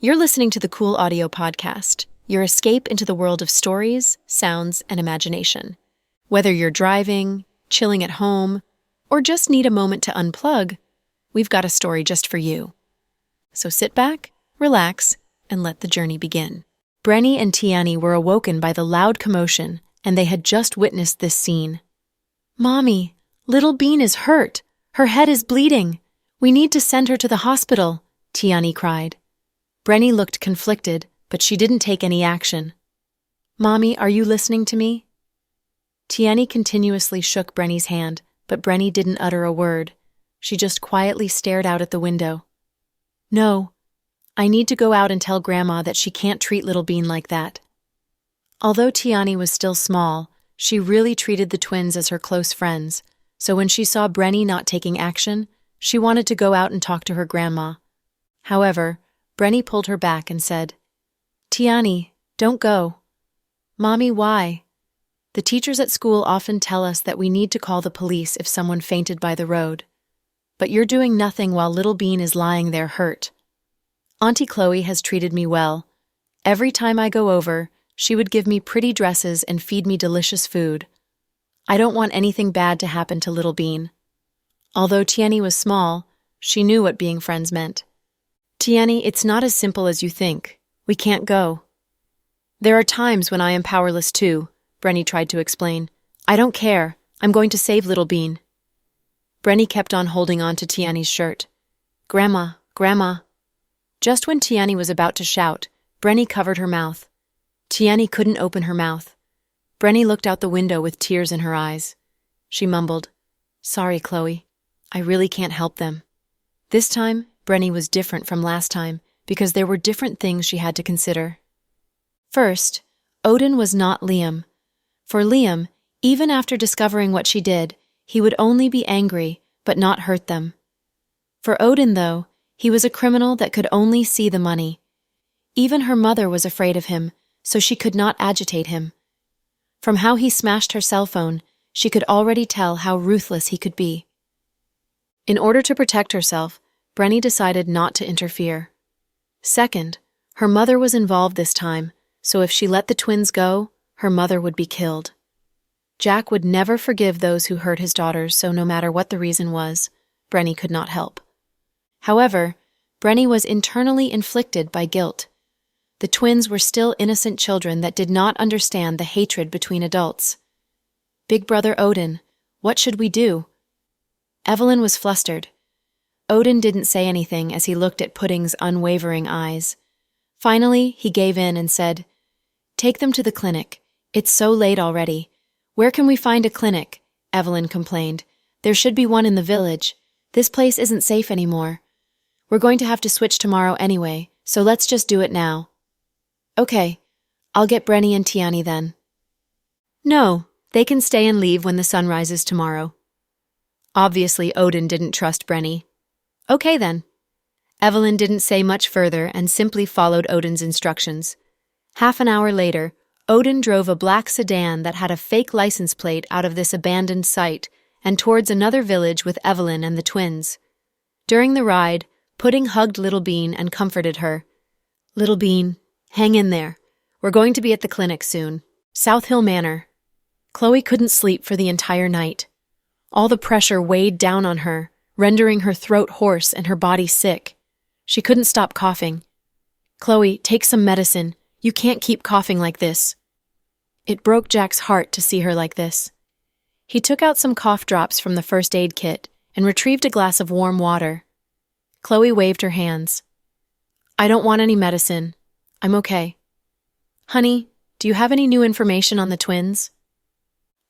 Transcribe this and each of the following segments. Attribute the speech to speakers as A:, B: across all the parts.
A: You're listening to the Cool Audio Podcast, your escape into the world of stories, sounds, and imagination. Whether you're driving, chilling at home, or just need a moment to unplug, we've got a story just for you. So sit back, relax, and let the journey begin. Brenny and Tiani were awoken by the loud commotion, and they had just witnessed this scene. "Mommy, little Bean is hurt. Her head is bleeding. We need to send her to the hospital," Tiani cried. Brenny looked conflicted, but she didn't take any action. "Mommy, are you listening to me?" Tiani continuously shook Brenny's hand, but Brenny didn't utter a word. She just quietly stared out at the window. "No, I need to go out and tell Grandma that she can't treat little Bean like that." Although Tiani was still small, she really treated the twins as her close friends, so when she saw Brenny not taking action, she wanted to go out and talk to her grandma. However, Brenny pulled her back and said, "Tiani, don't go." "Mommy, why?" "The teachers at school often tell us that we need to call the police if someone fainted by the road. But you're doing nothing while little Bean is lying there hurt. Auntie Chloe has treated me well. Every time I go over, she would give me pretty dresses and feed me delicious food. I don't want anything bad to happen to little Bean." Although Tiani was small, she knew what being friends meant. "Tiani, it's not as simple as you think. We can't go." "There are times when I am powerless too," Brenny tried to explain. "I don't care. I'm going to save little Bean." Brenny kept on holding on to Tiani's shirt. "Grandma, Grandma." Just when Tiani was about to shout, Brenny covered her mouth. Tiani couldn't open her mouth. Brenny looked out the window with tears in her eyes. She mumbled, "Sorry, Chloe. I really can't help them." This time, Brenny was different from last time because there were different things she had to consider. First, Odin was not Liam. For Liam, even after discovering what she did, he would only be angry but not hurt them. For Odin, though, he was a criminal that could only see the money. Even her mother was afraid of him, so she could not agitate him. From how he smashed her cell phone, she could already tell how ruthless he could be. In order to protect herself, Brenny decided not to interfere. Second, her mother was involved this time, so if she let the twins go, her mother would be killed. Jack would never forgive those who hurt his daughters, so no matter what the reason was, Brenny could not help. However, Brenny was internally inflicted by guilt. The twins were still innocent children that did not understand the hatred between adults. "Big Brother Odin, what should we do?" Evelyn was flustered. Odin didn't say anything as he looked at Pudding's unwavering eyes. Finally, he gave in and said, "Take them to the clinic. It's so late already. Where can we find a clinic?" Evelyn complained. "There should be one in the village. This place isn't safe anymore. We're going to have to switch tomorrow anyway, so let's just do it now." "Okay, I'll get Brenny and Tiani then." "No, they can stay and leave when the sun rises tomorrow." Obviously, Odin didn't trust Brenny. "Okay then." Evelyn didn't say much further and simply followed Odin's instructions. Half an hour later, Odin drove a black sedan that had a fake license plate out of this abandoned site and towards another village with Evelyn and the twins. During the ride, Pudding hugged Little Bean and comforted her. "Little Bean, hang in there. We're going to be at the clinic soon. South Hill Manor." Chloe couldn't sleep for the entire night. All the pressure weighed down on her, rendering her throat hoarse and her body sick. She couldn't stop coughing. "Chloe, take some medicine. You can't keep coughing like this." It broke Jack's heart to see her like this. He took out some cough drops from the first aid kit and retrieved a glass of warm water. Chloe waved her hands. "I don't want any medicine. I'm okay." "Honey, do you have any new information on the twins?"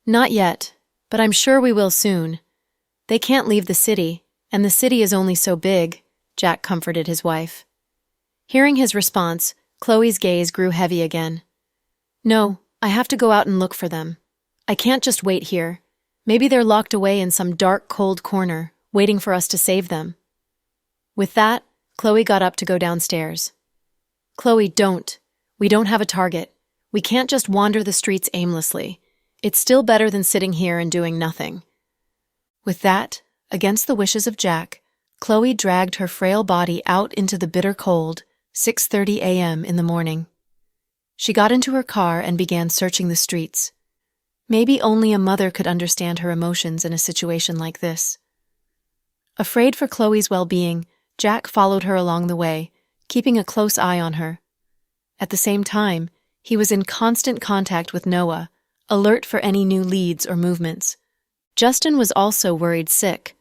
A: "Not yet, but I'm sure we will soon. They can't leave the city, and the city is only so big," Jack comforted his wife. Hearing his response, Chloe's gaze grew heavy again. "No, I have to go out and look for them. I can't just wait here. Maybe they're locked away in some dark, cold corner, waiting for us to save them." With that, Chloe got up to go downstairs. "Chloe, don't. We don't have a target. We can't just wander the streets aimlessly. It's still better than sitting here and doing nothing." With that, against the wishes of Jack, Chloe dragged her frail body out into the bitter cold, 6:30 a.m. in the morning. She got into her car and began searching the streets. Maybe only a mother could understand her emotions in a situation like this. Afraid for Chloe's well-being, Jack followed her along the way, keeping a close eye on her. At the same time, he was in constant contact with Noah, alert for any new leads or movements. Justin was also worried sick.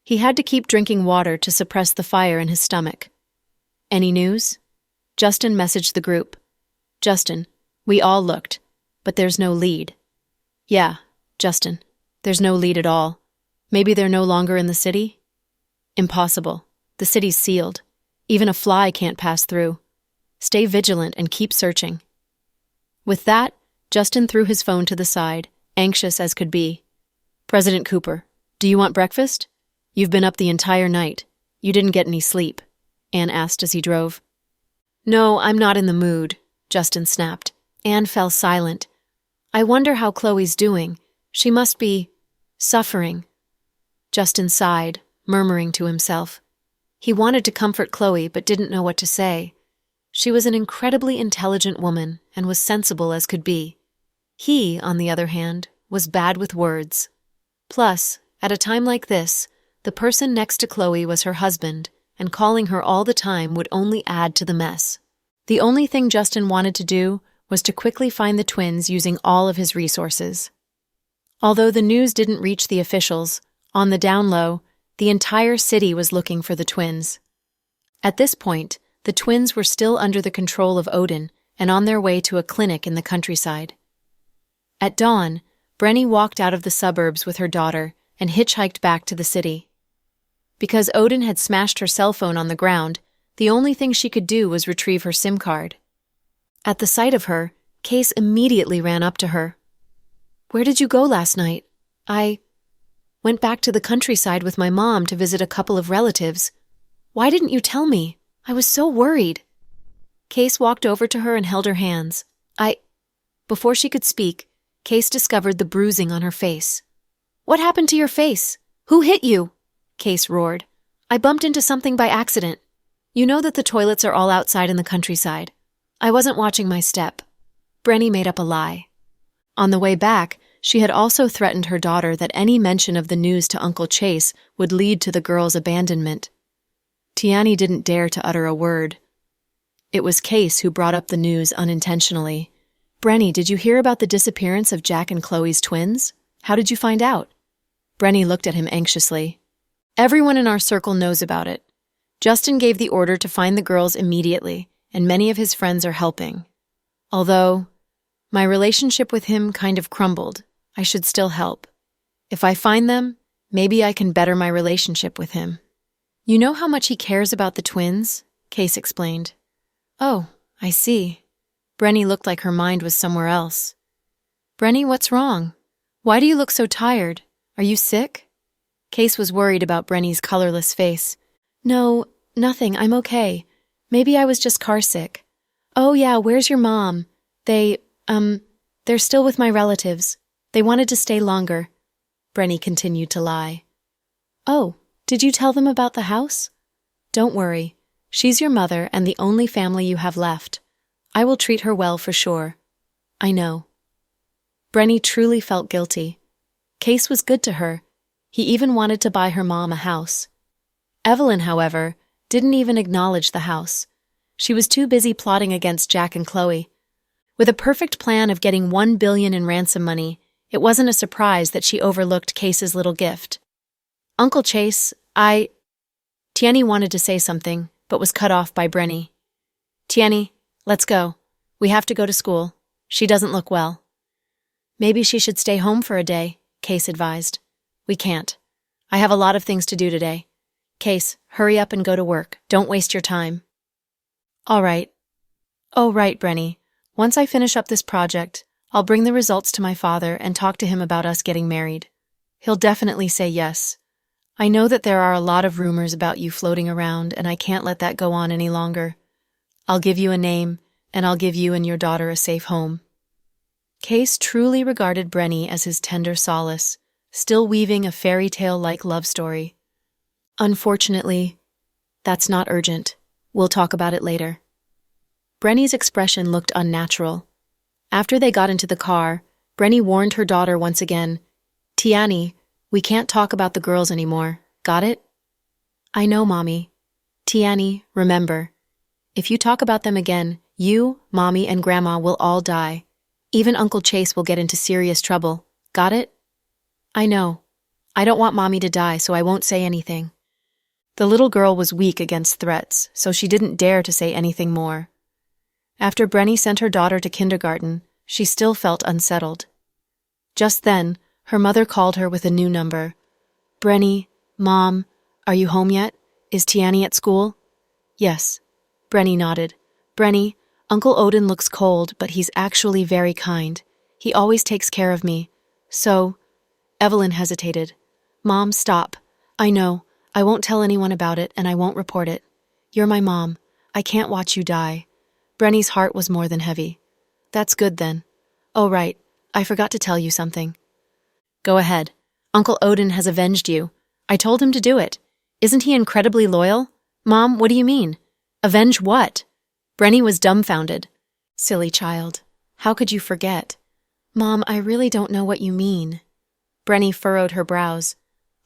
A: He had to keep drinking water to suppress the fire in his stomach. Any news? Justin messaged the group. Justin, we all looked, but there's no lead. Yeah, Justin, there's no lead at all. Maybe they're no longer in the city? Impossible. The city's sealed. Even a fly can't pass through. Stay vigilant and keep searching. With that, Justin threw his phone to the side, anxious as could be. President Cooper, do you want breakfast? You've been up the entire night. You didn't get any sleep, Anne asked as he drove. No, I'm not in the mood, Justin snapped. Anne fell silent. I wonder how Chloe's doing. She must be suffering. Justin sighed, murmuring to himself. He wanted to comfort Chloe but didn't know what to say. She was an incredibly intelligent woman and was sensible as could be. He, on the other hand, was bad with words. Plus, at a time like this, the person next to Chloe was her husband, and calling her all the time would only add to the mess. The only thing Justin wanted to do was to quickly find the twins using all of his resources. Although the news didn't reach the officials, on the down low, the entire city was looking for the twins. At this point, the twins were still under the control of Odin and on their way to a clinic in the countryside. At dawn, Brenny walked out of the suburbs with her daughter and hitchhiked back to the city. Because Odin had smashed her cell phone on the ground, the only thing she could do was retrieve her SIM card. At the sight of her, Case immediately ran up to her. Where did you go last night? I went back to the countryside with my mom to visit a couple of relatives. Why didn't you tell me? I was so worried. Case walked over to her and held her hands. Before she could speak, Case discovered the bruising on her face. What happened to your face? Who hit you? Case roared. I bumped into something by accident. You know that the toilets are all outside in the countryside. I wasn't watching my step. Brenny made up a lie. On the way back, she had also threatened her daughter that any mention of the news to Uncle Chase would lead to the girl's abandonment. Tiani didn't dare to utter a word. It was Case who brought up the news unintentionally. Brenny, did you hear about the disappearance of Jack and Chloe's twins? How did you find out? Brenny looked at him anxiously. Everyone in our circle knows about it. Justin gave the order to find the girls immediately, and many of his friends are helping. Although, my relationship with him kind of crumbled, I should still help. If I find them, maybe I can better my relationship with him. You know how much he cares about the twins? Case explained. Oh, I see. Brenny looked like her mind was somewhere else. Brenny, what's wrong? Why do you look so tired? Are you sick? Case was worried about Brenny's colorless face. No, nothing, I'm okay. Maybe I was just carsick. Oh yeah, where's your mom? They're still with my relatives. They wanted to stay longer. Brenny continued to lie. Oh, did you tell them about the house? Don't worry. She's your mother and the only family you have left. I will treat her well for sure. I know. Brenny truly felt guilty. Case was good to her. He even wanted to buy her mom a house. Evelyn, however, didn't even acknowledge the house. She was too busy plotting against Jack and Chloe. With a perfect plan of getting $1 billion in ransom money, it wasn't a surprise that she overlooked Case's little gift. Uncle Chase, Tiani wanted to say something, but was cut off by Brenny. Tiani, let's go. We have to go to school. She doesn't look well. Maybe she should stay home for a day, Case advised. We can't. I have a lot of things to do today. Case, hurry up and go to work. Don't waste your time. All right. Oh, right, Brenny. Once I finish up this project, I'll bring the results to my father and talk to him about us getting married. He'll definitely say yes. I know that there are a lot of rumors about you floating around, and I can't let that go on any longer. I'll give you a name, and I'll give you and your daughter a safe home. Case truly regarded Brenny as his tender solace, still weaving a fairy tale-like love story. Unfortunately, that's not urgent. We'll talk about it later. Brenny's expression looked unnatural. After they got into the car, Brenny warned her daughter once again, "Tiani, we can't talk about the girls anymore. Got it?" "I know, Mommy." "Tiani, remember, if you talk about them again, you, Mommy, and Grandma will all die. Even Uncle Chase will get into serious trouble. Got it?" "I know. I don't want Mommy to die, so I won't say anything." The little girl was weak against threats, so she didn't dare to say anything more. After Brenny sent her daughter to kindergarten, she still felt unsettled. Just then, her mother called her with a new number. "Brenny, Mom, are you home yet? Is Tiani at school?" "Yes." Brenny nodded. "Brenny, Uncle Odin looks cold, but he's actually very kind. He always takes care of me. So—" Evelyn hesitated. "Mom, stop. I know. I won't tell anyone about it, and I won't report it. You're my mom. I can't watch you die." Brenny's heart was more than heavy. "That's good then. Oh, right. I forgot to tell you something." "Go ahead. Uncle Odin has avenged you. I told him to do it. Isn't he incredibly loyal?" "Mom, what do you mean? Avenge what?" Brenny was dumbfounded. "Silly child. How could you forget?" "Mom, I really don't know what you mean." Brenny furrowed her brows.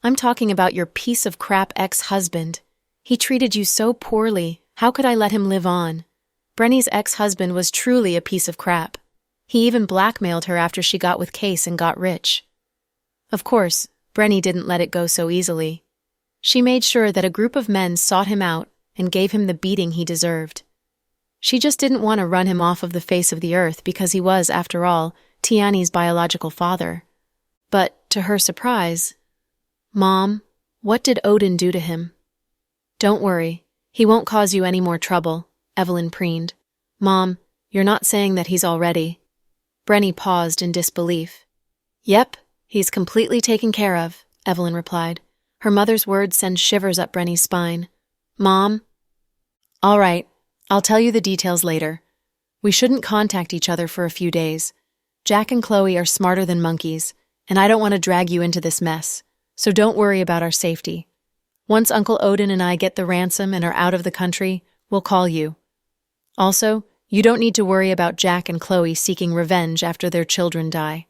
A: "I'm talking about your piece of crap ex-husband. He treated you so poorly. How could I let him live on?" Brenny's ex-husband was truly a piece of crap. He even blackmailed her after she got with Case and got rich. Of course, Brenny didn't let it go so easily. She made sure that a group of men sought him out and gave him the beating he deserved. She just didn't want to run him off of the face of the earth because he was, after all, Tiani's biological father. But, to her surprise— "Mom, what did Odin do to him?" "Don't worry. He won't cause you any more trouble," Evelyn preened. "Mom, you're not saying that he's already—" Brenny paused in disbelief. "Yep, he's completely taken care of," Evelyn replied. Her mother's words sent shivers up Brenny's spine. "Mom?" "All right, I'll tell you the details later. We shouldn't contact each other for a few days. Jack and Chloe are smarter than monkeys, and I don't want to drag you into this mess, so don't worry about our safety. Once Uncle Odin and I get the ransom and are out of the country, we'll call you. Also, you don't need to worry about Jack and Chloe seeking revenge after their children die.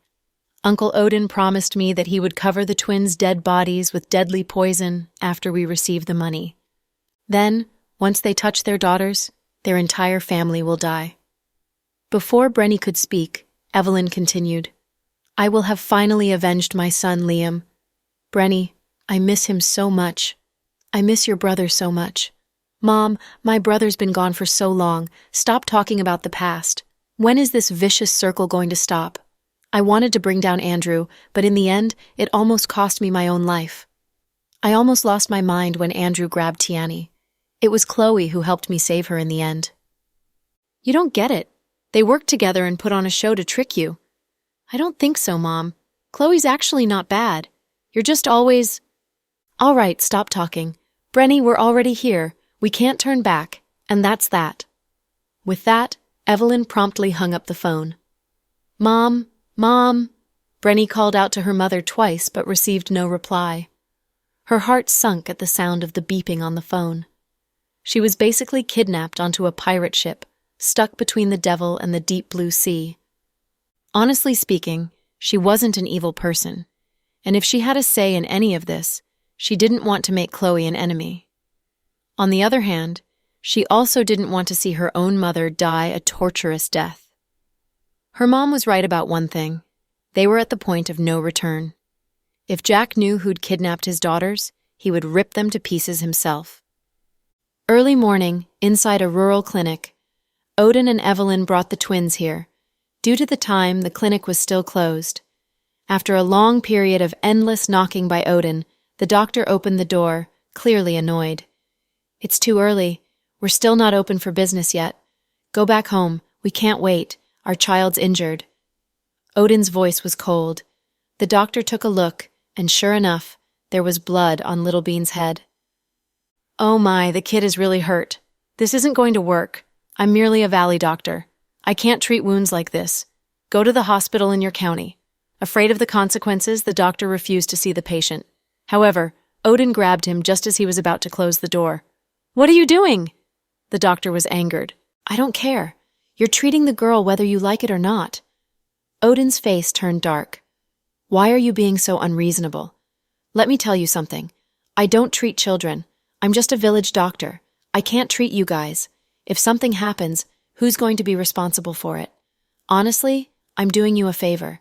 A: Uncle Odin promised me that he would cover the twins' dead bodies with deadly poison after we receive the money. Then, once they touch their daughters, their entire family will die." Before Brenny could speak, Evelyn continued, "I will have finally avenged my son, Liam. Brenny, I miss him so much. I miss your brother so much. Mom, my brother's been gone for so long. Stop talking about the past. When is this vicious circle going to stop? I wanted to bring down Andrew, but in the end, it almost cost me my own life. I almost lost my mind when Andrew grabbed Tiani. It was Chloe who helped me save her in the end." "You don't get it. They worked together and put on a show to trick you." "I don't think so, Mom. Chloe's actually not bad. You're just always—" "All right, stop talking. Brenny, we're already here. We can't turn back, and that's that." With that, Evelyn promptly hung up the phone. "Mom, Mom!" Brenny called out to her mother twice but received no reply. Her heart sunk at the sound of the beeping on the phone. She was basically kidnapped onto a pirate ship, stuck between the devil and the deep blue sea. Honestly speaking, she wasn't an evil person, and if she had a say in any of this, she didn't want to make Chloe an enemy. On the other hand, she also didn't want to see her own mother die a torturous death. Her mom was right about one thing. They were at the point of no return. If Jack knew who'd kidnapped his daughters, he would rip them to pieces himself. Early morning, inside a rural clinic, Odin and Evelyn brought the twins here. Due to the time, the clinic was still closed. After a long period of endless knocking by Odin, the doctor opened the door, clearly annoyed. "It's too early. We're still not open for business yet. Go back home. We can't wait. Our child's injured." Odin's voice was cold. The doctor took a look, and sure enough, there was blood on Little Bean's head. "Oh my, the kid is really hurt. This isn't going to work. I'm merely a valley doctor. I can't treat wounds like this. Go to the hospital in your county." Afraid of the consequences, the doctor refused to see the patient. However, Odin grabbed him just as he was about to close the door. "What are you doing?" The doctor was angered. "I don't care. You're treating the girl whether you like it or not." Odin's face turned dark. "Why are you being so unreasonable? Let me tell you something. I don't treat children. I'm just a village doctor. I can't treat you guys. If something happens, who's going to be responsible for it? Honestly, I'm doing you a favor.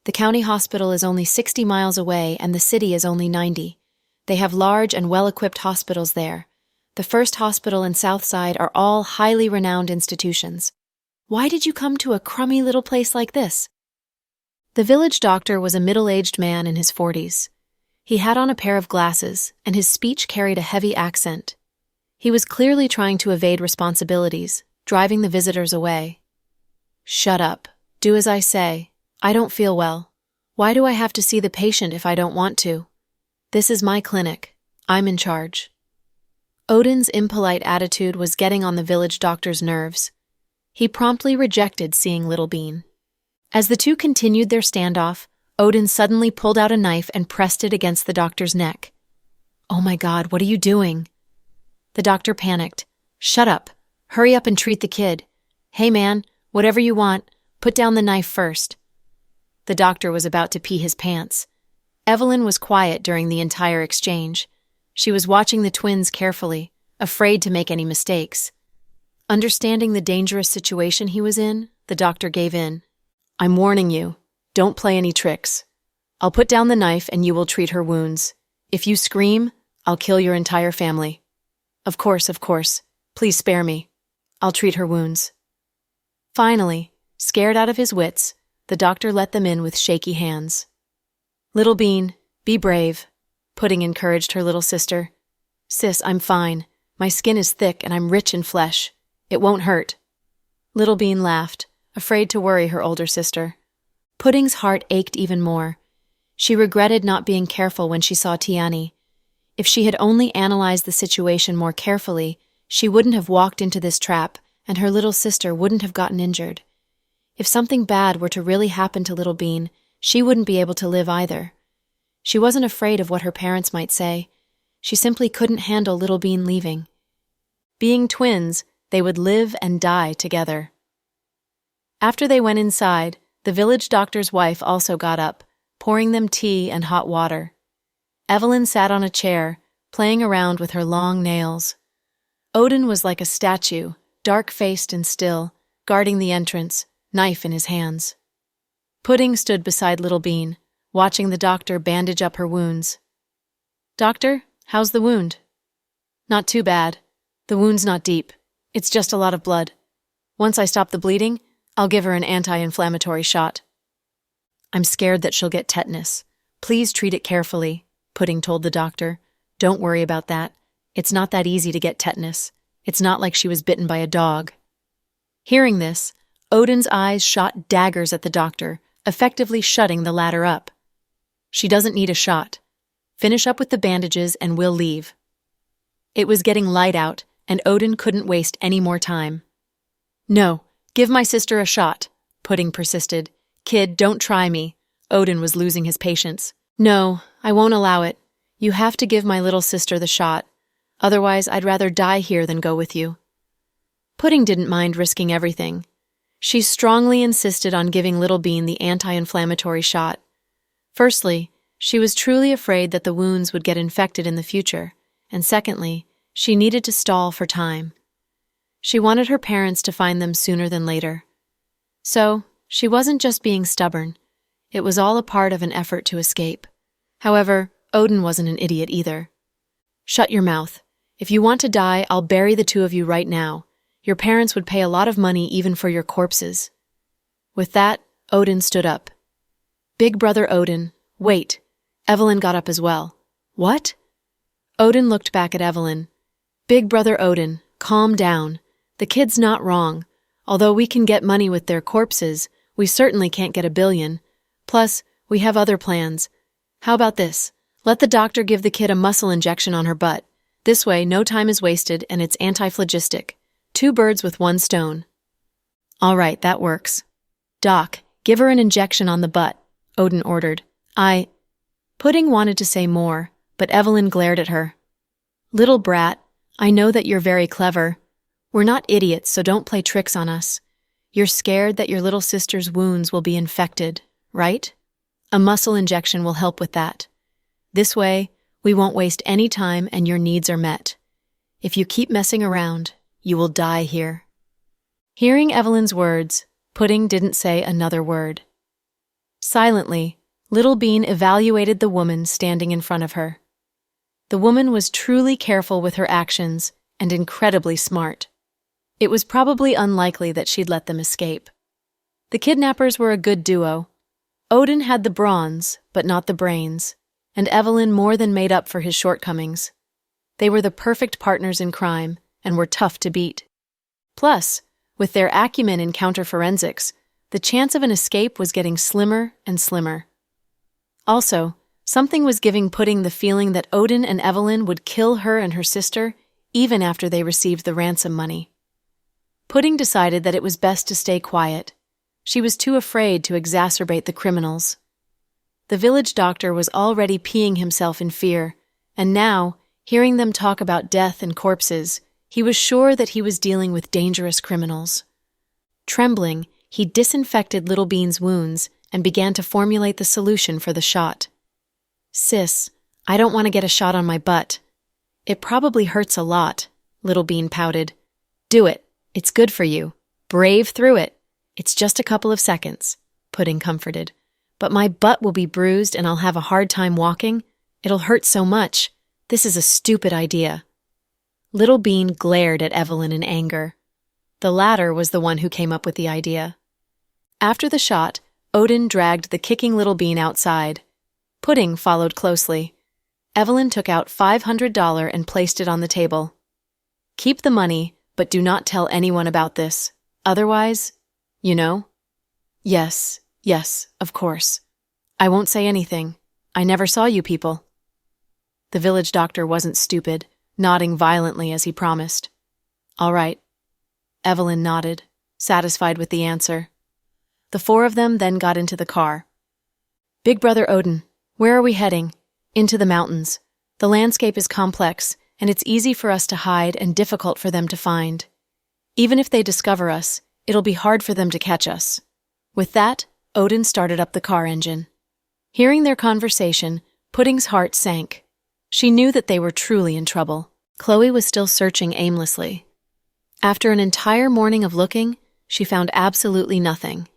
A: The county hospital is only 60 miles away and the city is only 90. They have large and well-equipped hospitals there. The First Hospital and Southside are all highly renowned institutions. Why did you come to a crummy little place like this?" The village doctor was a middle-aged man in his 40s. He had on a pair of glasses, and his speech carried a heavy accent. He was clearly trying to evade responsibilities, driving the visitors away. "Shut up. Do as I say. I don't feel well. Why do I have to see the patient if I don't want to? This is my clinic. I'm in charge." Odin's impolite attitude was getting on the village doctor's nerves. He promptly rejected seeing Little Bean. As the two continued their standoff, Odin suddenly pulled out a knife and pressed it against the doctor's neck. "Oh my God, what are you doing?" The doctor panicked. "Shut up. Hurry up and treat the kid. Hey man, whatever you want, put down the knife first." The doctor was about to pee his pants. Evelyn was quiet during the entire exchange. She was watching the twins carefully, afraid to make any mistakes. Understanding the dangerous situation he was in, the doctor gave in. "I'm warning you. Don't play any tricks. I'll put down the knife and you will treat her wounds. If you scream, I'll kill your entire family." Of course. Please spare me. I'll treat her wounds." Finally, scared out of his wits, the doctor let them in with shaky hands. "Little Bean, be brave," Pudding encouraged her little sister. "Sis, I'm fine. My skin is thick and I'm rich in flesh. It won't hurt." Little Bean laughed, afraid to worry her older sister. Pudding's heart ached even more. She regretted not being careful when she saw Tiani. If she had only analyzed the situation more carefully, she wouldn't have walked into this trap, and her little sister wouldn't have gotten injured. If something bad were to really happen to Little Bean, she wouldn't be able to live either. She wasn't afraid of what her parents might say. She simply couldn't handle Little Bean leaving. Being twins, they would live and die together. After they went inside, the village doctor's wife also got up, pouring them tea and hot water. Evelyn sat on a chair, playing around with her long nails. Odin was like a statue, dark-faced and still, guarding the entrance, knife in his hands. Pudding stood beside Little Bean, watching the doctor bandage up her wounds. "Doctor, how's the wound?" "Not too bad. The wound's not deep. It's just a lot of blood. Once I stop the bleeding, I'll give her an anti-inflammatory shot." "I'm scared that she'll get tetanus. Please treat it carefully," Pudding told the doctor. "Don't worry about that. It's not that easy to get tetanus. It's not like she was bitten by a dog." Hearing this, Odin's eyes shot daggers at the doctor, effectively shutting the latter up. "She doesn't need a shot. Finish up with the bandages and we'll leave." It was getting light out, and Odin couldn't waste any more time. "No, give my sister a shot," Pudding persisted. "Kid, don't try me." Odin was losing his patience. "No, I won't allow it. You have to give my little sister the shot. Otherwise, I'd rather die here than go with you." Pudding didn't mind risking everything. She strongly insisted on giving Little Bean the anti-inflammatory shot. Firstly, she was truly afraid that the wounds would get infected in the future, and secondly, she needed to stall for time. She wanted her parents to find them sooner than later. So, she wasn't just being stubborn. It was all a part of an effort to escape. However, Odin wasn't an idiot either. "Shut your mouth. If you want to die, I'll bury the two of you right now. Your parents would pay a lot of money even for your corpses." With that, Odin stood up. "Big brother Odin, wait." Evelyn got up as well. "What?" Odin looked back at Evelyn. "Big brother Odin, calm down. The kid's not wrong. Although we can get money with their corpses, we certainly can't get $1 billion. Plus, we have other plans. How about this? Let the doctor give the kid a muscle injection on her butt. This way, no time is wasted and it's anti-phlogistic. 2 birds with 1 stone." "All right, that works." "Doc, give her an injection on the butt," Odin ordered. Pudding wanted to say more, but Evelyn glared at her. "Little brat, I know that you're very clever. We're not idiots, so don't play tricks on us. You're scared that your little sister's wounds will be infected, right? A muscle injection will help with that. This way, we won't waste any time and your needs are met. If you keep messing around, you will die here." Hearing Evelyn's words, Pudding didn't say another word. Silently, Little Bean evaluated the woman standing in front of her. The woman was truly careful with her actions and incredibly smart. It was probably unlikely that she'd let them escape. The kidnappers were a good duo. Odin had the bronze, but not the brains, and Evelyn more than made up for his shortcomings. They were the perfect partners in crime and were tough to beat. Plus, with their acumen in counterforensics, the chance of an escape was getting slimmer and slimmer. Also, something was giving Pudding the feeling that Odin and Evelyn would kill her and her sister even after they received the ransom money. Pudding decided that it was best to stay quiet. She was too afraid to exacerbate the criminals. The village doctor was already peeing himself in fear, and now, hearing them talk about death and corpses, he was sure that he was dealing with dangerous criminals. Trembling, he disinfected Little Bean's wounds and began to formulate the solution for the shot. "Sis, I don't want to get a shot on my butt." "It probably hurts a lot," Little Bean pouted. "Do it. It's good for you. Brave through it. It's just a couple of seconds," Pudding comforted. "But my butt will be bruised and I'll have a hard time walking. It'll hurt so much. This is a stupid idea." Little Bean glared at Evelyn in anger. The latter was the one who came up with the idea. After the shot, Odin dragged the kicking Little Bean outside. Pudding followed closely. Evelyn took out $500 and placed it on the table. "Keep the money, but do not tell anyone about this. Otherwise, you know?" Yes, of course. I won't say anything. I never saw you people." The village doctor wasn't stupid, nodding violently as he promised. "All right." Evelyn nodded, satisfied with the answer. The four of them then got into the car. "Big Brother Odin, where are we heading?" "Into the mountains. The landscape is complex, and it's easy for us to hide and difficult for them to find. Even if they discover us, it'll be hard for them to catch us." With that, Odin started up the car engine. Hearing their conversation, Pudding's heart sank. She knew that they were truly in trouble. Chloe was still searching aimlessly. After an entire morning of looking, she found absolutely nothing.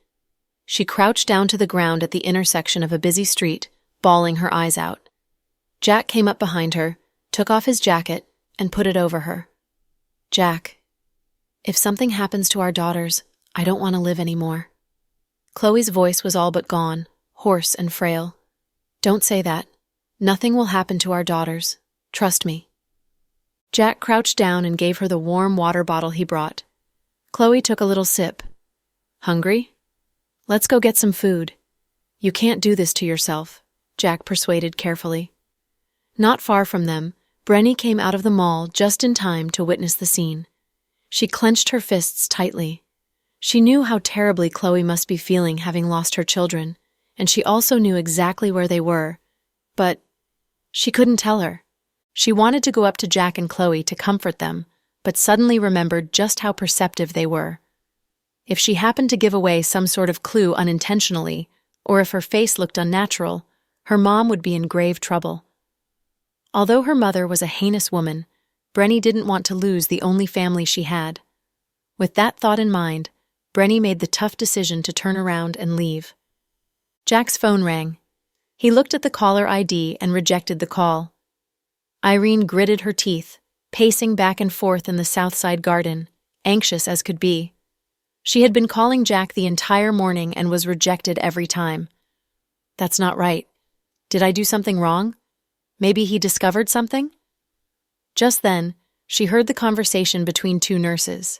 A: She crouched down to the ground at the intersection of a busy street, bawling her eyes out. Jack came up behind her, took off his jacket, and put it over her. "Jack, if something happens to our daughters, I don't want to live anymore." Chloe's voice was all but gone, hoarse and frail. "Don't say that. Nothing will happen to our daughters. Trust me." Jack crouched down and gave her the warm water bottle he brought. Chloe took a little sip. "Hungry? Let's go get some food." "You can't do this to yourself," Jack persuaded carefully. Not far from them, Brenny came out of the mall just in time to witness the scene. She clenched her fists tightly. She knew how terribly Chloe must be feeling having lost her children, and she also knew exactly where they were, but she couldn't tell her. She wanted to go up to Jack and Chloe to comfort them, but suddenly remembered just how perceptive they were. If she happened to give away some sort of clue unintentionally, or if her face looked unnatural, her mom would be in grave trouble. Although her mother was a heinous woman, Brenny didn't want to lose the only family she had. With that thought in mind, Brenny made the tough decision to turn around and leave. Jack's phone rang. He looked at the caller ID and rejected the call. Irene gritted her teeth, pacing back and forth in the Southside garden, anxious as could be. She had been calling Jack the entire morning and was rejected every time. That's not right. Did I do something wrong? Maybe he discovered something? Just then, she heard the conversation between two nurses.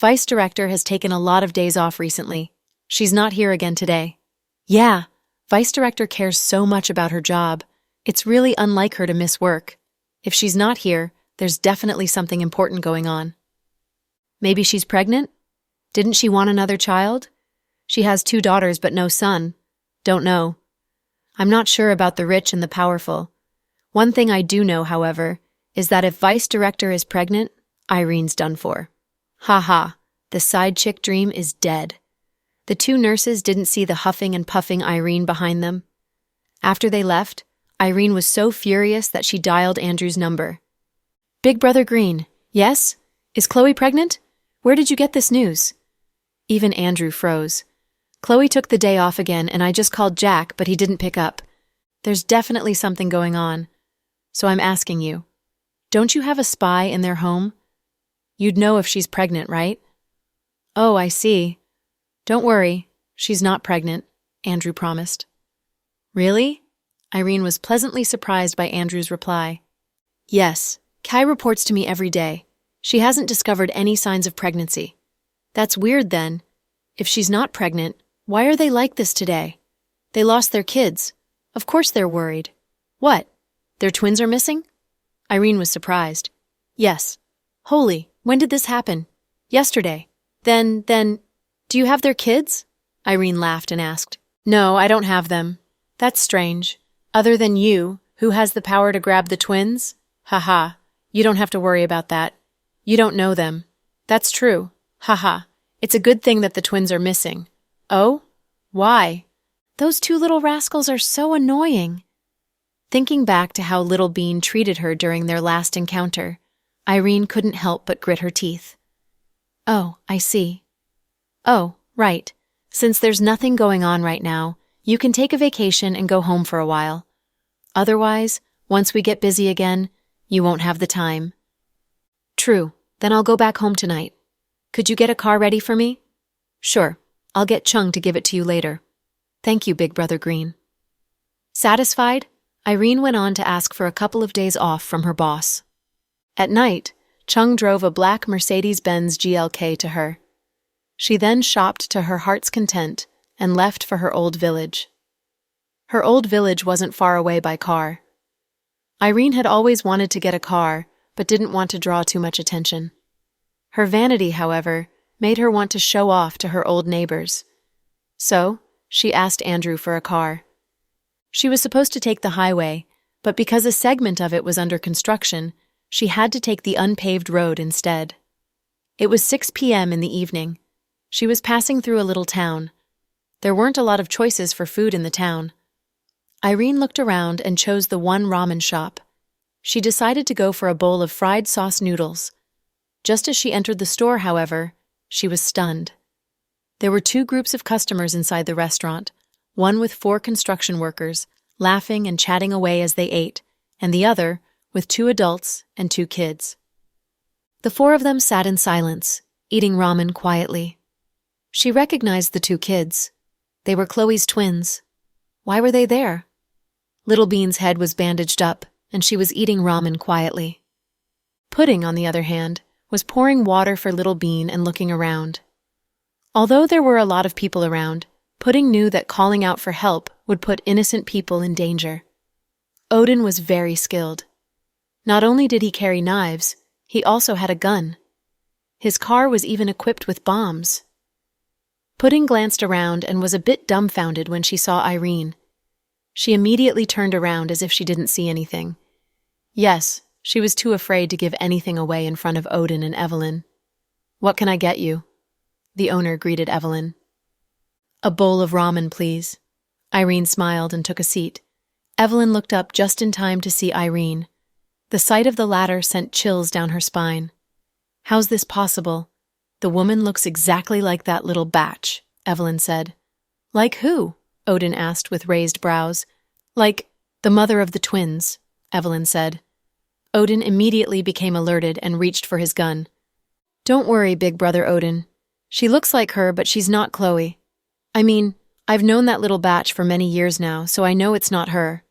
A: Vice Director has taken a lot of days off recently. She's not here again today. Yeah, Vice Director cares so much about her job. It's really unlike her to miss work. If she's not here, there's definitely something important going on. Maybe she's pregnant? Didn't she want another child? She has 2 daughters but no son. Don't know. I'm not sure about the rich and the powerful. One thing I do know, however, is that if Vice Director is pregnant, Irene's done for. Ha ha, The side chick dream is dead. The two nurses didn't see the huffing and puffing Irene behind them. After they left, Irene was so furious that she dialed Andrew's number. Big Brother Green, yes? Is Chloe pregnant? Where did you get this news? Even Andrew froze. Chloe took the day off again and I just called Jack, but he didn't pick up. There's definitely something going on. So I'm asking you, don't you have a spy in their home? You'd know if she's pregnant, right? Oh, I see. Don't worry, she's not pregnant, Andrew promised. Really? Irene was pleasantly surprised by Andrew's reply. Yes, Kai reports to me every day. She hasn't discovered any signs of pregnancy. That's weird then. If she's not pregnant, why are they like this today? They lost their kids. Of course they're worried. What? Their twins are missing? Irene was surprised. Yes. Holy, when did this happen? Yesterday. Then, do you have their kids? Irene laughed and asked. No, I don't have them. That's strange. Other than you, who has the power to grab the twins? Haha, you don't have to worry about that. You don't know them. That's true. Haha, it's a good thing that the twins are missing. Oh? Why? Those two little rascals are so annoying. Thinking back to how Little Bean treated her during their last encounter, Irene couldn't help but grit her teeth. Oh, I see. Oh, right. Since there's nothing going on right now, you can take a vacation and go home for a while. Otherwise, once we get busy again, you won't have the time. True, then I'll go back home tonight. Could you get a car ready for me? Sure, I'll get Chung to give it to you later. Thank you, Big Brother Green. Satisfied, Irene went on to ask for a couple of days off from her boss. At night, Chung drove a black Mercedes-Benz GLK to her. She then shopped to her heart's content and left for her old village. Her old village wasn't far away by car. Irene had always wanted to get a car, but didn't want to draw too much attention. Her vanity, however, made her want to show off to her old neighbors. So, she asked Andrew for a car. She was supposed to take the highway, but because a segment of it was under construction, she had to take the unpaved road instead. It was 6 p.m. in the evening. She was passing through a little town. There weren't a lot of choices for food in the town. Irene looked around and chose the one ramen shop. She decided to go for a bowl of fried sauce noodles. Just as she entered the store, however, she was stunned. There were two groups of customers inside the restaurant, one with 4 construction workers, laughing and chatting away as they ate, and the other with 2 adults and 2 kids. The 4 of them sat in silence, eating ramen quietly. She recognized the 2 kids. They were Chloe's twins. Why were they there? Little Bean's head was bandaged up, and she was eating ramen quietly. Pudding, on the other hand, was pouring water for Little Bean and looking around. Although there were a lot of people around, Pudding knew that calling out for help would put innocent people in danger. Odin was very skilled. Not only did he carry knives, he also had a gun. His car was even equipped with bombs. Pudding glanced around and was a bit dumbfounded when she saw Irene. She immediately turned around as if she didn't see anything. Yes, she was too afraid to give anything away in front of Odin and Evelyn. "What can I get you?" The owner greeted Evelyn. "A bowl of ramen, please." Irene smiled and took a seat. Evelyn looked up just in time to see Irene. The sight of the latter sent chills down her spine. "How's this possible? The woman looks exactly like that little batch," Evelyn said. "Like who?" Odin asked with raised brows. "Like the mother of the twins," Evelyn said. Odin immediately became alerted and reached for his gun. "Don't worry, Big Brother Odin. She looks like her, but she's not Chloe. I mean, I've known that little batch for many years now, so I know it's not her.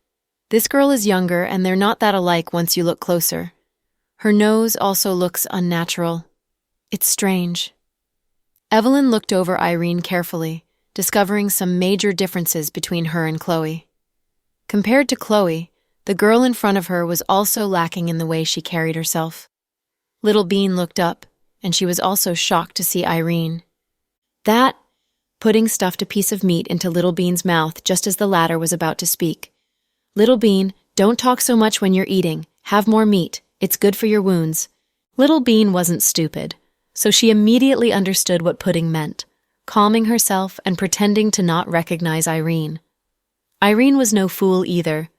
A: This girl is younger, and they're not that alike once you look closer. Her nose also looks unnatural. It's strange." Evelyn looked over Irene carefully, discovering some major differences between her and Chloe. Compared to Chloe, the girl in front of her was also lacking in the way she carried herself. Little Bean looked up, and she was also shocked to see Irene. "That—" Pudding stuffed a piece of meat into Little Bean's mouth just as the latter was about to speak. "Little Bean, don't talk so much when you're eating. Have more meat. It's good for your wounds." Little Bean wasn't stupid, so she immediately understood what Pudding meant, calming herself and pretending to not recognize Irene. Irene was no fool either.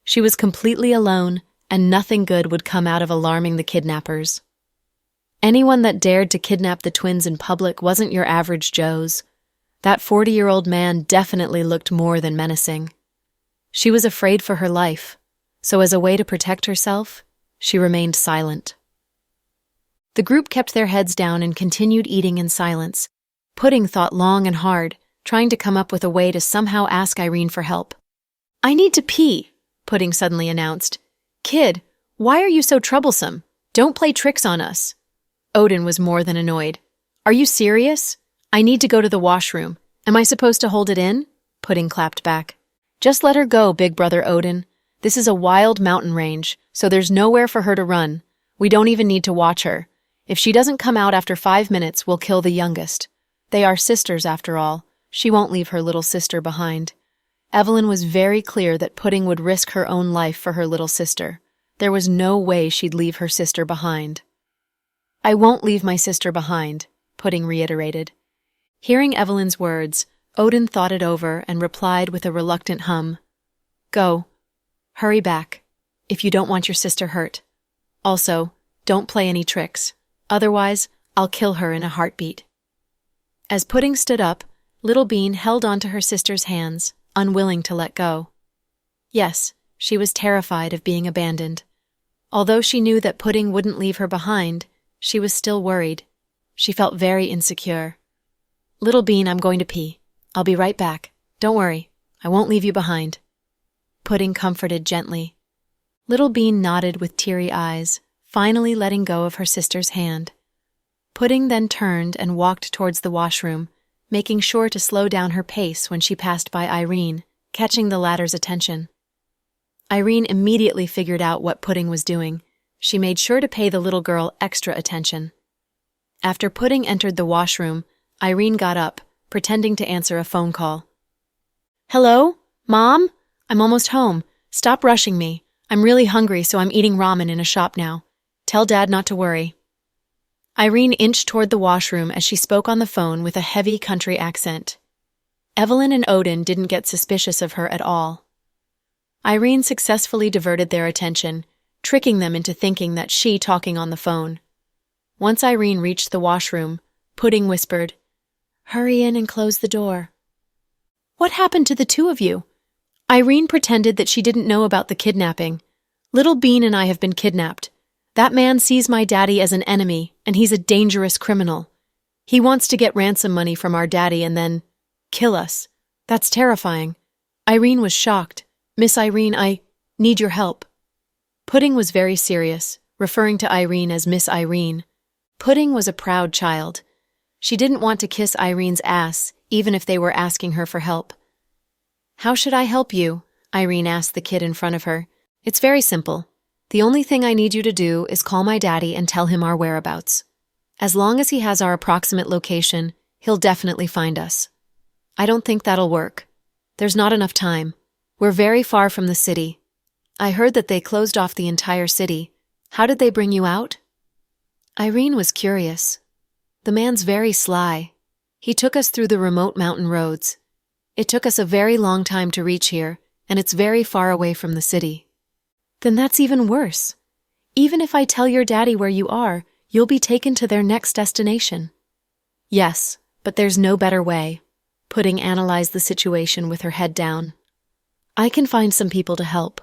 A: She was completely alone, and nothing good would come out of alarming the kidnappers. Anyone that dared to kidnap the twins in public wasn't your average Joes. That 40-year-old man definitely looked more than menacing. She was afraid for her life, so as a way to protect herself, she remained silent. The group kept their heads down and continued eating in silence. Pudding thought long and hard, trying to come up with a way to somehow ask Irene for help. "I need to pee," Pudding suddenly announced. "Kid, why are you so troublesome? Don't play tricks on us." Odin was more than annoyed. "Are you serious? I need to go to the washroom. Am I supposed to hold it in?" Pudding clapped back. "Just let her go, big brother Odin. This is a wild mountain range, so there's nowhere for her to run. We don't even need to watch her. If she doesn't come out after 5 minutes, we'll kill the youngest. They are sisters, after all. She won't leave her little sister behind." Evelyn was very clear that Pudding would risk her own life for her little sister. There was no way she'd leave her sister behind. "I won't leave my sister behind," Pudding reiterated. Hearing Evelyn's words, Odin thought it over and replied with a reluctant hum. "Go. Hurry back, if you don't want your sister hurt. Also, don't play any tricks. Otherwise, I'll kill her in a heartbeat." As Pudding stood up, Little Bean held onto her sister's hands, unwilling to let go. Yes, she was terrified of being abandoned. Although she knew that Pudding wouldn't leave her behind, she was still worried. She felt very insecure. "Little Bean, I'm going to pee. I'll be right back. Don't worry, I won't leave you behind." Pudding comforted gently. Little Bean nodded with teary eyes, finally letting go of her sister's hand. Pudding then turned and walked towards the washroom, making sure to slow down her pace when she passed by Irene, catching the latter's attention. Irene immediately figured out what Pudding was doing. She made sure to pay the little girl extra attention. After Pudding entered the washroom, Irene got up, pretending to answer a phone call. "Hello? Mom? I'm almost home. Stop rushing me. I'm really hungry, so I'm eating ramen in a shop now. Tell Dad not to worry." Irene inched toward the washroom as she spoke on the phone with a heavy country accent. Evelyn and Odin didn't get suspicious of her at all. Irene successfully diverted their attention, tricking them into thinking that she talking on the phone. Once Irene reached the washroom, Pudding whispered, "Hurry in and close the door." "What happened to the two of you?" Irene pretended that she didn't know about the kidnapping. "Little Bean and I have been kidnapped. That man sees my daddy as an enemy, and he's a dangerous criminal. He wants to get ransom money from our daddy and then kill us. That's terrifying." Irene was shocked. "Miss Irene, I need your help." Pudding was very serious, referring to Irene as Miss Irene. Pudding was a proud child. She didn't want to kiss Irene's ass, even if they were asking her for help. "How should I help you?" Irene asked the kid in front of her. "It's very simple. The only thing I need you to do is call my daddy and tell him our whereabouts. As long as he has our approximate location, he'll definitely find us." "I don't think that'll work. There's not enough time. We're very far from the city. I heard that they closed off the entire city. How did they bring you out?" Irene was curious. "The man's very sly. He took us through the remote mountain roads. It took us a very long time to reach here, and it's very far away from the city." "Then that's even worse. Even if I tell your daddy where you are, you'll be taken to their next destination." "Yes, but there's no better way." Pudding analyzed the situation with her head down. "I can find some people to help.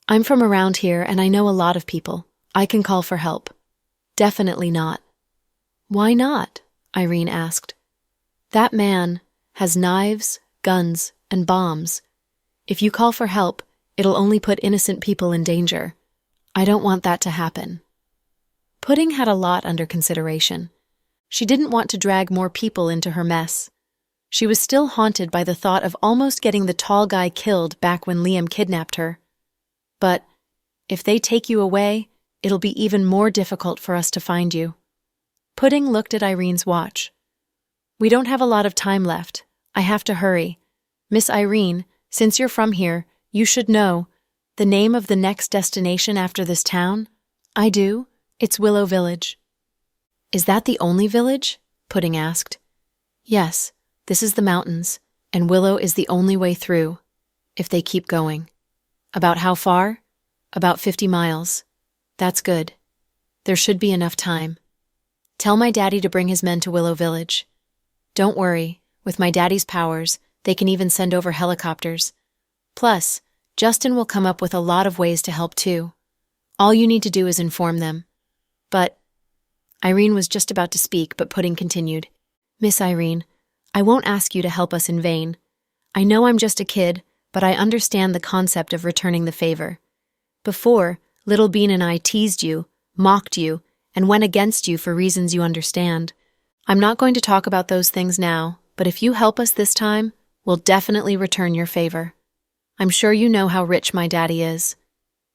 A: I'm from around here and I know a lot of people. I can call for help." "Definitely not." "Why not?" Irene asked. "That man has knives, guns, and bombs. If you call for help, it'll only put innocent people in danger. I don't want that to happen." Pudding had a lot under consideration. She didn't want to drag more people into her mess. She was still haunted by the thought of almost getting the tall guy killed back when Liam kidnapped her. But if they take you away, it'll be even more difficult for us to find you. Pudding looked at Irene's watch. "We don't have a lot of time left. I have to hurry. Miss Irene, since you're from here, you should know the name of the next destination after this town." "I do. It's Willow Village." Is that the only village? Pudding asked. Yes, this is the mountains, and Willow is the only way through, if they keep going. About how far? About 50 miles. That's good. There should be enough time. Tell my daddy to bring his men to Willow Village. Don't worry, with my daddy's powers, they can even send over helicopters. Plus, Justin will come up with a lot of ways to help too. All you need to do is inform them. But Irene was just about to speak, but Pudding continued. Miss Irene, I won't ask you to help us in vain. I know I'm just a kid, but I understand the concept of returning the favor. Before, Little Bean and I teased you, mocked you, and went against you for reasons you understand. I'm not going to talk about those things now, but if you help us this time, we'll definitely return your favor. I'm sure you know how rich my daddy is.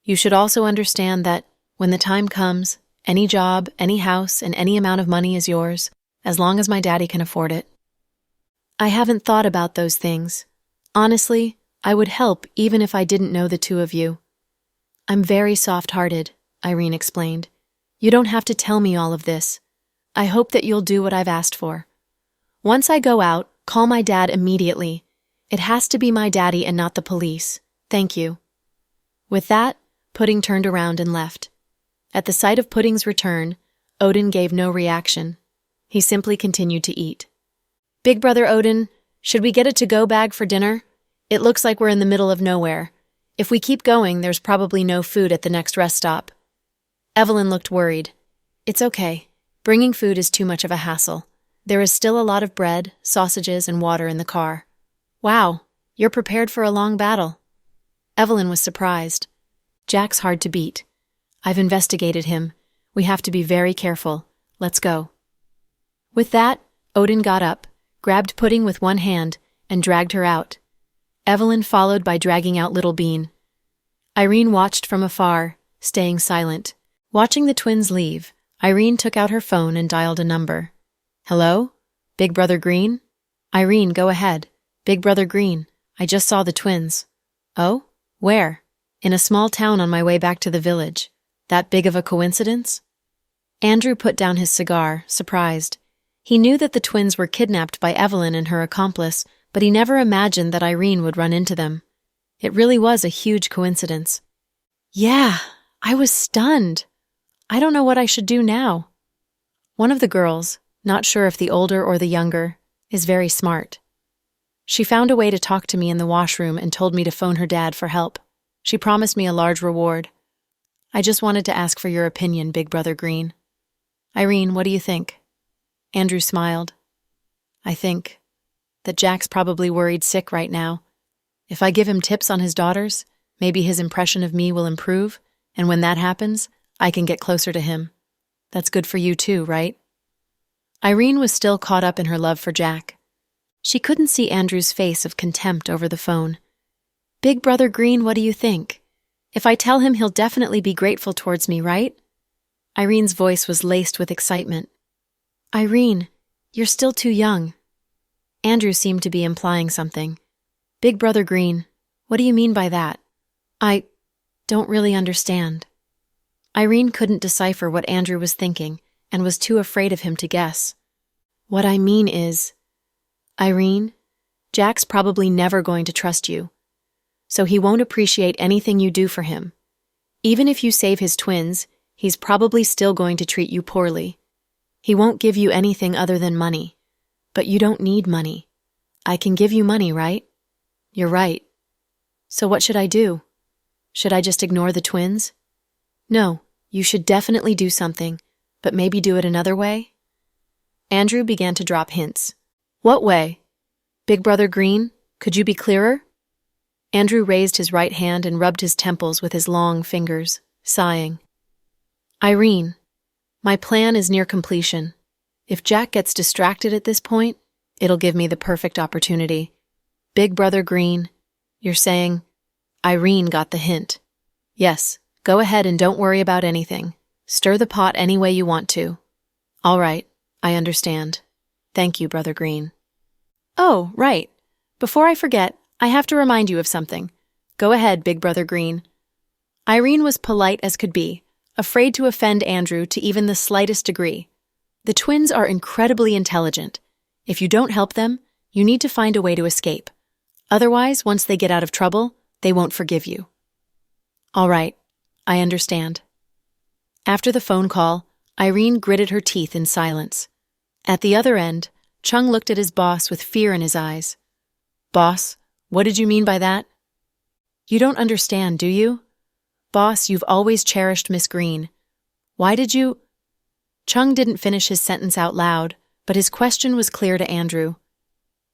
A: You should also understand that, when the time comes, any job, any house, and any amount of money is yours, as long as my daddy can afford it. I haven't thought about those things. Honestly, I would help even if I didn't know the two of you. I'm very soft-hearted, Irene explained. You don't have to tell me all of this. I hope that you'll do what I've asked for. Once I go out, call my dad immediately. It has to be my daddy and not the police. Thank you. With that, Pudding turned around and left. At the sight of Pudding's return, Odin gave no reaction. He simply continued to eat. Big Brother Odin, should we get a to-go bag for dinner? It looks like we're in the middle of nowhere. If we keep going, there's probably no food at the next rest stop. Evelyn looked worried. It's okay. Bringing food is too much of a hassle. There is still a lot of bread, sausages, and water in the car. Wow, you're prepared for a long battle. Evelyn was surprised. Jack's hard to beat. I've investigated him. We have to be very careful. Let's go. With that, Odin got up, grabbed Pudding with one hand, and dragged her out. Evelyn followed by dragging out Little Bean. Irene watched from afar, staying silent. Watching the twins leave, Irene took out her phone and dialed a number. Hello? Big Brother Green? Irene, go ahead. Big Brother Green, I just saw the twins. Oh? Where? In a small town on my way back to the village. That big of a coincidence? Andrew put down his cigar, surprised. He knew that the twins were kidnapped by Evelyn and her accomplice, but he never imagined that Irene would run into them. It really was a huge coincidence. Yeah, I was stunned. I don't know what I should do now. One of the girls, not sure if the older or the younger, is very smart. She found a way to talk to me in the washroom and told me to phone her dad for help. She promised me a large reward. I just wanted to ask for your opinion, Big Brother Green. Irene, what do you think? Andrew smiled. I think that Jack's probably worried sick right now. If I give him tips on his daughters, maybe his impression of me will improve, and when that happens, I can get closer to him. That's good for you too, right? Irene was still caught up in her love for Jack. She couldn't see Andrew's face of contempt over the phone. Big Brother Green, what do you think? If I tell him, he'll definitely be grateful towards me, right? Irene's voice was laced with excitement. Irene, you're still too young. Andrew seemed to be implying something. Big Brother Green, what do you mean by that? I don't really understand. Irene couldn't decipher what Andrew was thinking and was too afraid of him to guess. What I mean is, Irene, Jack's probably never going to trust you, so he won't appreciate anything you do for him. Even if you save his twins, he's probably still going to treat you poorly. He won't give you anything other than money. But you don't need money. I can give you money, right? You're right. So what should I do? Should I just ignore the twins? No, you should definitely do something, but maybe do it another way? Andrew began to drop hints. What way? Big Brother Green, could you be clearer? Andrew raised his right hand and rubbed his temples with his long fingers, sighing. Irene, my plan is near completion. If Jack gets distracted at this point, it'll give me the perfect opportunity. Big Brother Green, you're saying, Irene got the hint. Yes, go ahead and don't worry about anything. Stir the pot any way you want to. All right, I understand. Thank you, Brother Green. Oh, right. Before I forget, I have to remind you of something. Go ahead, Big Brother Green. Irene was polite as could be, afraid to offend Andrew to even the slightest degree. The twins are incredibly intelligent. If you don't help them, you need to find a way to escape. Otherwise, once they get out of trouble, they won't forgive you. All right, I understand. After the phone call, Irene gritted her teeth in silence. At the other end, Chung looked at his boss with fear in his eyes. Boss, what did you mean by that? You don't understand, do you? Boss, you've always cherished Miss Green. Why did you? Chung didn't finish his sentence out loud, but his question was clear to Andrew.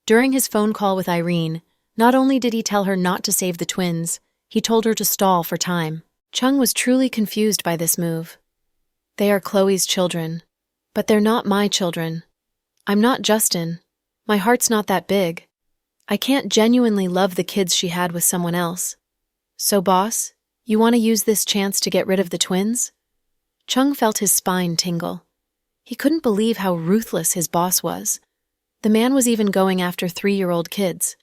A: During his phone call with Irene, not only did he tell her not to save the twins, he told her to stall for time. Chung was truly confused by this move. They are Chloe's children, but they're not my children. I'm not Justin. My heart's not that big. I can't genuinely love the kids she had with someone else. So, boss, you want to use this chance to get rid of the twins? Chung felt his spine tingle. He couldn't believe how ruthless his boss was. The man was even going after 3-year-old kids.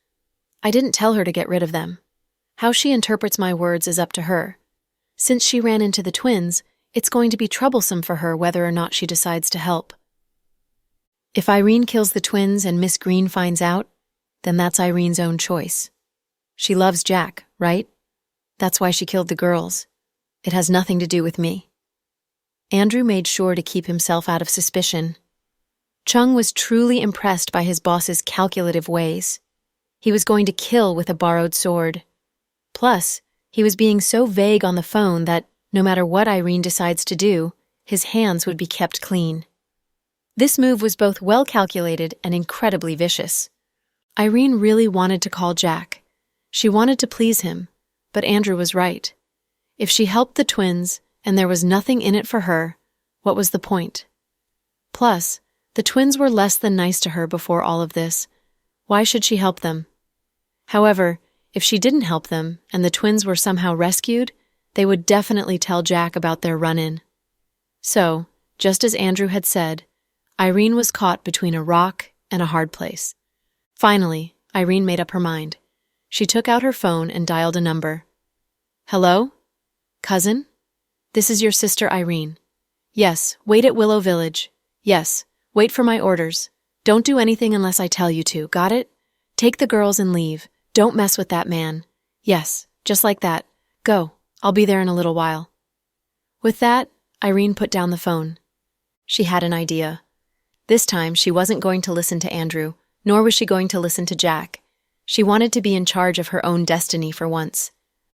A: I didn't tell her to get rid of them. How she interprets my words is up to her. Since she ran into the twins, it's going to be troublesome for her whether or not she decides to help. If Irene kills the twins and Miss Green finds out, then that's Irene's own choice. She loves Jack, right? That's why she killed the girls. It has nothing to do with me. Andrew made sure to keep himself out of suspicion. Chung was truly impressed by his boss's calculative ways. He was going to kill with a borrowed sword. Plus, he was being so vague on the phone that, no matter what Irene decides to do, his hands would be kept clean. This move was both well calculated and incredibly vicious. Irene really wanted to call Jack. She wanted to please him, but Andrew was right. If she helped the twins and there was nothing in it for her, what was the point? Plus, the twins were less than nice to her before all of this. Why should she help them? However, if she didn't help them and the twins were somehow rescued, they would definitely tell Jack about their run-in. So, just as Andrew had said, Irene was caught between a rock and a hard place. Finally, Irene made up her mind. She took out her phone and dialed a number. Hello? Cousin? This is your sister Irene. Yes, wait at Willow Village. Yes, wait for my orders. Don't do anything unless I tell you to, got it? Take the girls and leave. Don't mess with that man. Yes, just like that. Go, I'll be there in a little while. With that, Irene put down the phone. She had an idea. This time, she wasn't going to listen to Andrew, nor was she going to listen to Jack. She wanted to be in charge of her own destiny for once.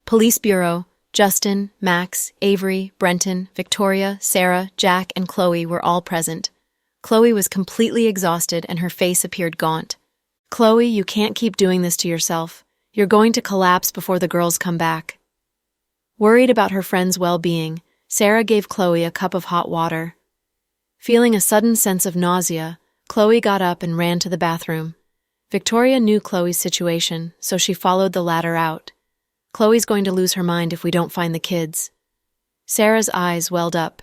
A: Police Bureau, Justin, Max, Avery, Brenton, Victoria, Sarah, Jack, and Chloe were all present. Chloe was completely exhausted and her face appeared gaunt. Chloe, you can't keep doing this to yourself. You're going to collapse before the girls come back. Worried about her friend's well-being, Sarah gave Chloe a cup of hot water. Feeling a sudden sense of nausea, Chloe got up and ran to the bathroom. Victoria knew Chloe's situation, so she followed the latter out. Chloe's going to lose her mind if we don't find the kids. Sarah's eyes welled up.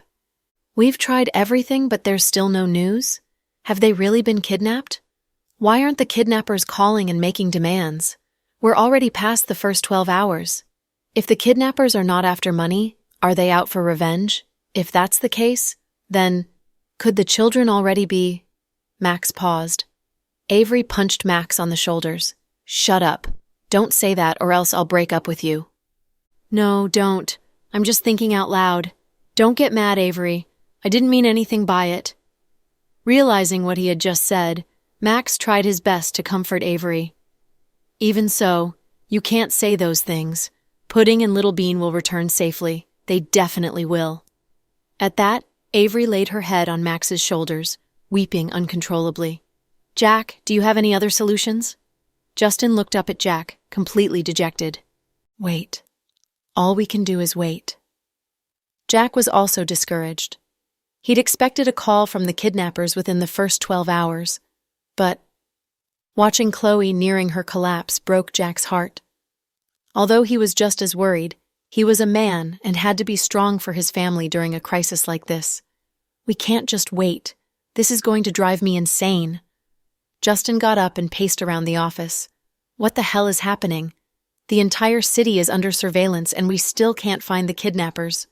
A: We've tried everything, but there's still no news? Have they really been kidnapped? Why aren't the kidnappers calling and making demands? We're already past the first 12 hours. If the kidnappers are not after money, are they out for revenge? If that's the case, then could the children already be? Max paused. Avery punched Max on the shoulders. Shut up. Don't say that or else I'll break up with you. No, don't. I'm just thinking out loud. Don't get mad, Avery. I didn't mean anything by it. Realizing what he had just said, Max tried his best to comfort Avery. Even so, you can't say those things. Pudding and Little Bean will return safely. They definitely will. At that, Avery laid her head on Max's shoulders, weeping uncontrollably. Jack, do you have any other solutions? Justin looked up at Jack, completely dejected. Wait. All we can do is wait. Jack was also discouraged. He'd expected a call from the kidnappers within the first 12 hours. But watching Chloe nearing her collapse broke Jack's heart. Although he was just as worried, he was a man and had to be strong for his family during a crisis like this. We can't just wait. This is going to drive me insane. Justin got up and paced around the office. What the hell is happening? The entire city is under surveillance and we still can't find the kidnappers.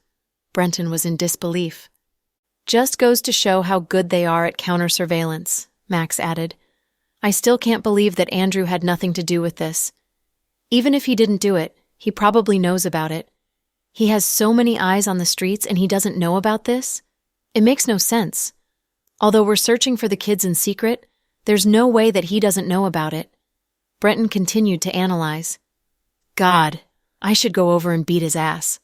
A: Brenton was in disbelief. Just goes to show how good they are at counter-surveillance, Max added. I still can't believe that Andrew had nothing to do with this. Even if he didn't do it, he probably knows about it. He has so many eyes on the streets and he doesn't know about this? It makes no sense. Although we're searching for the kids in secret, there's no way that he doesn't know about it. Brenton continued to analyze. God, I should go over and beat his ass.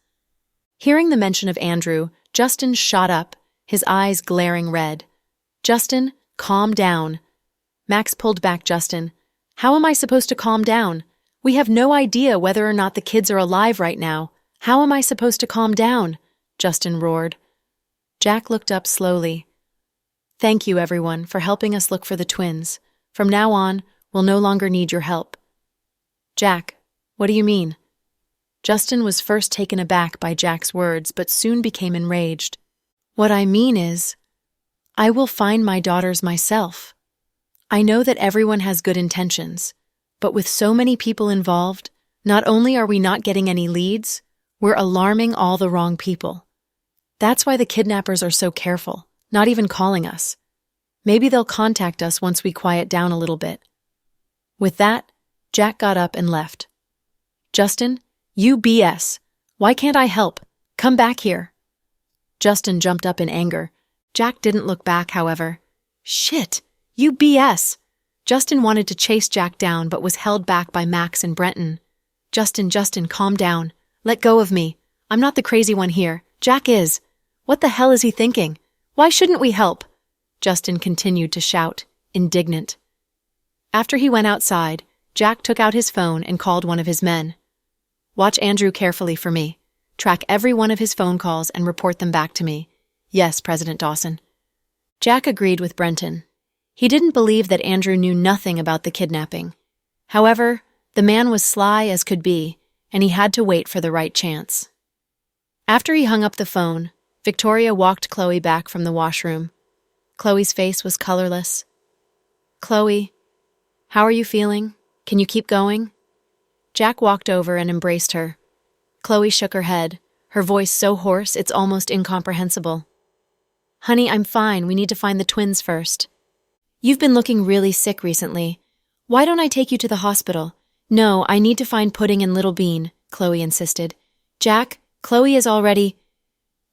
A: Hearing the mention of Andrew, Justin shot up, his eyes glaring red. Justin, calm down. Max pulled back Justin. How am I supposed to calm down? We have no idea whether or not the kids are alive right now. How am I supposed to calm down? Justin roared. Jack looked up slowly. Thank you, everyone, for helping us look for the twins. From now on, we'll no longer need your help. Jack, what do you mean? Justin was first taken aback by Jack's words, but soon became enraged. What I mean is, I will find my daughters myself. I know that everyone has good intentions, but with so many people involved, not only are we not getting any leads, we're alarming all the wrong people. That's why the kidnappers are so careful, not even calling us. Maybe they'll contact us once we quiet down a little bit. With that, Jack got up and left. Justin, you BS. Why can't I help? Come back here. Justin jumped up in anger. Jack didn't look back, however. Shit, you BS. Justin wanted to chase Jack down but was held back by Max and Brenton. Justin, calm down. Let go of me. I'm not the crazy one here. Jack is. What the hell is he thinking? Why shouldn't we help? Justin continued to shout, indignant. After he went outside, Jack took out his phone and called one of his men. Watch Andrew carefully for me. Track every one of his phone calls and report them back to me. Yes, President Dawson. Jack agreed with Brenton. He didn't believe that Andrew knew nothing about the kidnapping. However, the man was sly as could be, and he had to wait for the right chance. After he hung up the phone, Victoria walked Chloe back from the washroom. Chloe's face was colorless. Chloe, how are you feeling? Can you keep going? Jack walked over and embraced her. Chloe shook her head, her voice so hoarse it's almost incomprehensible. Honey, I'm fine. We need to find the twins first. You've been looking really sick recently. Why don't I take you to the hospital? No, I need to find Pudding and Little Bean, Chloe insisted. Jack, Chloe is already...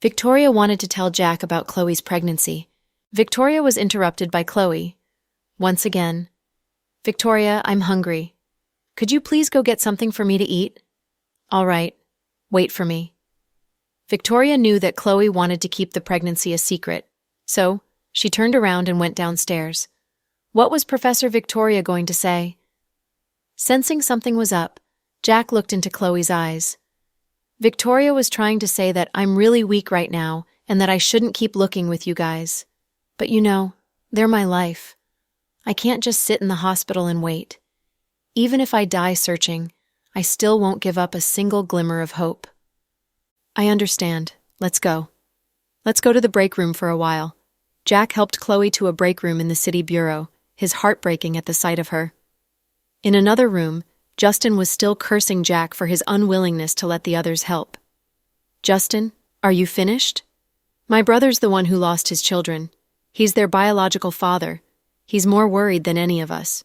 A: Victoria wanted to tell Jack about Chloe's pregnancy. Victoria was interrupted by Chloe. Once again. Victoria, I'm hungry. Could you please go get something for me to eat? All right. Wait for me. Victoria knew that Chloe wanted to keep the pregnancy a secret, so she turned around and went downstairs. What was Professor Victoria going to say? Sensing something was up, Jack looked into Chloe's eyes. Victoria was trying to say that I'm really weak right now and that I shouldn't keep looking with you guys. But you know, they're my life. I can't just sit in the hospital and wait. Even if I die searching, I still won't give up a single glimmer of hope. I understand. Let's go. Let's go to the break room for a while. Jack helped Chloe to a break room in the city bureau, his heart breaking at the sight of her. In another room, Justin was still cursing Jack for his unwillingness to let the others help. Justin, are you finished? My brother's the one who lost his children. He's their biological father. He's more worried than any of us.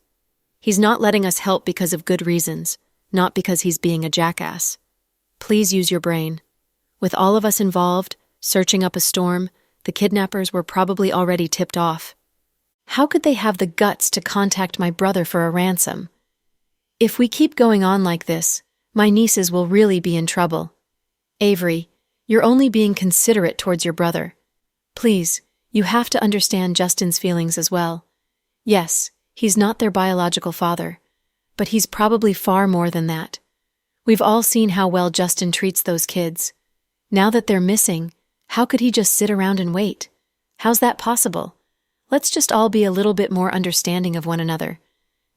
A: He's not letting us help because of good reasons, not because he's being a jackass. Please use your brain. With all of us involved, searching up a storm, the kidnappers were probably already tipped off. How could they have the guts to contact my brother for a ransom? If we keep going on like this, my nieces will really be in trouble. Avery, you're only being considerate towards your brother. Please, you have to understand Justin's feelings as well. Yes, he's not their biological father, but he's probably far more than that. We've all seen how well Justin treats those kids. Now that they're missing, how could he just sit around and wait? How's that possible? Let's just all be a little bit more understanding of one another.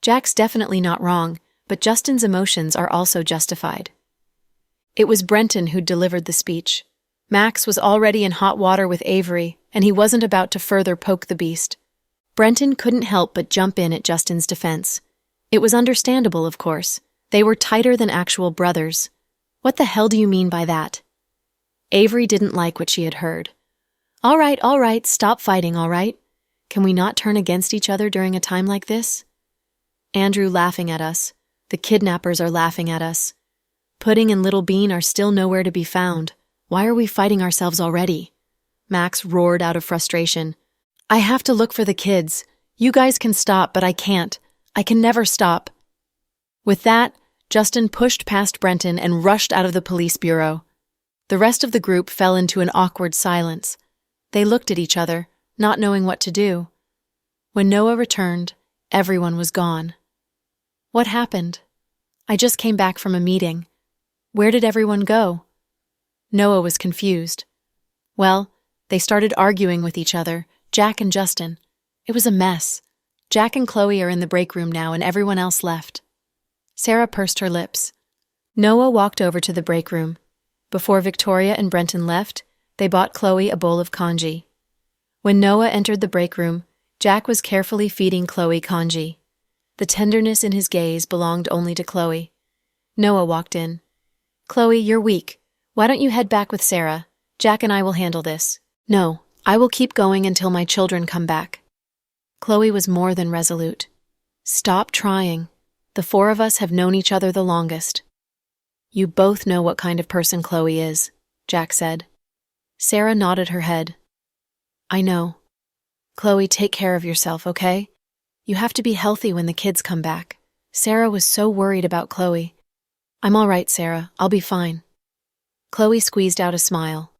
A: Jack's definitely not wrong, but Justin's emotions are also justified. It was Brenton who delivered the speech. Max was already in hot water with Avery, and he wasn't about to further poke the beast. Brenton couldn't help but jump in at Justin's defense. It was understandable, of course. They were tighter than actual brothers. What the hell do you mean by that? Avery didn't like what she had heard. All right, stop fighting, all right? Can we not turn against each other during a time like this? Andrew laughing at us. The kidnappers are laughing at us. Pudding and Little Bean are still nowhere to be found. Why are we fighting ourselves already? Max roared out of frustration. I have to look for the kids. You guys can stop, but I can't. I can never stop. With that, Justin pushed past Brenton and rushed out of the police bureau. The rest of the group fell into an awkward silence. They looked at each other, not knowing what to do. When Noah returned, everyone was gone. What happened? I just came back from a meeting. Where did everyone go? Noah was confused. Well, they started arguing with each other, Jack and Justin. It was a mess. Jack and Chloe are in the break room now and everyone else left. Sarah pursed her lips. Noah walked over to the break room. Before Victoria and Brenton left, they bought Chloe a bowl of congee. When Noah entered the break room, Jack was carefully feeding Chloe congee. The tenderness in his gaze belonged only to Chloe. Noah walked in. Chloe, you're weak. Why don't you head back with Sarah? Jack and I will handle this. No, I will keep going until my children come back. Chloe was more than resolute. Stop trying. The four of us have known each other the longest. You both know what kind of person Chloe is, Jack said. Sarah nodded her head. I know. Chloe, take care of yourself, okay? You have to be healthy when the kids come back. Sarah was so worried about Chloe. I'm all right, Sarah. I'll be fine. Chloe squeezed out a smile.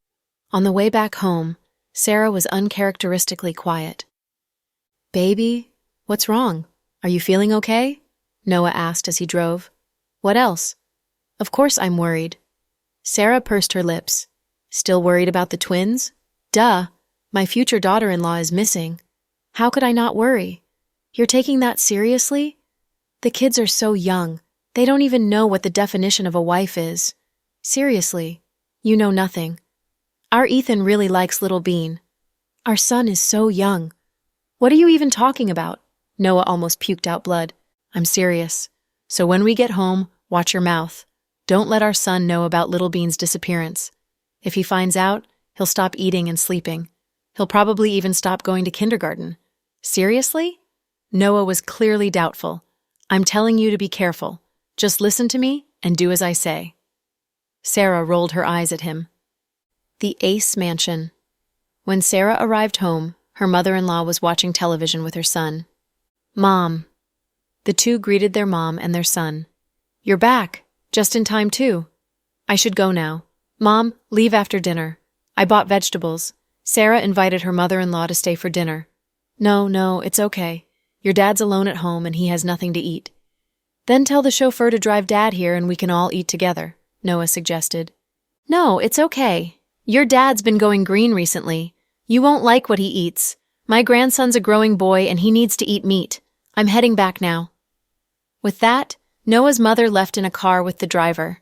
A: On the way back home, Sarah was uncharacteristically quiet. Baby, what's wrong? Are you feeling okay? Noah asked as he drove. What else? Of course I'm worried. Sarah pursed her lips. Still worried about the twins? Duh. My future daughter-in-law is missing. How could I not worry? You're taking that seriously? The kids are so young. They don't even know what the definition of a wife is. Seriously, you know nothing. Our Ethan really likes Little Bean. Our son is so young. What are you even talking about? Noah almost puked out blood. I'm serious. So when we get home, watch your mouth. Don't let our son know about Little Bean's disappearance. If he finds out, he'll stop eating and sleeping. He'll probably even stop going to kindergarten. Seriously? Noah was clearly doubtful. I'm telling you to be careful. Just listen to me and do as I say. Sarah rolled her eyes at him. The Ace Mansion. When Sarah arrived home, her mother-in-law was watching television with her son. Mom. The two greeted their mom and their son. You're back. Just in time, too. I should go now. Mom, leave after dinner. I bought vegetables. Sarah invited her mother-in-law to stay for dinner. No, it's okay. Your dad's alone at home and he has nothing to eat. Then tell the chauffeur to drive Dad here and we can all eat together, Noah suggested. No, it's okay. Your dad's been going green recently. You won't like what he eats. My grandson's a growing boy and he needs to eat meat. I'm heading back now. With that, Noah's mother left in a car with the driver.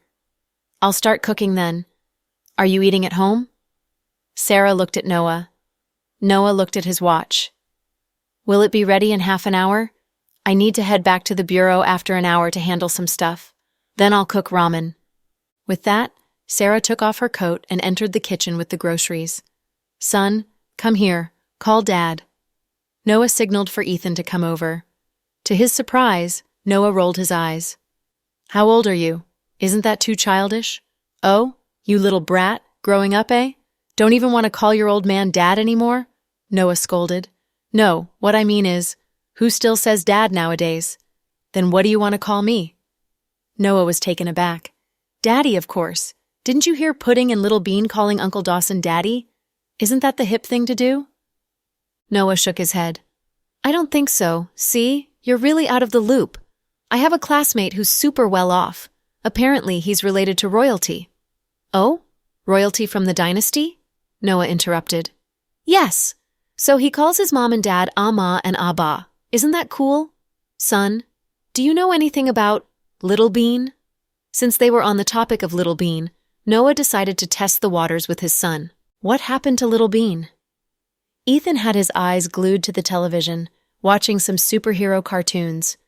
A: I'll start cooking then. Are you eating at home? Sarah looked at Noah. Noah looked at his watch. Will it be ready in half an hour? I need to head back to the bureau after an hour to handle some stuff. Then I'll cook ramen. With that, Sarah took off her coat and entered the kitchen with the groceries. Son, come here. Call Dad. Noah signaled for Ethan to come over. To his surprise, Noah rolled his eyes. How old are you? Isn't that too childish? Oh, you little brat, growing up, eh? Don't even want to call your old man Dad anymore? Noah scolded. No, what I mean is, who still says Dad nowadays? Then what do you want to call me? Noah was taken aback. Daddy, of course. Didn't you hear Pudding and Little Bean calling Uncle Dawson Daddy? Isn't that the hip thing to do? Noah shook his head. I don't think so. See? You're really out of the loop. I have a classmate who's super well off. Apparently, he's related to royalty. Oh? Royalty from the dynasty? Noah interrupted. Yes. So he calls his mom and dad Amma and Abba. Isn't that cool? Son, do you know anything about Little Bean? Since they were on the topic of Little Bean, Noah decided to test the waters with his son. What happened to Little Bean? Ethan had his eyes glued to the television, watching some superhero cartoons.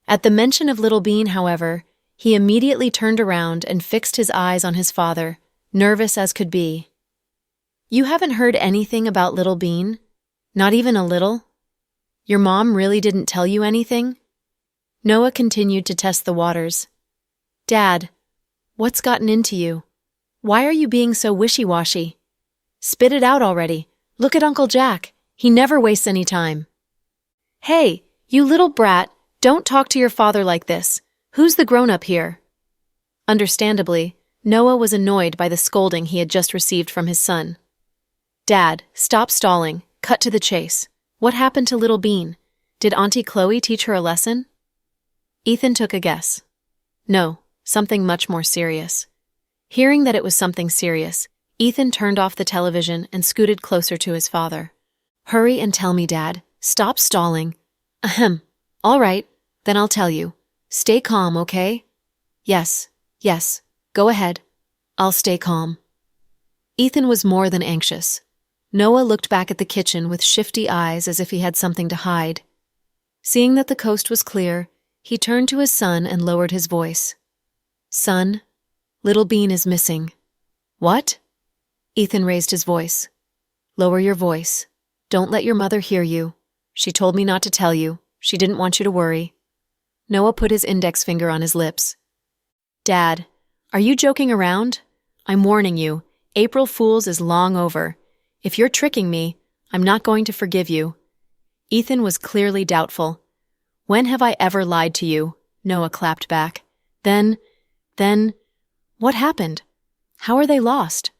A: At the mention of Little Bean, however, he immediately turned around and fixed his eyes on his father, nervous as could be. You haven't heard anything about Little Bean? Not even a little? Your mom really didn't tell you anything? Noah continued to test the waters. Dad, what's gotten into you? Why are you being so wishy-washy? Spit it out already. Look at Uncle Jack. He never wastes any time. Hey, you little brat, don't talk to your father like this. Who's the grown-up here? Understandably, Noah was annoyed by the scolding he had just received from his son. Dad, stop stalling. Cut to the chase. What happened to Little Bean? Did Auntie Chloe teach her a lesson? Ethan took a guess. No, something much more serious. Hearing that it was something serious, Ethan turned off the television and scooted closer to his father. Hurry and tell me, Dad. Stop stalling. Ahem. All right, then I'll tell you. Stay calm, okay? Yes. Go ahead. I'll stay calm. Ethan was more than anxious. Noah looked back at the kitchen with shifty eyes as if he had something to hide. Seeing that the coast was clear, he turned to his son and lowered his voice. Son, Little Bean is missing. What? Ethan raised his voice. Lower your voice. Don't let your mother hear you. She told me not to tell you. She didn't want you to worry. Noah put his index finger on his lips. Dad, are you joking around? I'm warning you, April Fool's is long over. If you're tricking me, I'm not going to forgive you. Ethan was clearly doubtful. When have I ever lied to you? Noah clapped back. Then, what happened? How are they lost?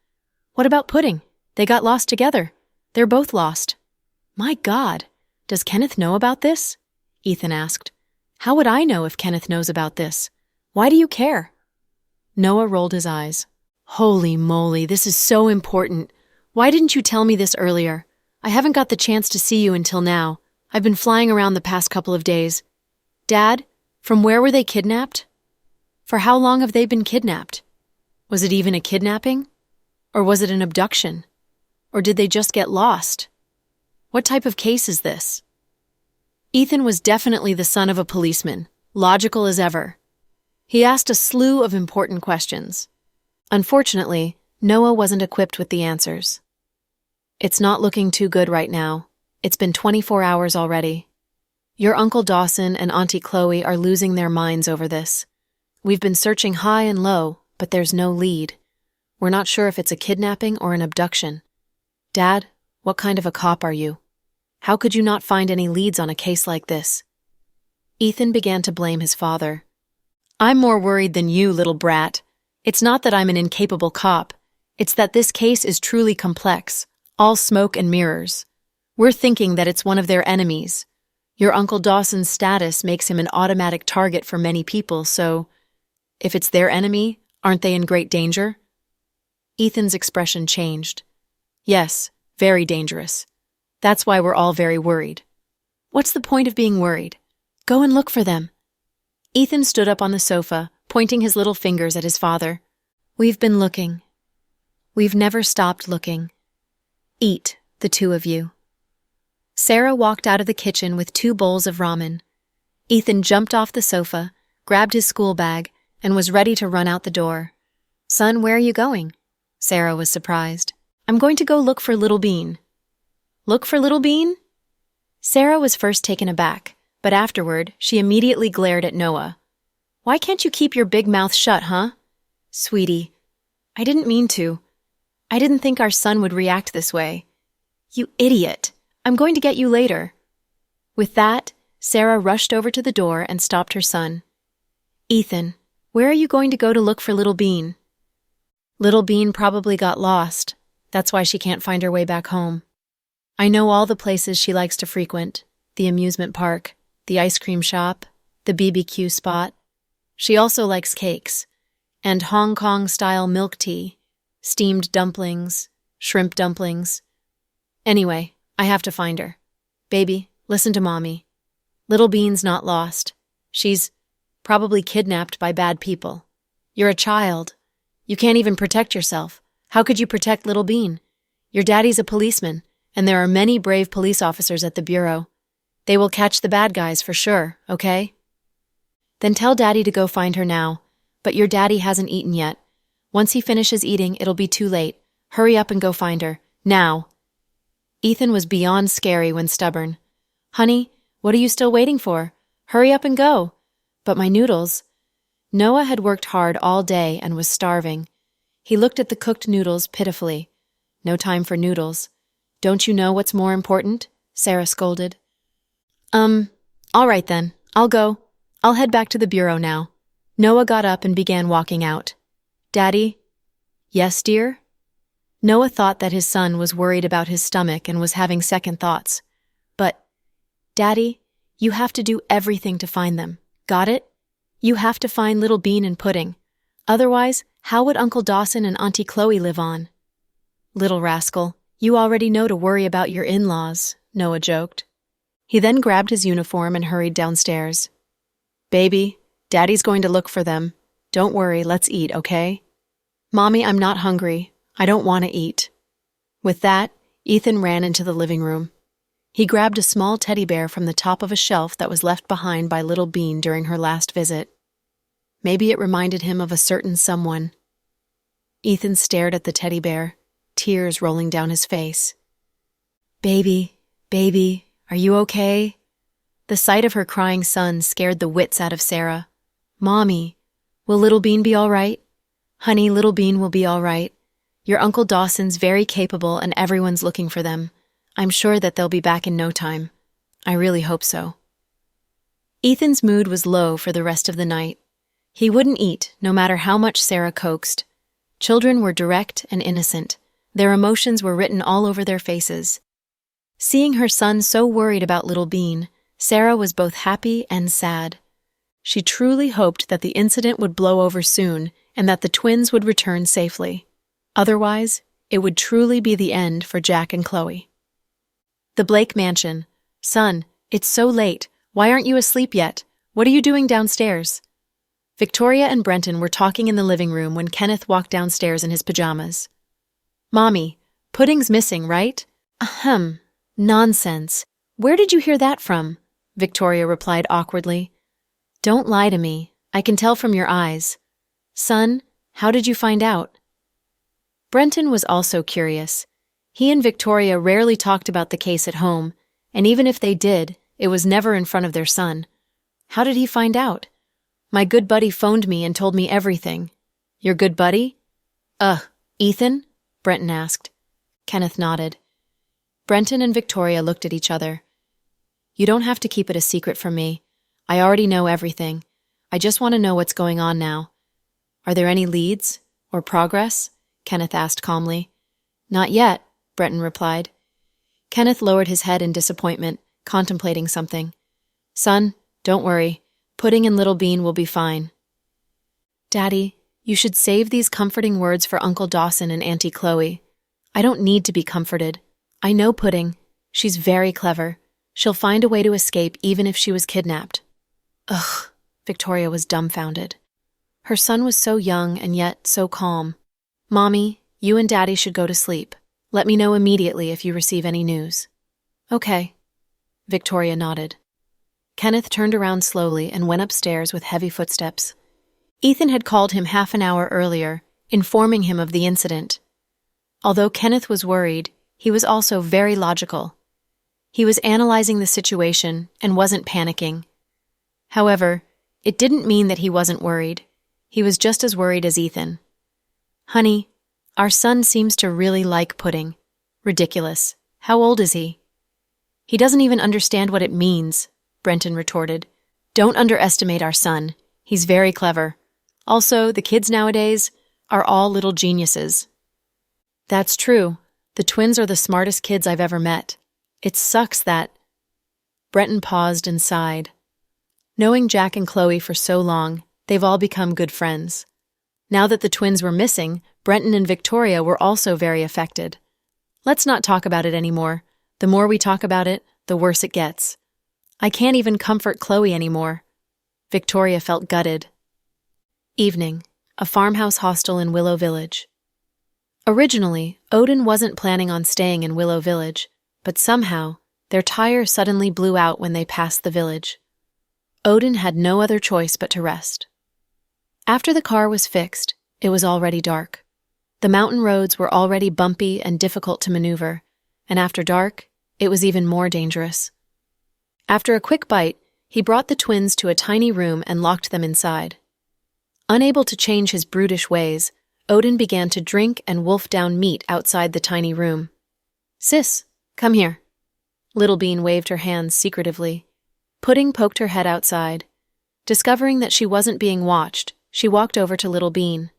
A: What about Pudding? They got lost together. They're both lost. My God, does Kenneth know about this? Ethan asked. How would I know if Kenneth knows about this? Why do you care? Noah rolled his eyes. Holy moly, this is so important. Why didn't you tell me this earlier? I haven't got the chance to see you until now. I've been flying around the past couple of days. Dad, from where were they kidnapped? For how long have they been kidnapped? Was it even a kidnapping? Or was it an abduction? Or did they just get lost? What type of case is this? Ethan was definitely the son of a policeman, logical as ever. He asked a slew of important questions. Unfortunately, Noah wasn't equipped with the answers. It's not looking too good right now. It's been 24 hours already. Your Uncle Dawson and Auntie Chloe are losing their minds over this. We've been searching high and low, but there's no lead. We're not sure if it's a kidnapping or an abduction. Dad, what kind of a cop are you? How could you not find any leads on a case like this? Ethan began to blame his father. I'm more worried than you, little brat. It's not that I'm an incapable cop. It's that this case is truly complex, all smoke and mirrors. We're thinking that it's one of their enemies. Your Uncle Dawson's status makes him an automatic target for many people, so if it's their enemy, aren't they in great danger? Ethan's expression changed. Yes, very dangerous. That's why we're all very worried. What's the point of being worried? Go and look for them. Ethan stood up on the sofa, pointing his little fingers at his father. We've been looking. We've never stopped looking. Eat, the two of you. Sarah walked out of the kitchen with 2 bowls of ramen. Ethan jumped off the sofa, grabbed his school bag, and was ready to run out the door. Son, where are you going? Sarah was surprised. I'm going to go look for Little Bean. Look for Little Bean? Sarah was first taken aback, but afterward, she immediately glared at Noah. Why can't you keep your big mouth shut, huh? Sweetie, I didn't mean to. I didn't think our son would react this way. You idiot! I'm going to get you later. With that, Sarah rushed over to the door and stopped her son. Ethan, where are you going to go to look for Little Bean? Little Bean probably got lost. That's why she can't find her way back home. I know all the places she likes to frequent, the amusement park, the ice cream shop, the BBQ spot. She also likes cakes, and Hong Kong-style milk tea, steamed dumplings, shrimp dumplings. Anyway, I have to find her. Baby, listen to Mommy. Little Bean's not lost. She's probably kidnapped by bad people. You're a child. You can't even protect yourself. How could you protect Little Bean? Your daddy's a policeman, and there are many brave police officers at the Bureau. They will catch the bad guys for sure, okay? Then tell Daddy to go find her now, but your daddy hasn't eaten yet. Once he finishes eating, it'll be too late. Hurry up and go find her. Now. Ethan was beyond scary when stubborn. Honey, what are you still waiting for? Hurry up and go. But my noodles. Noah had worked hard all day and was starving. He looked at the cooked noodles pitifully. No time for noodles. Don't you know what's more important? Sarah scolded. All right then. I'll go. I'll head back to the bureau now. Noah got up and began walking out. Daddy? Yes, dear? Noah thought that his son was worried about his stomach and was having second thoughts. But, Daddy, you have to do everything to find them. Got it? You have to find Little Bean and Pudding. Otherwise, how would Uncle Dawson and Auntie Chloe live on? Little rascal, you already know to worry about your in-laws, Noah joked. He then grabbed his uniform and hurried downstairs. Baby, Daddy's going to look for them. Don't worry, let's eat, okay? Mommy, I'm not hungry. I don't want to eat. With that, Ethan ran into the living room. He grabbed a small teddy bear from the top of a shelf that was left behind by Little Bean during her last visit. Maybe it reminded him of a certain someone. Ethan stared at the teddy bear, tears rolling down his face. Baby, are you okay? The sight of her crying son scared the wits out of Sarah. Mommy, will Little Bean be all right? Honey, Little Bean will be all right. Your Uncle Dawson's very capable and everyone's looking for them. I'm sure that they'll be back in no time. I really hope so. Ethan's mood was low for the rest of the night. He wouldn't eat, no matter how much Sarah coaxed. Children were direct and innocent. Their emotions were written all over their faces. Seeing her son so worried about Little Bean, Sarah was both happy and sad. She truly hoped that the incident would blow over soon and that the twins would return safely. Otherwise, it would truly be the end for Jack and Chloe. The Blake mansion. Son, it's so late. Why aren't you asleep yet? What are you doing downstairs? Victoria and Brenton were talking in the living room when Kenneth walked downstairs in his pajamas. Mommy, Pudding's missing, right? Ahem. Nonsense. Where did you hear that from? Victoria replied awkwardly. Don't lie to me. I can tell from your eyes. Son, how did you find out? Brenton was also curious. He and Victoria rarely talked about the case at home, and even if they did, it was never in front of their son. How did he find out? My good buddy phoned me and told me everything. Your good buddy? Ethan? Brenton asked. Kenneth nodded. Brenton and Victoria looked at each other. You don't have to keep it a secret from me. I already know everything. I just want to know what's going on now. Are there any leads or progress? Kenneth asked calmly. Not yet, Brenton replied. Kenneth lowered his head in disappointment, contemplating something. Son, don't worry. Pudding and Little Bean will be fine. Daddy, you should save these comforting words for Uncle Dawson and Auntie Chloe. I don't need to be comforted. I know Pudding. She's very clever. She'll find a way to escape even if she was kidnapped. Ugh, Victoria was dumbfounded. Her son was so young and yet so calm. Mommy, you and Daddy should go to sleep. Let me know immediately if you receive any news. Okay. Victoria nodded. Kenneth turned around slowly and went upstairs with heavy footsteps. Ethan had called him half an hour earlier, informing him of the incident. Although Kenneth was worried, he was also very logical. He was analyzing the situation and wasn't panicking. However, it didn't mean that he wasn't worried. He was just as worried as Ethan. Honey, our son seems to really like Pudding. Ridiculous. How old is he? He doesn't even understand what it means, Brenton retorted. Don't underestimate our son. He's very clever. Also, the kids nowadays are all little geniuses. That's true. The twins are the smartest kids I've ever met. It sucks that... Brenton paused and sighed. Knowing Jack and Chloe for so long, they've all become good friends. Now that the twins were missing, Brenton and Victoria were also very affected. Let's not talk about it anymore. The more we talk about it, the worse it gets. I can't even comfort Chloe anymore. Victoria felt gutted. Evening, a farmhouse hostel in Willow Village. Originally, Odin wasn't planning on staying in Willow Village, but somehow, their tire suddenly blew out when they passed the village. Odin had no other choice but to rest. After the car was fixed, it was already dark. The mountain roads were already bumpy and difficult to maneuver, and after dark, it was even more dangerous. After a quick bite, he brought the twins to a tiny room and locked them inside. Unable to change his brutish ways, Odin began to drink and wolf down meat outside the tiny room. "Sis, come here." Little Bean waved her hands secretively. Pudding poked her head outside. Discovering that she wasn't being watched, she walked over to Little Bean.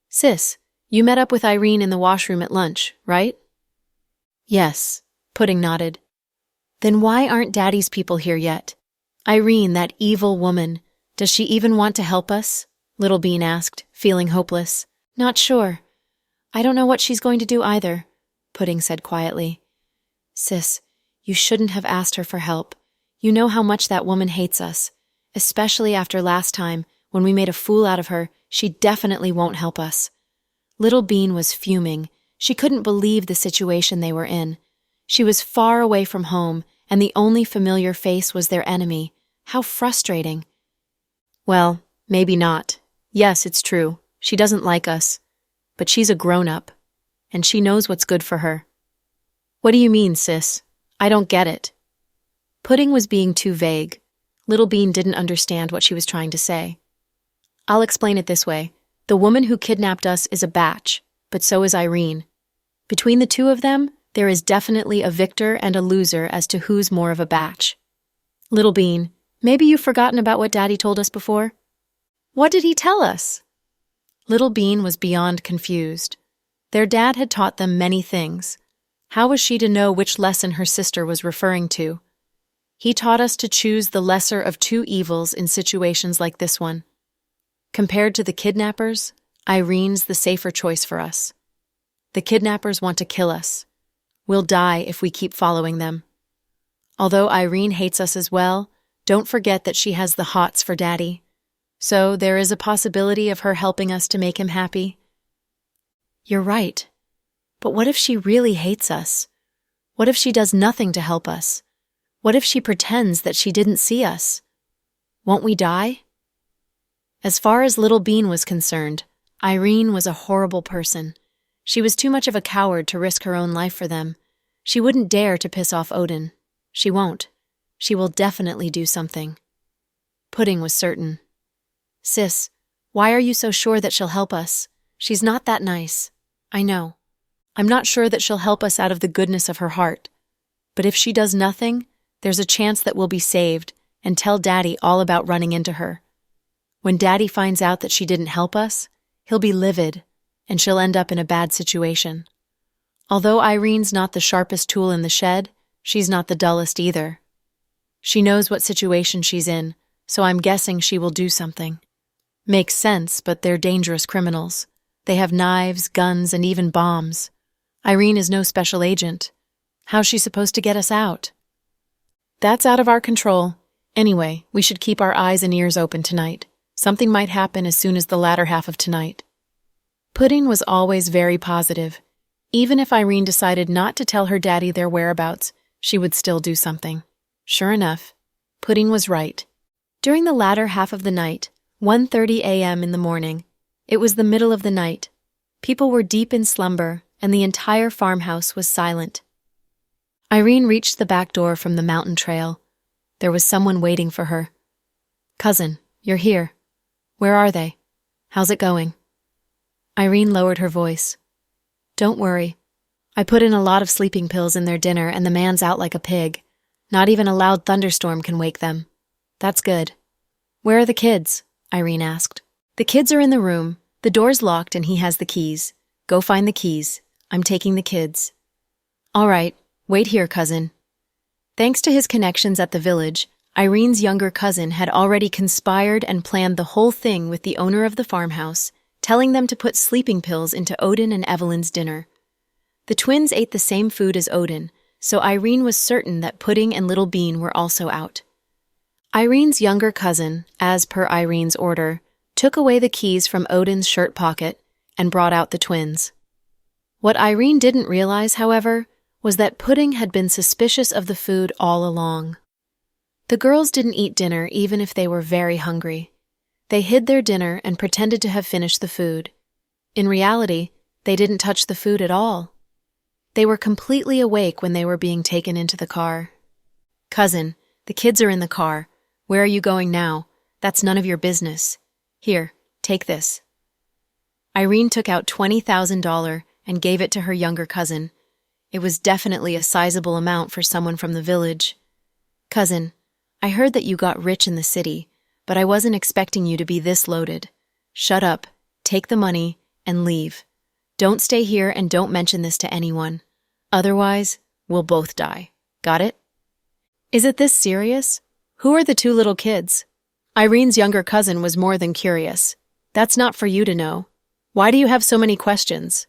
A: "Sis, you met up with Irene in the washroom at lunch, right?" "Yes," Pudding nodded. "Then why aren't Daddy's people here yet? Irene, that evil woman, does she even want to help us?" Little Bean asked, feeling hopeless. "Not sure. I don't know what she's going to do either," Pudding said quietly. "Sis, you shouldn't have asked her for help. You know how much that woman hates us. Especially after last time, when we made a fool out of her, she definitely won't help us." Little Bean was fuming. She couldn't believe the situation they were in. She was far away from home, and the only familiar face was their enemy. How frustrating. "Well, maybe not. Yes, it's true. She doesn't like us. But she's a grown-up, and she knows what's good for her." "What do you mean, sis? I don't get it." Pudding was being too vague. Little Bean didn't understand what she was trying to say. "I'll explain it this way. The woman who kidnapped us is a batch, but so is Irene. Between the two of them, there is definitely a victor and a loser as to who's more of a batch." "Little Bean, maybe you've forgotten about what Daddy told us before?" "What did he tell us?" Little Bean was beyond confused. Their dad had taught them many things. How was she to know which lesson her sister was referring to? "He taught us to choose the lesser of two evils in situations like this one. Compared to the kidnappers, Irene's the safer choice for us. The kidnappers want to kill us. We'll die if we keep following them. Although Irene hates us as well, don't forget that she has the hots for Daddy. So there is a possibility of her helping us to make him happy." "You're right. But what if she really hates us? What if she does nothing to help us? What if she pretends that she didn't see us? Won't we die?" As far as Little Bean was concerned, Irene was a horrible person. She was too much of a coward to risk her own life for them. She wouldn't dare to piss off Odin. She won't. She will definitely do something. Pudding was certain. "Sis, why are you so sure that she'll help us? She's not that nice. I know. I'm not sure that she'll help us out of the goodness of her heart. But if she does nothing, there's a chance that we'll be saved and tell Daddy all about running into her. When Daddy finds out that she didn't help us, he'll be livid, and she'll end up in a bad situation. Although Irene's not the sharpest tool in the shed, she's not the dullest either. She knows what situation she's in, so I'm guessing she will do something. Makes sense, but they're dangerous criminals. They have knives, guns, and even bombs. Irene is no special agent. How's she supposed to get us out?" "That's out of our control. Anyway, we should keep our eyes and ears open tonight. Something might happen as soon as the latter half of tonight." Pudding was always very positive. Even if Irene decided not to tell her daddy their whereabouts, she would still do something. Sure enough, Pudding was right. During the latter half of the night, 1:30 a.m. in the morning, it was the middle of the night. People were deep in slumber, and the entire farmhouse was silent. Irene reached the back door from the mountain trail. There was someone waiting for her. "Cousin, you're here. Where are they? How's it going?" Irene lowered her voice. "Don't worry. I put in a lot of sleeping pills in their dinner and the man's out like a pig. Not even a loud thunderstorm can wake them. That's good." "Where are the kids?" Irene asked. "The kids are in the room. The door's locked and he has the keys. Go find the keys. I'm taking the kids." "All right. Wait here, cousin." Thanks to his connections at the village, Irene's younger cousin had already conspired and planned the whole thing with the owner of the farmhouse, telling them to put sleeping pills into Odin and Evelyn's dinner. The twins ate the same food as Odin, so Irene was certain that Pudding and Little Bean were also out. Irene's younger cousin, as per Irene's order, took away the keys from Odin's shirt pocket and brought out the twins. What Irene didn't realize, however, was that Pudding had been suspicious of the food all along. The girls didn't eat dinner even if they were very hungry. They hid their dinner and pretended to have finished the food. In reality, They didn't touch the food at all. They were completely awake when they were being taken into the car. "Cousin, the kids are in the car. Where are you going now? That's none of your business. Here, take this." Irene took out $20,000 and gave it to her younger cousin. It was definitely a sizable amount for someone from the village. "Cousin, I heard that you got rich in the city, but I wasn't expecting you to be this loaded. Shut up, take the money, and leave. Don't stay here and don't mention this to anyone. Otherwise, we'll both die. Got it?" "Is it this serious? Who are the two little kids?" Irene's younger cousin was more than curious. "That's not for you to know. Why do you have so many questions?"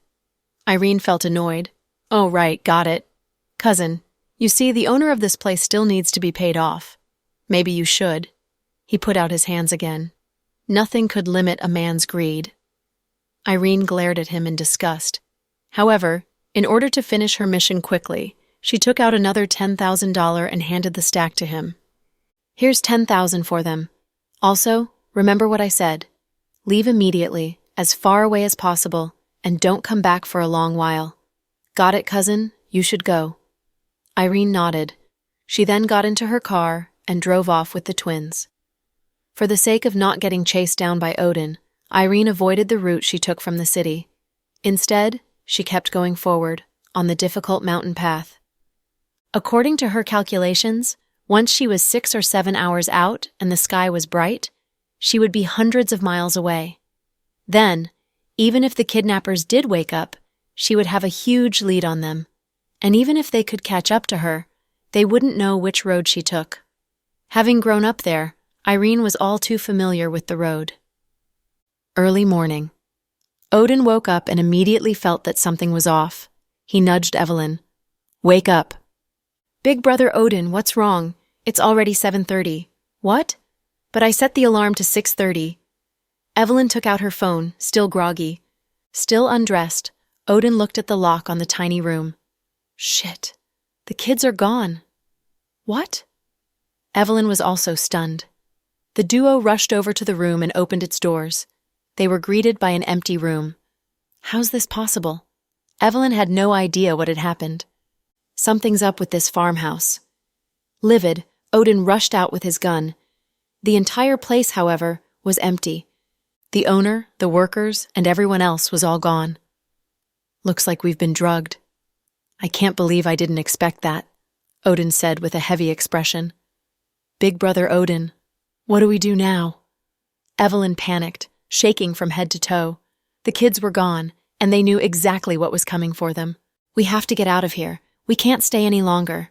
A: Irene felt annoyed. "Oh, right, got it. Cousin, you see, the owner of this place still needs to be paid off. Maybe you should." He put out his hands again. Nothing could limit a man's greed. Irene glared at him in disgust. However, in order to finish her mission quickly, she took out another $10,000 and handed the stack to him. "Here's $10,000 for them. Also, remember what I said. Leave immediately, as far away as possible, and don't come back for a long while. Got it, cousin? You should go." Irene nodded. She then got into her car and drove off with the twins. For the sake of not getting chased down by Odin, Irene avoided the route she took from the city. Instead, she kept going forward, on the difficult mountain path. According to her calculations, once she was 6 or 7 hours out and the sky was bright, she would be hundreds of miles away. Then, even if the kidnappers did wake up, she would have a huge lead on them. And even if they could catch up to her, they wouldn't know which road she took. Having grown up there, Irene was all too familiar with the road. Early morning. Odin woke up and immediately felt that something was off. He nudged Evelyn. "Wake up." "Big brother Odin, what's wrong? It's already 7:30. "What? But I set the alarm to 6:30. Evelyn took out her phone, still groggy. Still undressed, Odin looked at the lock on the tiny room. "Shit. The kids are gone." "What?" Evelyn was also stunned. The duo rushed over to the room and opened its doors. They were greeted by an empty room. How's this possible? Evelyn had no idea what had happened. Something's up with this farmhouse. Livid, Odin rushed out with his gun. The entire place, however, was empty. The owner, the workers, and everyone else was all gone. "Looks like we've been drugged." "I can't believe I didn't expect that," Odin said with a heavy expression. "Big brother Odin, what do we do now?" Evelyn panicked, shaking from head to toe. The kids were gone, and they knew exactly what was coming for them. "We have to get out of here. We can't stay any longer."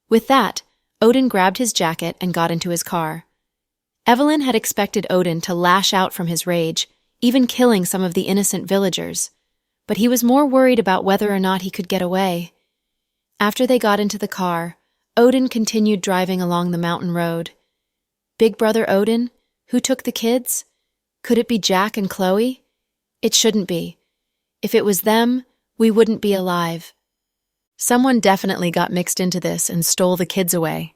A: With that, Odin grabbed his jacket and got into his car. Evelyn had expected Odin to lash out from his rage, even killing some of the innocent villagers, but he was more worried about whether or not he could get away. After they got into the car, Odin continued driving along the mountain road. Big brother Odin? Who took the kids? Could it be Jack and Chloe? It shouldn't be. If it was them, we wouldn't be alive. Someone definitely got mixed into this and stole the kids away.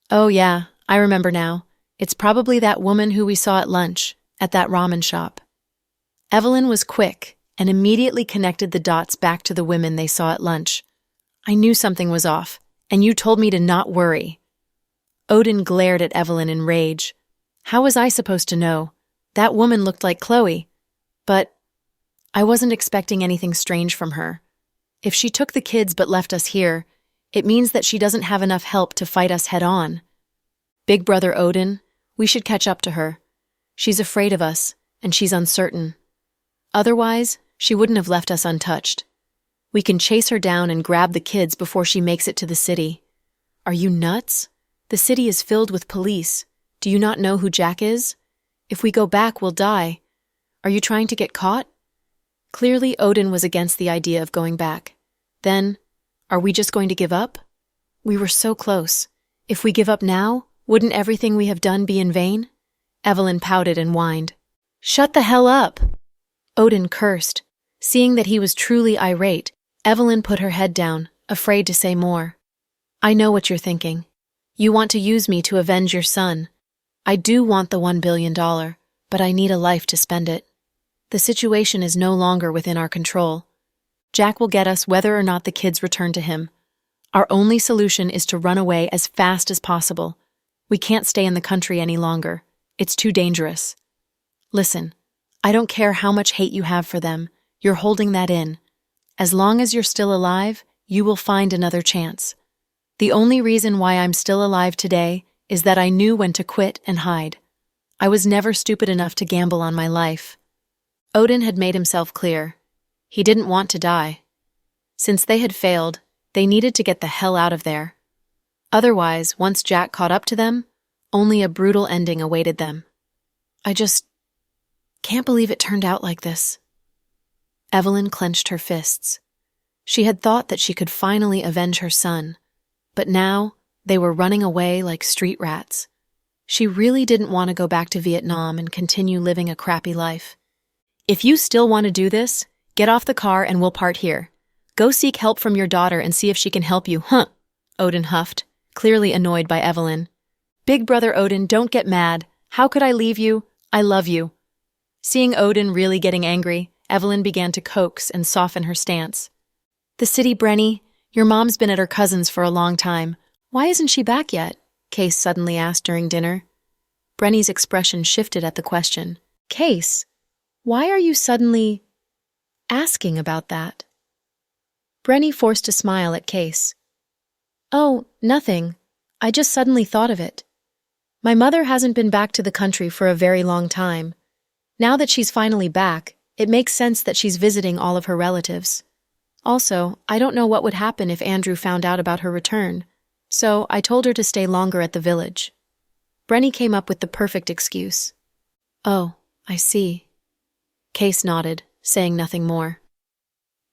A: Oh yeah, I remember now. It's probably that woman who we saw at lunch, at that ramen shop. Evelyn was quick and immediately connected the dots back to the women they saw at lunch. "I knew something was off, and you told me to not worry." Odin glared at Evelyn in rage. How was I supposed to know? That woman looked like Chloe. But I wasn't expecting anything strange from her. If she took the kids but left us here, it means that she doesn't have enough help to fight us head on. Big brother Odin, we should catch up to her. She's afraid of us, and she's uncertain. Otherwise, she wouldn't have left us untouched. We can chase her down and grab the kids before she makes it to the city. Are you nuts? The city is filled with police. Do you not know who Jack is? If we go back, we'll die. Are you trying to get caught? Clearly, Odin was against the idea of going back. Then, are we just going to give up? We were so close. If we give up now, wouldn't everything we have done be in vain? Evelyn pouted and whined. Shut the hell up! Odin cursed. Seeing that he was truly irate, Evelyn put her head down, afraid to say more. I know what you're thinking. You want to use me to avenge your son. I do want the $1 billion, but I need a life to spend it. The situation is no longer within our control. Jack will get us whether or not the kids return to him. Our only solution is to run away as fast as possible. We can't stay in the country any longer. It's too dangerous. Listen, I don't care how much hate you have for them. You're holding that in. As long as you're still alive, you will find another chance. The only reason why I'm still alive today is that I knew when to quit and hide. I was never stupid enough to gamble on my life. Odin had made himself clear. He didn't want to die. Since they had failed, they needed to get the hell out of there. Otherwise, once Jack caught up to them, only a brutal ending awaited them. I just can't believe it turned out like this. Evelyn clenched her fists. She had thought that she could finally avenge her son, but now they were running away like street rats. She really didn't want to go back to Vietnam and continue living a crappy life. If you still want to do this, get off the car and we'll part here. Go seek help from your daughter and see if she can help you, huh? Odin huffed, clearly annoyed by Evelyn. Big brother Odin, don't get mad. How could I leave you? I love you. Seeing Odin really getting angry, Evelyn began to coax and soften her stance. The city, Brenny. Your mom's been at her cousin's for a long time. Why isn't she back yet? Case suddenly asked during dinner. Brenny's expression shifted at the question. Case, why are you suddenly asking about that? Brenny forced a smile at Case. Oh, nothing. I just suddenly thought of it. My mother hasn't been back to the country for a very long time. Now that she's finally back, it makes sense that she's visiting all of her relatives. Also, I don't know what would happen if Andrew found out about her return, so I told her to stay longer at the village. Brenny came up with the perfect excuse. Oh, I see. Case nodded, saying nothing more.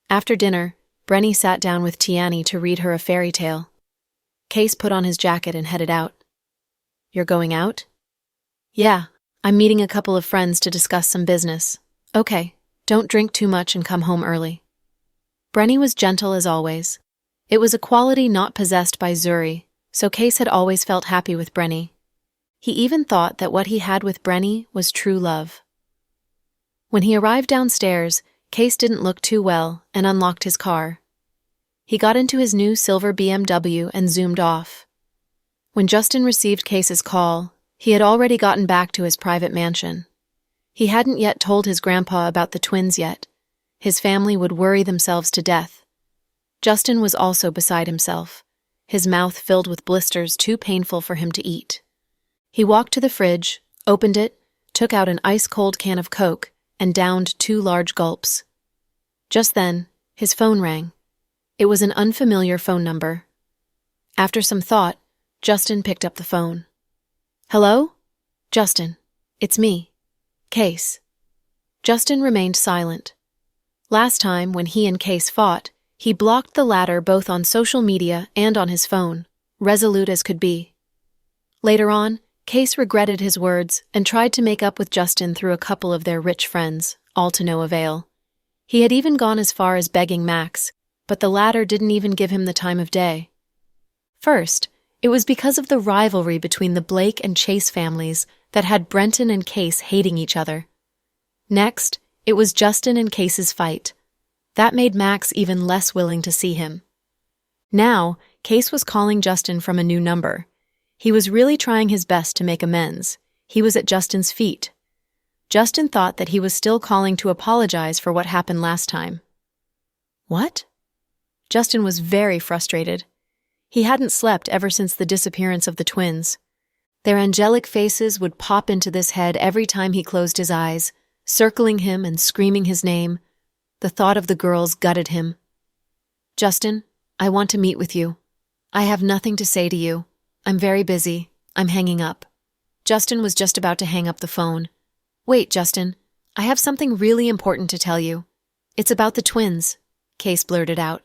A: After dinner, Brenny sat down with Tiani to read her a fairy tale. Case put on his jacket and headed out. You're going out? Yeah, I'm meeting a couple of friends to discuss some business. Okay, don't drink too much and come home early. Brenny was gentle as always. It was a quality not possessed by Zuri, so Case had always felt happy with Brenny. He even thought that what he had with Brenny was true love. When he arrived downstairs, Case didn't look too well and unlocked his car. He got into his new silver BMW and zoomed off. When Justin received Case's call, he had already gotten back to his private mansion. He hadn't yet told his grandpa about the twins yet. His family would worry themselves to death. Justin was also beside himself, his mouth filled with blisters too painful for him to eat. He walked to the fridge, opened it, took out an ice-cold can of Coke, and downed 2 large gulps. Just then, his phone rang. It was an unfamiliar phone number. After some thought, Justin picked up the phone. Hello? Justin, it's me. Case. Justin remained silent. Last time, when he and Case fought, he blocked the latter both on social media and on his phone, resolute as could be. Later on, Case regretted his words and tried to make up with Justin through a couple of their rich friends, all to no avail. He had even gone as far as begging Max, but the latter didn't even give him the time of day. First, it was because of the rivalry between the Blake and Chase families that had Brenton and Case hating each other. Next, it was Justin and Case's fight. That made Max even less willing to see him. Now, Case was calling Justin from a new number. He was really trying his best to make amends. He was at Justin's feet. Justin thought that he was still calling to apologize for what happened last time. What? Justin was very frustrated. He hadn't slept ever since the disappearance of the twins. Their angelic faces would pop into his head every time he closed his eyes, circling him and screaming his name. The thought of the girls gutted him. Justin, I want to meet with you. I have nothing to say to you. I'm very busy. I'm hanging up. Justin was just about to hang up the phone. Wait, Justin. I have something really important to tell you. It's about the twins, Case blurted out.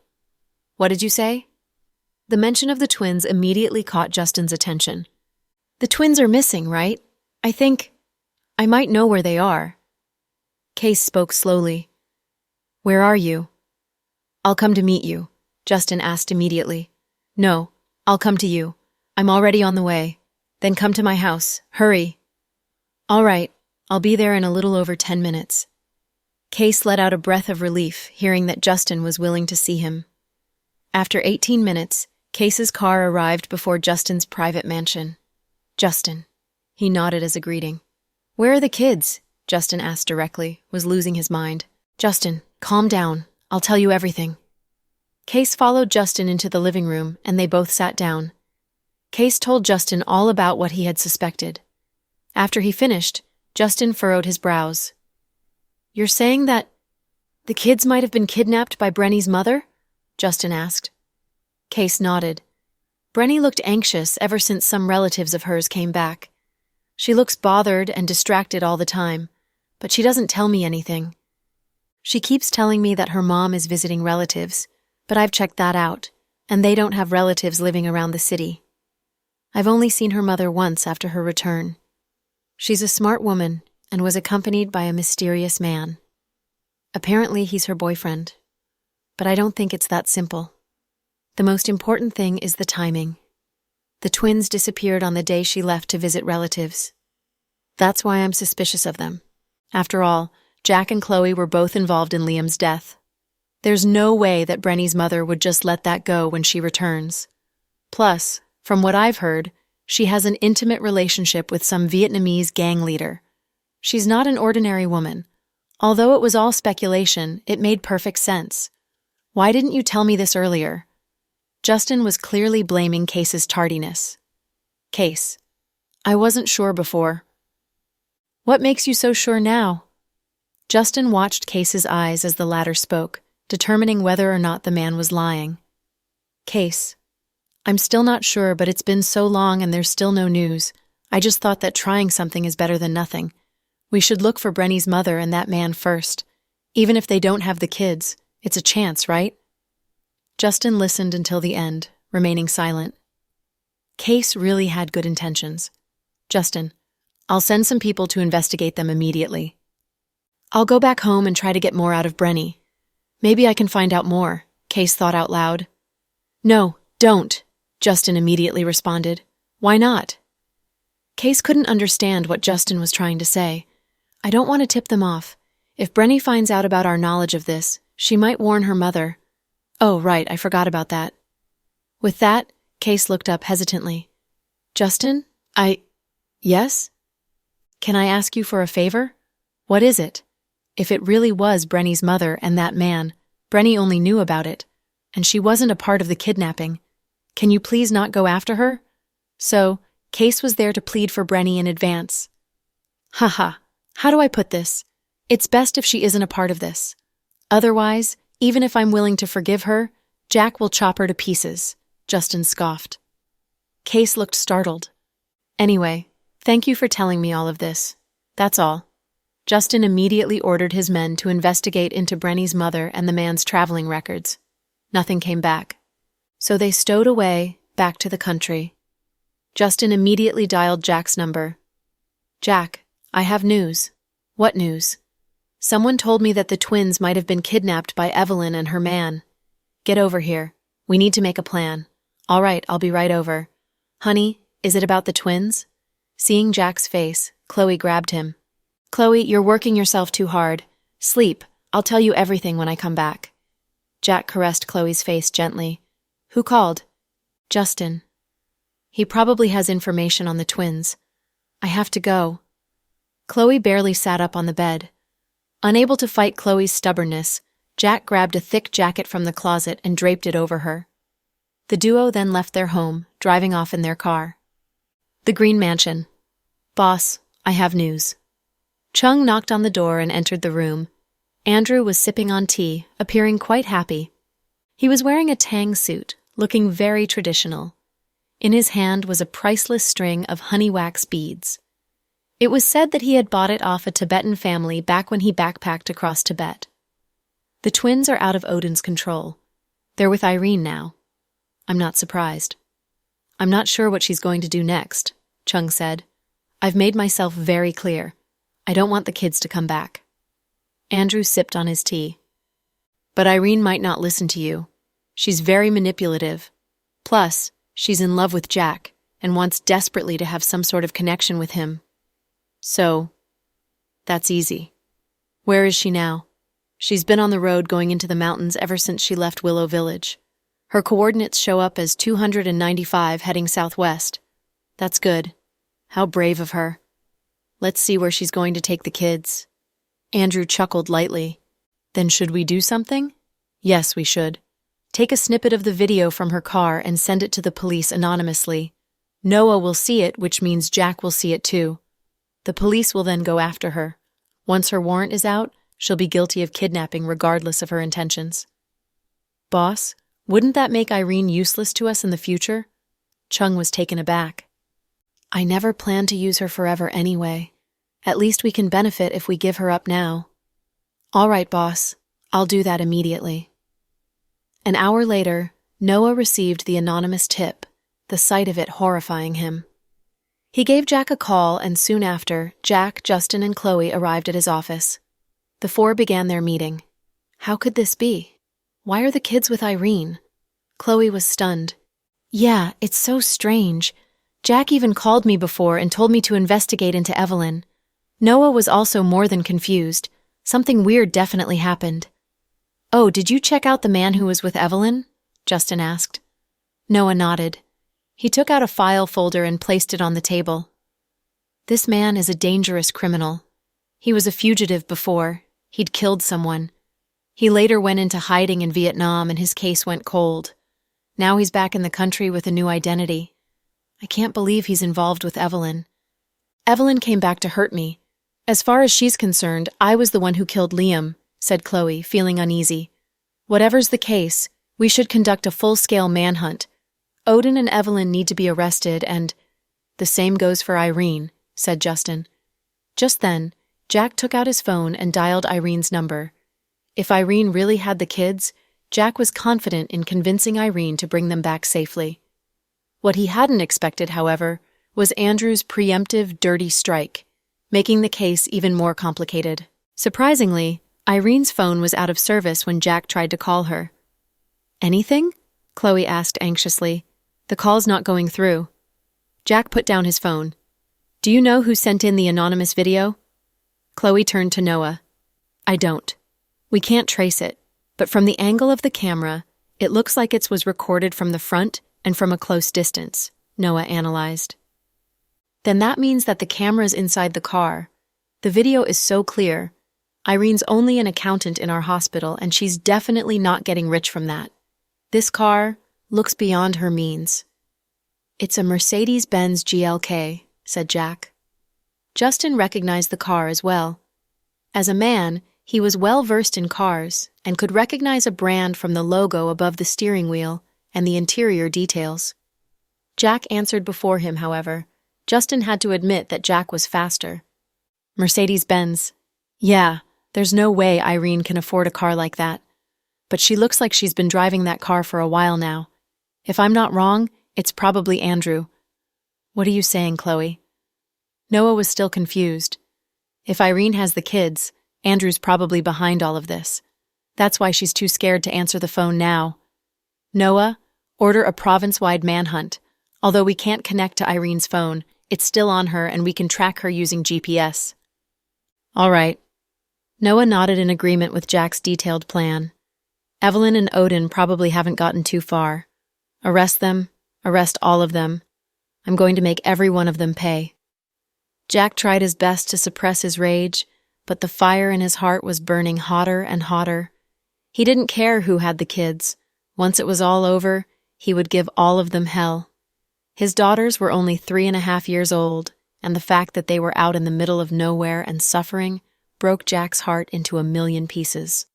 A: What did you say? The mention of the twins immediately caught Justin's attention. The twins are missing, right? I might know where they are. Case spoke slowly. Where are you? I'll come to meet you, Justin asked immediately. No, I'll come to you. I'm already on the way. Then come to my house. Hurry. All right, I'll be there in a little over 10 minutes. Case let out a breath of relief, hearing that Justin was willing to see him. After 18 minutes, Case's car arrived before Justin's private mansion. Justin. He nodded as a greeting. "Where are the kids?" Justin asked directly, was losing his mind. "Justin, calm down. I'll tell you everything." Case followed Justin into the living room, and they both sat down. Case told Justin all about what he had suspected. After he finished, Justin furrowed his brows. "You're saying that the kids might have been kidnapped by Brenny's mother?" Justin asked. Case nodded. Brenny looked anxious ever since some relatives of hers came back. She looks bothered and distracted all the time, but she doesn't tell me anything. She keeps telling me that her mom is visiting relatives, but I've checked that out, and they don't have relatives living around the city. I've only seen her mother once after her return. She's a smart woman and was accompanied by a mysterious man. Apparently he's her boyfriend, but I don't think it's that simple. The most important thing is the timing. The twins disappeared on the day she left to visit relatives. That's why I'm suspicious of them. After all, Jack and Chloe were both involved in Liam's death. There's no way that Brenny's mother would just let that go when she returns. Plus, from what I've heard, she has an intimate relationship with some Vietnamese gang leader. She's not an ordinary woman. Although it was all speculation, it made perfect sense. Why didn't you tell me this earlier? Justin was clearly blaming Case's tardiness. Case. I wasn't sure before. What makes you so sure now? Justin watched Case's eyes as the latter spoke, determining whether or not the man was lying. Case. I'm still not sure, but it's been so long and there's still no news. I just thought that trying something is better than nothing. We should look for Brenny's mother and that man first. Even if they don't have the kids, it's a chance, right? Justin listened until the end, remaining silent. Case really had good intentions. Justin, I'll send some people to investigate them immediately. I'll go back home and try to get more out of Brenny. Maybe I can find out more, Case thought out loud. No, don't, Justin immediately responded. Why not? Case couldn't understand what Justin was trying to say. I don't want to tip them off. If Brenny finds out about our knowledge of this, she might warn her mother. Oh, right, I forgot about that. With that, Case looked up hesitantly. Justin, Yes? Can I ask you for a favor? What is it? If it really was Brenny's mother and that man, Brenny only knew about it, and she wasn't a part of the kidnapping. Can you please not go after her? So, Case was there to plead for Brenny in advance. Haha, how do I put this? It's best if she isn't a part of this. Otherwise, even if I'm willing to forgive her, Jack will chop her to pieces, Justin scoffed. Case looked startled. Anyway, thank you for telling me all of this. That's all. Justin immediately ordered his men to investigate into Brenny's mother and the man's traveling records. Nothing came back. So they stowed away, back to the country. Justin immediately dialed Jack's number. Jack, I have news. What news? Someone told me that the twins might have been kidnapped by Evelyn and her man. Get over here. We need to make a plan. All right, I'll be right over. Honey, is it about the twins? Seeing Jack's face, Chloe grabbed him. Chloe, you're working yourself too hard. Sleep. I'll tell you everything when I come back. Jack caressed Chloe's face gently. Who called? Justin. He probably has information on the twins. I have to go. Chloe barely sat up on the bed. Unable to fight Chloe's stubbornness, Jack grabbed a thick jacket from the closet and draped it over her. The duo then left their home, driving off in their car. The Green Mansion. Boss, I have news. Chung knocked on the door and entered the room. Andrew was sipping on tea, appearing quite happy. He was wearing a tang suit, looking very traditional. In his hand was a priceless string of honey wax beads. It was said that he had bought it off a Tibetan family back when he backpacked across Tibet. The twins are out of Odin's control. They're with Irene now. I'm not surprised. I'm not sure what she's going to do next, Chung said. I've made myself very clear. I don't want the kids to come back. Andrew sipped on his tea. But Irene might not listen to you. She's very manipulative. Plus, she's in love with Jack and wants desperately to have some sort of connection with him. So, that's easy. Where is she now? She's been on the road going into the mountains ever since she left Willow Village. Her coordinates show up as 295 heading southwest. That's good. How brave of her. Let's see where she's going to take the kids. Andrew chuckled lightly. Then should we do something? Yes, we should. Take a snippet of the video from her car and send it to the police anonymously. Noah will see it, which means Jack will see it too. The police will then go after her. Once her warrant is out, she'll be guilty of kidnapping regardless of her intentions. Boss, wouldn't that make Irene useless to us in the future? Chung was taken aback. I never planned to use her forever anyway. At least we can benefit if we give her up now. All right, boss. I'll do that immediately. An hour later, Noah received the anonymous tip, the sight of it horrifying him. He gave Jack a call, and soon after, Jack, Justin, and Chloe arrived at his office. The four began their meeting. How could this be? Why are the kids with Irene? Chloe was stunned. Yeah, it's so strange. Jack even called me before and told me to investigate into Evelyn. Noah was also more than confused. Something weird definitely happened. Oh, did you check out the man who was with Evelyn? Justin asked. Noah nodded. He took out a file folder and placed it on the table. This man is a dangerous criminal. He was a fugitive before. He'd killed someone. He later went into hiding in Vietnam and his case went cold. Now he's back in the country with a new identity. I can't believe he's involved with Evelyn. Evelyn came back to hurt me. As far as she's concerned, I was the one who killed Liam, said Chloe, feeling uneasy. Whatever's the case, we should conduct a full-scale manhunt. Odin and Evelyn need to be arrested and— The same goes for Irene, said Justin. Just then, Jack took out his phone and dialed Irene's number. If Irene really had the kids, Jack was confident in convincing Irene to bring them back safely. What he hadn't expected, however, was Andrew's preemptive dirty strike, making the case even more complicated. Surprisingly, Irene's phone was out of service when Jack tried to call her. Anything? Chloe asked anxiously. The call's not going through. Jack put down his phone. Do you know who sent in the anonymous video? Chloe turned to Noah. I don't. We can't trace it, but from the angle of the camera, it looks like it was recorded from the front and from a close distance, Noah analyzed. Then that means that the camera's inside the car. The video is so clear. Irene's only an accountant in our hospital, and she's definitely not getting rich from that. This car looks beyond her means. It's a Mercedes-Benz GLK, said Jack. Justin recognized the car as well. As a man, he was well-versed in cars and could recognize a brand from the logo above the steering wheel and the interior details. Jack answered before him, however. Justin had to admit that Jack was faster. Mercedes-Benz. Yeah, there's no way Irene can afford a car like that. But she looks like she's been driving that car for a while now. If I'm not wrong, it's probably Andrew. What are you saying, Chloe? Noah was still confused. If Irene has the kids, Andrew's probably behind all of this. That's why she's too scared to answer the phone now. Noah, order a province-wide manhunt. Although we can't connect to Irene's phone, it's still on her and we can track her using GPS. All right. Noah nodded in agreement with Jack's detailed plan. Evelyn and Odin probably haven't gotten too far. Arrest them, arrest all of them. I'm going to make every one of them pay. Jack tried his best to suppress his rage, but the fire in his heart was burning hotter and hotter. He didn't care who had the kids. Once it was all over, he would give all of them hell. His daughters were only 3.5 years old, and the fact that they were out in the middle of nowhere and suffering broke Jack's heart into 1,000,000 pieces.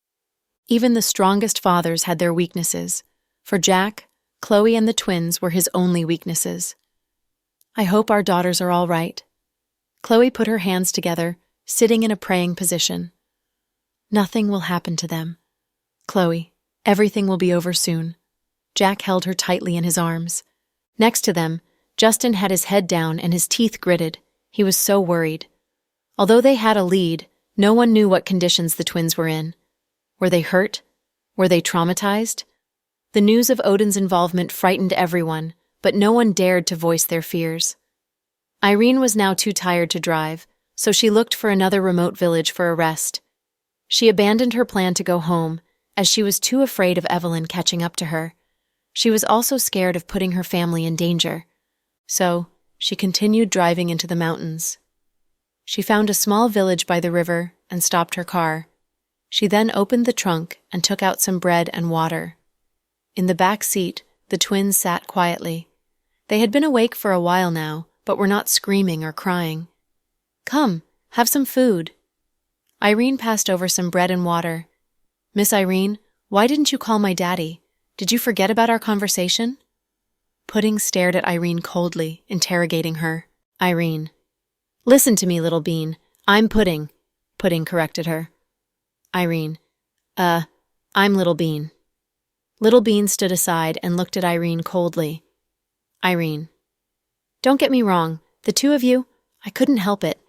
A: Even the strongest fathers had their weaknesses. For Jack, Chloe and the twins were his only weaknesses. I hope our daughters are all right. Chloe put her hands together, sitting in a praying position. Nothing will happen to them. Chloe, everything will be over soon. Jack held her tightly in his arms. Next to them, Justin had his head down and his teeth gritted. He was so worried. Although they had a lead, no one knew what conditions the twins were in. Were they hurt? Were they traumatized? The news of Odin's involvement frightened everyone, but no one dared to voice their fears. Irene was now too tired to drive, so she looked for another remote village for a rest. She abandoned her plan to go home, as she was too afraid of Evelyn catching up to her. She was also scared of putting her family in danger. So, she continued driving into the mountains. She found a small village by the river and stopped her car. She then opened the trunk and took out some bread and water. In the back seat, the twins sat quietly. They had been awake for a while now, but were not screaming or crying. "Come, have some food." Irene passed over some bread and water. "Miss Irene, why didn't you call my daddy? Did you forget about our conversation?" Pudding stared at Irene coldly, interrogating her. Irene. "Listen to me, Little Bean. I'm Pudding," Pudding corrected her. Irene. I'm Little Bean." Little Bean stood aside and looked at Irene coldly. Irene. "Don't get me wrong, the two of you, I couldn't help it.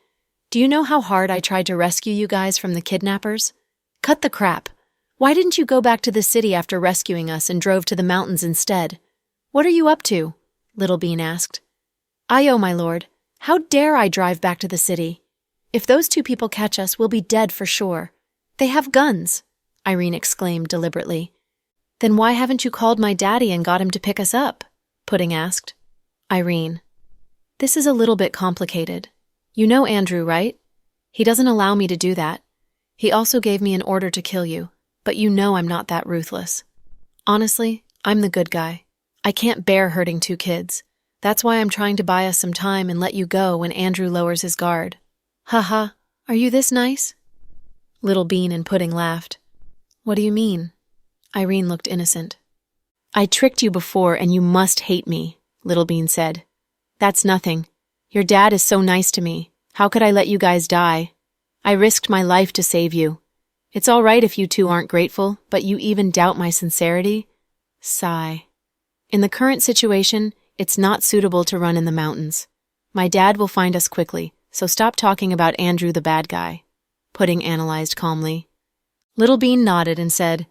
A: Do you know how hard I tried to rescue you guys from the kidnappers? Cut the crap. Why didn't you go back to the city after rescuing us and drove to the mountains instead? What are you up to?" Little Bean asked. "Ayo, my lord. How dare I drive back to the city? If those two people catch us, we'll be dead for sure. They have guns," Irene exclaimed deliberately. "Then why haven't you called my daddy and got him to pick us up?" Pudding asked. Irene. "This is a little bit complicated. You know Andrew, right? He doesn't allow me to do that. He also gave me an order to kill you, but you know I'm not that ruthless. Honestly, I'm the good guy. I can't bear hurting two kids. That's why I'm trying to buy us some time and let you go when Andrew lowers his guard. Haha, are you this nice?" Little Bean and Pudding laughed. "What do you mean?" Irene looked innocent. "I tricked you before and you must hate me," Little Bean said. "That's nothing. Your dad is so nice to me. How could I let you guys die? I risked my life to save you. It's all right if you two aren't grateful, but you even doubt my sincerity?" Sigh. "In the current situation, it's not suitable to run in the mountains. My dad will find us quickly, so stop talking about Andrew the bad guy," Pudding analyzed calmly. Little Bean nodded and said,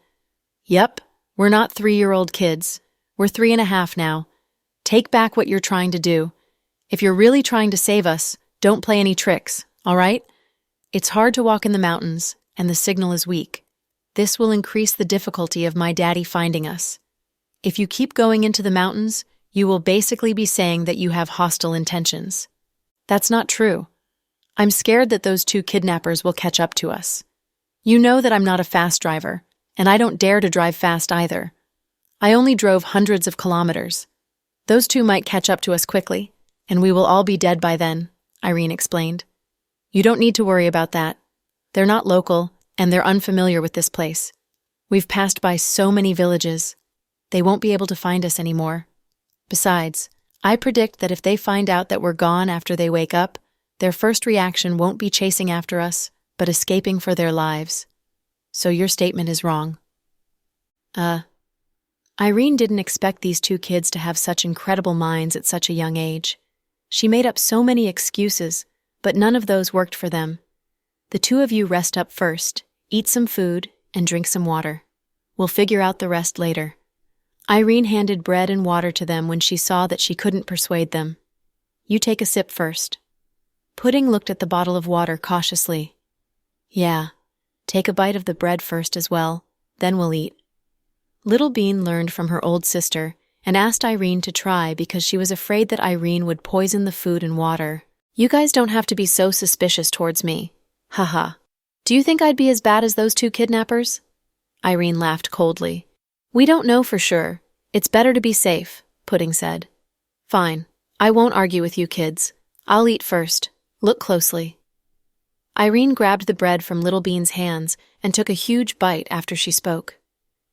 A: "Yep, we're not 3-year-old kids. We're 3.5 now. Take back what you're trying to do. If you're really trying to save us, don't play any tricks, all right? It's hard to walk in the mountains, and the signal is weak. This will increase the difficulty of my daddy finding us. If you keep going into the mountains, you will basically be saying that you have hostile intentions. That's not true. I'm scared that those two kidnappers will catch up to us. You know that I'm not a fast driver, and I don't dare to drive fast either. I only drove hundreds of kilometers. Those two might catch up to us quickly, and we will all be dead by then," Irene explained. "You don't need to worry about that. They're not local, and they're unfamiliar with this place. We've passed by so many villages. They won't be able to find us anymore. Besides, I predict that if they find out that we're gone after they wake up, their first reaction won't be chasing after us, but escaping for their lives. So your statement is wrong." Irene didn't expect these two kids to have such incredible minds at such a young age. She made up so many excuses, but none of those worked for them. "The two of you rest up first, eat some food, and drink some water. We'll figure out the rest later." Irene handed bread and water to them when she saw that she couldn't persuade them. "You take a sip first." Pudding looked at the bottle of water cautiously. "Yeah, take a bite of the bread first as well, then we'll eat." Little Bean learned from her old sister and asked Irene to try because she was afraid that Irene would poison the food and water. "You guys don't have to be so suspicious towards me. Haha. Do you think I'd be as bad as those two kidnappers?" Irene laughed coldly. "We don't know for sure. It's better to be safe," Pudding said. "Fine. I won't argue with you kids. I'll eat first. Look closely." Irene grabbed the bread from Little Bean's hands and took a huge bite after she spoke.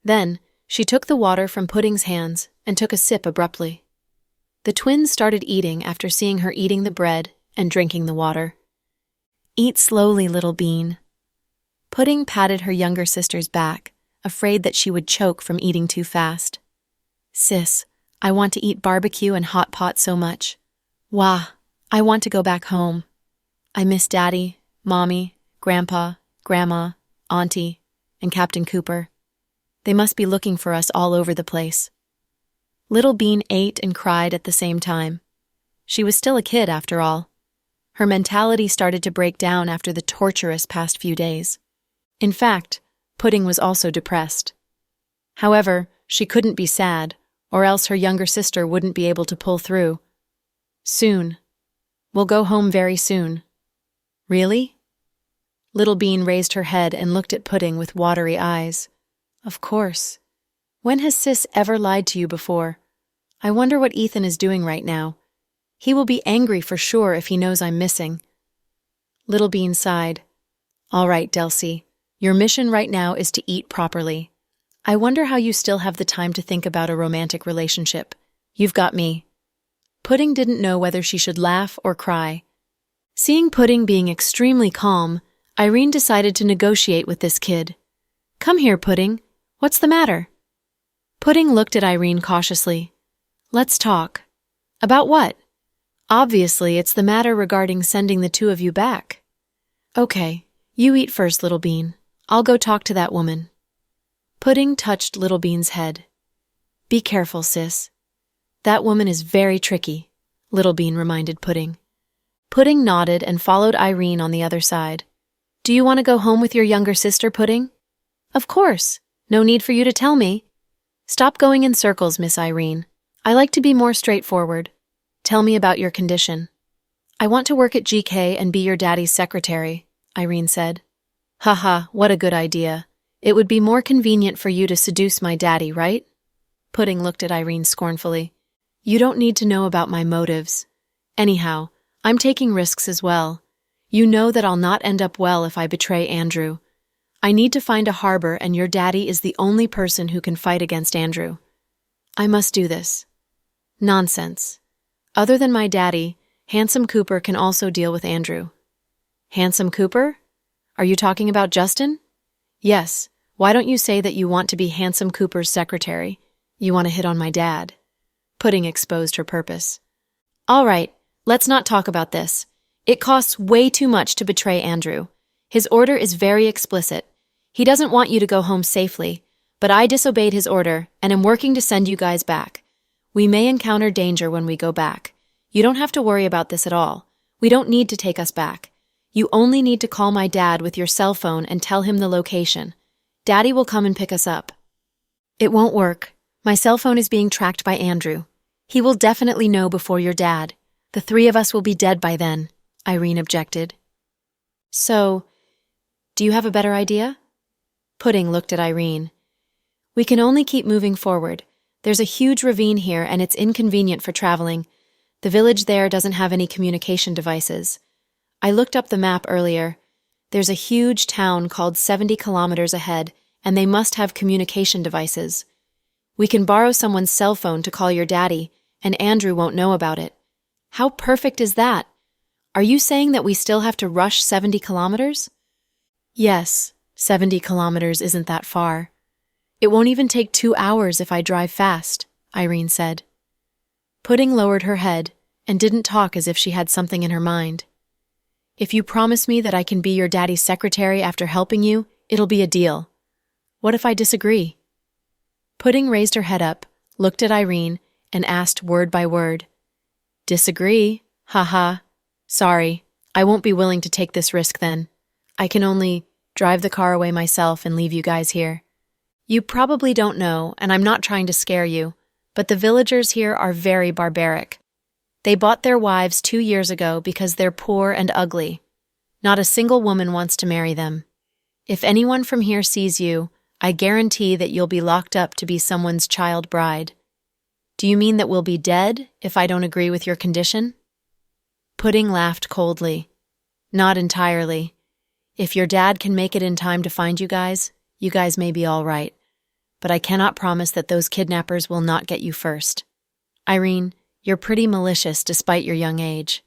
A: Then, she took the water from Pudding's hands and took a sip abruptly. The twins started eating after seeing her eating the bread and drinking the water. "Eat slowly, Little Bean." Pudding patted her younger sister's back, afraid that she would choke from eating too fast. "Sis, I want to eat barbecue and hot pot so much. Wah, I want to go back home. I miss Daddy, Mommy, Grandpa, Grandma, Auntie, and Captain Cooper. They must be looking for us all over the place." Little Bean ate and cried at the same time. She was still a kid, after all. Her mentality started to break down after the torturous past few days. In fact, Pudding was also depressed. However, she couldn't be sad, or else her younger sister wouldn't be able to pull through. Soon. We'll go home very soon. Really? Little Bean raised her head and looked at Pudding with watery eyes. Of course. When has Sis ever lied to you before? I wonder what Ethan is doing right now. He will be angry for sure if he knows I'm missing. Little Bean sighed. All right, Delcy. Your mission right now is to eat properly. I wonder how you still have the time to think about a romantic relationship. You've got me. Pudding didn't know whether she should laugh or cry. Seeing Pudding being extremely calm, Irene decided to negotiate with this kid. Come here, Pudding. What's the matter? Pudding looked at Irene cautiously. Let's talk. About what? Obviously, it's the matter regarding sending the two of you back. Okay, you eat first, Little Bean. I'll go talk to that woman. Pudding touched Little Bean's head. Be careful, sis. That woman is very tricky, Little Bean reminded Pudding. Pudding nodded and followed Irene on the other side. Do you want to go home with your younger sister, Pudding? Of course. No need for you to tell me. Stop going in circles, Miss Irene. I like to be more straightforward. Tell me about your condition. I want to work at GK and be your daddy's secretary, Irene said. Haha, what a good idea. It would be more convenient for you to seduce my daddy, right? Pudding looked at Irene scornfully. You don't need to know about my motives. Anyhow, I'm taking risks as well. You know that I'll not end up well if I betray Andrew. I need to find a harbor, and your daddy is the only person who can fight against Andrew. I must do this. Nonsense. Other than my daddy, Handsome Cooper can also deal with Andrew. Handsome Cooper? Are you talking about Justin? Yes. Why don't you say that you want to be Handsome Cooper's secretary? You want to hit on my dad. Pudding exposed her purpose. All right, let's not talk about this. It costs way too much to betray Andrew. His order is very explicit. He doesn't want you to go home safely, but I disobeyed his order and am working to send you guys back. We may encounter danger when we go back. You don't have to worry about this at all. We don't need to take us back. You only need to call my dad with your cell phone and tell him the location. Daddy will come and pick us up. It won't work. My cell phone is being tracked by Andrew. He will definitely know before your dad. The three of us will be dead by then, Irene objected. So, do you have a better idea? Pudding looked at Irene. We can only keep moving forward. There's a huge ravine here and it's inconvenient for traveling. The village there doesn't have any communication devices. I looked up the map earlier. There's a huge town called 70 kilometers ahead, and they must have communication devices. We can borrow someone's cell phone to call your daddy, and Andrew won't know about it. How perfect is that? Are you saying that we still have to rush 70 kilometers? Yes, 70 kilometers isn't that far. It won't even take 2 hours if I drive fast, Irene said. Pudding lowered her head and didn't talk as if she had something in her mind. If you promise me that I can be your daddy's secretary after helping you, it'll be a deal. What if I disagree? Pudding raised her head up, looked at Irene, and asked word by word. Disagree? Haha. Sorry, I won't be willing to take this risk then. I can only drive the car away myself and leave you guys here. You probably don't know, and I'm not trying to scare you, but the villagers here are very barbaric. They bought their wives 2 years ago because they're poor and ugly. Not a single woman wants to marry them. If anyone from here sees you, I guarantee that you'll be locked up to be someone's child bride. Do you mean that we'll be dead if I don't agree with your condition? Pudding laughed coldly. Not entirely. If your dad can make it in time to find you guys may be all right. But I cannot promise that those kidnappers will not get you first. Irene, you're pretty malicious despite your young age.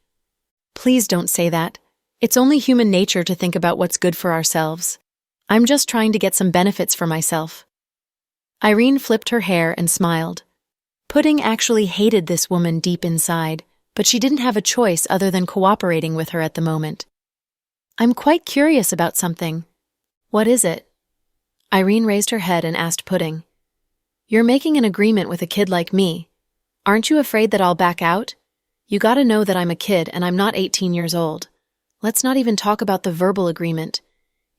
A: Please don't say that. It's only human nature to think about what's good for ourselves. I'm just trying to get some benefits for myself. Irene flipped her hair and smiled. Pudding actually hated this woman deep inside, but she didn't have a choice other than cooperating with her at the moment. I'm quite curious about something. What is it? Irene raised her head and asked Pudding. You're making an agreement with a kid like me. Aren't you afraid that I'll back out? You gotta know that I'm a kid and I'm not 18 years old. Let's not even talk about the verbal agreement.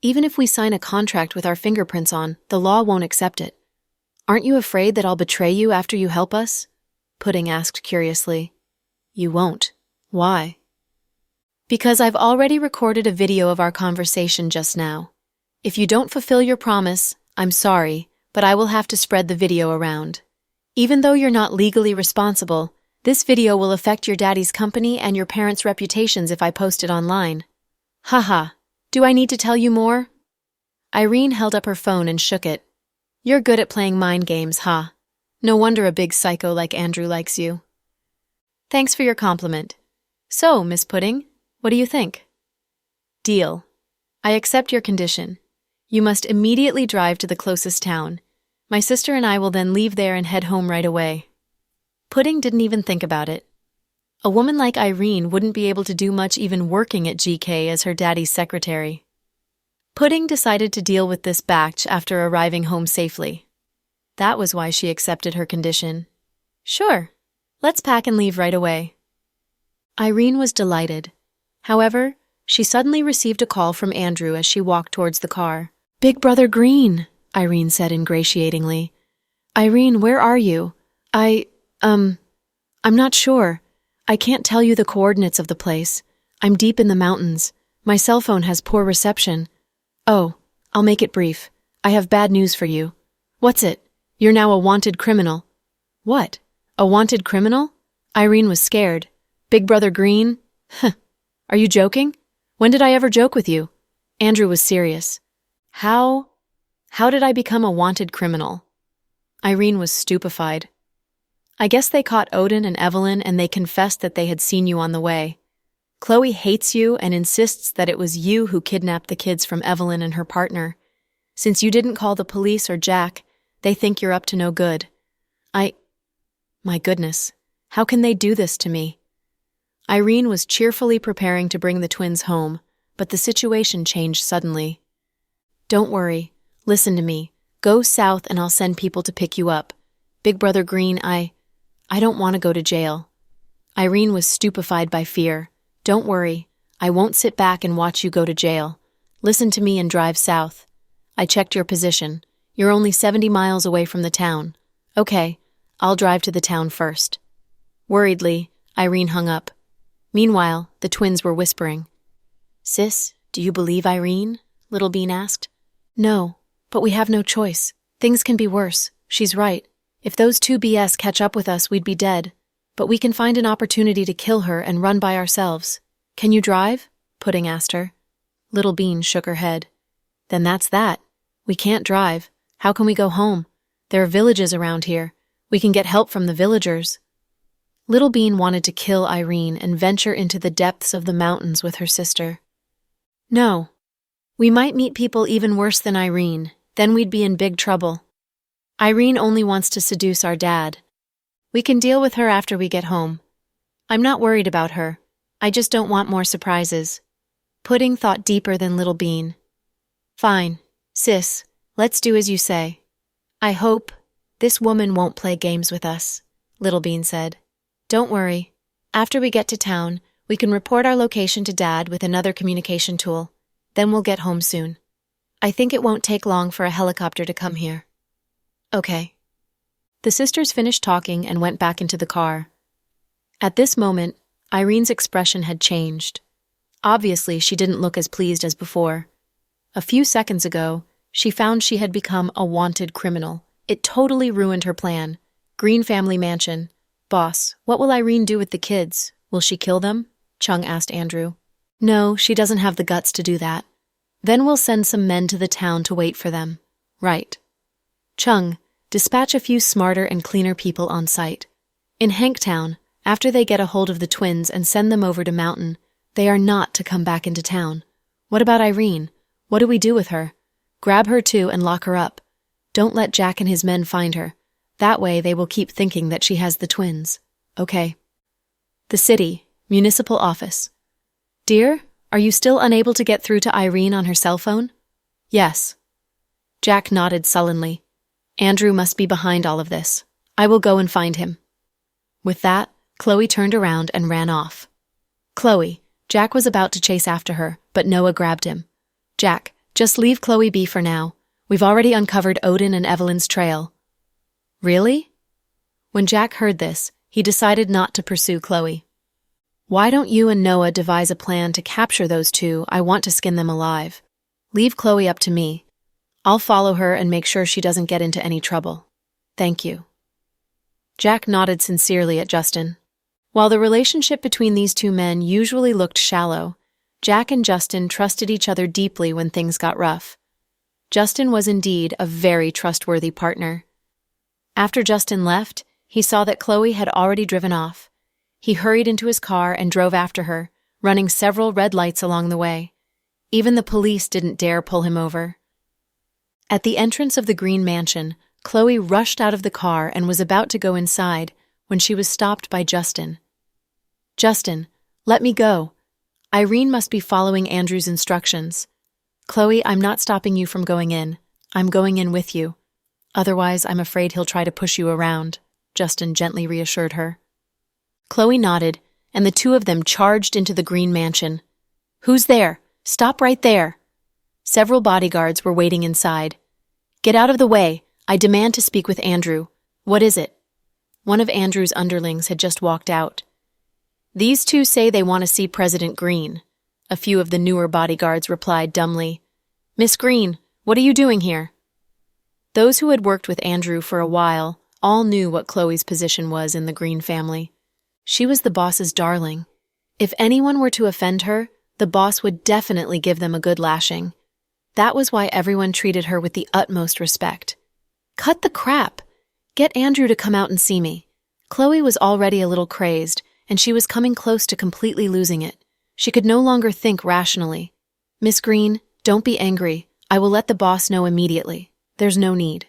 A: Even if we sign a contract with our fingerprints on, the law won't accept it. Aren't you afraid that I'll betray you after you help us? Pudding asked curiously. You won't. Why? Because I've already recorded a video of our conversation just now. If you don't fulfill your promise, I'm sorry, but I will have to spread the video around. Even though you're not legally responsible, this video will affect your daddy's company and your parents' reputations if I post it online. Haha, do I need to tell you more? Irene held up her phone and shook it. You're good at playing mind games, huh? No wonder a big psycho like Andrew likes you. Thanks for your compliment. So, Miss Pudding, what do you think? Deal. I accept your condition. You must immediately drive to the closest town. My sister and I will then leave there and head home right away. Pudding didn't even think about it. A woman like Irene wouldn't be able to do much even working at GK as her daddy's secretary. Pudding decided to deal with this batch after arriving home safely. That was why she accepted her condition. Sure, let's pack and leave right away. Irene was delighted. However, she suddenly received a call from Andrew as she walked towards the car. Big Brother Green, Irene said ingratiatingly. Irene, where are you? I'm not sure. I can't tell you the coordinates of the place. I'm deep in the mountains. My cell phone has poor reception. Oh, I'll make it brief. I have bad news for you. What's it? You're now a wanted criminal. What? A wanted criminal? Irene was scared. Big Brother Green? Huh. Are you joking? When did I ever joke with you? Andrew was serious. How did I become a wanted criminal? Irene was stupefied. I guess they caught Odin and Evelyn and they confessed that they had seen you on the way. Chloe hates you and insists that it was you who kidnapped the kids from Evelyn and her partner. Since you didn't call the police or Jack, they think you're up to no good. My goodness, how can they do this to me? Irene was cheerfully preparing to bring the twins home, but the situation changed suddenly. Don't worry. Listen to me. Go south and I'll send people to pick you up. Big Brother Green, I don't want to go to jail. Irene was stupefied by fear. Don't worry. I won't sit back and watch you go to jail. Listen to me and drive south. I checked your position. You're only 70 miles away from the town. Okay, I'll drive to the town first. Worriedly, Irene hung up. Meanwhile, the twins were whispering. Sis, do you believe Irene? Little Bean asked. No, but we have no choice. Things can be worse. She's right. If those two BS catch up with us, we'd be dead. But we can find an opportunity to kill her and run by ourselves. Can you drive? Pudding asked her. Little Bean shook her head. Then that's that. We can't drive. How can we go home? There are villages around here. We can get help from the villagers. Little Bean wanted to kill Irene and venture into the depths of the mountains with her sister. No. We might meet people even worse than Irene. Then we'd be in big trouble. Irene only wants to seduce our dad. We can deal with her after we get home. I'm not worried about her. I just don't want more surprises. Pudding thought deeper than Little Bean. Fine, sis, let's do as you say. I hope this woman won't play games with us, Little Bean said. Don't worry. After we get to town, we can report our location to Dad with another communication tool. Then we'll get home soon. I think it won't take long for a helicopter to come here. Okay. The sisters finished talking and went back into the car. At this moment, Irene's expression had changed. Obviously, she didn't look as pleased as before. A few seconds ago, she found she had become a wanted criminal. It totally ruined her plan. Green family mansion. Boss, what will Irene do with the kids? Will she kill them? Chung asked Andrew. No, she doesn't have the guts to do that. Then we'll send some men to the town to wait for them. Right. Chung, dispatch a few smarter and cleaner people on site. In Hanktown, after they get a hold of the twins and send them over to Mountain, they are not to come back into town. What about Irene? What do we do with her? Grab her too and lock her up. Don't let Jack and his men find her. That way they will keep thinking that she has the twins. Okay. The city, municipal office. Dear, are you still unable to get through to Irene on her cell phone? Yes. Jack nodded sullenly. Andrew must be behind all of this. I will go and find him. With that, Chloe turned around and ran off. Chloe, Jack was about to chase after her, but Noah grabbed him. Jack, Just leave Chloe be for now. We've already uncovered Odin and Evelyn's trail. Really? When Jack heard this, he decided not to pursue Chloe. Why don't you and Noah devise a plan to capture those two? I want to skin them alive. Leave Chloe up to me. I'll follow her and make sure she doesn't get into any trouble. Thank you. Jack nodded sincerely at Justin. While the relationship between these two men usually looked shallow, Jack and Justin trusted each other deeply when things got rough. Justin was indeed a very trustworthy partner. After Justin left, he saw that Chloe had already driven off. He hurried into his car and drove after her, running several red lights along the way. Even the police didn't dare pull him over. At the entrance of the Green Mansion, Chloe rushed out of the car and was about to go inside when she was stopped by Justin. Justin, let me go. Irene must be following Andrew's instructions. Chloe, I'm not stopping you from going in. I'm going in with you. Otherwise, I'm afraid he'll try to push you around, Justin gently reassured her. Chloe nodded, and the two of them charged into the Green Mansion. Who's there? Stop right there. Several bodyguards were waiting inside. Get out of the way. I demand to speak with Andrew. What is it? One of Andrew's underlings had just walked out. These two say they want to see President Green. A few of the newer bodyguards replied dumbly. Miss Green, what are you doing here? Those who had worked with Andrew for a while all knew what Chloe's position was in the Green family. She was the boss's darling. If anyone were to offend her, the boss would definitely give them a good lashing. That was why everyone treated her with the utmost respect. Cut the crap! Get Andrew to come out and see me. Chloe was already a little crazed, and she was coming close to completely losing it. She could no longer think rationally. Miss Green, don't be angry. I will let the boss know immediately. There's no need.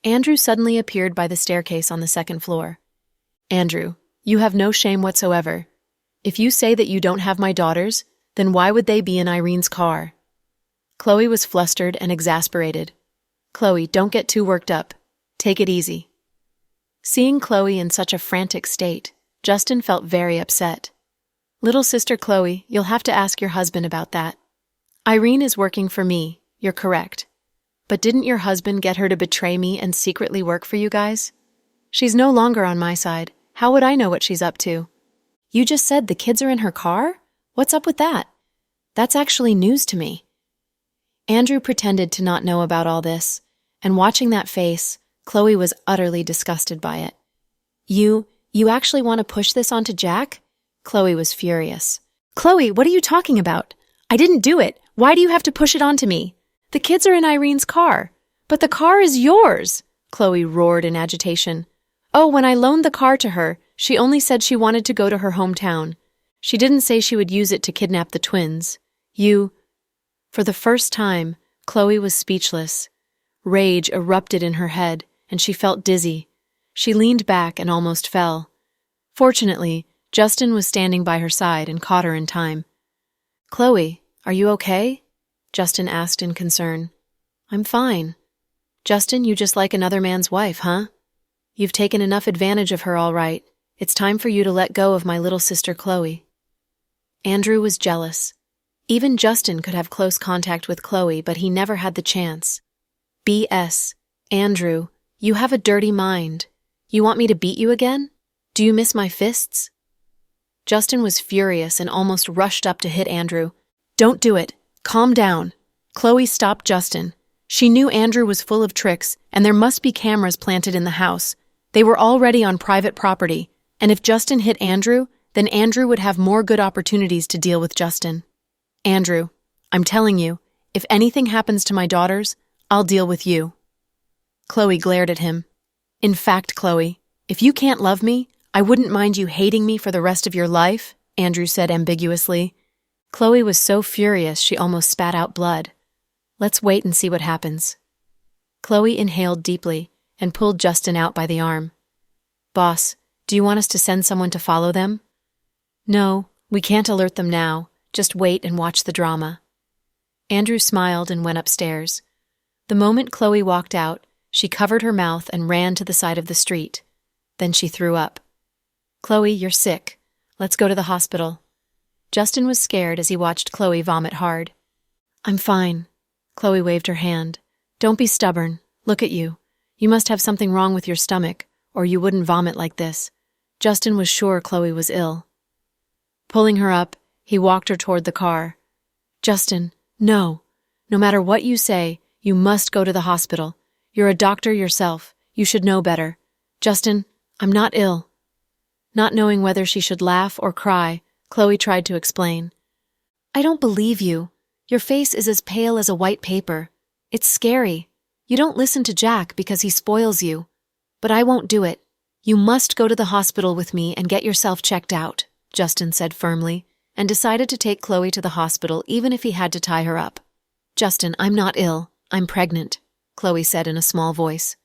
A: Andrew suddenly appeared by the staircase on the second floor. Andrew, you have no shame whatsoever. If you say that you don't have my daughters, then why would they be in Irene's car? Chloe was flustered and exasperated. Chloe, don't get too worked up. Take it easy. Seeing Chloe in such a frantic state, Justin felt very upset. Little sister Chloe, you'll have to ask your husband about that. Irene is working for me, you're correct. But didn't your husband get her to betray me and secretly work for you guys? She's no longer on my side. How would I know what she's up to? You just said the kids are in her car? What's up with that? That's actually news to me. Andrew pretended to not know about all this, and watching that face, Chloe was utterly disgusted by it. You actually want to push this onto Jack? Chloe was furious. Chloe, what are you talking about? I didn't do it. Why do you have to push it onto me? The kids are in Irene's car. But the car is yours, Chloe roared in agitation. Oh, when I loaned the car to her, she only said she wanted to go to her hometown. She didn't say she would use it to kidnap the twins. For the first time, Chloe was speechless. Rage erupted in her head, and she felt dizzy. She leaned back and almost fell. Fortunately, Justin was standing by her side and caught her in time. Chloe, are you okay? Justin asked in concern. I'm fine. Justin, you just like another man's wife, huh? You've taken enough advantage of her, all right. It's time for you to let go of my little sister Chloe. Andrew was jealous. Even Justin could have close contact with Chloe, but he never had the chance. B.S. Andrew, you have a dirty mind. You want me to beat you again? Do you miss my fists? Justin was furious and almost rushed up to hit Andrew. Don't do it. Calm down. Chloe stopped Justin. She knew Andrew was full of tricks, and there must be cameras planted in the house. They were already on private property, and if Justin hit Andrew, then Andrew would have more good opportunities to deal with Justin. Andrew, I'm telling you, if anything happens to my daughters, I'll deal with you. Chloe glared at him. In fact, Chloe, if you can't love me, I wouldn't mind you hating me for the rest of your life, Andrew said ambiguously. Chloe was so furious she almost spat out blood. Let's wait and see what happens. Chloe inhaled deeply and pulled Justin out by the arm. Boss, do you want us to send someone to follow them? No, we can't alert them now. Just wait and watch the drama. Andrew smiled and went upstairs. The moment Chloe walked out, she covered her mouth and ran to the side of the street. Then she threw up. Chloe, you're sick. Let's go to the hospital. Justin was scared as he watched Chloe vomit hard. I'm fine. Chloe waved her hand. Don't be stubborn. Look at you. You must have something wrong with your stomach, or you wouldn't vomit like this. Justin was sure Chloe was ill. Pulling her up, he walked her toward the car. Justin, no. No matter what you say, you must go to the hospital. You're a doctor yourself. You should know better. Justin, I'm not ill. Not knowing whether she should laugh or cry, Chloe tried to explain. I don't believe you. Your face is as pale as a white paper. It's scary. You don't listen to Jack because he spoils you. But I won't do it. You must go to the hospital with me and get yourself checked out, Justin said firmly, and decided to take Chloe to the hospital even if he had to tie her up. Justin, I'm not ill. I'm pregnant, Chloe said in a small voice.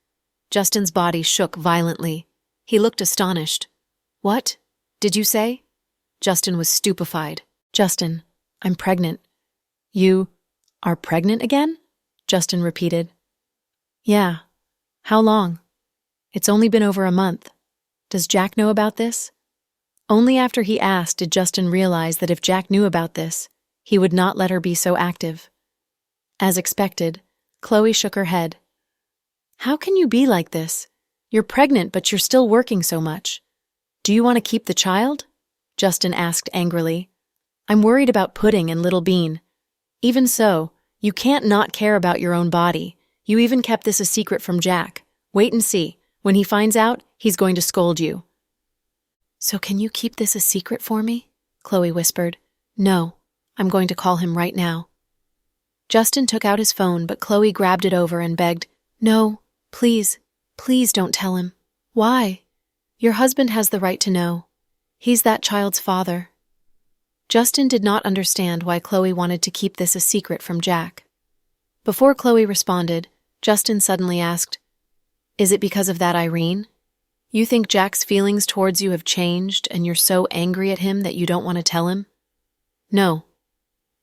A: Justin's body shook violently. He looked astonished. What? Did you say? Justin was stupefied. Justin, I'm pregnant. You are pregnant again? Justin repeated. Yeah. How long? It's only been over a month. Does Jack know about this? Only after he asked did Justin realize that if Jack knew about this, he would not let her be so active. As expected, Chloe shook her head. How can you be like this? You're pregnant, but you're still working so much. Do you want to keep the child? Justin asked angrily. I'm worried about Pudding and Little Bean. Even so, you can't not care about your own body. You even kept this a secret from Jack. Wait and see. When he finds out, he's going to scold you. So can you keep this a secret for me? Chloe whispered. No, I'm going to call him right now. Justin took out his phone, but Chloe grabbed it over and begged, No, please, please don't tell him. Why? Your husband has the right to know. He's that child's father. Justin did not understand why Chloe wanted to keep this a secret from Jack. Before Chloe responded, Justin suddenly asked, Is it because of that Irene? You think Jack's feelings towards you have changed and you're so angry at him that you don't want to tell him? No.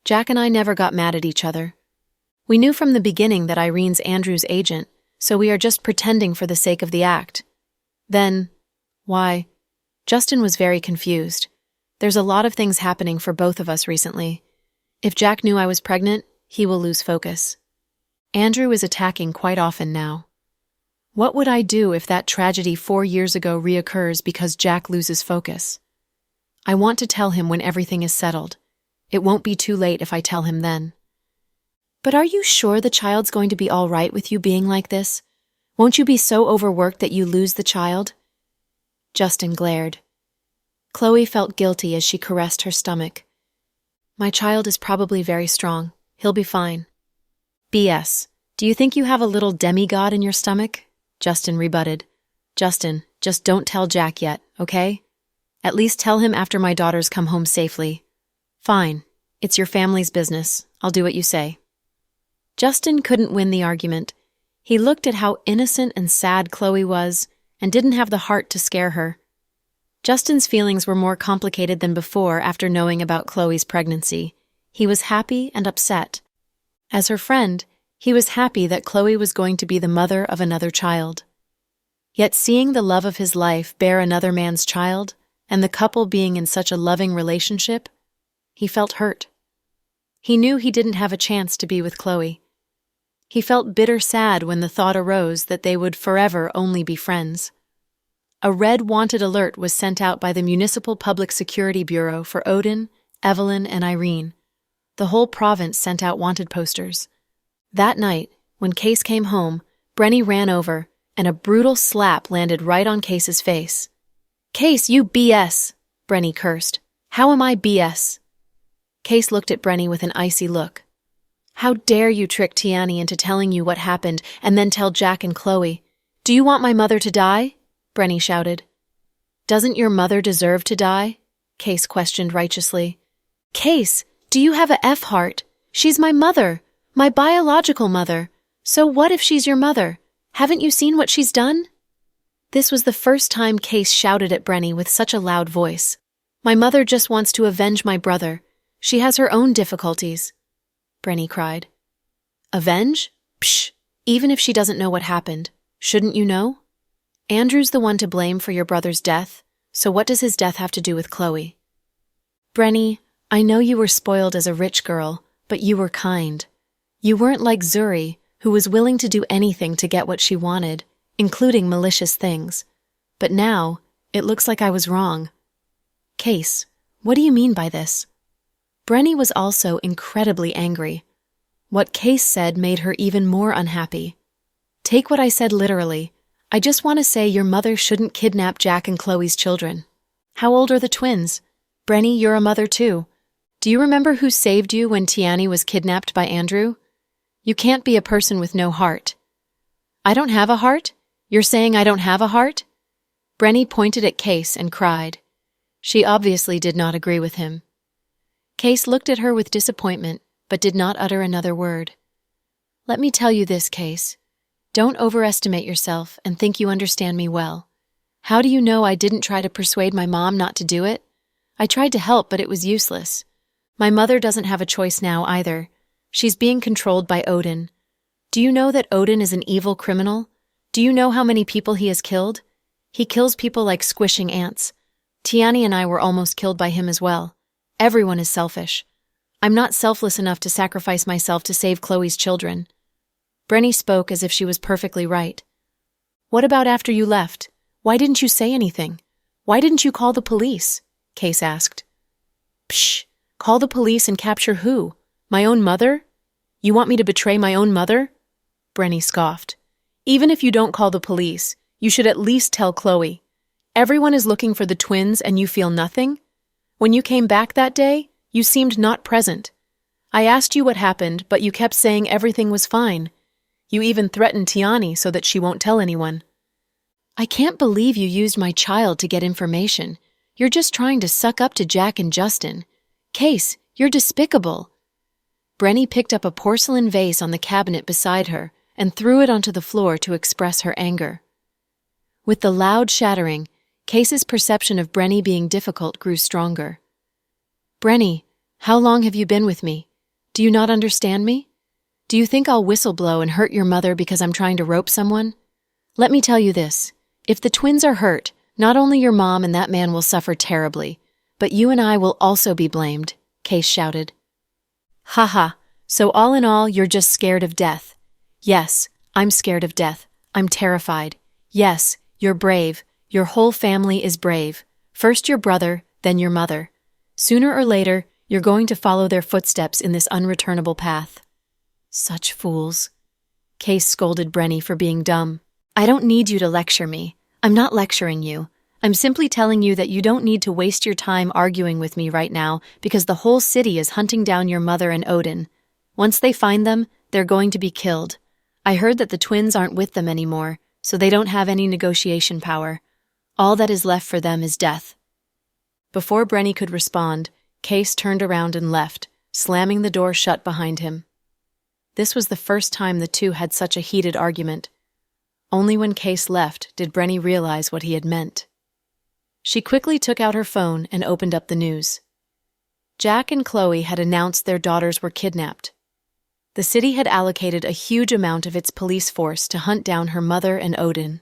A: Jack and I never got mad at each other. We knew from the beginning that Irene's Andrew's agent, so we are just pretending for the sake of the act. Then, why? Justin was very confused. There's a lot of things happening for both of us recently. If Jack knew I was pregnant, he will lose focus. Andrew is attacking quite often now. What would I do if that tragedy 4 years ago reoccurs because Jack loses focus? I want to tell him when everything is settled. It won't be too late if I tell him then. But are you sure the child's going to be all right with you being like this? Won't you be so overworked that you lose the child? Justin glared. Chloe felt guilty as she caressed her stomach. My child is probably very strong. He'll be fine. BS. Do you think you have a little demigod in your stomach? Justin rebutted. Justin, just don't tell Jack yet, okay? At least tell him after my daughters come home safely. Fine. It's your family's business. I'll do what you say. Justin couldn't win the argument. He looked at how innocent and sad Chloe was and didn't have the heart to scare her. Justin's feelings were more complicated than before after knowing about Chloe's pregnancy. He was happy and upset. As her friend, he was happy that Chloe was going to be the mother of another child. Yet seeing the love of his life bear another man's child, and the couple being in such a loving relationship, he felt hurt. He knew he didn't have a chance to be with Chloe. He felt bitter sad when the thought arose that they would forever only be friends. A red wanted alert was sent out by the Municipal Public Security Bureau for Odin, Evelyn, and Irene. The whole province sent out wanted posters. That night, when Case came home, Brenny ran over, and a brutal slap landed right on Case's face. Case, you BS! Brenny cursed. How am I BS? Case looked at Brenny with an icy look. How dare you trick Tiani into telling you what happened and then tell Jack and Chloe? Do you want my mother to die? Brenny shouted. Doesn't your mother deserve to die? Case questioned righteously. Case, do you have a F-heart? She's my mother, my biological mother. So what if she's your mother? Haven't you seen what she's done? This was the first time Case shouted at Brenny with such a loud voice. My mother just wants to avenge my brother. She has her own difficulties. Brenny cried. Avenge? Psh! Even if she doesn't know what happened, shouldn't you know? Andrew's the one to blame for your brother's death, so what does his death have to do with Chloe? Brenny, I know you were spoiled as a rich girl, but you were kind. You weren't like Zuri, who was willing to do anything to get what she wanted, including malicious things. But now, it looks like I was wrong. Case, what do you mean by this? Brenny was also incredibly angry. What Case said made her even more unhappy. Take what I said literally. I just want to say your mother shouldn't kidnap Jack and Chloe's children. How old are the twins? Brenny, you're a mother too. Do you remember who saved you when Tiani was kidnapped by Andrew? You can't be a person with no heart. I don't have a heart? You're saying I don't have a heart? Brenny pointed at Case and cried. She obviously did not agree with him. Case looked at her with disappointment, but did not utter another word. Let me tell you this, Case. Don't overestimate yourself and think you understand me well. How do you know I didn't try to persuade my mom not to do it? I tried to help, but it was useless. My mother doesn't have a choice now either. She's being controlled by Odin. Do you know that Odin is an evil criminal? Do you know how many people he has killed? He kills people like squishing ants. Tiani and I were almost killed by him as well. Everyone is selfish. I'm not selfless enough to sacrifice myself to save Chloe's children. Brenny spoke as if she was perfectly right. What about after you left? Why didn't you say anything? Why didn't you call the police? Case asked. Psh! Call the police and capture who? My own mother? You want me to betray my own mother? Brenny scoffed. Even if you don't call the police, you should at least tell Chloe. Everyone is looking for the twins and you feel nothing? When you came back that day, you seemed not present. I asked you what happened, but you kept saying everything was fine. You even threatened Tiani so that she won't tell anyone. I can't believe you used my child to get information. You're just trying to suck up to Jack and Justin. Case, you're despicable. Brenny picked up a porcelain vase on the cabinet beside her and threw it onto the floor to express her anger. With the loud shattering, Case's perception of Brenny being difficult grew stronger. Brenny, how long have you been with me? Do you not understand me? Do you think I'll whistle-blow and hurt your mother because I'm trying to rope someone? Let me tell you this. If the twins are hurt, not only your mom and that man will suffer terribly, but you and I will also be blamed, Case shouted. Haha, so all in all, you're just scared of death. Yes, I'm scared of death. I'm terrified. Yes, you're brave. Your whole family is brave. First your brother, then your mother. Sooner or later, you're going to follow their footsteps in this unreturnable path. Such fools. Case scolded Brenny for being dumb. I don't need you to lecture me. I'm not lecturing you. I'm simply telling you that you don't need to waste your time arguing with me right now because the whole city is hunting down your mother and Odin. Once they find them, they're going to be killed. I heard that the twins aren't with them anymore, so they don't have any negotiation power. All that is left for them is death. Before Brenny could respond, Case turned around and left, slamming the door shut behind him. This was the first time the two had such a heated argument. Only when Case left did Brenny realize what he had meant. She quickly took out her phone and opened up the news. Jack and Chloe had announced their daughters were kidnapped. The city had allocated a huge amount of its police force to hunt down her mother and Odin.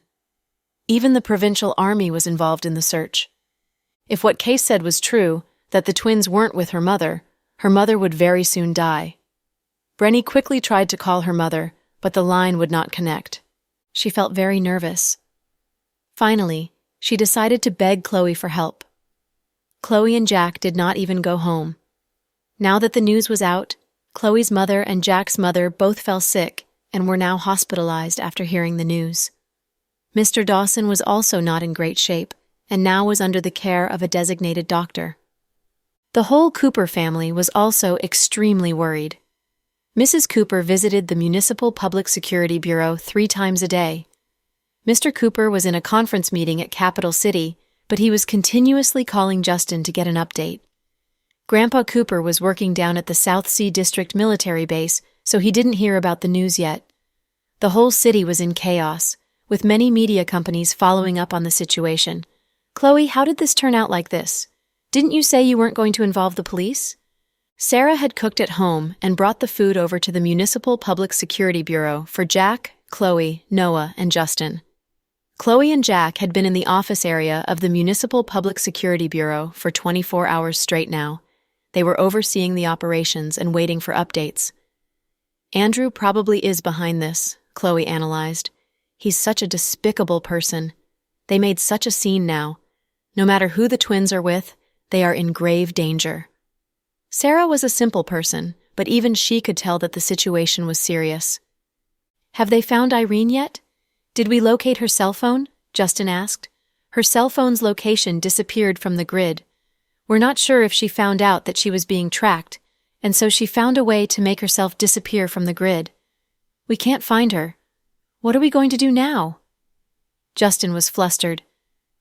A: Even the provincial army was involved in the search. If what Case said was true, that the twins weren't with her mother would very soon die. Brenny quickly tried to call her mother, but the line would not connect. She felt very nervous. Finally, she decided to beg Chloe for help. Chloe and Jack did not even go home. Now that the news was out, Chloe's mother and Jack's mother both fell sick and were now hospitalized after hearing the news. Mr. Dawson was also not in great shape and now was under the care of a designated doctor. The whole Cooper family was also extremely worried. Mrs. Cooper visited the Municipal Public Security Bureau 3 times a day. Mr. Cooper was in a conference meeting at Capital City, but he was continuously calling Justin to get an update. Grandpa Cooper was working down at the South Sea District military base, so he didn't hear about the news yet. The whole city was in chaos, with many media companies following up on the situation. Chloe, how did this turn out like this? Didn't you say you weren't going to involve the police? Sarah had cooked at home and brought the food over to the Municipal Public Security Bureau for Jack, Chloe, Noah, and Justin. Chloe and Jack had been in the office area of the Municipal Public Security Bureau for 24 hours straight now. They were overseeing the operations and waiting for updates. Andrew probably is behind this, Chloe analyzed. He's such a despicable person. They made such a scene now. No matter who the twins are with, they are in grave danger. Sarah was a simple person, but even she could tell that the situation was serious. Have they found Irene yet? Did we locate her cell phone? Justin asked. Her cell phone's location disappeared from the grid. We're not sure if she found out that she was being tracked, and so she found a way to make herself disappear from the grid. We can't find her. What are we going to do now? Justin was flustered.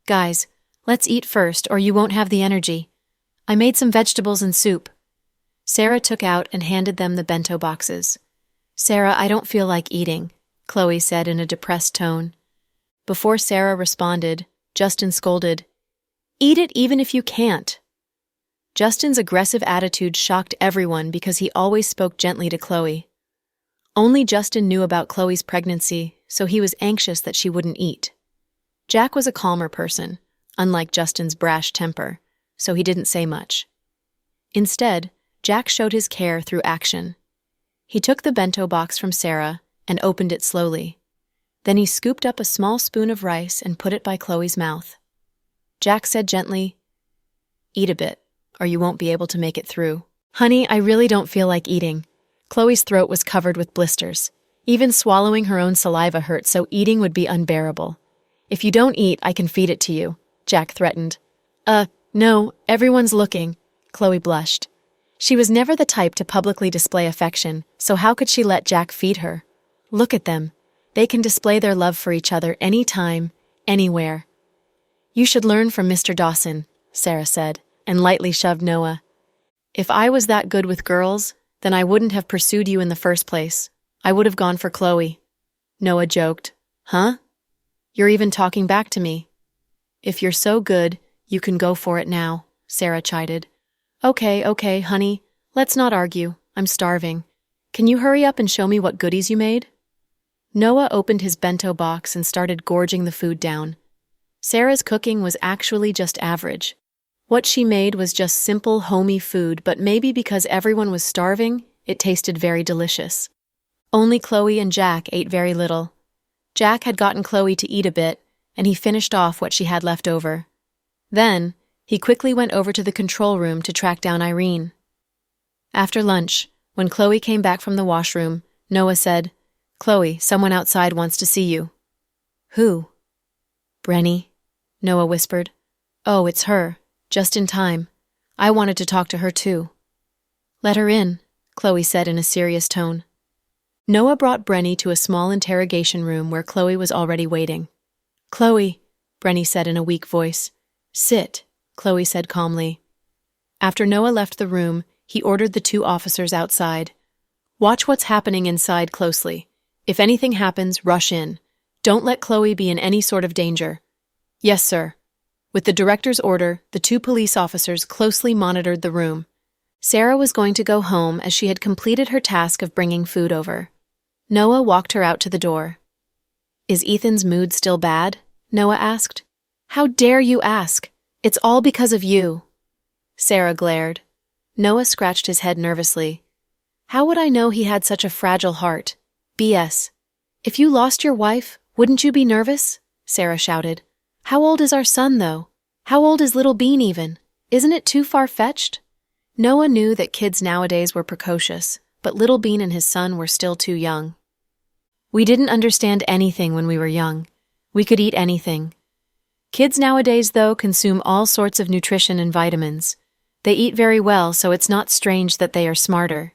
A: Guys, let's eat first or you won't have the energy. I made some vegetables and soup. Sarah took out and handed them the bento boxes. Sarah, I don't feel like eating, Chloe said in a depressed tone. Before Sarah responded, Justin scolded, Eat it even if you can't. Justin's aggressive attitude shocked everyone because he always spoke gently to Chloe. Only Justin knew about Chloe's pregnancy, so he was anxious that she wouldn't eat. Jack was a calmer person, unlike Justin's brash temper, so he didn't say much. Instead, Jack showed his care through action. He took the bento box from Sarah and opened it slowly. Then he scooped up a small spoon of rice and put it by Chloe's mouth. Jack said gently, Eat a bit, or you won't be able to make it through. Honey, I really don't feel like eating. Chloe's throat was covered with blisters. Even swallowing her own saliva hurt, so eating would be unbearable. If you don't eat, I can feed it to you, Jack threatened. No, everyone's looking, Chloe blushed. She was never the type to publicly display affection, so how could she let Jack feed her? Look at them. They can display their love for each other anytime, anywhere. You should learn from Mr. Dawson, Sarah said, and lightly shoved Noah. If I was that good with girls, then I wouldn't have pursued you in the first place. I would have gone for Chloe. Noah joked. Huh? You're even talking back to me. If you're so good, you can go for it now, Sarah chided. Okay, honey. Let's not argue. I'm starving. Can you hurry up and show me what goodies you made? Noah opened his bento box and started gorging the food down. Sarah's cooking was actually just average. What she made was just simple, homey food, but maybe because everyone was starving, it tasted very delicious. Only Chloe and Jack ate very little. Jack had gotten Chloe to eat a bit, and he finished off what she had left over. Then, he quickly went over to the control room to track down Irene. After lunch, when Chloe came back from the washroom, Noah said, Chloe, someone outside wants to see you. Who? Brenny, Noah whispered. Oh, it's her. Just in time. I wanted to talk to her too. Let her in, Chloe said in a serious tone. Noah brought Brenny to a small interrogation room where Chloe was already waiting. Chloe, Brenny said in a weak voice. Sit, Chloe said calmly. After Noah left the room, he ordered the two officers outside. Watch what's happening inside closely. If anything happens, rush in. Don't let Chloe be in any sort of danger. Yes, sir. With the director's order, the two police officers closely monitored the room. Sarah was going to go home as she had completed her task of bringing food over. Noah walked her out to the door. Is Ethan's mood still bad? Noah asked. How dare you ask? It's all because of you. Sarah glared. Noah scratched his head nervously. How would I know he had such a fragile heart? BS. If you lost your wife, wouldn't you be nervous? Sarah shouted. How old is our son, though? How old is little Bean even? Isn't it too far-fetched? Noah knew that kids nowadays were precocious, but little Bean and his son were still too young. We didn't understand anything when we were young. We could eat anything. Kids nowadays, though, consume all sorts of nutrition and vitamins. They eat very well, so it's not strange that they are smarter.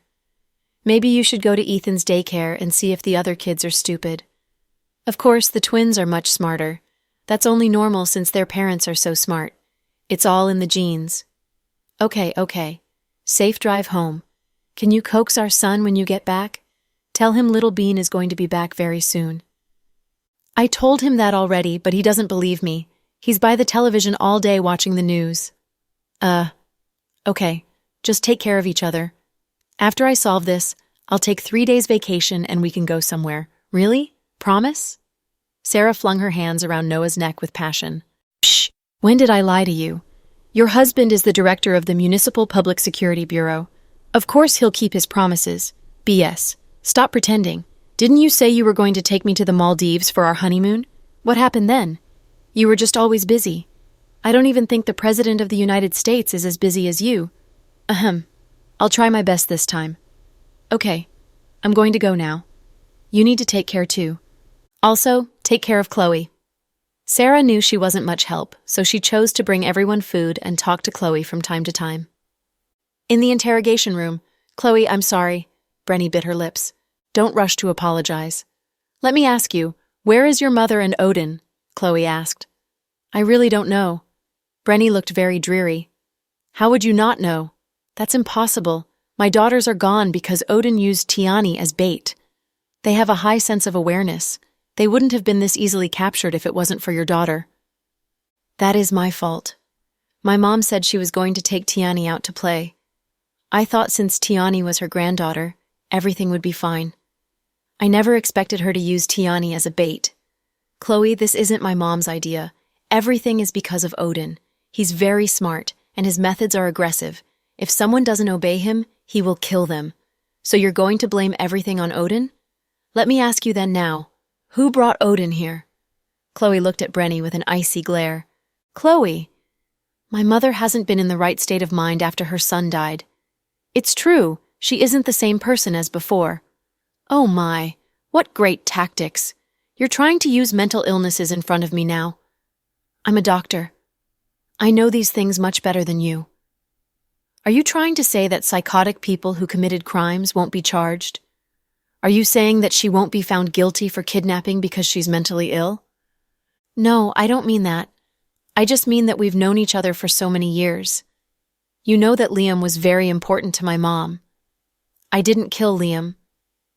A: Maybe you should go to Ethan's daycare and see if the other kids are stupid. Of course, the twins are much smarter. That's only normal since their parents are so smart. It's all in the genes. Okay. Safe drive home. Can you coax our son when you get back? Tell him little Bean is going to be back very soon. I told him that already, but he doesn't believe me. He's by the television all day watching the news. Okay. Just take care of each other. After I solve this, I'll take 3 days vacation and we can go somewhere. Really? Promise? Sarah flung her hands around Noah's neck with passion. Psh! When did I lie to you? Your husband is the director of the Municipal Public Security Bureau. Of course he'll keep his promises. BS. Stop pretending. Didn't you say you were going to take me to the Maldives for our honeymoon? What happened then? You were just always busy. I don't even think the President of the United States is as busy as you. Ahem. I'll try my best this time. Okay, I'm going to go now. You need to take care too. Also, take care of Chloe. Sarah knew she wasn't much help, so she chose to bring everyone food and talk to Chloe from time to time. In the interrogation room, Chloe, I'm sorry. Brenny bit her lips. Don't rush to apologize. Let me ask you, where is your mother and Odin? Chloe asked. I really don't know. Brenny looked very dreary. How would you not know? That's impossible. My daughters are gone because Odin used Tiani as bait. They have a high sense of awareness. They wouldn't have been this easily captured if it wasn't for your daughter. That is my fault. My mom said she was going to take Tiani out to play. I thought since Tiani was her granddaughter, everything would be fine. I never expected her to use Tiani as a bait. Chloe, this isn't my mom's idea. Everything is because of Odin. He's very smart, and his methods are aggressive. If someone doesn't obey him, he will kill them. So you're going to blame everything on Odin? Let me ask you then now, who brought Odin here? Chloe looked at Brenny with an icy glare. Chloe, my mother hasn't been in the right state of mind after her son died. It's true, she isn't the same person as before. Oh my, what great tactics. You're trying to use mental illnesses in front of me now. I'm a doctor. I know these things much better than you. Are you trying to say that psychotic people who committed crimes won't be charged? Are you saying that she won't be found guilty for kidnapping because she's mentally ill? No, I don't mean that. I just mean that we've known each other for so many years. You know that Liam was very important to my mom. I didn't kill Liam.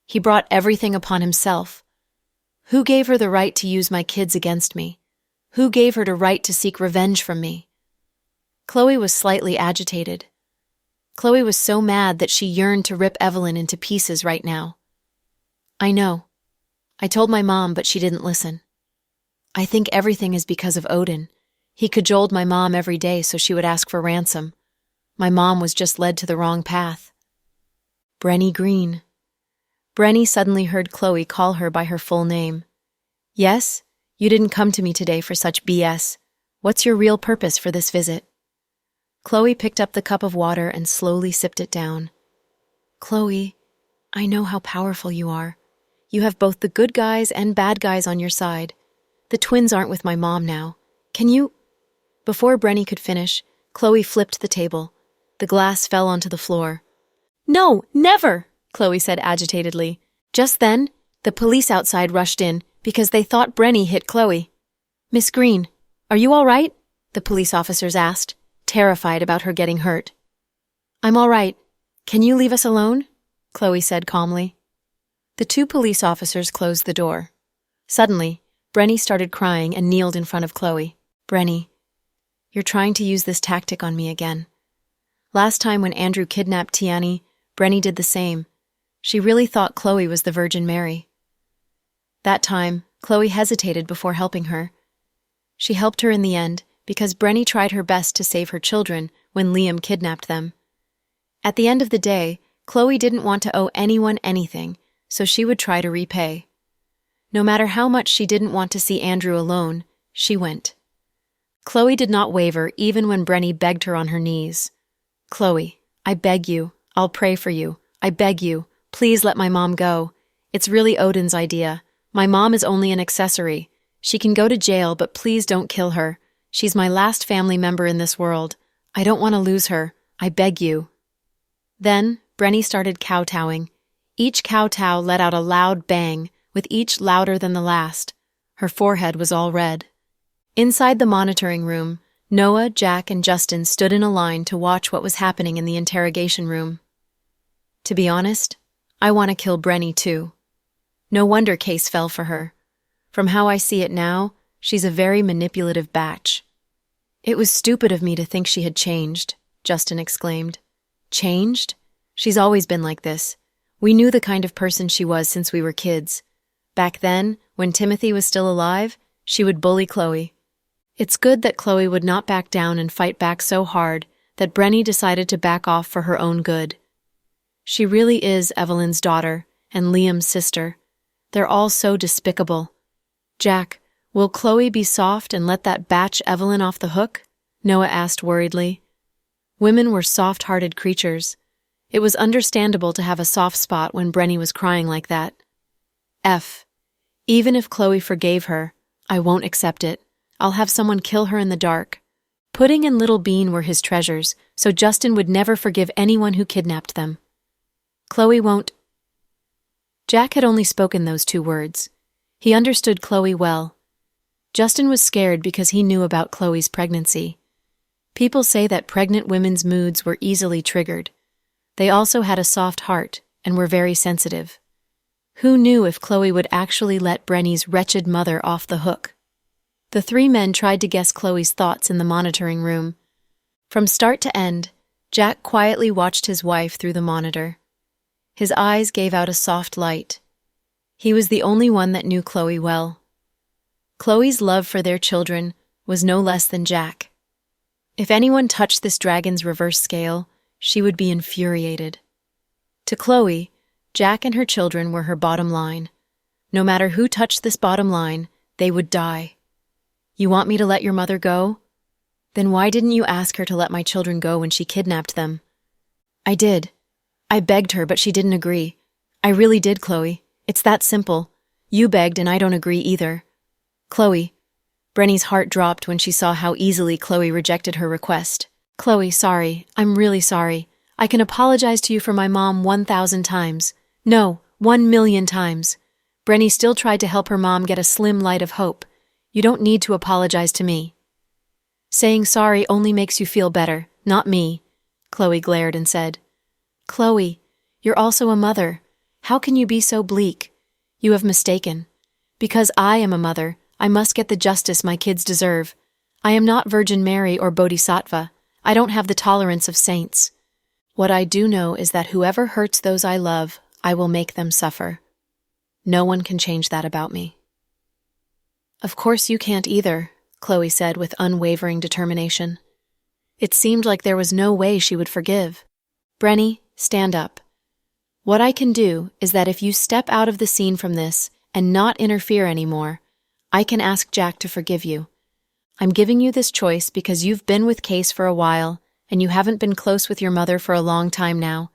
A: He brought everything upon himself. Who gave her the right to use my kids against me? Who gave her the right to seek revenge from me? Chloe was slightly agitated. Chloe was so mad that she yearned to rip Evelyn into pieces right now. I know. I told my mom, but she didn't listen. I think everything is because of Odin. He cajoled my mom every day so she would ask for ransom. My mom was just led to the wrong path. Brenny Green. Brenny suddenly heard Chloe call her by her full name. Yes, you didn't come to me today for such BS. What's your real purpose for this visit? Chloe picked up the cup of water and slowly sipped it down. Chloe, I know how powerful you are. You have both the good guys and bad guys on your side. The twins aren't with my mom now. Can you? Before Brenny could finish, Chloe flipped the table. The glass fell onto the floor. No, never, Chloe said agitatedly. Just then, the police outside rushed in because they thought Brenny hit Chloe. Miss Green, are you all right? The police officers asked, terrified about her getting hurt. I'm all right. Can you leave us alone? Chloe said calmly. The two police officers closed the door. Suddenly, Brenny started crying and kneeled in front of Chloe. Brenny, you're trying to use this tactic on me again. Last time when Andrew kidnapped Tiani, Brenny did the same. She really thought Chloe was the Virgin Mary. That time, Chloe hesitated before helping her. She helped her in the end because Brenny tried her best to save her children when Liam kidnapped them. At the end of the day, Chloe didn't want to owe anyone anything, so she would try to repay. No matter how much she didn't want to see Andrew alone, she went. Chloe did not waver even when Brenny begged her on her knees. Chloe, I beg you, I'll pray for you. I beg you, please let my mom go. It's really Odin's idea. My mom is only an accessory. She can go to jail, but please don't kill her. She's my last family member in this world. I don't want to lose her. I beg you. Then, Brenny started kowtowing. Each kowtow let out a loud bang, with each louder than the last. Her forehead was all red. Inside the monitoring room, Noah, Jack, and Justin stood in a line to watch what was happening in the interrogation room. To be honest, I want to kill Brenny too. No wonder Case fell for her. From how I see it now, she's a very manipulative batch. It was stupid of me to think she had changed, Justin exclaimed. Changed? She's always been like this. We knew the kind of person she was since we were kids. Back then, when Timothy was still alive, she would bully Chloe. It's good that Chloe would not back down and fight back so hard that Brenny decided to back off for her own good. She really is Evelyn's daughter, and Liam's sister. They're all so despicable. Jack, will Chloe be soft and let that batch Evelyn off the hook? Noah asked worriedly. Women were soft-hearted creatures. It was understandable to have a soft spot when Brenny was crying like that. Even if Chloe forgave her, I won't accept it. I'll have someone kill her in the dark. Pudding and Little Bean were his treasures, so Justin would never forgive anyone who kidnapped them. Chloe won't. Jack had only spoken those 2 words. He understood Chloe well. Justin was scared because he knew about Chloe's pregnancy. People say that pregnant women's moods were easily triggered. They also had a soft heart and were very sensitive. Who knew if Chloe would actually let Brenny's wretched mother off the hook? The 3 men tried to guess Chloe's thoughts in the monitoring room. From start to end, Jack quietly watched his wife through the monitor. His eyes gave out a soft light. He was the only one that knew Chloe well. Chloe's love for their children was no less than Jack. If anyone touched this dragon's reverse scale, she would be infuriated. To Chloe, Jack and her children were her bottom line. No matter who touched this bottom line, they would die. You want me to let your mother go? Then why didn't you ask her to let my children go when she kidnapped them? I did. I begged her, but she didn't agree. I really did, Chloe. It's that simple. You begged and I don't agree either. Chloe. Brenny's heart dropped when she saw how easily Chloe rejected her request. Chloe, sorry. I'm really sorry. I can apologize to you for my mom 1,000 times. No, 1,000,000 times. Brenny still tried to help her mom get a slim light of hope. You don't need to apologize to me. Saying sorry only makes you feel better, not me, Chloe glared and said. Chloe, you're also a mother. How can you be so bleak? You have mistaken. Because I am a mother, I must get the justice my kids deserve. I am not Virgin Mary or Bodhisattva. I don't have the tolerance of saints. What I do know is that whoever hurts those I love, I will make them suffer. No one can change that about me. Of course you can't either, Chloe said with unwavering determination. It seemed like there was no way she would forgive. Brenny, stand up. What I can do is that if you step out of the scene from this and not interfere anymore, I can ask Jack to forgive you. I'm giving you this choice because you've been with Case for a while and you haven't been close with your mother for a long time now.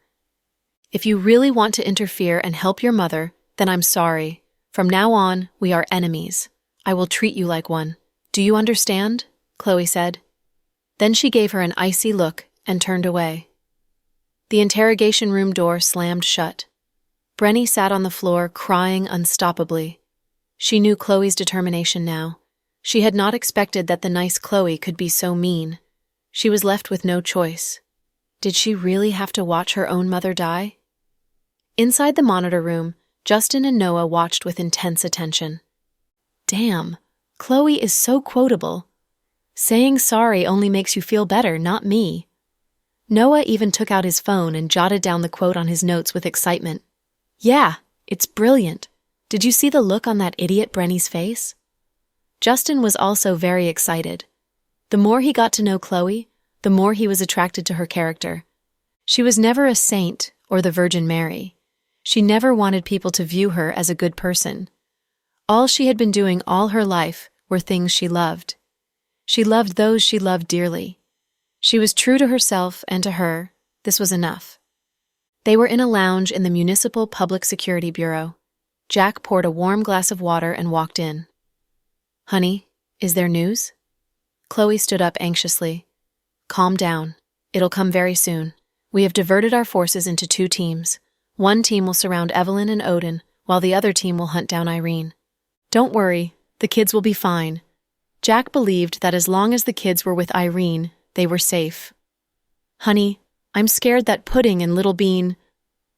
A: If you really want to interfere and help your mother, then I'm sorry. From now on, we are enemies. I will treat you like one. Do you understand? Chloe said. Then she gave her an icy look and turned away. The interrogation room door slammed shut. Brenny sat on the floor crying unstoppably. She knew Chloe's determination now. She had not expected that the nice Chloe could be so mean. She was left with no choice. Did she really have to watch her own mother die? Inside the monitor room, Justin and Noah watched with intense attention. Damn, Chloe is so quotable. Saying sorry only makes you feel better, not me. Noah even took out his phone and jotted down the quote on his notes with excitement. Yeah, it's brilliant. Did you see the look on that idiot Brenny's face? Justin was also very excited. The more he got to know Chloe, the more he was attracted to her character. She was never a saint or the Virgin Mary. She never wanted people to view her as a good person. All she had been doing all her life were things she loved. She loved those she loved dearly. She was true to herself, and to her, this was enough. They were in a lounge in the Municipal Public Security Bureau. Jack poured a warm glass of water and walked in. Honey, is there news? Chloe stood up anxiously. Calm down. It'll come very soon. We have diverted our forces into 2 teams. One team will surround Evelyn and Odin, while the other team will hunt down Irene. Don't worry, the kids will be fine. Jack believed that as long as the kids were with Irene, they were safe. Honey, I'm scared that Pudding and Little Bean...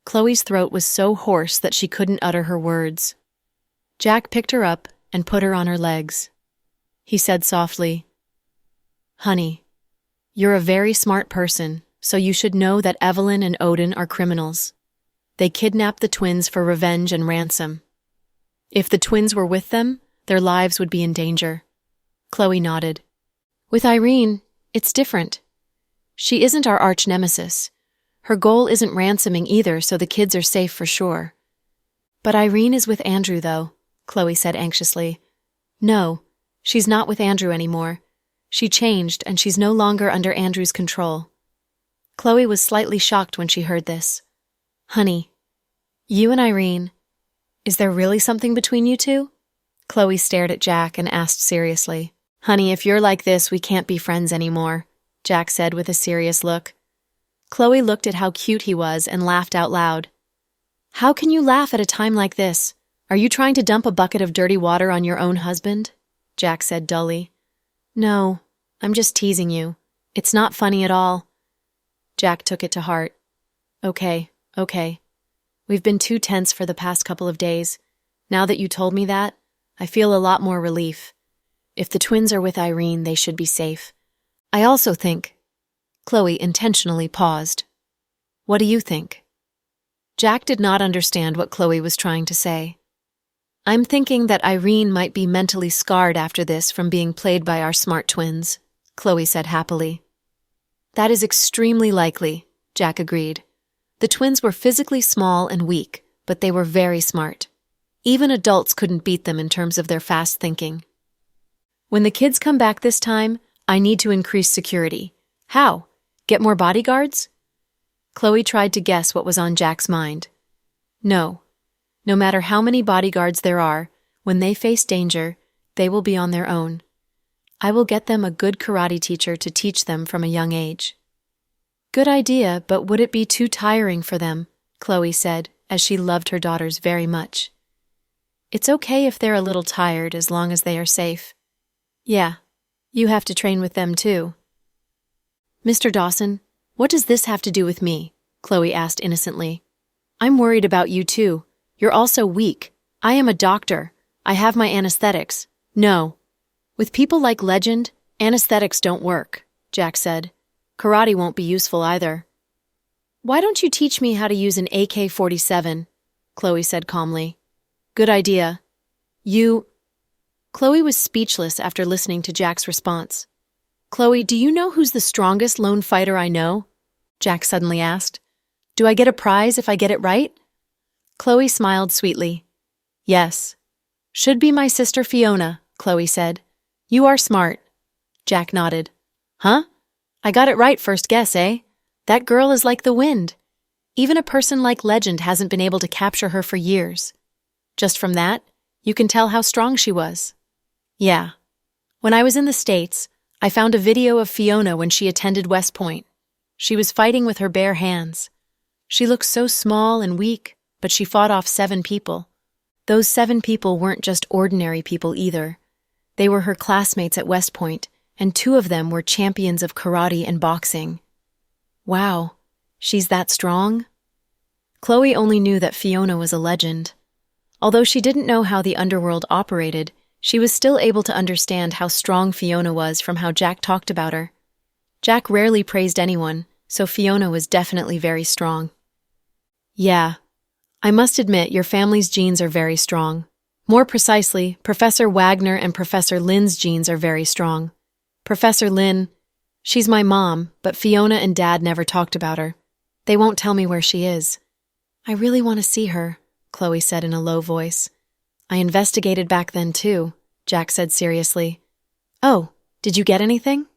A: Chloe's throat was so hoarse that she couldn't utter her words. Jack picked her up and put her on her legs. He said softly, Honey, you're a very smart person, so you should know that Evelyn and Odin are criminals. They kidnapped the twins for revenge and ransom. If the twins were with them, their lives would be in danger. Chloe nodded. With Irene, it's different. She isn't our arch nemesis. Her goal isn't ransoming either, so the kids are safe for sure. But Irene is with Andrew, though, Chloe said anxiously. No, she's not with Andrew anymore. She changed, and she's no longer under Andrew's control. Chloe was slightly shocked when she heard this. Honey, you and Irene, is there really something between you two? Chloe stared at Jack and asked seriously. Honey, if you're like this, we can't be friends anymore, Jack said with a serious look. Chloe looked at how cute he was and laughed out loud. How can you laugh at a time like this? Are you trying to dump a bucket of dirty water on your own husband? Jack said dully. No, I'm just teasing you. It's not funny at all. Jack took it to heart. Okay. We've been too tense for the past couple of days. Now that you told me that, I feel a lot more relief. If the twins are with Irene, they should be safe. I also think... Chloe intentionally paused. What do you think? Jack did not understand what Chloe was trying to say. I'm thinking that Irene might be mentally scarred after this from being played by our smart twins, Chloe said happily. That is extremely likely, Jack agreed. The twins were physically small and weak, but they were very smart. Even adults couldn't beat them in terms of their fast thinking. When the kids come back this time, I need to increase security. How? Get more bodyguards? Chloe tried to guess what was on Jack's mind. No. No matter how many bodyguards there are, when they face danger, they will be on their own. I will get them a good karate teacher to teach them from a young age. Good idea, but would it be too tiring for them? Chloe said, as she loved her daughters very much. It's okay if they're a little tired as long as they are safe. Yeah, you have to train with them too. Mr. Dawson, what does this have to do with me? Chloe asked innocently. I'm worried about you too. You're also weak. I am a doctor. I have my anesthetics. No. With people like Legend, anesthetics don't work, Jack said. Karate won't be useful either. Why don't you teach me how to use an AK-47? Chloe said calmly. Good idea. Chloe was speechless after listening to Jack's response. Chloe, do you know who's the strongest lone fighter I know? Jack suddenly asked. Do I get a prize if I get it right? Chloe smiled sweetly. Yes. Should be my sister Fiona, Chloe said. You are smart. Jack nodded. Huh? I got it right first guess, eh? That girl is like the wind. Even a person like Legend hasn't been able to capture her for years. Just from that, you can tell how strong she was. Yeah. When I was in the States, I found a video of Fiona when she attended West Point. She was fighting with her bare hands. She looked so small and weak, but she fought off 7 people. Those 7 people weren't just ordinary people either. They were her classmates at West Point, and 2 of them were champions of karate and boxing. Wow, she's that strong? Chloe only knew that Fiona was a legend. Although she didn't know how the underworld operated, she was still able to understand how strong Fiona was from how Jack talked about her. Jack rarely praised anyone, so Fiona was definitely very strong. Yeah, I must admit your family's genes are very strong. More precisely, Professor Wagner and Professor Lin's genes are very strong. Professor Lin, she's my mom, but Fiona and Dad never talked about her. They won't tell me where she is. I really want to see her, Chloe said in a low voice. I investigated back then too, Jack said seriously. Oh, did you get anything?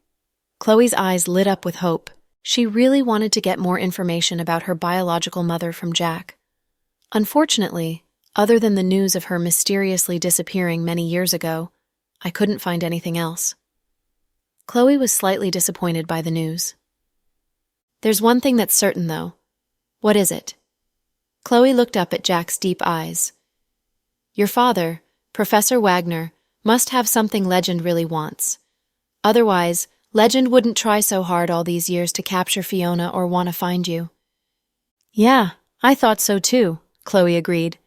A: Chloe's eyes lit up with hope. She really wanted to get more information about her biological mother from Jack. Unfortunately, other than the news of her mysteriously disappearing many years ago, I couldn't find anything else. Chloe was slightly disappointed by the news. There's one thing that's certain, though. What is it? Chloe looked up at Jack's deep eyes. Your father, Professor Wagner, must have something Legend really wants. Otherwise, Legend wouldn't try so hard all these years to capture Fiona or want to find you. Yeah, I thought so too, Chloe agreed.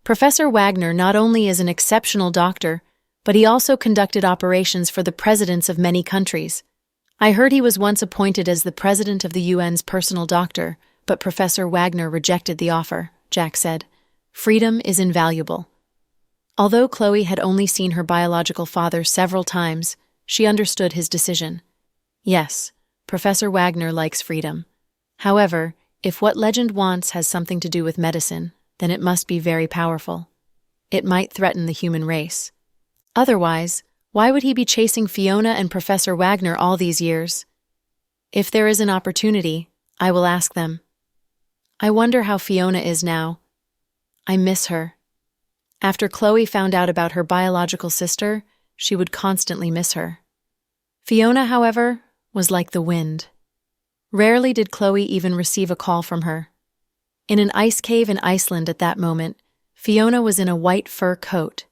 A: Professor Wagner not only is an exceptional doctor, but he also conducted operations for the presidents of many countries. I heard he was once appointed as the president of the UN's personal doctor, but Professor Wagner rejected the offer, Jack said. Freedom is invaluable. Although Chloe had only seen her biological father several times, she understood his decision. Yes, Professor Wagner likes freedom. However, if what Legend wants has something to do with medicine, then it must be very powerful. It might threaten the human race. Otherwise, why would he be chasing Fiona and Professor Wagner all these years? If there is an opportunity, I will ask them. I wonder how Fiona is now. I miss her. After Chloe found out about her biological sister, she would constantly miss her. Fiona, however, was like the wind. Rarely did Chloe even receive a call from her. In an ice cave in Iceland at that moment, Fiona was in a white fur coat.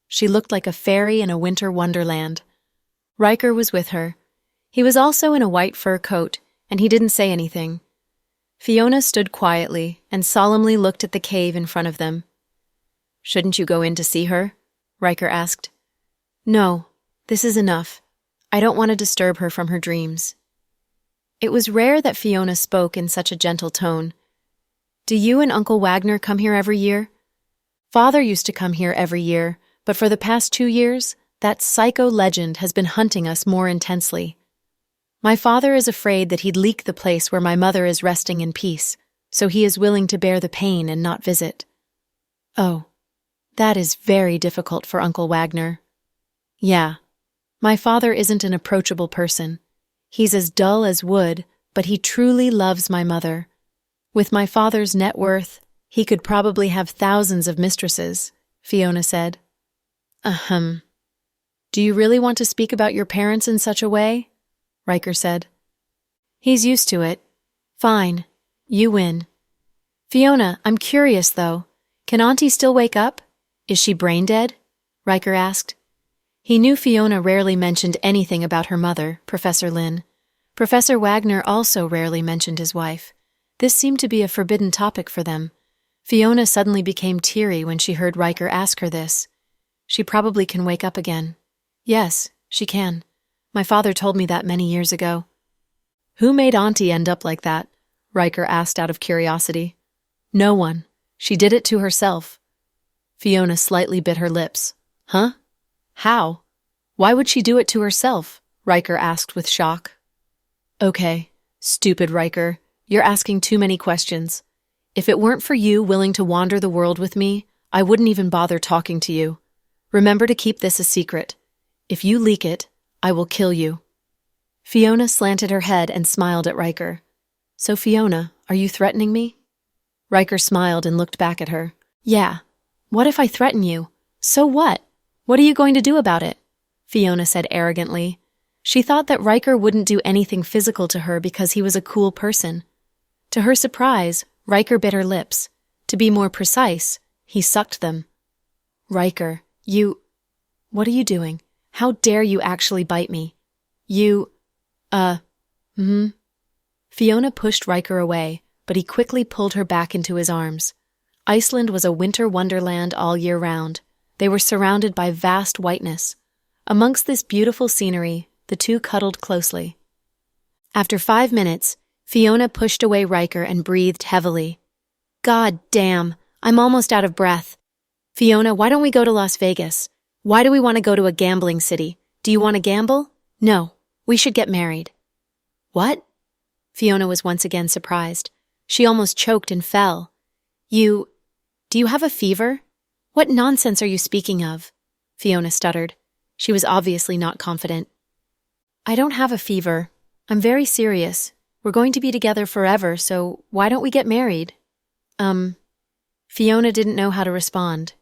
A: She looked like a fairy in a winter wonderland. Riker was with her. He was also in a white fur coat, and he didn't say anything. Fiona stood quietly and solemnly looked at the cave in front of them. "Shouldn't you go in to see her?" Riker asked. "No, this is enough. I don't want to disturb her from her dreams." It was rare that Fiona spoke in such a gentle tone. "Do you and Uncle Wagner come here every year?" "Father used to come here every year, but for the past 2 years, that psycho legend has been hunting us more intensely. My father is afraid that he'd leak the place where my mother is resting in peace, so he is willing to bear the pain and not visit." "Oh, that is very difficult for Uncle Wagner." "Yeah, my father isn't an approachable person. He's as dull as wood, but he truly loves my mother. With my father's net worth, he could probably have thousands of mistresses," Fiona said. "Ahem. Do you really want to speak about your parents in such a way?" Riker said. "He's used to it. Fine. You win. Fiona, I'm curious, though. Can Auntie still wake up? Is she brain dead?" Riker asked. He knew Fiona rarely mentioned anything about her mother, Professor Lynn. Professor Wagner also rarely mentioned his wife. This seemed to be a forbidden topic for them. Fiona suddenly became teary when she heard Riker ask her this. "She probably can wake up again." "Yes, she can. My father told me that many years ago." "Who made Auntie end up like that?" Riker asked out of curiosity. "No one. She did it to herself." Fiona slightly bit her lips. "Huh? How? Why would she do it to herself?" Riker asked with shock. "Okay, stupid Riker. You're asking too many questions. If it weren't for you willing to wander the world with me, I wouldn't even bother talking to you. Remember to keep this a secret. If you leak it, I will kill you." Fiona slanted her head and smiled at Riker. "So Fiona, are you threatening me?" Riker smiled and looked back at her. "Yeah. What if I threaten you? So what? What are you going to do about it?" Fiona said arrogantly. She thought that Riker wouldn't do anything physical to her because he was a cool person. To her surprise, Riker bit her lips. To be more precise, he sucked them. "Riker, you... What are you doing? How dare you actually bite me? You... Fiona pushed Riker away, but he quickly pulled her back into his arms. Iceland was a winter wonderland all year round. They were surrounded by vast whiteness. Amongst this beautiful scenery, the two cuddled closely. After 5 minutes, Fiona pushed away Riker and breathed heavily. "God damn, I'm almost out of breath. Fiona, why don't we go to Las Vegas? Why do we want to go to a gambling city? Do you want to gamble? No, we should get married." "What?" Fiona was once again surprised. She almost choked and fell. Do you have a fever? What nonsense are you speaking of?" Fiona stuttered. She was obviously not confident. "I don't have a fever. I'm very serious. We're going to be together forever, so why don't we get married?" Fiona didn't know how to respond.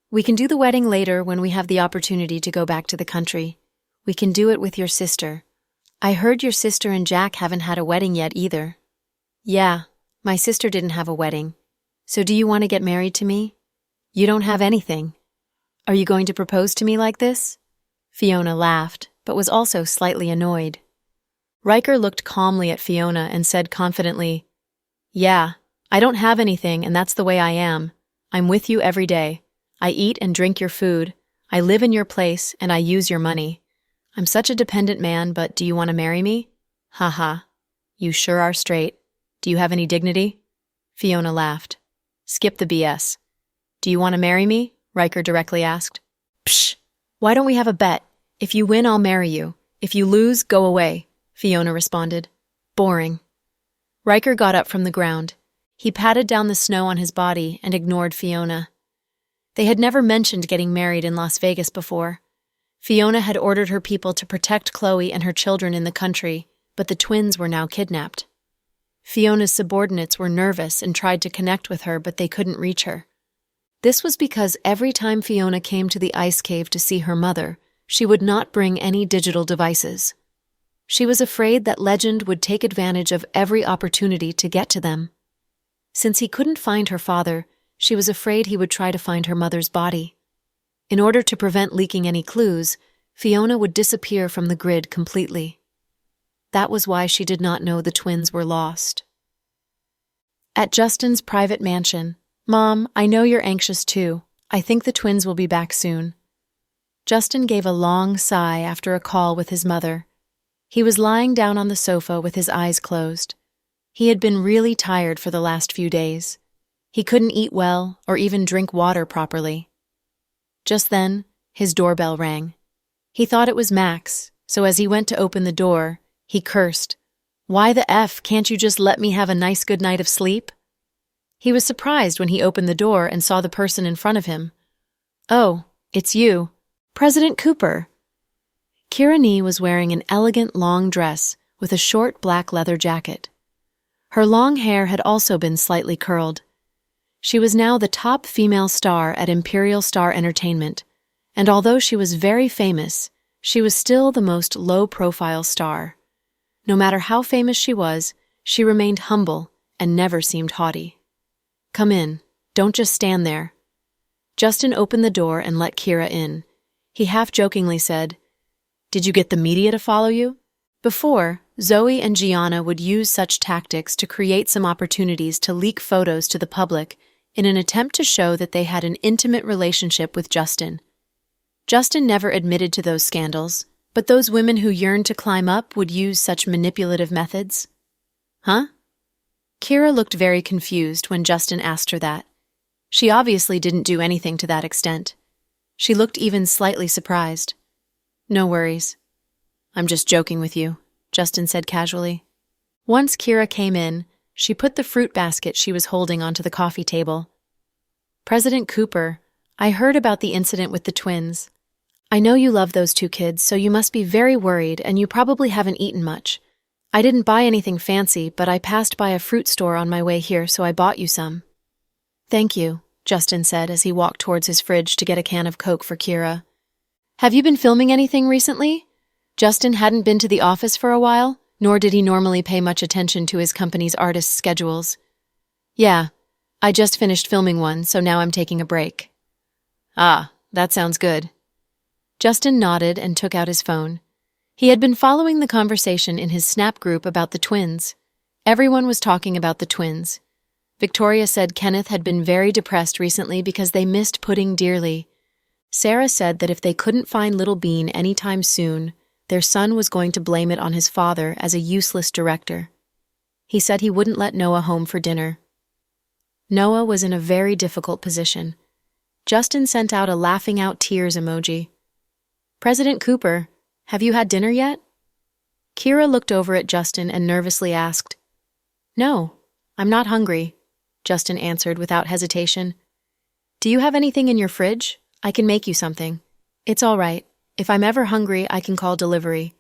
A: "We can do the wedding later when we have the opportunity to go back to the country. We can do it with your sister. I heard your sister and Jack haven't had a wedding yet either." "Yeah, my sister didn't have a wedding. So do you want to get married to me? You don't have anything. Are you going to propose to me like this?" Fiona laughed, but was also slightly annoyed. Riker looked calmly at Fiona and said confidently, "Yeah, I don't have anything, and that's the way I am. I'm with you every day. I eat and drink your food. I live in your place, and I use your money. I'm such a dependent man, but do you want to marry me? Ha. You sure are straight. Do you have any dignity?" Fiona laughed. "Skip the BS. Do you want to marry me?" Riker directly asked. "Psh! Why don't we have a bet? If you win, I'll marry you. If you lose, go away," Fiona responded. "Boring." Riker got up from the ground. He patted down the snow on his body and ignored Fiona. They had never mentioned getting married in Las Vegas before. Fiona had ordered her people to protect Chloe and her children in the country, but the twins were now kidnapped. Fiona's subordinates were nervous and tried to connect with her, but they couldn't reach her. This was because every time Fiona came to the ice cave to see her mother, she would not bring any digital devices. She was afraid that Legend would take advantage of every opportunity to get to them. Since he couldn't find her father, she was afraid he would try to find her mother's body. In order to prevent leaking any clues, Fiona would disappear from the grid completely. That was why she did not know the twins were lost. At Justin's private mansion, "Mom, I know you're anxious too. I think the twins will be back soon." Justin gave a long sigh after a call with his mother. He was lying down on the sofa with his eyes closed. He had been really tired for the last few days. He couldn't eat well or even drink water properly. Just then, his doorbell rang. He thought it was Max, so as he went to open the door, he cursed, "Why the F, can't you just let me have a nice good night of sleep?" He was surprised when he opened the door and saw the person in front of him. "Oh, it's you, President Cooper." Kira Nee was wearing an elegant long dress with a short black leather jacket. Her long hair had also been slightly curled. She was now the top female star at Imperial Star Entertainment, and although she was very famous, she was still the most low-profile star. No matter how famous she remained humble and never seemed haughty. "Come in. Don't just stand there." Justin opened the door and let Kira in. He half-jokingly said, "Did you get the media to follow you?" Before, Zoe and Gianna would use such tactics to create some opportunities to leak photos to the public in an attempt to show that they had an intimate relationship with Justin. Justin never admitted to those scandals, but those women who yearned to climb up would use such manipulative methods. Huh? Kira looked very confused when Justin asked her that. She obviously didn't do anything to that extent. She looked even slightly surprised. "No worries. I'm just joking with you," Justin said casually. Once Kira came in, she put the fruit basket she was holding onto the coffee table. "President Cooper, I heard about the incident with the twins. I know you love those two kids, so you must be very worried and you probably haven't eaten much. I didn't buy anything fancy, but I passed by a fruit store on my way here, so I bought you some." "Thank you," Justin said as he walked towards his fridge to get a can of Coke for Kira. "Have you been filming anything recently?" Justin hadn't been to the office for a while, nor did he normally pay much attention to his company's artists' schedules. "Yeah, I just finished filming one, so now I'm taking a break." "Ah, that sounds good." Justin nodded and took out his phone. He had been following the conversation in his Snap group about the twins. Everyone was talking about the twins. Victoria said Kenneth had been very depressed recently because they missed pudding dearly. Sarah said that if they couldn't find Little Bean anytime soon, their son was going to blame it on his father as a useless director. He said he wouldn't let Noah home for dinner. Noah was in a very difficult position. Justin sent out a laughing out tears emoji. "President Cooper, have you had dinner yet?" Kira looked over at Justin and nervously asked. "No, I'm not hungry," Justin answered without hesitation. "Do you have anything in your fridge? I can make you something. It's all right. If I'm ever hungry, I can call delivery."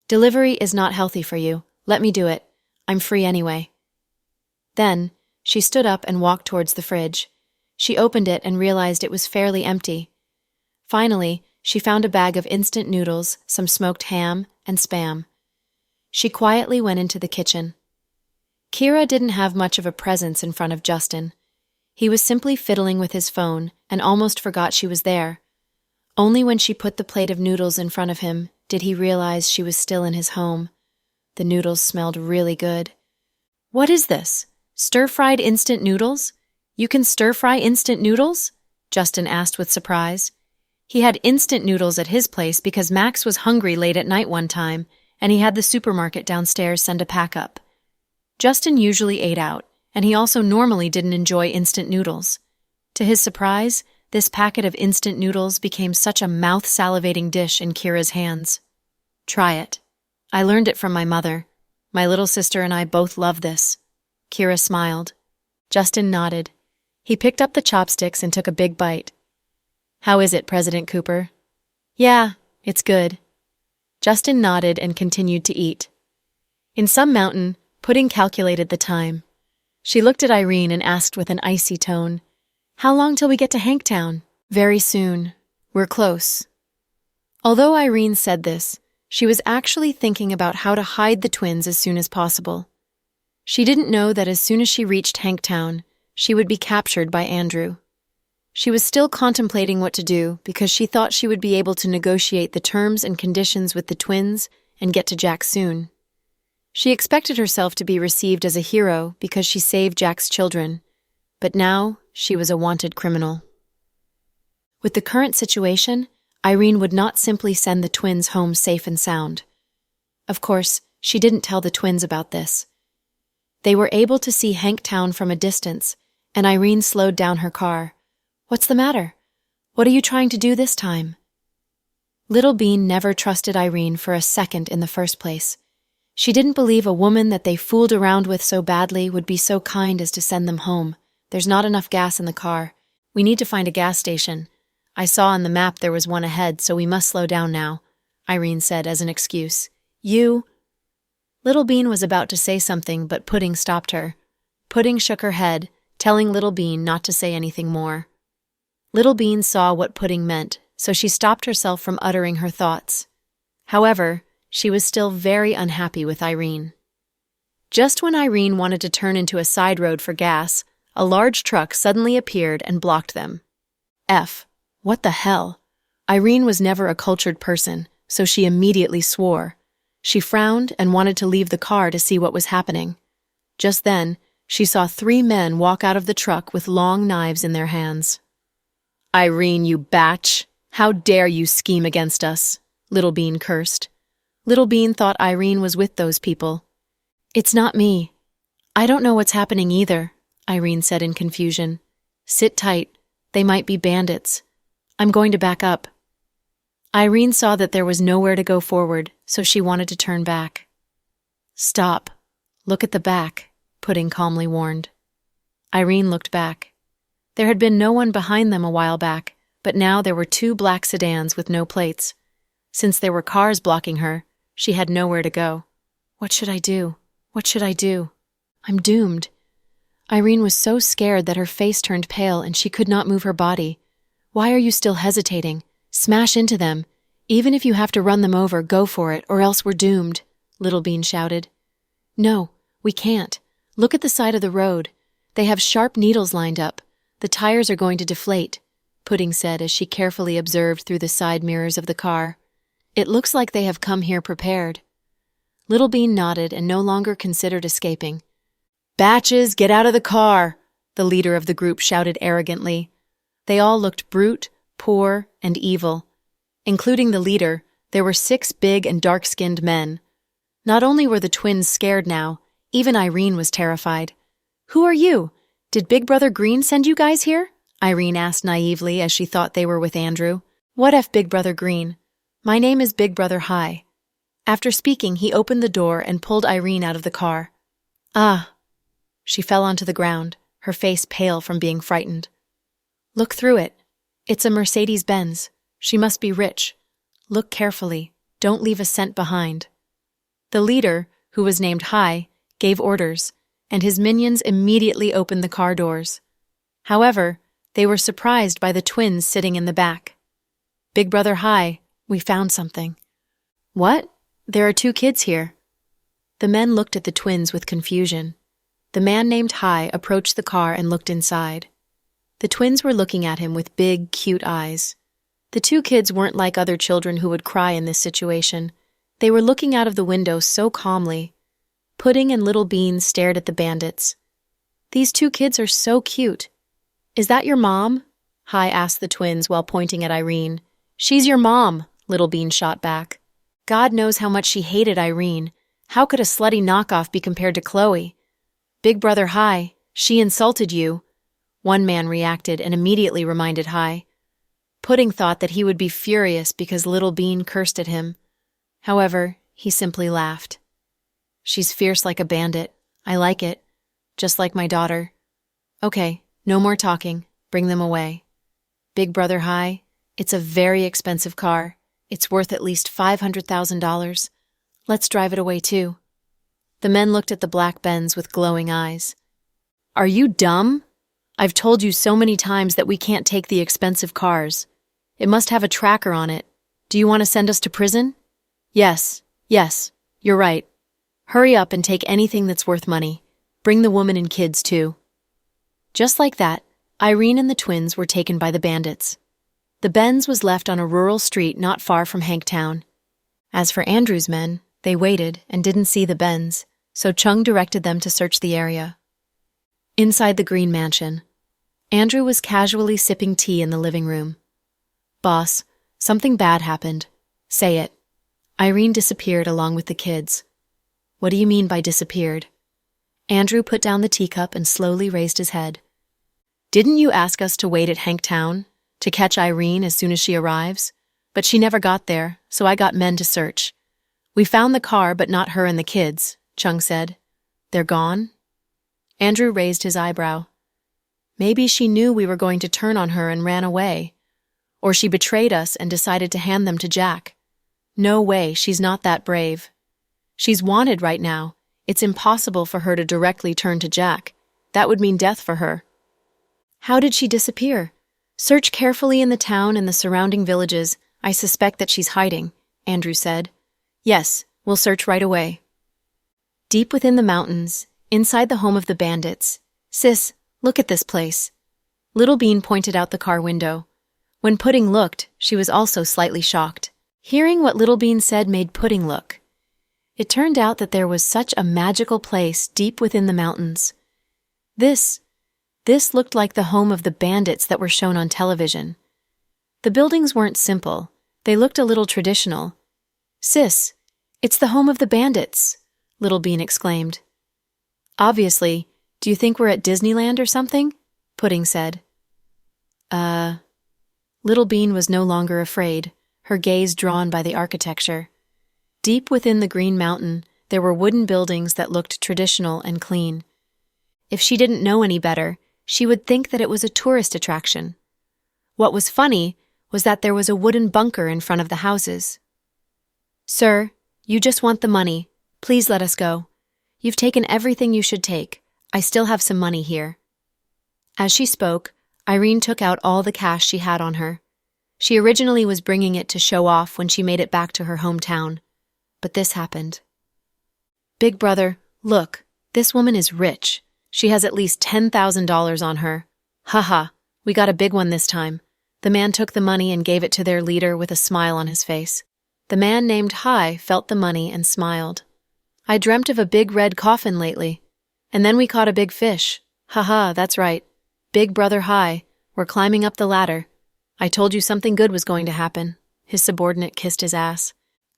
A: "Delivery is not healthy for you. Let me do it. I'm free anyway." Then, she stood up and walked towards the fridge. She opened it and realized it was fairly empty. Finally, she found a bag of instant noodles, some smoked ham, and Spam. She quietly went into the kitchen. Kira didn't have much of a presence in front of Justin. He was simply fiddling with his phone and almost forgot she was there. Only when she put the plate of noodles in front of him did he realize she was still in his home. The noodles smelled really good. "What is this? Stir-fried instant noodles? You can stir-fry instant noodles?" Justin asked with surprise. He had instant noodles at his place because Max was hungry late at night one time, and he had the supermarket downstairs send a pack up. Justin usually ate out, and he also normally didn't enjoy instant noodles. To his surprise, this packet of instant noodles became such a mouth-salivating dish in Kira's hands. "Try it. I learned it from my mother. My little sister and I both love this." Kira smiled. Justin nodded. He picked up the chopsticks and took a big bite. "How is it, President Cooper?" "Yeah, it's good." Justin nodded and continued to eat. In some mountain, Pudding calculated the time. She looked at Irene and asked with an icy tone, "How long till we get to Hanktown?" "Very soon. We're close." Although Irene said this, she was actually thinking about how to hide the twins as soon as possible. She didn't know that as soon as she reached Hanktown, she would be captured by Andrew. She was still contemplating what to do because she thought she would be able to negotiate the terms and conditions with the twins and get to Jack soon. She expected herself to be received as a hero because she saved Jack's children, but now she was a wanted criminal. With the current situation, Irene would not simply send the twins home safe and sound. Of course, she didn't tell the twins about this. They were able to see Hanktown from a distance, and Irene slowed down her car. "What's the matter? What are you trying to do this time?" Little Bean never trusted Irene for a second in the first place. She didn't believe a woman that they fooled around with so badly would be so kind as to send them home. "There's not enough gas in the car. We need to find a gas station. I saw on the map there was one ahead, so we must slow down now," Irene said as an excuse. "You—" Little Bean was about to say something, but Pudding stopped her. Pudding shook her head, telling Little Bean not to say anything more. Little Bean saw what Pudding meant, so she stopped herself from uttering her thoughts. However, she was still very unhappy with Irene. Just when Irene wanted to turn into a side road for gas, a large truck suddenly appeared and blocked them. What the hell? Irene was never a cultured person, so she immediately swore. She frowned and wanted to leave the car to see what was happening. Just then, she saw 3 men walk out of the truck with long knives in their hands. "Irene, you batch! How dare you scheme against us?" Little Bean cursed. Little Bean thought Irene was with those people. "It's not me. I don't know what's happening either," Irene said in confusion. "Sit tight. They might be bandits. I'm going to back up." Irene saw that there was nowhere to go forward, so she wanted to turn back. "Stop. Look at the back," Pudding calmly warned. Irene looked back. There had been no one behind them a while back, but now there were 2 black sedans with no plates. Since there were cars blocking her, she had nowhere to go. "What should I do? What should I do? I'm doomed." Irene was so scared that her face turned pale and she could not move her body. "Why are you still hesitating? Smash into them. Even if you have to run them over, go for it, or else we're doomed," Little Bean shouted. "No, we can't. Look at the side of the road. They have sharp needles lined up. The tires are going to deflate," Pudding said as she carefully observed through the side mirrors of the car. "It looks like they have come here prepared." Little Bean nodded and no longer considered escaping. "Batches, get out of the car!" the leader of the group shouted arrogantly. They all looked brute, poor, and evil. Including the leader, there were 6 big and dark-skinned men. Not only were the twins scared now, even Irene was terrified. "Who are you? Did Big Brother Green send you guys here?" Irene asked naively as she thought they were with Andrew. "What if Big Brother Green? My name is Big Brother High." After speaking, he opened the door and pulled Irene out of the car. "Ah." She fell onto the ground, her face pale from being frightened. "Look through it. It's a Mercedes-Benz. She must be rich. Look carefully. Don't leave a cent behind." The leader, who was named High, gave orders, and his minions immediately opened the car doors. However, they were surprised by the twins sitting in the back. "Big Brother High, we found something." "What? There are 2 kids here." The men looked at the twins with confusion. The man named High approached the car and looked inside. The twins were looking at him with big, cute eyes. The 2 kids weren't like other children who would cry in this situation. They were looking out of the window so calmly. Pudding and Little Bean stared at the bandits. "These 2 kids are so cute. Is that your mom?" High asked the twins while pointing at Irene. "She's your mom," Little Bean shot back. God knows how much she hated Irene. How could a slutty knockoff be compared to Chloe? "Big Brother High, she insulted you," one man reacted and immediately reminded High. Pudding thought that he would be furious because Little Bean cursed at him. However, he simply laughed. "She's fierce like a bandit. I like it. Just like my daughter." Okay, no more talking. Bring them away. Big Brother Hi, it's a very expensive car. It's worth at least $500,000. Let's drive it away too. The men looked at the black Benz with glowing eyes. Are you dumb? I've told you so many times that we can't take the expensive cars. It must have a tracker on it. Do you want to send us to prison? Yes, you're right. Hurry up and take anything that's worth money. Bring the woman and kids too. Just like that, Irene and the twins were taken by the bandits. The Benz was left on a rural street not far from Hanktown. As for Andrew's men, they waited and didn't see the Benz, so Chung directed them to search the area. Inside the Green Mansion, Andrew was casually sipping tea in the living room. Boss, something bad happened. Say it. Irene disappeared along with the kids. What do you mean by disappeared? Andrew put down the teacup and slowly raised his head. Didn't you ask us to wait at Hanktown to catch Irene as soon as she arrives? But she never got there, so I got men to search. We found the car, but not her and the kids, Chung said. They're gone? Andrew raised his eyebrow. Maybe she knew we were going to turn on her and ran away. Or she betrayed us and decided to hand them to Jack. No way, she's not that brave. She's wanted right now. It's impossible for her to directly turn to Jack. That would mean death for her. How did she disappear? Search carefully in the town and the surrounding villages. I suspect that she's hiding, Andrew said. Yes, we'll search right away. Deep within the mountains, inside the home of the bandits, Sis, look at this place. Little Bean pointed out the car window. When Pudding looked, she was also slightly shocked. Hearing what Little Bean said made Pudding look. It turned out that there was such a magical place deep within the mountains. This looked like the home of the bandits that were shown on television. The buildings weren't simple. They looked a little traditional. Sis, it's the home of the bandits, Little Bean exclaimed. Obviously, do you think we're at Disneyland or something? Pudding said. Little Bean was no longer afraid, her gaze drawn by the architecture. Deep within the Green Mountain, there were wooden buildings that looked traditional and clean. If she didn't know any better, she would think that it was a tourist attraction. What was funny was that there was a wooden bunker in front of the houses. Sir, you just want the money. Please let us go. You've taken everything you should take. I still have some money here. As she spoke, Irene took out all the cash she had on her. She originally was bringing it to show off when she made it back to her hometown. But this happened. Big Brother, look, this woman is rich. She has at least $10,000 on her. Haha, we got a big one this time. The man took the money and gave it to their leader with a smile on his face. The man named Hi felt the money and smiled. I dreamt of a big red coffin lately. And then we caught a big fish. Haha, that's right. Big Brother Hi, we're climbing up the ladder. I told you something good was going to happen. His subordinate kissed his ass.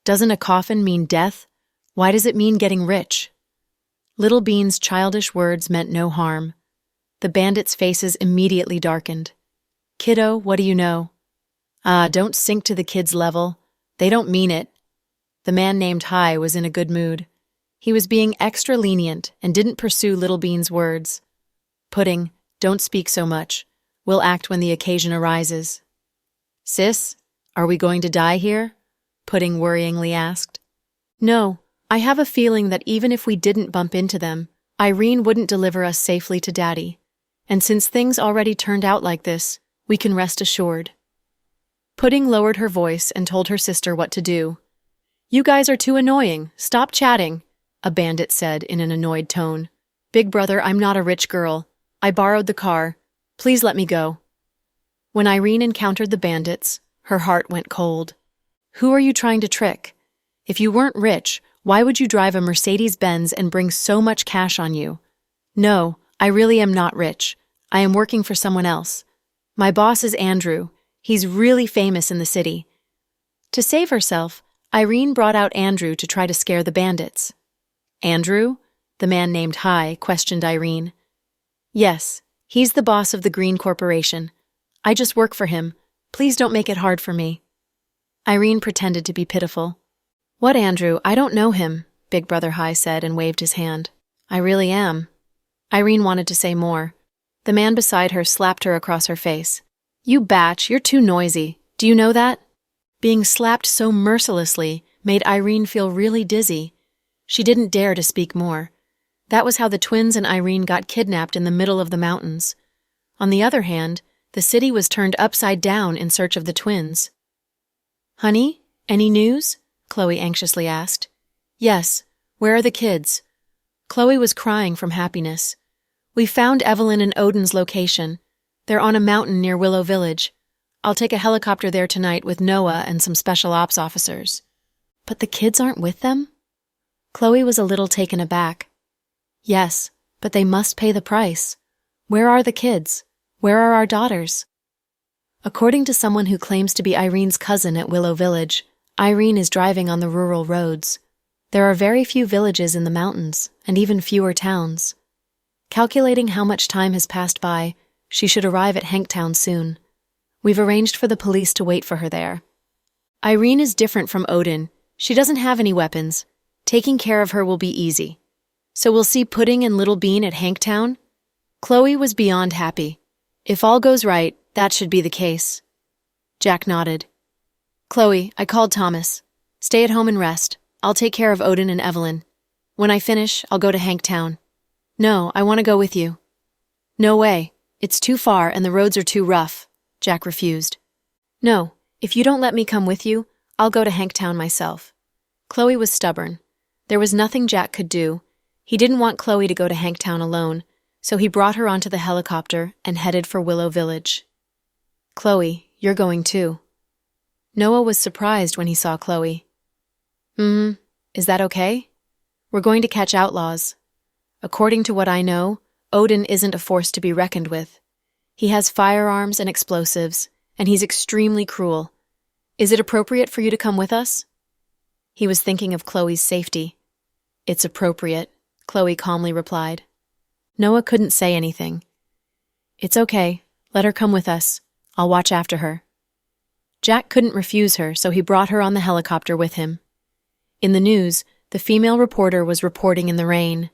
A: Doesn't a coffin mean death? Why does it mean getting rich? Little Bean's childish words meant no harm. The bandits' faces immediately darkened. Kiddo, what do you know? Don't sink to the kids' level. They don't mean it. The man named Hi was in a good mood. He was being extra lenient and didn't pursue Little Bean's words. Pudding, don't speak so much. We'll act when the occasion arises. Sis, are we going to die here? Pudding worryingly asked. No, I have a feeling that even if we didn't bump into them, Irene wouldn't deliver us safely to Daddy. And since things already turned out like this, we can rest assured. Pudding lowered her voice and told her sister what to do. You guys are too annoying. Stop chatting, a bandit said in an annoyed tone. Big Brother, I'm not a rich girl. I borrowed the car. Please let me go. When Irene encountered the bandits, her heart went cold. Who are you trying to trick? If you weren't rich, why would you drive a Mercedes-Benz and bring so much cash on you? No, I really am not rich. I am working for someone else. My boss is Andrew. He's really famous in the city. To save herself, Irene brought out Andrew to try to scare the bandits. Andrew? The man named Hi questioned Irene. Yes, he's the boss of the Green Corporation. I just work for him. Please don't make it hard for me. Irene pretended to be pitiful. What Andrew? I don't know him, Big Brother Hi said and waved his hand. I really am. Irene wanted to say more, The man beside her slapped her across her face. "You batch, you're too noisy. Do you know that?" Being slapped so mercilessly made Irene feel really dizzy. She didn't dare to speak more. That was how the twins and Irene got kidnapped in the middle of the mountains. On the other hand, the city was turned upside down in search of the twins. "Honey, any news?" Chloe anxiously asked. "Yes. Where are the kids?" Chloe was crying from happiness. "We found Evelyn and Odin's location. They're on a mountain near Willow Village. I'll take a helicopter there tonight with Noah and some special ops officers." "But the kids aren't with them?" Chloe was a little taken aback. "Yes, but they must pay the price. Where are the kids? Where are our daughters?" According to someone who claims to be Irene's cousin at Willow Village, Irene is driving on the rural roads. There are very few villages in the mountains, and even fewer towns. Calculating how much time has passed by, she should arrive at Hanktown soon. We've arranged for the police to wait for her there. Irene is different from Odin. She doesn't have any weapons. Taking care of her will be easy. So we'll see Pudding and Little Bean at Hanktown? Chloe was beyond happy. If all goes right, that should be the case. Jack nodded. "Chloe, I called Thomas. Stay at home and rest. I'll take care of Odin and Evelyn. When I finish, I'll go to Hanktown." "No, I want to go with you." "No way. It's too far and the roads are too rough," Jack refused. "No, if you don't let me come with you, I'll go to Hanktown myself." Chloe was stubborn. There was nothing Jack could do. He didn't want Chloe to go to Hanktown alone, so he brought her onto the helicopter and headed for Willow Village. "Chloe, you're going too." Noah was surprised when he saw Chloe. Is that okay? We're going to catch outlaws. According to what I know, Odin isn't a force to be reckoned with. He has firearms and explosives, and he's extremely cruel. Is it appropriate for you to come with us?" He was thinking of Chloe's safety. "It's appropriate," Chloe calmly replied. Noah couldn't say anything. "It's okay. Let her come with us. I'll watch after her." Jack couldn't refuse her, so he brought her on the helicopter with him. In the news, the female reporter was reporting in the rain.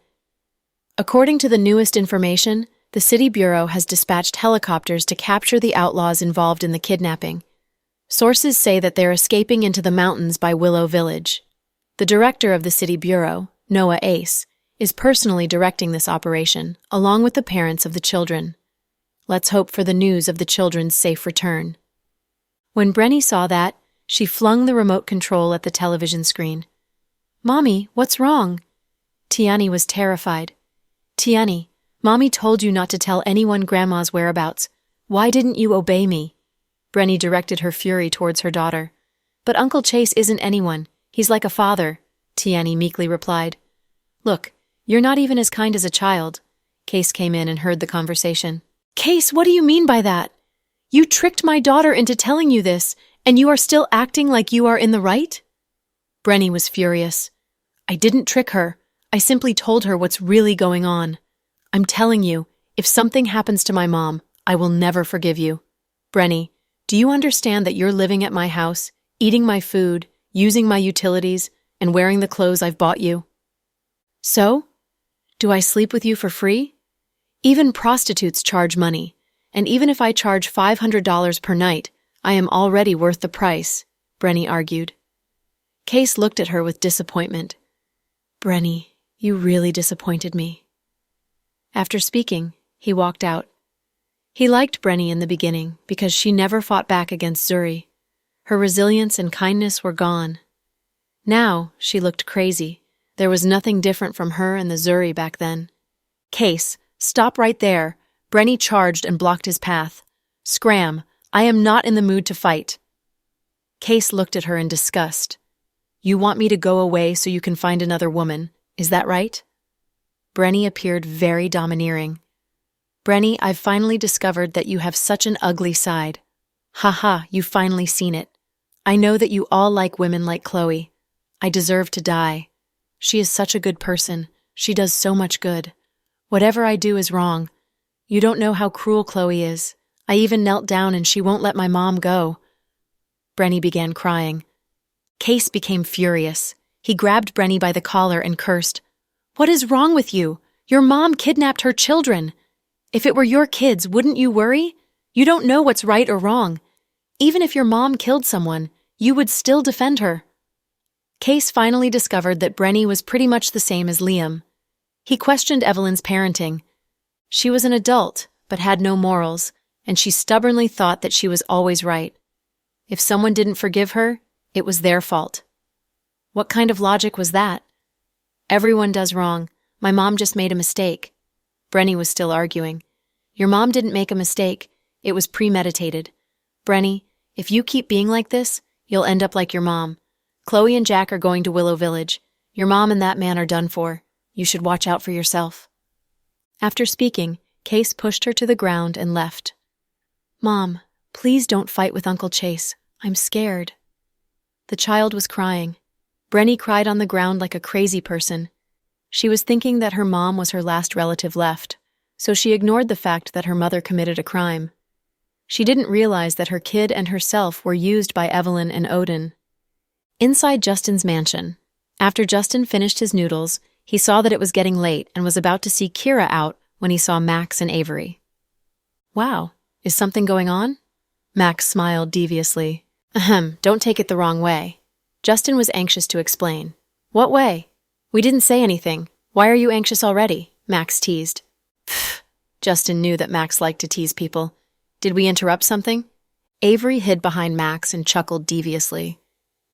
A: According to the newest information, the city bureau has dispatched helicopters to capture the outlaws involved in the kidnapping. Sources say that they're escaping into the mountains by Willow Village. The director of the city bureau, Noah Ace, is personally directing this operation, along with the parents of the children. Let's hope for the news of the children's safe return. When Brenny saw that, she flung the remote control at the television screen. "Mommy, what's wrong?" Tiani was terrified. "Tiani, Mommy told you not to tell anyone Grandma's whereabouts. Why didn't you obey me?" Brenny directed her fury towards her daughter. "But Uncle Chase isn't anyone. He's like a father," Tiani meekly replied. "Look, you're not even as kind as a child." Case came in and heard the conversation. "Case, what do you mean by that? You tricked my daughter into telling you this, and you are still acting like you are in the right?" Brenny was furious. "I didn't trick her. I simply told her what's really going on. I'm telling you, if something happens to my mom, I will never forgive you. Brenny, do you understand that you're living at my house, eating my food, using my utilities, and wearing the clothes I've bought you? So? Do I sleep with you for free? Even prostitutes charge money, and even if I charge $500 per night, I am already worth the price," Brenny argued. Case looked at her with disappointment. "Brenny, you really disappointed me." After speaking, he walked out. He liked Brenny in the beginning because she never fought back against Zuri. Her resilience and kindness were gone. Now, she looked crazy. There was nothing different from her and the Zuri back then. "Case, stop right there." Brenny charged and blocked his path. "Scram, I am not in the mood to fight." Case looked at her in disgust. "You want me to go away so you can find another woman, is that right?" Brenny appeared very domineering. "Brenny, I've finally discovered that you have such an ugly side. Ha, you've finally seen it. I know that you all like women like Chloe. I deserve to die. She is such a good person. She does so much good. Whatever I do is wrong. You don't know how cruel Chloe is. I even knelt down and she won't let my mom go." Brenny began crying. Case became furious. He grabbed Brenny by the collar and cursed. "What is wrong with you? Your mom kidnapped her children." If it were your kids, wouldn't you worry? You don't know what's right or wrong. Even if your mom killed someone, you would still defend her. Case finally discovered that Brenny was pretty much the same as Liam. He questioned Evelyn's parenting. She was an adult, but had no morals, and she stubbornly thought that she was always right. If someone didn't forgive her, it was their fault. What kind of logic was that? Everyone does wrong. My mom just made a mistake. Brenny was still arguing. Your mom didn't make a mistake. It was premeditated. Brenny, if you keep being like this, you'll end up like your mom. Chloe and Jack are going to Willow Village. Your mom and that man are done for. You should watch out for yourself. After speaking, Case pushed her to the ground and left. Mom, please don't fight with Uncle Chase. I'm scared. The child was crying. Brenny cried on the ground like a crazy person. She was thinking that her mom was her last relative left, so she ignored the fact that her mother committed a crime. She didn't realize that her kid and herself were used by Evelyn and Odin. Inside Justin's mansion, after Justin finished his noodles, he saw that it was getting late and was about to see Kira out when he saw Max and Avery. Wow, is something going on? Max smiled deviously. Ahem, don't take it the wrong way. Justin was anxious to explain. What way? We didn't say anything. Why are you anxious already? Max teased. Pfft. Justin knew that Max liked to tease people. Did we interrupt something? Avery hid behind Max and chuckled deviously.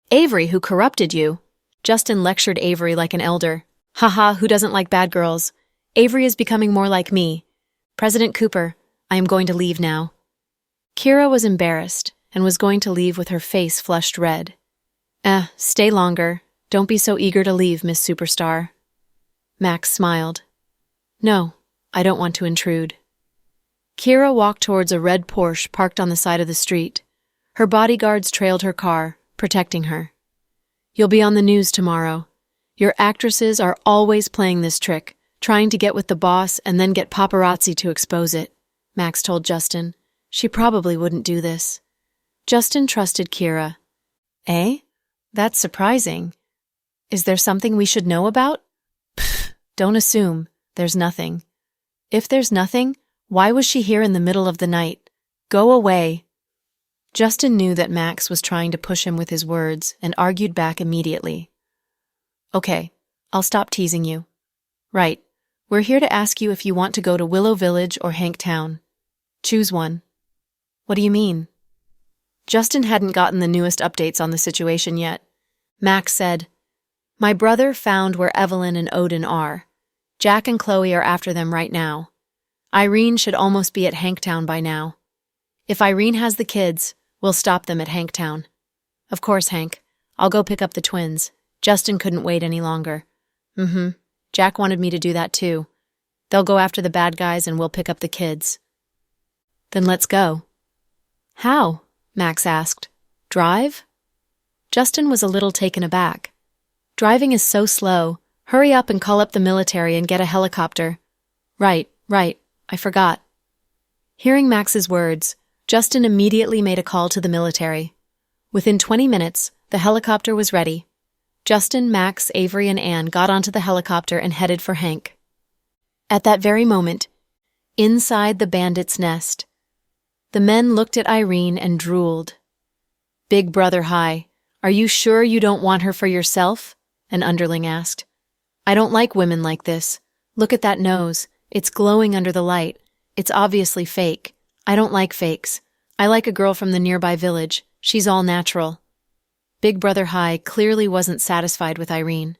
A: Avery, who corrupted you? Justin lectured Avery like an elder. Haha, who doesn't like bad girls? Avery is becoming more like me. President Cooper, I am going to leave now. Kira was embarrassed and was going to leave with her face flushed red. Stay longer. Don't be so eager to leave, Miss Superstar. Max smiled. No, I don't want to intrude. Kira walked towards a red Porsche parked on the side of the street. Her bodyguards trailed her car, protecting her. You'll be on the news tomorrow. Your actresses are always playing this trick, trying to get with the boss and then get paparazzi to expose it, Max told Justin. She probably wouldn't do this. Justin trusted Kira. Eh? That's surprising. Is there something we should know about? Pfft, don't assume. There's nothing. If there's nothing, why was she here in the middle of the night? Go away. Justin knew that Max was trying to push him with his words and argued back immediately. Okay, I'll stop teasing you. Right, we're here to ask you if you want to go to Willow Village or Hanktown. Choose one. What do you mean? Justin hadn't gotten the newest updates on the situation yet. Max said, My brother found where Evelyn and Odin are. Jack and Chloe are after them right now. Irene should almost be at Hanktown by now. If Irene has the kids, we'll stop them at Hanktown. Of course, Hank. I'll go pick up the twins. Justin couldn't wait any longer. Jack wanted me to do that too. They'll go after the bad guys and we'll pick up the kids. Then let's go. How? Max asked. Drive? Justin was a little taken aback. Driving is so slow. Hurry up and call up the military and get a helicopter. Right, I forgot. Hearing Max's words, Justin immediately made a call to the military. Within 20 minutes, the helicopter was ready. Justin, Max, Avery, and Anne got onto the helicopter and headed for Hank. At that very moment, inside the bandits' nest, the men looked at Irene and drooled. Big Brother High, are you sure you don't want her for yourself? An underling asked. I don't like women like this. Look at that nose. It's glowing under the light. It's obviously fake. I don't like fakes. I like a girl from the nearby village. She's all natural. Big Brother High clearly wasn't satisfied with Irene.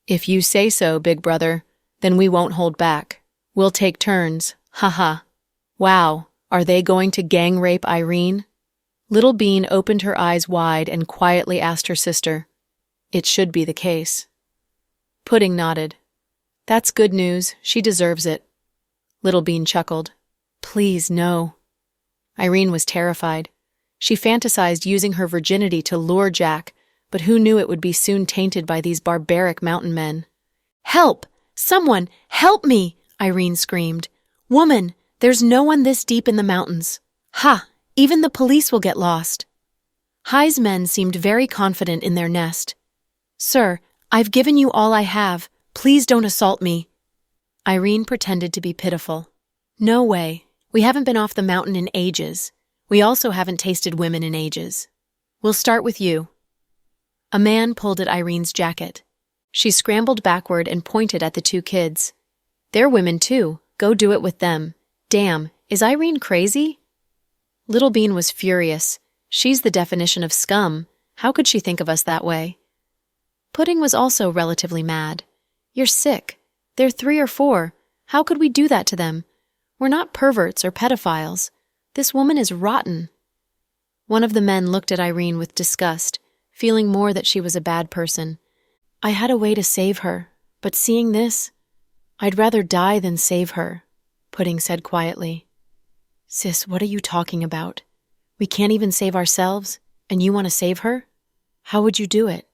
A: If you say so, Big Brother, then we won't hold back. We'll take turns. Haha. Wow, are they going to gang rape Irene? Little Bean opened her eyes wide and quietly asked her sister. It should be the case. Pudding nodded. That's good news. She deserves it. Little Bean chuckled. Please, no. Irene was terrified. She fantasized using her virginity to lure Jack, but who knew it would be soon tainted by these barbaric mountain men. Help! Someone, help me! Irene screamed. Woman, there's no one this deep in the mountains. Ha! Even the police will get lost. High's men seemed very confident in their nest. Sir, I've given you all I have. Please don't assault me. Irene pretended to be pitiful. No way. We haven't been off the mountain in ages. We also haven't tasted women in ages. We'll start with you. A man pulled at Irene's jacket. She scrambled backward and pointed at the two kids. They're women too. Go do it with them. Damn, is Irene crazy? Little Bean was furious. She's the definition of scum. How could she think of us that way? Pudding was also relatively mad. You're sick. They're 3 or 4. How could we do that to them? We're not perverts or pedophiles. This woman is rotten. One of the men looked at Irene with disgust, feeling more that she was a bad person. I had a way to save her, but seeing this, I'd rather die than save her, Pudding said quietly. Sis, what are you talking about? We can't even save ourselves, and you want to save her? How would you do it?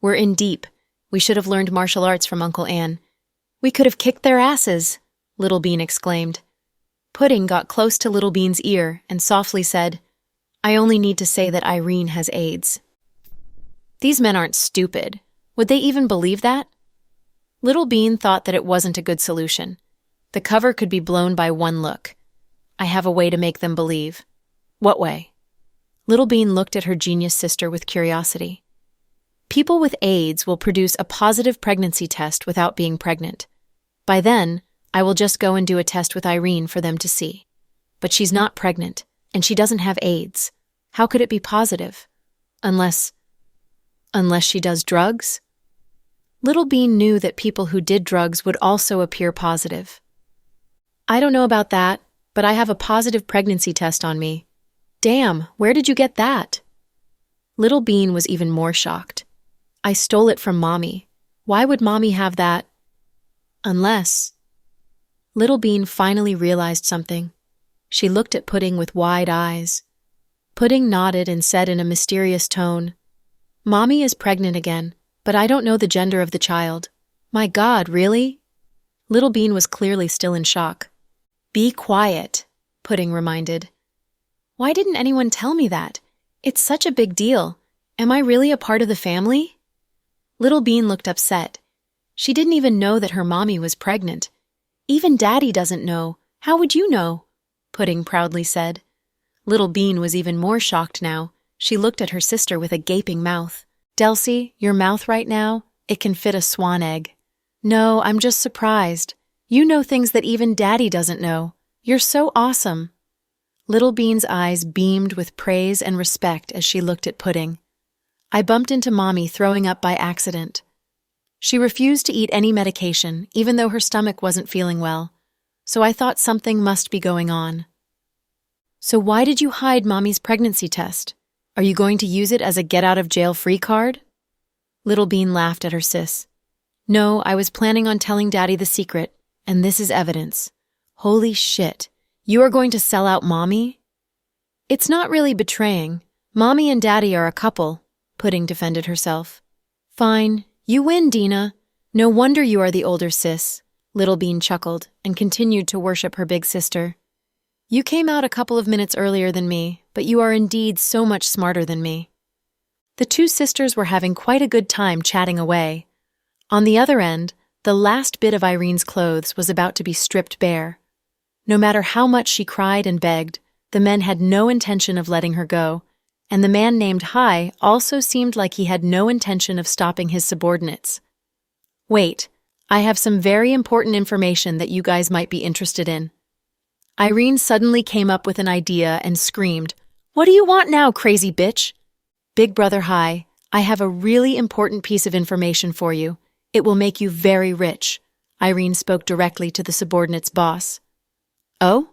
A: We're in deep. We should have learned martial arts from Uncle Anne. We could have kicked their asses, Little Bean exclaimed. Pudding got close to Little Bean's ear and softly said, I only need to say that Irene has AIDS. These men aren't stupid. Would they even believe that? Little Bean thought that it wasn't a good solution. The cover could be blown by one look. I have a way to make them believe. What way? Little Bean looked at her genius sister with curiosity. People with AIDS will produce a positive pregnancy test without being pregnant. By then, I will just go and do a test with Irene for them to see. But she's not pregnant, and she doesn't have AIDS. How could it be positive? Unless she does drugs? Little Bean knew that people who did drugs would also appear positive. I don't know about that, but I have a positive pregnancy test on me. Damn, where did you get that? Little Bean was even more shocked. I stole it from Mommy. Why would Mommy have that? Unless... Little Bean finally realized something. She looked at Pudding with wide eyes. Pudding nodded and said in a mysterious tone, Mommy is pregnant again, but I don't know the gender of the child. My God, really? Little Bean was clearly still in shock. Be quiet, Pudding reminded. Why didn't anyone tell me that? It's such a big deal. Am I really a part of the family? Little Bean looked upset. She didn't even know that her mommy was pregnant. Even Daddy doesn't know. How would you know? Pudding proudly said. Little Bean was even more shocked now. She looked at her sister with a gaping mouth. Delcy, your mouth right now, it can fit a swan egg. No, I'm just surprised. You know things that even Daddy doesn't know. You're so awesome. Little Bean's eyes beamed with praise and respect as she looked at Pudding. I bumped into Mommy throwing up by accident. She refused to eat any medication, even though her stomach wasn't feeling well, so I thought something must be going on. So why did you hide Mommy's pregnancy test? Are you going to use it as a get-out-of-jail-free card? Little Bean laughed at her sis. No, I was planning on telling Daddy the secret, and this is evidence. Holy shit, you are going to sell out Mommy? It's not really betraying. Mommy and Daddy are a couple, Pudding defended herself. Fine, you win, Dina. No wonder you are the older sis, Little Bean chuckled and continued to worship her big sister. You came out a couple of minutes earlier than me, but you are indeed so much smarter than me. The two sisters were having quite a good time chatting away. On the other end, the last bit of Irene's clothes was about to be stripped bare. No matter how much she cried and begged, the men had no intention of letting her go, and the man named Hai also seemed like he had no intention of stopping his subordinates. Wait, I have some very important information that you guys might be interested in. Irene suddenly came up with an idea and screamed, What do you want now, crazy bitch? Big Brother Hai, I have a really important piece of information for you. It will make you very rich. Irene spoke directly to the subordinate's boss. Oh?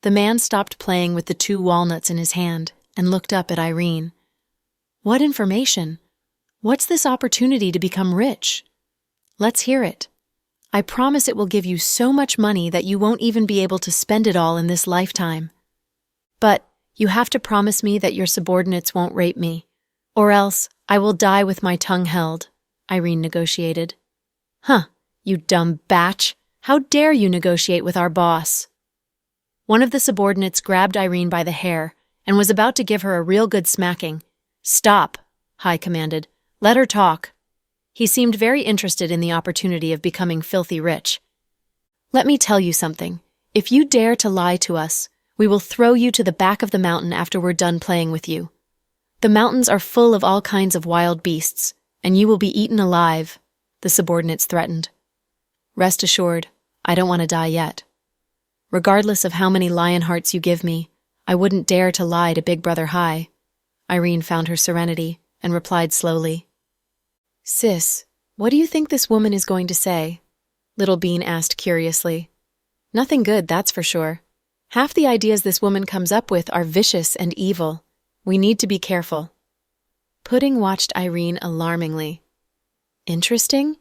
A: The man stopped playing with the 2 walnuts in his hand and looked up at Irene. What information? What's this opportunity to become rich? Let's hear it. I promise it will give you so much money that you won't even be able to spend it all in this lifetime. But you have to promise me that your subordinates won't rape me, or else I will die with my tongue held, Irene negotiated. Huh, you dumb batch. How dare you negotiate with our boss? One of the subordinates grabbed Irene by the hair and was about to give her a real good smacking. Stop, Hai commanded. Let her talk. He seemed very interested in the opportunity of becoming filthy rich. Let me tell you something. If you dare to lie to us, we will throw you to the back of the mountain after we're done playing with you. The mountains are full of all kinds of wild beasts, and you will be eaten alive," the subordinates threatened. "Rest assured, I don't want to die yet. Regardless of how many lion hearts you give me, I wouldn't dare to lie to Big Brother Hai." Irene found her serenity and replied slowly. "Sis, what do you think this woman is going to say?" Little Bean asked curiously. "Nothing good, that's for sure. Half the ideas this woman comes up with are vicious and evil. We need to be careful." Pudding watched Irene alarmingly. "Interesting?"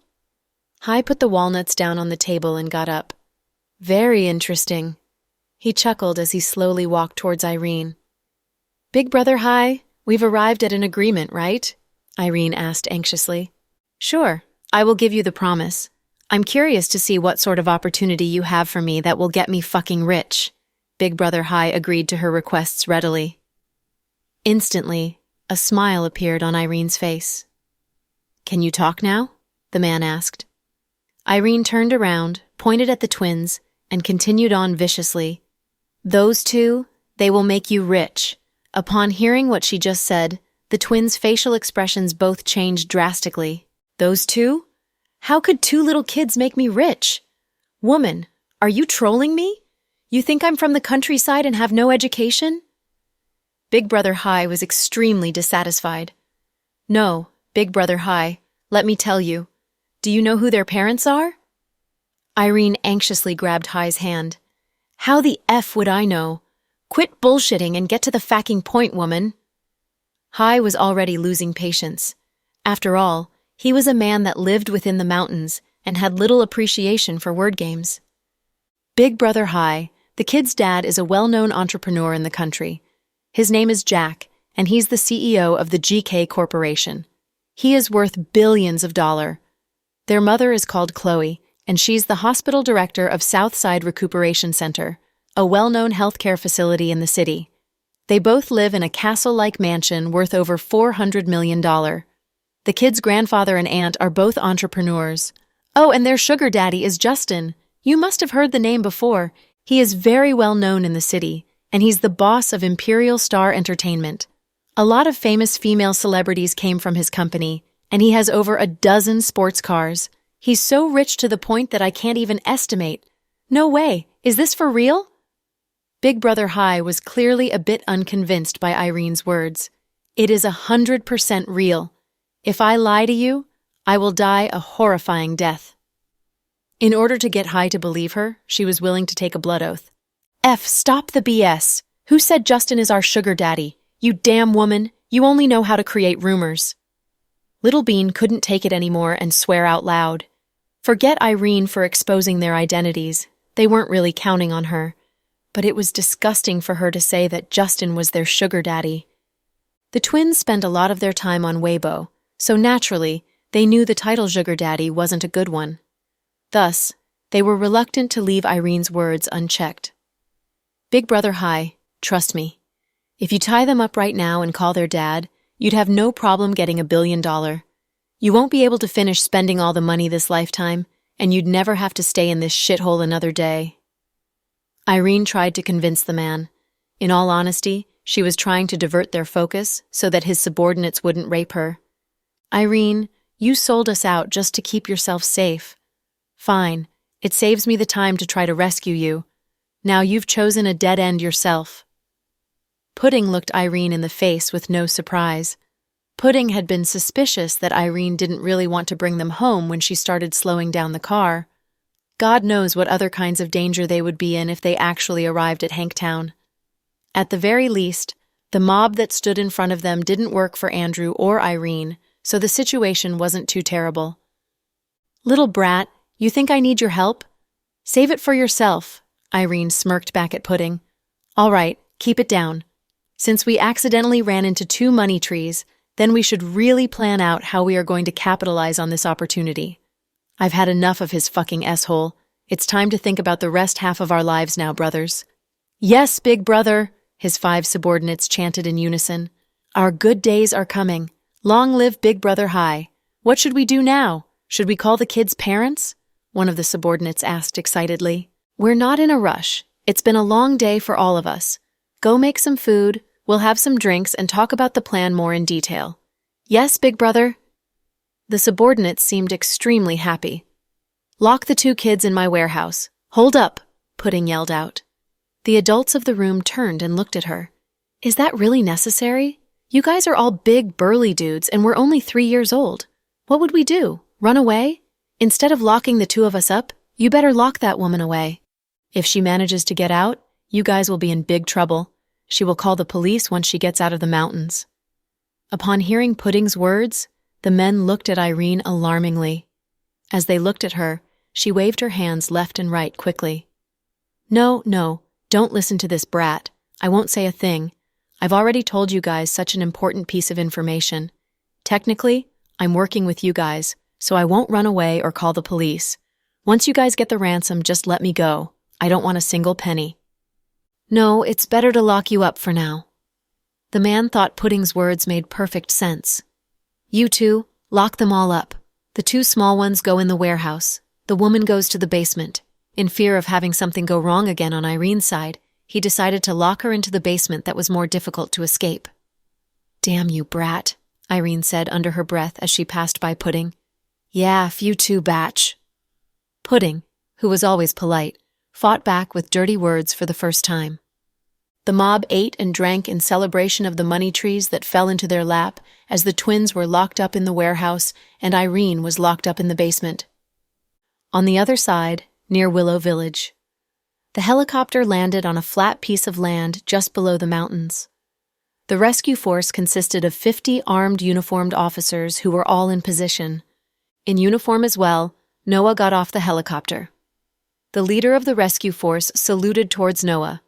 A: Hai put the walnuts down on the table and got up. "Very interesting." He chuckled as he slowly walked towards Irene. "Big Brother Hai, we've arrived at an agreement, right?" Irene asked anxiously. "Sure, I will give you the promise. I'm curious to see what sort of opportunity you have for me that will get me fucking rich." Big Brother Hai agreed to her requests readily. Instantly, a smile appeared on Irene's face. "Can you talk now?" the man asked. Irene turned around, pointed at the twins, and continued on viciously. "Those two, they will make you rich." Upon hearing what she just said, the twins' facial expressions both changed drastically. "Those two? How could two little kids make me rich? Woman, are you trolling me? You think I'm from the countryside and have no education?" Big Brother Hai was extremely dissatisfied. "No, Big Brother Hai, let me tell you. Do you know who their parents are?" Irene anxiously grabbed Hai's hand. "How the F would I know? Quit bullshitting and get to the fucking point, woman." Hai was already losing patience. After all, he was a man that lived within the mountains and had little appreciation for word games. Big Brother Hai, the kid's dad, is a well-known entrepreneur in the country. His name is Jack, and he's the CEO of the GK Corporation. He is worth billions of dollars. Their mother is called Chloe, and she's the hospital director of Southside Recuperation Center, a well-known healthcare facility in the city. They both live in a castle-like mansion worth over $400 million. The kid's grandfather and aunt are both entrepreneurs. Oh, and their sugar daddy is Justin. You must have heard the name before. He is very well known in the city, and he's the boss of Imperial Star Entertainment. A lot of famous female celebrities came from his company, and he has over a dozen sports cars. He's so rich to the point that I can't even estimate. No way. Is this for real? Big Brother Hai was clearly a bit unconvinced by Irene's words. "It is 100% real. If I lie to you, I will die a horrifying death." In order to get Hai to believe her, she was willing to take a blood oath. Stop the BS. Who said Justin is our sugar daddy? You damn woman, you only know how to create rumors. Little Bean couldn't take it anymore and swear out loud. Forget Irene for exposing their identities. They weren't really counting on her. But it was disgusting for her to say that Justin was their sugar daddy. The twins spent a lot of their time on Weibo, so naturally, they knew the title sugar daddy wasn't a good one. Thus, they were reluctant to leave Irene's words unchecked. Big Brother Hai, trust me. If you tie them up right now and call their dad, you'd have no problem getting $1 billion. You won't be able to finish spending all the money this lifetime, and you'd never have to stay in this shithole another day. Irene tried to convince the man. In all honesty, she was trying to divert their focus so that his subordinates wouldn't rape her. Irene, you sold us out just to keep yourself safe. Fine, it saves me the time to try to rescue you. Now you've chosen a dead end yourself. Pudding looked Irene in the face with no surprise. Pudding had been suspicious that Irene didn't really want to bring them home when she started slowing down the car. God knows what other kinds of danger they would be in if they actually arrived at Hanktown. At the very least, the mob that stood in front of them didn't work for Andrew or Irene, so the situation wasn't too terrible. Little brat, you think I need your help? Save it for yourself, Irene smirked back at Pudding. All right, keep it down. Since we accidentally ran into 2 money trees, then we should really plan out how we are going to capitalize on this opportunity. I've had enough of his fucking s-hole. It's time to think about the rest half of our lives now, brothers. Yes, big brother, his 5 subordinates chanted in unison. Our good days are coming. Long live Big Brother Hai. What should we do now? Should we call the kids' parents? One of the subordinates asked excitedly. We're not in a rush. It's been a long day for all of us. Go make some food, we'll have some drinks and talk about the plan more in detail. Yes, big brother? The subordinates seemed extremely happy. Lock the 2 kids in my warehouse. Hold up, Pudding yelled out. The adults of the room turned and looked at her. Is that really necessary? You guys are all big, burly dudes and we're only 3 years old. What would we do? Run away? Instead of locking the 2 of us up, you better lock that woman away. If she manages to get out, you guys will be in big trouble. She will call the police once she gets out of the mountains. Upon hearing Pudding's words, the men looked at Irene alarmingly. As they looked at her, she waved her hands left and right quickly. No, don't listen to this brat. I won't say a thing. I've already told you guys such an important piece of information. Technically, I'm working with you guys, so I won't run away or call the police. Once you guys get the ransom, just let me go. I don't want a single penny. No, it's better to lock you up for now. The man thought Pudding's words made perfect sense. You 2, lock them all up. The 2 small ones go in the warehouse. The woman goes to the basement. In fear of having something go wrong again on Irene's side, he decided to lock her into the basement that was more difficult to escape. Damn you, brat, Irene said under her breath as she passed by Pudding. Yeah, you too, batch. Pudding, who was always polite, fought back with dirty words for the first time. The mob ate and drank in celebration of the money trees that fell into their lap as the twins were locked up in the warehouse and Irene was locked up in the basement. On the other side, near Willow Village, the helicopter landed on a flat piece of land just below the mountains. The rescue force consisted of 50 armed uniformed officers who were all in position. In uniform as well, Noah got off the helicopter. The leader of the rescue force saluted towards Noah.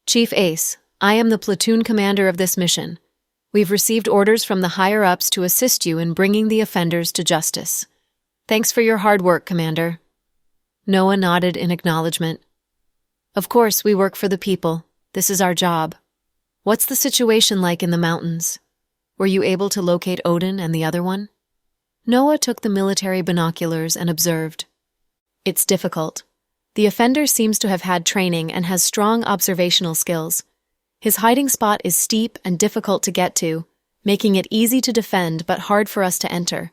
A: Chief Ace, I am the platoon commander of this mission. We've received orders from the higher-ups to assist you in bringing the offenders to justice. Thanks for your hard work, Commander. Noah nodded in acknowledgement. Of course, we work for the people. This is our job. What's the situation like in the mountains? Were you able to locate Odin and the other one? Noah took the military binoculars and observed. It's difficult. The offender seems to have had training and has strong observational skills. His hiding spot is steep and difficult to get to, making it easy to defend but hard for us to enter.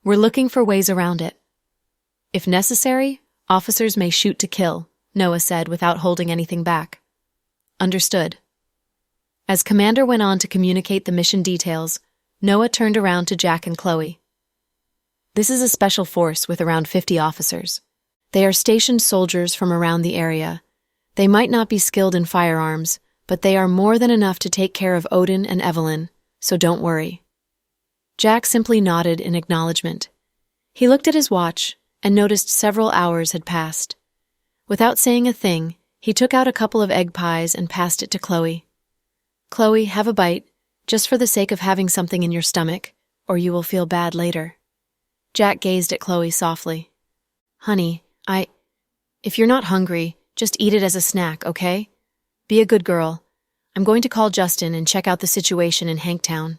A: We're looking for ways around it. If necessary, officers may shoot to kill, Noah said without holding anything back. Understood. As Commander went on to communicate the mission details, Noah turned around to Jack and Chloe. This is a special force with around 50 officers. They are stationed soldiers from around the area. They might not be skilled in firearms, but they are more than enough to take care of Odin and Evelyn, so don't worry. Jack simply nodded in acknowledgement. He looked at his watch and noticed several hours had passed. Without saying a thing, he took out a couple of egg pies and passed it to Chloe. Chloe, have a bite, just for the sake of having something in your stomach, or you will feel bad later. Jack gazed at Chloe softly. Honey, if you're not hungry, just eat it as a snack, okay? Be a good girl. I'm going to call Justin and check out the situation in Hanktown.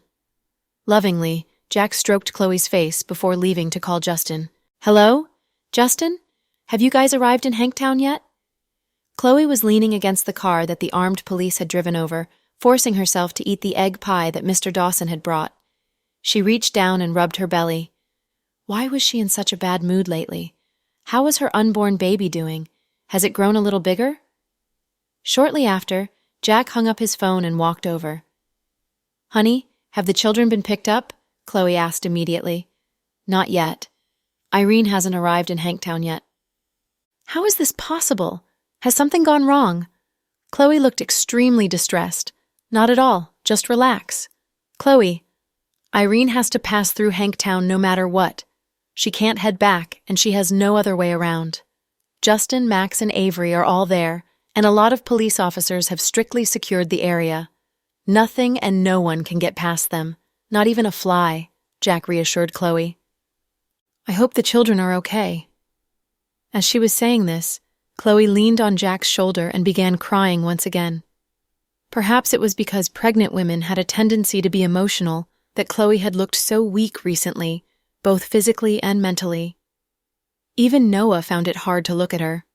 A: Lovingly, Jack stroked Chloe's face before leaving to call Justin. Hello? Justin? Have you guys arrived in Hanktown yet? Chloe was leaning against the car that the armed police had driven over, forcing herself to eat the egg pie that Mr. Dawson had brought. She reached down and rubbed her belly. Why was she in such a bad mood lately? How was her unborn baby doing? Has it grown a little bigger? Shortly after, Jack hung up his phone and walked over. Honey, have the children been picked up? Chloe asked immediately. Not yet. Irene hasn't arrived in Hanktown yet. How is this possible? Has something gone wrong? Chloe looked extremely distressed. Not at all, just relax. Chloe, Irene has to pass through Hanktown no matter what. She can't head back, and she has no other way around. Justin, Max, and Avery are all there, and a lot of police officers have strictly secured the area. Nothing and no one can get past them, not even a fly, Jack reassured Chloe. I hope the children are okay. As she was saying this, Chloe leaned on Jack's shoulder and began crying once again. Perhaps it was because pregnant women had a tendency to be emotional that Chloe had looked so weak recently, both physically and mentally. Even Noah found it hard to look at her.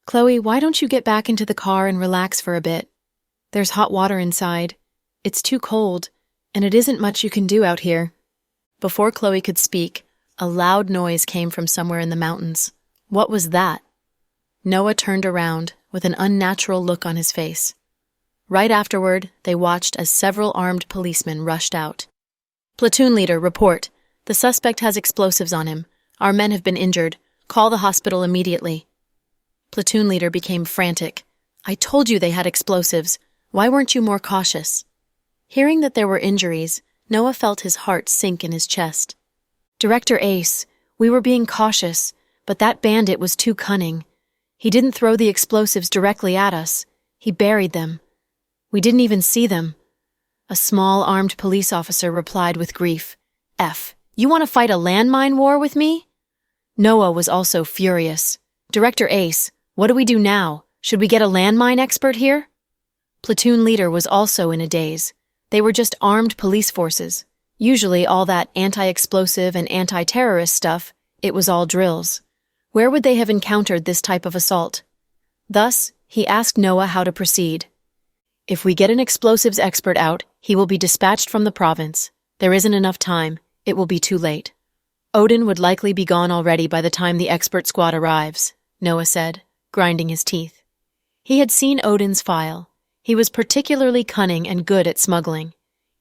A: Chloe, why don't you get back into the car and relax for a bit? There's hot water inside. It's too cold, and it isn't much you can do out here. Before Chloe could speak, a loud noise came from somewhere in the mountains. What was that? Noah turned around with an unnatural look on his face. Right afterward, they watched as several armed policemen rushed out. Platoon leader, report. The suspect has explosives on him. Our men have been injured. Call the hospital immediately. Platoon leader became frantic. I told you they had explosives. Why weren't you more cautious? Hearing that there were injuries, Noah felt his heart sink in his chest. Director Ace, we were being cautious, but that bandit was too cunning. He didn't throw the explosives directly at us. He buried them. We didn't even see them. A small armed police officer replied with grief. F, you want to fight a landmine war with me? Noah was also furious. Director Ace, what do we do now? Should we get a landmine expert here? Platoon leader was also in a daze. They were just armed police forces. Usually all that anti-explosive and anti-terrorist stuff, it was all drills. Where would they have encountered this type of assault? Thus, he asked Noah how to proceed. If we get an explosives expert out, he will be dispatched from the province. There isn't enough time. It will be too late. Odin would likely be gone already by the time the expert squad arrives, Noah said, grinding his teeth. He had seen Odin's file. He was particularly cunning and good at smuggling.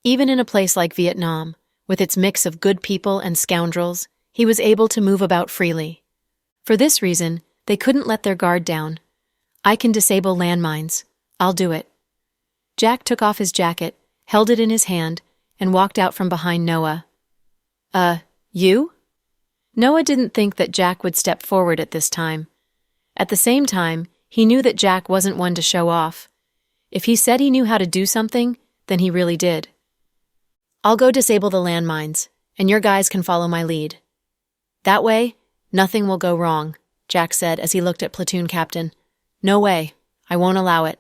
A: Even in a place like Vietnam, with its mix of good people and scoundrels, he was able to move about freely. For this reason, they couldn't let their guard down. I can disable landmines. I'll do it. Jack took off his jacket, held it in his hand, and walked out from behind Noah. You? Noah didn't think that Jack would step forward at this time. At the same time, he knew that Jack wasn't one to show off. If he said he knew how to do something, then he really did. I'll go disable the landmines, and your guys can follow my lead. That way, nothing will go wrong, Jack said as he looked at platoon captain. No way. I won't allow it.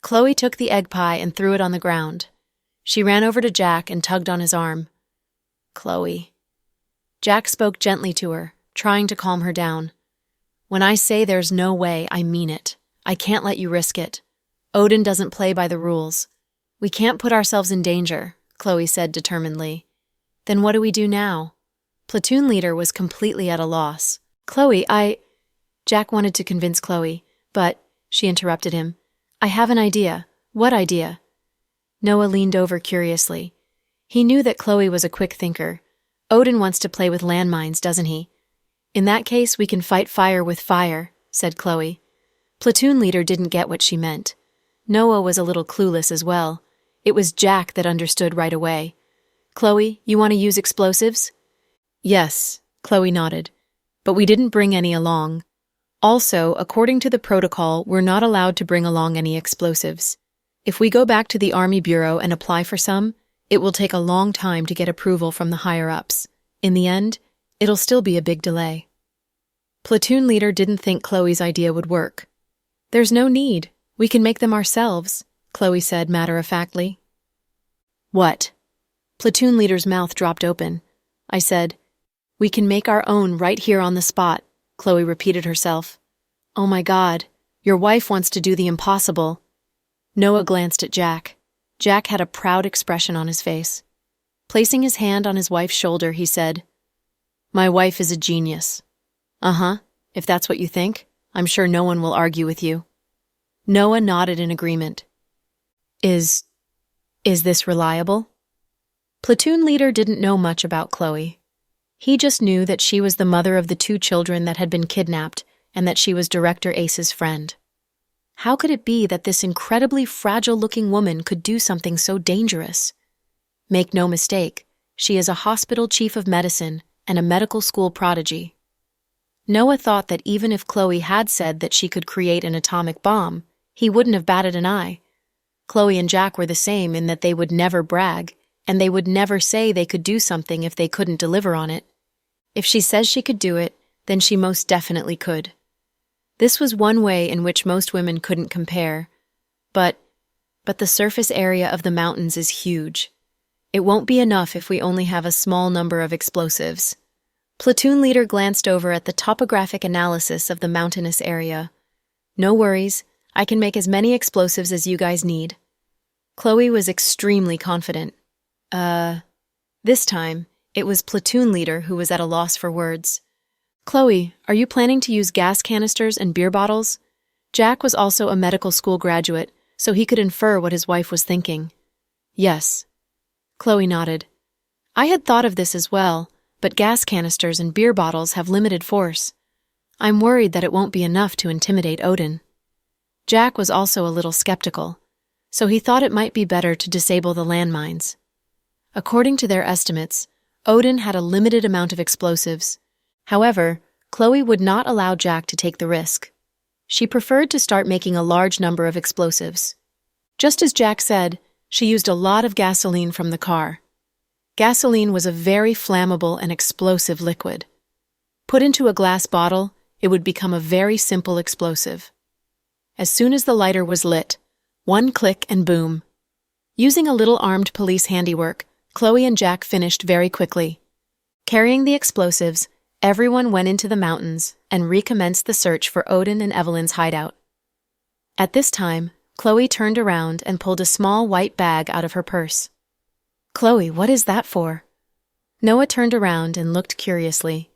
A: Chloe took the egg pie and threw it on the ground. She ran over to Jack and tugged on his arm. Chloe. Jack spoke gently to her, trying to calm her down. When I say there's no way, I mean it. I can't let you risk it. Odin doesn't play by the rules. We can't put ourselves in danger, Chloe said determinedly. Then what do we do now? Platoon leader was completely at a loss. Chloe, Jack wanted to convince Chloe, but, she interrupted him, I have an idea. What idea? Noah leaned over curiously. He knew that Chloe was a quick thinker. Odin wants to play with landmines, doesn't he? In that case, we can fight fire with fire, said Chloe. Platoon leader didn't get what she meant. Noah was a little clueless as well. It was Jack that understood right away. Chloe, you want to use explosives? Yes, Chloe nodded. But we didn't bring any along. Also, according to the protocol, we're not allowed to bring along any explosives. If we go back to the Army Bureau and apply for some, it will take a long time to get approval from the higher-ups. In the end, it'll still be a big delay. Platoon leader didn't think Chloe's idea would work. There's no need. We can make them ourselves, Chloe said matter-of-factly. What? Platoon leader's mouth dropped open. I said, we can make our own right here on the spot, Chloe repeated herself. Oh my God, your wife wants to do the impossible. Noah glanced at Jack. Jack had a proud expression on his face. Placing his hand on his wife's shoulder, he said, my wife is a genius. Uh-huh, if that's what you think, I'm sure no one will argue with you. Noah nodded in agreement. Is this reliable? Platoon leader didn't know much about Chloe. He just knew that she was the mother of the 2 children that had been kidnapped and that she was Director Ace's friend. How could it be that this incredibly fragile-looking woman could do something so dangerous? Make no mistake, she is a hospital chief of medicine and a medical school prodigy. Noah thought that even if Chloe had said that she could create an atomic bomb, he wouldn't have batted an eye. Chloe and Jack were the same in that they would never brag, and they would never say they could do something if they couldn't deliver on it. If she says she could do it, then she most definitely could. This was one way in which most women couldn't compare. But the surface area of the mountains is huge. It won't be enough if we only have a small number of explosives. Platoon leader glanced over at the topographic analysis of the mountainous area. No worries, I can make as many explosives as you guys need. Chloe was extremely confident. This time, it was platoon leader who was at a loss for words. Chloe, are you planning to use gas canisters and beer bottles? Jack was also a medical school graduate, so he could infer what his wife was thinking. Yes. Chloe nodded. I had thought of this as well, but gas canisters and beer bottles have limited force. I'm worried that it won't be enough to intimidate Odin. Jack was also a little skeptical, so he thought it might be better to disable the landmines. According to their estimates, Odin had a limited amount of explosives. However, Chloe would not allow Jack to take the risk. She preferred to start making a large number of explosives. Just as Jack said, she used a lot of gasoline from the car. Gasoline was a very flammable and explosive liquid. Put into a glass bottle, it would become a very simple explosive. As soon as the lighter was lit, one click and boom. Using a little armed police handiwork, Chloe and Jack finished very quickly. Carrying the explosives, everyone went into the mountains and recommenced the search for Odin and Evelyn's hideout. At this time, Chloe turned around and pulled a small white bag out of her purse. Chloe, what is that for? Noah turned around and looked curiously.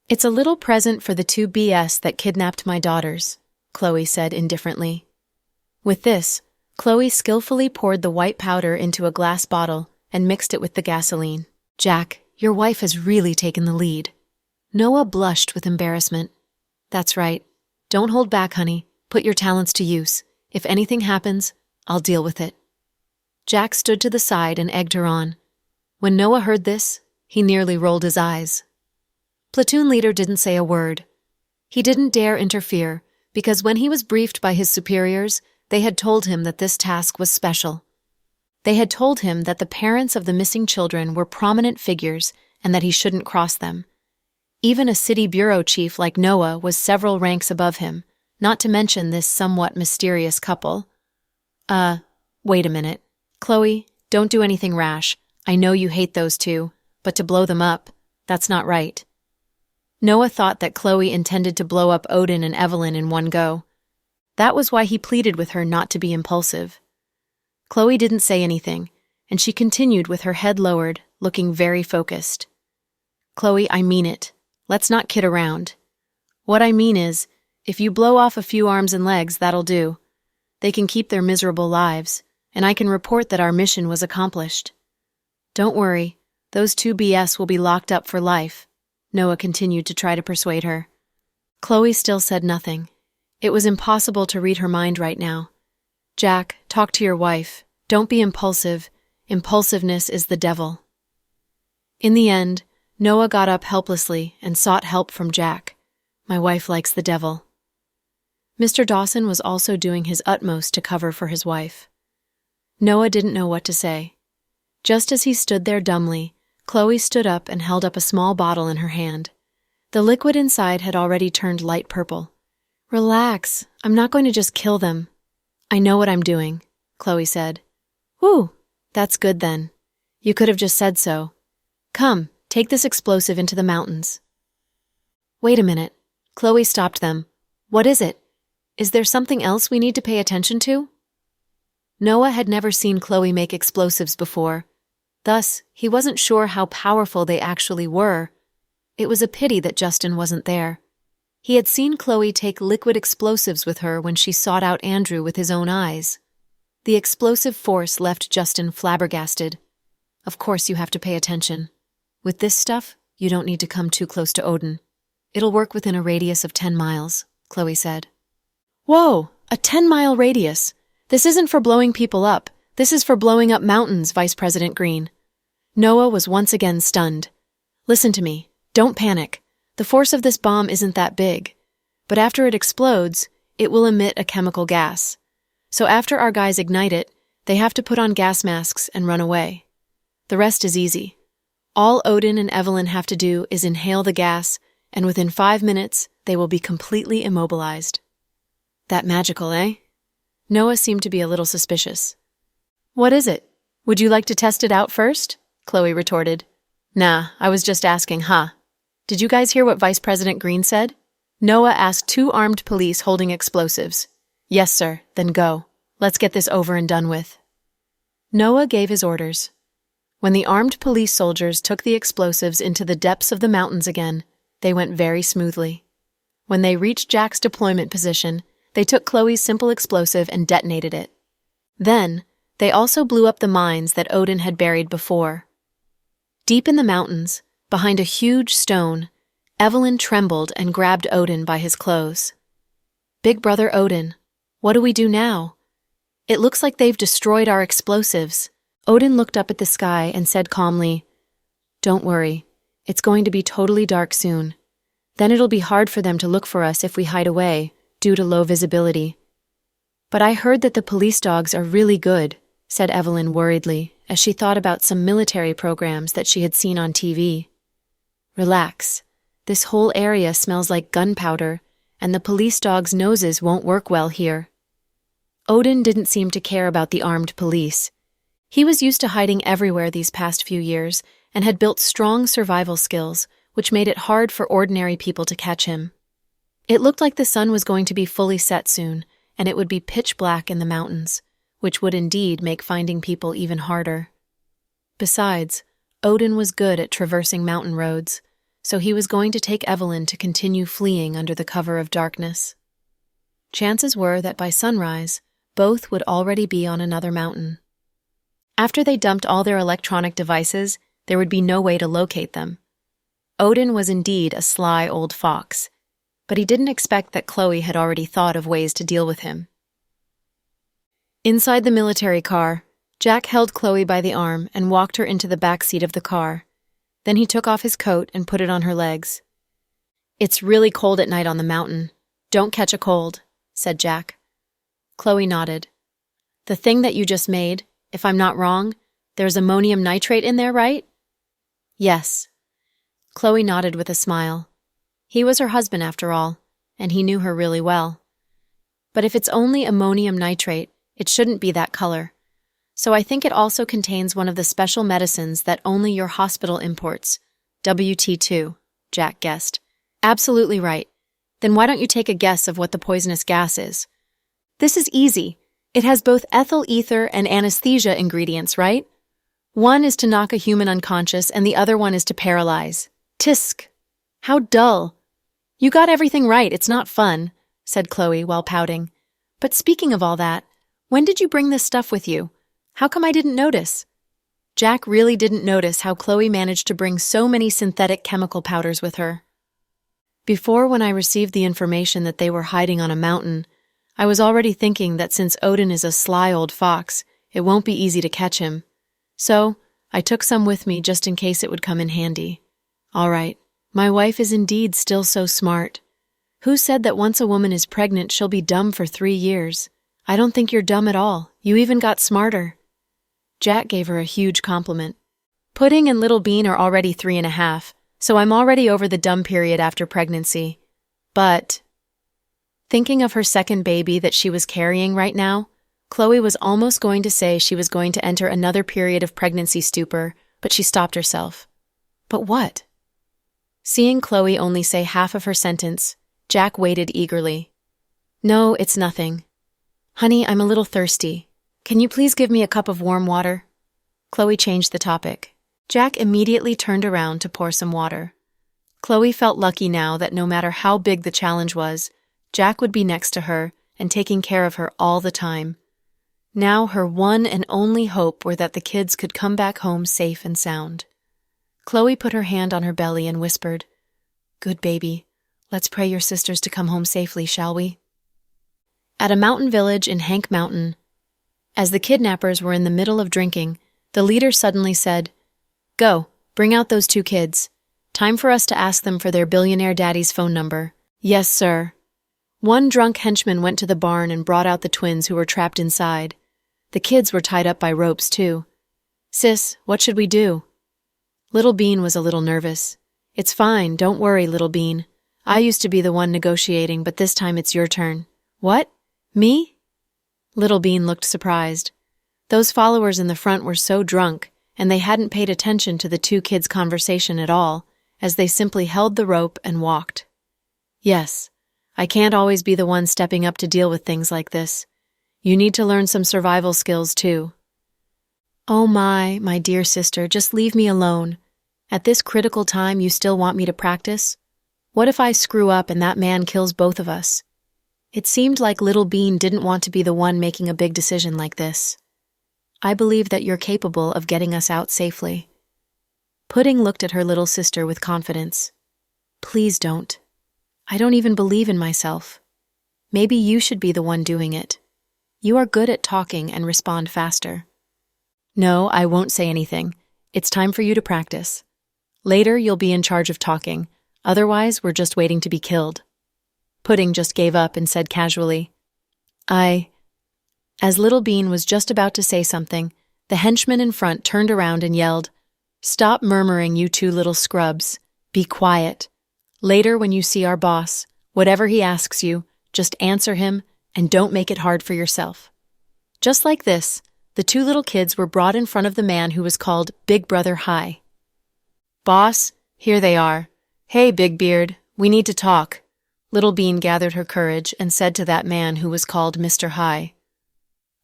A: It's a little present for the two BS that kidnapped my daughters, Chloe said indifferently. With this, Chloe skillfully poured the white powder into a glass bottle and mixed it with the gasoline. Jack, your wife has really taken the lead. Noah blushed with embarrassment. That's right. Don't hold back, honey. Put your talents to use. If anything happens, I'll deal with it. Jack stood to the side and egged her on. When Noah heard this, he nearly rolled his eyes. Platoon leader didn't say a word. He didn't dare interfere because when he was briefed by his superiors, they had told him that this task was special. They had told him that the parents of the missing children were prominent figures and that he shouldn't cross them. Even a city bureau chief like Noah was several ranks above him, not to mention this somewhat mysterious couple. Wait a minute. Chloe, don't do anything rash. I know you hate those two, but to blow them up, that's not right. Noah thought that Chloe intended to blow up Odin and Evelyn in one go. That was why he pleaded with her not to be impulsive. Chloe didn't say anything, and she continued with her head lowered, looking very focused. Chloe, I mean it. Let's not kid around. What I mean is, if you blow off a few arms and legs, that'll do. They can keep their miserable lives, and I can report that our mission was accomplished. Don't worry, those two BS will be locked up for life, Noah continued to try to persuade her. Chloe still said nothing. It was impossible to read her mind right now. Jack, talk to your wife. Don't be impulsive. Impulsiveness is the devil. In the end, Noah got up helplessly and sought help from Jack. My wife likes the devil. Mr. Dawson was also doing his utmost to cover for his wife. Noah didn't know what to say. Just as he stood there dumbly, Chloe stood up and held up a small bottle in her hand. The liquid inside had already turned light purple. Relax, I'm not going to just kill them. I know what I'm doing, Chloe said. Whew, that's good then. You could have just said so. Come, take this explosive into the mountains. Wait a minute. Chloe stopped them. What is it? Is there something else we need to pay attention to? Noah had never seen Chloe make explosives before. Thus, he wasn't sure how powerful they actually were. It was a pity that Justin wasn't there. He had seen Chloe take liquid explosives with her when she sought out Andrew with his own eyes. The explosive force left Justin flabbergasted. Of course you have to pay attention. With this stuff, you don't need to come too close to Odin. It'll work within a radius of 10 miles, Chloe said. Whoa, a 10-mile radius. This isn't for blowing people up. This is for blowing up mountains, Vice President Green. Noah was once again stunned. Listen to me. Don't panic. The force of this bomb isn't that big. But after it explodes, it will emit a chemical gas. So after our guys ignite it, they have to put on gas masks and run away. The rest is easy. All Odin and Evelyn have to do is inhale the gas, and within 5 minutes, they will be completely immobilized. That magical, eh? Noah seemed to be a little suspicious. What is it? Would you like to test it out first? Chloe retorted. Nah, I was just asking, huh? Did you guys hear what Vice President Green said? Noah asked two armed police holding explosives. Yes, sir, then go. Let's get this over and done with. Noah gave his orders. When the armed police soldiers took the explosives into the depths of the mountains again, they went very smoothly. When they reached Jack's deployment position, they took Chloe's simple explosive and detonated it. Then, they also blew up the mines that Odin had buried before. Deep in the mountains, behind a huge stone, Evelyn trembled and grabbed Odin by his clothes. Big brother Odin, what do we do now? It looks like they've destroyed our explosives. Odin looked up at the sky and said calmly, Don't worry, it's going to be totally dark soon. Then it'll be hard for them to look for us if we hide away, due to low visibility. But I heard that the police dogs are really good, said Evelyn worriedly, as she thought about some military programs that she had seen on TV. Relax. This whole area smells like gunpowder, and the police dogs' noses won't work well here. Odin didn't seem to care about the armed police. He was used to hiding everywhere these past few years and had built strong survival skills, which made it hard for ordinary people to catch him. It looked like the sun was going to be fully set soon, and it would be pitch black in the mountains, which would indeed make finding people even harder. Besides, Odin was good at traversing mountain roads, so he was going to take Evelyn to continue fleeing under the cover of darkness. Chances were that by sunrise, both would already be on another mountain. After they dumped all their electronic devices, there would be no way to locate them. Odin was indeed a sly old fox, but he didn't expect that Chloe had already thought of ways to deal with him. Inside the military car, Jack held Chloe by the arm and walked her into the back seat of the car. Then he took off his coat and put it on her legs. It's really cold at night on the mountain. Don't catch a cold, said Jack. Chloe nodded. The thing that you just made, if I'm not wrong, there's ammonium nitrate in there, right? Yes. Chloe nodded with a smile. He was her husband after all, and he knew her really well. But if it's only ammonium nitrate, it shouldn't be that color. So I think it also contains one of the special medicines that only your hospital imports. WT2, Jack guessed. Absolutely right. Then why don't you take a guess of what the poisonous gas is? This is easy. It has both ethyl ether and anesthesia ingredients, right? One is to knock a human unconscious and the other one is to paralyze. Tisk! How dull. You got everything right, it's not fun, said Chloe while pouting. But speaking of all that, when did you bring this stuff with you? How come I didn't notice? Jack really didn't notice how Chloe managed to bring so many synthetic chemical powders with her. Before, when I received the information that they were hiding on a mountain, I was already thinking that since Odin is a sly old fox, it won't be easy to catch him. So, I took some with me just in case it would come in handy. All right, my wife is indeed still so smart. Who said that once a woman is pregnant she'll be dumb for 3 years? I don't think you're dumb at all. You even got smarter. Jack gave her a huge compliment. Pudding and Little Bean are already 3.5, so I'm already over the dumb period after pregnancy. But, thinking of her second baby that she was carrying right now, Chloe was almost going to say she was going to enter another period of pregnancy stupor, but she stopped herself. But what? Seeing Chloe only say half of her sentence, Jack waited eagerly. No, it's nothing. Honey, I'm a little thirsty. Can you please give me a cup of warm water? Chloe changed the topic. Jack immediately turned around to pour some water. Chloe felt lucky now that no matter how big the challenge was, Jack would be next to her and taking care of her all the time. Now her one and only hope were that the kids could come back home safe and sound. Chloe put her hand on her belly and whispered, Good baby. Let's pray your sisters to come home safely, shall we? At a mountain village in Hank Mountain, as the kidnappers were in the middle of drinking, the leader suddenly said, Go, bring out those 2 kids. Time for us to ask them for their billionaire daddy's phone number. Yes, sir. One drunk henchman went to the barn and brought out the twins who were trapped inside. The kids were tied up by ropes, too. Sis, what should we do? Little Bean was a little nervous. It's fine, don't worry, Little Bean. I used to be the one negotiating, but this time it's your turn. What? Me? Little Bean looked surprised. Those followers in the front were so drunk, and they hadn't paid attention to the 2 kids' conversation at all, as they simply held the rope and walked. Yes, I can't always be the one stepping up to deal with things like this. You need to learn some survival skills, too. Oh my dear sister, just leave me alone. At this critical time, you still want me to practice? What if I screw up and that man kills both of us? It seemed like Little Bean didn't want to be the one making a big decision like this. I believe that you're capable of getting us out safely. Pudding looked at her little sister with confidence. Please don't. I don't even believe in myself. Maybe you should be the one doing it. You are good at talking and respond faster. No, I won't say anything. It's time for you to practice. Later, you'll be in charge of talking. Otherwise, we're just waiting to be killed. Pudding just gave up and said casually, As Little Bean was just about to say something, the henchman in front turned around and yelled, Stop murmuring, you two little scrubs. Be quiet. Later, when you see our boss, whatever he asks you, just answer him and don't make it hard for yourself. Just like this, the two little kids were brought in front of the man who was called Big Brother High. Boss, here they are. Hey, Big Beard, we need to talk. Little Bean gathered her courage and said to that man who was called Mr. High.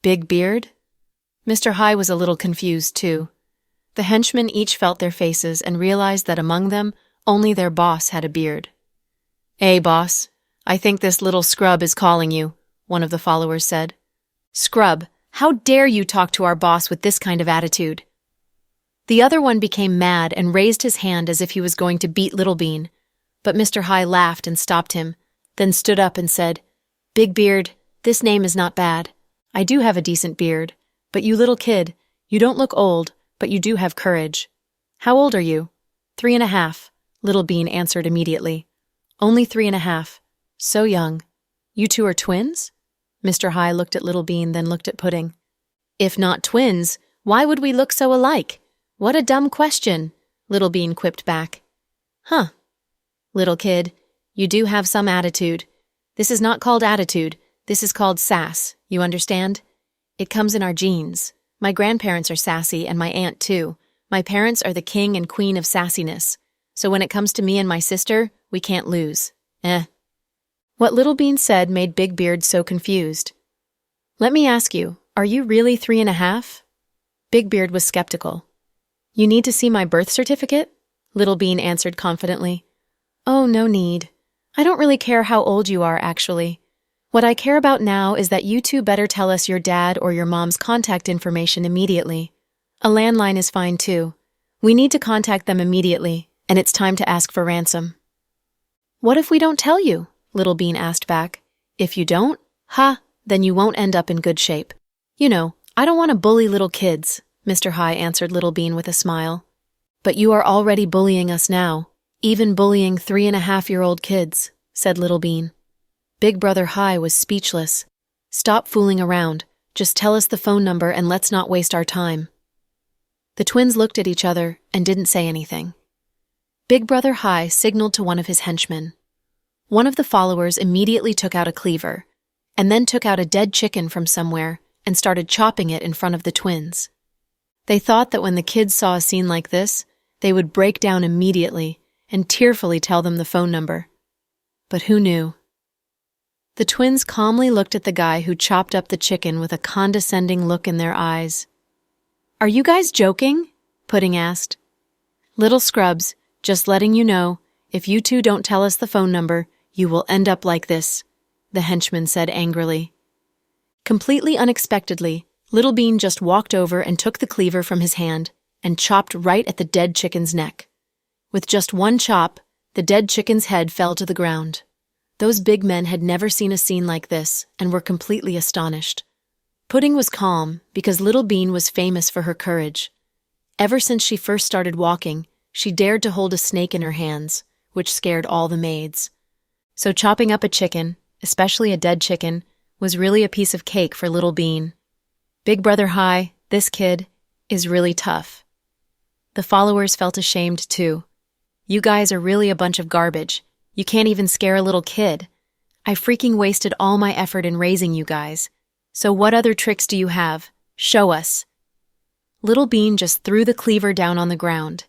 A: Big Beard? Mr. High was a little confused, too. The henchmen each felt their faces and realized that among them, only their boss had a beard. Hey, boss, I think this little scrub is calling you, one of the followers said. Scrub, how dare you talk to our boss with this kind of attitude? The other one became mad and raised his hand as if he was going to beat Little Bean, but Mr. High laughed and stopped him, then stood up and said, Big Beard, this name is not bad. I do have a decent beard, but you little kid, you don't look old, but you do have courage. How old are you? 3.5, Little Bean answered immediately. Only 3.5. So young. You two are twins? Mr. High looked at Little Bean, then looked at Pudding. If not twins, why would we look so alike? What a dumb question, Little Bean quipped back. Huh. Little kid, you do have some attitude. This is not called attitude, this is called sass, you understand? It comes in our genes. My grandparents are sassy and my aunt too. My parents are the king and queen of sassiness. So when it comes to me and my sister, we can't lose. What Little Bean said made Big Beard so confused. Let me ask you, are you really 3.5? Big Beard was skeptical. You need to see my birth certificate? Little Bean answered confidently. Oh, no need. I don't really care how old you are, actually. What I care about now is that you two better tell us your dad or your mom's contact information immediately. A landline is fine, too. We need to contact them immediately, and it's time to ask for ransom. What if we don't tell you? Little Bean asked back. If you don't? Then you won't end up in good shape. You know, I don't want to bully little kids, Mr. High answered Little Bean with a smile. But you are already bullying us now, even bullying 3.5-year-old kids, said Little Bean. Big Brother High was speechless. Stop fooling around. Just tell us the phone number and let's not waste our time. The twins looked at each other and didn't say anything. Big Brother High signaled to one of his henchmen. One of the followers immediately took out a cleaver, and then took out a dead chicken from somewhere and started chopping it in front of the twins. They thought that when the kids saw a scene like this, they would break down immediately and tearfully tell them the phone number. But who knew? The twins calmly looked at the guy who chopped up the chicken with a condescending look in their eyes. Are you guys joking? Pudding asked. Little scrubs, just letting you know, if you two don't tell us the phone number, you will end up like this, the henchman said angrily. Completely unexpectedly, Little Bean just walked over and took the cleaver from his hand and chopped right at the dead chicken's neck. With just one chop, the dead chicken's head fell to the ground. Those big men had never seen a scene like this and were completely astonished. Pudding was calm because Little Bean was famous for her courage. Ever since she first started walking, she dared to hold a snake in her hands, which scared all the maids. So chopping up a chicken, especially a dead chicken, was really a piece of cake for Little Bean. Big Brother High, this kid, is really tough. The followers felt ashamed too. You guys are really a bunch of garbage. You can't even scare a little kid. I freaking wasted all my effort in raising you guys. So what other tricks do you have? Show us. Little Bean just threw the cleaver down on the ground.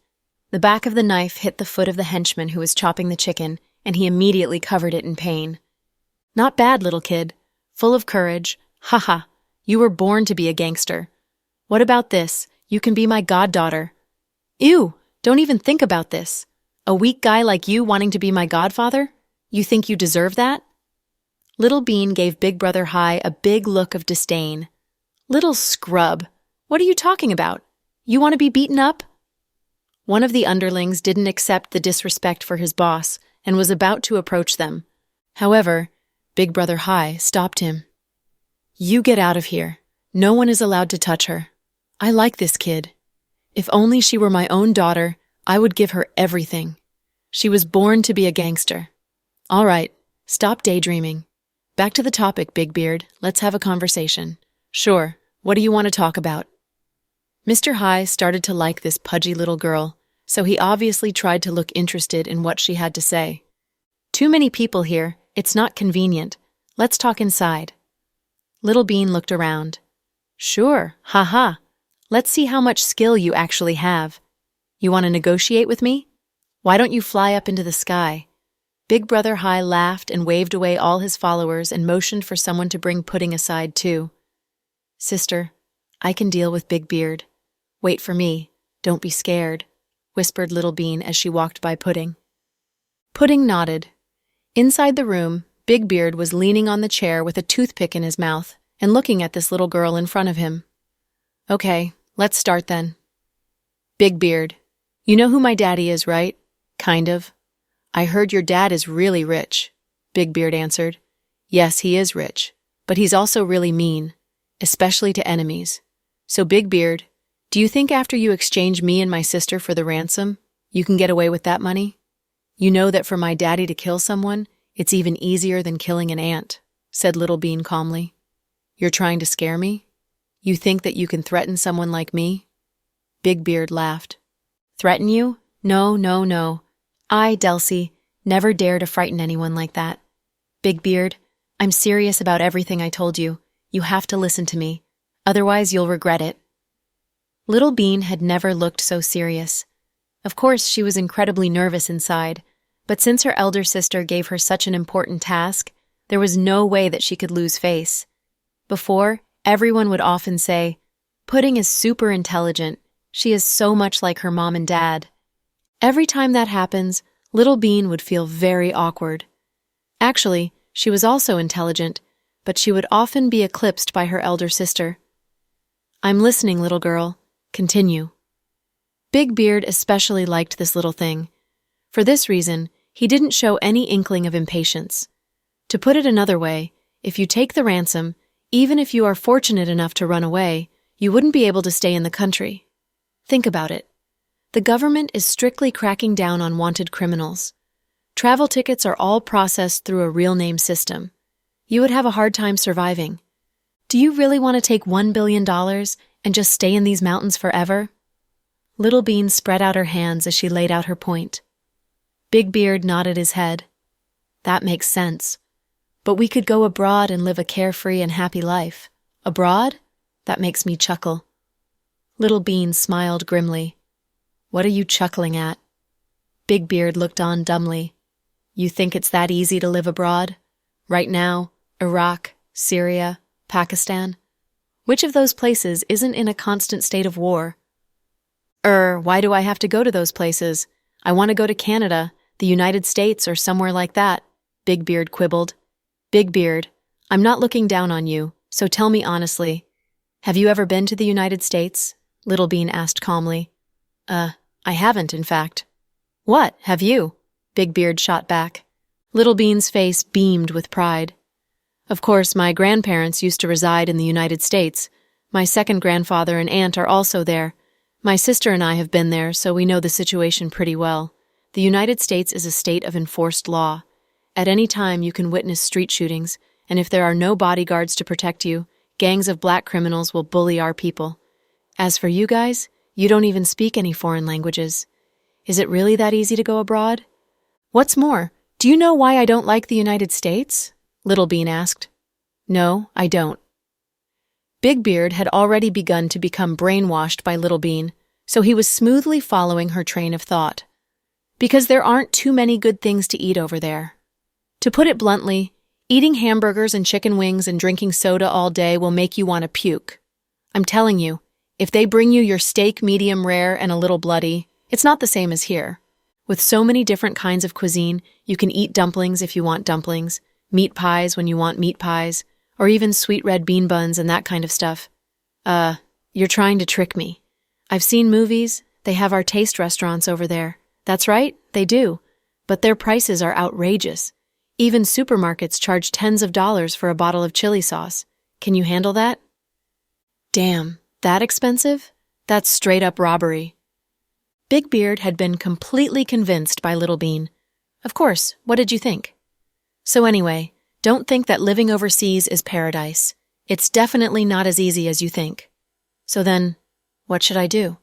A: The back of the knife hit the foot of the henchman who was chopping the chicken, and he immediately covered it in pain. Not bad, little kid. Full of courage. Haha, you were born to be a gangster. What about this? You can be my goddaughter. Ew, don't even think about this. A weak guy like you wanting to be my godfather? You think you deserve that? Little Bean gave Big Brother Hai a big look of disdain. Little scrub, what are you talking about? You want to be beaten up? One of the underlings didn't accept the disrespect for his boss and was about to approach them. However, Big Brother Hai stopped him. You get out of here. No one is allowed to touch her. I like this kid. If only she were my own daughter, I would give her everything. She was born to be a gangster. All right, stop daydreaming. Back to the topic, Big Beard. Let's have a conversation. Sure, what do you want to talk about? Mr. Hai started to like this pudgy little girl, so he obviously tried to look interested in what she had to say. Too many people here, it's not convenient. Let's talk inside. Little Bean looked around. Sure, haha. Let's see how much skill you actually have. You want to negotiate with me? Why don't you fly up into the sky? Big Brother Hai laughed and waved away all his followers and motioned for someone to bring Pudding aside too. Sister, I can deal with Big Beard. Wait for me, don't be scared, whispered Little Bean as she walked by Pudding. Pudding nodded. Inside the room, Big Beard was leaning on the chair with a toothpick in his mouth and looking at this little girl in front of him. Okay, let's start then. Big Beard, you know who my daddy is, right? Kind of. I heard your dad is really rich, Big Beard answered. Yes, he is rich, but he's also really mean, especially to enemies. So Big Beard, do you think after you exchange me and my sister for the ransom, you can get away with that money? You know that for my daddy to kill someone, it's even easier than killing an ant, said Little Bean calmly. You're trying to scare me? You think that you can threaten someone like me? Big Beard laughed. Threaten you? No, no, no. I, Delcy, never dare to frighten anyone like that. Big Beard, I'm serious about everything I told you. You have to listen to me. Otherwise, you'll regret it. Little Bean had never looked so serious. Of course, she was incredibly nervous inside, but since her elder sister gave her such an important task, there was no way that she could lose face. Before, everyone would often say, Pudding is super intelligent. She is so much like her mom and dad. Every time that happens, Little Bean would feel very awkward. Actually, she was also intelligent, but she would often be eclipsed by her elder sister. I'm listening, little girl. Continue. Big Beard especially liked this little thing. For this reason, he didn't show any inkling of impatience. To put it another way, if you take the ransom, even if you are fortunate enough to run away, you wouldn't be able to stay in the country. Think about it. The government is strictly cracking down on wanted criminals. Travel tickets are all processed through a real name system. You would have a hard time surviving. Do you really want to take $1 billion and just stay in these mountains forever? Little Bean spread out her hands as she laid out her point. Big Beard nodded his head. That makes sense. But we could go abroad and live a carefree and happy life. Abroad? That makes me chuckle. Little Bean smiled grimly. What are you chuckling at? Big Beard looked on dumbly. You think it's that easy to live abroad? Right now, Iraq, Syria, Pakistan? Which of those places isn't in a constant state of war? Why do I have to go to those places? I want to go to Canada, the United States, or somewhere like that, Big Beard quibbled. Big Beard, I'm not looking down on you, so tell me honestly. Have you ever been to the United States? Little Bean asked calmly. I haven't, in fact. What, have you? Big Beard shot back. Little Bean's face beamed with pride. Of course, my grandparents used to reside in the United States. My second grandfather and aunt are also there. My sister and I have been there, so we know the situation pretty well. The United States is a state of enforced law. At any time, you can witness street shootings, and if there are no bodyguards to protect you, gangs of black criminals will bully our people. As for you guys, you don't even speak any foreign languages. Is it really that easy to go abroad? What's more, do you know why I don't like the United States? Little Bean asked. No, I don't. Big Beard had already begun to become brainwashed by Little Bean, so he was smoothly following her train of thought. Because there aren't too many good things to eat over there. To put it bluntly, Eating hamburgers and chicken wings and drinking soda all day will make you want to puke. I'm telling you, if they bring you your steak medium rare and a little bloody, it's not the same as here. With so many different kinds of cuisine, you can eat dumplings if you want dumplings, meat pies when you want meat pies, or even sweet red bean buns and that kind of stuff. You're trying to trick me. I've seen movies. They have our taste restaurants over there. That's right, they do. But their prices are outrageous. Even supermarkets charge tens of dollars for a bottle of chili sauce. Can you handle that? Damn, that expensive? That's straight up robbery. Big Beard had been completely convinced by Little Bean. Of course, what did you think? So anyway, don't think that living overseas is paradise. It's definitely not as easy as you think. So then, what should I do?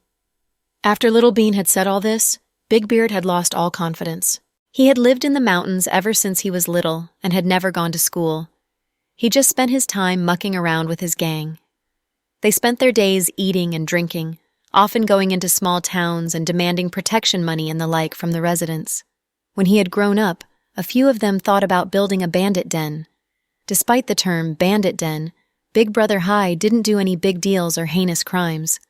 A: After Little Bean had said all this, Big Beard had lost all confidence. He had lived in the mountains ever since he was little and had never gone to school. He just spent his time mucking around with his gang. They spent their days eating and drinking, often going into small towns and demanding protection money and the like from the residents. When he had grown up, a few of them thought about building a bandit den. Despite the term bandit den, Big Brother High didn't do any big deals or heinous crimes.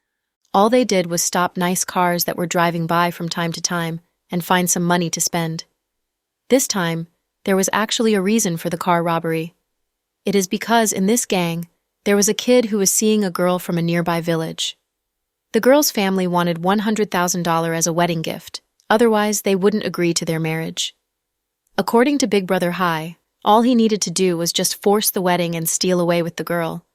A: All they did was stop nice cars that were driving by from time to time and find some money to spend. This time, there was actually a reason for the car robbery. It is because in this gang, there was a kid who was seeing a girl from a nearby village. The girl's family wanted $100,000 as a wedding gift, otherwise they wouldn't agree to their marriage. According to Big Brother High, all he needed to do was just force the wedding and steal away with the girl.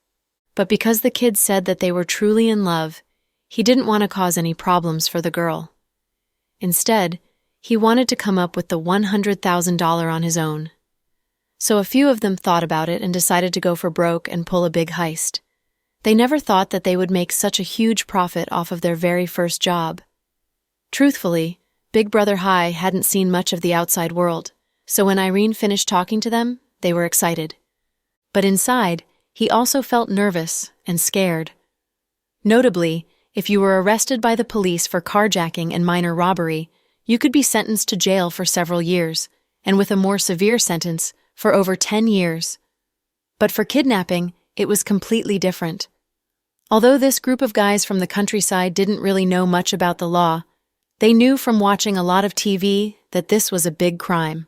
A: But because the kid said that they were truly in love, he didn't want to cause any problems for the girl. Instead, he wanted to come up with the $100,000 on his own. So a few of them thought about it and decided to go for broke and pull a big heist. They never thought that they would make such a huge profit off of their very first job. Truthfully, Big Brother High hadn't seen much of the outside world, so when Irene finished talking to them, they were excited. But inside, he also felt nervous and scared. Notably, if you were arrested by the police for carjacking and minor robbery, you could be sentenced to jail for several years, and with a more severe sentence, for over 10 years. But for kidnapping, it was completely different. Although this group of guys from the countryside didn't really know much about the law, they knew from watching a lot of TV that this was a big crime.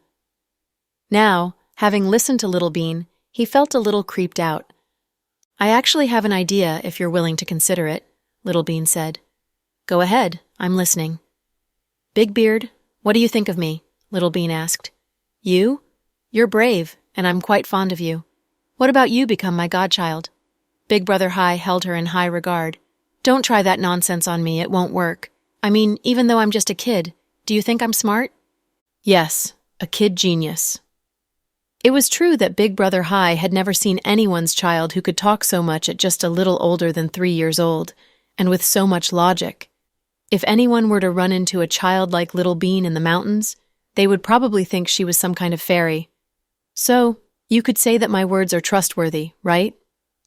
A: Now, having listened to Little Bean, he felt a little creeped out. "I actually have an idea if you're willing to consider it," Little Bean said. "Go ahead, I'm listening." "Big Beard, what do you think of me?" Little Bean asked. "You? You're brave, and I'm quite fond of you. What about you become my godchild?" Big Brother High held her in high regard. "Don't try that nonsense on me, it won't work. I mean, even though I'm just a kid, do you think I'm smart?" "Yes, a kid genius." It was true that Big Brother High had never seen anyone's child who could talk so much at just a little older than 3 years old, and with so much logic. If anyone were to run into a child like Little Bean in the mountains, they would probably think she was some kind of fairy. "So, you could say that my words are trustworthy, right?"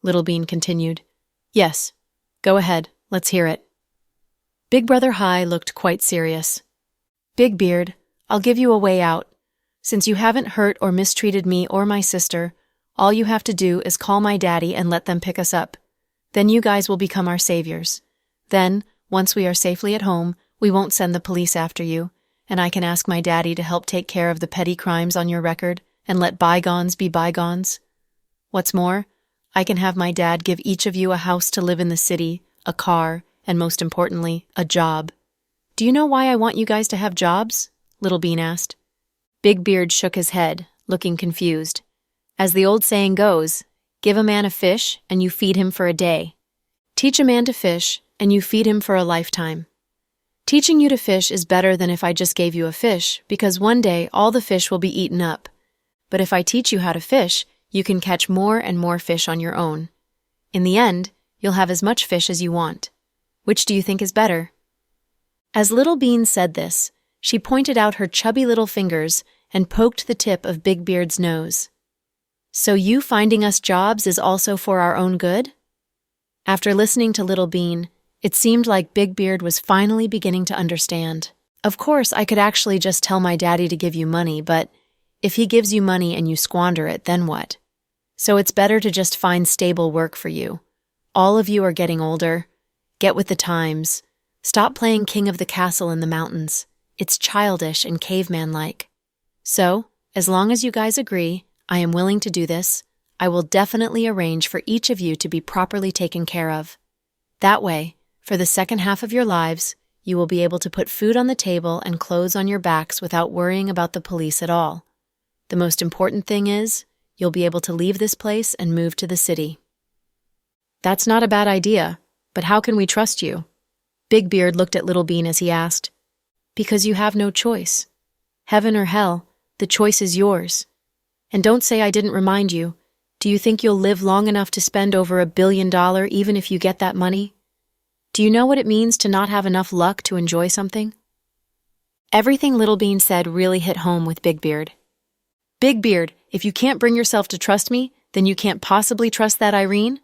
A: Little Bean continued. "Yes. Go ahead, let's hear it." Big Brother High looked quite serious. "Big Beard, I'll give you a way out. Since you haven't hurt or mistreated me or my sister, all you have to do is call my daddy and let them pick us up. Then you guys will become our saviors. Then, once we are safely at home, we won't send the police after you, and I can ask my daddy to help take care of the petty crimes on your record and let bygones be bygones. What's more, I can have my dad give each of you a house to live in the city, a car, and most importantly, a job. Do you know why I want you guys to have jobs?" Little Bean asked. Big Beard shook his head, looking confused. As the old saying goes, give a man a fish and you feed him for a day. Teach a man to fish and you feed him for a lifetime. Teaching you to fish is better than if I just gave you a fish, because one day all the fish will be eaten up. But if I teach you how to fish, you can catch more and more fish on your own. In the end, you'll have as much fish as you want. Which do you think is better?" As Little Bean said this, she pointed out her chubby little fingers and poked the tip of Big Beard's nose. "So you finding us jobs is also for our own good?" After listening to Little Bean, it seemed like Big Beard was finally beginning to understand. "Of course, I could actually just tell my daddy to give you money, but If he gives you money and you squander it, then what? So it's better to just find stable work for you. All of you are getting older. Get with the times. Stop playing king of the castle in the mountains. It's childish and caveman-like. So, as long as you guys agree, I am willing to do this. I will definitely arrange for each of you to be properly taken care of. That way, for the second half of your lives, you will be able to put food on the table and clothes on your backs without worrying about the police at all. The most important thing is, you'll be able to leave this place and move to the city. That's not a bad idea, but how can we trust you? Big Beard looked at Little Bean as he asked. Because you have no choice. Heaven or hell, the choice is yours. And don't say I didn't remind you. Do you think you'll live long enough to spend over $1 billion even if you get that money? Do you know what it means to not have enough luck to enjoy something? Everything Little Bean said really hit home with Big Beard. Big Beard, if you can't bring yourself to trust me, then you can't possibly trust that Irene?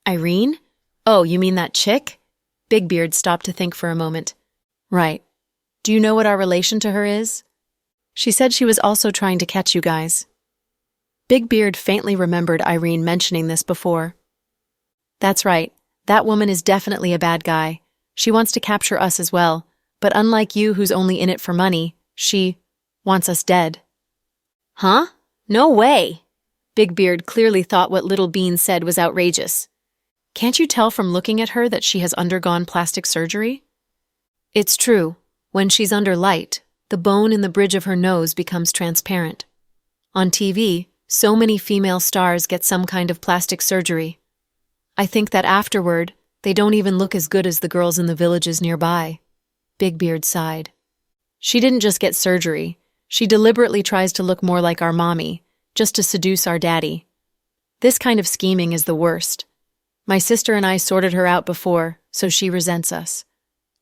A: Irene? Oh, you mean that chick? Big Beard stopped to think for a moment. Right. Do you know what our relation to her is? She said she was also trying to catch you guys. Big Beard faintly remembered Irene mentioning this before. That's right. That woman is definitely a bad guy. She wants to capture us as well, but unlike you who's only in it for money, she wants us dead. Huh? No way! Big Beard clearly thought what Little Bean said was outrageous. Can't you tell from looking at her that she has undergone plastic surgery? It's true. When she's under light, the bone in the bridge of her nose becomes transparent. On TV, so many female stars get some kind of plastic surgery. I think that afterward, they don't even look as good as the girls in the villages nearby. Big Beard sighed. She didn't just get surgery. She deliberately tries to look more like our mommy, just to seduce our daddy. This kind of scheming is the worst. My sister and I sorted her out before, so she resents us.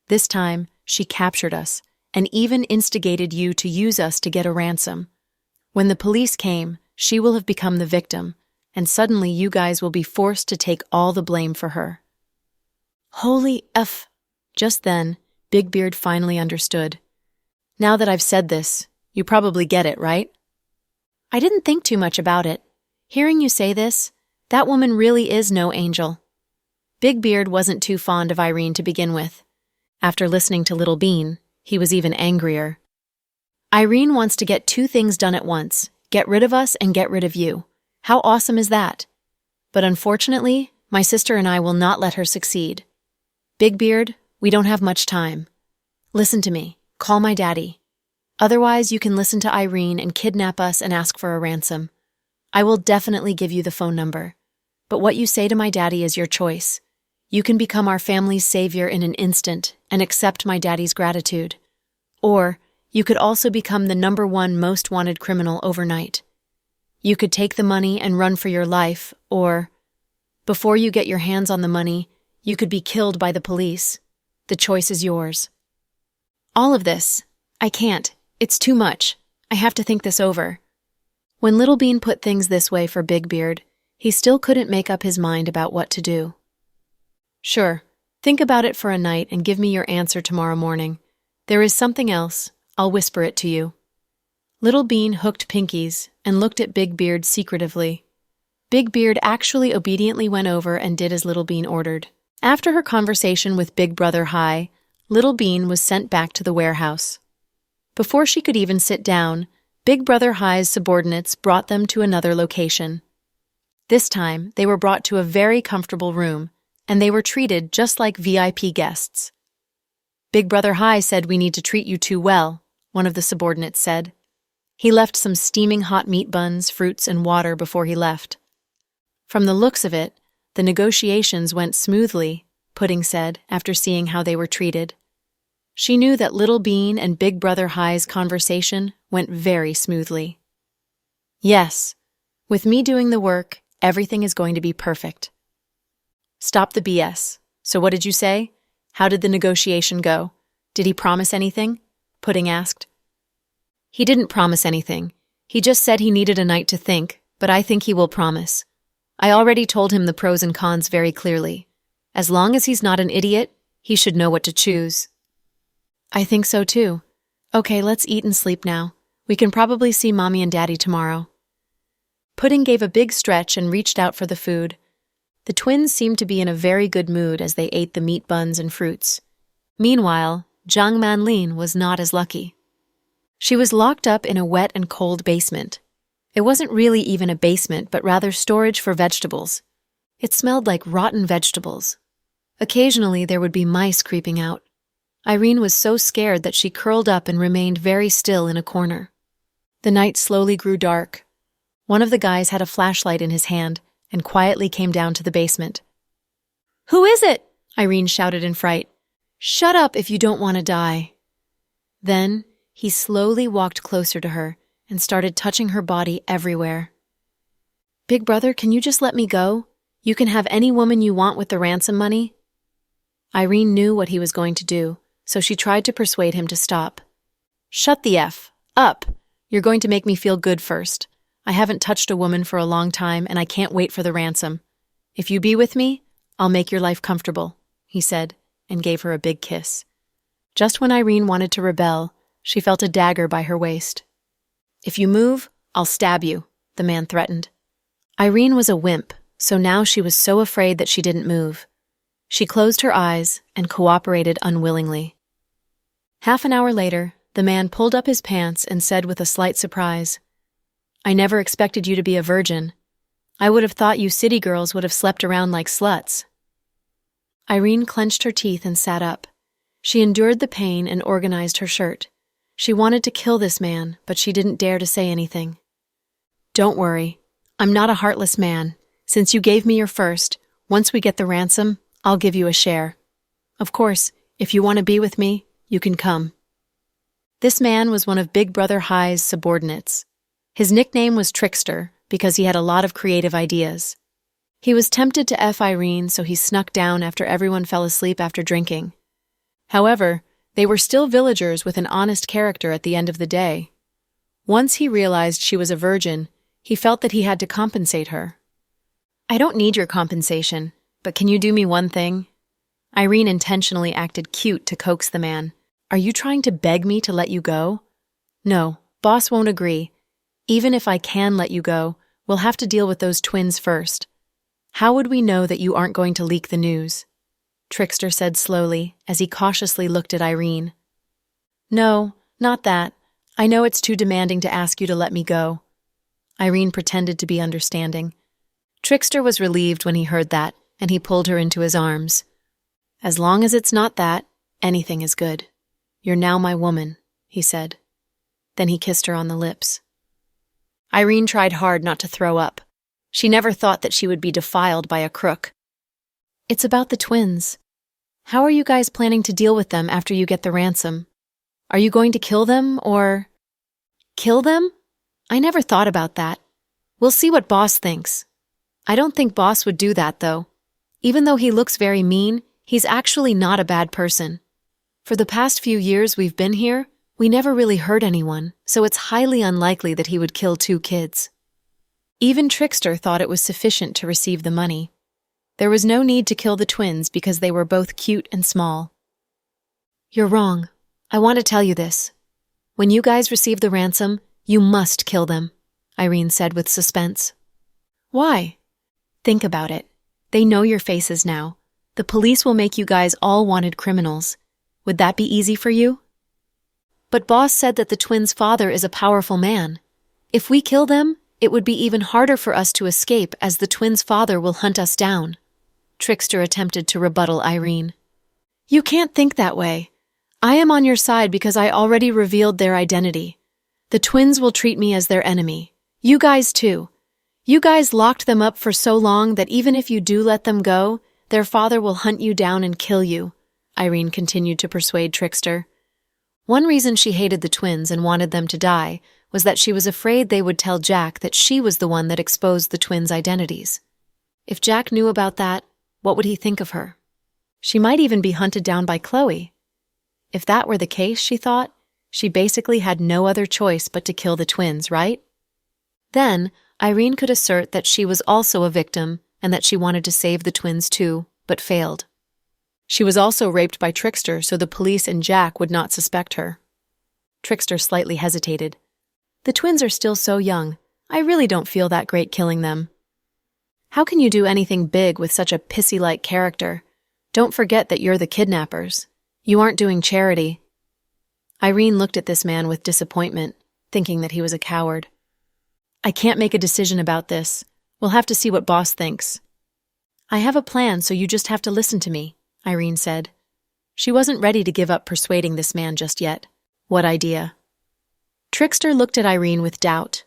A: This time, she captured us, and even instigated you to use us to get a ransom. When the police came, she will have become the victim, and suddenly you guys will be forced to take all the blame for her. Holy F! Just then, Big Beard finally understood. Now that I've said this, you probably get it, right? I didn't think too much about it. Hearing you say this, that woman really is no angel. Big Beard wasn't too fond of Irene to begin with. After listening to Little Bean, he was even angrier. Irene wants to get two things done at once, get rid of us and get rid of you. How awesome is that? But unfortunately, my sister and I will not let her succeed. Big Beard, we don't have much time. Listen to me. Call my daddy. Otherwise, you can listen to Irene and kidnap us and ask for a ransom. I will definitely give you the phone number. But what you say to my daddy is your choice. You can become our family's savior in an instant and accept my daddy's gratitude. Or, you could also become the #1 most wanted criminal overnight. You could take the money and run for your life, or, before you get your hands on the money, you could be killed by the police. The choice is yours. All of this, I can't. It's too much. I have to think this over. When Little Bean put things this way for Big Beard, he still couldn't make up his mind about what to do. Sure, think about it for a night and give me your answer tomorrow morning. There is something else. I'll whisper it to you. Little Bean hooked pinkies and looked at Big Beard secretively. Big Beard actually obediently went over and did as Little Bean ordered. After her conversation with Big Brother High, Little Bean was sent back to the warehouse. Before she could even sit down, Big Brother High's subordinates brought them to another location. This time, they were brought to a very comfortable room, and they were treated just like VIP guests. Big Brother High said we need to treat you too well, one of the subordinates said. He left some steaming hot meat buns, fruits, and water before he left. From the looks of it, the negotiations went smoothly, Pudding said after seeing how they were treated. She knew that Little Bean and Big Brother High's conversation went very smoothly. Yes, with me doing the work, everything is going to be perfect. Stop the BS. So what did you say? How did the negotiation go? Did he promise anything? Pudding asked. He didn't promise anything. He just said he needed a night to think, but I think he will promise. I already told him the pros and cons very clearly. As long as he's not an idiot, he should know what to choose. I think so too. Okay, let's eat and sleep now. We can probably see Mommy and Daddy tomorrow. Pudding gave a big stretch and reached out for the food. The twins seemed to be in a very good mood as they ate the meat buns and fruits. Meanwhile, Zhang Manlin was not as lucky. She was locked up in a wet and cold basement. It wasn't really even a basement, but rather storage for vegetables. It smelled like rotten vegetables. Occasionally, there would be mice creeping out. Irene was so scared that she curled up and remained very still in a corner. The night slowly grew dark. One of the guys had a flashlight in his hand and quietly came down to the basement. "Who is it?" Irene shouted in fright. "Shut up if you don't want to die." Then, he slowly walked closer to her and started touching her body everywhere. "Big brother, can you just let me go? You can have any woman you want with the ransom money." Irene knew what he was going to do, so she tried to persuade him to stop. "Shut the F up. You're going to make me feel good first. I haven't touched a woman for a long time, and I can't wait for the ransom. If you be with me, I'll make your life comfortable," he said, and gave her a big kiss. Just when Irene wanted to rebel, she felt a dagger by her waist. "If you move, I'll stab you," the man threatened. Irene was a wimp, so now she was so afraid that she didn't move. She closed her eyes and cooperated unwillingly. Half an hour later, the man pulled up his pants and said with a slight surprise, "I never expected you to be a virgin. I would have thought you city girls would have slept around like sluts." Irene clenched her teeth and sat up. She endured the pain and organized her shirt. She wanted to kill this man, but she didn't dare to say anything. "Don't worry. I'm not a heartless man. Since you gave me your first, once we get the ransom, I'll give you a share. Of course, if you want to be with me, you can come." This man was one of Big Brother High's subordinates. His nickname was Trickster because he had a lot of creative ideas. He was tempted to F Irene, so he snuck down after everyone fell asleep after drinking. However, they were still villagers with an honest character at the end of the day. Once he realized she was a virgin, he felt that he had to compensate her. "I don't need your compensation, but can you do me one thing?" Irene intentionally acted cute to coax the man. "Are you trying to beg me to let you go?" "No, boss won't agree. Even if I can let you go, we'll have to deal with those twins first. How would we know that you aren't going to leak the news?" Trickster said slowly as he cautiously looked at Irene. "No, not that. I know it's too demanding to ask you to let me go." Irene pretended to be understanding. Trickster was relieved when he heard that, and he pulled her into his arms. "As long as it's not that, anything is good. You're now my woman," he said. Then he kissed her on the lips. Irene tried hard not to throw up. She never thought that she would be defiled by a crook. "It's about the twins. How are you guys planning to deal with them after you get the ransom? Are you going to kill them, or—" "Kill them? I never thought about that. We'll see what Boss thinks. I don't think Boss would do that, though. Even though he looks very mean, he's actually not a bad person. For the past few years we've been here, we never really hurt anyone, so it's highly unlikely that he would kill 2 kids." Even Trickster thought it was sufficient to receive the money. There was no need to kill the twins because they were both cute and small. "You're wrong. I want to tell you this. When you guys receive the ransom, you must kill them," Irene said with suspense. "Why?" "Think about it. They know your faces now. The police will make you guys all wanted criminals. Would that be easy for you?" "But Boss said that the twins' father is a powerful man. If we kill them, it would be even harder for us to escape as the twins' father will hunt us down." Trickster attempted to rebuttal Irene. "You can't think that way. I am on your side because I already revealed their identity. The twins will treat me as their enemy. You guys too. You guys locked them up for so long that even if you do let them go, their father will hunt you down and kill you," Irene continued to persuade Trickster. One reason she hated the twins and wanted them to die was that she was afraid they would tell Jack that she was the one that exposed the twins' identities. If Jack knew about that, what would he think of her? She might even be hunted down by Chloe. If that were the case, she thought, she basically had no other choice but to kill the twins, right? Then, Irene could assert that she was also a victim and that she wanted to save the twins too, but failed. She was also raped by Trickster so the police and Jack would not suspect her. Trickster slightly hesitated. The twins are still so young. I really don't feel that great killing them. How can you do anything big with such a pissy-like character? Don't forget that you're the kidnappers. You aren't doing charity. Irene looked at this man with disappointment, thinking that he was a coward. I can't make a decision about this. We'll have to see what boss thinks. I have a plan, so you just have to listen to me, Irene said. She wasn't ready to give up persuading this man just yet. What idea? Trickster looked at Irene with doubt.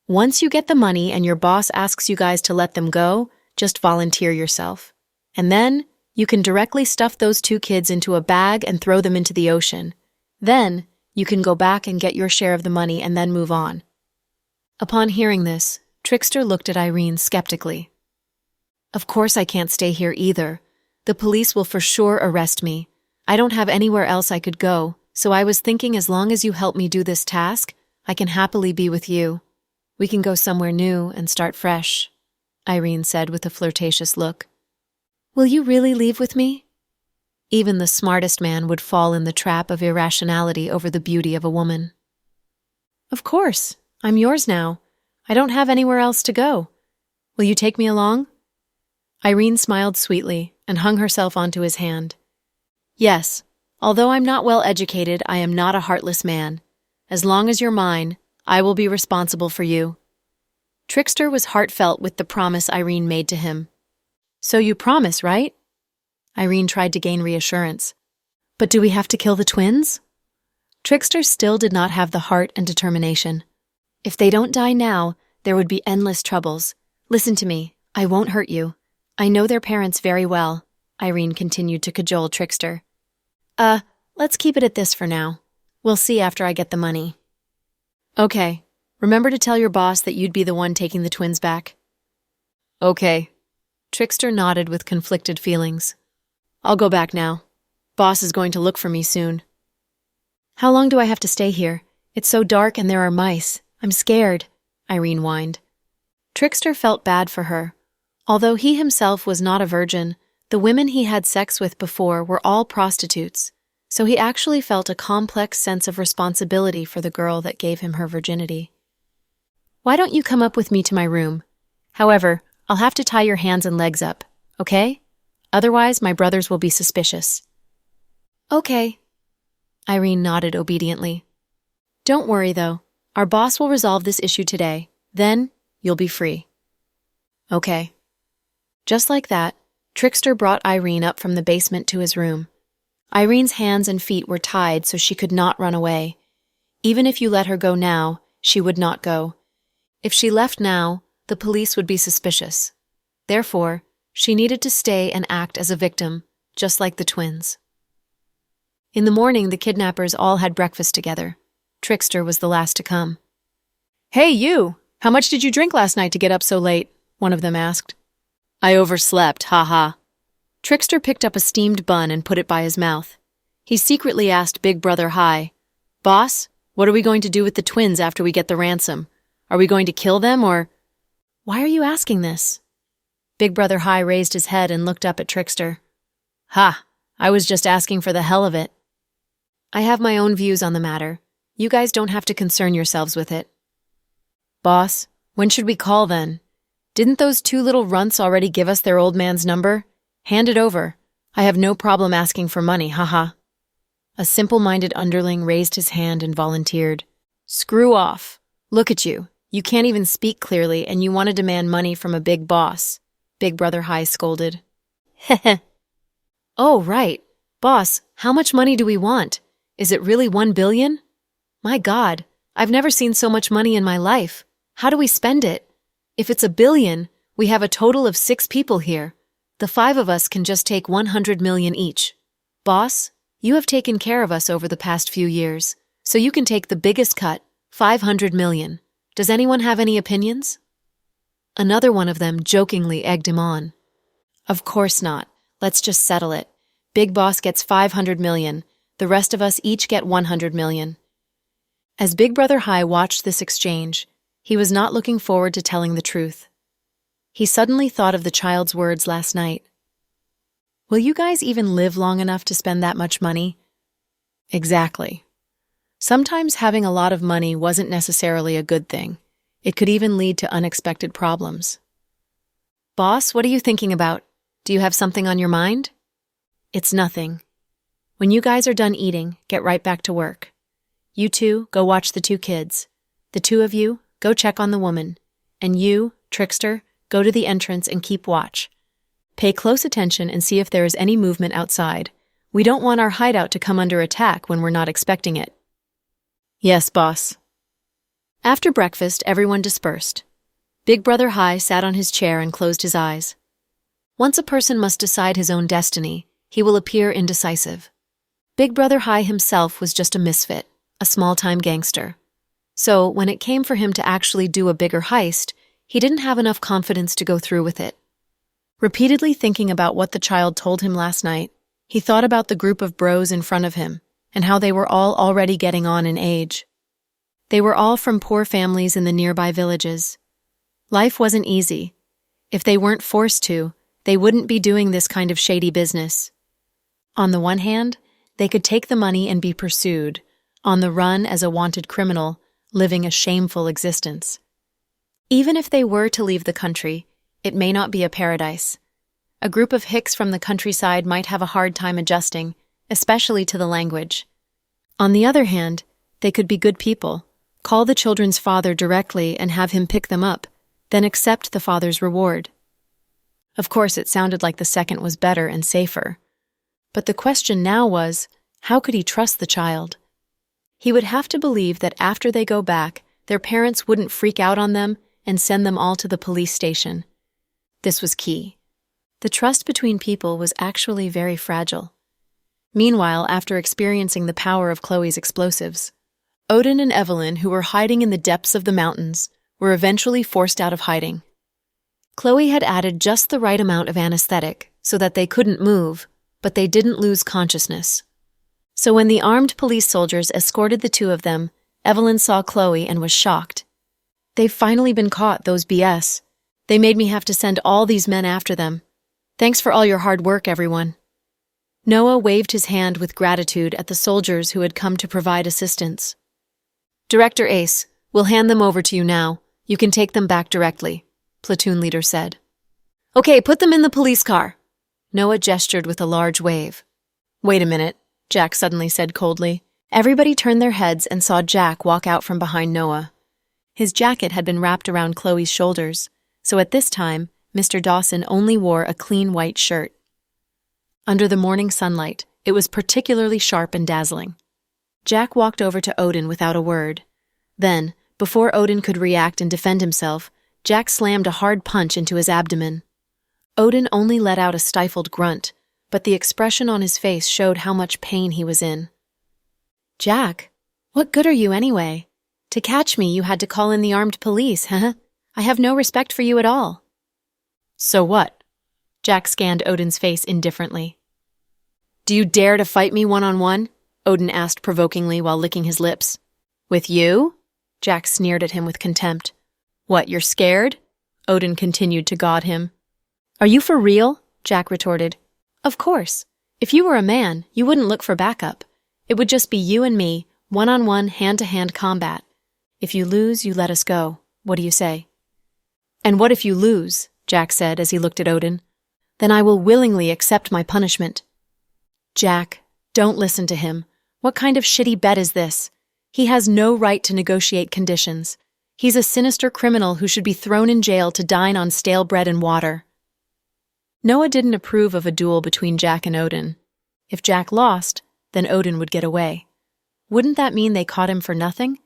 A: Once you get the money and your boss asks you guys to let them go, just volunteer yourself. And then, you can directly stuff those 2 kids into a bag and throw them into the ocean. Then, you can go back and get your share of the money and then move on. Upon hearing this, Trickster looked at Irene skeptically. Of course I can't stay here either. The police will for sure arrest me. I don't have anywhere else I could go, so I was thinking as long as you help me do this task, I can happily be with you. We can go somewhere new and start fresh, Irene said with a flirtatious look. Will you really leave with me? Even the smartest man would fall in the trap of irrationality over the beauty of a woman. Of course, I'm yours now. I don't have anywhere else to go. Will you take me along? Irene smiled sweetly and hung herself onto his hand. Yes, although I'm not well educated, I am not a heartless man. As long as you're mine, I will be responsible for you. Trickster was heartfelt with the promise Irene made to him. So you promise, right? Irene tried to gain reassurance. But do we have to kill the twins? Trickster still did not have the heart and determination. If they don't die now, there would be endless troubles. Listen to me, I won't hurt you. I know their parents very well, Irene continued to cajole Trickster. Let's keep it at this for now. We'll see after I get the money. Okay, remember to tell your boss that you'd be the one taking the twins back. Okay. Trickster nodded with conflicted feelings. I'll go back now. Boss is going to look for me soon. How long do I have to stay here? It's so dark and there are mice. I'm scared, Irene whined. Trickster felt bad for her. Although he himself was not a virgin, the women he had sex with before were all prostitutes, so he actually felt a complex sense of responsibility for the girl that gave him her virginity. Why don't you come up with me to my room? However, I'll have to tie your hands and legs up, okay? Otherwise, my brothers will be suspicious. Okay. Irene nodded obediently. Don't worry, though. Our boss will resolve this issue today. Then, you'll be free. Okay. Just like that, Trickster brought Irene up from the basement to his room. Irene's hands and feet were tied so she could not run away. Even if you let her go now, she would not go. If she left now, the police would be suspicious. Therefore, she needed to stay and act as a victim, just like the twins. In the morning, the kidnappers all had breakfast together. Trickster was the last to come. Hey, you! How much did you drink last night to get up so late? One of them asked. I overslept, haha. Trickster picked up a steamed bun and put it by his mouth. He secretly asked Big Brother Hai, Boss, what are we going to do with the twins after we get the ransom? Are we going to kill them or... Why are you asking this? Big Brother Hai raised his head and looked up at Trickster. Ha! I was just asking for the hell of it. I have my own views on the matter. You guys don't have to concern yourselves with it. Boss, when should we call then? Didn't those 2 little runts already give us their old man's number? Hand it over. I have no problem asking for money, haha. A simple-minded underling raised his hand and volunteered. Screw off. Look at you. You can't even speak clearly and you want to demand money from a big boss, Big Brother Hai scolded. Heh. Oh, right. Boss, how much money do we want? Is it really 1 billion? My God, I've never seen so much money in my life. How do we spend it? If it's 1 billion, we have a total of 6 people here. The 5 of us can just take 100 million each. Boss, you have taken care of us over the past few years, so you can take the biggest cut, 500 million. Does anyone have any opinions? Another one of them jokingly egged him on. Of course not. Let's just settle it. Big Boss gets 500 million. The rest of us each get 100 million. As Big Brother Hai watched this exchange, he was not looking forward to telling the truth. He suddenly thought of the child's words last night. Will you guys even live long enough to spend that much money? Exactly. Sometimes having a lot of money wasn't necessarily a good thing. It could even lead to unexpected problems. Boss, what are you thinking about? Do you have something on your mind? It's nothing. When you guys are done eating, get right back to work. You two, go watch the two kids. The two of you, go check on the woman. And you, Trickster, go to the entrance and keep watch. Pay close attention and see if there is any movement outside. We don't want our hideout to come under attack when we're not expecting it. Yes, boss. After breakfast, everyone dispersed. Big Brother Hai sat on his chair and closed his eyes. Once a person must decide his own destiny, he will appear indecisive. Big Brother Hai himself was just a misfit, a small-time gangster. So, when it came for him to actually do a bigger heist, he didn't have enough confidence to go through with it. Repeatedly thinking about what the child told him last night, he thought about the group of bros in front of him and how they were all already getting on in age. They were all from poor families in the nearby villages. Life wasn't easy. If they weren't forced to, they wouldn't be doing this kind of shady business. On the one hand, they could take the money and be pursued, on the run as a wanted criminal, living a shameful existence. Even if they were to leave the country, it may not be a paradise. A group of hicks from the countryside might have a hard time adjusting, especially to the language. On the other hand, they could be good people, call the children's father directly and have him pick them up, then accept the father's reward. Of course, it sounded like the second was better and safer. But the question now was, how could he trust the child? He would have to believe that after they go back, their parents wouldn't freak out on them and send them all to the police station. This was key. The trust between people was actually very fragile. Meanwhile, after experiencing the power of Chloe's explosives, Odin and Evelyn, who were hiding in the depths of the mountains, were eventually forced out of hiding. Chloe had added just the right amount of anesthetic so that they couldn't move, but they didn't lose consciousness. So when the armed police soldiers escorted the two of them, Evelyn saw Chloe and was shocked. They've finally been caught, those BS. They made me have to send all these men after them. Thanks for all your hard work, everyone. Noah waved his hand with gratitude at the soldiers who had come to provide assistance. Director Ace, we'll hand them over to you now. You can take them back directly, platoon leader said. Okay, put them in the police car. Noah gestured with a large wave. Wait a minute, Jack suddenly said coldly. Everybody turned their heads and saw Jack walk out from behind Noah. His jacket had been wrapped around Chloe's shoulders, so at this time, Mr. Dawson only wore a clean white shirt. Under the morning sunlight, it was particularly sharp and dazzling. Jack walked over to Odin without a word. Then, before Odin could react and defend himself, Jack slammed a hard punch into his abdomen. Odin only let out a stifled grunt, but the expression on his face showed how much pain he was in. Jack, what good are you anyway? To catch me, you had to call in the armed police, huh? I have no respect for you at all. So what? Jack scanned Odin's face indifferently. Do you dare to fight me one-on-one? Odin asked provokingly while licking his lips. With you? Jack sneered at him with contempt. What, you're scared? Odin continued to goad him. Are you for real? Jack retorted. Of course. If you were a man, you wouldn't look for backup. It would just be you and me, one-on-one, hand-to-hand combat. If you lose, you let us go. What do you say? And what if you lose? Jack said as he looked at Odin. Then I will willingly accept my punishment. Jack, don't listen to him. What kind of shitty bet is this? He has no right to negotiate conditions. He's a sinister criminal who should be thrown in jail to dine on stale bread and water. Noah didn't approve of a duel between Jack and Odin. If Jack lost, then Odin would get away. Wouldn't that mean they caught him for nothing?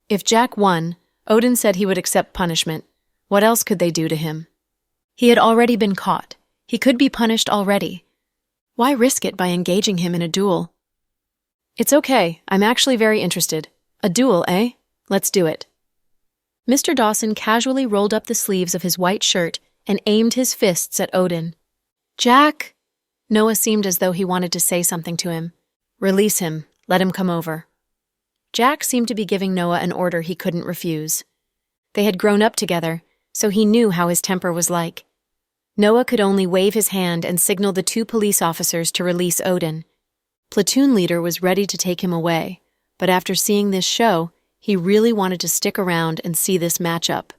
A: If Jack won, Odin said he would accept punishment. What else could they do to him? He had already been caught. He could be punished already. Why risk it by engaging him in a duel? It's okay. I'm actually very interested. A duel, eh? Let's do it. Mr. Dawson casually rolled up the sleeves of his white shirt and aimed his fists at Odin. Jack! Noah seemed as though he wanted to say something to him. Release him. Let him come over. Jack seemed to be giving Noah an order he couldn't refuse. They had grown up together, so he knew how his temper was like. Noah could only wave his hand and signal the two police officers to release Odin. Platoon leader was ready to take him away, but after seeing this show, he really wanted to stick around and see this matchup.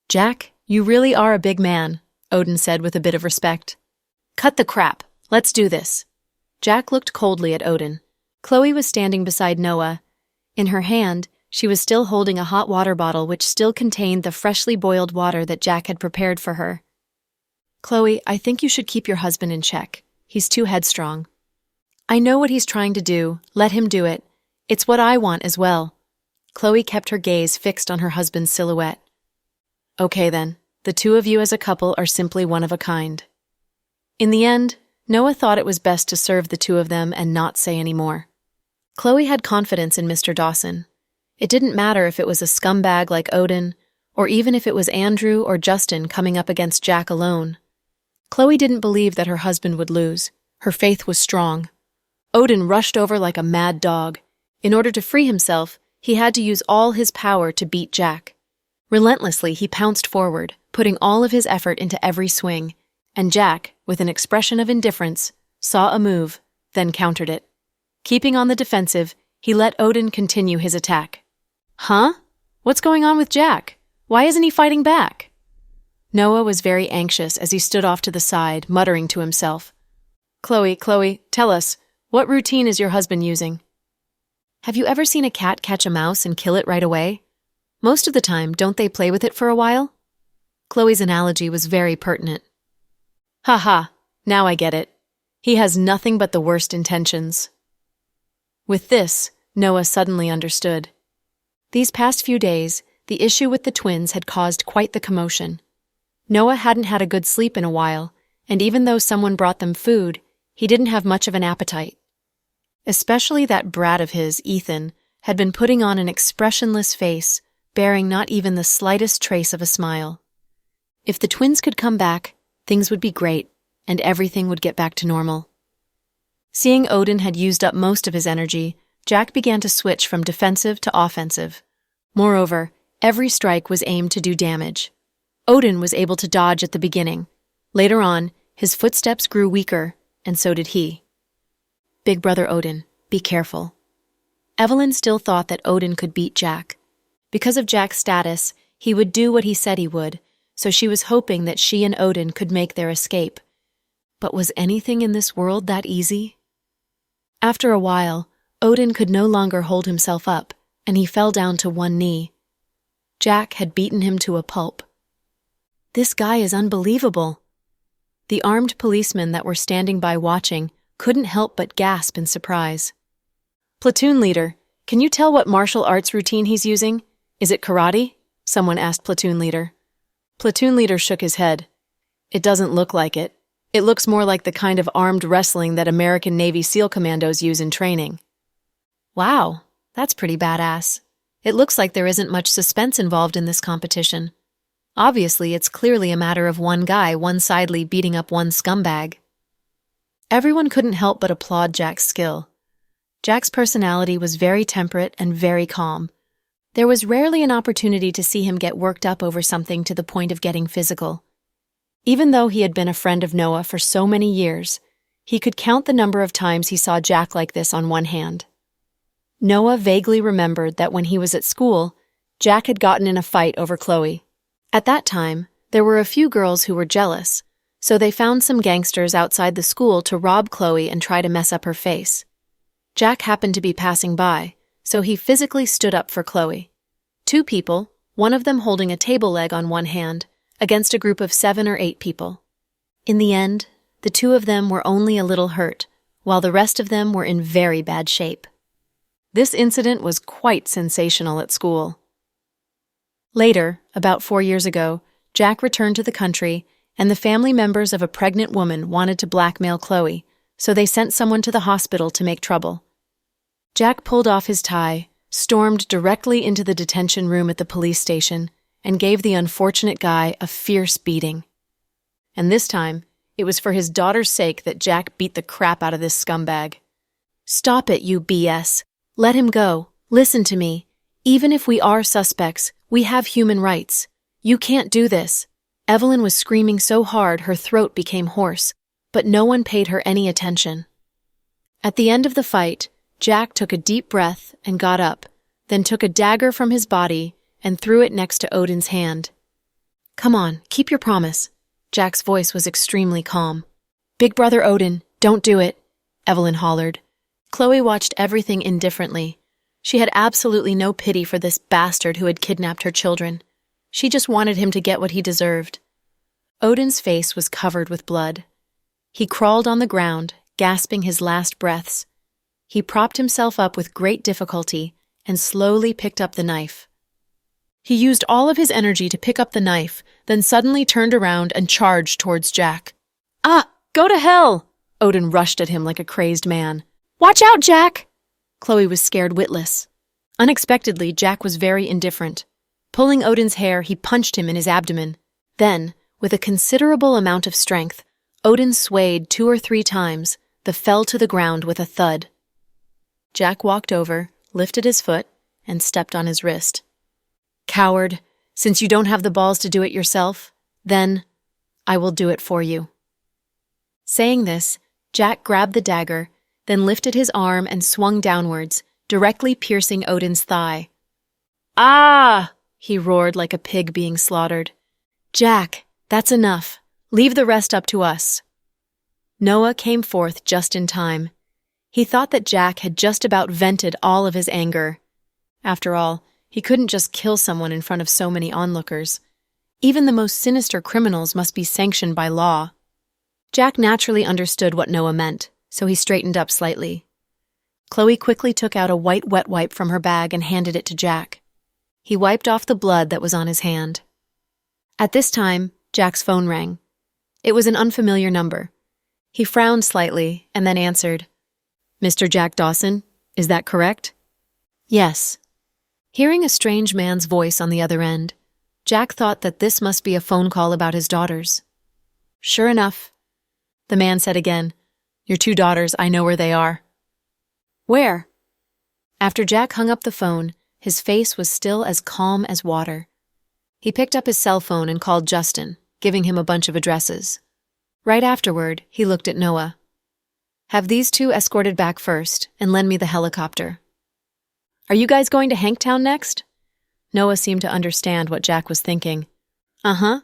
A: "Jack, you really are a big man," Odin said with a bit of respect. "Cut the crap. Let's do this." Jack looked coldly at Odin. Chloe was standing beside Noah. In her hand, she was still holding a hot water bottle which still contained the freshly boiled water that Jack had prepared for her. "Chloe, I think you should keep your husband in check. He's too headstrong." "I know what he's trying to do. Let him do it. It's what I want as well." Chloe kept her gaze fixed on her husband's silhouette. "Okay then, the two of you as a couple are simply one of a kind." In the end, Noah thought it was best to serve the two of them and not say any more. Chloe had confidence in Mr. Dawson. It didn't matter if it was a scumbag like Odin, or even if it was Andrew or Justin coming up against Jack alone. Chloe didn't believe that her husband would lose. Her faith was strong. Odin rushed over like a mad dog. In order to free himself, he had to use all his power to beat Jack. Relentlessly, he pounced forward, putting all of his effort into every swing, and Jack, with an expression of indifference, saw a move, then countered it. Keeping on the defensive, he let Odin continue his attack. "Huh? What's going on with Jack? Why isn't he fighting back?" Noah was very anxious as he stood off to the side, muttering to himself. Chloe, tell us, what routine is your husband using?" "Have you ever seen a cat catch a mouse and kill it right away? Most of the time, don't they play with it for a while?" Chloe's analogy was very pertinent. "Ha, now I get it. He has nothing but the worst intentions." With this, Noah suddenly understood. These past few days, the issue with the twins had caused quite the commotion. Noah hadn't had a good sleep in a while, and even though someone brought them food, he didn't have much of an appetite. Especially that brat of his, Ethan, had been putting on an expressionless face, bearing not even the slightest trace of a smile. If the twins could come back, things would be great, and everything would get back to normal. Seeing Odin had used up most of his energy, Jack began to switch from defensive to offensive. Moreover, every strike was aimed to do damage. Odin was able to dodge at the beginning. Later on, his footsteps grew weaker, and so did he. "Big brother Odin, be careful." Evelyn still thought that Odin could beat Jack. Because of Jack's status, he would do what he said he would, so she was hoping that she and Odin could make their escape. But was anything in this world that easy? After a while, Odin could no longer hold himself up, and he fell down to one knee. Jack had beaten him to a pulp. "This guy is unbelievable." The armed policemen that were standing by watching couldn't help but gasp in surprise. "Platoon leader, can you tell what martial arts routine he's using? Is it karate?" someone asked platoon leader. Platoon leader shook his head. "It doesn't look like it. It looks more like the kind of armed wrestling that American Navy SEAL commandos use in training." "Wow, that's pretty badass. It looks like there isn't much suspense involved in this competition. Obviously, it's clearly a matter of one guy one-sidedly beating up one scumbag." Everyone couldn't help but applaud Jack's skill. Jack's personality was very temperate and very calm. There was rarely an opportunity to see him get worked up over something to the point of getting physical. Even though he had been a friend of Noah for so many years, he could count the number of times he saw Jack like this on one hand. Noah vaguely remembered that when he was at school, Jack had gotten in a fight over Chloe. At that time, there were a few girls who were jealous, so they found some gangsters outside the school to rob Chloe and try to mess up her face. Jack happened to be passing by, so he physically stood up for Chloe. Two people, one of them holding a table leg on one hand, against a group of 7 or 8 people. In the end, the two of them were only a little hurt, while the rest of them were in very bad shape. This incident was quite sensational at school. Later, about 4 years ago, Jack returned to the country, and the family members of a pregnant woman wanted to blackmail Chloe, so they sent someone to the hospital to make trouble. Jack pulled off his tie, stormed directly into the detention room at the police station, and gave the unfortunate guy a fierce beating. And this time, it was for his daughter's sake that Jack beat the crap out of this scumbag. "Stop it, you BS. Let him go. Listen to me. Even if we are suspects, we have human rights. You can't do this." Evelyn was screaming so hard her throat became hoarse, but no one paid her any attention. At the end of the fight, Jack took a deep breath and got up, then took a dagger from his body and threw it next to Odin's hand. "Come on, keep your promise." Jack's voice was extremely calm. "Big brother Odin, don't do it," Evelyn hollered. Chloe watched everything indifferently. She had absolutely no pity for this bastard who had kidnapped her children. She just wanted him to get what he deserved. Odin's face was covered with blood. He crawled on the ground, gasping his last breaths. He propped himself up with great difficulty and slowly picked up the knife. He used all of his energy to pick up the knife, then suddenly turned around and charged towards Jack. "Ah, go to hell!" Odin rushed at him like a crazed man. "Watch out, Jack!" Chloe was scared witless. Unexpectedly, Jack was very indifferent. Pulling Odin's hair, he punched him in his abdomen. Then, with a considerable amount of strength, Odin swayed 2 or 3 times, then fell to the ground with a thud. Jack walked over, lifted his foot, and stepped on his wrist. "Coward, since you don't have the balls to do it yourself, then I will do it for you." Saying this, Jack grabbed the dagger, then lifted his arm and swung downwards, directly piercing Odin's thigh. "Ah!" he roared like a pig being slaughtered. "Jack, that's enough. Leave the rest up to us." Noah came forth just in time. He thought that Jack had just about vented all of his anger. After all, he couldn't just kill someone in front of so many onlookers. Even the most sinister criminals must be sanctioned by law. Jack naturally understood what Noah meant, so he straightened up slightly. Chloe quickly took out a white wet wipe from her bag and handed it to Jack. He wiped off the blood that was on his hand. At this time, Jack's phone rang. It was an unfamiliar number. He frowned slightly and then answered. "Mr. Jack Dawson, is that correct?" "Yes." Hearing a strange man's voice on the other end, Jack thought that this must be a phone call about his daughters. "Sure enough." The man said again, "Your 2 daughters, I know where they are." "Where?" After Jack hung up the phone, his face was still as calm as water. He picked up his cell phone and called Justin, giving him a bunch of addresses. Right afterward, he looked at Noah. "Have these 2 escorted back first, and lend me the helicopter." "Are you guys going to Hanktown next?" Noah seemed to understand what Jack was thinking. "Uh-huh."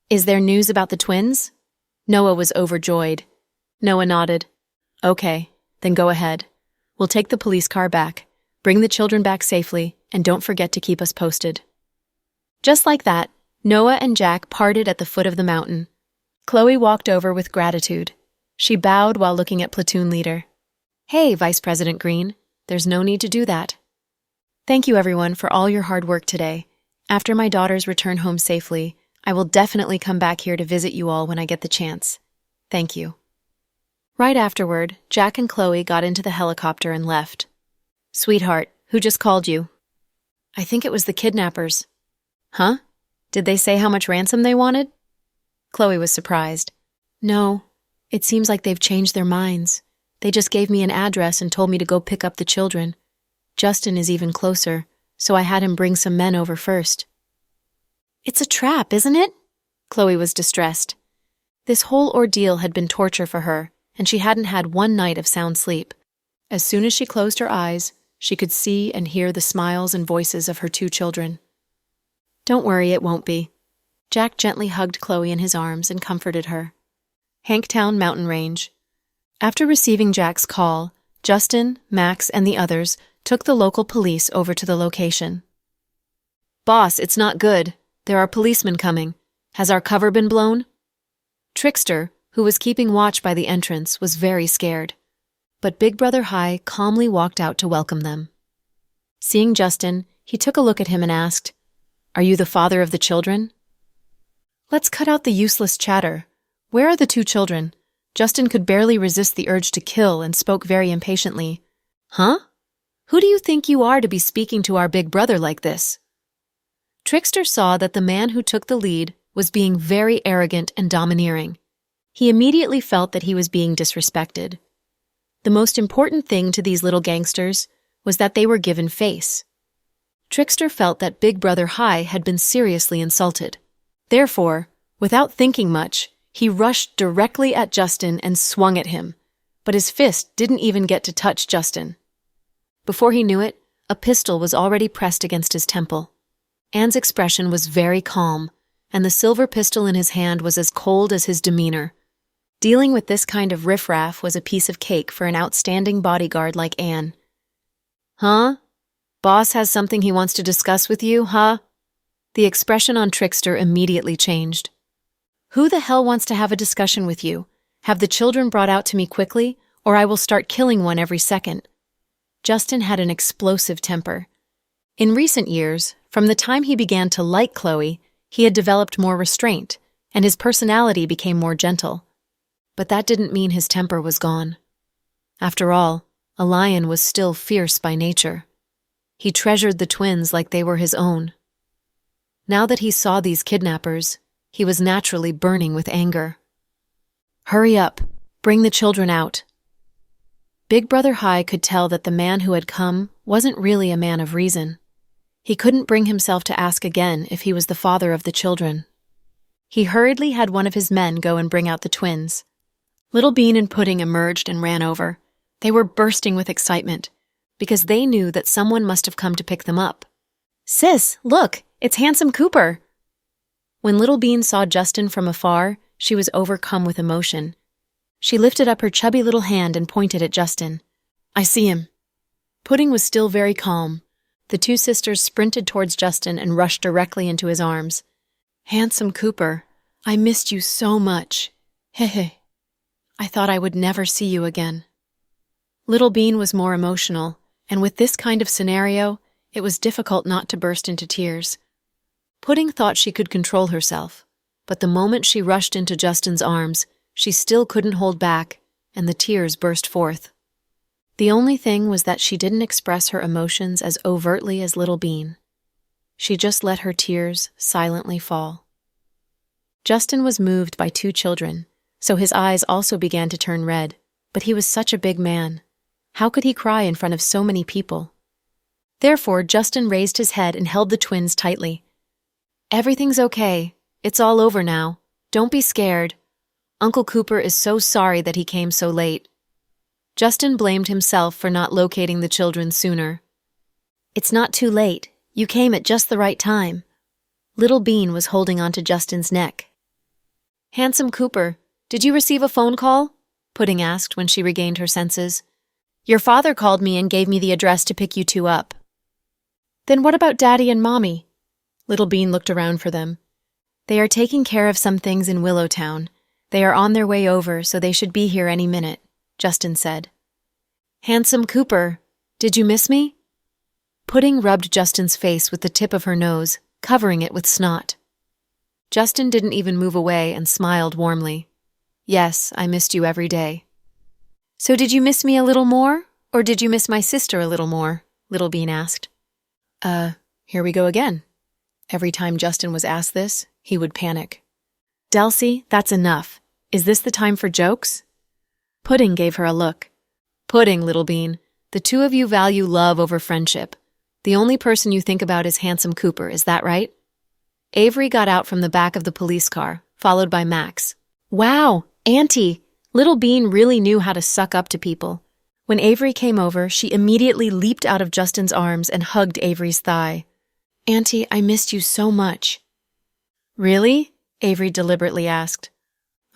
A: "Is there news about the twins?" Noah was overjoyed. Noah nodded. "Okay, then go ahead. We'll take the police car back, bring the children back safely, and don't forget to keep us posted." Just like that, Noah and Jack parted at the foot of the mountain. Chloe walked over with gratitude. She bowed while looking at Platoon Leader. "Hey, Vice President Green, there's no need to do that." "Thank you, everyone, for all your hard work today. After my daughters return home safely, I will definitely come back here to visit you all when I get the chance. Thank you." Right afterward, Jack and Chloe got into the helicopter and left. "Sweetheart, who just called you?" "I think it was the kidnappers." "Huh? Did they say how much ransom they wanted?" Chloe was surprised. "No, it seems like they've changed their minds. They just gave me an address and told me to go pick up the children. Justin is even closer, so I had him bring some men over first." "It's a trap, isn't it?" Chloe was distressed. This whole ordeal had been torture for her, and she hadn't had one night of sound sleep. As soon as she closed her eyes, she could see and hear the smiles and voices of her 2 children. "Don't worry, it won't be." Jack gently hugged Chloe in his arms and comforted her. Hanktown Mountain Range. After receiving Jack's call, Justin, Max, and the others took the local police over to the location. "Boss, it's not good. There are policemen coming. Has our cover been blown?" Trickster, who was keeping watch by the entrance, was very scared. But Big Brother Hai calmly walked out to welcome them. Seeing Justin, he took a look at him and asked, "Are you the father of the children?" "Let's cut out the useless chatter. Where are the 2 children?" Justin could barely resist the urge to kill and spoke very impatiently. "Huh? Who do you think you are to be speaking to our big brother like this?" Trickster saw that the man who took the lead was being very arrogant and domineering. He immediately felt that he was being disrespected. The most important thing to these little gangsters was that they were given face. Trickster felt that Big Brother Hai had been seriously insulted. Therefore, without thinking much, he rushed directly at Justin and swung at him, but his fist didn't even get to touch Justin. Before he knew it, a pistol was already pressed against his temple. Anne's expression was very calm, and the silver pistol in his hand was as cold as his demeanor. Dealing with this kind of riffraff was a piece of cake for an outstanding bodyguard like Anne. "Huh? Boss has something he wants to discuss with you, huh?" The expression on Trickster immediately changed. "Who the hell wants to have a discussion with you? Have the children brought out to me quickly, or I will start killing one every second." Justin had an explosive temper. In recent years, from the time he began to like Chloe, he had developed more restraint, and his personality became more gentle. But that didn't mean his temper was gone. After all, a lion was still fierce by nature. He treasured the twins like they were his own. Now that he saw these kidnappers, he was naturally burning with anger. "Hurry up! Bring the children out!" Big Brother Hai could tell that the man who had come wasn't really a man of reason. He couldn't bring himself to ask again if he was the father of the children. He hurriedly had one of his men go and bring out the twins. Little Bean and Pudding emerged and ran over. They were bursting with excitement, because they knew that someone must have come to pick them up. "Sis, look, it's Handsome Cooper!" When Little Bean saw Justin from afar, she was overcome with emotion. She lifted up her chubby little hand and pointed at Justin. "I see him." Pudding was still very calm. The two sisters sprinted towards Justin and rushed directly into his arms. "Handsome Cooper, I missed you so much. Hehe. I thought I would never see you again." Little Bean was more emotional, and with this kind of scenario, it was difficult not to burst into tears. Pudding thought she could control herself, but the moment she rushed into Justin's arms, she still couldn't hold back, and the tears burst forth. The only thing was that she didn't express her emotions as overtly as Little Bean. She just let her tears silently fall. Justin was moved by two children, so his eyes also began to turn red, but he was such a big man. How could he cry in front of so many people? Therefore, Justin raised his head and held the twins tightly. "Everything's okay. It's all over now. Don't be scared. Uncle Cooper is so sorry that he came so late." Justin blamed himself for not locating the children sooner. "It's not too late. You came at just the right time." Little Bean was holding onto Justin's neck. "Handsome Cooper, did you receive a phone call?" Pudding asked when she regained her senses. "Your father called me and gave me the address to pick you two up." "Then what about Daddy and Mommy?" Little Bean looked around for them. "They are taking care of some things in Willowtown. They are on their way over, so they should be here any minute," Justin said. "Handsome Cooper, did you miss me?" Pudding rubbed Justin's face with the tip of her nose, covering it with snot. Justin didn't even move away and smiled warmly. "Yes, I missed you every day." "So did you miss me a little more, or did you miss my sister a little more?" Little Bean asked. Here we go again. Every time Justin was asked this, he would panic. "Delcy, that's enough. Is this the time for jokes?" Pudding gave her a look. "Pudding, Little Bean, the two of you value love over friendship. The only person you think about is Handsome Cooper, is that right?" Avery got out from the back of the police car, followed by Max. "Wow, Auntie!" Little Bean really knew how to suck up to people. When Avery came over, she immediately leaped out of Justin's arms and hugged Avery's thigh. "Auntie, I missed you so much." "Really?" Avery deliberately asked.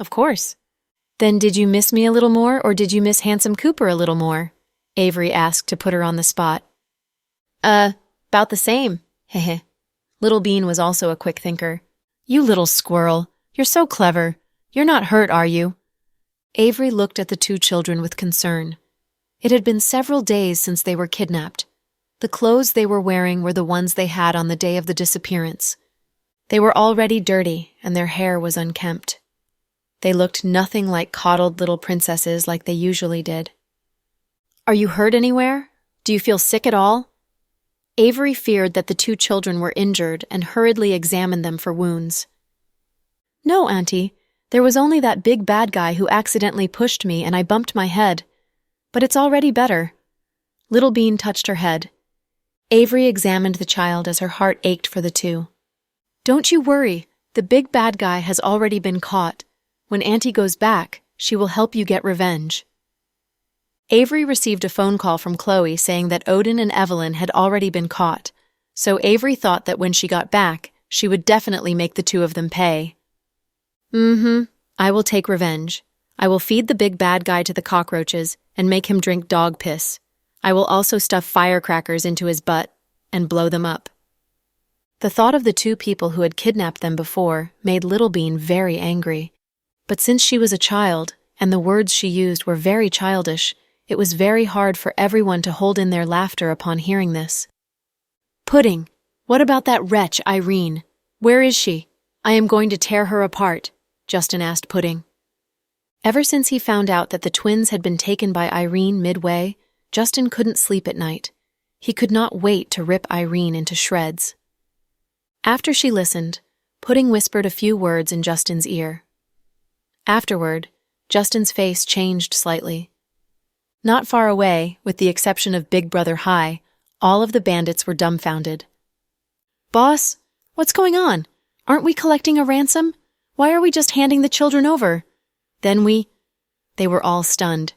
A: "Of course." "Then did you miss me a little more, or did you miss Handsome Cooper a little more?" Avery asked to put her on the spot. About the same. Heh. Little Bean was also a quick thinker. "You little squirrel. You're so clever. You're not hurt, are you?" Avery looked at the two children with concern. It had been several days since they were kidnapped. The clothes they were wearing were the ones they had on the day of the disappearance. They were already dirty, and their hair was unkempt. They looked nothing like coddled little princesses like they usually did. "Are you hurt anywhere? Do you feel sick at all?" Avery feared that the two children were injured and hurriedly examined them for wounds. "No, Auntie. There was only that big bad guy who accidentally pushed me and I bumped my head. But it's already better." Little Bean touched her head. Avery examined the child as her heart ached for the two. "Don't you worry. The big bad guy has already been caught. When Auntie goes back, she will help you get revenge." Avery received a phone call from Chloe saying that Odin and Evelyn had already been caught, so Avery thought that when she got back, she would definitely make the two of them pay. I will take revenge. I will feed the big bad guy to the cockroaches and make him drink dog piss. I will also stuff firecrackers into his butt and blow them up. The thought of the two people who had kidnapped them before made Little Bean very angry. But since she was a child, and the words she used were very childish, it was very hard for everyone to hold in their laughter upon hearing this. Pudding, what about that wretch, Irene? Where is she? I am going to tear her apart, Justin asked Pudding. Ever since he found out that the twins had been taken by Irene midway, Justin couldn't sleep at night. He could not wait to rip Irene into shreds. After she listened, Pudding whispered a few words in Justin's ear. Afterward, Justin's face changed slightly. Not far away, with the exception of Big Brother Hi, all of the bandits were dumbfounded. Boss, what's going on? Aren't we collecting a ransom? Why are we just handing the children over? They were all stunned.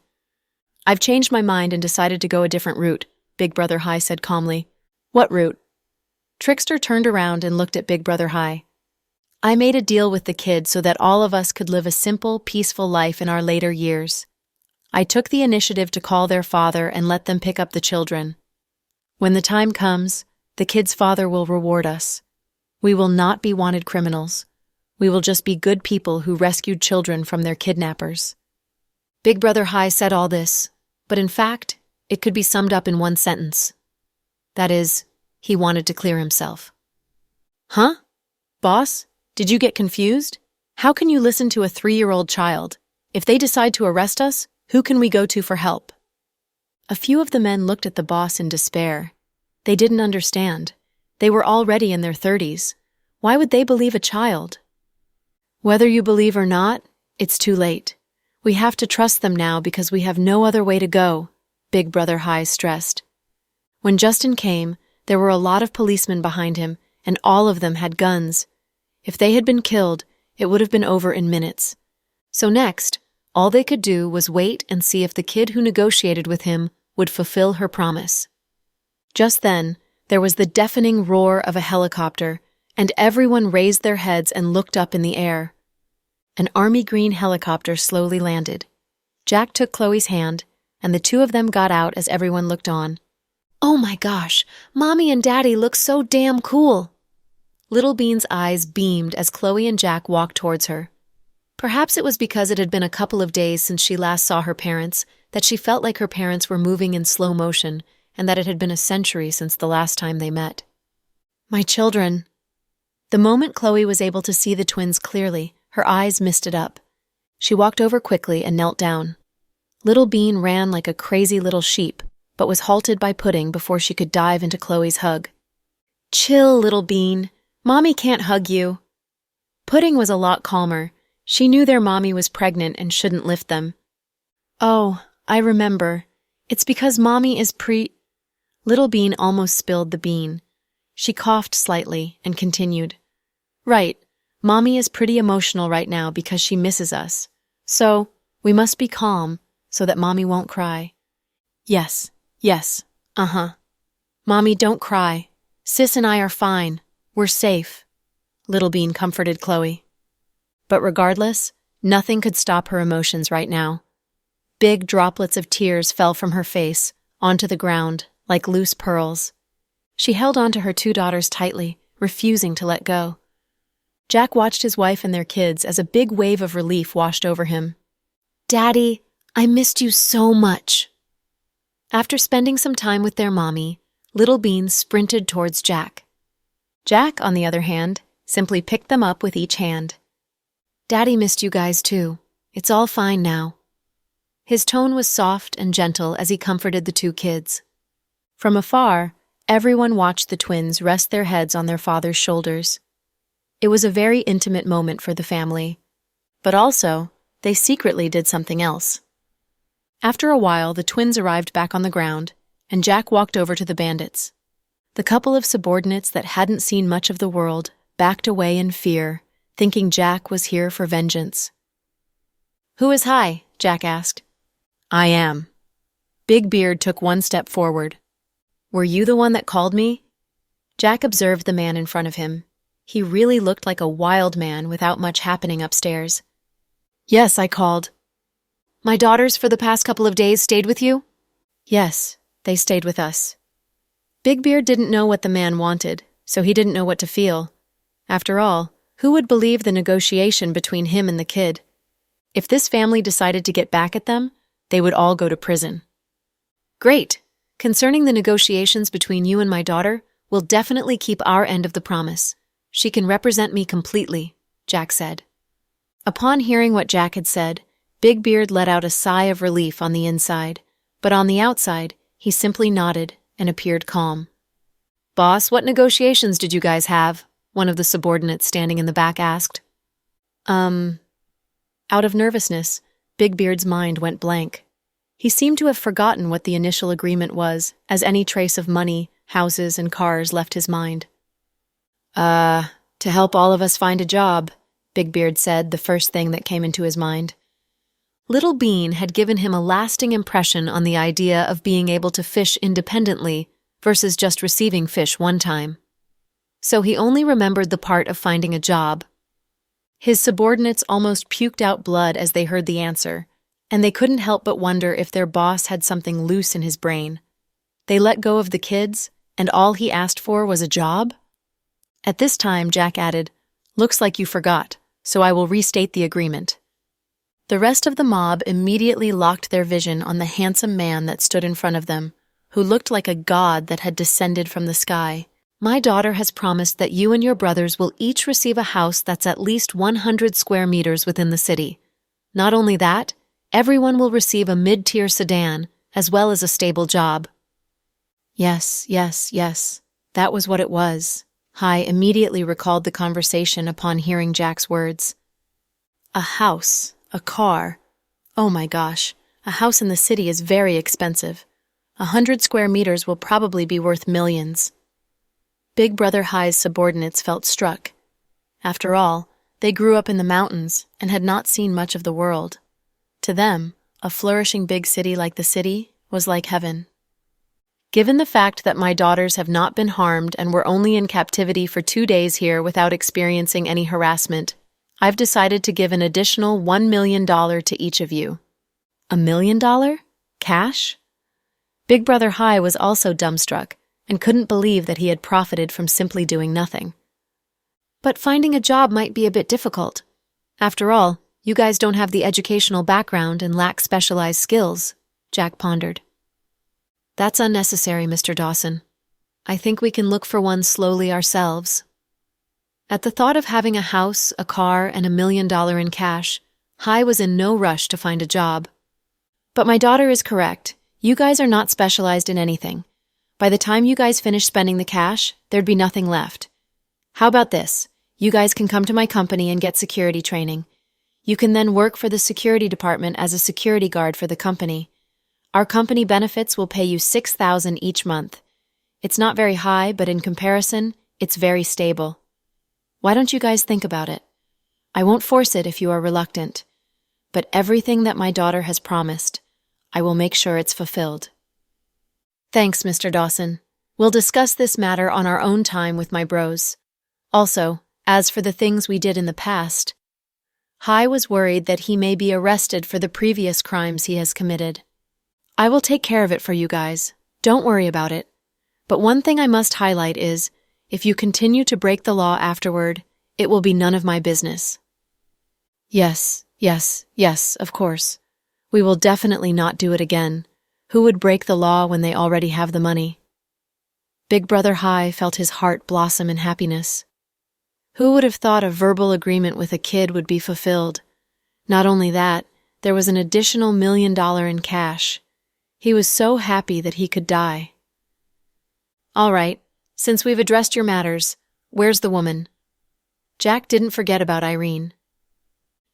A: I've changed my mind and decided to go a different route, Big Brother Hi said calmly. What route? Trickster turned around and looked at Big Brother Hi. I made a deal with the kids so that all of us could live a simple, peaceful life in our later years. I took the initiative to call their father and let them pick up the children. When the time comes, the kids' father will reward us. We will not be wanted criminals. We will just be good people who rescued children from their kidnappers. Big Brother Hi said all this, but in fact, it could be summed up in one sentence. That is, he wanted to clear himself. Huh? Boss, did you get confused? How can you listen to a 3-year-old child? If they decide to arrest us, who can we go to for help? A few of the men looked at the boss in despair. They didn't understand. They were already in their 30s. Why would they believe a child? Whether you believe or not, it's too late. We have to trust them now because we have no other way to go, Big Brother Hi stressed. When Justin came, there were a lot of policemen behind him, and all of them had guns. If they had been killed, it would have been over in minutes. So next, all they could do was wait and see if the kid who negotiated with him would fulfill her promise. Just then, there was the deafening roar of a helicopter, and everyone raised their heads and looked up in the air. An army green helicopter slowly landed. Jack took Chloe's hand, and the two of them got out as everyone looked on. Oh my gosh, Mommy and Daddy look so damn cool! Little Bean's eyes beamed as Chloe and Jack walked towards her. Perhaps it was because it had been a couple of days since she last saw her parents that she felt like her parents were moving in slow motion and that it had been a century since the last time they met. My children. The moment Chloe was able to see the twins clearly, her eyes misted up. She walked over quickly and knelt down. Little Bean ran like a crazy little sheep, but was halted by Pudding before she could dive into Chloe's hug. Chill, Little Bean. Mommy can't hug you. Pudding was a lot calmer. She knew their mommy was pregnant and shouldn't lift them. Oh, I remember. It's because Mommy is Little Bean almost spilled the bean. She coughed slightly and continued. Right, Mommy is pretty emotional right now because she misses us. So, we must be calm so that Mommy won't cry. Yes, Mommy, don't cry. Sis and I are fine. We're safe. Little Bean comforted Chloe. But regardless, nothing could stop her emotions right now. Big droplets of tears fell from her face, onto the ground, like loose pearls. She held onto her two daughters tightly, refusing to let go. Jack watched his wife and their kids as a big wave of relief washed over him. Daddy, I missed you so much. After spending some time with their mommy, Little Bean sprinted towards Jack. Jack, on the other hand, simply picked them up with each hand. Daddy missed you guys too. It's all fine now. His tone was soft and gentle as he comforted the two kids. From afar, everyone watched the twins rest their heads on their father's shoulders. It was a very intimate moment for the family. But also, they secretly did something else. After a while, the twins arrived back on the ground, and Jack walked over to the bandits. The couple of subordinates that hadn't seen much of the world backed away in fear, thinking Jack was here for vengeance. Who is Hi? Jack asked. I am. Big Beard took one step forward. "Were you the one that called me?" Jack observed the man in front of him. He really looked like a wild man without much happening upstairs. "Yes, I called." "My daughters for the past couple of days stayed with you?" "Yes, they stayed with us." Big Beard didn't know what the man wanted, so he didn't know what to feel. After all, who would believe the negotiation between him and the kid? If this family decided to get back at them, they would all go to prison. "Great. Concerning the negotiations between you and my daughter, we'll definitely keep our end of the promise. She can represent me completely," Jack said. Upon hearing what Jack had said, Big Beard let out a sigh of relief on the inside, but on the outside, he simply nodded and appeared calm. "Boss, what negotiations did you guys have?" one of the subordinates standing in the back asked. Out of nervousness, Big Beard's mind went blank. He seemed to have forgotten what the initial agreement was, as any trace of money, houses, and cars left his mind. To help all of us find a job," Big Beard said, the first thing that came into his mind. Little Bean had given him a lasting impression on the idea of being able to fish independently versus just receiving fish one time. So he only remembered the part of finding a job. His subordinates almost puked out blood as they heard the answer, and they couldn't help but wonder if their boss had something loose in his brain. They let go of the kids, and all he asked for was a job? At this time, Jack added, "Looks like you forgot, so I will restate the agreement." The rest of the mob immediately locked their vision on the handsome man that stood in front of them, who looked like a god that had descended from the sky. "My daughter has promised that you and your brothers will each receive a house that's at least 100 square meters within the city. Not only that, everyone will receive a mid-tier sedan, as well as a stable job." Yes, yes, yes, that was what it was. Hai immediately recalled the conversation upon hearing Jack's words. A house, a car. Oh my gosh, a house in the city is very expensive. 100 square meters will probably be worth millions. Big Brother Hai's subordinates felt struck. After all, they grew up in the mountains and had not seen much of the world. To them, a flourishing big city like the city was like heaven. "Given the fact that my daughters have not been harmed and were only in captivity for 2 days here without experiencing any harassment, I've decided to give an additional $1 million to each of you." $1 million? Cash? Big Brother Hai was also dumbstruck and couldn't believe that he had profited from simply doing nothing. "But finding a job might be a bit difficult. After all, you guys don't have the educational background and lack specialized skills," Jack pondered. "That's unnecessary, Mr. Dawson. I think we can look for one slowly ourselves." At the thought of having a house, a car, and $1 million in cash, Hai was in no rush to find a job. "But my daughter is correct. You guys are not specialized in anything. By the time you guys finish spending the cash, there'd be nothing left. How about this? You guys can come to my company and get security training. You can then work for the security department as a security guard for the company. Our company benefits will pay you $6,000 each month. It's not very high, but in comparison, it's very stable. Why don't you guys think about it? I won't force it if you are reluctant. But everything that my daughter has promised, I will make sure it's fulfilled." "Thanks, Mr. Dawson. We'll discuss this matter on our own time with my bros. Also, as for the things we did in the past..." Hai was worried that he may be arrested for the previous crimes he has committed. "I will take care of it for you guys. Don't worry about it. But one thing I must highlight is, if you continue to break the law afterward, it will be none of my business." Yes, of course. We will definitely not do it again. Who would break the law when they already have the money? Big Brother Hai felt his heart blossom in happiness. Who would have thought a verbal agreement with a kid would be fulfilled? Not only that, there was an additional $1 million in cash. He was so happy that he could die. "All right, since we've addressed your matters, where's the woman?" Jack didn't forget about Irene.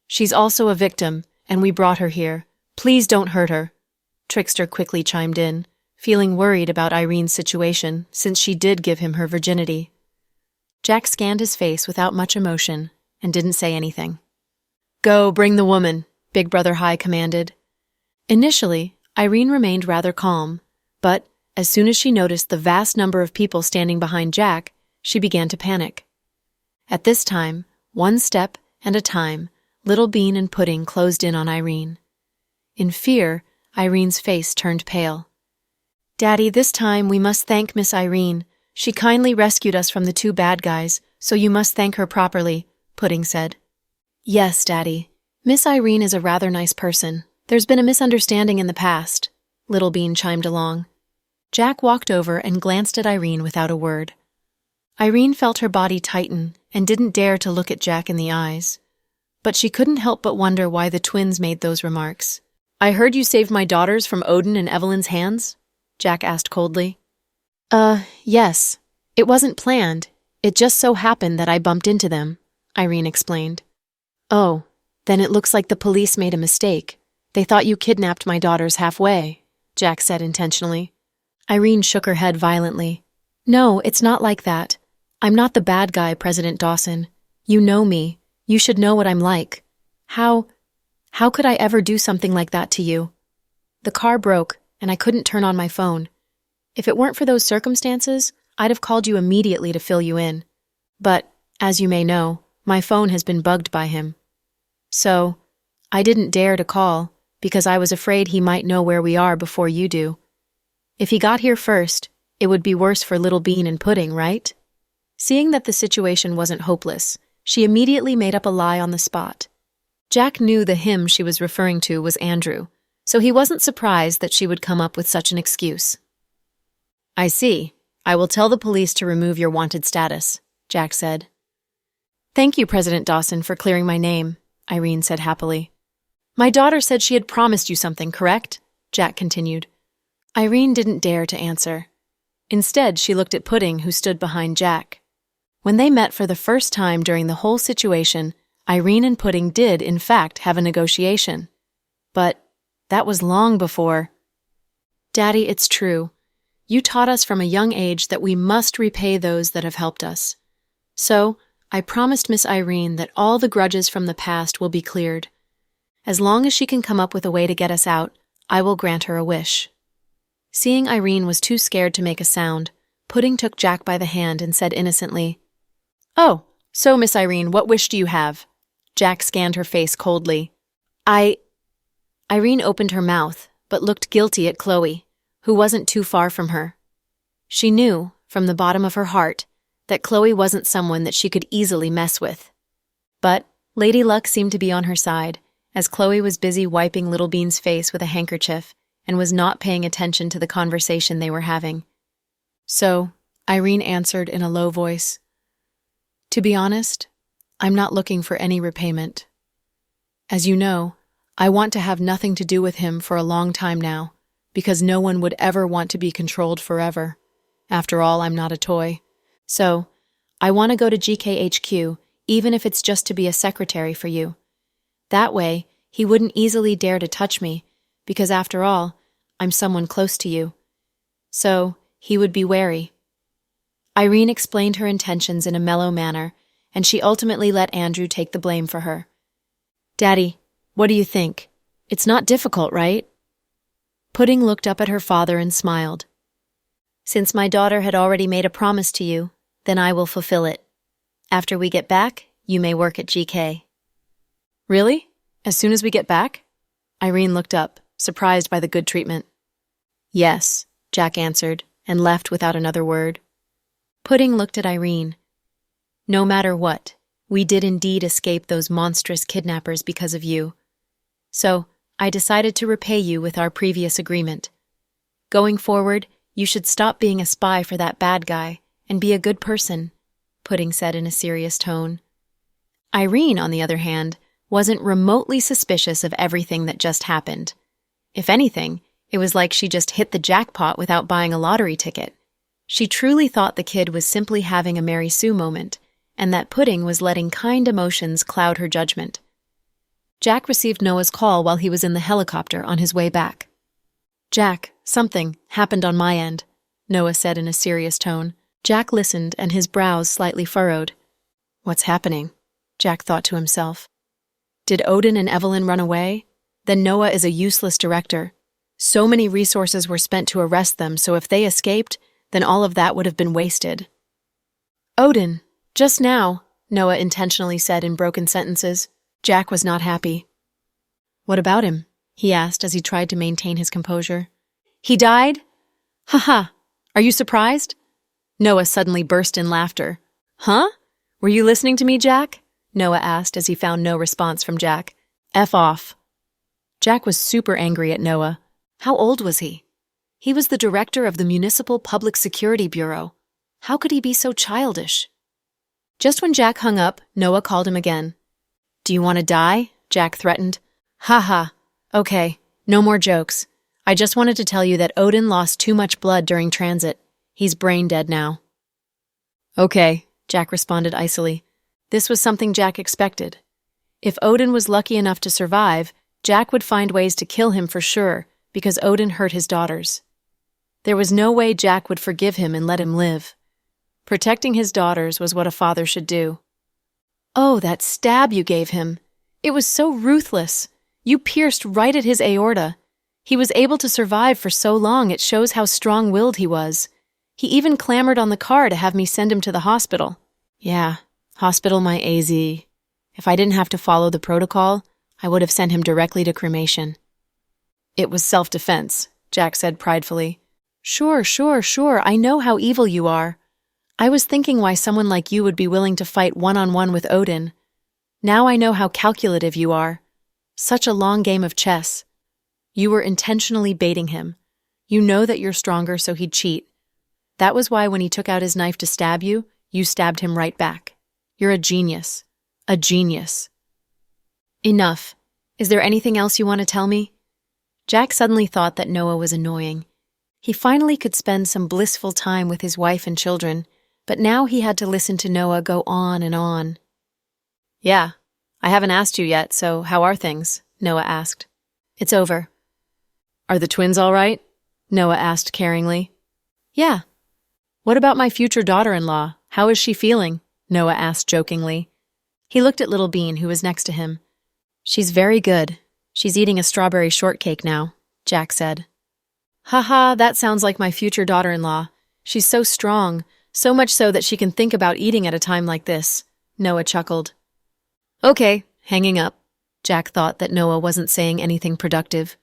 A: "She's also a victim, and we brought her here. Please don't hurt her," Trickster quickly chimed in, feeling worried about Irene's situation since she did give him her virginity. Jack scanned his face without much emotion and didn't say anything. "Go, bring the woman," Big Brother Hai commanded. Initially, Irene remained rather calm, but as soon as she noticed the vast number of people standing behind Jack, she began to panic. At this time, one step at a time, Little Bean and Pudding closed in on Irene. In fear, Irene's face turned pale. "Daddy, this time we must thank Miss Irene. She kindly rescued us from the two bad guys, so you must thank her properly," Pudding said. "Yes, Daddy. Miss Irene is a rather nice person. There's been a misunderstanding in the past," Little Bean chimed along. Jack walked over and glanced at Irene without a word. Irene felt her body tighten and didn't dare to look at Jack in the eyes. But she couldn't help but wonder why the twins made those remarks. "I heard you saved my daughters from Odin and Evelyn's hands?" Jack asked coldly. Yes. It wasn't planned. It just so happened that I bumped into them," Irene explained. "Oh, then it looks like the police made a mistake. They thought you kidnapped my daughters halfway," Jack said intentionally. Irene shook her head violently. "No, it's not like that. I'm not the bad guy, President Dawson. You know me. You should know what I'm like. How could I ever do something like that to you? The car broke, and I couldn't turn on my phone. If it weren't for those circumstances, I'd have called you immediately to fill you in. But, as you may know, my phone has been bugged by him. So, I didn't dare to call, because I was afraid he might know where we are before you do. If he got here first, it would be worse for Little Bean and Pudding, right?" Seeing that the situation wasn't hopeless, she immediately made up a lie on the spot. Jack knew the him she was referring to was Andrew, so he wasn't surprised that she would come up with such an excuse. "I see. I will tell the police to remove your wanted status," Jack said. "Thank you, President Dawson, for clearing my name," Irene said happily. "My daughter said she had promised you something, correct?" Jack continued. Irene didn't dare to answer. Instead, she looked at Pudding, who stood behind Jack. When they met for the first time during the whole situation, Irene and Pudding did, in fact, have a negotiation. But that was long before. "Daddy, it's true. You taught us from a young age that we must repay those that have helped us. So, I promised Miss Irene that all the grudges from the past will be cleared. As long as she can come up with a way to get us out, I will grant her a wish." Seeing Irene was too scared to make a sound, Pudding took Jack by the hand and said innocently, "Oh, so Miss Irene, what wish do you have?" Jack scanned her face coldly. Irene opened her mouth, but looked guilty at Chloe, who wasn't too far from her. She knew, from the bottom of her heart, that Chloe wasn't someone that she could easily mess with. But Lady Luck seemed to be on her side, as Chloe was busy wiping Little Bean's face with a handkerchief and was not paying attention to the conversation they were having. So, Irene answered in a low voice, "To be honest, I'm not looking for any repayment. As you know, I want to have nothing to do with him for a long time now, because no one would ever want to be controlled forever. After all, I'm not a toy. So, I want to go to GKHQ, even if it's just to be a secretary for you. That way, he wouldn't easily dare to touch me, because after all, I'm someone close to you. So, he would be wary." Irene explained her intentions in a mellow manner, and she ultimately let Andrew take the blame for her. "Daddy, what do you think? It's not difficult, right?" Pudding looked up at her father and smiled. "Since my daughter had already made a promise to you, then I will fulfill it. After we get back, you may work at GK." "Really? As soon as we get back?" Irene looked up, surprised by the good treatment. "Yes," Jack answered, and left without another word. Pudding looked at Irene. "No matter what, we did indeed escape those monstrous kidnappers because of you. So, I decided to repay you with our previous agreement. Going forward, you should stop being a spy for that bad guy and be a good person," Pudding said in a serious tone. Irene, on the other hand, wasn't remotely suspicious of everything that just happened. If anything, it was like she just hit the jackpot without buying a lottery ticket. She truly thought the kid was simply having a Mary Sue moment, and that Pudding was letting kind emotions cloud her judgment. Jack received Noah's call while he was in the helicopter on his way back. "Jack, something happened on my end," Noah said in a serious tone. Jack listened, and his brows slightly furrowed. "What's happening?" Jack thought to himself. Did Odin and Evelyn run away? Then Noah is a useless director. So many resources were spent to arrest them, so if they escaped, then all of that would have been wasted. Odin, just now, Noah intentionally said in broken sentences. Jack was not happy. What about him? He asked as he tried to maintain his composure. He died? Haha, are you surprised? Noah suddenly burst in laughter. Huh? Were you listening to me, Jack? Noah asked as he found no response from Jack. F off. Jack was super angry at Noah. How old was he? He was the director of the Municipal Public Security Bureau. How could he be so childish? Just when Jack hung up, Noah called him again. Do you want to die? Jack threatened. Haha. Okay, no more jokes. I just wanted to tell you that Odin lost too much blood during transit. He's brain dead now. Okay, Jack responded icily. This was something Jack expected. If Odin was lucky enough to survive, Jack would find ways to kill him for sure, because Odin hurt his daughters. There was no way Jack would forgive him and let him live. Protecting his daughters was what a father should do. Oh, that stab you gave him. It was so ruthless. You pierced right at his aorta. He was able to survive for so long, it shows how strong-willed he was. He even clamored on the car to have me send him to the hospital. Yeah, hospital my AZ. If I didn't have to follow the protocol, I would have sent him directly to cremation. It was self-defense, Jack said pridefully. Sure, I know how evil you are. I was thinking why someone like you would be willing to fight one-on-one with Odin. Now I know how calculative you are. Such a long game of chess. You were intentionally baiting him. You know that you're stronger, so he'd cheat. That was why when he took out his knife to stab you, you stabbed him right back. You're a genius. A genius. Enough. Is there anything else you want to tell me? Jack suddenly thought that Noah was annoying. He finally could spend some blissful time with his wife and children, but now he had to listen to Noah go on and on. Yeah, I haven't asked you yet, so how are things? Noah asked. It's over. Are the twins all right? Noah asked caringly. Yeah. What about my future daughter-in-law? How is she feeling? Noah asked jokingly. He looked at Little Bean, who was next to him. She's very good. She's eating a strawberry shortcake now, Jack said. Haha, that sounds like my future daughter-in-law. She's so strong, so much so that she can think about eating at a time like this, Noah chuckled. Okay, hanging up. Jack thought that Noah wasn't saying anything productive.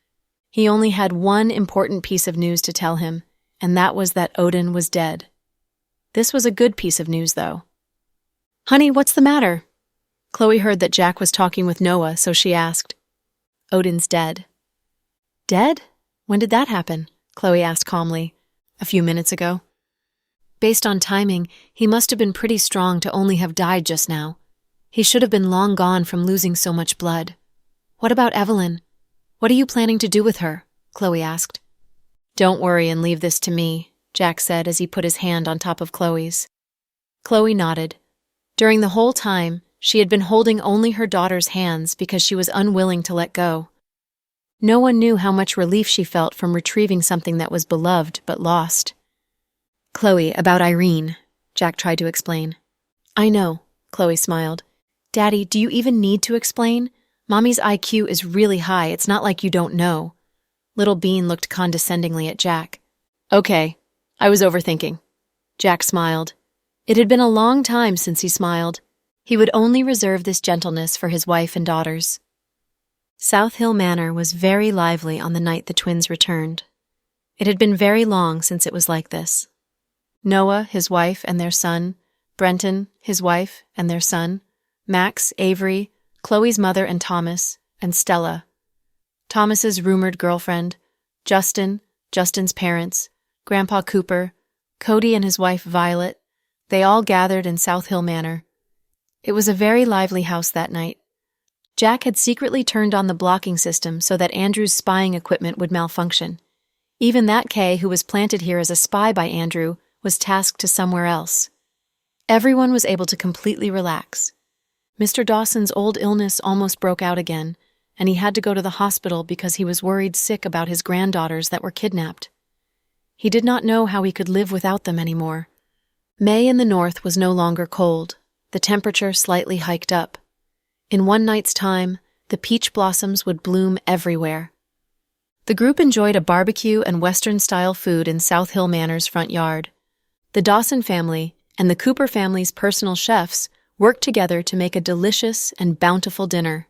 A: He only had one important piece of news to tell him, and that was that Odin was dead. This was a good piece of news, though. Honey, what's the matter? Chloe heard that Jack was talking with Noah, so she asked. Odin's dead. Dead? When did that happen? Chloe asked calmly. A few minutes ago. Based on timing, he must have been pretty strong to only have died just now. He should have been long gone from losing so much blood. What about Evelyn? What are you planning to do with her? Chloe asked. Don't worry and leave this to me, Jack said as he put his hand on top of Chloe's. Chloe nodded. During the whole time, she had been holding only her daughter's hands because she was unwilling to let go. No one knew how much relief she felt from retrieving something that was beloved but lost. Chloe, about Irene, Jack tried to explain. I know, Chloe smiled. Daddy, do you even need to explain? Mommy's IQ is really high, it's not like you don't know. Little Bean looked condescendingly at Jack. Okay, I was overthinking. Jack smiled. It had been a long time since he smiled. He would only reserve this gentleness for his wife and daughters. South Hill Manor was very lively on the night the twins returned. It had been very long since it was like this. Noah, his wife, and their son, Brenton, his wife, and their son, Max, Avery, Chloe's mother and Thomas, and Stella. Thomas's rumored girlfriend, Justin, Justin's parents, Grandpa Cooper, Cody and his wife Violet, they all gathered in South Hill Manor. It was a very lively house that night. Jack had secretly turned on the blocking system so that Andrew's spying equipment would malfunction. Even that Kay, who was planted here as a spy by Andrew, was tasked to somewhere else. Everyone was able to completely relax. Mr. Dawson's old illness almost broke out again, and he had to go to the hospital because he was worried sick about his granddaughters that were kidnapped. He did not know how he could live without them anymore. May in the north was no longer cold, the temperature slightly hiked up. In one night's time, the peach blossoms would bloom everywhere. The group enjoyed a barbecue and Western-style food in South Hill Manor's front yard. The Dawson family and the Cooper family's personal chefs worked together to make a delicious and bountiful dinner.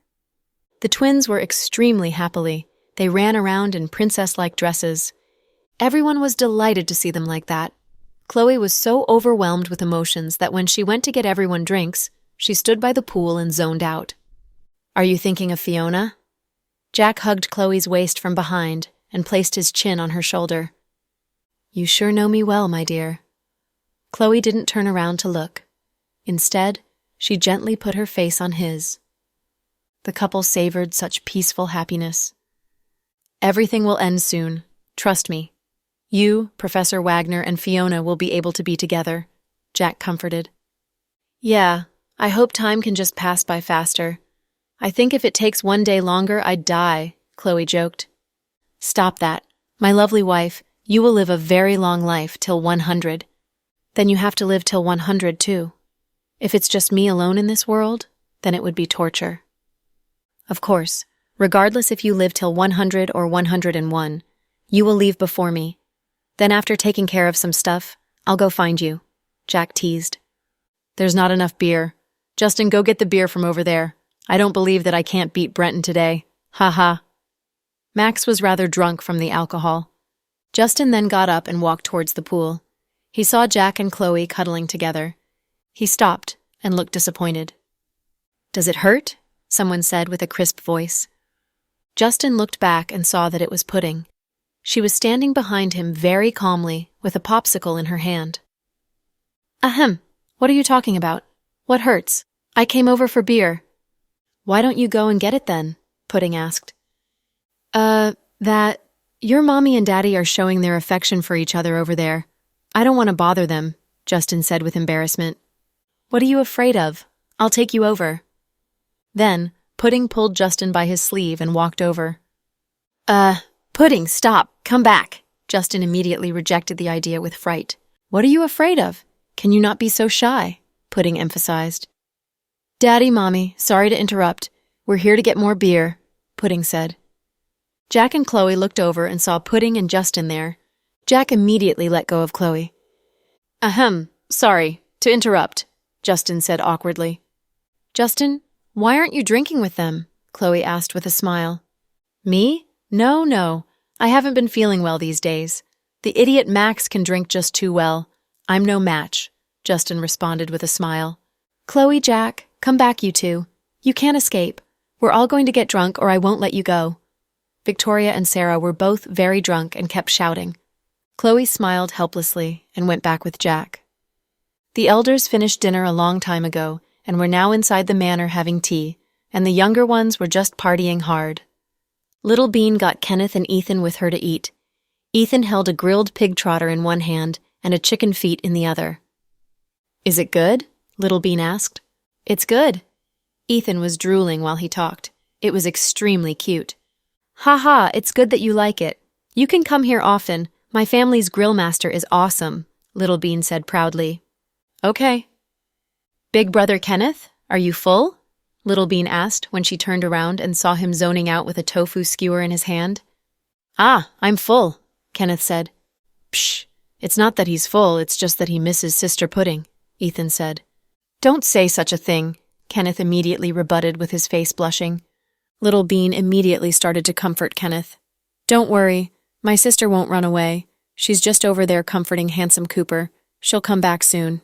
A: The twins were extremely happy. They ran around in princess-like dresses. Everyone was delighted to see them like that. Chloe was so overwhelmed with emotions that when she went to get everyone drinks, she stood by the pool and zoned out. "Are you thinking of Fiona?" Jack hugged Chloe's waist from behind and placed his chin on her shoulder. "You sure know me well, my dear." Chloe didn't turn around to look. Instead, she gently put her face on his. The couple savored such peaceful happiness. "Everything will end soon. Trust me. You, Professor Wagner, and Fiona will be able to be together," Jack comforted. "Yeah, I hope time can just pass by faster. I think if it takes one day longer, I'd die," Chloe joked. "Stop that. My lovely wife, you will live a very long life till 100. Then you have to live till 100 too. If it's just me alone in this world, then it would be torture. Of course, regardless if you live till 100 or 101, you will leave before me. Then after taking care of some stuff, I'll go find you," Jack teased. "There's not enough beer. Justin, go get the beer from over there. I don't believe that I can't beat Brenton today. Ha ha." Max was rather drunk from the alcohol. Justin then got up and walked towards the pool. He saw Jack and Chloe cuddling together. He stopped and looked disappointed. "Does it hurt?" someone said with a crisp voice. Justin looked back and saw that it was Pudding. She was standing behind him very calmly with a popsicle in her hand. "Ahem, what are you talking about? What hurts? I came over for beer." "Why don't you go and get it then?" Pudding asked. Your mommy and daddy are showing their affection for each other over there. I don't want to bother them," Justin said with embarrassment. "What are you afraid of? I'll take you over." Then, Pudding pulled Justin by his sleeve and walked over. Pudding, stop, come back." Justin immediately rejected the idea with fright. "What are you afraid of? Can you not be so shy?" Pudding emphasized. "Daddy, Mommy, sorry to interrupt. We're here to get more beer," Pudding said. Jack and Chloe looked over and saw Pudding and Justin there. Jack immediately let go of Chloe. "Ahem, sorry, to interrupt," Justin said awkwardly. "Justin, why aren't you drinking with them?" Chloe asked with a smile. "Me? No. I haven't been feeling well these days. The idiot Max can drink just too well. I'm no match," Justin responded with a smile. "Chloe, Jack, come back you two. You can't escape. We're all going to get drunk or I won't let you go." Victoria and Sarah were both very drunk and kept shouting. Chloe smiled helplessly and went back with Jack. The elders finished dinner a long time ago and were now inside the manor having tea, and the younger ones were just partying hard. Little Bean got Kenneth and Ethan with her to eat. Ethan held a grilled pig trotter in one hand and a chicken feet in the other. "Is it good?" Little Bean asked. "It's good." Ethan was drooling while he talked. It was extremely cute. "Ha ha, it's good that you like it. You can come here often. My family's grill master is awesome," Little Bean said proudly. "Okay." "Big brother Kenneth, are you full?" Little Bean asked when she turned around and saw him zoning out with a tofu skewer in his hand. "Ah, I'm full," Kenneth said. "Psh, it's not that he's full, it's just that he misses Sister Pudding," Ethan said. "Don't say such a thing," Kenneth immediately rebutted with his face blushing. Little Bean immediately started to comfort Kenneth. "Don't worry, my sister won't run away. She's just over there comforting Handsome Cooper. She'll come back soon."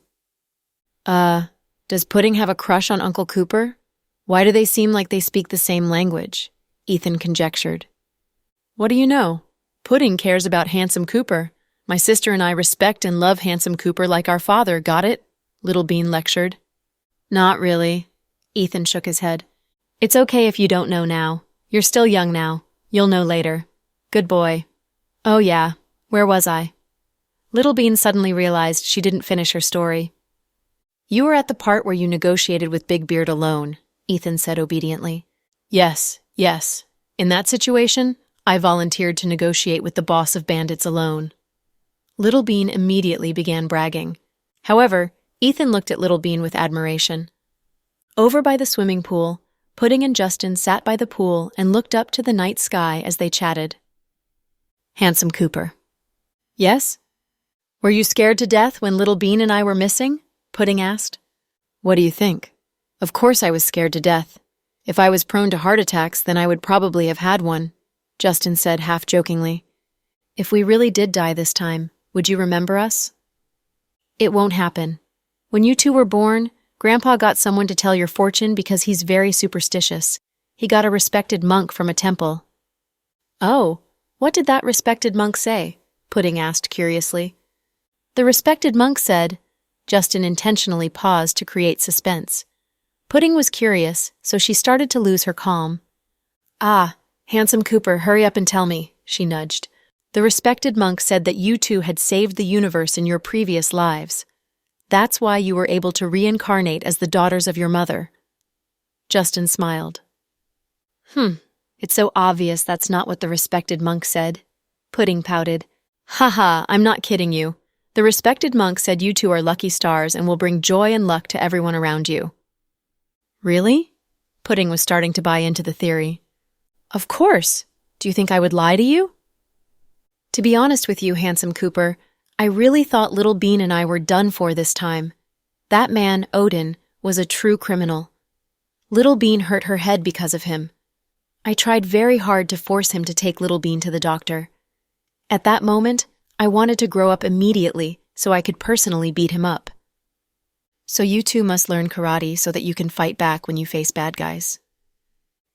A: Does Pudding have a crush on Uncle Cooper? Why do they seem like they speak the same language? Ethan conjectured. "What do you know? Pudding cares about Handsome Cooper. My sister and I respect and love Handsome Cooper like our father, got it?" Little Bean lectured. "Not really." Ethan shook his head. "It's okay if you don't know now. You're still young now. You'll know later. Good boy." "Oh yeah, where was I?" Little Bean suddenly realized she didn't finish her story. "You were at the part where you negotiated with Big Beard alone," Ethan said obediently. Yes. In that situation, I volunteered to negotiate with the boss of bandits alone." Little Bean immediately began bragging. However, Ethan looked at Little Bean with admiration. Over by the swimming pool, Pudding and Justin sat by the pool and looked up to the night sky as they chatted. Handsome Cooper. Yes? Were you scared to death when Little Bean and I were missing? Pudding asked. What do you think? Of course I was scared to death. If I was prone to heart attacks, then I would probably have had one, Justin said half-jokingly. If we really did die this time, would you remember us? It won't happen. When you two were born, Grandpa got someone to tell your fortune because he's very superstitious. He got a respected monk from a temple. Oh, what did that respected monk say? Pudding asked curiously. The respected monk said, Justin intentionally paused to create suspense. Pudding was curious, so she started to lose her calm. Ah, Handsome Cooper, hurry up and tell me, she nudged. The respected monk said that you two had saved the universe in your previous lives. That's why you were able to reincarnate as the daughters of your mother. Justin smiled. It's so obvious that's not what the respected monk said. Pudding pouted. Haha, I'm not kidding you. The respected monk said you two are lucky stars and will bring joy and luck to everyone around you. Really? Pudding was starting to buy into the theory. Of course. Do you think I would lie to you? To be honest with you, Handsome Cooper, I really thought Little Bean and I were done for this time. That man, Odin, was a true criminal. Little Bean hurt her head because of him. I tried very hard to force him to take Little Bean to the doctor. At that moment, I wanted to grow up immediately so I could personally beat him up. So you two must learn karate so that you can fight back when you face bad guys.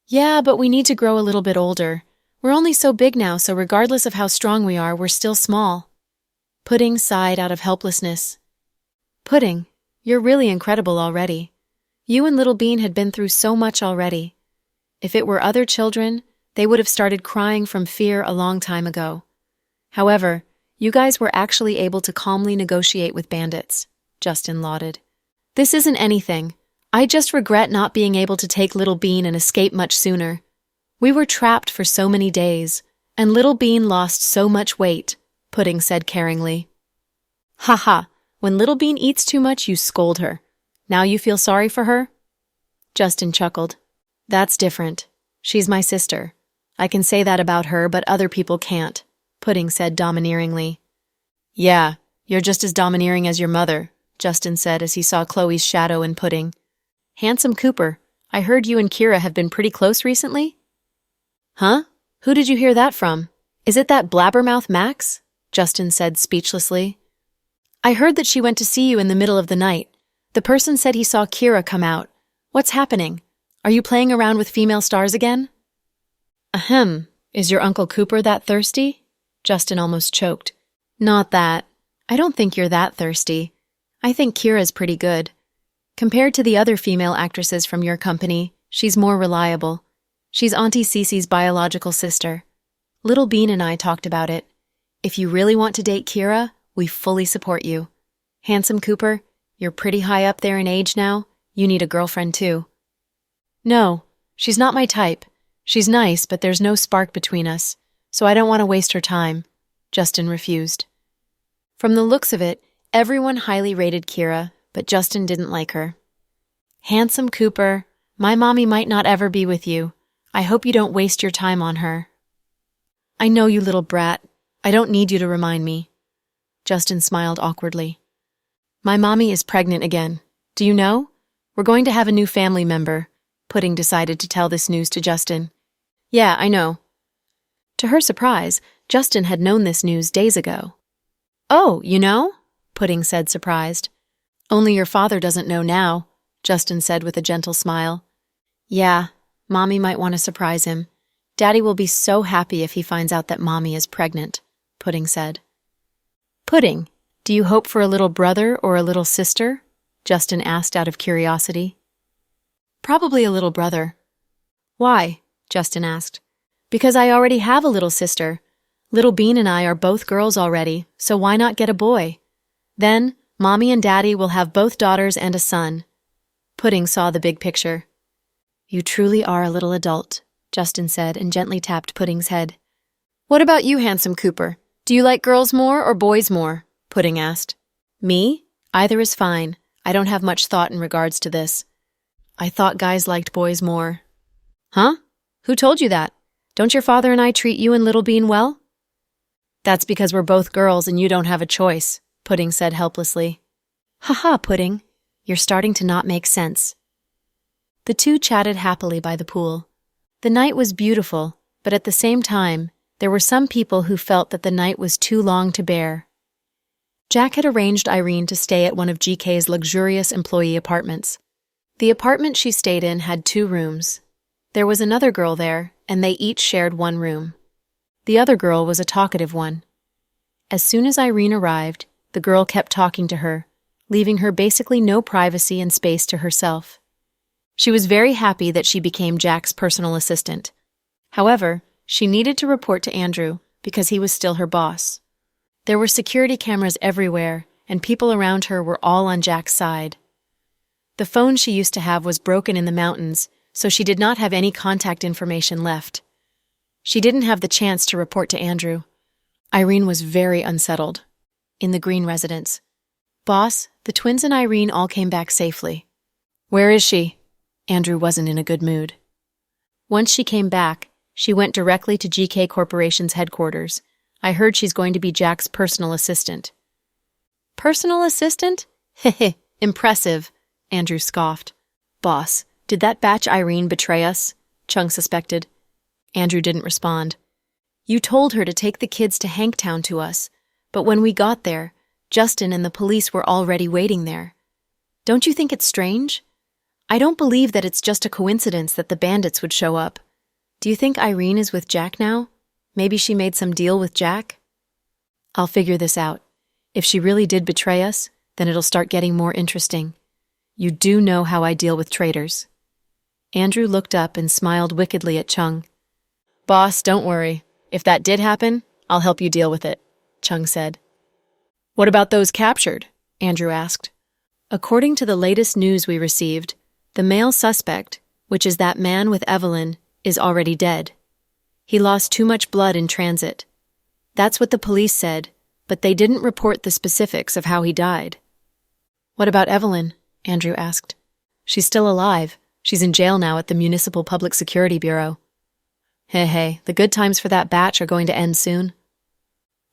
A: Yeah, but we need to grow a little bit older. We're only so big now, so regardless of how strong we are, we're still small. Pudding sighed out of helplessness. Pudding, you're really incredible already. You and Little Bean had been through so much already. If it were other children, they would have started crying from fear a long time ago. However, you guys were actually able to calmly negotiate with bandits, Justin lauded. This isn't anything. I just regret not being able to take Little Bean and escape much sooner. We were trapped for so many days, and Little Bean lost so much weight, Pudding said caringly. Haha, when Little Bean eats too much, you scold her. Now you feel sorry for her? Justin chuckled. That's different. She's my sister. I can say that about her, but other people can't, Pudding said domineeringly. Yeah, you're just as domineering as your mother, Justin said as he saw Chloe's shadow in Pudding. Handsome Cooper, I heard you and Kira have been pretty close recently? Huh? Who did you hear that from? Is it that blabbermouth Max? Justin said speechlessly. I heard that she went to see you in the middle of the night. The person said he saw Kira come out. What's happening? Are you playing around with female stars again? Ahem. Is your Uncle Cooper that thirsty? Justin almost choked. Not that. I don't think you're that thirsty. I think Kira's pretty good. Compared to the other female actresses from your company, she's more reliable. She's Auntie Cece's biological sister. Little Bean and I talked about it. If you really want to date Kira, we fully support you. Handsome Cooper, you're pretty high up there in age now. You need a girlfriend too. No, she's not my type. She's nice, but there's no spark between us, so I don't want to waste her time. Justin refused. From the looks of it, everyone highly rated Kira, but Justin didn't like her. Handsome Cooper, my mommy might not ever be with you. I hope you don't waste your time on her. I know, you little brat. I don't need you to remind me. Justin smiled awkwardly. My mommy is pregnant again. Do you know? We're going to have a new family member. Pudding decided to tell this news to Justin. Yeah, I know. To her surprise, Justin had known this news days ago. Oh, you know? Pudding said, surprised. Only your father doesn't know now, Justin said with a gentle smile. Yeah, Mommy might want to surprise him. Daddy will be so happy if he finds out that Mommy is pregnant, Pudding said. Pudding, do you hope for a little brother or a little sister? Justin asked out of curiosity. Probably a little brother. Why? Justin asked. Because I already have a little sister. Little Bean and I are both girls already, so why not get a boy? Then, Mommy and Daddy will have both daughters and a son. Pudding saw the big picture. You truly are a little adult, Justin said and gently tapped Pudding's head. What about you, Handsome Cooper? Do you like girls more or boys more? Pudding asked. Me? Either is fine. I don't have much thought in regards to this. I thought guys liked boys more. Huh? Who told you that? Don't your father and I treat you and Little Bean well? That's because we're both girls and you don't have a choice, Pudding said helplessly. Haha, Pudding. You're starting to not make sense. The two chatted happily by the pool. The night was beautiful, but at the same time, there were some people who felt that the night was too long to bear. Jack had arranged Irene to stay at one of GK's luxurious employee apartments. The apartment she stayed in had 2 rooms. There was another girl there, and they each shared 1 room. The other girl was a talkative one. As soon as Irene arrived, the girl kept talking to her, leaving her basically no privacy and space to herself. She was very happy that she became Jack's personal assistant. However, she needed to report to Andrew because he was still her boss. There were security cameras everywhere, and people around her were all on Jack's side. The phone she used to have was broken in the mountains, so she did not have any contact information left. She didn't have the chance to report to Andrew. Irene was very unsettled. In the Green residence. Boss, the twins and Irene all came back safely. Where is she? Andrew wasn't in a good mood. Once she came back, she went directly to GK Corporation's headquarters. I heard she's going to be Jack's personal assistant. Personal assistant? Heh, impressive, Andrew scoffed. Boss, did that batch Irene betray us? Chung suspected. Andrew didn't respond. You told her to take the kids to Hanktown to us, but when we got there, Justin and the police were already waiting there. Don't you think it's strange? I don't believe that it's just a coincidence that the bandits would show up. Do you think Irene is with Jack now? Maybe she made some deal with Jack? I'll figure this out. If she really did betray us, then it'll start getting more interesting. You do know how I deal with traitors. Andrew looked up and smiled wickedly at Chung. Boss, don't worry. If that did happen, I'll help you deal with it, Chung said. What about those captured? Andrew asked. According to the latest news we received, the male suspect, which is that man with Evelyn, is already dead. He lost too much blood in transit. That's what the police said, but they didn't report the specifics of how he died. What about Evelyn? Andrew asked. She's still alive. She's in jail now at the Municipal Public Security Bureau. Hey, the good times for that batch are going to end soon.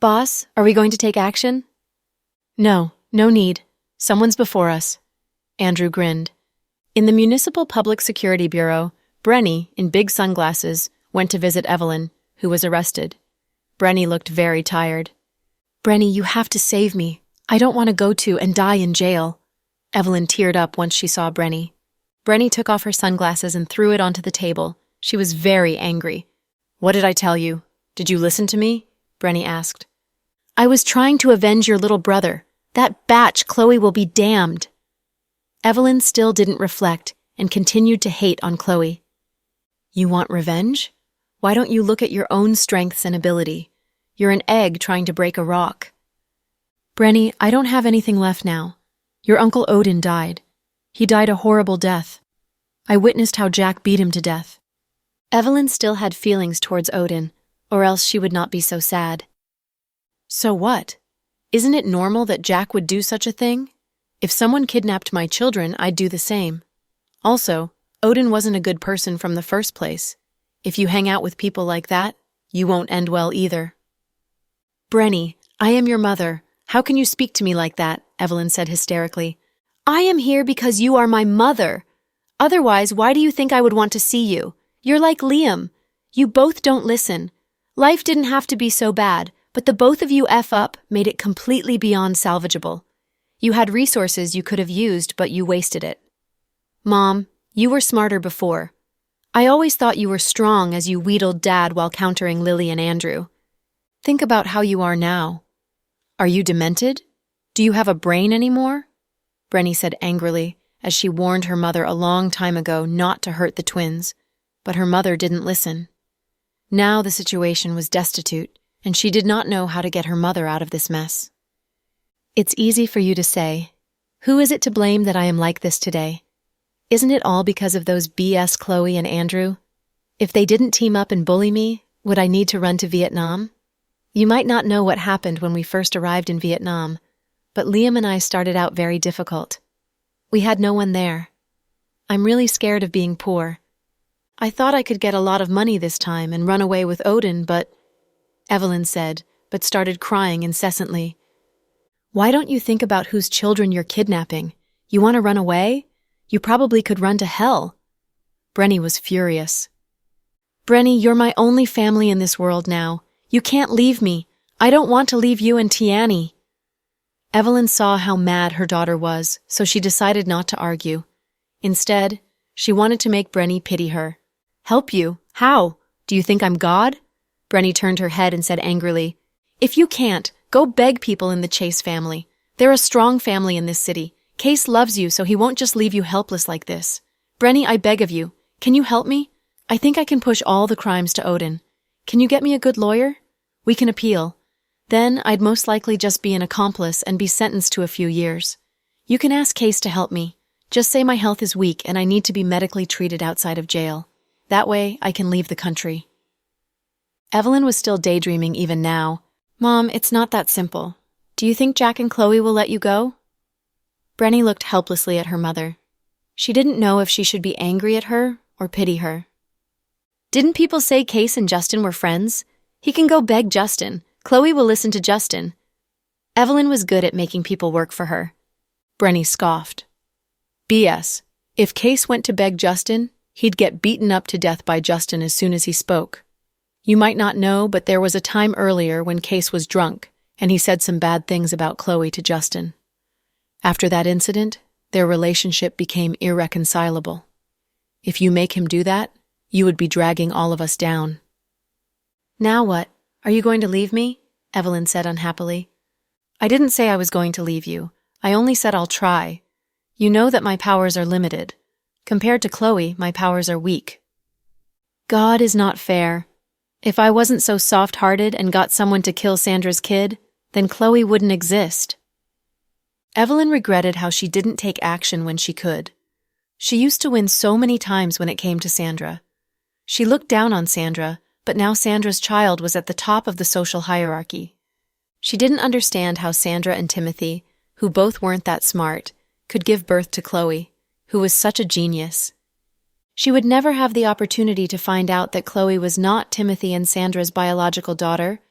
A: Boss, are we going to take action? No need. Someone's before us. Andrew grinned. In the Municipal Public Security Bureau, Brenny, in big sunglasses, went to visit Evelyn, who was arrested. Brenny looked very tired. Brenny, you have to save me. I don't want to go to and die in jail. Evelyn teared up once she saw Brenny. Brenny took off her sunglasses and threw it onto the table. She was very angry. What did I tell you? Did you listen to me? Brenny asked. I was trying to avenge your little brother. That batch, Chloe, will be damned. Evelyn still didn't reflect and continued to hate on Chloe. You want revenge? Why don't you look at your own strengths and ability? You're an egg trying to break a rock. Brenny, I don't have anything left now. Your Uncle Odin died. He died a horrible death. I witnessed how Jack beat him to death. Evelyn still had feelings towards Odin, or else she would not be so sad. So what? Isn't it normal that Jack would do such a thing? If someone kidnapped my children, I'd do the same. Also, Odin wasn't a good person from the first place. If you hang out with people like that, you won't end well either. Brenny, I am your mother. How can you speak to me like that? Evelyn said hysterically. I am here because you are my mother. Otherwise, why do you think I would want to see you? You're like Liam. You both don't listen. Life didn't have to be so bad, but the both of you F up made it completely beyond salvageable. You had resources you could have used, but you wasted it. Mom, you were smarter before. I always thought you were strong as you wheedled Dad while countering Lily and Andrew. Think about how you are now. Are you demented? Do you have a brain anymore? Brenny said angrily, as she warned her mother a long time ago not to hurt the twins, but her mother didn't listen. Now the situation was destitute, and she did not know how to get her mother out of this mess. It's easy for you to say, who is it to blame that I am like this today? Isn't it all because of those BS Chloe and Andrew? If they didn't team up and bully me, would I need to run to Vietnam? You might not know what happened when we first arrived in Vietnam, but Liam and I started out very difficult. We had no one there. I'm really scared of being poor. I thought I could get a lot of money this time and run away with Odin, but... Evelyn said, but started crying incessantly. "Why don't you think about whose children you're kidnapping? You want to run away? You probably could run to hell." Brenny was furious. "Brenny, you're my only family in this world now. You can't leave me. I don't want to leave you and Tiani." Evelyn saw how mad her daughter was, so she decided not to argue. Instead, she wanted to make Brenny pity her. "Help you? How? Do you think I'm God?" Brenny turned her head and said angrily, "If you can't, go beg people in the Chase family. They're a strong family in this city. Case loves you, so he won't just leave you helpless like this. Brenny, I beg of you, can you help me? I think I can push all the crimes to Odin. Can you get me a good lawyer? We can appeal. Then I'd most likely just be an accomplice and be sentenced to a few years. You can ask Case to help me. Just say my health is weak and I need to be medically treated outside of jail. That way, I can leave the country." Evelyn was still daydreaming even now. "Mom, it's not that simple. Do you think Jack and Chloe will let you go?" Brenny looked helplessly at her mother. She didn't know if she should be angry at her or pity her. "Didn't people say Case and Justin were friends? He can go beg Justin. Chloe will listen to Justin." Evelyn was good at making people work for her. Brenny scoffed. "BS. If Case went to beg Justin, he'd get beaten up to death by Justin as soon as he spoke. You might not know, but there was a time earlier when Case was drunk, and he said some bad things about Chloe to Justin. After that incident, their relationship became irreconcilable. If you make him do that, you would be dragging all of us down." "Now what? Are you going to leave me?" Evelyn said unhappily. "I didn't say I was going to leave you. I only said I'll try. You know that my powers are limited. Compared to Chloe, my powers are weak." "God is not fair. If I wasn't so soft-hearted and got someone to kill Sandra's kid, then Chloe wouldn't exist." Evelyn regretted how she didn't take action when she could. She used to win so many times when it came to Sandra. She looked down on Sandra, but now Sandra's child was at the top of the social hierarchy. She didn't understand how Sandra and Timothy, who both weren't that smart, could give birth to Chloe, who was such a genius. She would never have the opportunity to find out that Chloe was not Timothy and Sandra's biological daughter,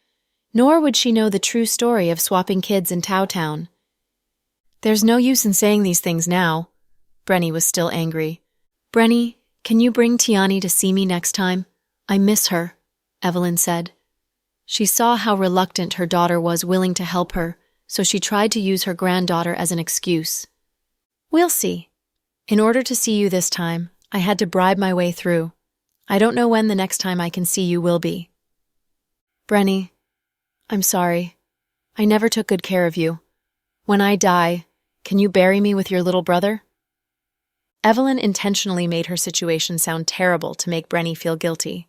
A: nor would she know the true story of swapping kids in Towtown. "There's no use in saying these things now." Brenny was still angry. "Brenny, can you bring Tiani to see me next time? I miss her," Evelyn said. She saw how reluctant her daughter was willing to help her, so she tried to use her granddaughter as an excuse. "We'll see. In order to see you this time, I had to bribe my way through. I don't know when the next time I can see you will be." "Brenny, I'm sorry. I never took good care of you. When I die, can you bury me with your little brother?" Evelyn intentionally made her situation sound terrible to make Brenny feel guilty.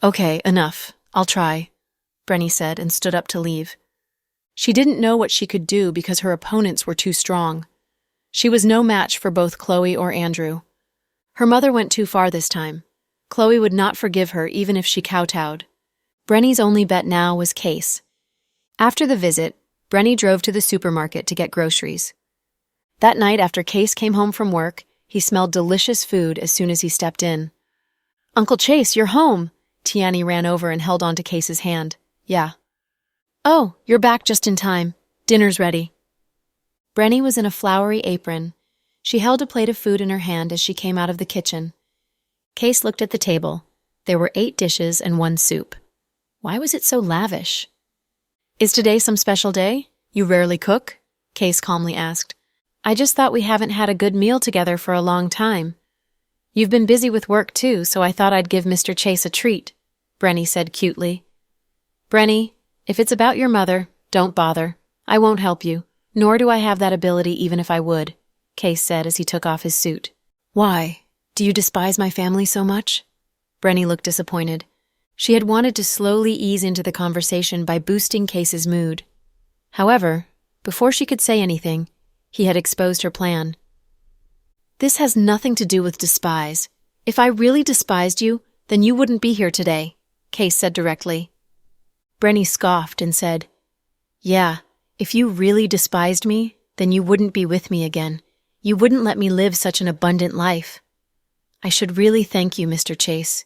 A: "Okay, enough. I'll try," Brenny said and stood up to leave. She didn't know what she could do because her opponents were too strong. She was no match for both Chloe or Andrew. Her mother went too far this time. Chloe would not forgive her even if she kowtowed. Brenny's only bet now was Case. After the visit, Brenny drove to the supermarket to get groceries. That night after Case came home from work, he smelled delicious food as soon as he stepped in. "Uncle Chase, you're home!" Tiani ran over and held onto Case's hand. "Yeah." "Oh, you're back just in time. Dinner's ready." Brenny was in a flowery apron. She held a plate of food in her hand as she came out of the kitchen. Case looked at the table. There were 8 dishes and 1 soup. Why was it so lavish? "Is today some special day? You rarely cook?" Case calmly asked. "I just thought we haven't had a good meal together for a long time. You've been busy with work too, so I thought I'd give Mr. Chase a treat," Brenny said cutely. "Brenny, if it's about your mother, don't bother. I won't help you, nor do I have that ability even if I would," Case said as he took off his suit. "Why? Do you despise my family so much?" Brenny looked disappointed. She had wanted to slowly ease into the conversation by boosting Case's mood. However, before she could say anything, he had exposed her plan. "This has nothing to do with despise. If I really despised you, then you wouldn't be here today," Case said directly. Brenny scoffed and said, "Yeah, if you really despised me, then you wouldn't be with me again. You wouldn't let me live such an abundant life. I should really thank you, Mr. Chase.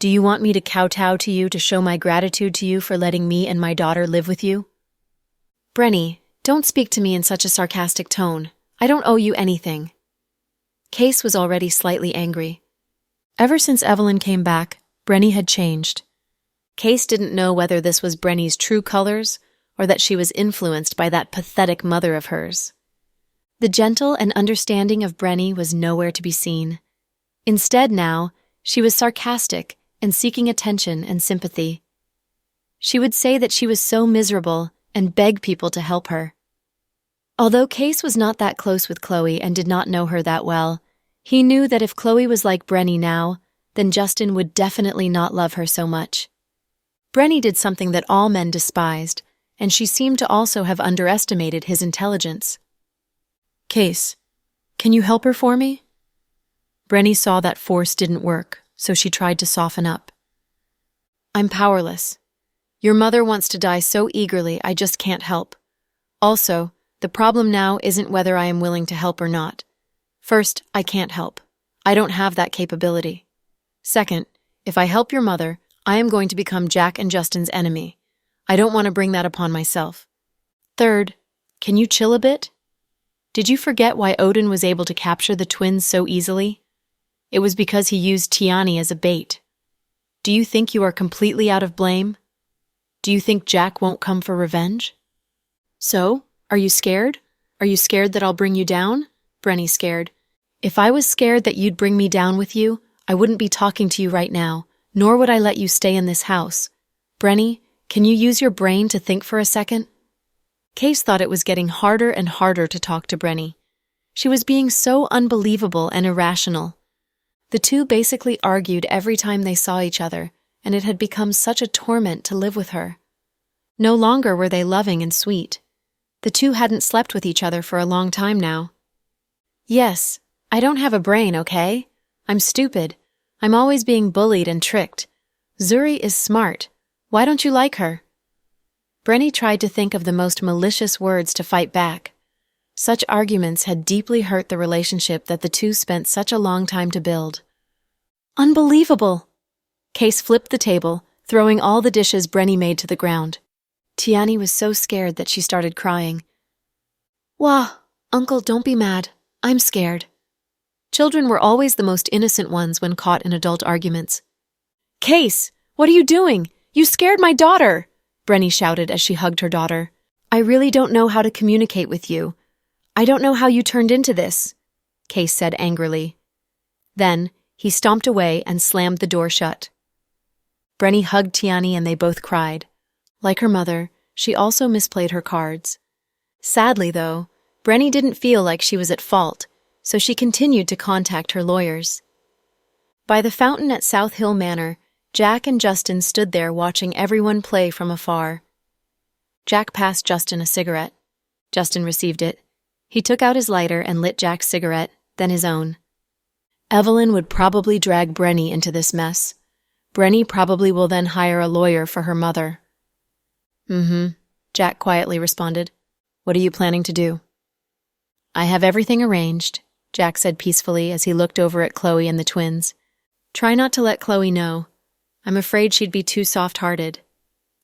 A: Do you want me to kowtow to you to show my gratitude to you for letting me and my daughter live with you? Brenny, don't speak to me in such a sarcastic tone. I don't owe you anything. Case was already slightly angry. Ever since Evelyn came back, Brenny had changed. Case didn't know whether this was Brenny's true colors or that she was influenced by that pathetic mother of hers. The gentle and understanding of Brenny was nowhere to be seen. Instead now, she was sarcastic and seeking attention and sympathy. She would say that she was so miserable and beg people to help her. Although Case was not that close with Chloe and did not know her that well, he knew that if Chloe was like Brenny now, then Justin would definitely not love her so much. Brenny did something that all men despised, and she seemed to also have underestimated his intelligence. Case, can you help her for me? Brenny saw that force didn't work, so she tried to soften up. I'm powerless. Your mother wants to die so eagerly, I just can't help. Also, the problem now isn't whether I am willing to help or not. First, I can't help. I don't have that capability. Second, if I help your mother, I am going to become Jack and Justin's enemy. I don't want to bring that upon myself. Third, can you chill a bit? Did you forget why Odin was able to capture the twins so easily? It was because he used Tiani as a bait. Do you think you are completely out of blame? Do you think Jack won't come for revenge? So, are you scared? Are you scared that I'll bring you down? Brenny scared. If I was scared that you'd bring me down with you, I wouldn't be talking to you right now, nor would I let you stay in this house. Brenny, can you use your brain to think for a second? Case thought it was getting harder and harder to talk to Brenny. She was being so unbelievable and irrational. The two basically argued every time they saw each other, and it had become such a torment to live with her. No longer were they loving and sweet. The two hadn't slept with each other for a long time now. Yes, I don't have a brain, okay? I'm stupid. I'm always being bullied and tricked. Zuri is smart. Why don't you like her? Brenny tried to think of the most malicious words to fight back. Such arguments had deeply hurt the relationship that the two spent such a long time to build. Unbelievable! Case flipped the table, throwing all the dishes Brenny made to the ground. Tiani was so scared that she started crying. Wah, Uncle, don't be mad. I'm scared. Children were always the most innocent ones when caught in adult arguments. Case, what are you doing? You scared my daughter! Brenny shouted as she hugged her daughter. I really don't know how to communicate with you. I don't know how you turned into this, Case said angrily. Then, he stomped away and slammed the door shut. Brenny hugged Tiani and they both cried. Like her mother, she also misplayed her cards. Sadly, though, Brenny didn't feel like she was at fault, so she continued to contact her lawyers. By the fountain at South Hill Manor, Jack and Justin stood there watching everyone play from afar. Jack passed Justin a cigarette. Justin received it. He took out his lighter and lit Jack's cigarette, then his own. Evelyn would probably drag Brenny into this mess. Brenny probably will then hire a lawyer for her mother. Jack quietly responded. What are you planning to do? I have everything arranged, Jack said peacefully as he looked over at Chloe and the twins. Try not to let Chloe know. I'm afraid she'd be too soft-hearted.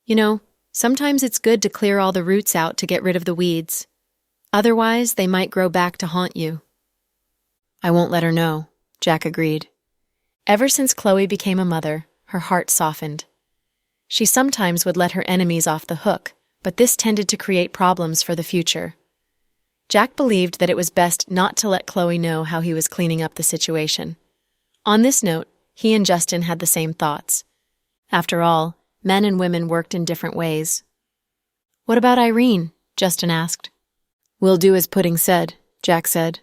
A: You know, sometimes it's good to clear all the roots out to get rid of the weeds. Otherwise, they might grow back to haunt you. I won't let her know, Jack agreed. Ever since Chloe became a mother, her heart softened. She sometimes would let her enemies off the hook, but this tended to create problems for the future. Jack believed that it was best not to let Chloe know how he was cleaning up the situation. On this note, he and Justin had the same thoughts. After all, men and women worked in different ways. What about Irene? Justin asked. We'll do as Pudding said, Jack said.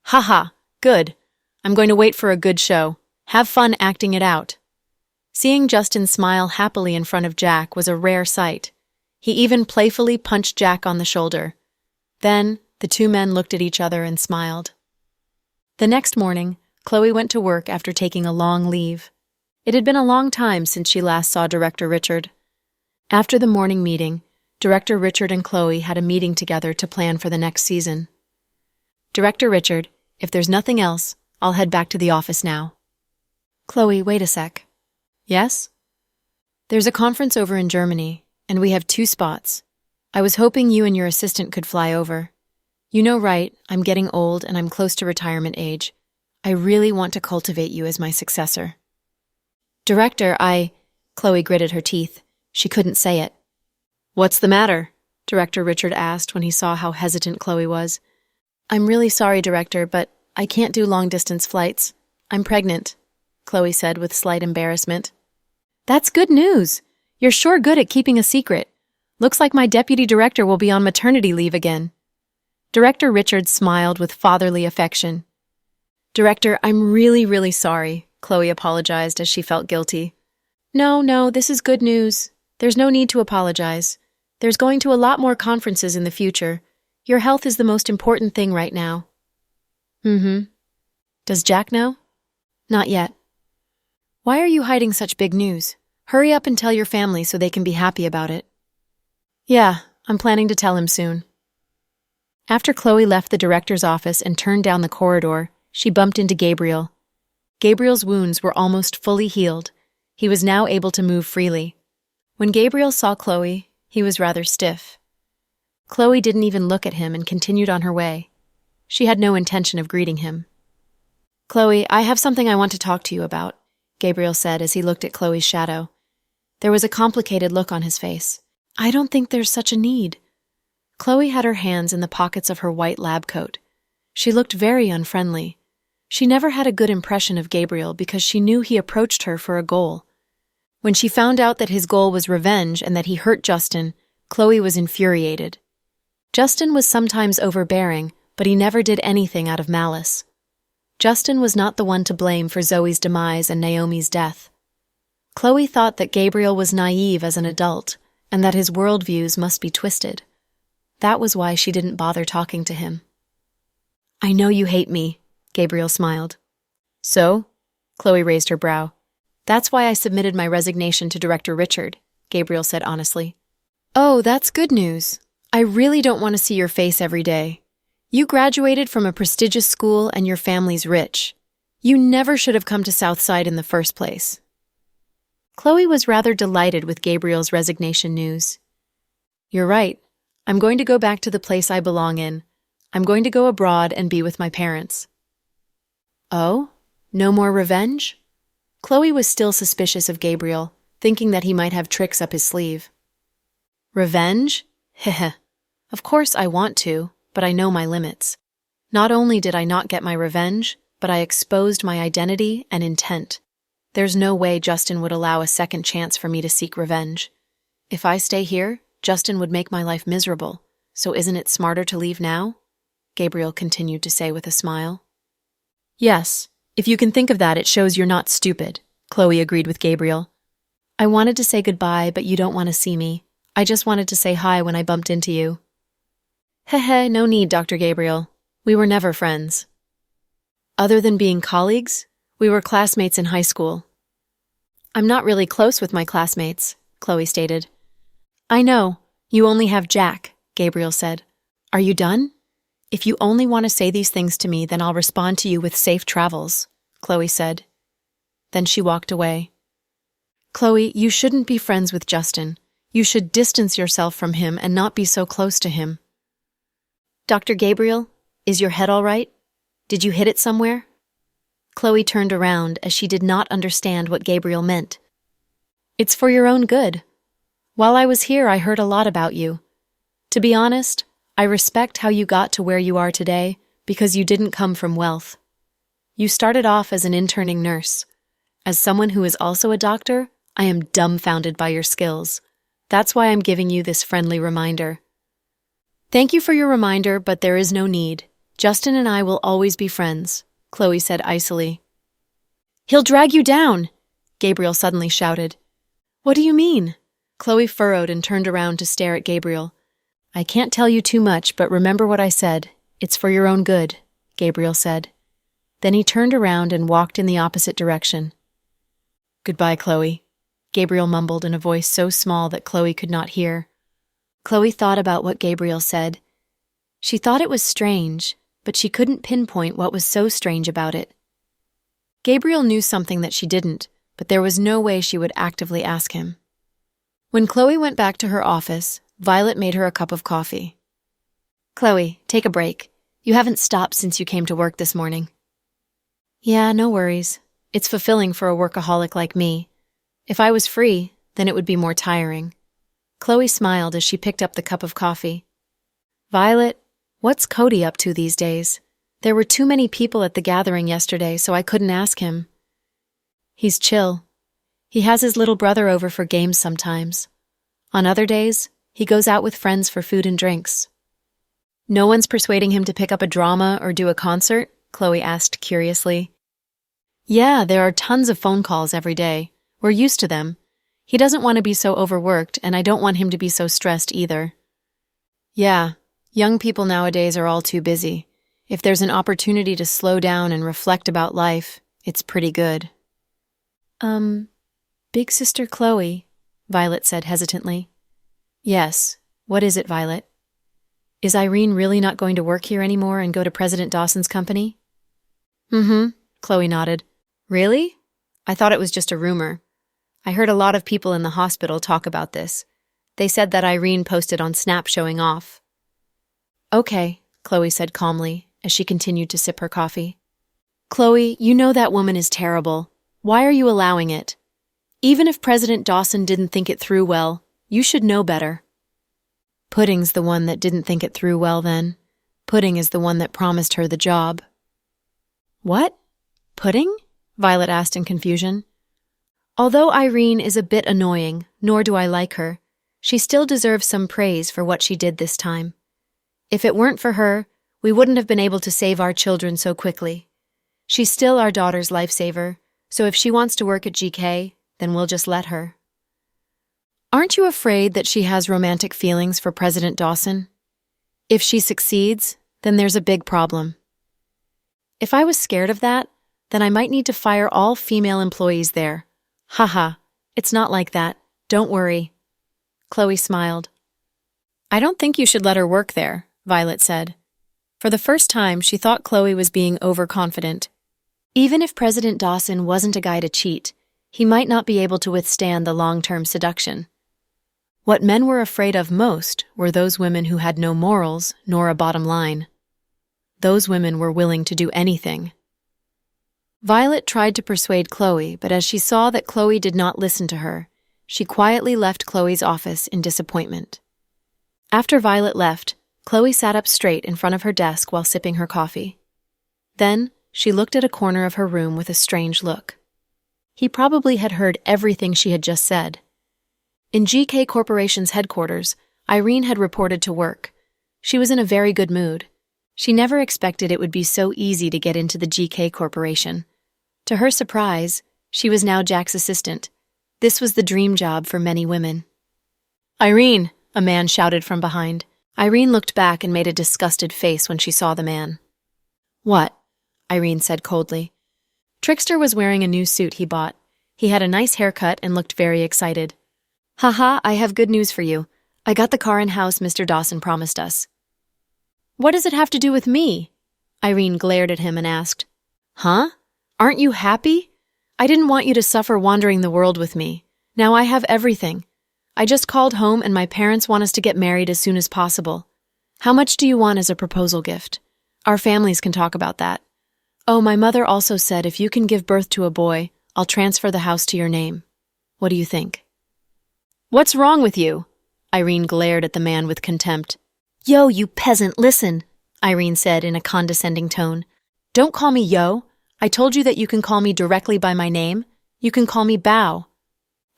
A: Ha, good. I'm going to wait for a good show. Have fun acting it out. Seeing Justin smile happily in front of Jack was a rare sight. He even playfully punched Jack on the shoulder. Then, the two men looked at each other and smiled. The next morning, Chloe went to work after taking a long leave. It had been a long time since she last saw Director Richard. After the morning meeting, Director Richard and Chloe had a meeting together to plan for the next season. Director Richard, if there's nothing else, I'll head back to the office now. Chloe, wait a sec. Yes? There's a conference over in Germany, and we have 2 spots. I was hoping you and your assistant could fly over. You know, right, I'm getting old and I'm close to retirement age. I really want to cultivate you as my successor. Director, Chloe gritted her teeth. She couldn't say it. What's the matter? Director Richard asked when he saw how hesitant Chloe was. I'm really sorry, Director, but I can't do long-distance flights. I'm pregnant, Chloe said with slight embarrassment. That's good news. You're sure good at keeping a secret. Looks like my deputy director will be on maternity leave again. Director Richard smiled with fatherly affection. Director, I'm really sorry, Chloe apologized as she felt guilty. No, this is good news. There's no need to apologize. There's going to a lot more conferences in the future. Your health is the most important thing right now. Does Jack know? Not yet. Why are you hiding such big news? Hurry up and tell your family so they can be happy about it. Yeah, I'm planning to tell him soon. After Chloe left the director's office and turned down the corridor, she bumped into Gabriel. Gabriel's wounds were almost fully healed. He was now able to move freely. When Gabriel saw Chloe, he was rather stiff. Chloe didn't even look at him and continued on her way. She had no intention of greeting him. Chloe, I have something I want to talk to you about, Gabriel said as he looked at Chloe's shadow. There was a complicated look on his face. I don't think there's such a need. Chloe had her hands in the pockets of her white lab coat. She looked very unfriendly. She never had a good impression of Gabriel because she knew he approached her for a goal. When she found out that his goal was revenge and that he hurt Justin, Chloe was infuriated. Justin was sometimes overbearing, but he never did anything out of malice. Justin was not the one to blame for Zoe's demise and Naomi's death. Chloe thought that Gabriel was naive as an adult and that his worldviews must be twisted. That was why she didn't bother talking to him. I know you hate me, Gabriel smiled. So? Chloe raised her brow. That's why I submitted my resignation to Director Richard, Gabriel said honestly. Oh, that's good news. I really don't want to see your face every day. You graduated from a prestigious school and your family's rich. You never should have come to Southside in the first place. Chloe was rather delighted with Gabriel's resignation news. You're right. I'm going to go back to the place I belong in. I'm going to go abroad and be with my parents. Oh? No more revenge? Chloe was still suspicious of Gabriel, thinking that he might have tricks up his sleeve. Revenge? Heh. Of course I want to, but I know my limits. Not only did I not get my revenge, but I exposed my identity and intent. There's no way Justin would allow a second chance for me to seek revenge. If I stay here, Justin would make my life miserable, so isn't it smarter to leave now? Gabriel continued to say with a smile. Yes, if you can think of that, it shows you're not stupid, Chloe agreed with Gabriel. I wanted to say goodbye, but you don't want to see me. I just wanted to say hi when I bumped into you. Heh, no need, Dr. Gabriel. We were never friends. Other than being colleagues, we were classmates in high school. I'm not really close with my classmates, Chloe stated. I know. You only have Jack, Gabriel said. Are you done? If you only want to say these things to me, then I'll respond to you with safe travels, Chloe said. Then she walked away. Chloe, you shouldn't be friends with Justin. You should distance yourself from him and not be so close to him. Dr. Gabriel, is your head all right? Did you hit it somewhere? Chloe turned around as she did not understand what Gabriel meant. It's for your own good. While I was here, I heard a lot about you. To be honest, I respect how you got to where you are today because you didn't come from wealth. You started off as an interning nurse. As someone who is also a doctor, I am dumbfounded by your skills. That's why I'm giving you this friendly reminder. Thank you for your reminder, but there is no need. Justin and I will always be friends, Chloe said icily. He'll drag you down, Gabriel suddenly shouted. What do you mean? Chloe furrowed and turned around to stare at Gabriel. I can't tell you too much, but remember what I said. It's for your own good, Gabriel said. Then he turned around and walked in the opposite direction. Goodbye, Chloe, Gabriel mumbled in a voice so small that Chloe could not hear. Chloe thought about what Gabriel said. She thought it was strange, but she couldn't pinpoint what was so strange about it. Gabriel knew something that she didn't, but there was no way she would actively ask him. When Chloe went back to her office, Violet made her a cup of coffee. "Chloe, take a break. You haven't stopped since you came to work this morning." "Yeah, no worries. It's fulfilling for a workaholic like me. If I was free, then it would be more tiring." Chloe smiled as she picked up the cup of coffee. "Violet, what's Cody up to these days? There were too many people at the gathering yesterday, so I couldn't ask him." "He's chill. He has his little brother over for games sometimes. On other days, he goes out with friends for food and drinks." "No one's persuading him to pick up a drama or do a concert?" Chloe asked curiously. "Yeah, there are tons of phone calls every day. We're used to them. He doesn't want to be so overworked, and I don't want him to be so stressed either." "Yeah, young people nowadays are all too busy. If there's an opportunity to slow down and reflect about life, it's pretty good." Big sister Chloe," Violet said hesitantly. "Yes, what is it, Violet? Is Irene really not going to work here anymore and go to President Dawson's company?" "Mm-hmm," Chloe nodded. "Really? I thought it was just a rumor. I heard a lot of people in the hospital talk about this. They said that Irene posted on Snap showing off." "Okay," Chloe said calmly as she continued to sip her coffee. "Chloe, you know that woman is terrible. Why are you allowing it? Even if President Dawson didn't think it through well, you should know better." "Pudding's the one that didn't think it through well then. Pudding is the one that promised her the job." "What? Pudding?" Violet asked in confusion. "Although Irene is a bit annoying, nor do I like her, she still deserves some praise for what she did this time. If it weren't for her, we wouldn't have been able to save our children so quickly. She's still our daughter's lifesaver, so if she wants to work at GK, then we'll just let her." "Aren't you afraid that she has romantic feelings for President Dawson? If she succeeds, then there's a big problem." "If I was scared of that, then I might need to fire all female employees there. Haha, it's not like that. Don't worry." Chloe smiled. "I don't think you should let her work there," Violet said. For the first time, she thought Chloe was being overconfident. Even if President Dawson wasn't a guy to cheat, he might not be able to withstand the long-term seduction. What men were afraid of most were those women who had no morals nor a bottom line. Those women were willing to do anything. Violet tried to persuade Chloe, but as she saw that Chloe did not listen to her, she quietly left Chloe's office in disappointment. After Violet left, Chloe sat up straight in front of her desk while sipping her coffee. Then, she looked at a corner of her room with a strange look. He probably had heard everything she had just said. In GK Corporation's headquarters, Irene had reported to work. She was in a very good mood. She never expected it would be so easy to get into the GK Corporation. To her surprise, she was now Jack's assistant. This was the dream job for many women. "Irene!" a man shouted from behind. Irene looked back and made a disgusted face when she saw the man. "What?" Irene said coldly. Trickster was wearing a new suit he bought. He had a nice haircut and looked very excited. "Haha, I have good news for you. I got the car and house Mr. Dawson promised us." "What does it have to do with me?" Irene glared at him and asked. "Huh? Aren't you happy? I didn't want you to suffer wandering the world with me. Now I have everything. I just called home and my parents want us to get married as soon as possible. How much do you want as a proposal gift? Our families can talk about that. Oh, my mother also said if you can give birth to a boy, I'll transfer the house to your name. What do you think?" "What's wrong with you?" Irene glared at the man with contempt. "Yo, you peasant, listen," Irene said in a condescending tone. "Don't call me yo. I told you that you can call me directly by my name. You can call me Bao.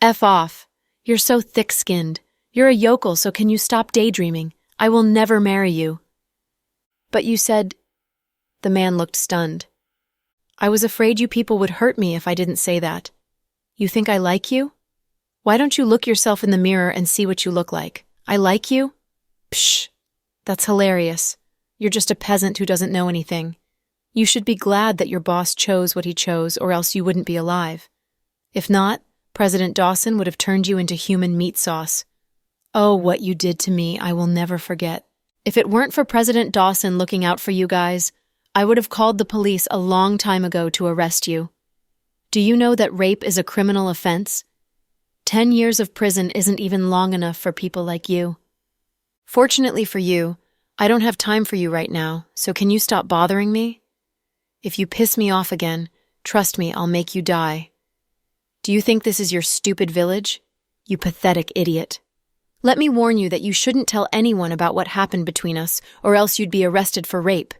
A: F off. You're so thick-skinned. You're a yokel, so can you stop daydreaming? I will never marry you." "But you said—" The man looked stunned. "I was afraid you people would hurt me if I didn't say that. You think I like you? Why don't you look yourself in the mirror and see what you look like? I like you? Psh, that's hilarious. You're just a peasant who doesn't know anything. You should be glad that your boss chose what he chose, or else you wouldn't be alive. If not, President Dawson would have turned you into human meat sauce. Oh, what you did to me, I will never forget. If it weren't for President Dawson looking out for you guys, I would have called the police a long time ago to arrest you. Do you know that rape is a criminal offense? 10 years of prison isn't even long enough for people like you. Fortunately for you, I don't have time for you right now, so can you stop bothering me? If you piss me off again, trust me, I'll make you die. Do you think this is your stupid village? You pathetic idiot. Let me warn you that you shouldn't tell anyone about what happened between us, or else you'd be arrested for rape,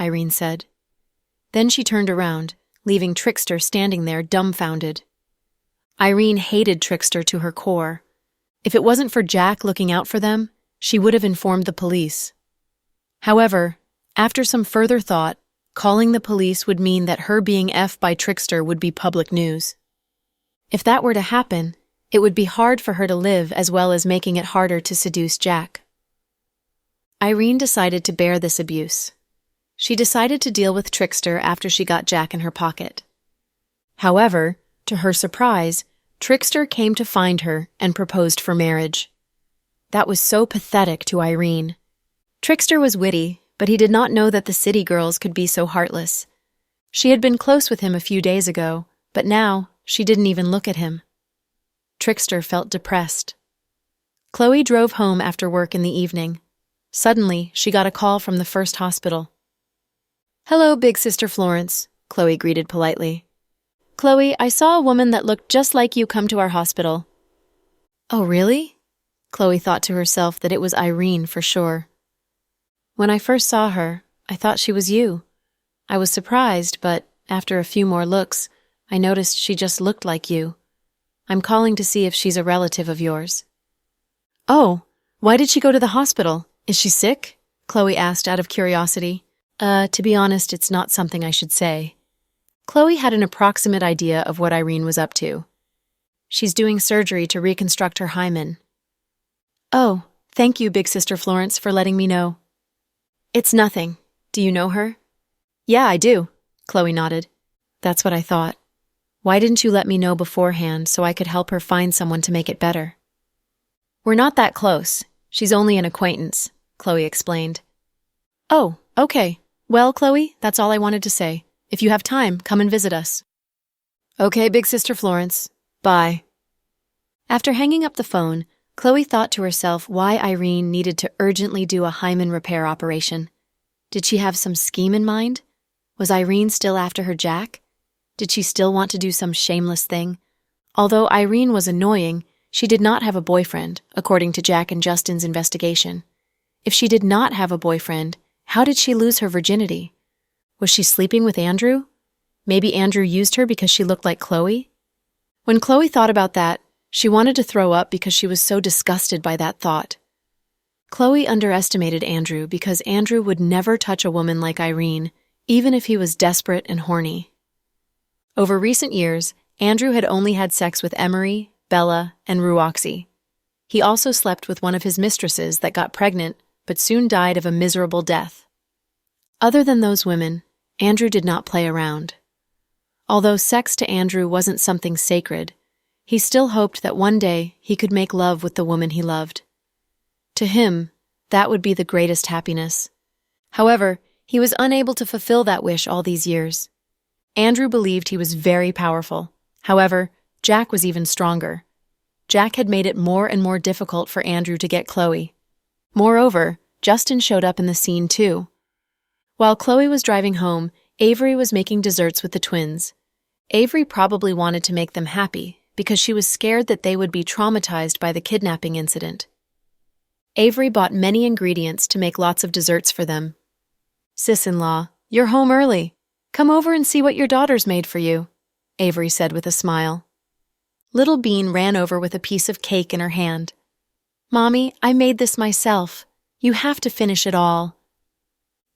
A: Irene said. Then she turned around, leaving Trickster standing there dumbfounded. Irene hated Trickster to her core. If it wasn't for Jack looking out for them, she would have informed the police. However, after some further thought, calling the police would mean that her being F'd by Trickster would be public news. If that were to happen, it would be hard for her to live as well as making it harder to seduce Jack. Irene decided to bear this abuse. She decided to deal with Trickster after she got Jack in her pocket. However, to her surprise, Trickster came to find her and proposed for marriage. That was so pathetic to Irene. Trickster was witty, but he did not know that the city girls could be so heartless. She had been close with him a few days ago, but now she didn't even look at him. Trickster felt depressed. Chloe drove home after work in the evening. Suddenly, she got a call from the first hospital. "Hello, Big Sister Florence," Chloe greeted politely. "Chloe, I saw a woman that looked just like you come to our hospital." "Oh, really?" Chloe thought to herself that it was Irene for sure. "When I first saw her, I thought she was you. I was surprised, but after a few more looks, I noticed she just looked like you. I'm calling to see if she's a relative of yours." "Oh, why did she go to the hospital? Is she sick?" Chloe asked out of curiosity. To be honest, it's not something I should say." Chloe had an approximate idea of what Irene was up to. "She's doing surgery to reconstruct her hymen." "Oh, thank you, Big Sister Florence, for letting me know." "It's nothing. Do you know her?" "Yeah, I do," Chloe nodded. "That's what I thought. Why didn't you let me know beforehand so I could help her find someone to make it better?" "We're not that close. She's only an acquaintance," Chloe explained. "Oh, okay. Well, Chloe, that's all I wanted to say. If you have time, come and visit us." "Okay, Big Sister Florence. Bye." After hanging up the phone, Chloe thought to herself why Irene needed to urgently do a hymen repair operation. Did she have some scheme in mind? Was Irene still after her Jack? Did she still want to do some shameless thing? Although Irene was annoying, she did not have a boyfriend, according to Jack and Justin's investigation. If she did not have a boyfriend, how did she lose her virginity? Was she sleeping with Andrew? Maybe Andrew used her because she looked like Chloe? When Chloe thought about that, she wanted to throw up because she was so disgusted by that thought. Chloe underestimated Andrew because Andrew would never touch a woman like Irene, even if he was desperate and horny. Over recent years, Andrew had only had sex with Emery, Bella, and Ruoxy. He also slept with one of his mistresses that got pregnant, but soon died of a miserable death. Other than those women, Andrew did not play around. Although sex to Andrew wasn't something sacred, he still hoped that one day he could make love with the woman he loved. To him, that would be the greatest happiness. However, he was unable to fulfill that wish all these years. Andrew believed he was very powerful. However, Jack was even stronger. Jack had made it more and more difficult for Andrew to get Chloe. Moreover, Justin showed up in the scene too. While Chloe was driving home, Avery was making desserts with the twins. Avery probably wanted to make them happy because she was scared that they would be traumatized by the kidnapping incident. Avery bought many ingredients to make lots of desserts for them. "Sis-in-law, you're home early. Come over and see what your daughter's made for you," Avery said with a smile. Little Bean ran over with a piece of cake in her hand. "Mommy, I made this myself. You have to finish it all."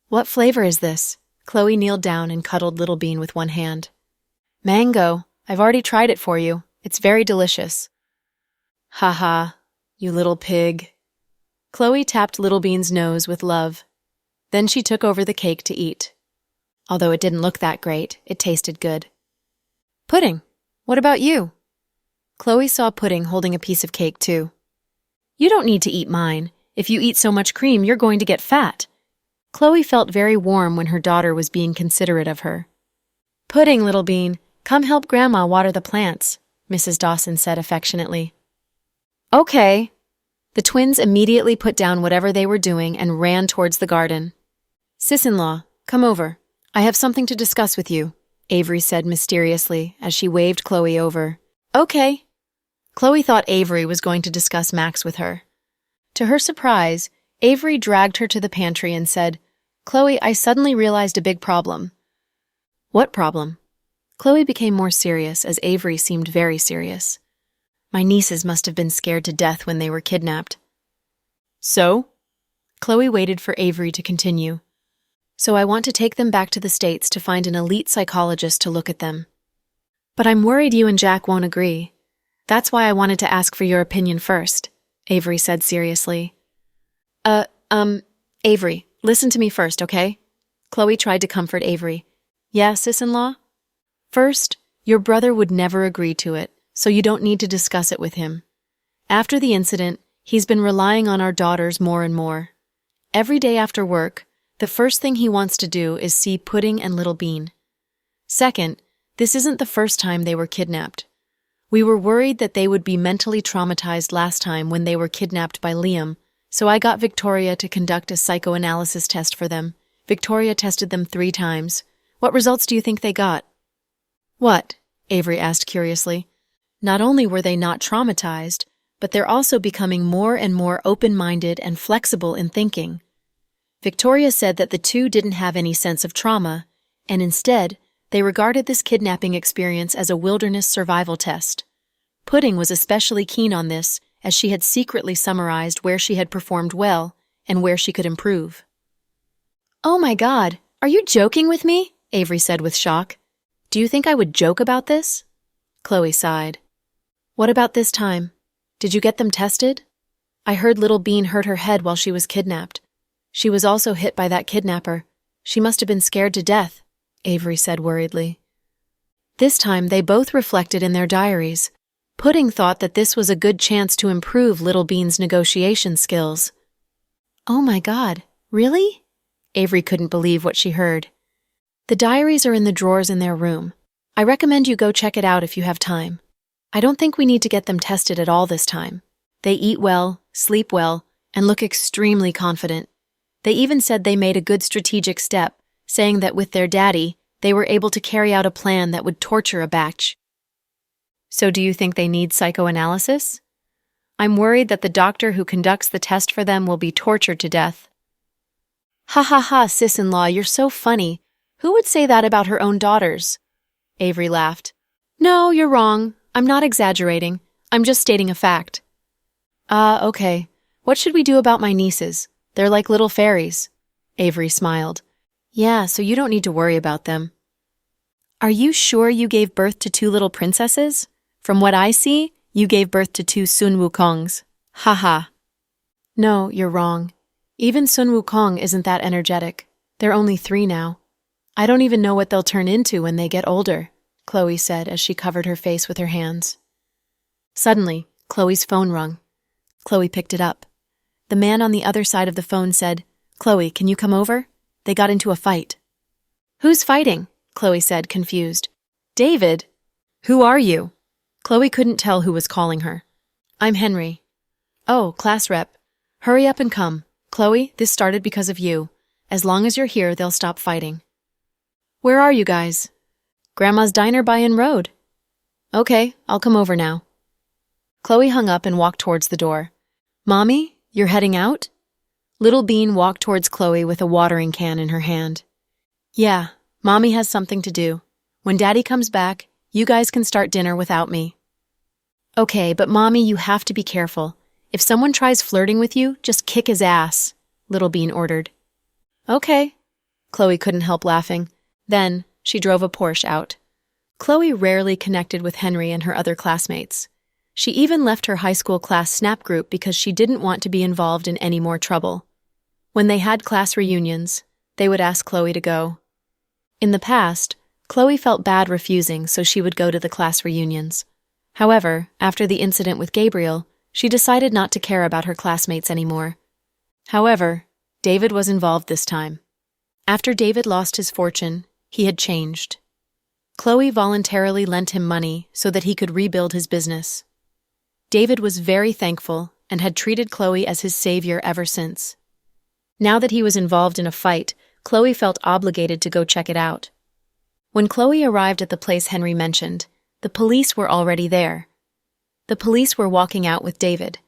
A: "What flavor is this?" Chloe kneeled down and cuddled Little Bean with one hand. "Mango. I've already tried it for you. It's very delicious." "Ha ha, you little pig." Chloe tapped Little Bean's nose with love. Then she took over the cake to eat. Although it didn't look that great, it tasted good. "Pudding, what about you?" Chloe saw Pudding holding a piece of cake too. "You don't need to eat mine. If you eat so much cream, you're going to get fat." Chloe felt very warm when her daughter was being considerate of her. "Pudding, Little Bean, Come help Grandma water the plants, Mrs. Dawson said affectionately. Okay. The twins immediately put down whatever they were doing and ran towards the garden. Sis-in-law, come over. I have something to discuss with you, Avery said mysteriously as she waved Chloe over. Okay. Chloe thought Avery was going to discuss Max with her. To her surprise, Avery dragged her to the pantry and said, Chloe, I suddenly realized a big problem. What problem? Chloe became more serious as Avery seemed very serious. My nieces must have been scared to death when they were kidnapped. So? Chloe waited for Avery to continue. So I want to take them back to the States to find an elite psychologist to look at them. But I'm worried you and Jack won't agree. That's why I wanted to ask for your opinion first, Avery said seriously. Avery, listen to me first, okay? Chloe tried to comfort Avery. Yeah, sis-in-law? First, your brother would never agree to it, so you don't need to discuss it with him. After the incident, he's been relying on our daughters more and more. Every day after work, the first thing he wants to do is see Pudding and Little Bean. Second, this isn't the first time they were kidnapped. We were worried that they would be mentally traumatized last time when they were kidnapped by Liam, so I got Victoria to conduct a psychoanalysis test for them. Victoria tested them 3 times. What results do you think they got? What? Avery asked curiously. Not only were they not traumatized, but they're also becoming more and more open-minded and flexible in thinking. Victoria said that the 2 didn't have any sense of trauma, and instead, they regarded this kidnapping experience as a wilderness survival test. Pudding was especially keen on this, as she had secretly summarized where she had performed well and where she could improve. Oh my God, are you joking with me? Avery said with shock. Do you think I would joke about this? Chloe sighed. What about this time? Did you get them tested? I heard Little Bean hurt her head while she was kidnapped. She was also hit by that kidnapper. She must have been scared to death, Avery said worriedly. This time they both reflected in their diaries. Pudding thought that this was a good chance to improve Little Bean's negotiation skills. Oh my God, really? Avery couldn't believe what she heard. The diaries are in the drawers in their room. I recommend you go check it out if you have time. I don't think we need to get them tested at all this time. They eat well, sleep well, and look extremely confident. They even said they made a good strategic step, saying that with their daddy, they were able to carry out a plan that would torture a batch. So do you think they need psychoanalysis? I'm worried that the doctor who conducts the test for them will be tortured to death. Ha ha ha, sis-in-law, you're so funny. Who would say that about her own daughters? Avery laughed. No, you're wrong. I'm not exaggerating. I'm just stating a fact. Okay. What should we do about my nieces? They're like little fairies. Avery smiled. Yeah, so you don't need to worry about them. Are you sure you gave birth to 2 little princesses? From what I see, you gave birth to 2 Sun Wukongs. Ha ha. No, you're wrong. Even Sun Wukong isn't that energetic. They're only 3 now. I don't even know what they'll turn into when they get older, Chloe said as she covered her face with her hands. Suddenly, Chloe's phone rung. Chloe picked it up. The man on the other side of the phone said, Chloe, can you come over? They got into a fight. Who's fighting? Chloe said, confused. David. Who are you? Chloe couldn't tell who was calling her. I'm Henry. Oh, class rep. Hurry up and come. Chloe, this started because of you. As long as you're here, they'll stop fighting. Where are you guys? Grandma's Diner by Inn Road. Okay, I'll come over now. Chloe hung up and walked towards the door. Mommy, you're heading out? Little Bean walked towards Chloe with a watering can in her hand. Yeah, Mommy has something to do. When Daddy comes back, you guys can start dinner without me. Okay, but Mommy, you have to be careful. If someone tries flirting with you, just kick his ass, Little Bean ordered. Okay. Chloe couldn't help laughing. Then, she drove a Porsche out. Chloe rarely connected with Henry and her other classmates. She even left her high school class Snap group because she didn't want to be involved in any more trouble. When they had class reunions, they would ask Chloe to go. In the past, Chloe felt bad refusing, so she would go to the class reunions. However, after the incident with Gabriel, she decided not to care about her classmates anymore. However, David was involved this time. After David lost his fortune, he had changed. Chloe voluntarily lent him money so that he could rebuild his business. David was very thankful and had treated Chloe as his savior ever since. Now that he was involved in a fight, Chloe felt obligated to go check it out. When Chloe arrived at the place Henry mentioned, the police were already there. The police were walking out with David.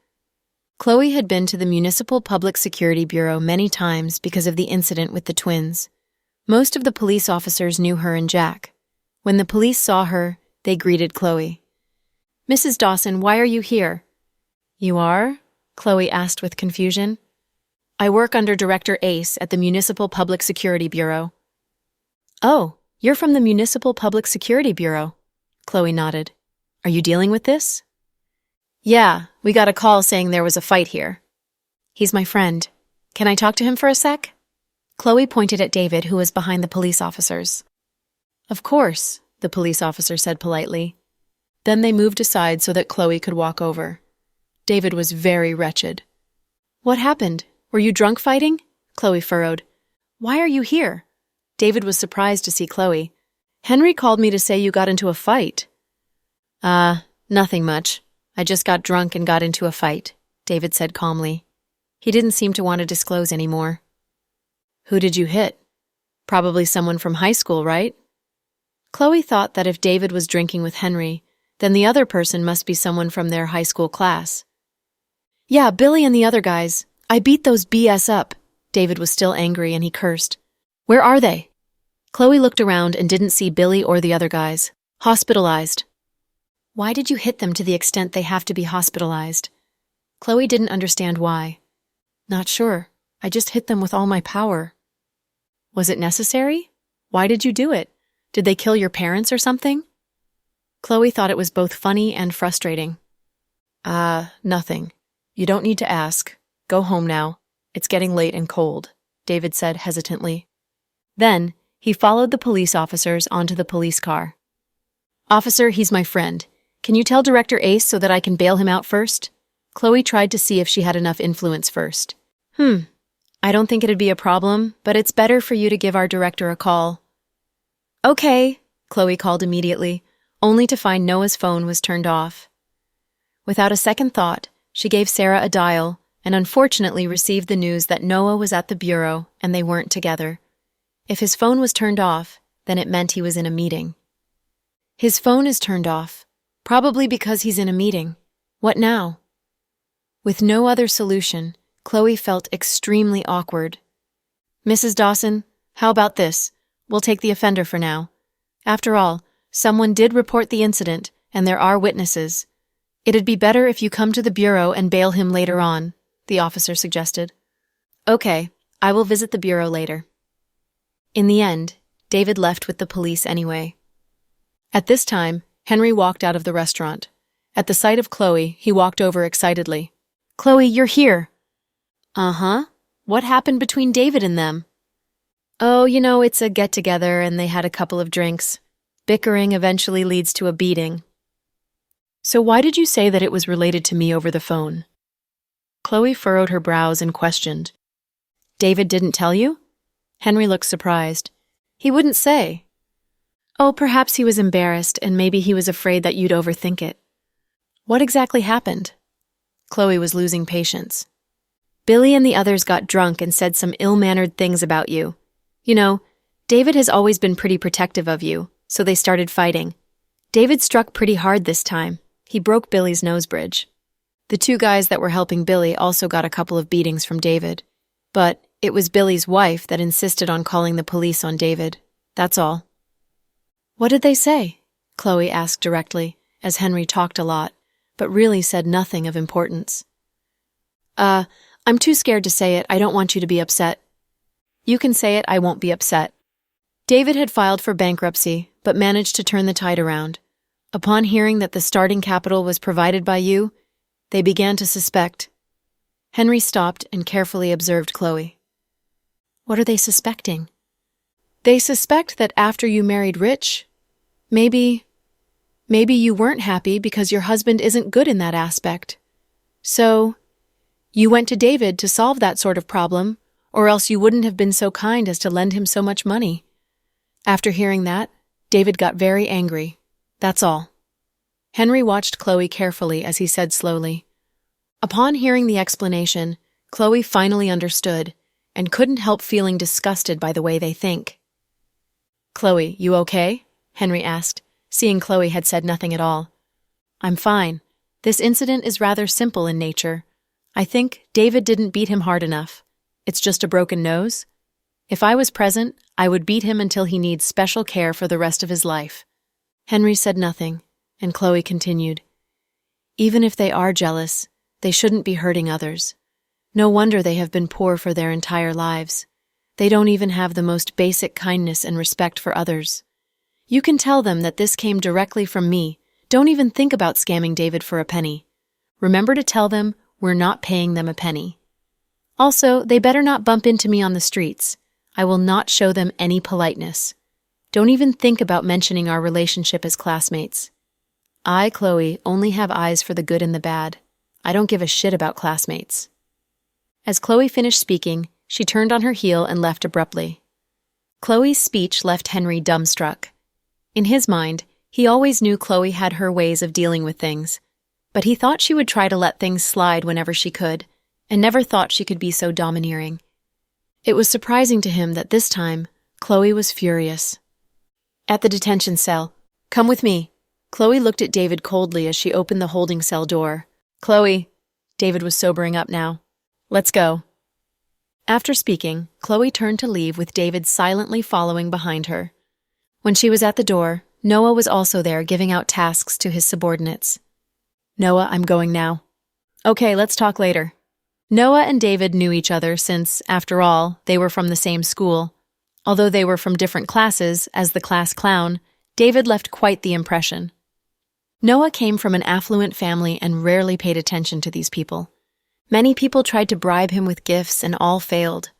A: Chloe had been to the Municipal Public Security Bureau many times because of the incident with the twins. Most of the police officers knew her and Jack. When the police saw her, they greeted Chloe. "Mrs. Dawson, why are you here?" "You are?" Chloe asked with confusion. "I work under Director Ace at the Municipal Public Security Bureau." "Oh, you're from the Municipal Public Security Bureau." Chloe nodded. "Are you dealing with this?" "Yeah, we got a call saying there was a fight here." "He's my friend. Can I talk to him for a sec?" Chloe pointed at David, who was behind the police officers. "Of course," the police officer said politely. Then they moved aside so that Chloe could walk over. David was very wretched. "What happened? Were you drunk fighting?" Chloe furrowed. "Why are you here?" David was surprised to see Chloe. "Henry called me to say you got into a fight." Nothing much. I just got drunk and got into a fight," David said calmly. He didn't seem to want to disclose anymore. "Who did you hit? Probably someone from high school, right?" Chloe thought that if David was drinking with Henry, then the other person must be someone from their high school class. "Yeah, Billy and the other guys. I beat those BS up." David was still angry and he cursed. "Where are they?" Chloe looked around and didn't see Billy or the other guys. "Hospitalized." "Why did you hit them to the extent they have to be hospitalized?" Chloe didn't understand why. "Not sure. I just hit them with all my power." "Was it necessary? Why did you do it? Did they kill your parents or something?" Chloe thought it was both funny and frustrating. Nothing. You don't need to ask. Go home now. It's getting late and cold," David said hesitantly. Then, he followed the police officers onto the police car. "Officer, he's my friend. Can you tell Director Ace so that I can bail him out first?" Chloe tried to see if she had enough influence first. I don't think it'd be a problem, but it's better for you to give our director a call." "Okay," Chloe called immediately, only to find Noah's phone was turned off. Without a second thought, she gave Sarah a dial and unfortunately received the news that Noah was at the bureau and they weren't together. If his phone was turned off, then it meant he was in a meeting. His phone is turned off, probably because he's in a meeting. What now? With no other solution, Chloe felt extremely awkward. "Mrs. Dawson, how about this? We'll take the offender for now. After all, someone did report the incident, and there are witnesses. It'd be better if you come to the bureau and bail him later on," the officer suggested. "Okay, I will visit the bureau later." In the end, David left with the police anyway. At this time, Henry walked out of the restaurant. At the sight of Chloe, he walked over excitedly. "Chloe, you're here." "Uh-huh. What happened between David and them?" "Oh, it's a get-together and they had a couple of drinks. Bickering eventually leads to a beating." "So why did you say that it was related to me over the phone?" Chloe furrowed her brows and questioned. "David didn't tell you?" Henry looked surprised. "He wouldn't say." "Oh, perhaps he was embarrassed and maybe he was afraid that you'd overthink it." "What exactly happened?" Chloe was losing patience. "Billy and the others got drunk and said some ill-mannered things about you. David has always been pretty protective of you, so they started fighting. David struck pretty hard this time. He broke Billy's nose bridge. The two guys that were helping Billy also got a couple of beatings from David. But it was Billy's wife that insisted on calling the police on David. That's all." "What did they say?" Chloe asked directly, as Henry talked a lot, but really said nothing of importance. I'm too scared to say it. I don't want you to be upset." "You can say it. I won't be upset." David had filed for bankruptcy, but managed to turn the tide around. Upon hearing that the starting capital was provided by you, they began to suspect. Henry stopped and carefully observed Chloe. "What are they suspecting?" "They suspect that after you married Rich, maybe you weren't happy because your husband isn't good in that aspect. So, you went to David to solve that sort of problem, or else you wouldn't have been so kind as to lend him so much money." After hearing that, David got very angry. That's all. Henry watched Chloe carefully as he said slowly. Upon hearing the explanation, Chloe finally understood and couldn't help feeling disgusted by the way they think. Chloe, you okay? Henry asked, seeing Chloe had said nothing at all. I'm fine. This incident is rather simple in nature. I think David didn't beat him hard enough. It's just a broken nose. If I was present, I would beat him until he needs special care for the rest of his life. Henry said nothing, and Chloe continued. Even if they are jealous, they shouldn't be hurting others. No wonder they have been poor for their entire lives. They don't even have the most basic kindness and respect for others. You can tell them that this came directly from me. Don't even think about scamming David for a penny. Remember to tell them we're not paying them a penny. Also, they better not bump into me on the streets. I will not show them any politeness. Don't even think about mentioning our relationship as classmates. I, Chloe, only have eyes for the good and the bad. I don't give a shit about classmates. As Chloe finished speaking, she turned on her heel and left abruptly. Chloe's speech left Henry dumbstruck. In his mind, he always knew Chloe had her ways of dealing with things, but he thought she would try to let things slide whenever she could, and never thought she could be so domineering. It was surprising to him that this time, Chloe was furious. At the detention cell. Come with me. Chloe looked at David coldly as she opened the holding cell door. Chloe. David was sobering up now. Let's go. After speaking, Chloe turned to leave with David silently following behind her. When she was at the door, Noah was also there giving out tasks to his subordinates. Noah, I'm going now. Okay, let's talk later. Noah and David knew each other since, after all, they were from the same school. Although they were from different classes, as the class clown, David left quite the impression. Noah came from an affluent family and rarely paid attention to these people. Many people tried to bribe him with gifts and all failed.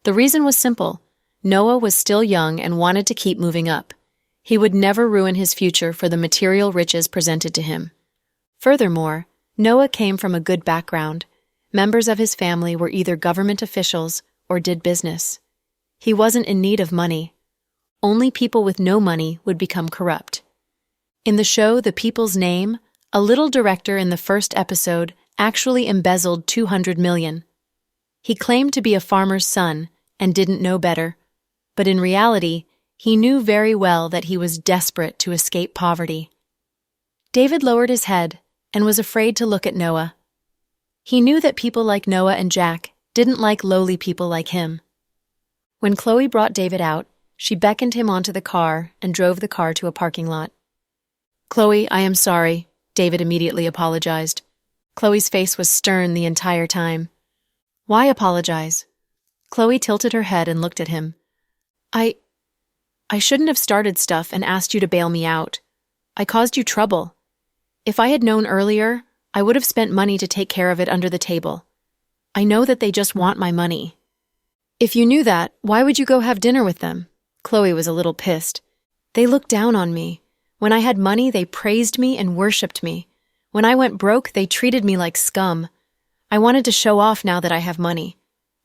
A: The reason was simple. Noah was still young and wanted to keep moving up. He would never ruin his future for the material riches presented to him. Furthermore, Noah came from a good background. Members of his family were either government officials or did business. He wasn't in need of money. Only people with no money would become corrupt. In the show The People's Name, a little director in the first episode actually embezzled $200 million. He claimed to be a farmer's son and didn't know better, but in reality, he knew very well that he was desperate to escape poverty. David lowered his head and was afraid to look at Noah. He knew that people like Noah and Jack didn't like lowly people like him. When Chloe brought David out, she beckoned him onto the car and drove the car to a parking lot. Chloe, I am sorry, David immediately apologized. Chloe's face was stern the entire time. Why apologize? Chloe tilted her head and looked at him. I shouldn't have started stuff and asked you to bail me out. I caused you trouble. If I had known earlier, I would have spent money to take care of it under the table. I know that they just want my money. If you knew that, why would you go have dinner with them? Chloe was a little pissed. They looked down on me. When I had money, they praised me and worshipped me. When I went broke, they treated me like scum. I wanted to show off now that I have money.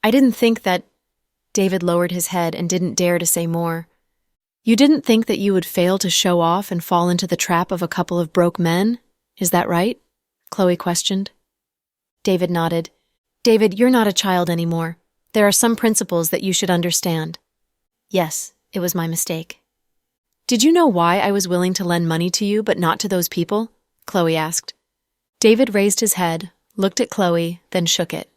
A: I didn't think that... David lowered his head and didn't dare to say more. You didn't think that you would fail to show off and fall into the trap of a couple of broke men? Is that right? Chloe questioned. David nodded. David, you're not a child anymore. There are some principles that you should understand. Yes, it was my mistake. Did you know why I was willing to lend money to you but not to those people? Chloe asked. David raised his head, looked at Chloe, then shook it.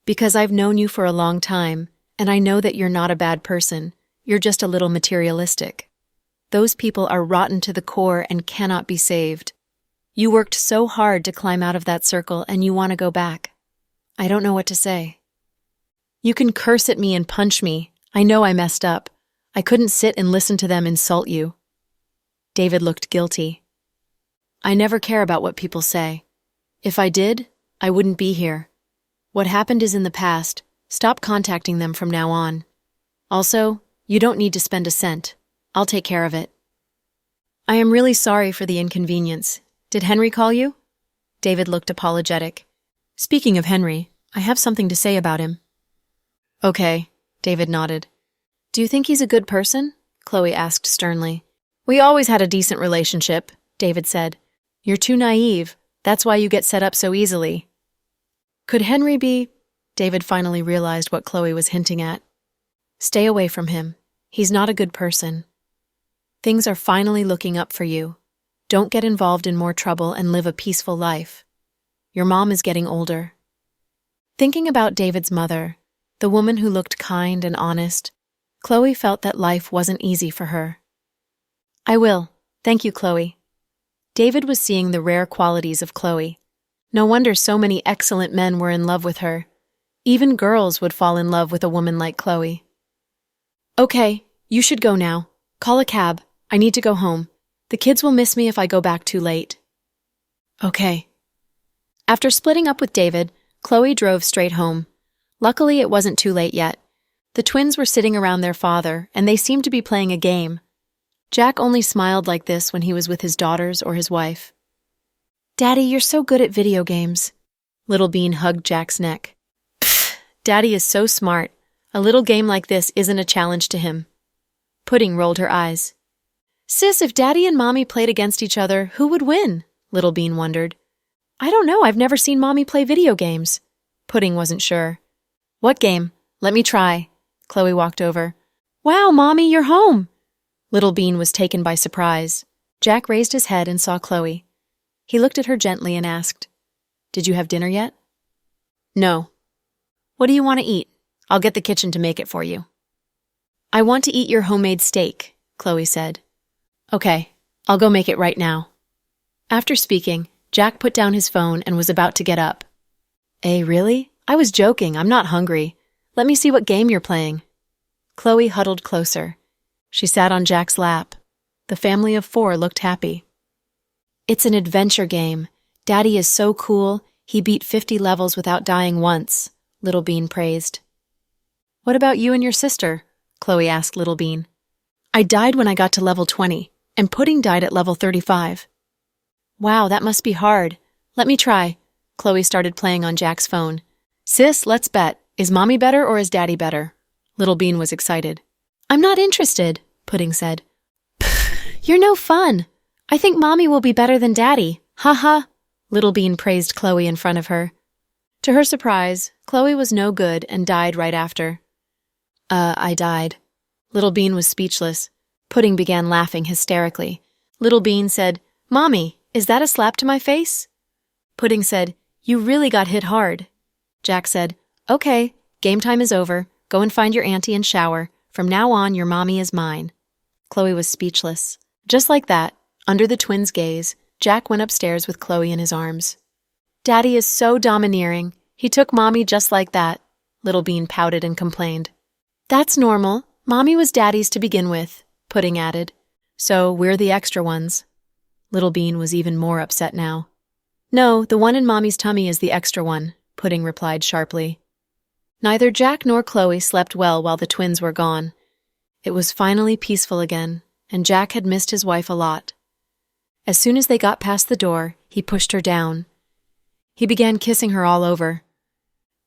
A: Because I've known you for a long time, and I know that you're not a bad person. You're just a little materialistic. Those people are rotten to the core and cannot be saved. You worked so hard to climb out of that circle and you want to go back. I don't know what to say. You can curse at me and punch me. I know I messed up. I couldn't sit and listen to them insult you. David looked guilty. I never care about what people say. If I did, I wouldn't be here. What happened is in the past. Stop contacting them from now on. Also, you don't need to spend a cent. I'll take care of it. I am really sorry for the inconvenience. Did Henry call you? David looked apologetic. Speaking of Henry, I have something to say about him. Okay, David nodded. Do you think he's a good person? Chloe asked sternly. We always had a decent relationship, David said. You're too naive. That's why you get set up so easily. Could Henry be? David finally realized what Chloe was hinting at. Stay away from him. He's not a good person. Things are finally looking up for you. Don't get involved in more trouble and live a peaceful life. Your mom is getting older. Thinking about David's mother, the woman who looked kind and honest, Chloe felt that life wasn't easy for her. I will. Thank you, Chloe. David was seeing the rare qualities of Chloe. No wonder so many excellent men were in love with her. Even girls would fall in love with a woman like Chloe. Okay, you should go now. Call a cab. I need to go home. The kids will miss me if I go back too late. Okay. After splitting up with David, Chloe drove straight home. Luckily, it wasn't too late yet. The twins were sitting around their father, and they seemed to be playing a game. Jack only smiled like this when he was with his daughters or his wife. Daddy, you're so good at video games. Little Bean hugged Jack's neck. Pfft, Daddy is so smart. A little game like this isn't a challenge to him. Pudding rolled her eyes. Sis, if Daddy and Mommy played against each other, who would win? Little Bean wondered. I don't know, I've never seen Mommy play video games. Pudding wasn't sure. What game? Let me try. Chloe walked over. Wow, Mommy, you're home. Little Bean was taken by surprise. Jack raised his head and saw Chloe. He looked at her gently and asked, Did you have dinner yet? No. What do you want to eat? I'll get the kitchen to make it for you. I want to eat your homemade steak, Chloe said. Okay, I'll go make it right now. After speaking, Jack put down his phone and was about to get up. Really? I was joking, I'm not hungry. Let me see what game you're playing. Chloe huddled closer. She sat on Jack's lap. The family of 4 looked happy. It's an adventure game. Daddy is so cool, he beat 50 levels without dying once, Little Bean praised. What about you and your sister? Chloe asked Little Bean. I died when I got to level 20, and Pudding died at level 35. Wow, that must be hard. Let me try. Chloe started playing on Jack's phone. Sis, let's bet. Is Mommy better or is Daddy better? Little Bean was excited. I'm not interested, Pudding said. You're no fun. I think Mommy will be better than Daddy. Ha ha. Little Bean praised Chloe in front of her. To her surprise, Chloe was no good and died right after. I died. Little Bean was speechless. Pudding began laughing hysterically. Little Bean said, Mommy, is that a slap to my face? Pudding said, You really got hit hard. Jack said, Okay, game time is over. Go and find your auntie and shower. From now on, your mommy is mine. Chloe was speechless. Just like that, under the twins' gaze, Jack went upstairs with Chloe in his arms. Daddy is so domineering. He took Mommy just like that. Little Bean pouted and complained. That's normal. Mommy was Daddy's to begin with, Pudding added. So we're the extra ones. Little Bean was even more upset now. No, the one in Mommy's tummy is the extra one, Pudding replied sharply. Neither Jack nor Chloe slept well while the twins were gone. It was finally peaceful again, and Jack had missed his wife a lot. As soon as they got past the door, he pushed her down. He began kissing her all over.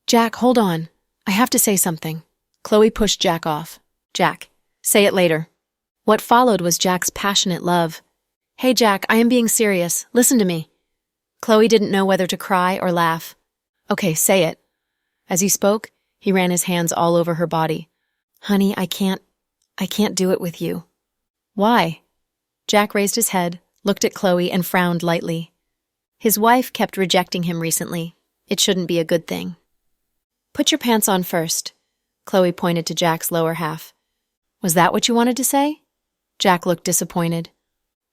A: Jack, hold on. I have to say something. Chloe pushed Jack off. Jack, say it later. What followed was Jack's passionate love. Hey, Jack, I am being serious. Listen to me. Chloe didn't know whether to cry or laugh. Okay, say it. As he spoke, he ran his hands all over her body. Honey, I can't do it with you. Why? Jack raised his head, looked at Chloe, and frowned lightly. His wife kept rejecting him recently. It shouldn't be a good thing. Put your pants on first. Chloe pointed to Jack's lower half. Was that what you wanted to say? Jack looked disappointed.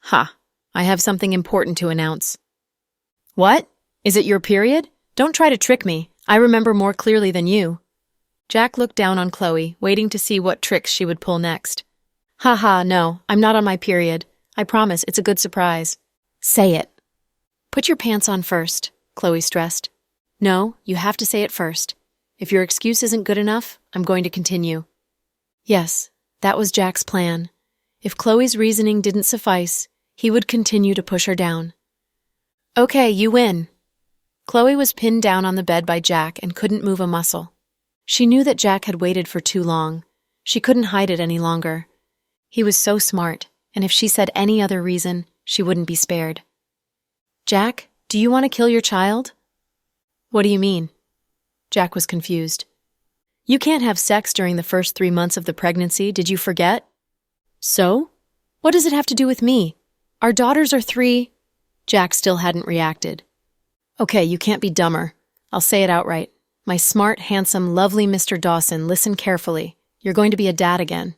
A: Ha, I have something important to announce. What? Is it your period? Don't try to trick me. I remember more clearly than you. Jack looked down on Chloe, waiting to see what tricks she would pull next. Ha ha, no, I'm not on my period. I promise, it's a good surprise. Say it. Put your pants on first, Chloe stressed. No, you have to say it first. If your excuse isn't good enough, I'm going to continue. Yes, that was Jack's plan. If Chloe's reasoning didn't suffice, he would continue to push her down. Okay, you win. Chloe was pinned down on the bed by Jack and couldn't move a muscle. She knew that Jack had waited for too long. She couldn't hide it any longer. He was so smart, and if she said any other reason, she wouldn't be spared. Jack, do you want to kill your child? What do you mean? Jack was confused. You can't have sex during the first 3 months of the pregnancy, did you forget? So? What does it have to do with me? Our daughters are 3. Jack still hadn't reacted. Okay, you can't be dumber. I'll say it outright. My smart, handsome, lovely Mr. Dawson, listen carefully. You're going to be a dad again.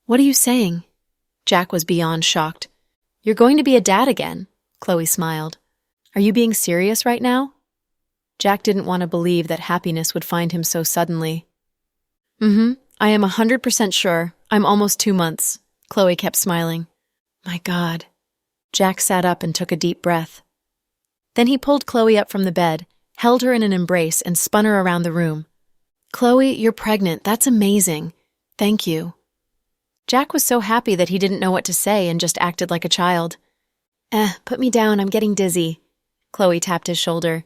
A: What are you saying? Jack was beyond shocked. You're going to be a dad again, Chloe smiled. Are you being serious right now? Jack didn't want to believe that happiness would find him so suddenly. I am 100% sure. I'm almost 2 months. Chloe kept smiling. My God. Jack sat up and took a deep breath. Then he pulled Chloe up from the bed, held her in an embrace, and spun her around the room. Chloe, you're pregnant. That's amazing. Thank you. Jack was so happy that he didn't know what to say and just acted like a child. Put me down. I'm getting dizzy. Chloe tapped his shoulder.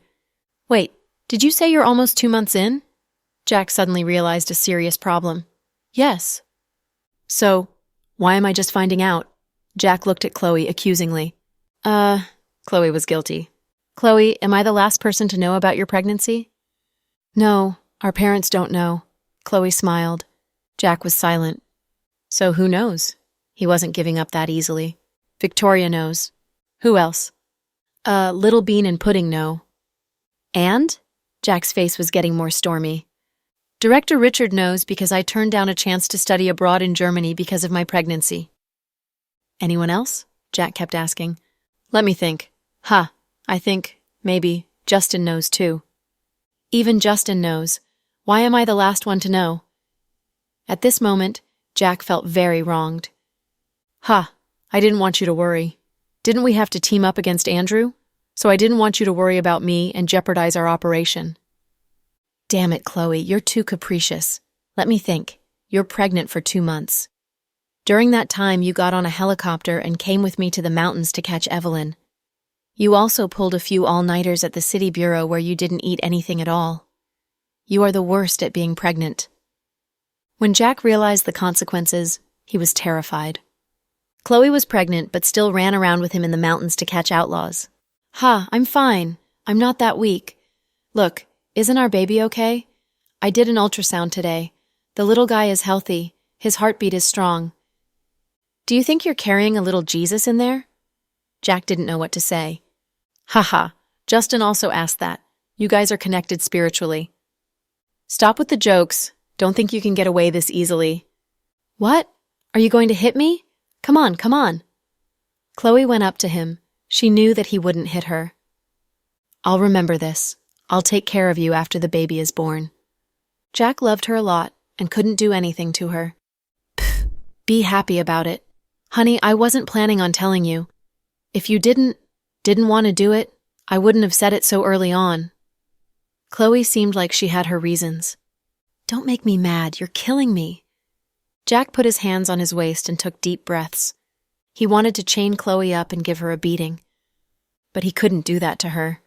A: Wait, did you say you're almost 2 months in? Jack suddenly realized a serious problem. Yes. So, why am I just finding out? Jack looked at Chloe accusingly. Chloe was guilty. Chloe, am I the last person to know about your pregnancy? No, our parents don't know. Chloe smiled. Jack was silent. So who knows? He wasn't giving up that easily. Victoria knows. Who else? Little Bean and Pudding know. And? Jack's face was getting more stormy. Director Richard knows because I turned down a chance to study abroad in Germany because of my pregnancy. Anyone else? Jack kept asking. Let me think. I think, maybe, Justin knows too. Even Justin knows. Why am I the last one to know? At this moment, Jack felt very wronged. I didn't want you to worry. Didn't we have to team up against Andrew? So I didn't want you to worry about me and jeopardize our operation. Damn it, Chloe, you're too capricious. Let me think. You're pregnant for 2 months. During that time, you got on a helicopter and came with me to the mountains to catch Evelyn. You also pulled a few all-nighters at the city bureau where you didn't eat anything at all. You are the worst at being pregnant. When Jack realized the consequences, he was terrified. Chloe was pregnant but still ran around with him in the mountains to catch outlaws. I'm fine. I'm not that weak. Look, isn't our baby okay? I did an ultrasound today. The little guy is healthy. His heartbeat is strong. Do you think you're carrying a little Jesus in there? Jack didn't know what to say. Justin also asked that. You guys are connected spiritually. Stop with the jokes. Don't think you can get away this easily. What? Are you going to hit me? Come on, come on. Chloe went up to him. She knew that he wouldn't hit her. I'll remember this. I'll take care of you after the baby is born. Jack loved her a lot and couldn't do anything to her. Pfft, be happy about it. Honey, I wasn't planning on telling you. If you didn't want to do it, I wouldn't have said it so early on. Chloe seemed like she had her reasons. Don't make me mad. You're killing me. Jack put his hands on his waist and took deep breaths. He wanted to chain Chloe up and give her a beating. But he couldn't do that to her.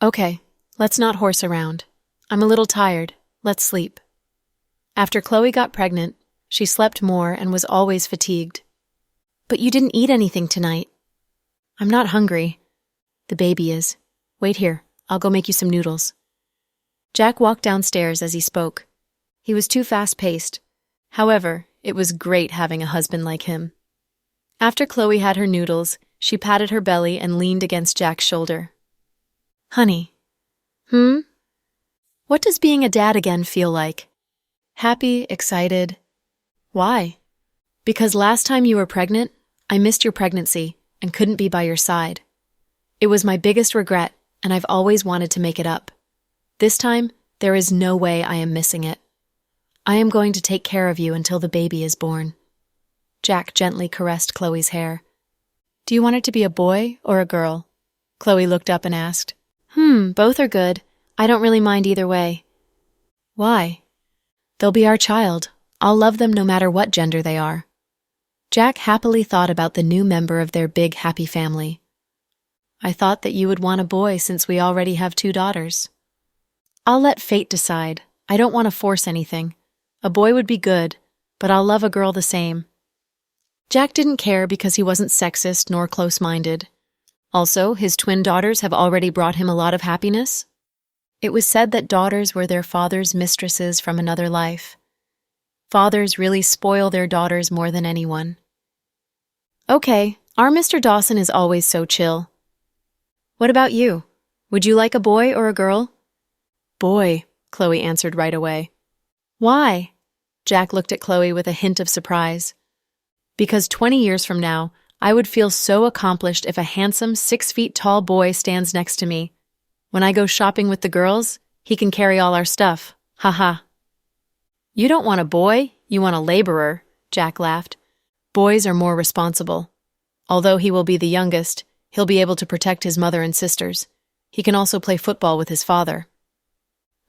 A: Okay, let's not horse around. I'm a little tired. Let's sleep. After Chloe got pregnant, she slept more and was always fatigued. But you didn't eat anything tonight. I'm not hungry. The baby is. Wait here. I'll go make you some noodles. Jack walked downstairs as he spoke. He was too fast-paced. However, it was great having a husband like him. After Chloe had her noodles, she patted her belly and leaned against Jack's shoulder. Honey. What does being a dad again feel like? Happy, excited. Why? Because last time you were pregnant, I missed your pregnancy and couldn't be by your side. It was my biggest regret, and I've always wanted to make it up. This time, there is no way I am missing it. I am going to take care of you until the baby is born. Jack gently caressed Chloe's hair. Do you want it to be a boy or a girl? Chloe looked up and asked. Both are good. I don't really mind either way. Why? They'll be our child. I'll love them no matter what gender they are. Jack happily thought about the new member of their big, happy family. I thought that you would want a boy since we already have 2 daughters. I'll let fate decide. I don't want to force anything. A boy would be good, but I'll love a girl the same. Jack didn't care because he wasn't sexist nor close-minded. Also, his twin daughters have already brought him a lot of happiness. It was said that daughters were their father's mistresses from another life. Fathers really spoil their daughters more than anyone. Okay, our Mr. Dawson is always so chill. What about you? Would you like a boy or a girl? Boy, Chloe answered right away. Why? Jack looked at Chloe with a hint of surprise. Because 20 years from now, I would feel so accomplished if a handsome 6-feet-tall boy stands next to me. When I go shopping with the girls, he can carry all our stuff. Ha. You don't want a boy, you want a laborer, Jack laughed. Boys are more responsible. Although he will be the youngest, he'll be able to protect his mother and sisters. He can also play football with his father.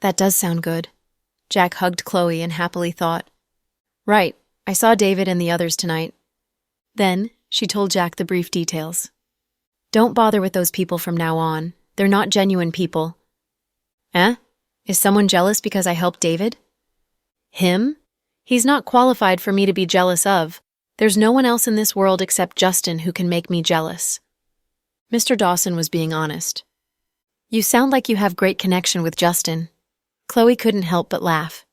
A: That does sound good. Jack hugged Chloe and happily thought. Right, I saw David and the others tonight. Then, she told Jack the brief details. Don't bother with those people from now on. They're not genuine people. Eh? Is someone jealous because I helped David? Him? He's not qualified for me to be jealous of. There's no one else in this world except Justin who can make me jealous. Mr. Dawson was being honest. You sound like you have great connection with Justin. Chloe couldn't help but laugh.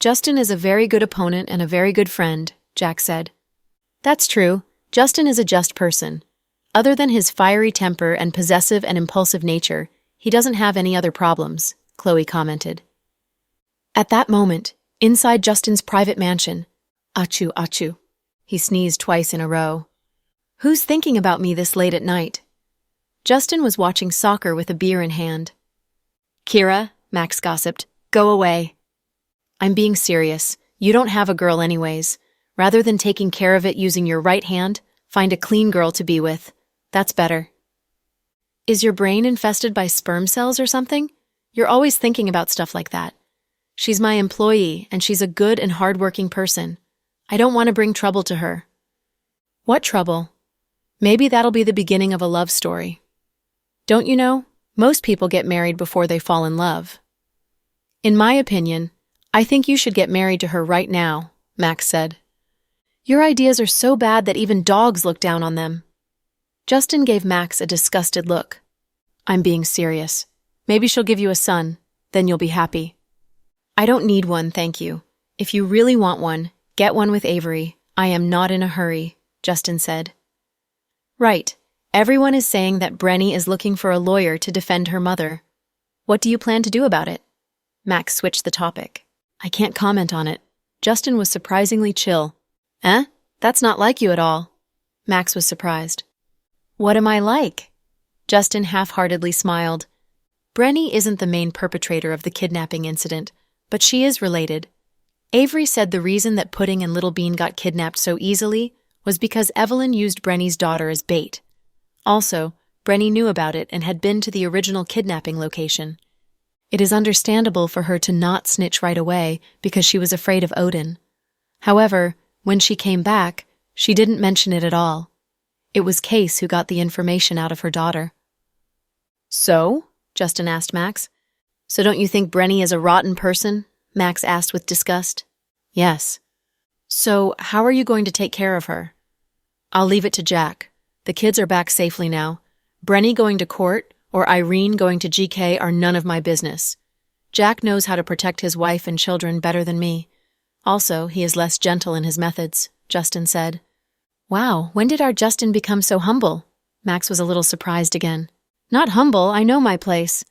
A: Justin is a very good opponent and a very good friend, Jack said. That's true. Justin is a just person. Other than his fiery temper and possessive and impulsive nature, he doesn't have any other problems, Chloe commented. At that moment, inside Justin's private mansion, achoo, achoo, he sneezed twice in a row. Who's thinking about me this late at night? Justin was watching soccer with a beer in hand. Kira, Max gossiped, go away. I'm being serious. You don't have a girl anyways. Rather than taking care of it using your right hand, find a clean girl to be with. That's better. Is your brain infested by sperm cells or something? You're always thinking about stuff like that. She's my employee, and she's a good and hardworking person. I don't want to bring trouble to her. What trouble? Maybe that'll be the beginning of a love story. Don't you know? Most people get married before they fall in love. In my opinion, I think you should get married to her right now, Max said. Your ideas are so bad that even dogs look down on them. Justin gave Max a disgusted look. I'm being serious. Maybe she'll give you a son, then you'll be happy. I don't need one, thank you. If you really want one, get one with Avery. I am not in a hurry, Justin said. Right. Everyone is saying that Brenny is looking for a lawyer to defend her mother. What do you plan to do about it? Max switched the topic. I can't comment on it. Justin was surprisingly chill. Eh? That's not like you at all. Max was surprised. What am I like? Justin half-heartedly smiled. Brenny isn't the main perpetrator of the kidnapping incident, but she is related. Avery said the reason that Pudding and Little Bean got kidnapped so easily was because Evelyn used Brenny's daughter as bait. Also, Brenny knew about it and had been to the original kidnapping location. It is understandable for her to not snitch right away because she was afraid of Odin. However, when she came back, she didn't mention it at all. It was Case who got the information out of her daughter. So? Justin asked Max. So don't you think Brenny is a rotten person? Max asked with disgust. Yes. So how are you going to take care of her? I'll leave it to Jack. The kids are back safely now. Brenny going to court or Irene going to GK are none of my business. Jack knows how to protect his wife and children better than me. Also, he is less gentle in his methods, Justin said. Wow, when did our Justin become so humble? Max was a little surprised again. Not humble, I know my place.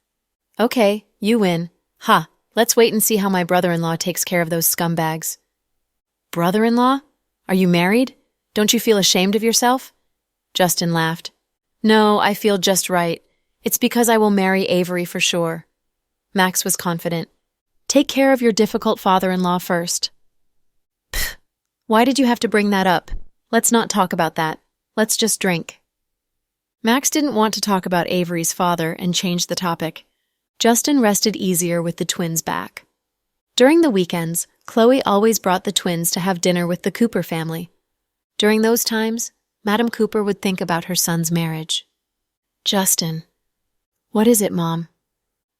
A: Okay, you win. Ha, let's wait and see how my brother-in-law takes care of those scumbags. Brother-in-law? Are you married? Don't you feel ashamed of yourself? Justin laughed. No, I feel just right. It's because I will marry Avery for sure. Max was confident. Take care of your difficult father-in-law first. Pfft, why did you have to bring that up? Let's not talk about that. Let's just drink. Max didn't want to talk about Avery's father and changed the topic. Justin rested easier with the twins back. During the weekends, Chloe always brought the twins to have dinner with the Cooper family. During those times, Madam Cooper would think about her son's marriage. Justin. What is it, Mom?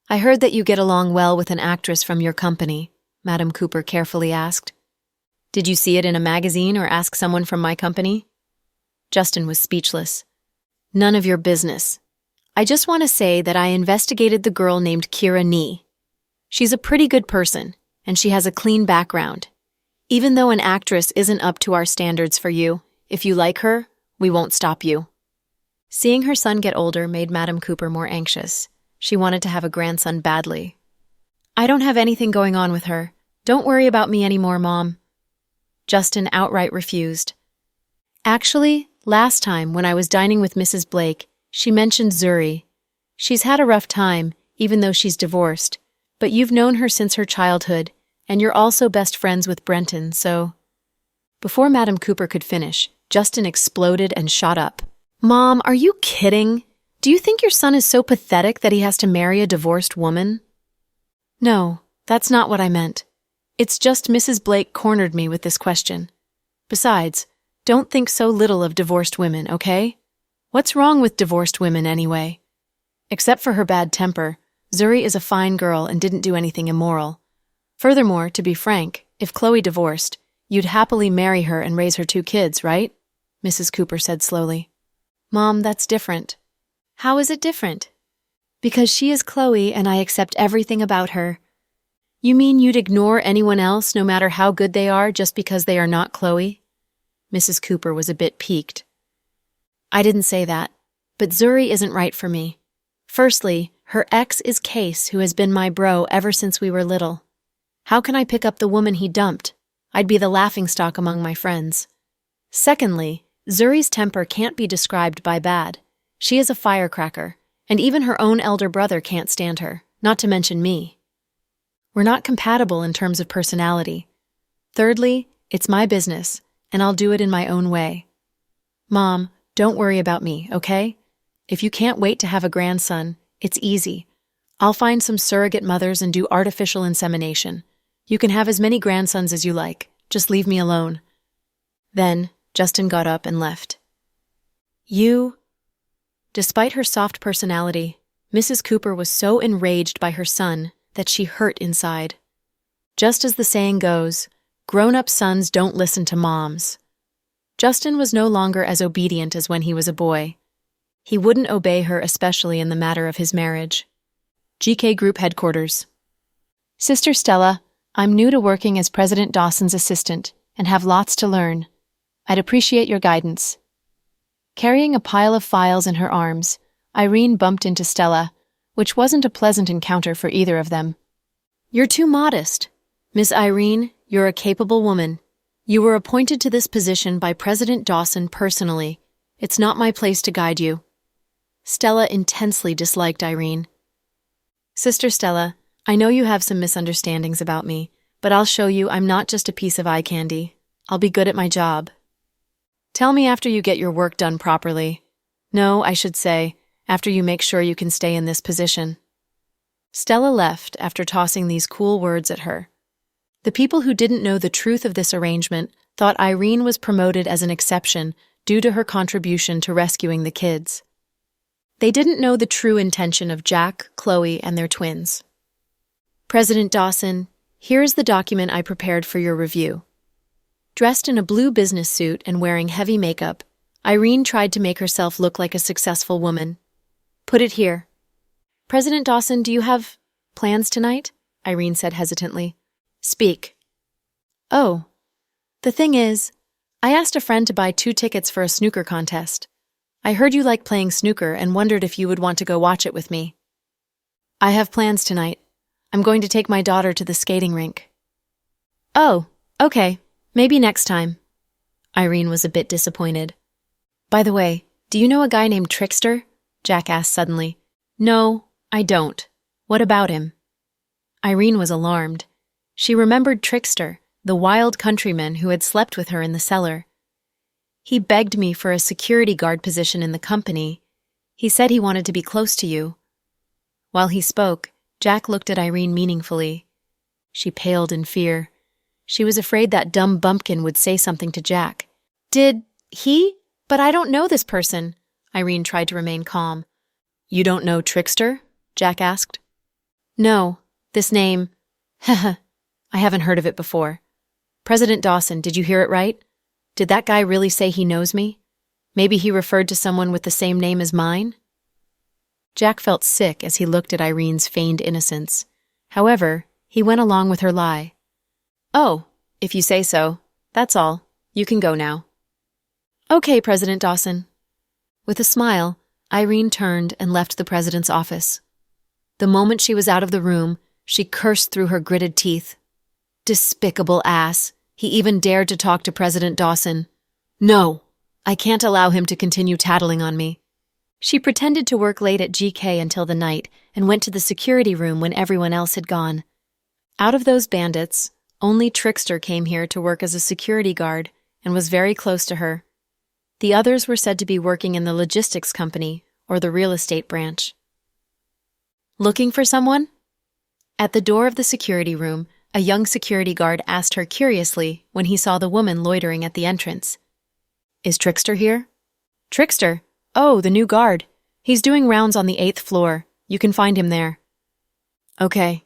A: I heard that you get along well with an actress from your company, Madam Cooper carefully asked. Did you see it in a magazine or ask someone from my company? Justin was speechless. None of your business. I just want to say that I investigated the girl named Kira Nee. She's a pretty good person, and she has a clean background. Even though an actress isn't up to our standards for you, if you like her, we won't stop you. Seeing her son get older made Madam Cooper more anxious. She wanted to have a grandson badly. I don't have anything going on with her. Don't worry about me anymore, Mom. Justin outright refused. Actually, last time when I was dining with Mrs. Blake, she mentioned Zuri. She's had a rough time, even though she's divorced, but you've known her since her childhood, and you're also best friends with Brenton, so... Before Madam Cooper could finish, Justin exploded and shot up. Mom, are you kidding? Do you think your son is so pathetic that he has to marry a divorced woman? No, that's not what I meant. It's just Mrs. Blake cornered me with this question. Besides, don't think so little of divorced women, okay? What's wrong with divorced women anyway? Except for her bad temper, Zuri is a fine girl and didn't do anything immoral. Furthermore, to be frank, if Chloe divorced, you'd happily marry her and raise her 2 kids, right? Mrs. Cooper said slowly. Mom, that's different. How is it different? Because she is Chloe and I accept everything about her. You mean you'd ignore anyone else no matter how good they are just because they are not Chloe? Mrs. Cooper was a bit piqued. I didn't say that, but Zuri isn't right for me. Firstly, her ex is Case, who has been my bro ever since we were little. How can I pick up the woman he dumped? I'd be the laughingstock among my friends. Secondly, Zuri's temper can't be described by bad. She is a firecracker, and even her own elder brother can't stand her, not to mention me. We're not compatible in terms of personality. Thirdly, it's my business, and I'll do it in my own way. Mom, don't worry about me, okay? If you can't wait to have a grandson, it's easy. I'll find some surrogate mothers and do artificial insemination. You can have as many grandsons as you like. Just leave me alone. Then, Justin got up and left. Despite her soft personality, Mrs. Cooper was so enraged by her son that she hurt inside. Just as the saying goes, grown-up sons don't listen to moms. Justin was no longer as obedient as when he was a boy. He wouldn't obey her, especially in the matter of his marriage. GK Group Headquarters. Sister Stella, I'm new to working as President Dawson's assistant and have lots to learn. I'd appreciate your guidance. Carrying a pile of files in her arms, Irene bumped into Stella, which wasn't a pleasant encounter for either of them. You're too modest. Miss Irene, you're a capable woman. You were appointed to this position by President Dawson personally. It's not my place to guide you. Stella intensely disliked Irene. Sister Stella, I know you have some misunderstandings about me, but I'll show you I'm not just a piece of eye candy. I'll be good at my job. Tell me after you get your work done properly. No, I should say, after you make sure you can stay in this position. Stella left after tossing these cool words at her. The people who didn't know the truth of this arrangement thought Irene was promoted as an exception due to her contribution to rescuing the kids. They didn't know the true intention of Jack, Chloe, and their twins. President Dawson, here is the document I prepared for your review. Dressed in a blue business suit and wearing heavy makeup, Irene tried to make herself look like a successful woman. Put it here. President Dawson, do you have plans tonight? Irene said hesitantly. Speak. Oh, the thing is, I asked a friend to buy 2 tickets for a snooker contest. I heard you like playing snooker and wondered if you would want to go watch it with me. I have plans tonight. I'm going to take my daughter to the skating rink. Oh, okay. Maybe next time. Irene was a bit disappointed. By the way, do you know a guy named Trickster? Jack asked suddenly. No, I don't. What about him? Irene was alarmed. She remembered Trickster, the wild countryman who had slept with her in the cellar. He begged me for a security guard position in the company. He said he wanted to be close to you. While he spoke, Jack looked at Irene meaningfully. She paled in fear. She was afraid that dumb bumpkin would say something to Jack. Did he? But I don't know this person. Irene tried to remain calm. You don't know Trickster? Jack asked. No, this name. Haha, I haven't heard of it before. President Dawson, did you hear it right? Did that guy really say he knows me? Maybe he referred to someone with the same name as mine? Jack felt sick as he looked at Irene's feigned innocence. However, he went along with her lie. Oh, if you say so. That's all. You can go now. Okay, President Dawson. With a smile, Irene turned and left the president's office. The moment she was out of the room, she cursed through her gritted teeth. Despicable ass. He even dared to talk to President Dawson. No, I can't allow him to continue tattling on me. She pretended to work late at GK until the night and went to the security room when everyone else had gone. Out of those bandits, only Trickster came here to work as a security guard and was very close to her. The others were said to be working in the logistics company or the real estate branch. Looking for someone? At the door of the security room, a young security guard asked her curiously when he saw the woman loitering at the entrance. Is Trickster here? Trickster? Oh, the new guard. He's doing rounds on the 8th floor. You can find him there. Okay.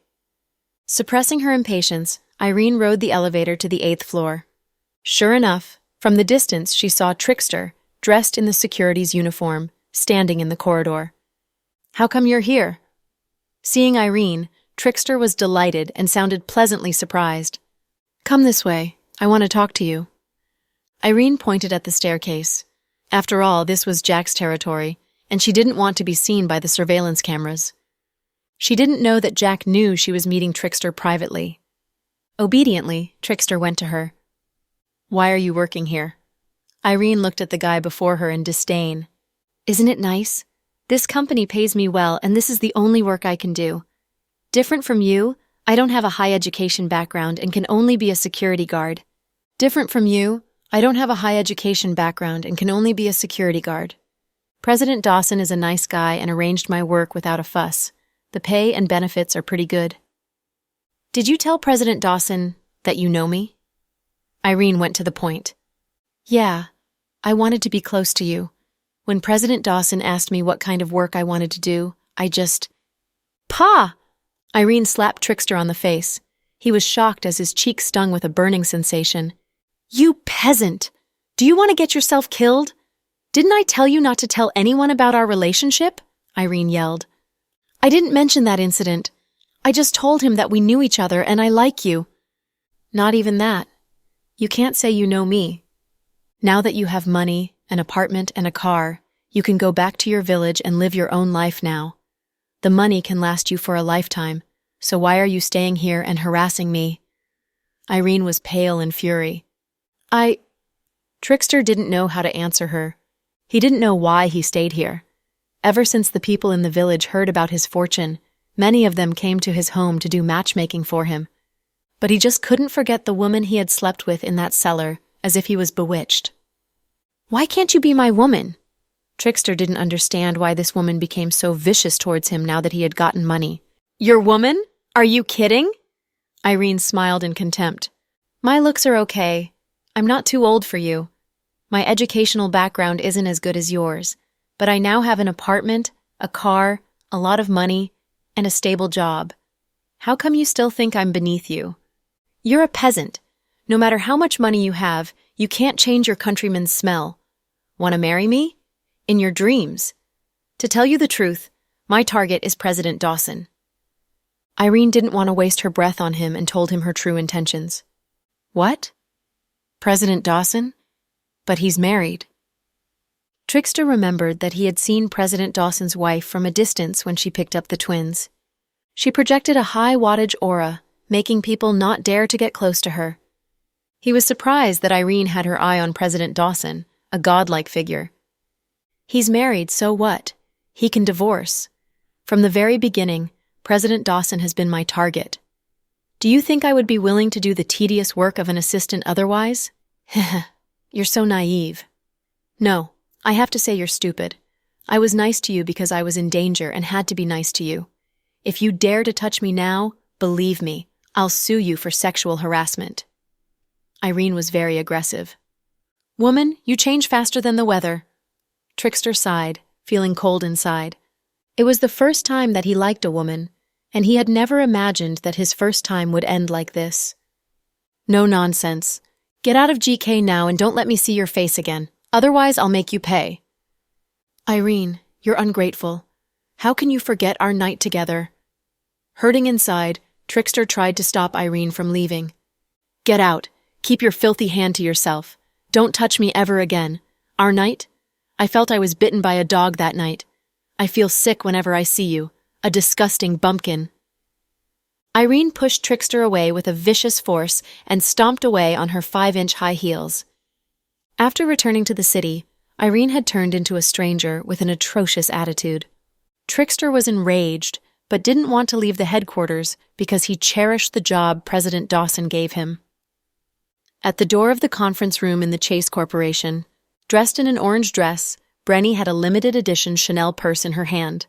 A: Suppressing her impatience, Irene rode the elevator to the 8th floor. Sure enough, from the distance she saw Trickster, dressed in the security's uniform, standing in the corridor. How come you're here? Seeing Irene, Trickster was delighted and sounded pleasantly surprised. Come this way. I want to talk to you. Irene pointed at the staircase. After all, this was Jack's territory, and she didn't want to be seen by the surveillance cameras. She didn't know that Jack knew she was meeting Trickster privately. Obediently, Trickster went to her. Why are you working here? Irene looked at the guy before her in disdain. Isn't it nice? This company pays me well, and this is the only work I can do. Different from you, I don't have a high education background and can only be a security guard. Different from you, I don't have a high education background and can only be a security guard. President Dawson is a nice guy and arranged my work without a fuss. The pay and benefits are pretty good. Did you tell President Dawson that you know me? Irene went to the point. Yeah, I wanted to be close to you. When President Dawson asked me what kind of work I wanted to do, I just... Pa! Irene slapped Trickster on the face. He was shocked as his cheek stung with a burning sensation. You peasant! Do you want to get yourself killed? Didn't I tell you not to tell anyone about our relationship? Irene yelled. I didn't mention that incident. I just told him that we knew each other and I like you. Not even that. You can't say you know me. Now that you have money, an apartment, and a car, you can go back to your village and live your own life now. The money can last you for a lifetime, so why are you staying here and harassing me? Irene was pale in fury. Trickster didn't know how to answer her. He didn't know why he stayed here. Ever since the people in the village heard about his fortune, many of them came to his home to do matchmaking for him. But he just couldn't forget the woman he had slept with in that cellar, as if he was bewitched. Why can't you be my woman? Trickster didn't understand why this woman became so vicious towards him now that he had gotten money. Your woman? Are you kidding? Irene smiled in contempt. My looks are okay. I'm not too old for you. My educational background isn't as good as yours, but I now have an apartment, a car, a lot of money, and a stable job. How come you still think I'm beneath you? You're a peasant. No matter how much money you have, you can't change your countrymen's smell. Want to marry me? In your dreams. To tell you the truth, my target is President Dawson. Irene didn't want to waste her breath on him and told him her true intentions. What? President Dawson? But he's married. Trickster remembered that he had seen President Dawson's wife from a distance when she picked up the twins. She projected a high-wattage aura, making people not dare to get close to her. He was surprised that Irene had her eye on President Dawson, a godlike figure. He's married, so what? He can divorce. From the very beginning, President Dawson has been my target. Do you think I would be willing to do the tedious work of an assistant otherwise? You're so naive. No, I have to say you're stupid. I was nice to you because I was in danger and had to be nice to you. If you dare to touch me now, believe me, I'll sue you for sexual harassment. Irene was very aggressive. Woman, you change faster than the weather. Trickster sighed, feeling cold inside. It was the first time that he liked a woman, and he had never imagined that his first time would end like this. No nonsense. Get out of GK now and don't let me see your face again. Otherwise, I'll make you pay. Irene, you're ungrateful. How can you forget our night together? Hurting inside, Trickster tried to stop Irene from leaving. Get out. Keep your filthy hand to yourself. Don't touch me ever again. Our night? I felt I was bitten by a dog that night. I feel sick whenever I see you. A disgusting bumpkin. Irene pushed Trickster away with a vicious force and stomped away on her 5-inch high heels. After returning to the city, Irene had turned into a stranger with an atrocious attitude. Trickster was enraged, but didn't want to leave the headquarters because he cherished the job President Dawson gave him. At the door of the conference room in the Chase Corporation, dressed in an orange dress, Brenny had a limited edition Chanel purse in her hand.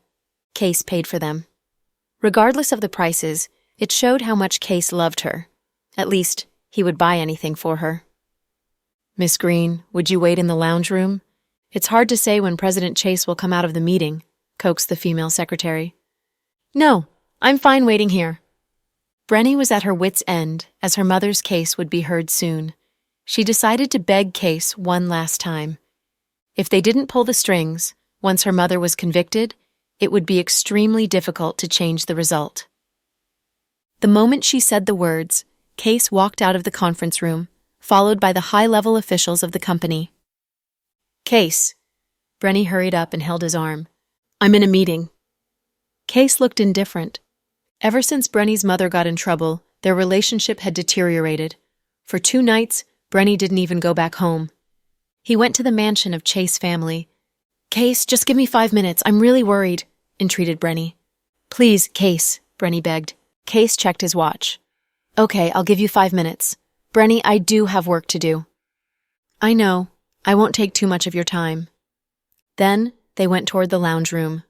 A: Case paid for them. Regardless of the prices, it showed how much Case loved her. At least, he would buy anything for her. Miss Green, would you wait in the lounge room? It's hard to say when President Chase will come out of the meeting, coaxed the female secretary. No, I'm fine waiting here. Brenny was at her wit's end, as her mother's case would be heard soon. She decided to beg Case one last time. If they didn't pull the strings, once her mother was convicted, it would be extremely difficult to change the result. The moment she said the words, Case walked out of the conference room, followed by the high-level officials of the company. Case. Brenny hurried up and held his arm. I'm in a meeting. Case looked indifferent. Ever since Brenny's mother got in trouble, their relationship had deteriorated. For 2 nights, Brenny didn't even go back home. He went to the mansion of Chase family. Case, just give me 5 minutes. I'm really worried, entreated Brenny. Please, Case, Brenny begged. Case checked his watch. Okay, I'll give you 5 minutes. Brenny, I do have work to do. I know. I won't take too much of your time. Then, they went toward the lounge room.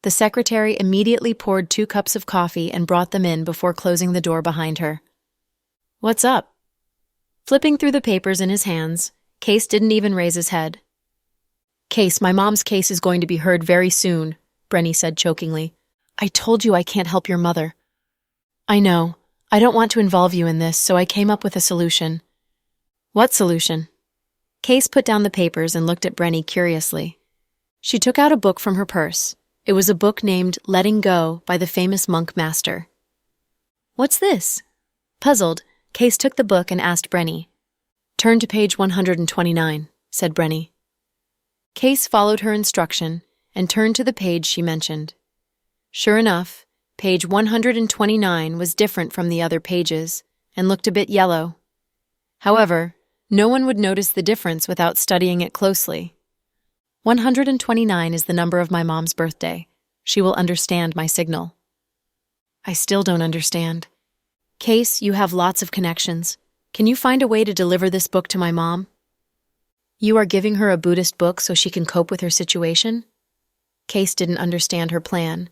A: The secretary immediately poured 2 cups of coffee and brought them in before closing the door behind her. What's up? Flipping through the papers in his hands, Case didn't even raise his head. Case, my mom's case is going to be heard very soon, Brenny said chokingly. I told you I can't help your mother. I know. I don't want to involve you in this, so I came up with a solution. What solution? Case put down the papers and looked at Brenny curiously. She took out a book from her purse. It was a book named Letting Go by the famous monk master. What's this? Puzzled, Case took the book and asked Brenny. Turn to page 129, said Brenny. Case followed her instruction and turned to the page she mentioned. Sure enough, page 129 was different from the other pages and looked a bit yellow. However, no one would notice the difference without studying it closely. 129 is the number of my mom's birthday. She will understand my signal. I still don't understand. Case, you have lots of connections. Can you find a way to deliver this book to my mom? You are giving her a Buddhist book so she can cope with her situation? Case didn't understand her plan.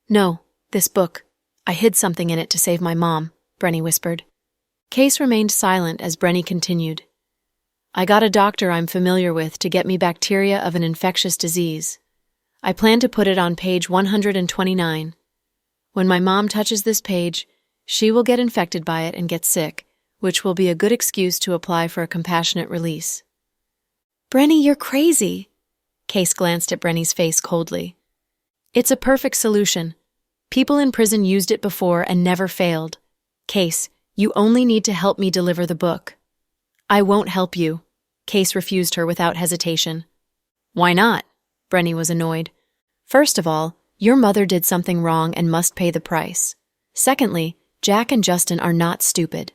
A: No, this book. I hid something in it to save my mom, Brenny whispered. Case remained silent as Brenny continued. I got a doctor I'm familiar with to get me bacteria of an infectious disease. I plan to put it on page 129. When my mom touches this page, she will get infected by it and get sick, which will be a good excuse to apply for a compassionate release. Brenny, you're crazy. Case glanced at Brenny's face coldly. It's a perfect solution. People in prison used it before and never failed. Case, you only need to help me deliver the book. I won't help you. Case refused her without hesitation. Why not? Brenny was annoyed. First of all, your mother did something wrong and must pay the price. Secondly, Jack and Justin are not stupid.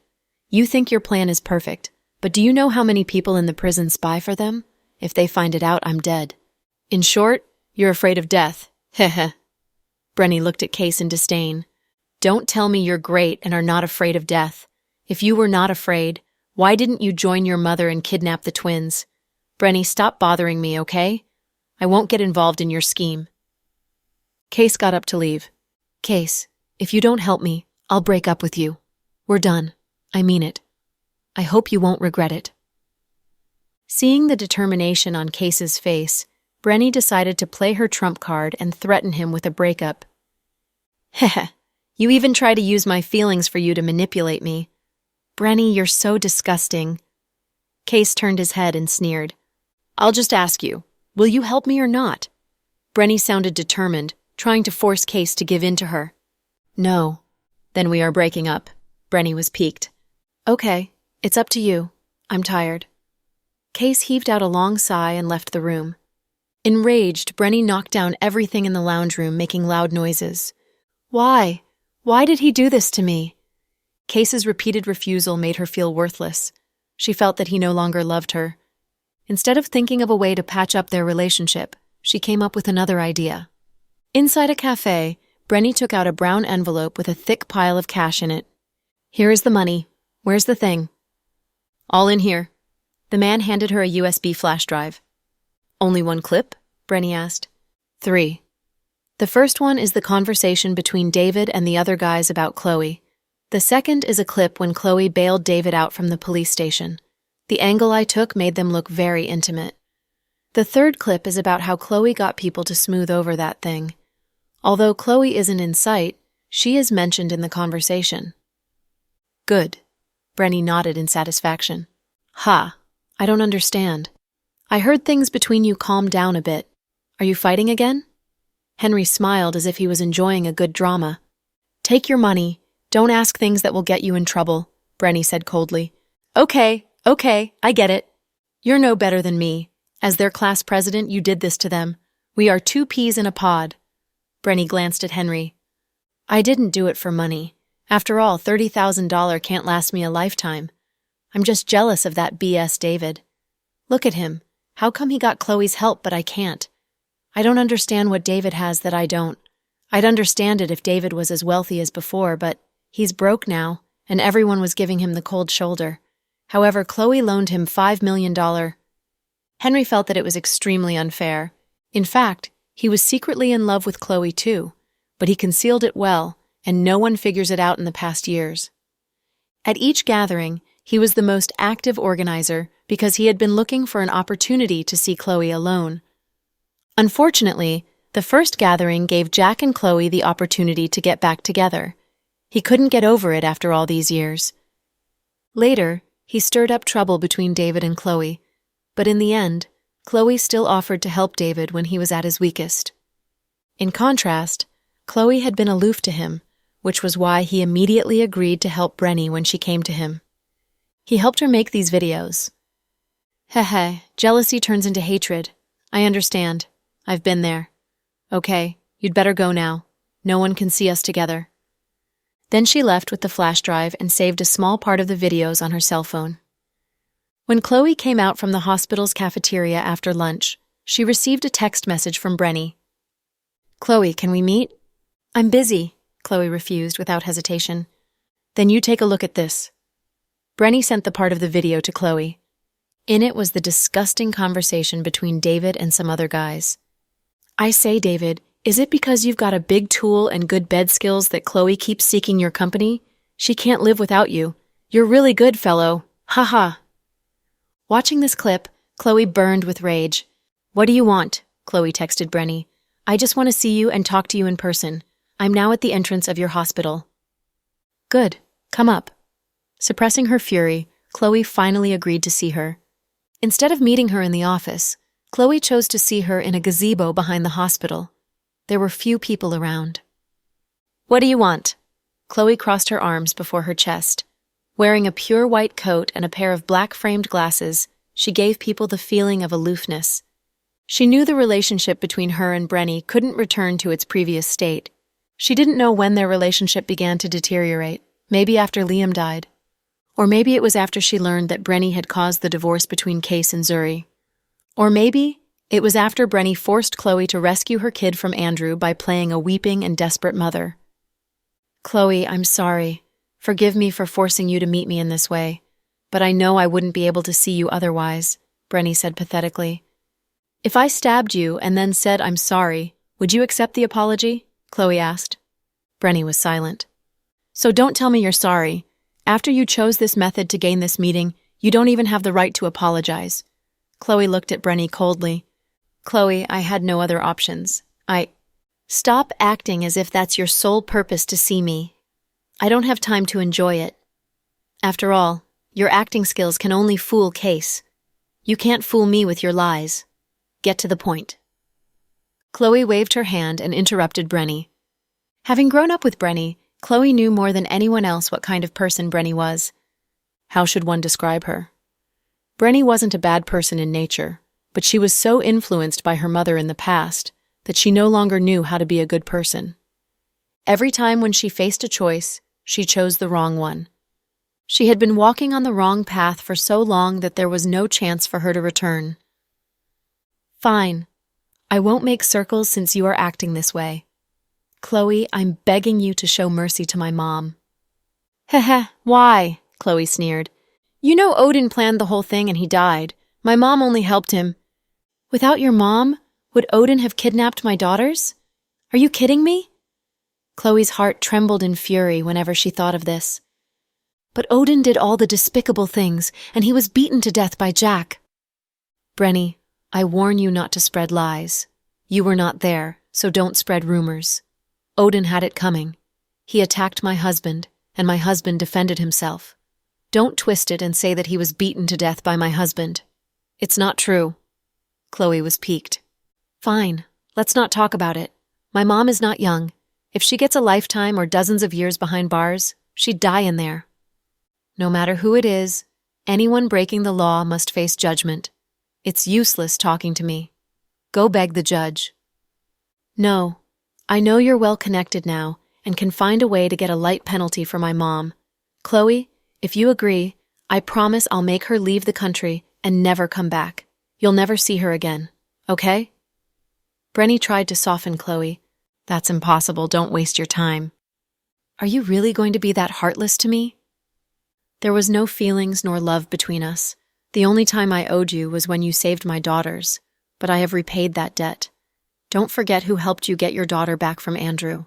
A: You think your plan is perfect, but do you know how many people in the prison spy for them? If they find it out, I'm dead. In short, you're afraid of death. Heh. Brenny looked at Case in disdain. Don't tell me you're great and are not afraid of death. If you were not afraid, why didn't you join your mother and kidnap the twins? Brenny, stop bothering me, okay? I won't get involved in your scheme. Case got up to leave. Case, if you don't help me, I'll break up with you. We're done. I mean it. I hope you won't regret it. Seeing the determination on Case's face, Brenny decided to play her trump card and threaten him with a breakup. Heh, you even try to use my feelings for you to manipulate me. Brenny, you're so disgusting. Case turned his head and sneered. I'll just ask you, will you help me or not? Brenny sounded determined, trying to force Case to give in to her. No. Then we are breaking up. Brenny was piqued. Okay, it's up to you. I'm tired. Case heaved out a long sigh and left the room. Enraged, Brenny knocked down everything in the lounge room, making loud noises. Why? Why did he do this to me? Case's repeated refusal made her feel worthless. She felt that he no longer loved her. Instead of thinking of a way to patch up their relationship, she came up with another idea. Inside a cafe, Brenny took out a brown envelope with a thick pile of cash in it. Here is the money. Where's the thing? All in here. The man handed her a USB flash drive. Only one clip? Brenny asked. 3. The first one is the conversation between David and the other guys about Chloe. The second is a clip when Chloe bailed David out from the police station. The angle I took made them look very intimate. The third clip is about how Chloe got people to smooth over that thing. Although Chloe isn't in sight, she is mentioned in the conversation. Good. Brenny nodded in satisfaction. Ha, I don't understand. I heard things between you calm down a bit. Are you fighting again? Henry smiled as if he was enjoying a good drama. Take your money. Don't ask things that will get you in trouble, Brenny said coldly. Okay, I get it. You're no better than me. As their class president, you did this to them. We are 2 peas in a pod. Brenny glanced at Henry. I didn't do it for money. After all, $30,000 can't last me a lifetime. I'm just jealous of that BS David. Look at him. How come he got Chloe's help but I can't? I don't understand what David has that I don't. I'd understand it if David was as wealthy as before, but he's broke now, and everyone was giving him the cold shoulder. However, Chloe loaned him $5 million. Henry felt that it was extremely unfair. In fact, he was secretly in love with Chloe too, but he concealed it well, and no one figures it out in the past years. At each gathering, he was the most active organizer because he had been looking for an opportunity to see Chloe alone. Unfortunately, the first gathering gave Jack and Chloe the opportunity to get back together. He couldn't get over it after all these years. Later, he stirred up trouble between David and Chloe, but in the end, Chloe still offered to help David when he was at his weakest. In contrast, Chloe had been aloof to him, which was why he immediately agreed to help Brenny when she came to him. He helped her make these videos. Heh, jealousy turns into hatred. I understand. I've been there. Okay, you'd better go now. No one can see us together. Then she left with the flash drive and saved a small part of the videos on her cell phone. When Chloe came out from the hospital's cafeteria after lunch, she received a text message from Brenny. Chloe, can we meet? I'm busy, Chloe refused without hesitation. Then you take a look at this. Brenny sent the part of the video to Chloe. In it was the disgusting conversation between David and some other guys. I say, David, is it because you've got a big tool and good bed skills that Chloe keeps seeking your company? She can't live without you. You're really good, fellow. Ha ha. Watching this clip, Chloe burned with rage. What do you want? Chloe texted Brenny. I just want to see you and talk to you in person. I'm now at the entrance of your hospital. Good. Come up. Suppressing her fury, Chloe finally agreed to see her. Instead of meeting her in the office, Chloe chose to see her in a gazebo behind the hospital. There were few people around. What do you want? Chloe crossed her arms before her chest. Wearing a pure white coat and a pair of black-framed glasses, she gave people the feeling of aloofness. She knew the relationship between her and Brenny couldn't return to its previous state. She didn't know when their relationship began to deteriorate, maybe after Liam died. Or maybe it was after she learned that Brenny had caused the divorce between Case and Zuri. Or maybe it was after Brenny forced Chloe to rescue her kid from Andrew by playing a weeping and desperate mother. Chloe, I'm sorry. Forgive me for forcing you to meet me in this way, but I know I wouldn't be able to see you otherwise, Brenny said pathetically. If I stabbed you and then said I'm sorry, would you accept the apology? Chloe asked. Brenny was silent. So don't tell me you're sorry. After you chose this method to gain this meeting, you don't even have the right to apologize. Chloe looked at Brenny coldly. Chloe, I had no other options. Stop acting as if that's your sole purpose to see me. I don't have time to enjoy it. After all, your acting skills can only fool Case. You can't fool me with your lies. Get to the point. Chloe waved her hand and interrupted Brenny. Having grown up with Brenny, Chloe knew more than anyone else what kind of person Brenny was. How should one describe her? Brenny wasn't a bad person in nature, but she was so influenced by her mother in the past that she no longer knew how to be a good person. Every time when she faced a choice, she chose the wrong one. She had been walking on the wrong path for so long that there was no chance for her to return. Fine. I won't make circles since you are acting this way. Chloe, I'm begging you to show mercy to my mom. Heh, why? Chloe sneered. You know Odin planned the whole thing and he died. My mom only helped him. Without your mom, would Odin have kidnapped my daughters? Are you kidding me? Chloe's heart trembled in fury whenever she thought of this. But Odin did all the despicable things, and he was beaten to death by Jack. Brenny, I warn you not to spread lies. You were not there, so don't spread rumors. Odin had it coming. He attacked my husband, and my husband defended himself. Don't twist it and say that he was beaten to death by my husband. It's not true. Chloe was piqued. Fine, let's not talk about it. My mom is not young. If she gets a lifetime or dozens of years behind bars, she'd die in there. No matter who it is, anyone breaking the law must face judgment. It's useless talking to me. Go beg the judge. No, I know you're well connected now and can find a way to get a light penalty for my mom. Chloe, if you agree, I promise I'll make her leave the country and never come back. You'll never see her again, okay? Brenny tried to soften Chloe. That's impossible, don't waste your time. Are you really going to be that heartless to me? There was no feelings nor love between us. The only time I owed you was when you saved my daughters, but I have repaid that debt. Don't forget who helped you get your daughter back from Andrew.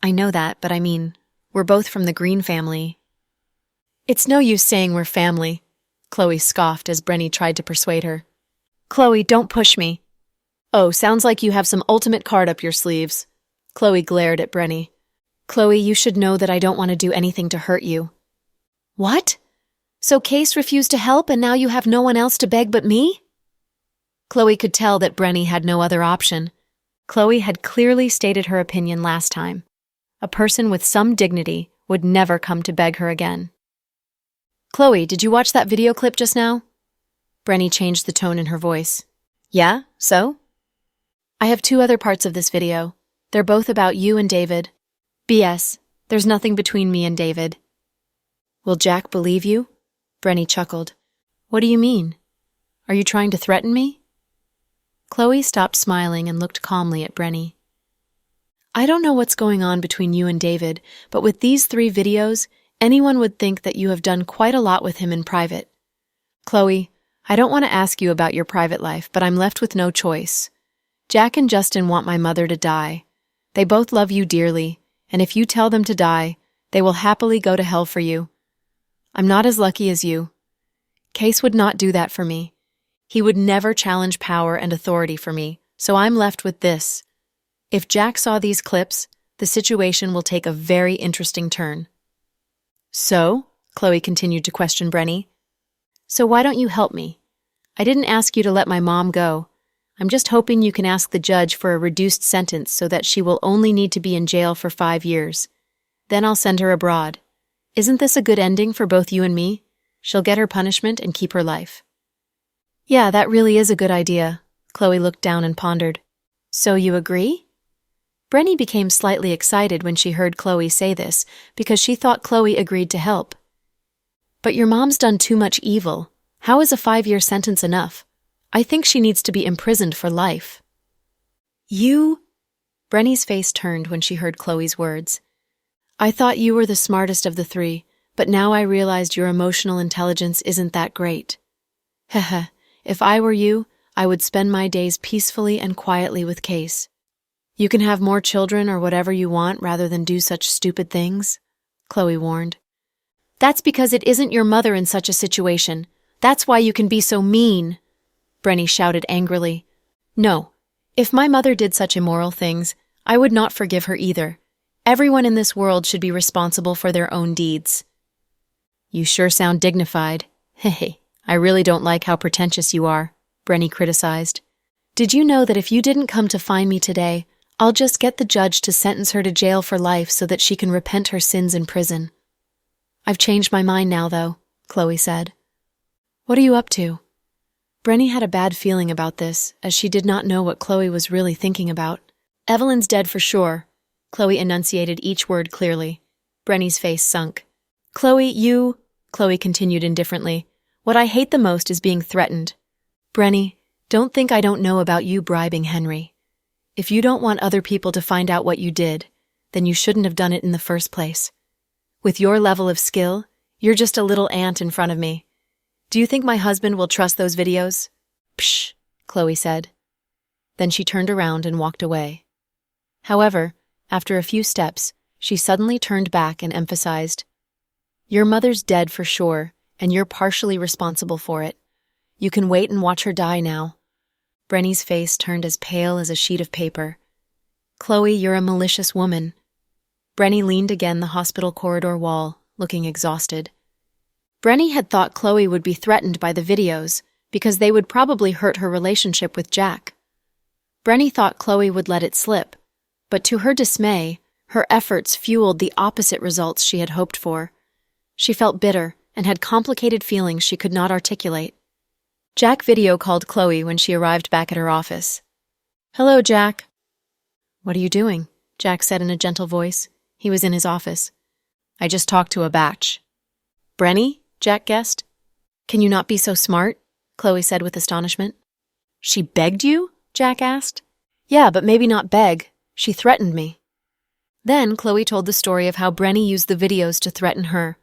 A: I know that, but I mean, we're both from the Green family. It's no use saying we're family, Chloe scoffed as Brenny tried to persuade her. Chloe, don't push me. Oh, sounds like you have some ultimate card up your sleeves. Chloe glared at Brenny. Chloe, you should know that I don't want to do anything to hurt you. What? So Case refused to help and now you have no one else to beg but me? Chloe could tell that Brenny had no other option. Chloe had clearly stated her opinion last time. A person with some dignity would never come to beg her again. Chloe, did you watch that video clip just now? Brenny changed the tone in her voice. Yeah, so? I have 2 other parts of this video. They're both about you and David. BS. There's nothing between me and David. Will Jack believe you? Brenny chuckled. What do you mean? Are you trying to threaten me? Chloe stopped smiling and looked calmly at Brenny. I don't know what's going on between you and David, but with these 3 videos, anyone would think that you have done quite a lot with him in private. Chloe, I don't want to ask you about your private life, but I'm left with no choice. Jack and Justin want my mother to die. They both love you dearly, and if you tell them to die, they will happily go to hell for you. I'm not as lucky as you. Case would not do that for me. He would never challenge power and authority for me, so I'm left with this. If Jack saw these clips, the situation will take a very interesting turn. So? Chloe continued to question Brenny. So why don't you help me? I didn't ask you to let my mom go. I'm just hoping you can ask the judge for a reduced sentence so that she will only need to be in jail for 5 years. Then I'll send her abroad. Isn't this a good ending for both you and me? She'll get her punishment and keep her life. Yeah, that really is a good idea. Chloe looked down and pondered. So you agree? Brenny became slightly excited when she heard Chloe say this because she thought Chloe agreed to help. But your mom's done too much evil. How is a 5-year sentence enough? I think she needs to be imprisoned for life. You? Brenny's face turned when she heard Chloe's words. I thought you were the smartest of the 3, but now I realized your emotional intelligence isn't that great. Heh. If I were you, I would spend my days peacefully and quietly with Case. You can have more children or whatever you want rather than do such stupid things, Chloe warned. That's because it isn't your mother in such a situation. That's why you can be so mean, Brenny shouted angrily. No, if my mother did such immoral things, I would not forgive her either. Everyone in this world should be responsible for their own deeds. You sure sound dignified. Hey, I really don't like how pretentious you are, Brenny criticized. Did you know that if you didn't come to find me today, I'll just get the judge to sentence her to jail for life so that she can repent her sins in prison? I've changed my mind now, though, Chloe said. What are you up to? Brenny had a bad feeling about this, as she did not know what Chloe was really thinking about. Evelyn's dead for sure. Chloe enunciated each word clearly. Brenny's face sunk. Chloe continued indifferently. What I hate the most is being threatened. Brenny, don't think I don't know about you bribing Henry. If you don't want other people to find out what you did, then you shouldn't have done it in the first place. With your level of skill, you're just a little ant in front of me. Do you think my husband will trust those videos? Psh, Chloe said. Then she turned around and walked away. However, after a few steps, she suddenly turned back and emphasized, Your mother's dead for sure, and you're partially responsible for it. You can wait and watch her die now. Brenny's face turned as pale as a sheet of paper. Chloe, you're a malicious woman. Brenny leaned against the hospital corridor wall, looking exhausted. Brenny had thought Chloe would be threatened by the videos because they would probably hurt her relationship with Jack. Brenny thought Chloe would let it slip, but to her dismay, her efforts fueled the opposite results she had hoped for. She felt bitter and had complicated feelings she could not articulate. Jack video called Chloe when she arrived back at her office. Hello, Jack. What are you doing? Jack said in a gentle voice. He was in his office. I just talked to a batch. Brenny? Jack guessed. Can you not be so smart? Chloe said with astonishment. She begged you? Jack asked. Yeah, but maybe not beg. She threatened me. Then Chloe told the story of how Brenny used the videos to threaten her.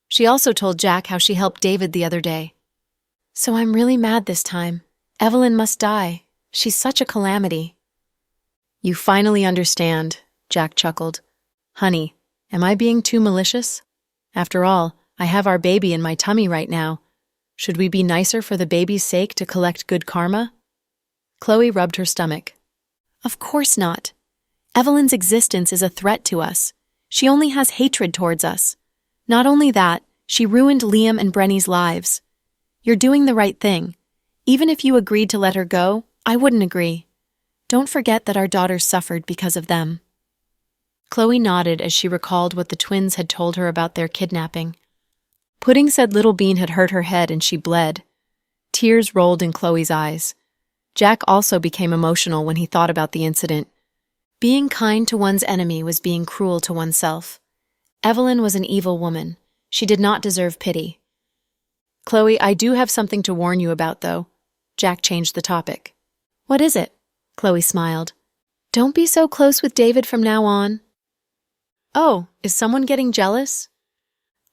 A: She also told Jack how she helped David the other day. So I'm really mad this time. Evelyn must die. She's such a calamity. You finally understand, Jack chuckled. Honey, am I being too malicious? After all, I have our baby in my tummy right now. Should we be nicer for the baby's sake to collect good karma? Chloe rubbed her stomach. Of course not. Evelyn's existence is a threat to us. She only has hatred towards us. Not only that, she ruined Liam and Brenny's lives. You're doing the right thing. Even if you agreed to let her go, I wouldn't agree. Don't forget that our daughters suffered because of them. Chloe nodded as she recalled what the twins had told her about their kidnapping. Pudding said Little Bean had hurt her head and she bled. Tears rolled in Chloe's eyes. Jack also became emotional when he thought about the incident. Being kind to one's enemy was being cruel to oneself. Evelyn was an evil woman. She did not deserve pity. Chloe, I do have something to warn you about, though. Jack changed the topic. What is it? Chloe smiled. Don't be so close with David from now on. Oh, is someone getting jealous?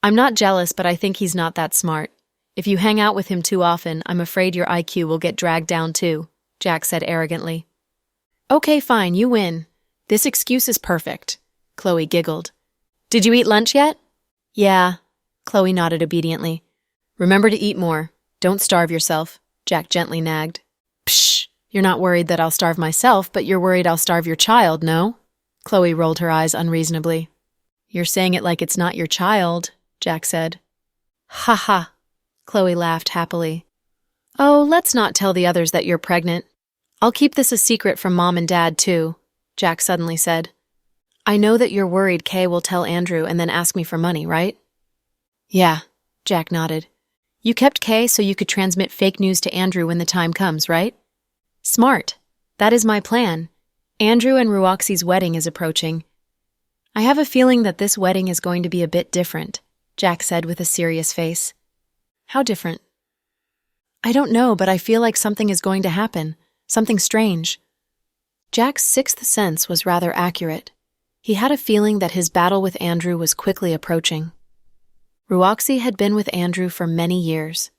A: I'm not jealous, but I think he's not that smart. If you hang out with him too often, I'm afraid your IQ will get dragged down too, Jack said arrogantly. Okay, fine, you win. This excuse is perfect, Chloe giggled. Did you eat lunch yet? Yeah, Chloe nodded obediently. Remember to eat more. Don't starve yourself, Jack gently nagged. Psh, you're not worried that I'll starve myself, but you're worried I'll starve your child, no? Chloe rolled her eyes unreasonably. You're saying it like it's not your child, Jack said. Ha ha, Chloe laughed happily. Oh, let's not tell the others that you're pregnant. I'll keep this a secret from Mom and Dad, too, Jack suddenly said. I know that you're worried Kay will tell Andrew and then ask me for money, right? Yeah, Jack nodded. You kept Kay so you could transmit fake news to Andrew when the time comes, right? Smart. That is my plan. Andrew and Ruoxi's wedding is approaching. I have a feeling that this wedding is going to be a bit different, Jack said with a serious face. How different? I don't know, but I feel like something is going to happen. Something strange. Jack's sixth sense was rather accurate. He had a feeling that his battle with Andrew was quickly approaching. Ruoxi had been with Andrew for many years.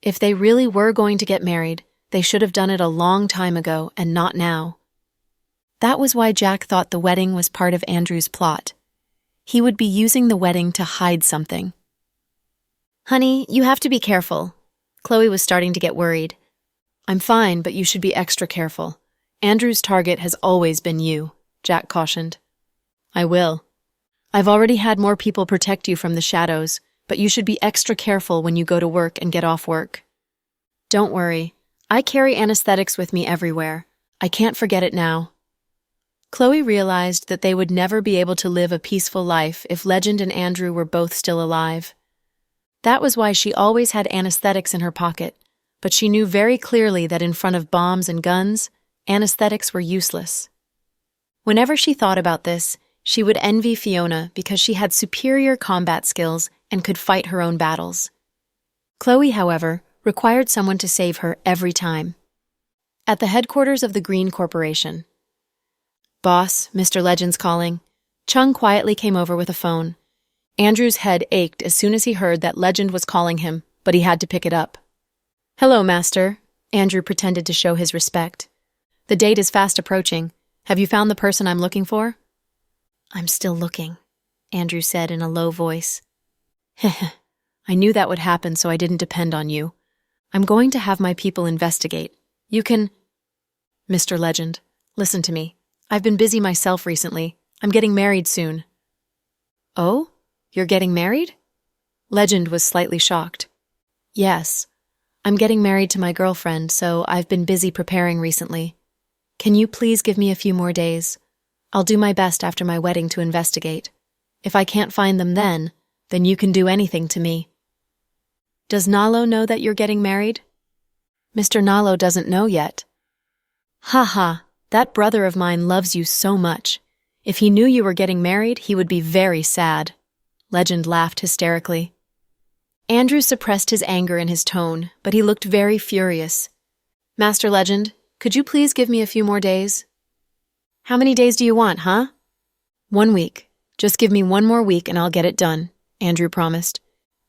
A: If they really were going to get married, they should have done it a long time ago and not now. That was why Jack thought the wedding was part of Andrew's plot. He would be using the wedding to hide something. Honey, you have to be careful. Chloe was starting to get worried. I'm fine, but you should be extra careful. Andrew's target has always been you, Jack cautioned. I will. I've already had more people protect you from the shadows, but you should be extra careful when you go to work and get off work. Don't worry. I carry anesthetics with me everywhere. I can't forget it now. Chloe realized that they would never be able to live a peaceful life if Legend and Andrew were both still alive. That was why she always had anesthetics in her pocket, but she knew very clearly that in front of bombs and guns, anesthetics were useless. Whenever she thought about this, she would envy Fiona because she had superior combat skills and could fight her own battles. Chloe, however, required someone to save her every time. At the headquarters of the Green Corporation. "Boss, Mr. Legend's calling." Chung quietly came over with a phone. Andrew's head ached as soon as he heard that Legend was calling him, but he had to pick it up. "Hello, Master." Andrew pretended to show his respect. "The date is fast approaching. Have you found the person I'm looking for?" "I'm still looking," Andrew said in a low voice. "Heh, I knew that would happen, so I didn't depend on you. I'm going to have my people investigate. You can—" "Mr. Legend, listen to me. I've been busy myself recently. I'm getting married soon." "Oh? You're getting married?" Legend was slightly shocked. "Yes. I'm getting married to my girlfriend, so I've been busy preparing recently. Can you please give me a few more days? I'll do my best after my wedding to investigate. If I can't find them then you can do anything to me." "Does Nalo know that you're getting married?" "Mr. Nalo doesn't know yet." "Ha ha, that brother of mine loves you so much. If he knew you were getting married, he would be very sad." Legend laughed hysterically. Andrew suppressed his anger in his tone, but he looked very furious. "Master Legend, could you please give me a few more days?" "How many days do you want, huh?" "1 week. Just give me 1 more week and I'll get it done," Andrew promised.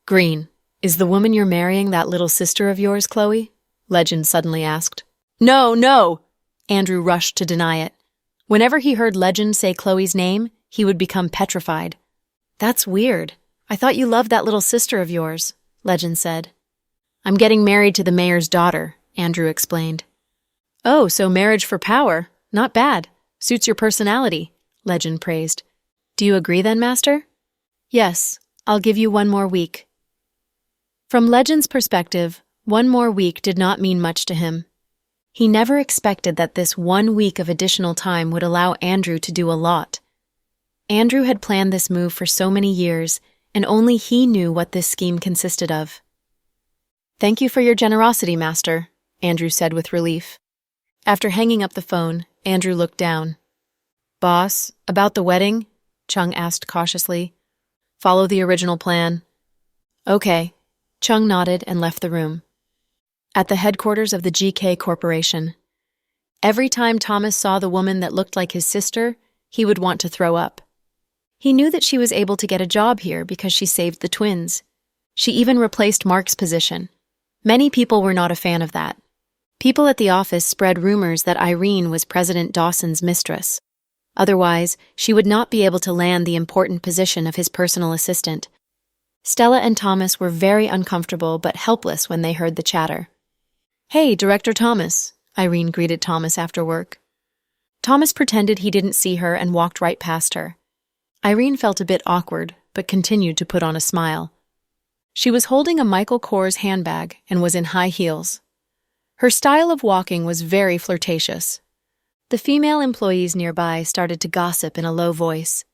A: "Green, is the woman you're marrying that little sister of yours, Chloe?" Legend suddenly asked. "No, no!" Andrew rushed to deny it. Whenever he heard Legend say Chloe's name, he would become petrified. "That's weird. I thought you loved that little sister of yours," Legend said. "I'm getting married to the mayor's daughter," Andrew explained. "Oh, so marriage for power. Not bad. Suits your personality," Legend praised. "Do you agree then, Master?" "Yes, I'll give you 1 more week." From Legend's perspective, 1 more week did not mean much to him. He never expected that this 1 week of additional time would allow Andrew to do a lot. Andrew had planned this move for so many years, and only he knew what this scheme consisted of. "Thank you for your generosity, Master," Andrew said with relief. After hanging up the phone, Andrew looked down. "Boss, about the wedding?" Chung asked cautiously. "Follow the original plan." "Okay." Chung nodded and left the room. At the headquarters of the GK Corporation. Every time Thomas saw the woman that looked like his sister, he would want to throw up. He knew that she was able to get a job here because she saved the twins. She even replaced Mark's position. Many people were not a fan of that. People at the office spread rumors that Irene was President Dawson's mistress. Otherwise, she would not be able to land the important position of his personal assistant. Stella and Thomas were very uncomfortable but helpless when they heard the chatter. "Hey, Director Thomas," Irene greeted Thomas after work. Thomas pretended he didn't see her and walked right past her. Irene felt a bit awkward, but continued to put on a smile. She was holding a Michael Kors handbag and was in high heels. Her style of walking was very flirtatious. The female employees nearby started to gossip in a low voice.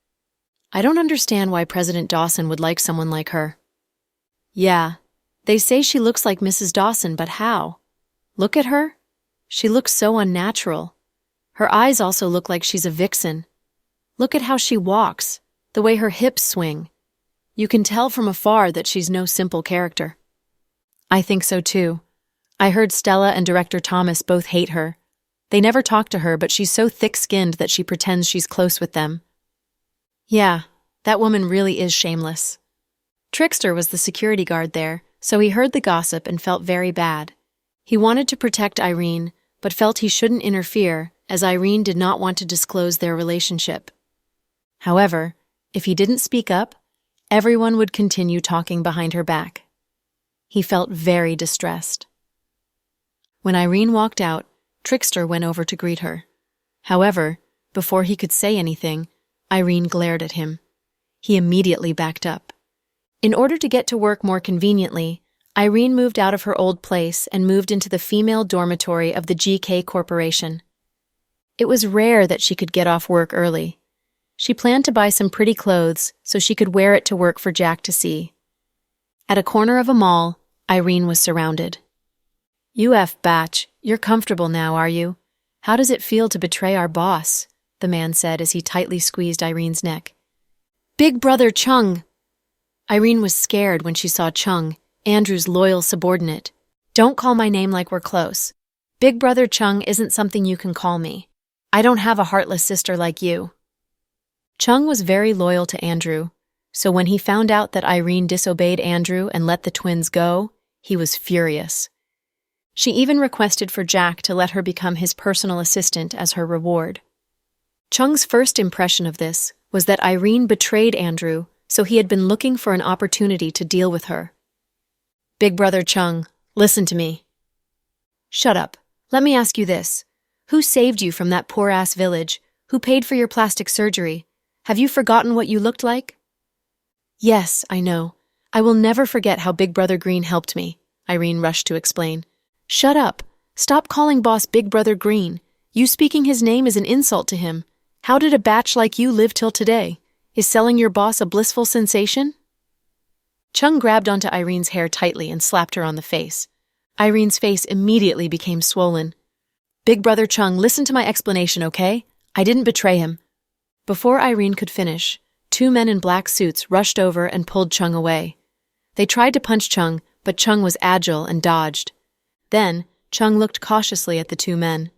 A: "I don't understand why President Dawson would like someone like her." "Yeah, they say she looks like Mrs. Dawson, but how? Look at her. She looks so unnatural. Her eyes also look like she's a vixen. Look at how she walks, the way her hips swing. You can tell from afar that she's no simple character." "I think so too. I heard Stella and Director Thomas both hate her. They never talk to her, but she's so thick-skinned that she pretends she's close with them." "Yeah, that woman really is shameless." Trickster was the security guard there, so he heard the gossip and felt very bad. He wanted to protect Irene, but felt he shouldn't interfere, as Irene did not want to disclose their relationship. However, if he didn't speak up, everyone would continue talking behind her back. He felt very distressed. When Irene walked out, Trickster went over to greet her. However, before he could say anything, Irene glared at him. He immediately backed up. In order to get to work more conveniently, Irene moved out of her old place and moved into the female dormitory of the GK Corporation. It was rare that she could get off work early. She planned to buy some pretty clothes so she could wear it to work for Jack to see. At a corner of a mall, Irene was surrounded. "UF Batch, you're comfortable now, are you? How does it feel to betray our boss?" the man said as he tightly squeezed Irene's neck. "Big Brother Chung!" Irene was scared when she saw Chung, Andrew's loyal subordinate. "Don't call my name like we're close. Big Brother Chung isn't something you can call me. I don't have a heartless sister like you." Chung was very loyal to Andrew, so when he found out that Irene disobeyed Andrew and let the twins go, he was furious. She even requested for Jack to let her become his personal assistant as her reward. Chung's first impression of this was that Irene betrayed Andrew, so he had been looking for an opportunity to deal with her. "Big Brother Chung, listen to me." "Shut up. Let me ask you this. Who saved you from that poor-ass village? Who paid for your plastic surgery? Have you forgotten what you looked like?" "Yes, I know. I will never forget how Big Brother Green helped me," Irene rushed to explain. "Shut up. Stop calling boss Big Brother Green. You speaking his name is an insult to him. How did a batch like you live till today? Is selling your boss a blissful sensation?" Chung grabbed onto Irene's hair tightly and slapped her on the face. Irene's face immediately became swollen. "Big Brother Chung, listen to my explanation, okay? I didn't betray him." Before Irene could finish, two men in black suits rushed over and pulled Chung away. They tried to punch Chung, but Chung was agile and dodged. Then, Chung looked cautiously at the two men.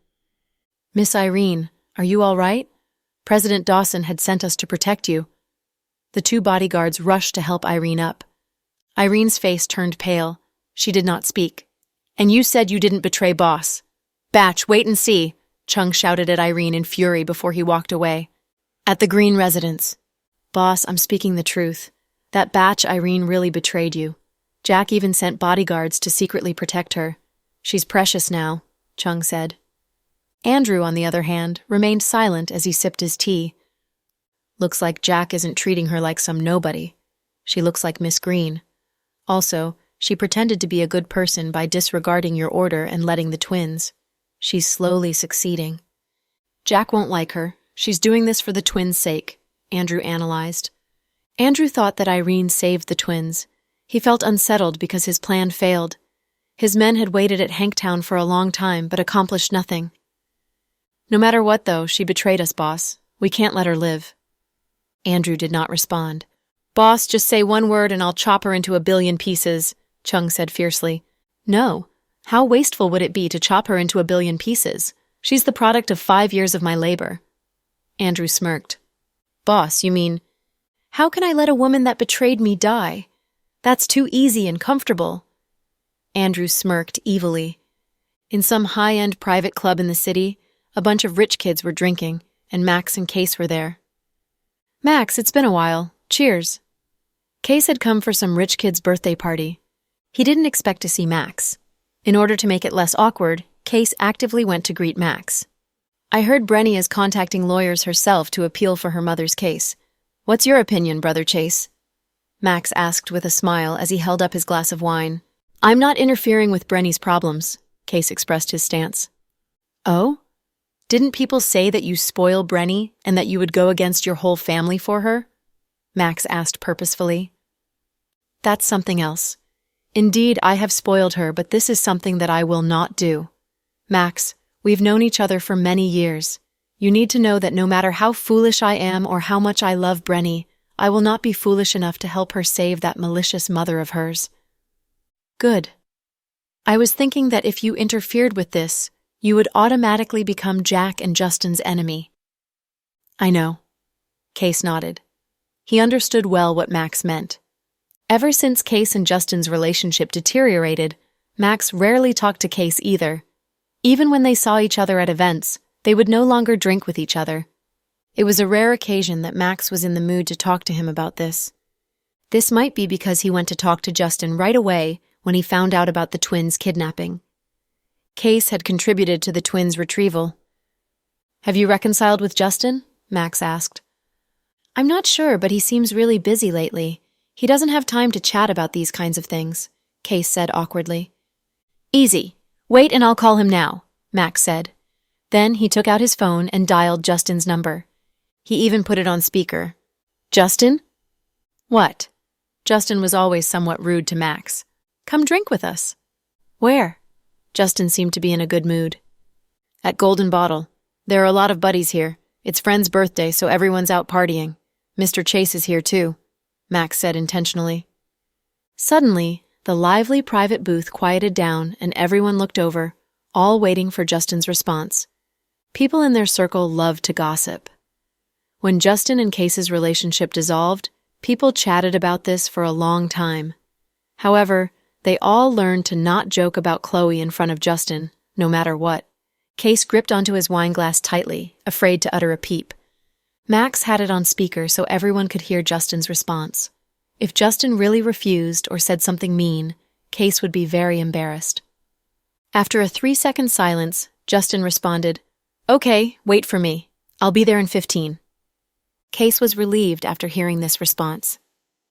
A: "Miss Irene, are you all right? President Dawson had sent us to protect you." The two bodyguards rushed to help Irene up. Irene's face turned pale. She did not speak. "And you said you didn't betray boss." "Batch, wait and see," Chung shouted at Irene in fury before he walked away. "At the Green residence." "Boss, I'm speaking the truth. That batch Irene really betrayed you. Jack even sent bodyguards to secretly protect her. She's precious now," Chung said. Andrew, on the other hand, remained silent as he sipped his tea. "Looks like Jack isn't treating her like some nobody. She looks like Miss Green. Also, she pretended to be a good person by disregarding your order and letting the twins. She's slowly succeeding. Jack won't like her. She's doing this for the twins' sake," Andrew analyzed. Andrew thought that Irene saved the twins. He felt unsettled because his plan failed. His men had waited at Hanktown for a long time but accomplished nothing. "No matter what, though, she betrayed us, boss. We can't let her live." Andrew did not respond. "Boss, just say one word and I'll chop her into a billion pieces," Chung said fiercely. "No. How wasteful would it be to chop her into a billion pieces? She's the product of 5 years of my labor." Andrew smirked. "Boss, you mean, how can I let a woman that betrayed me die? That's too easy and comfortable." Andrew smirked evilly. In some high-end private club in the city, a bunch of rich kids were drinking, and Max and Case were there. "Max, it's been a while. Cheers." Case had come for some rich kid's birthday party. He didn't expect to see Max. In order to make it less awkward, Case actively went to greet Max. "I heard Brenny is contacting lawyers herself to appeal for her mother's case. What's your opinion, Brother Chase?" Max asked with a smile as he held up his glass of wine. "I'm not interfering with Brenny's problems," Case expressed his stance. "Oh? Didn't people say that you spoil Brenny and that you would go against your whole family for her?" Max asked purposefully. "That's something else. Indeed, I have spoiled her, but this is something that I will not do. Max, we've known each other for many years. You need to know that no matter how foolish I am or how much I love Brenny, I will not be foolish enough to help her save that malicious mother of hers." "Good. I was thinking that if you interfered with this, you would automatically become Jack and Justin's enemy." "I know." Case nodded. He understood well what Max meant. Ever since Case and Justin's relationship deteriorated, Max rarely talked to Case either. Even when they saw each other at events, they would no longer drink with each other. It was a rare occasion that Max was in the mood to talk to him about this. This might be because he went to talk to Justin right away when he found out about the twins' kidnapping. Case had contributed to the twins' retrieval. "Have you reconciled with Justin?" Max asked. "I'm not sure, but he seems really busy lately. He doesn't have time to chat about these kinds of things, Case said awkwardly. Easy. Wait and I'll call him now, Max said. Then he took out his phone and dialed Justin's number. He even put it on speaker. Justin? What? Justin was always somewhat rude to Max. Come drink with us. Where? Justin seemed to be in a good mood. At Golden Bottle. There are a lot of buddies here. It's friend's birthday, so everyone's out partying. Mr. Chase is here too, Max said intentionally. Suddenly, the lively private booth quieted down and everyone looked over, all waiting for Justin's response. People in their circle loved to gossip. When Justin and Case's relationship dissolved, people chatted about this for a long time. However, they all learned to not joke about Chloe in front of Justin, no matter what. Case gripped onto his wine glass tightly, afraid to utter a peep. Max had it on speaker so everyone could hear Justin's response. If Justin really refused or said something mean, Case would be very embarrassed. After a 3-second silence, Justin responded, Okay, wait for me. I'll be there in 15. Case was relieved after hearing this response.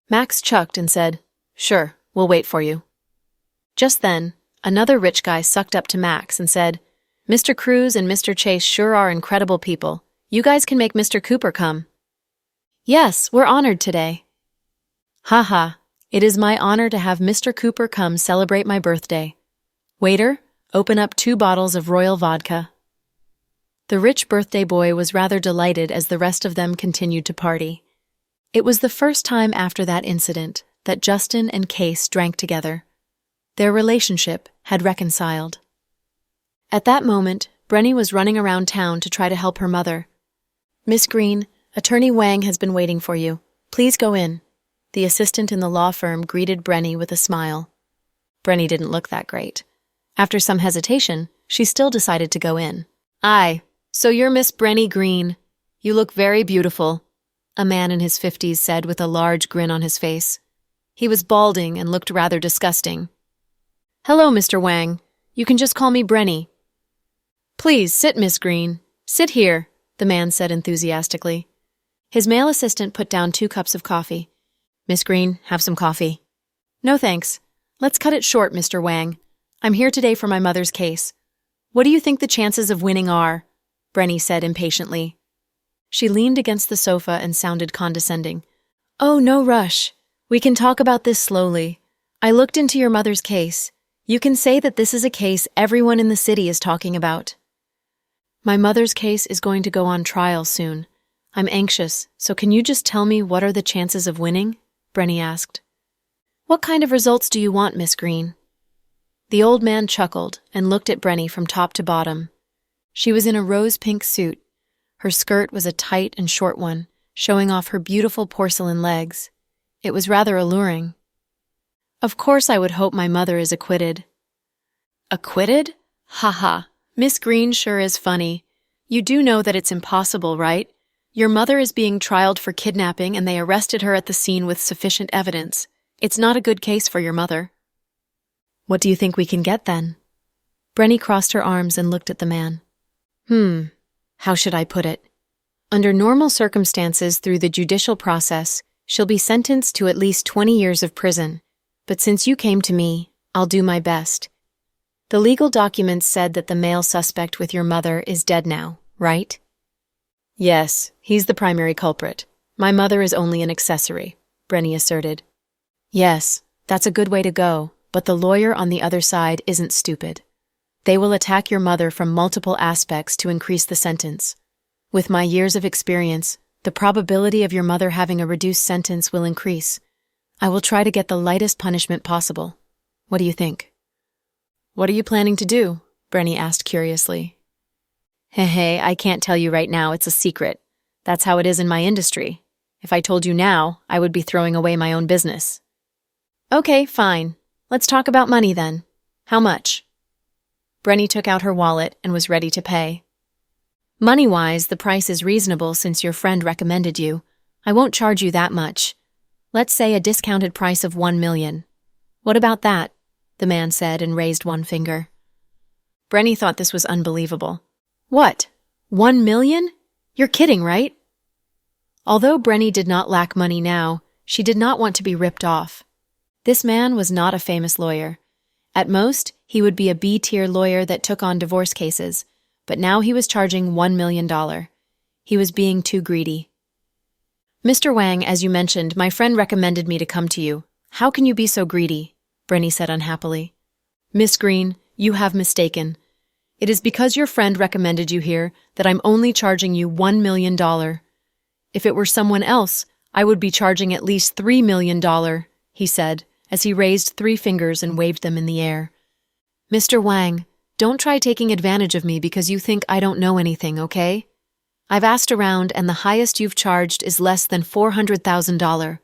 A: Max chucked and said, Sure, we'll wait for you. Just then, another rich guy sucked up to Max and said, Mr. Cruz and Mr. Chase sure are incredible people. You guys can make Mr. Cooper come. Yes, we're honored today. Haha, it is my honor to have Mr. Cooper come celebrate my birthday. Waiter, open up 2 bottles of royal vodka. The rich birthday boy was rather delighted as the rest of them continued to party. It was the first time after that incident that Justin and Case drank together. Their relationship had reconciled. At that moment, Brenny was running around town to try to help her mother. Miss Green, Attorney Wang has been waiting for you. Please go in. The assistant in the law firm greeted Brenny with a smile. Brenny didn't look that great. After some hesitation, she still decided to go in. Aye, so you're Miss Brenny Green. You look very beautiful, a man in his 50s said with a large grin on his face. He was balding and looked rather disgusting. Hello, Mr. Wang. You can just call me Brenny. Please, sit, Miss Green. Sit here, the man said enthusiastically. His male assistant put down 2 cups of coffee. Miss Green, have some coffee. No thanks. Let's cut it short, Mr. Wang. I'm here today for my mother's case. What do you think the chances of winning are? Brenny said impatiently. She leaned against the sofa and sounded condescending. Oh, no rush. We can talk about this slowly. I looked into your mother's case. You can say that this is a case everyone in the city is talking about. My mother's case is going to go on trial soon. I'm anxious, so can you just tell me what are the chances of winning? Brenny asked. What kind of results do you want, Miss Green? The old man chuckled and looked at Brenny from top to bottom. She was in a rose-pink suit. Her skirt was a tight and short one, showing off her beautiful porcelain legs. It was rather alluring. Of course I would hope my mother is acquitted. Acquitted? Ha. Miss Green sure is funny. You do know that it's impossible, right? Your mother is being trialed for kidnapping and they arrested her at the scene with sufficient evidence. It's not a good case for your mother. What do you think we can get then? Brenny crossed her arms and looked at the man. How should I put it? Under normal circumstances through the judicial process, she'll be sentenced to at least 20 years of prison. But since you came to me, I'll do my best. The legal documents said that the male suspect with your mother is dead now, right? Yes, he's the primary culprit. My mother is only an accessory, Brenny asserted. Yes, that's a good way to go, but the lawyer on the other side isn't stupid. They will attack your mother from multiple aspects to increase the sentence. With my years of experience, the probability of your mother having a reduced sentence will increase. I will try to get the lightest punishment possible. What do you think? What are you planning to do? Brenny asked curiously. Hey, I can't tell you right now, it's a secret. That's how it is in my industry. If I told you now, I would be throwing away my own business. Okay, fine. Let's talk about money then. How much? Brenny took out her wallet and was ready to pay. Money-wise, the price is reasonable since your friend recommended you. I won't charge you that much. Let's say a discounted price of 1 million. What about that? The man said and raised one finger. Brenny thought this was unbelievable. What? 1 million? You're kidding, right? Although Brenny did not lack money now, She did not want to be ripped off. This man was not a famous lawyer. At most, he would be a B-tier lawyer that took on divorce cases, but now he was charging $1 million. He was being too greedy. "Mr. Wang, as you mentioned, my friend recommended me to come to you. How can you be so greedy?" Brenny said unhappily. "Miss Green, you have mistaken. It is because your friend recommended you here that I'm only charging you $1 million. If it were someone else, I would be charging at least $3 million, he said, as he raised 3 fingers and waved them in the air. "Mr. Wang, don't try taking advantage of me because you think I don't know anything, okay? I've asked around and the highest you've charged is less than $400,000.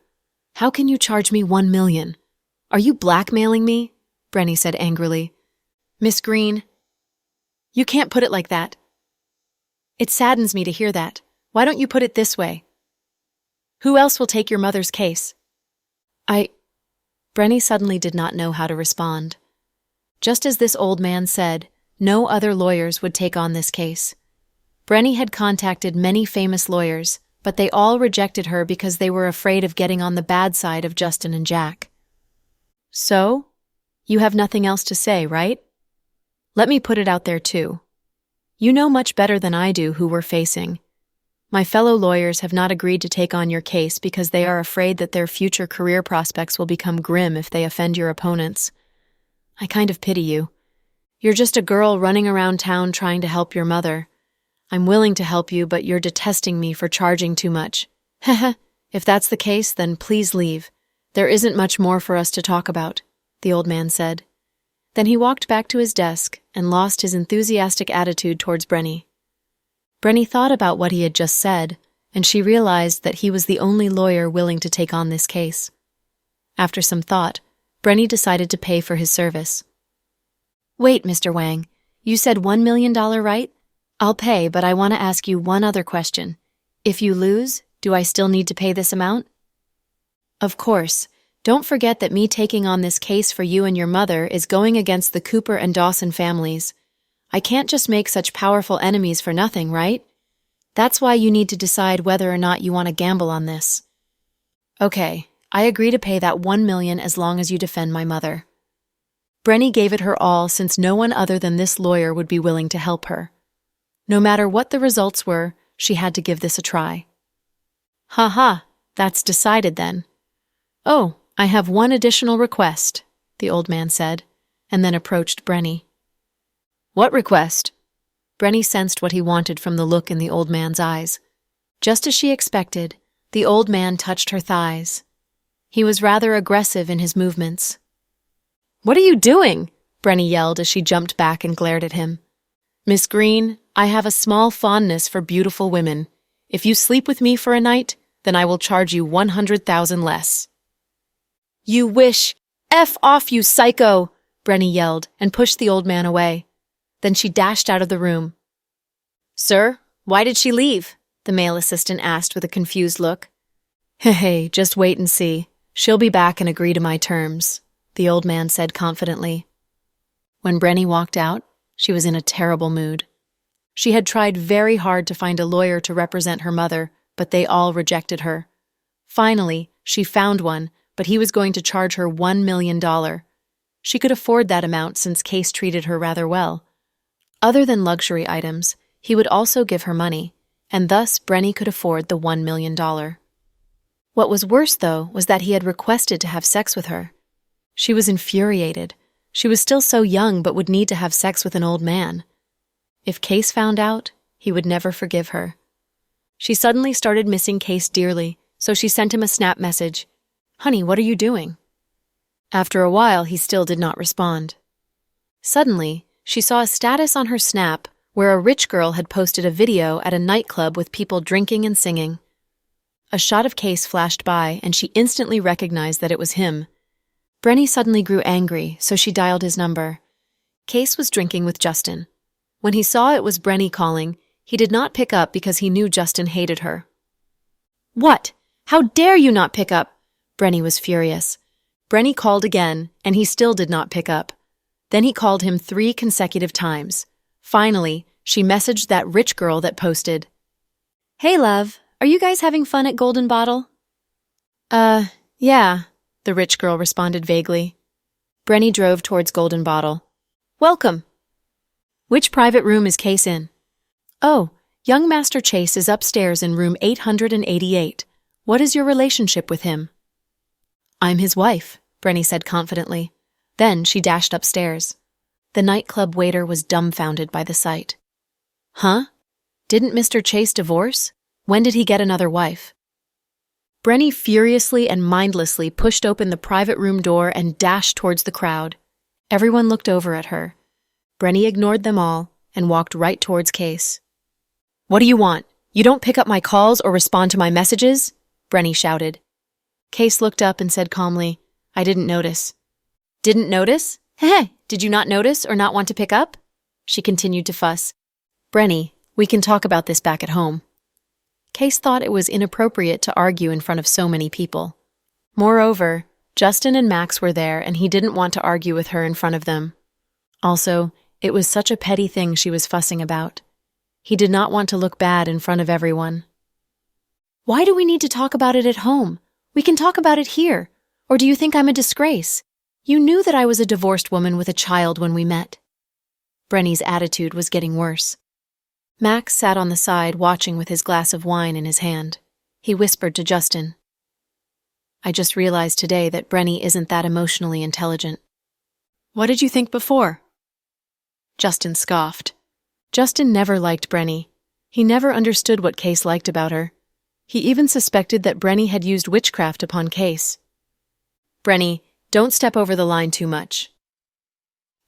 A: How can you charge me $1 million? Are you blackmailing me?" Brenny said angrily. "Miss Green, you can't put it like that. It saddens me to hear that. Why don't you put it this way? Who else will take your mother's case?" Brenny suddenly did not know how to respond. Just as this old man said, no other lawyers would take on this case. Brenny had contacted many famous lawyers, but they all rejected her because they were afraid of getting on the bad side of Justin and Jack. "So? You have nothing else to say, right? Let me put it out there too. You know much better than I do who we're facing. My fellow lawyers have not agreed to take on your case because they are afraid that their future career prospects will become grim if they offend your opponents. I kind of pity you. You're just a girl running around town trying to help your mother. I'm willing to help you, but you're detesting me for charging too much. Heh. If that's the case, then please leave. There isn't much more for us to talk about," the old man said. Then he walked back to his desk and lost his enthusiastic attitude towards Brenny. Brenny thought about what he had just said, and she realized that he was the only lawyer willing to take on this case. After some thought, Brenny decided to pay for his service. "Wait, Mr. Wang, you said $1 million, right? I'll pay, but I want to ask you one other question. If you lose, do I still need to pay this amount?" "Of course. Don't forget that me taking on this case for you and your mother is going against the Cooper and Dawson families. I can't just make such powerful enemies for nothing, right? That's why you need to decide whether or not you want to gamble on this." "Okay, I agree to pay that $1 million as long as you defend my mother." Brenny gave it her all since no one other than this lawyer would be willing to help her. No matter what the results were, she had to give this a try. "Ha, that's decided then. Oh, I have one additional request," the old man said, and then approached Brenny. "What request?" Brenny sensed what he wanted from the look in the old man's eyes. Just as she expected, the old man touched her thighs. He was rather aggressive in his movements. "What are you doing?" Brenny yelled as she jumped back and glared at him. "Miss Green, I have a small fondness for beautiful women. If you sleep with me for a night, then I will charge you 100,000 less." "You wish! F off, you psycho!" Brenny yelled and pushed the old man away. Then she dashed out of the room. "Sir, why did she leave?" the male assistant asked with a confused look. "Hey, just wait and see. She'll be back and agree to my terms," the old man said confidently. When Brenny walked out, she was in a terrible mood. She had tried very hard to find a lawyer to represent her mother, but they all rejected her. Finally, she found one, but he was going to charge her $1 million. She could afford that amount since Case treated her rather well. Other than luxury items, he would also give her money, and thus Brenny could afford the $1 million. What was worse, though, was that he had requested to have sex with her. She was infuriated. She was still so young but would need to have sex with an old man. If Case found out, he would never forgive her. She suddenly started missing Case dearly, so she sent him a snap message. "Honey, what are you doing?" After a while, he still did not respond. Suddenly, she saw a status on her Snap where a rich girl had posted a video at a nightclub with people drinking and singing. A shot of Case flashed by, and she instantly recognized that it was him. Brenny suddenly grew angry, so she dialed his number. Case was drinking with Justin. When he saw it was Brenny calling, he did not pick up because he knew Justin hated her. "What? How dare you not pick up?" Brenny was furious. Brenny called again, and he still did not pick up. Then he called him 3 consecutive times. Finally, she messaged that rich girl that posted, "Hey love, are you guys having fun at Golden Bottle?" Yeah, the rich girl responded vaguely. Brenny drove towards Golden Bottle. Welcome. Which private room is Case in? Oh, young Master Chase is upstairs in room 888. What is your relationship with him? I'm his wife, Brenny said confidently. Then she dashed upstairs. The nightclub waiter was dumbfounded by the sight. Huh? Didn't Mr. Chase divorce? When did he get another wife? Brenny furiously and mindlessly pushed open the private room door and dashed towards the crowd. Everyone looked over at her. Brenny ignored them all and walked right towards Case. What do you want? You don't pick up my calls or respond to my messages? Brenny shouted. Case looked up and said calmly, I didn't notice. Didn't notice? Heh, did you not notice or not want to pick up? She continued to fuss. Brenny, we can talk about this back at home. Case thought it was inappropriate to argue in front of so many people. Moreover, Justin and Max were there and he didn't want to argue with her in front of them. Also, it was such a petty thing she was fussing about. He did not want to look bad in front of everyone. Why do we need to talk about it at home? We can talk about it here. Or do you think I'm a disgrace? You knew that I was a divorced woman with a child when we met. Brenny's attitude was getting worse. Max sat on the side watching with his glass of wine in his hand. He whispered to Justin. I just realized today that Brenny isn't that emotionally intelligent. What did you think before? Justin scoffed. Justin never liked Brenny. He never understood what Case liked about her. He even suspected that Brenny had used witchcraft upon Case. Brenny, don't step over the line too much.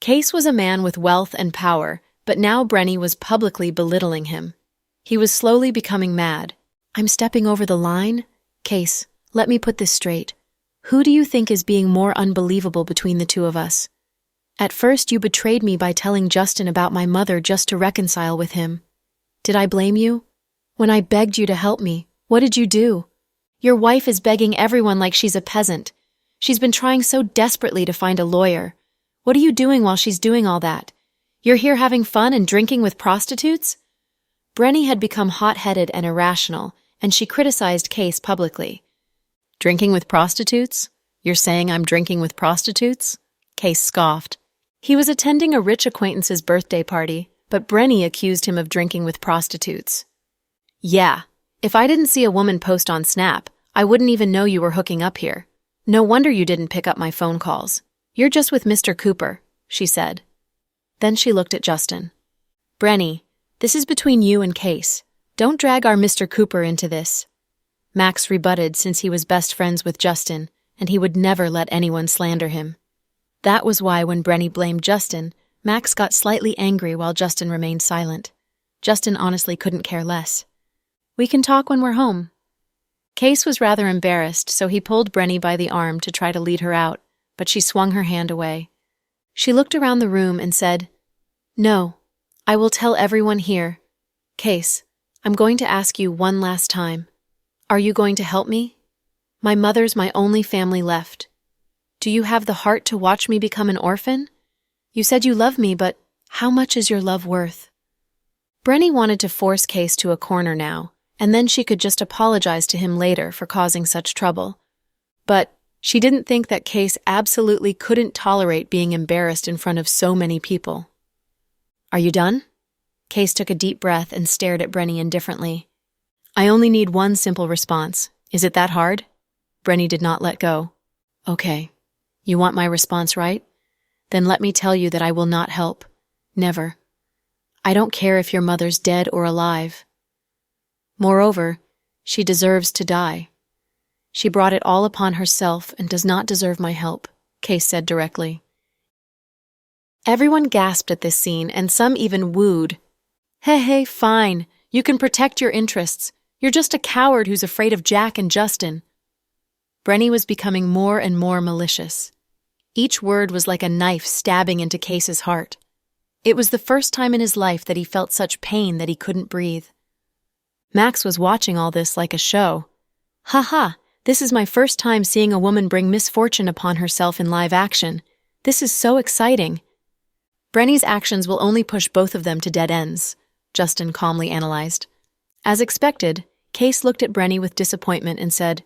A: Case was a man with wealth and power, but now Brenny was publicly belittling him. He was slowly becoming mad. I'm stepping over the line? Case, let me put this straight. Who do you think is being more unbelievable between the two of us? At first you betrayed me by telling Justin about my mother just to reconcile with him. Did I blame you? When I begged you to help me, what did you do? Your wife is begging everyone like she's a peasant. She's been trying so desperately to find a lawyer. What are you doing while she's doing all that? You're here having fun and drinking with prostitutes? Brenny had become hot-headed and irrational, and she criticized Case publicly. Drinking with prostitutes? You're saying I'm drinking with prostitutes? Case scoffed. He was attending a rich acquaintance's birthday party, but Brenny accused him of drinking with prostitutes. Yeah, if I didn't see a woman post on Snap, I wouldn't even know you were hooking up here. No wonder you didn't pick up my phone calls. You're just with Mr. Cooper, she said. Then she looked at Justin. Brenny, this is between you and Case. Don't drag our Mr. Cooper into this. Max rebutted since he was best friends with Justin, and he would never let anyone slander him. That was why when Brenny blamed Justin, Max got slightly angry while Justin remained silent. Justin honestly couldn't care less. We can talk when we're home. Case was rather embarrassed, so he pulled Brenny by the arm to try to lead her out, but she swung her hand away. She looked around the room and said, No, I will tell everyone here. Case, I'm going to ask you one last time. Are you going to help me? My mother's my only family left. Do you have the heart to watch me become an orphan? You said you love me, but how much is your love worth? Brenny wanted to force Case to a corner now, and then she could just apologize to him later for causing such trouble. But she didn't think that Case absolutely couldn't tolerate being embarrassed in front of so many people. Are you done? Case took a deep breath and stared at Brenny indifferently. I only need one simple response. Is it that hard? Brenny did not let go. Okay. You want my response, right? Then let me tell you that I will not help. Never. I don't care if your mother's dead or alive. Moreover, she deserves to die. She brought it all upon herself and does not deserve my help, Case said directly. Everyone gasped at this scene, and some even wooed. Hey, fine. You can protect your interests. You're just a coward who's afraid of Jack and Justin. Brenny was becoming more and more malicious. Each word was like a knife stabbing into Case's heart. It was the first time in his life that he felt such pain that he couldn't breathe. Max was watching all this like a show. Ha, this is my first time seeing a woman bring misfortune upon herself in live action. This is so exciting. Brenny's actions will only push both of them to dead ends, Justin calmly analyzed. As expected, Case looked at Brenny with disappointment and said,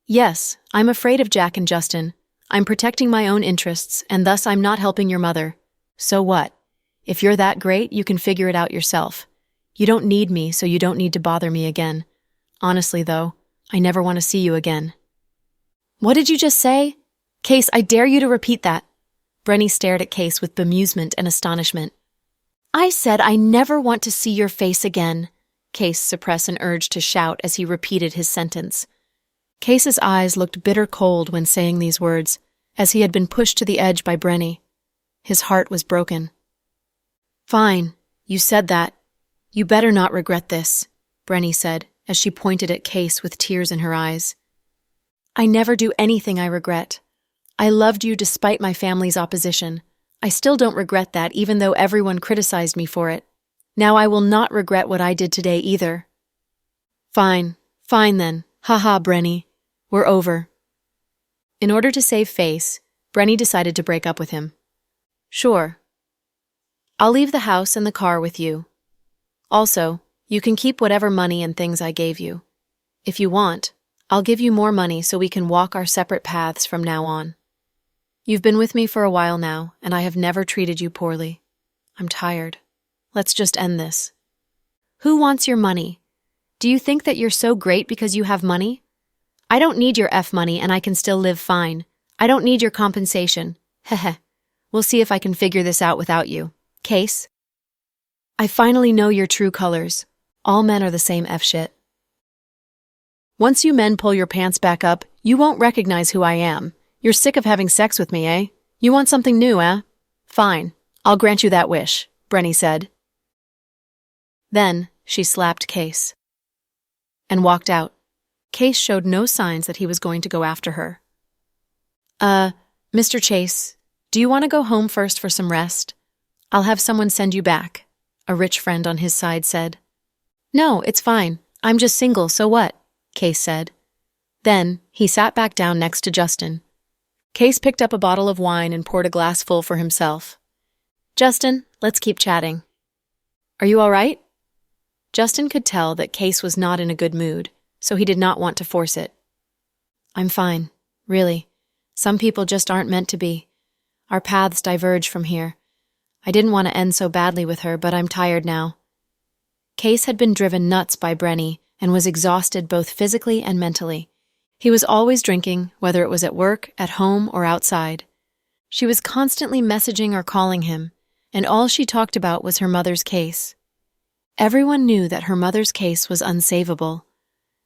A: Yes, I'm afraid of Jack and Justin. I'm protecting my own interests, and thus I'm not helping your mother. So what? If you're that great, you can figure it out yourself. You don't need me, so you don't need to bother me again. Honestly, though, I never want to see you again. What did you just say? Case, I dare you to repeat that. Brenny stared at Case with bemusement and astonishment. I said I never want to see your face again. Case suppressed an urge to shout as he repeated his sentence. Case's eyes looked bitter cold when saying these words, as he had been pushed to the edge by Brenny. His heart was broken. Fine, you said that. You better not regret this, Brenny said, as she pointed at Case with tears in her eyes. I never do anything I regret. I loved you despite my family's opposition. I still don't regret that, even though everyone criticized me for it. Now I will not regret what I did today either. Fine then. Haha, Brenny. We're over. In order to save face, Brenny decided to break up with him. Sure. I'll leave the house and the car with you. Also, you can keep whatever money and things I gave you. If you want, I'll give you more money so we can walk our separate paths from now on. You've been with me for a while now, and I have never treated you poorly. I'm tired. Let's just end this. Who wants your money? Do you think that you're so great because you have money? I don't need your F money and I can still live fine. I don't need your compensation. Heh. We'll see if I can figure this out without you. Case? I finally know your true colors. All men are the same F shit. Once you men pull your pants back up, you won't recognize who I am. You're sick of having sex with me, eh? You want something new, eh? Fine. I'll grant you that wish, Brenny said. Then she slapped Case and walked out. Case showed no signs that he was going to go after her. Mr. Chase, do you want to go home first for some rest? I'll have someone send you back, a rich friend on his side said. No, it's fine. I'm just single, so what? Case said. Then he sat back down next to Justin. Case picked up a bottle of wine and poured a glass full for himself. Justin, let's keep chatting. Are you all right? Justin could tell that Case was not in a good mood, so he did not want to force it. I'm fine, really. Some people just aren't meant to be. Our paths diverge from here. I didn't want to end so badly with her, but I'm tired now. Case had been driven nuts by Brenny and was exhausted both physically and mentally. He was always drinking, whether it was at work, at home, or outside. She was constantly messaging or calling him, and all she talked about was her mother's case. Everyone knew that her mother's case was unsavable.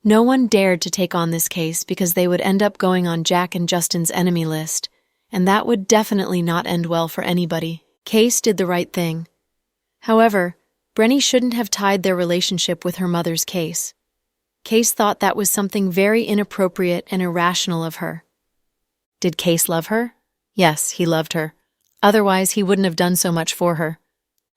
A: No one dared to take on this case because they would end up going on Jack and Justin's enemy list, and that would definitely not end well for anybody. Case did the right thing. However, Brenny shouldn't have tied their relationship with her mother's case. Case thought that was something very inappropriate and irrational of her. Did Case love her? Yes, he loved her. Otherwise, he wouldn't have done so much for her.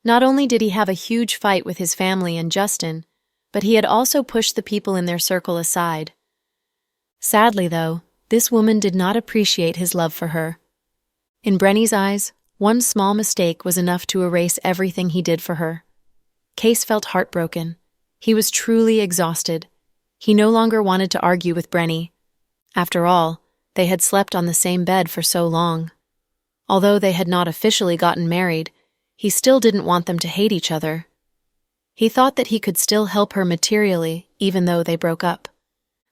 A: Not only did he have a huge fight with his family and Justin, but he had also pushed the people in their circle aside. Sadly, though, this woman did not appreciate his love for her. In Brenny's eyes, one small mistake was enough to erase everything he did for her. Case felt heartbroken. He was truly exhausted. He no longer wanted to argue with Brenny. After all, they had slept on the same bed for so long. Although they had not officially gotten married, he still didn't want them to hate each other. He thought that he could still help her materially, even though they broke up.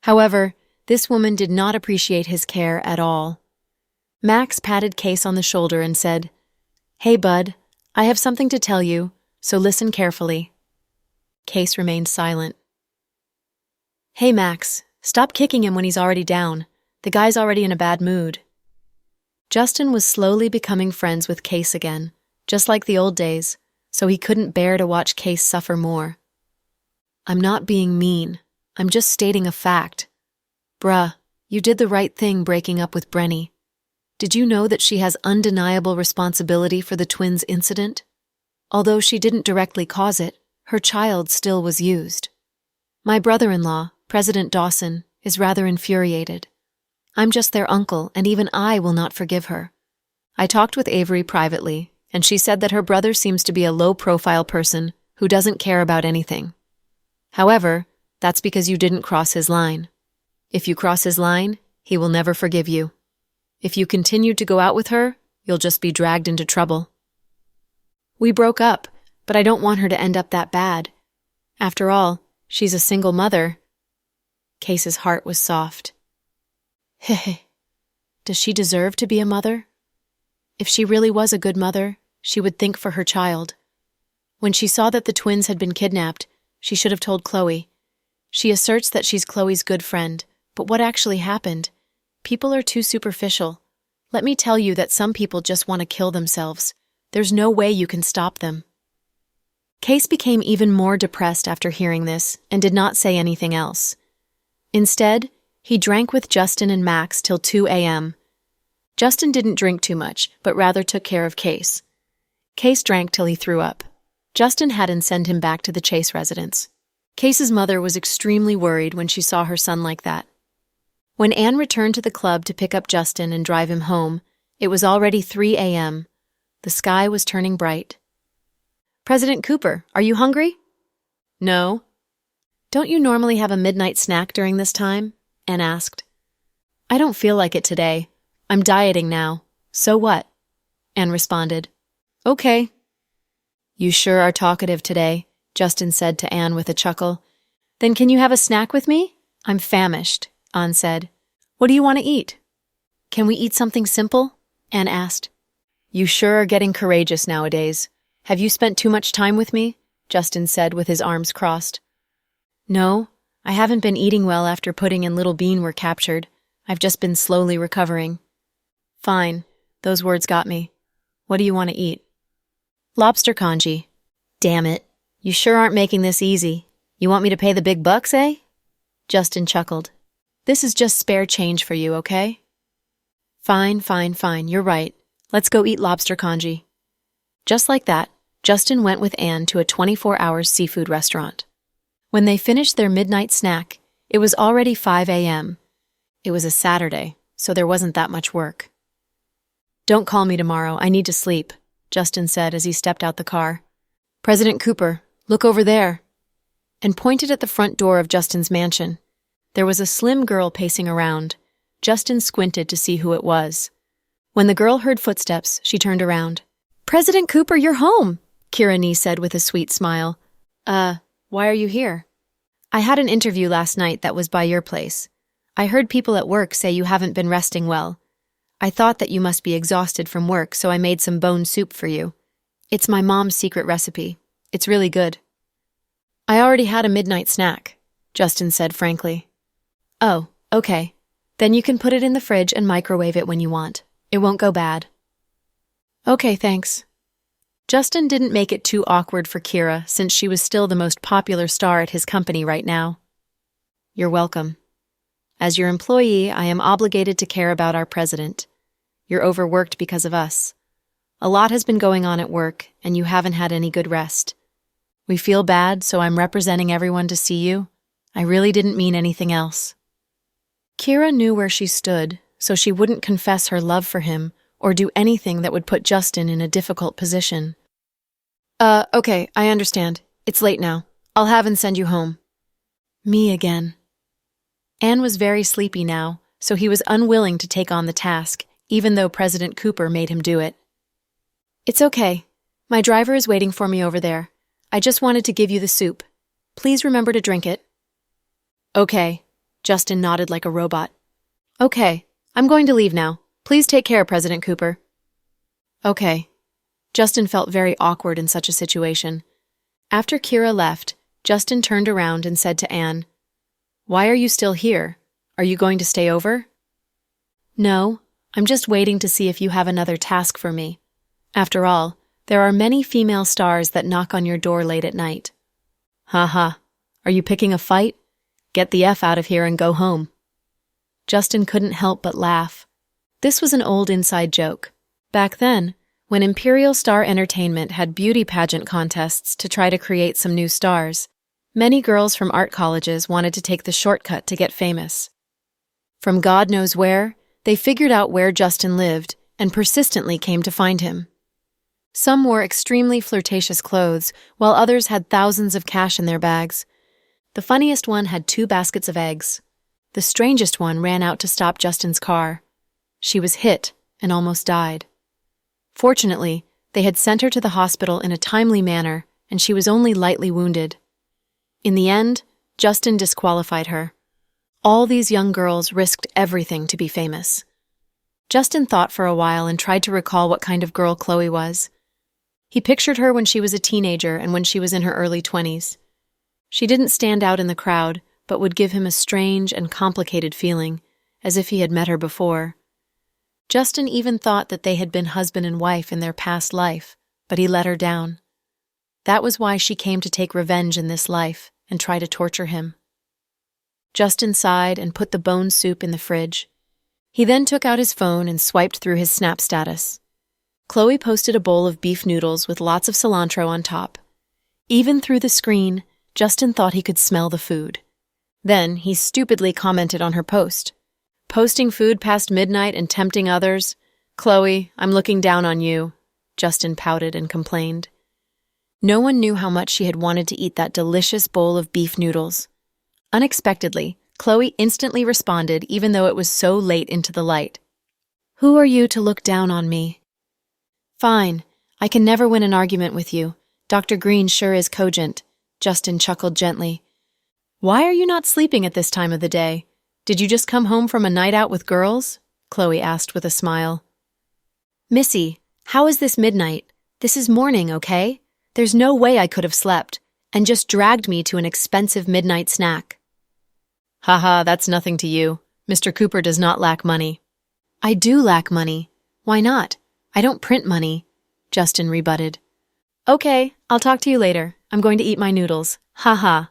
A: However, this woman did not appreciate his care at all. Max patted Case on the shoulder and said, "Hey, bud, I have something to tell you, so listen carefully." Case remained silent. "Hey, Max, stop kicking him when he's already down. The guy's already in a bad mood." Justin was slowly becoming friends with Case again, just like the old days, so he couldn't bear to watch Case suffer more. "I'm not being mean. I'm just stating a fact. Bruh, you did the right thing breaking up with Brenny. Did you know that she has undeniable responsibility for the twins' incident? Although she didn't directly cause it, her child still was used. My brother-in-law, President Dawson, is rather infuriated. I'm just their uncle, and even I will not forgive her. I talked with Avery privately, and she said that her brother seems to be a low-profile person who doesn't care about anything. However, that's because you didn't cross his line. If you cross his line, he will never forgive you. If you continue to go out with her, you'll just be dragged into trouble. We broke up, but I don't want her to end up that bad. After all, she's a single mother. Case's heart was soft. Heh. Does she deserve to be a mother? If she really was a good mother, she would think for her child. When she saw that the twins had been kidnapped, she should have told Chloe. She asserts that she's Chloe's good friend, but what actually happened? People are too superficial. Let me tell you that some people just want to kill themselves. There's no way you can stop them. Case became even more depressed after hearing this and did not say anything else. Instead, he drank with Justin and Max till 2 a.m. Justin didn't drink too much, but rather took care of Case. Case drank till he threw up. Justin hadn't sent him back to the Chase residence. Case's mother was extremely worried when she saw her son like that. When Anne returned to the club to pick up Justin and drive him home, it was already 3 a.m. The sky was turning bright. President Cooper, are you hungry? No. Don't you normally have a midnight snack during this time? Anne asked. I don't feel like it today. I'm dieting now. So what? Anne responded. Okay. You sure are talkative today, Justin said to Anne with a chuckle. Then can you have a snack with me? I'm famished, Anne said. What do you want to eat? Can we eat something simple? Anne asked. You sure are getting courageous nowadays. Have you spent too much time with me? Justin said with his arms crossed. No, I haven't been eating well after Pudding and Little Bean were captured. I've just been slowly recovering. Fine, those words got me. What do you want to eat? Lobster congee. Damn it, you sure aren't making this easy. You want me to pay the big bucks, eh? Justin chuckled. This is just spare change for you, okay? Fine, you're right. Let's go eat lobster congee. Just like that, Justin went with Anne to a 24-hour seafood restaurant. When they finished their midnight snack, it was already 5 a.m. It was a Saturday, so there wasn't that much work. Don't call me tomorrow, I need to sleep, Justin said as he stepped out the car. President Cooper, look over there, and pointed at the front door of Justin's mansion. There was a slim girl pacing around. Justin squinted to see who it was. When the girl heard footsteps, she turned around. President Cooper, you're home, Kira Nee said with a sweet smile. Why are you here? I had an interview last night that was by your place. I heard people at work say you haven't been resting well. I thought that you must be exhausted from work, so I made some bone soup for you. It's my mom's secret recipe. It's really good. I already had a midnight snack, Justin said frankly. Oh, okay. Then you can put it in the fridge and microwave it when you want. It won't go bad. Okay, thanks. Justin didn't make it too awkward for Kira since she was still the most popular star at his company right now. You're welcome. As your employee, I am obligated to care about our president. You're overworked because of us. A lot has been going on at work, and you haven't had any good rest. We feel bad, so I'm representing everyone to see you. I really didn't mean anything else. Kira knew where she stood, so she wouldn't confess her love for him or do anything that would put Justin in a difficult position. Okay, I understand. It's late now. I'll have and send you home. Me again. Anne was very sleepy now, so he was unwilling to take on the task, even though President Cooper made him do it. It's okay. My driver is waiting for me over there. I just wanted to give you the soup. Please remember to drink it. Okay. Justin nodded like a robot. Okay, I'm going to leave now. Please take care, President Cooper. Okay. Justin felt very awkward in such a situation. After Kira left, Justin turned around and said to Anne, Why are you still here? Are you going to stay over? No, I'm just waiting to see if you have another task for me. After all, there are many female stars that knock on your door late at night. Ha. Are you picking a fight? Get the F out of here and go home. Justin couldn't help but laugh. This was an old inside joke. Back then, when Imperial Star Entertainment had beauty pageant contests to try to create some new stars, many girls from art colleges wanted to take the shortcut to get famous. From God knows where, they figured out where Justin lived and persistently came to find him. Some wore extremely flirtatious clothes, while others had thousands of cash in their bags. The funniest one had 2 baskets of eggs. The strangest one ran out to stop Justin's car. She was hit and almost died. Fortunately, they had sent her to the hospital in a timely manner, and she was only lightly wounded. In the end, Justin disqualified her. All these young girls risked everything to be famous. Justin thought for a while and tried to recall what kind of girl Chloe was. He pictured her when she was a teenager and when she was in her early 20s. She didn't stand out in the crowd, but would give him a strange and complicated feeling, as if he had met her before. Justin even thought that they had been husband and wife in their past life, but he let her down. That was why she came to take revenge in this life and try to torture him. Justin sighed and put the bone soup in the fridge. He then took out his phone and swiped through his Snap status. Chloe posted a bowl of beef noodles with lots of cilantro on top. Even through the screen, Justin thought he could smell the food. Then he stupidly commented on her post. "Posting food past midnight and tempting others? Chloe, I'm looking down on you," Justin pouted and complained. No one knew how much she had wanted to eat that delicious bowl of beef noodles. Unexpectedly, Chloe instantly responded even though it was so late into the light. "Who are you to look down on me?" "Fine, I can never win an argument with you. Dr. Green sure is cogent," Justin chuckled gently. "Why are you not sleeping at this time of the day? Did you just come home from a night out with girls?" Chloe asked with a smile. "Missy, how is this midnight? This is morning, okay? There's no way I could have slept, and just dragged me to an expensive midnight snack." "Haha, that's nothing to you. Mr. Cooper does not lack money." "I do lack money. Why not? I don't print money," Justin rebutted. "Okay, I'll talk to you later. I'm going to eat my noodles. Haha."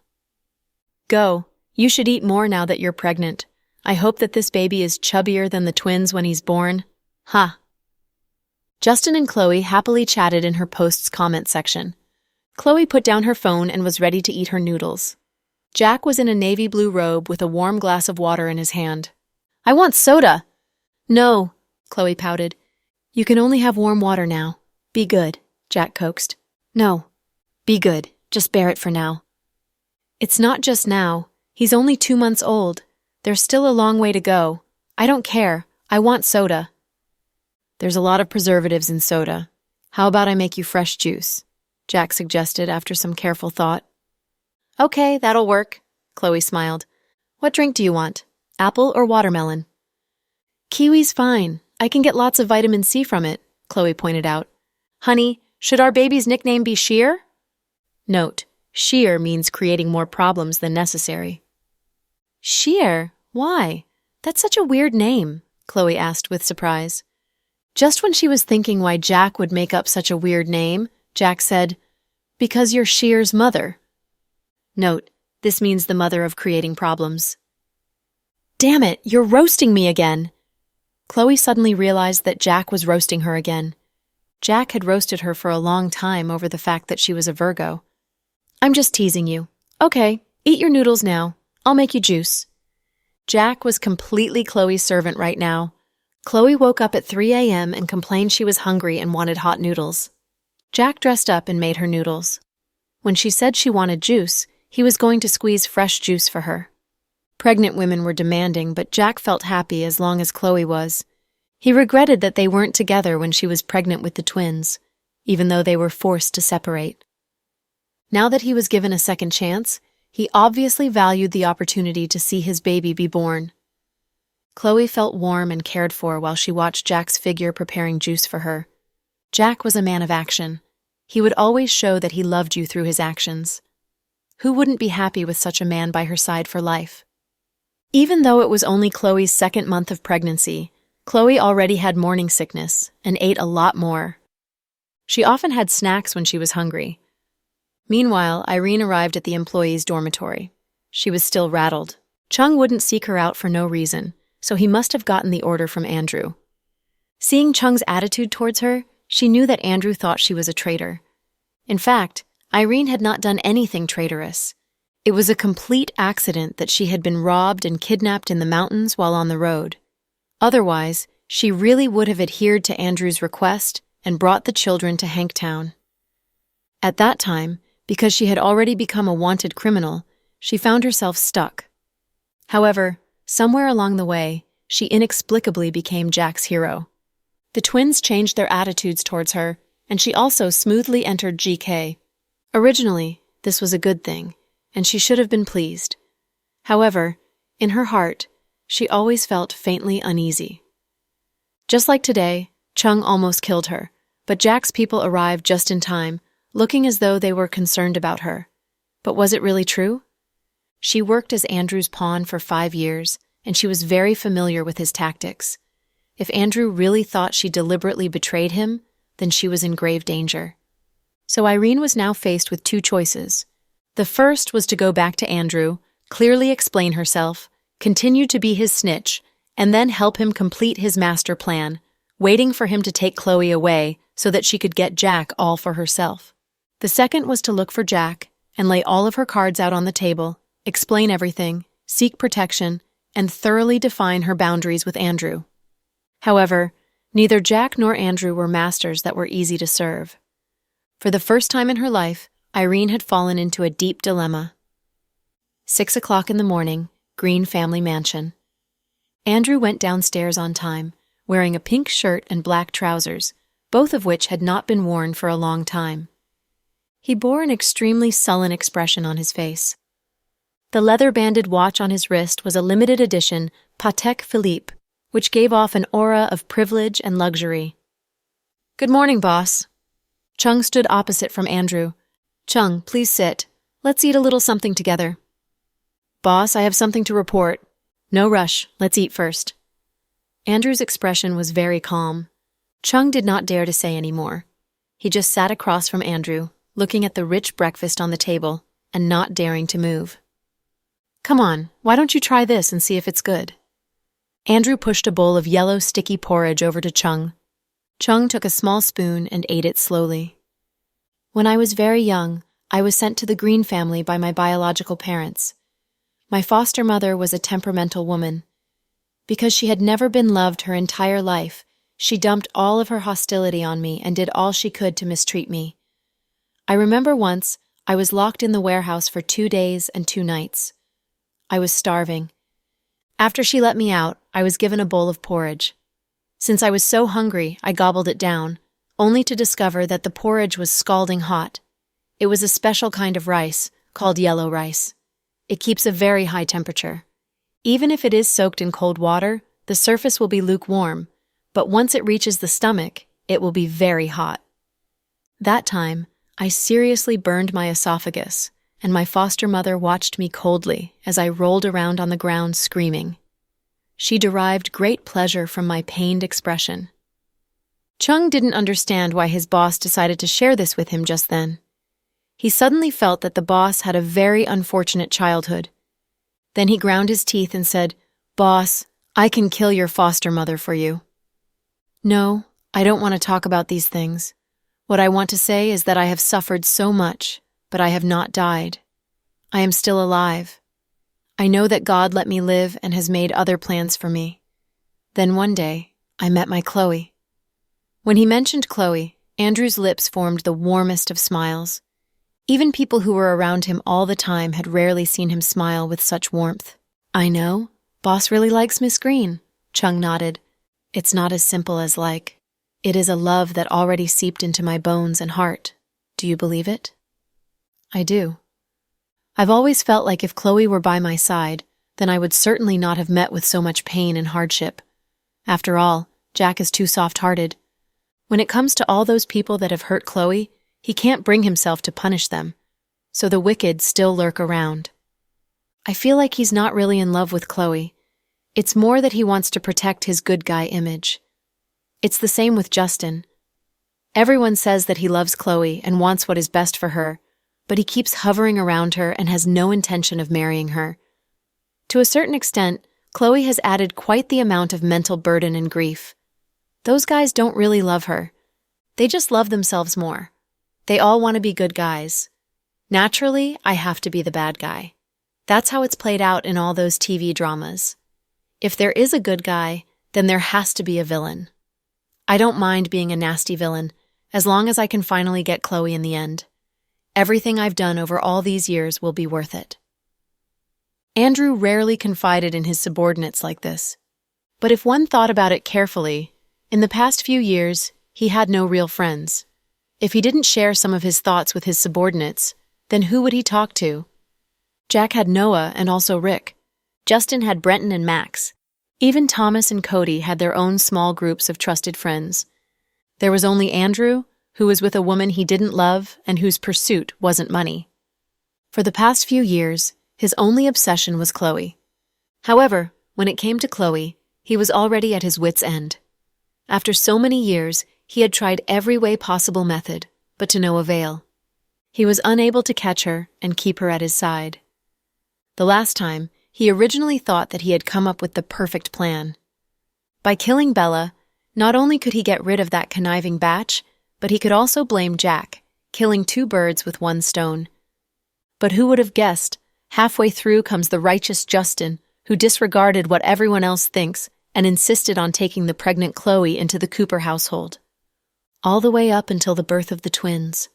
A: "Go. You should eat more now that you're pregnant. I hope that this baby is chubbier than the twins when he's born. Ha." Justin and Chloe happily chatted in her post's comment section. Chloe put down her phone and was ready to eat her noodles. Jack was in a navy blue robe with a warm glass of water in his hand. "I want soda." "No," Chloe pouted. "You can only have warm water now. Be good," Jack coaxed. "No. Be good. Just bear it for now." "It's not just now. He's only 2 months old. There's still a long way to go. I don't care. I want soda." "There's a lot of preservatives in soda. How about I make you fresh juice?" Jack suggested after some careful thought. "Okay, that'll work," Chloe smiled. "What drink do you want? Apple or watermelon?" "Kiwi's fine. I can get lots of vitamin C from it," Chloe pointed out. "Honey, should our baby's nickname be Sheer?" Note: sheer means creating more problems than necessary. "Sheer? Why? That's such a weird name," Chloe asked with surprise. Just when she was thinking why Jack would make up such a weird name, Jack said, "Because you're Sheer's mother." Note: this means the mother of creating problems. "Damn it, you're roasting me again!" Chloe suddenly realized that Jack was roasting her again. Jack had roasted her for a long time over the fact that she was a Virgo. "I'm just teasing you. Okay, eat your noodles now. I'll make you juice." Jack was completely Chloe's servant right now. Chloe woke up at 3 a.m. and complained she was hungry and wanted hot noodles. Jack dressed up and made her noodles. When she said she wanted juice, he was going to squeeze fresh juice for her. Pregnant women were demanding, but Jack felt happy as long as Chloe was. He regretted that they weren't together when she was pregnant with the twins, even though they were forced to separate. Now that he was given a second chance, he obviously valued the opportunity to see his baby be born. Chloe felt warm and cared for while she watched Jack's figure preparing juice for her. Jack was a man of action. He would always show that he loved you through his actions. Who wouldn't be happy with such a man by her side for life? Even though it was only Chloe's second month of pregnancy, Chloe already had morning sickness and ate a lot more. She often had snacks when she was hungry. Meanwhile, Irene arrived at the employees' dormitory. She was still rattled. Chung wouldn't seek her out for no reason, so he must have gotten the order from Andrew. Seeing Chung's attitude towards her, she knew that Andrew thought she was a traitor. In fact, Irene had not done anything traitorous. It was a complete accident that she had been robbed and kidnapped in the mountains while on the road. Otherwise, she really would have adhered to Andrew's request and brought the children to Hanktown. At that time, because she had already become a wanted criminal, she found herself stuck. However, somewhere along the way, she inexplicably became Jack's hero. The twins changed their attitudes towards her, and she also smoothly entered GK. Originally, this was a good thing, and she should have been pleased. However, in her heart, she always felt faintly uneasy. Just like today, Chung almost killed her, but Jack's people arrived just in time, looking as though they were concerned about her. But was it really true? She worked as Andrew's pawn for 5 years, and she was very familiar with his tactics. If Andrew really thought she deliberately betrayed him, then she was in grave danger. So Irene was now faced with 2 choices. The first was to go back to Andrew, clearly explain herself, continue to be his snitch, and then help him complete his master plan, waiting for him to take Chloe away so that she could get Jack all for herself. The second was to look for Jack and lay all of her cards out on the table, explain everything, seek protection, and thoroughly define her boundaries with Andrew. However, neither Jack nor Andrew were masters that were easy to serve. For the first time in her life, Irene had fallen into a deep dilemma. 6 o'clock in the morning, Green family mansion. Andrew went downstairs on time, wearing a pink shirt and black trousers, both of which had not been worn for a long time. He bore an extremely sullen expression on his face. The leather-banded watch on his wrist was a limited edition Patek Philippe, which gave off an aura of privilege and luxury. "Good morning, boss." Chung stood opposite from Andrew. "Chung, please sit. Let's eat a little something together." "Boss, I have something to report." "No rush. Let's eat first." Andrew's expression was very calm. Chung did not dare to say any more. He just sat across from Andrew, looking at the rich breakfast on the table and not daring to move. "Come on, why don't you try this and see if it's good?" Andrew pushed a bowl of yellow sticky porridge over to Chung. Chung took a small spoon and ate it slowly. "When I was very young, I was sent to the Green family by my biological parents. My foster mother was a temperamental woman. Because she had never been loved her entire life, she dumped all of her hostility on me and did all she could to mistreat me. I remember once I was locked in the warehouse for 2 days and 2 nights. I was starving. After she let me out, I was given a bowl of porridge. Since I was so hungry, I gobbled it down, only to discover that the porridge was scalding hot. It was a special kind of rice, called yellow rice. It keeps a very high temperature. Even if it is soaked in cold water, the surface will be lukewarm, but once it reaches the stomach, it will be very hot. That time, I seriously burned my esophagus, and my foster mother watched me coldly as I rolled around on the ground screaming. She derived great pleasure from my pained expression. Chung didn't understand why his boss decided to share this with him just then. He suddenly felt that the boss had a very unfortunate childhood. Then he ground his teeth and said, "Boss, I can kill your foster mother for you." "No, I don't want to talk about these things. What I want to say is that I have suffered so much, but I have not died. I am still alive. I know that God let me live and has made other plans for me. Then one day, I met my Chloe." When he mentioned Chloe, Andrew's lips formed the warmest of smiles. Even people who were around him all the time had rarely seen him smile with such warmth. "I know. Boss really likes Miss Green," Chung nodded. "It's not as simple as like. It is a love that already seeped into my bones and heart. Do you believe it?" "I do. I've always felt like if Chloe were by my side, then I would certainly not have met with so much pain and hardship. After all, Jack is too soft-hearted. When it comes to all those people that have hurt Chloe, he can't bring himself to punish them, so the wicked still lurk around. I feel like he's not really in love with Chloe. It's more that he wants to protect his good guy image. It's the same with Justin. Everyone says that he loves Chloe and wants what is best for her, but he keeps hovering around her and has no intention of marrying her. To a certain extent, Chloe has added quite the amount of mental burden and grief. Those guys don't really love her. They just love themselves more. They all want to be good guys. Naturally, I have to be the bad guy. That's how it's played out in all those TV dramas. If there is a good guy, then there has to be a villain. I don't mind being a nasty villain, as long as I can finally get Chloe in the end. Everything I've done over all these years will be worth it. Andrew rarely confided in his subordinates like this. But if one thought about it carefully, in the past few years, he had no real friends. If he didn't share some of his thoughts with his subordinates, then who would he talk to? Jack had Noah and also Rick. Justin had Brenton and Max. Even Thomas and Cody had their own small groups of trusted friends. There was only Andrew, who was with a woman he didn't love and whose pursuit wasn't money. For the past few years, his only obsession was Chloe. However, when it came to Chloe, he was already at his wits' end. After so many years, he had tried every way possible method, but to no avail. He was unable to catch her and keep her at his side. The last time, he originally thought that he had come up with the perfect plan. By killing Bella, not only could he get rid of that conniving batch, but he could also blame Jack, killing two birds with one stone. But who would have guessed, halfway through comes the righteous Justin, who disregarded what everyone else thinks and insisted on taking the pregnant Chloe into the Cooper household. All the way up until the birth of the twins.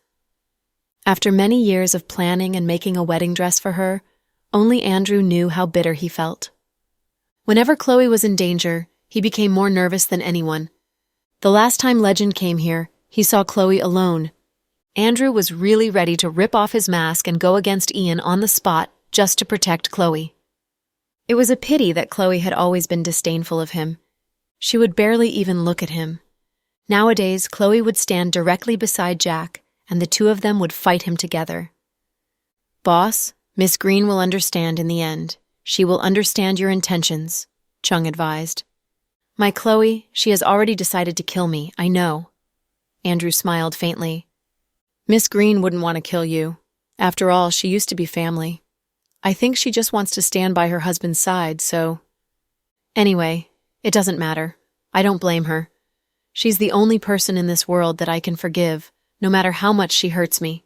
A: After many years of planning and making a wedding dress for her, only Andrew knew how bitter he felt. Whenever Chloe was in danger, he became more nervous than anyone. The last time Legend came here, he saw Chloe alone. Andrew was really ready to rip off his mask and go against Ian on the spot just to protect Chloe. It was a pity that Chloe had always been disdainful of him. She would barely even look at him. Nowadays, Chloe would stand directly beside Jack, and the two of them would fight him together. "Boss, Miss Green will understand in the end. She will understand your intentions," Chung advised. "My Chloe, she has already decided to kill me, I know." Andrew smiled faintly. "Miss Green wouldn't want to kill you. After all, she used to be family. I think she just wants to stand by her husband's side, so... Anyway, it doesn't matter. I don't blame her. She's the only person in this world that I can forgive, no matter how much she hurts me."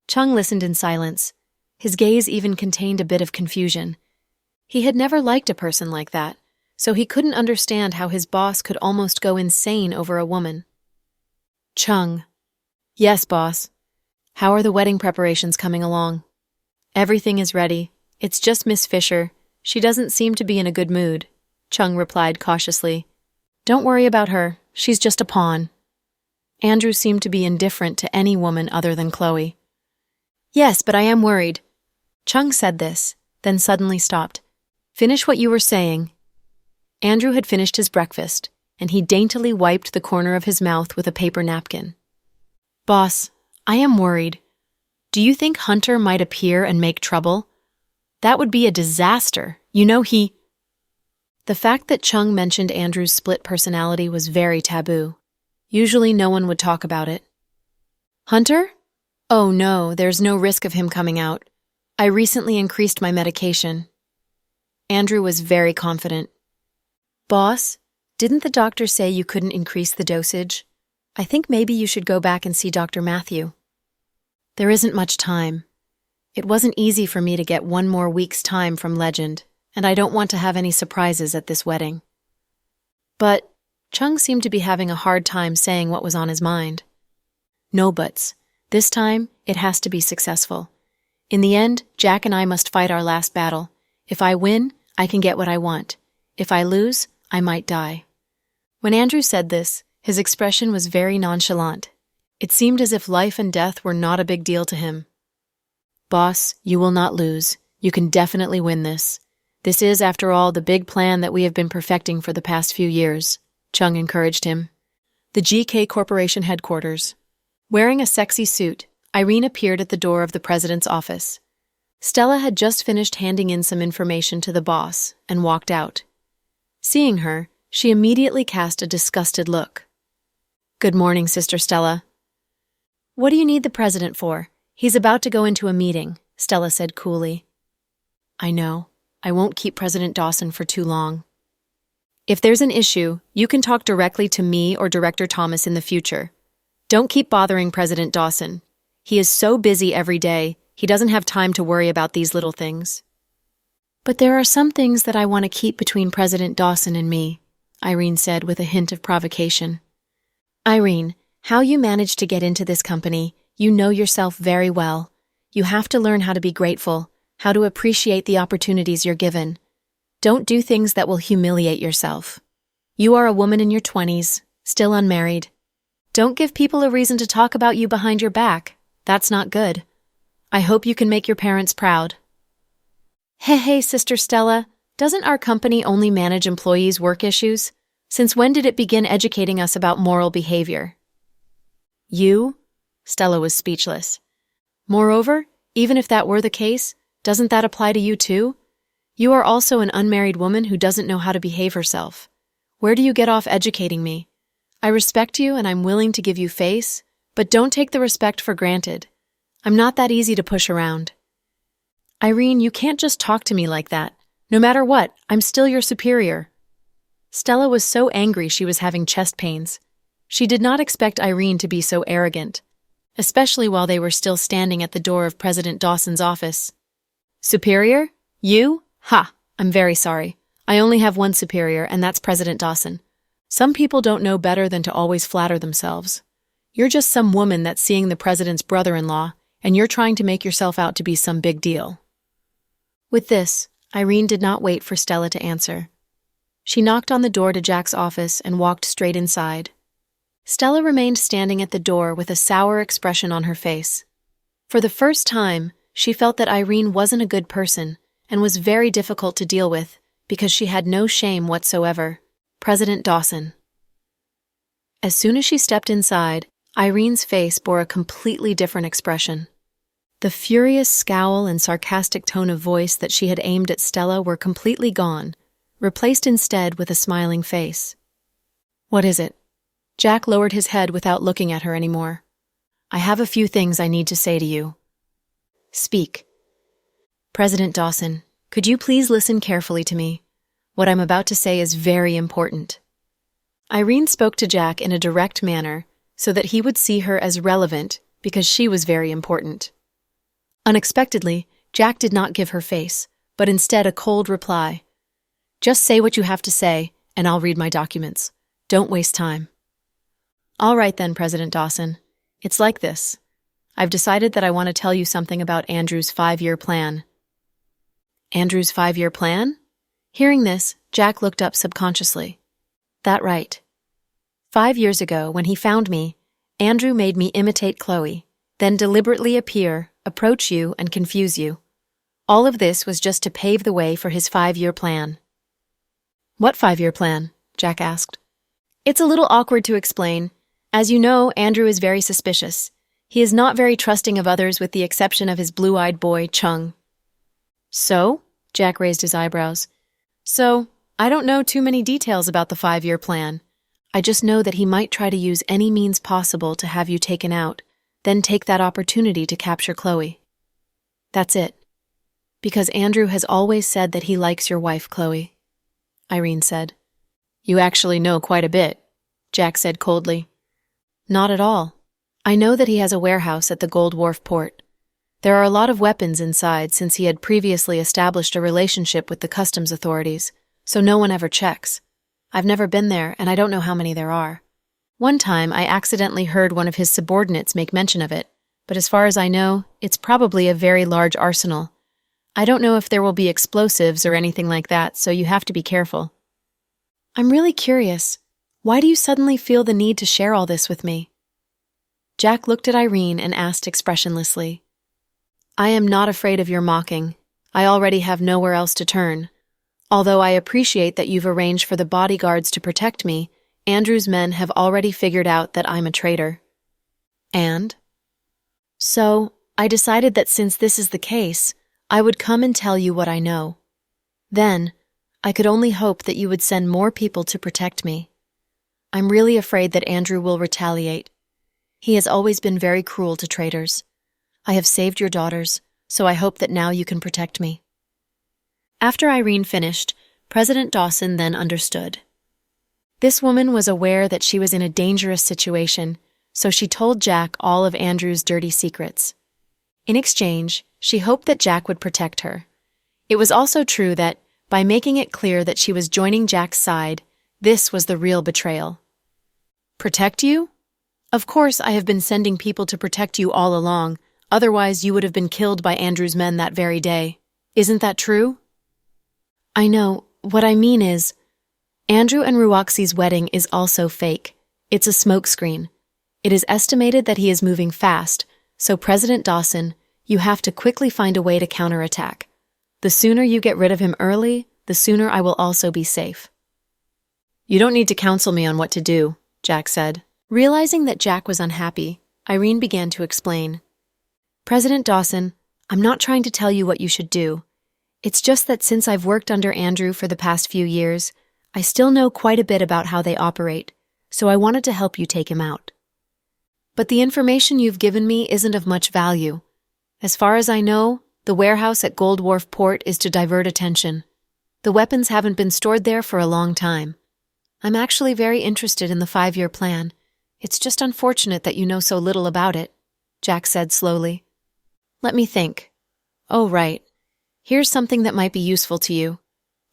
A: Chung listened in silence. His gaze even contained a bit of confusion. He had never liked a person like that, so he couldn't understand how his boss could almost go insane over a woman. "Chung." "Yes, boss. How are the wedding preparations coming along?" "Everything is ready. It's just Miss Fisher. She doesn't seem to be in a good mood," Chung replied cautiously. "Don't worry about her. She's just a pawn." Andrew seemed to be indifferent to any woman other than Chloe. "Yes, but I am worried." Chung said this, then suddenly stopped. "Finish what you were saying." Andrew had finished his breakfast, and he daintily wiped the corner of his mouth with a paper napkin. "Boss, I am worried. Do you think Hunter might appear and make trouble? That would be a disaster. You know he..." The fact that Chung mentioned Andrew's split personality was very taboo. Usually no one would talk about it. "Hunter? Oh no, there's no risk of him coming out. I recently increased my medication." Andrew was very confident. "Boss, didn't the doctor say you couldn't increase the dosage? I think maybe you should go back and see Dr. Matthew." "There isn't much time. It wasn't easy for me to get one more week's time from Legend, and I don't want to have any surprises at this wedding." But Chung seemed to be having a hard time saying what was on his mind. "No buts. This time, it has to be successful. In the end, Jack and I must fight our last battle. If I win, I can get what I want. If I lose, I might die." When Andrew said this, his expression was very nonchalant. It seemed as if life and death were not a big deal to him. "Boss, you will not lose. You can definitely win this. This is, after all, the big plan that we have been perfecting for the past few years," Chung encouraged him. The GK Corporation headquarters. Wearing a sexy suit, Irene appeared at the door of the president's office. Stella had just finished handing in some information to the boss and walked out. Seeing her, she immediately cast a disgusted look. "Good morning, Sister Stella." "What do you need the president for? He's about to go into a meeting," Stella said coolly. "I know. I won't keep President Dawson for too long. If there's an issue, you can talk directly to me or Director Thomas in the future. Don't keep bothering President Dawson. He is so busy every day, he doesn't have time to worry about these little things." "But there are some things that I want to keep between President Dawson and me," Irene said with a hint of provocation. "Irene, how you managed to get into this company, you know yourself very well. You have to learn how to be grateful. how to appreciate the opportunities you're given. Don't do things that will humiliate yourself. You are a woman in your 20s, still unmarried. Don't give people a reason to talk about you behind your back. That's not good. I hope you can make your parents proud. Hey, Sister Stella, doesn't our company only manage employees' work issues? Since when did it begin educating us about moral behavior? You? Stella was speechless. Moreover, even if that were the case, doesn't that apply to you too? You are also an unmarried woman who doesn't know how to behave herself. Where do you get off educating me? I respect you and I'm willing to give you face, but don't take the respect for granted. I'm not that easy to push around. Irene, you can't just talk to me like that. No matter what, I'm still your superior. Stella was so angry she was having chest pains. She did not expect Irene to be so arrogant, especially while they were still standing at the door of President Dawson's office. Superior? You? Ha! I'm very sorry. I only have one superior, and that's President Dawson. Some people don't know better than to always flatter themselves. You're just some woman that's seeing the president's brother-in-law, and you're trying to make yourself out to be some big deal. With this, Irene did not wait for Stella to answer. She knocked on the door to Jack's office and walked straight inside. Stella remained standing at the door with a sour expression on her face. For the first time, she felt that Irene wasn't a good person and was very difficult to deal with because she had no shame whatsoever. President Dawson. As soon as she stepped inside, Irene's face bore a completely different expression. The furious scowl and sarcastic tone of voice that she had aimed at Stella were completely gone, replaced instead with a smiling face. What is it? Jack lowered his head without looking at her anymore. I have a few things I need to say to you. Speak. President Dawson, could you please listen carefully to me? What I'm about to say is very important. Irene spoke to Jack in a direct manner so that he would see her as relevant because she was very important. Unexpectedly, Jack did not give her face, but instead a cold reply. Just say what you have to say, and I'll read my documents. Don't waste time. All right then, President Dawson. It's like this. I've decided that I want to tell you something about Andrew's 5-year plan. Andrew's 5-year plan? Hearing this, Jack looked up subconsciously. That right. 5 years ago, when he found me, Andrew made me imitate Chloe, then deliberately appear, approach you, and confuse you. All of this was just to pave the way for his 5-year plan. What 5-year plan? Jack asked. It's a little awkward to explain. As you know, Andrew is very suspicious. He is not very trusting of others with the exception of his blue-eyed boy, Chung. So? Jack raised his eyebrows. So, I don't know too many details about the 5-year plan. I just know that he might try to use any means possible to have you taken out, then take that opportunity to capture Chloe. That's it. Because Andrew has always said that he likes your wife, Chloe. Irene said. You actually know quite a bit, Jack said coldly. Not at all. I know that he has a warehouse at the Gold Wharf port. There are a lot of weapons inside since he had previously established a relationship with the customs authorities, so no one ever checks. I've never been there, and I don't know how many there are. One time, I accidentally heard one of his subordinates make mention of it, but as far as I know, it's probably a very large arsenal. I don't know if there will be explosives or anything like that, so you have to be careful. I'm really curious. Why do you suddenly feel the need to share all this with me? Jack looked at Irene and asked expressionlessly. I am not afraid of your mocking. I already have nowhere else to turn. Although I appreciate that you've arranged for the bodyguards to protect me, Andrew's men have already figured out that I'm a traitor. And? So, I decided that since this is the case, I would come and tell you what I know. Then, I could only hope that you would send more people to protect me. I'm really afraid that Andrew will retaliate. He has always been very cruel to traitors. I have saved your daughters, so I hope that now you can protect me. After Irene finished, President Dawson then understood. This woman was aware that she was in a dangerous situation, so she told Jack all of Andrew's dirty secrets. In exchange, she hoped that Jack would protect her. It was also true that, by making it clear that she was joining Jack's side, this was the real betrayal. Protect you? Of course, I have been sending people to protect you all along, otherwise you would have been killed by Andrew's men that very day. Isn't that true? I know. What I mean is, Andrew and Ruoxi's wedding is also fake. It's a smokescreen. It is estimated that he is moving fast, so President Dawson, you have to quickly find a way to counterattack. The sooner you get rid of him early, the sooner I will also be safe. You don't need to counsel me on what to do, Jack said. Realizing that Jack was unhappy, Irene began to explain. President Dawson, I'm not trying to tell you what you should do. It's just that since I've worked under Andrew for the past few years, I still know quite a bit about how they operate, so I wanted to help you take him out. But the information you've given me isn't of much value. As far as I know, the warehouse at Gold Wharf Port is to divert attention. The weapons haven't been stored there for a long time. I'm actually very interested in the 5-year plan. It's just unfortunate that you know so little about it, Jack said slowly. Let me think. Oh, right. Here's something that might be useful to you.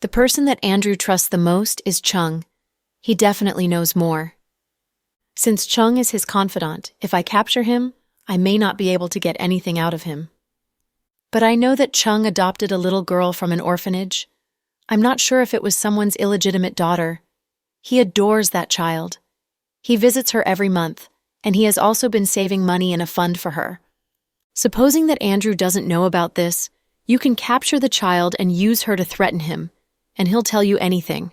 A: The person that Andrew trusts the most is Chung. He definitely knows more. Since Chung is his confidant, if I capture him, I may not be able to get anything out of him. But I know that Chung adopted a little girl from an orphanage. I'm not sure if it was someone's illegitimate daughter. He adores that child. He visits her every month, and he has also been saving money in a fund for her. Supposing that Andrew doesn't know about this, you can capture the child and use her to threaten him, and he'll tell you anything.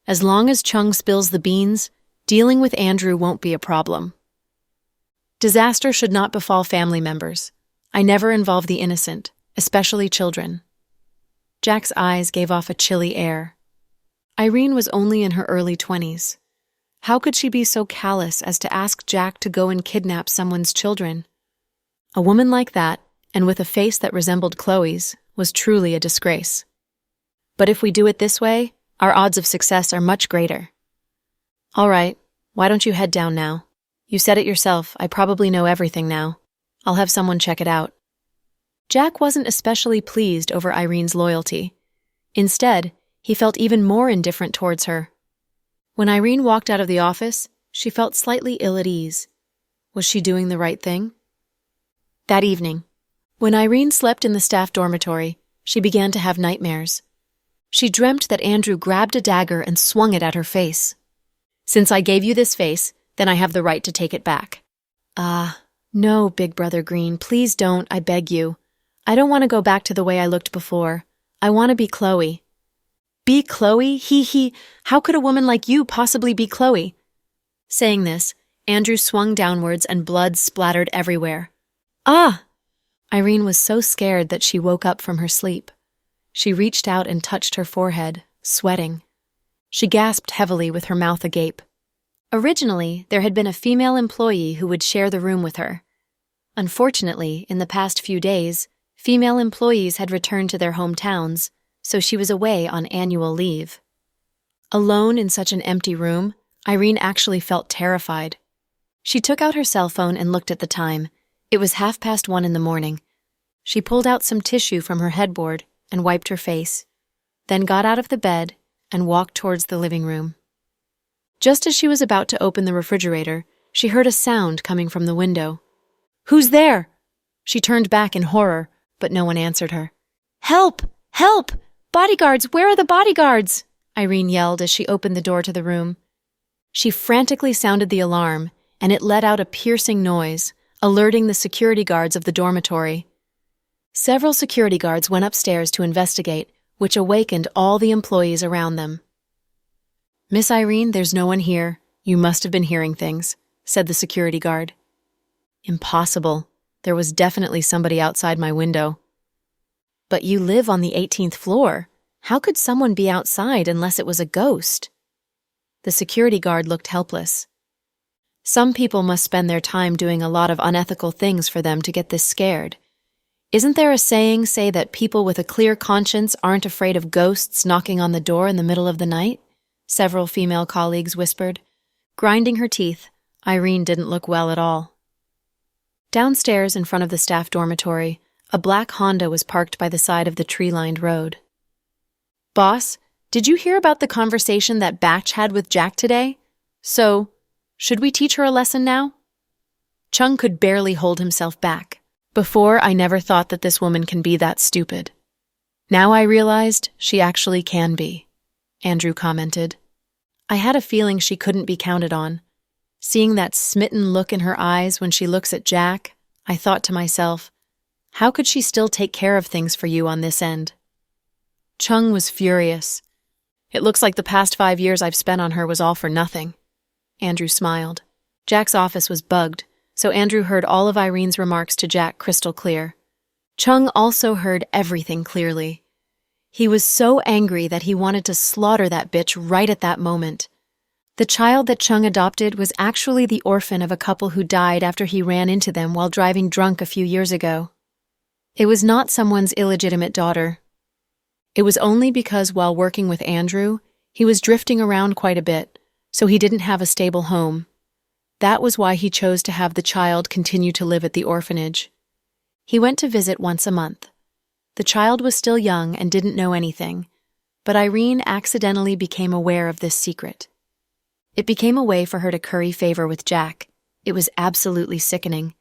A: As long as Chung spills the beans, dealing with Andrew won't be a problem. Disaster should not befall family members. I never involve the innocent, especially children. Jack's eyes gave off a chilly air. Irene was only in her early 20s. How could she be so callous as to ask Jack to go and kidnap someone's children? A woman like that, and with a face that resembled Chloe's, was truly a disgrace. But if we do it this way, our odds of success are much greater. All right, why don't you head down now? You said it yourself, I probably know everything now. I'll have someone check it out. Jack wasn't especially pleased over Irene's loyalty. Instead, he felt even more indifferent towards her. When Irene walked out of the office, she felt slightly ill at ease. Was she doing the right thing? That evening, when Irene slept in the staff dormitory, she began to have nightmares. She dreamt that Andrew grabbed a dagger and swung it at her face. Since I gave you this face, then I have the right to take it back. No, Big Brother Green, please don't, I beg you. I don't want to go back to the way I looked before. I want to be Chloe. Be Chloe? How could a woman like you possibly be Chloe? Saying this, Andrew swung downwards and blood splattered everywhere. Ah! Irene was so scared that she woke up from her sleep. She reached out and touched her forehead, sweating. She gasped heavily with her mouth agape. Originally, there had been a female employee who would share the room with her. Unfortunately, in the past few days, female employees had returned to their hometowns, so she was away on annual leave. Alone in such an empty room, Irene actually felt terrified. She took out her cell phone and looked at the time. It was 1:30 in the morning. She pulled out some tissue from her headboard and wiped her face, then got out of the bed and walked towards the living room. Just as she was about to open the refrigerator, she heard a sound coming from the window. Who's there? She turned back in horror, but no one answered her. Help! Help! Bodyguards! Where are the bodyguards? Irene yelled as she opened the door to the room. She frantically sounded the alarm, and it let out a piercing noise, alerting the security guards of the dormitory. Several security guards went upstairs to investigate, which awakened all the employees around them. Miss Irene, there's no one here. You must have been hearing things, said the security guard. Impossible. There was definitely somebody outside my window. But you live on the 18th floor. How could someone be outside unless it was a ghost? The security guard looked helpless. Some people must spend their time doing a lot of unethical things for them to get this scared. Isn't there a saying say that people with a clear conscience aren't afraid of ghosts knocking on the door in the middle of the night? Several female colleagues whispered. Grinding her teeth, Irene didn't look well at all. Downstairs in front of the staff dormitory, a black Honda was parked by the side of the tree-lined road. Boss, did you hear about the conversation that Batch had with Jack today? So, should we teach her a lesson now? Chung could barely hold himself back. Before, I never thought that this woman can be that stupid. Now I realized she actually can be, Andrew commented. I had a feeling she couldn't be counted on. Seeing that smitten look in her eyes when she looks at Jack, I thought to myself, how could she still take care of things for you on this end? Chung was furious. It looks like the past 5 years I've spent on her was all for nothing. Andrew smiled. Jack's office was bugged, so Andrew heard all of Irene's remarks to Jack crystal clear. Chung also heard everything clearly. He was so angry that he wanted to slaughter that bitch right at that moment. The child that Chung adopted was actually the orphan of a couple who died after he ran into them while driving drunk a few years ago. It was not someone's illegitimate daughter. It was only because while working with Andrew, he was drifting around quite a bit, so he didn't have a stable home. That was why he chose to have the child continue to live at the orphanage. He went to visit once a month. The child was still young and didn't know anything, but Irene accidentally became aware of this secret. It became a way for her to curry favor with Jack. It was absolutely sickening.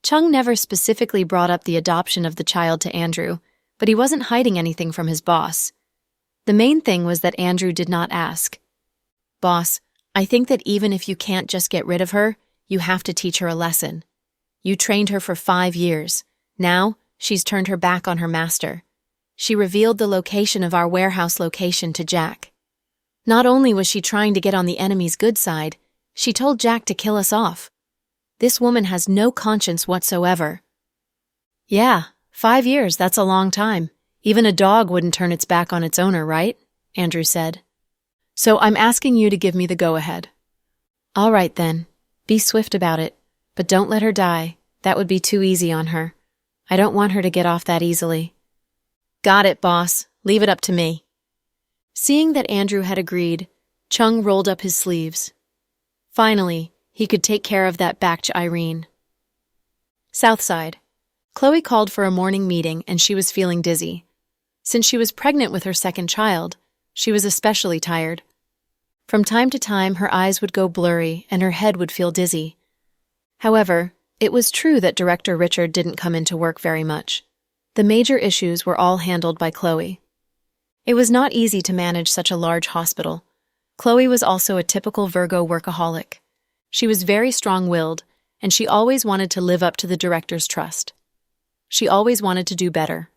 A: Chung never specifically brought up the adoption of the child to Andrew, but he wasn't hiding anything from his boss. The main thing was that Andrew did not ask. Boss, I think that even if you can't just get rid of her, you have to teach her a lesson. You trained her for 5 years. Now, she's turned her back on her master. She revealed the location of our warehouse location to Jack. Not only was she trying to get on the enemy's good side, she told Jack to kill us off. This woman has no conscience whatsoever. Yeah, 5 years, that's a long time. Even a dog wouldn't turn its back on its owner, right? Andrew said. So I'm asking you to give me the go-ahead. All right then, be swift about it, but don't let her die. That would be too easy on her. I don't want her to get off that easily. Got it, boss. Leave it up to me. Seeing that Andrew had agreed, Chung rolled up his sleeves. Finally, he could take care of that batch Irene. Southside. Chloe called for a morning meeting and she was feeling dizzy. Since she was pregnant with her second child, she was especially tired. From time to time, her eyes would go blurry and her head would feel dizzy. However, it was true that Director Richard didn't come into work very much. The major issues were all handled by Chloe. It was not easy to manage such a large hospital. Chloe was also a typical Virgo workaholic. She was very strong-willed, and she always wanted to live up to the director's trust. She always wanted to do better.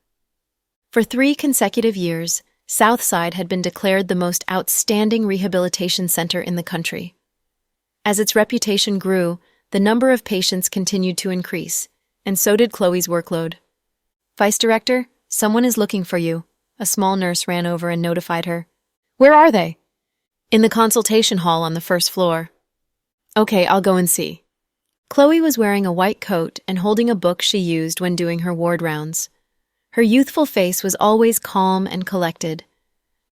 A: For 3 consecutive years, Southside had been declared the most outstanding rehabilitation center in the country. As its reputation grew, the number of patients continued to increase, and so did Chloe's workload. Vice Director, someone is looking for you. A small nurse ran over and notified her. Where are they? In the consultation hall on the 1st floor. Okay, I'll go and see. Chloe was wearing a white coat and holding a book she used when doing her ward rounds. Her youthful face was always calm and collected.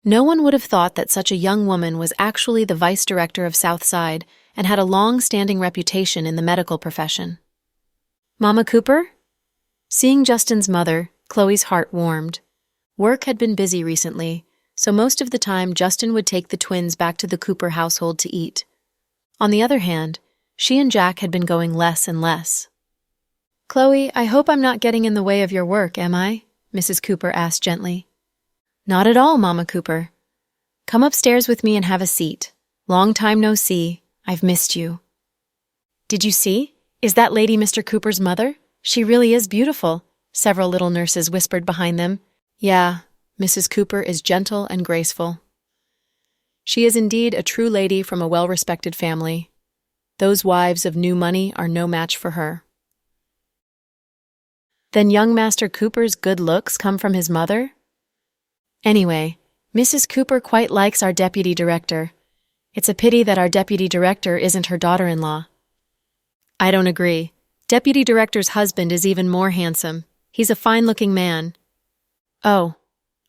A: No one would have thought that such a young woman was actually the vice director of Southside and had a long-standing reputation in the medical profession. Mama Cooper? Seeing Justin's mother, Chloe's heart warmed. Work had been busy recently, so most of the time Justin would take the twins back to the Cooper household to eat. On the other hand, she and Jack had been going less and less. Chloe, I hope I'm not getting in the way of your work, am I? Mrs. Cooper asked gently. Not at all, Mama Cooper. Come upstairs with me and have a seat. Long time no see. I've missed you. Did you see? Is that Lady Mr. Cooper's mother? She really is beautiful, several little nurses whispered behind them. Yeah, Mrs. Cooper is gentle and graceful. She is indeed a true lady from a well-respected family. Those wives of new money are no match for her. Then young Master Cooper's good looks come from his mother? Anyway, Mrs. Cooper quite likes our deputy director. It's a pity that our deputy director isn't her daughter-in-law. I don't agree. Deputy director's husband is even more handsome. He's a fine-looking man. Oh,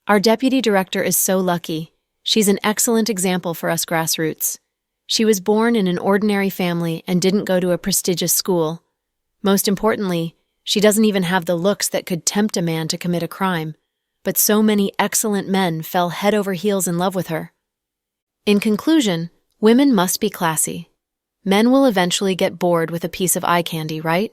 A: our deputy director is so lucky. She's an excellent example for us grassroots. She was born in an ordinary family and didn't go to a prestigious school. Most importantly, she doesn't even have the looks that could tempt a man to commit a crime, but so many excellent men fell head over heels in love with her. In conclusion, women must be classy. Men will eventually get bored with a piece of eye candy, right?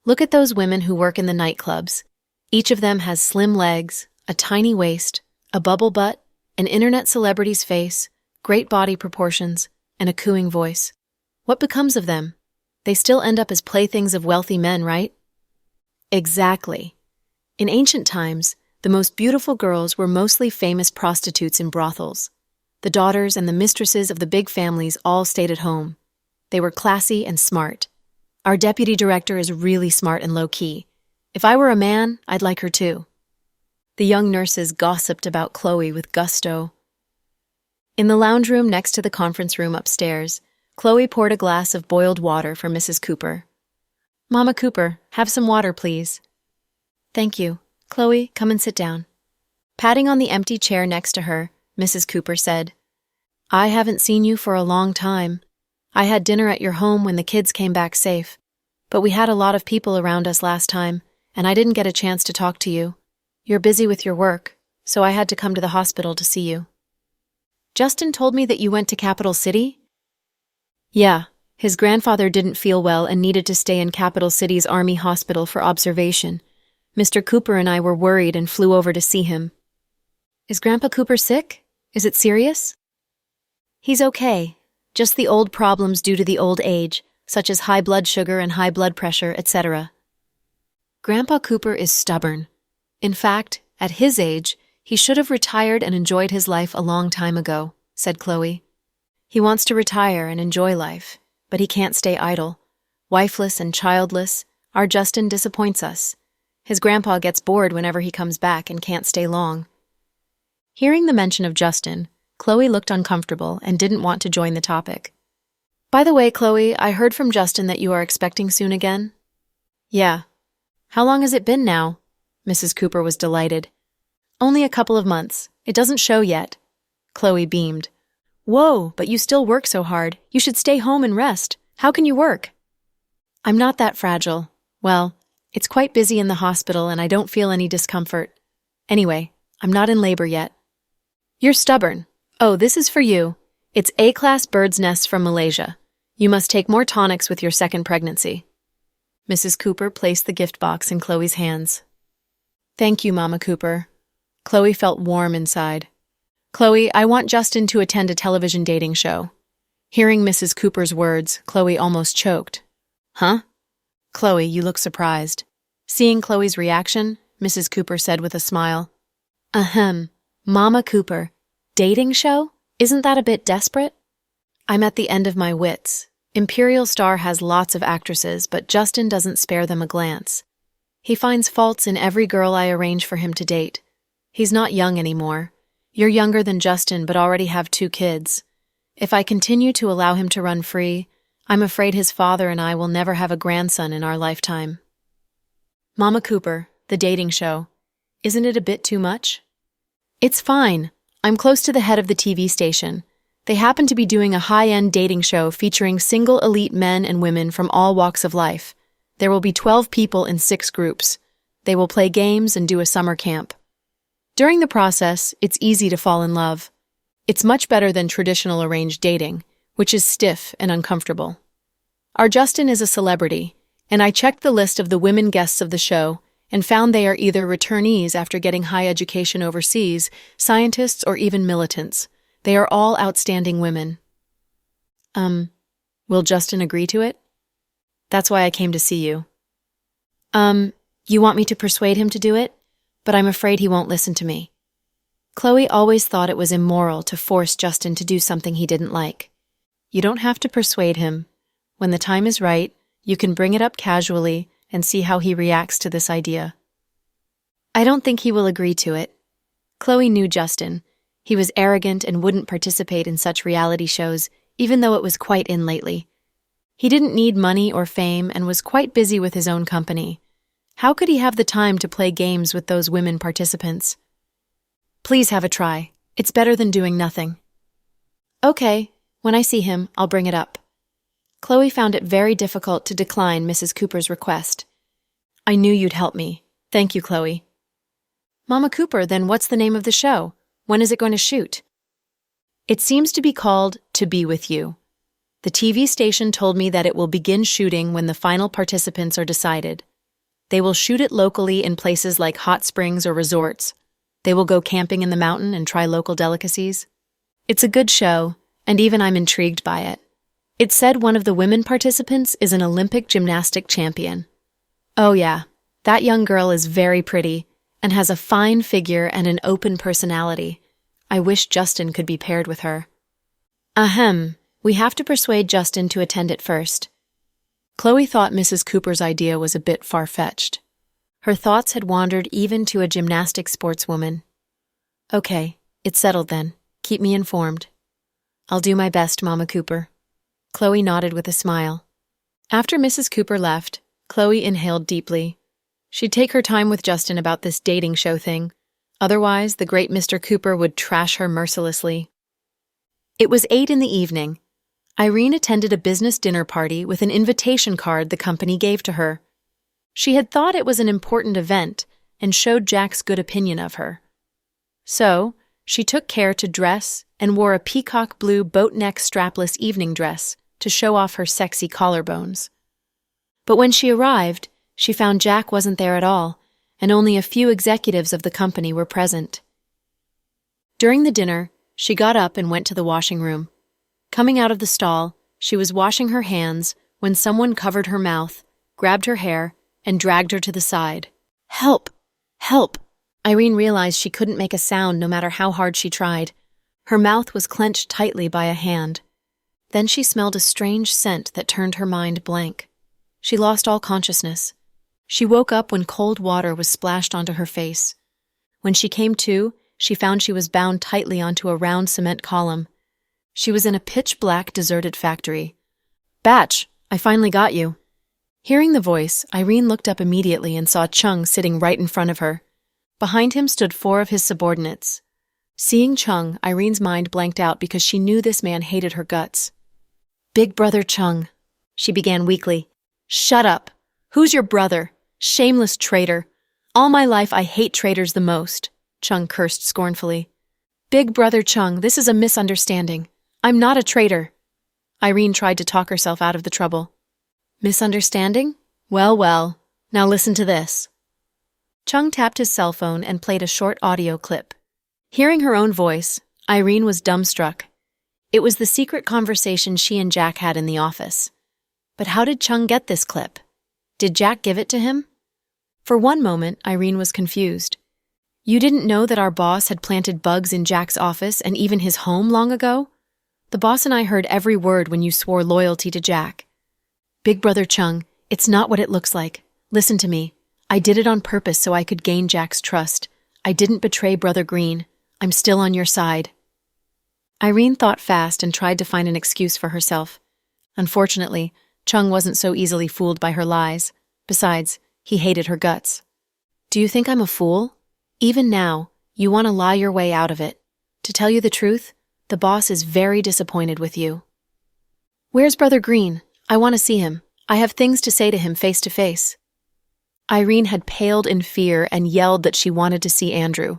A: Look at those women who work in the nightclubs. Each of them has slim legs, A tiny waist, a bubble butt, an internet celebrity's face, great body proportions, and a cooing voice. What becomes of them? They still end up as playthings of wealthy men, right? Exactly. In ancient times, the most beautiful girls were mostly famous prostitutes in brothels. The daughters and the mistresses of the big families all stayed at home. They were classy and smart. Our deputy director is really smart and low-key. If I were a man, I'd like her too. The young nurses gossiped about Chloe with gusto. In the lounge room next to the conference room upstairs, Chloe poured a glass of boiled water for Mrs. Cooper. "Mama Cooper, have some water, please." "Thank you. Chloe, come and sit down." Patting on the empty chair next to her, Mrs. Cooper said, "I haven't seen you for a long time. I had dinner at your home when the kids came back safe, but we had a lot of people around us last time, and I didn't get a chance to talk to you. You're busy with your work, so I had to come to the hospital to see you." "Justin told me that you went to Capital City?" "Yeah, his grandfather didn't feel well and needed to stay in Capital City's Army Hospital for observation. Mr. Cooper and I were worried and flew over to see him." "Is Grandpa Cooper sick? Is it serious?" "He's okay. Just the old problems due to the old age, such as high blood sugar and high blood pressure, etc." "Grandpa Cooper is stubborn. In fact, at his age, he should have retired and enjoyed his life a long time ago," said Chloe. "He wants to retire and enjoy life, but he can't stay idle. Wifeless and childless, our Justin disappoints us. His grandpa gets bored whenever he comes back and can't stay long." Hearing the mention of Justin, Chloe looked uncomfortable and didn't want to join the topic. "By the way, Chloe, I heard from Justin that you are expecting soon again." "Yeah." "How long has it been now?" Mrs. Cooper was delighted. "Only a couple of months. It doesn't show yet." Chloe beamed. "Whoa, but you still work so hard. You should stay home and rest. How can you work?" "I'm not that fragile. Well, it's quite busy in the hospital and I don't feel any discomfort. Anyway, I'm not in labor yet." "You're stubborn. Oh, this is for you. It's A-class bird's nest from Malaysia. You must take more tonics with your second pregnancy." Mrs. Cooper placed the gift box in Chloe's hands. "Thank you, Mama Cooper." Chloe felt warm inside. "Chloe, I want Justin to attend a television dating show." Hearing Mrs. Cooper's words, Chloe almost choked. "Huh?" "Chloe, you look surprised." Seeing Chloe's reaction, Mrs. Cooper said with a smile, "Ahem, Mama Cooper, dating show? Isn't that a bit desperate?" "I'm at the end of my wits. Imperial Star has lots of actresses, but Justin doesn't spare them a glance. He finds faults in every girl I arrange for him to date. He's not young anymore. You're younger than Justin but already have 2 kids. If I continue to allow him to run free, I'm afraid his father and I will never have a grandson in our lifetime." "Mama Cooper, the dating show. Isn't it a bit too much?" "It's fine. I'm close to the head of the TV station. They happen to be doing a high-end dating show featuring single elite men and women from all walks of life. There will be 12 people in 6 groups. They will play games and do a summer camp. During the process, it's easy to fall in love. It's much better than traditional arranged dating, which is stiff and uncomfortable. Our Justin is a celebrity, and I checked the list of the women guests of the show and found they are either returnees after getting high education overseas, scientists, or even militants. They are all outstanding women." Will Justin agree to it?" "That's why I came to see you." You want me to persuade him to do it? But I'm afraid he won't listen to me." Chloe always thought it was immoral to force Justin to do something he didn't like. You don't have to persuade him. When the time is right, you can bring it up casually and see how he reacts to this idea. "I don't think he will agree to it." Chloe knew Justin. He was arrogant and wouldn't participate in such reality shows, even though it was quite in lately. He didn't need money or fame and was quite busy with his own company. How could he have the time to play games with those women participants? "Please have a try. It's better than doing nothing." "Okay, when I see him, I'll bring it up." Chloe found it very difficult to decline Mrs. Cooper's request. "I knew you'd help me. Thank you, Chloe." "Mama Cooper, then what's the name of the show? When is it going to shoot?" "It seems to be called To Be With You. The TV station told me that it will begin shooting when the final participants are decided. They will shoot it locally in places like hot springs or resorts. They will go camping in the mountain and try local delicacies. It's a good show, and even I'm intrigued by it. It said one of the women participants is an Olympic gymnastic champion. Oh yeah, that young girl is very pretty and has a fine figure and an open personality. I wish Justin could be paired with her. Ahem, we have to persuade Justin to attend it first. Chloe thought Mrs. Cooper's idea was a bit far-fetched. Her thoughts had wandered even to a gymnastic sportswoman. Okay, it's settled then. Keep me informed. I'll do my best, Mama Cooper. Chloe nodded with a smile. After Mrs. Cooper left, Chloe inhaled deeply. She'd take her time with Justin about this dating show thing. Otherwise, the great Mr. Cooper would trash her mercilessly. It was 8 in the evening. Irene attended a business dinner party with an invitation card the company gave to her. She had thought it was an important event and showed Jack's good opinion of her. So, she took care to dress and wore a peacock blue boat-neck strapless evening dress to show off her sexy collarbones. But when she arrived, she found Jack wasn't there at all, and only a few executives of the company were present. During the dinner, she got up and went to the washing room. Coming out of the stall, she was washing her hands when someone covered her mouth, grabbed her hair, and dragged her to the side. Help! Help! Irene realized she couldn't make a sound no matter how hard she tried. Her mouth was clenched tightly by a hand. Then she smelled a strange scent that turned her mind blank. She lost all consciousness. She woke up when cold water was splashed onto her face. When she came to, she found she was bound tightly onto a round cement column. She was in a pitch-black, deserted factory. "Batch, I finally got you." Hearing the voice, Irene looked up immediately and saw Chung sitting right in front of her. Behind him stood 4 of his subordinates. Seeing Chung, Irene's mind blanked out because she knew this man hated her guts. "Big brother Chung," she began weakly. "Shut up. Who's your brother? Shameless traitor. All my life I hate traitors the most," Chung cursed scornfully. "Big brother Chung, this is a misunderstanding. I'm not a traitor." Irene tried to talk herself out of the trouble. "Misunderstanding? Well, well. Now listen to this." Chung tapped his cell phone and played a short audio clip. Hearing her own voice, Irene was dumbstruck. It was the secret conversation she and Jack had in the office. But how did Chung get this clip? Did Jack give it to him? For one moment, Irene was confused. "You didn't know that our boss had planted bugs in Jack's office and even his home long ago? The boss and I heard every word when you swore loyalty to Jack." "Big brother Chung, it's not what it looks like. Listen to me. I did it on purpose so I could gain Jack's trust. I didn't betray Brother Green. I'm still on your side." Irene thought fast and tried to find an excuse for herself. Unfortunately, Chung wasn't so easily fooled by her lies. Besides, he hated her guts. "Do you think I'm a fool? Even now, you want to lie your way out of it. To tell you the truth, the boss is very disappointed with you." "Where's Brother Green? I want to see him. I have things to say to him face to face." Irene had paled in fear and yelled that she wanted to see Andrew.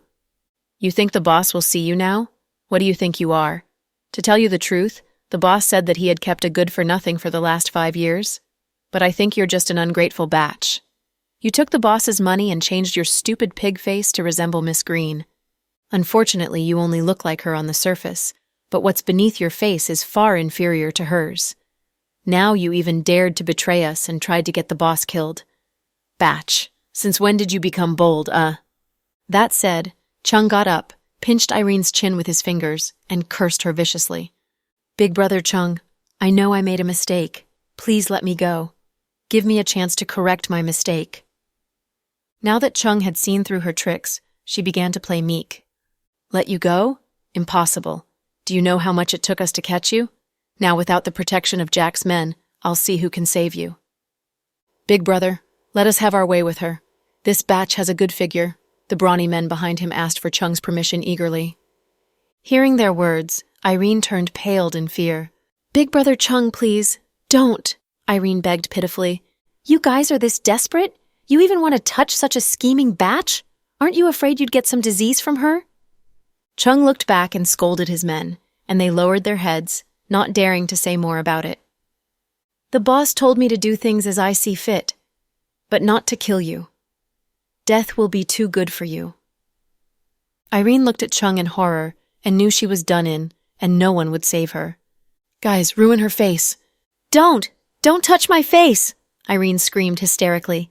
A: "You think the boss will see you now? What do you think you are? To tell you the truth, the boss said that he had kept a good-for-nothing for the last 5 years. But I think you're just an ungrateful batch. You took the boss's money and changed your stupid pig face to resemble Miss Green. Unfortunately, you only look like her on the surface, but what's beneath your face is far inferior to hers. Now you even dared to betray us and tried to get the boss killed. Batch, since when did you become bold, That said, Chung got up, pinched Irene's chin with his fingers, and cursed her viciously. "Big brother Chung, I know I made a mistake. Please let me go. Give me a chance to correct my mistake." Now that Chung had seen through her tricks, she began to play meek. "Let you go? Impossible. Do you know how much it took us to catch you? Now without the protection of Jack's men, I'll see who can save you." "Big brother, let us have our way with her. This batch has a good figure," the brawny men behind him asked for Chung's permission eagerly. Hearing their words, Irene turned pale in fear. "Big brother Chung, please, don't," Irene begged pitifully. "You guys are this desperate? You even want to touch such a scheming batch? Aren't you afraid you'd get some disease from her?" Chung looked back and scolded his men, and they lowered their heads, not daring to say more about it. "The boss told me to do things as I see fit, but not to kill you. Death will be too good for you." Irene looked at Chung in horror and knew she was done in, and no one would save her. Guys, ruin her face. Don't touch my face, Irene screamed hysterically.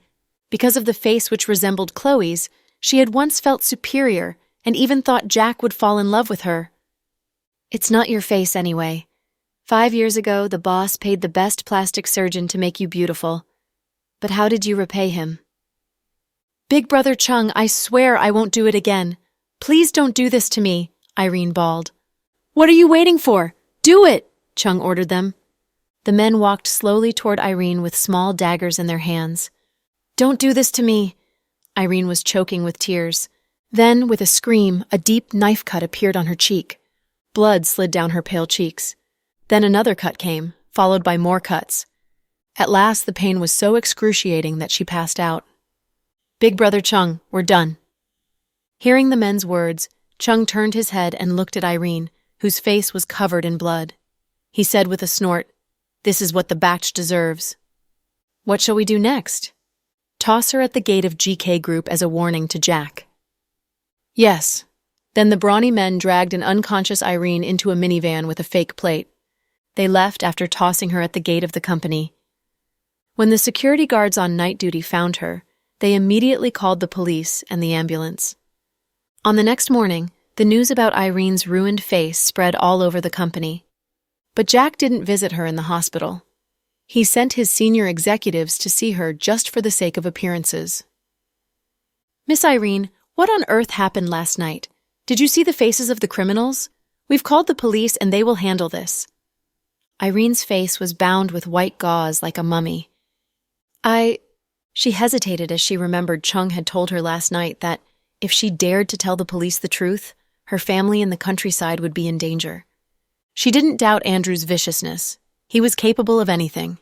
A: Because of the face which resembled Chloe's, she had once felt superior and even thought Jack would fall in love with her. It's not your face anyway. 5 years ago, the boss paid the best plastic surgeon to make you beautiful. But how did you repay him? Big Brother Chung, I swear I won't do it again. Please don't do this to me, Irene bawled. What are you waiting for? Do it, Chung ordered them. The men walked slowly toward Irene with small daggers in their hands. Don't do this to me. Irene was choking with tears. Then, with a scream, a deep knife cut appeared on her cheek. Blood slid down her pale cheeks. Then another cut came, followed by more cuts. At last, the pain was so excruciating that she passed out. Big Brother Chung, we're done. Hearing the men's words, Chung turned his head and looked at Irene, whose face was covered in blood. He said with a snort, "This is what the batch deserves." What shall we do next? Toss her at the gate of GK Group as a warning to Jack. Yes. Then the brawny men dragged an unconscious Irene into a minivan with a fake plate. They left after tossing her at the gate of the company. When the security guards on night duty found her, they immediately called the police and the ambulance. On the next morning, the news about Irene's ruined face spread all over the company. But Jack didn't visit her in the hospital. He sent his senior executives to see her just for the sake of appearances. Miss Irene, what on earth happened last night? Did you see the faces of the criminals? We've called the police and they will handle this. Irene's face was bound with white gauze like a mummy. She hesitated as she remembered Chung had told her last night that if she dared to tell the police the truth, her family in the countryside would be in danger. She didn't doubt Andrew's viciousness. He was capable of anything.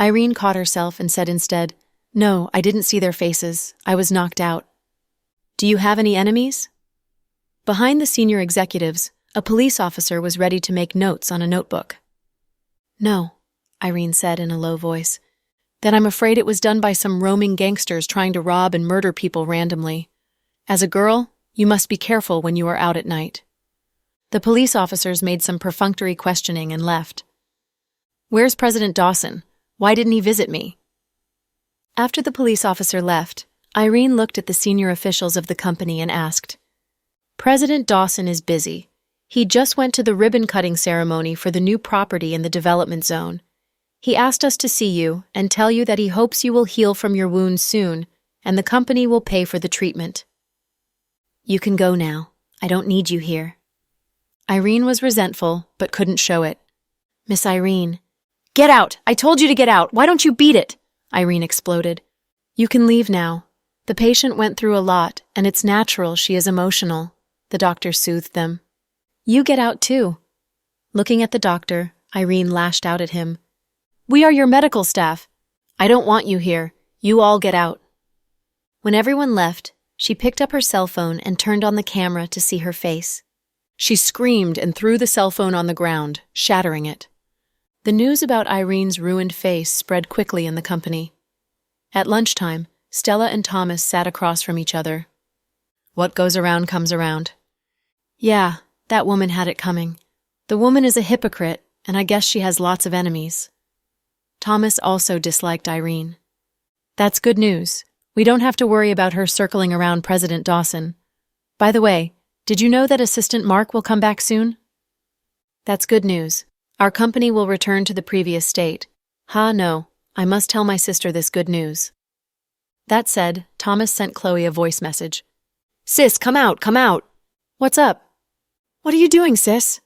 A: Irene caught herself and said instead, "No, I didn't see their faces. I was knocked out." "Do you have any enemies?" Behind the senior executives, a police officer was ready to make notes on a notebook. "No," Irene said in a low voice. "Then I'm afraid it was done by some roaming gangsters trying to rob and murder people randomly. As a girl, you must be careful when you are out at night." The police officers made some perfunctory questioning and left. "Where's President Dawson? Why didn't he visit me?" After the police officer left, Irene looked at the senior officials of the company and asked, "President Dawson is busy. He just went to the ribbon-cutting ceremony for the new property in the development zone. He asked us to see you and tell you that he hopes you will heal from your wounds soon, and the company will pay for the treatment." "You can go now. I don't need you here." Irene was resentful, but couldn't show it. "Miss Irene." "Get out! I told you to get out! Why don't you beat it?" Irene exploded. "You can leave now. The patient went through a lot, and it's natural she is emotional," the doctor soothed them. "You get out too." Looking at the doctor, Irene lashed out at him. "We are your medical staff. I don't want you here. You all get out." When everyone left, she picked up her cell phone and turned on the camera to see her face. She screamed and threw the cell phone on the ground, shattering it. The news about Irene's ruined face spread quickly in the company. At lunchtime, Stella and Thomas sat across from each other. "What goes around comes around." "Yeah, that woman had it coming. The woman is a hypocrite, and I guess she has lots of enemies." Thomas also disliked Irene. "That's good news. We don't have to worry about her circling around President Dawson. By the way, did you know that Assistant Mark will come back soon?" "That's good news. Our company will return to the previous state." No. I must tell my sister this good news." That said, Thomas sent Chloe a voice message. "Sis, come out, come out." "What's up?" "What are you doing, sis?"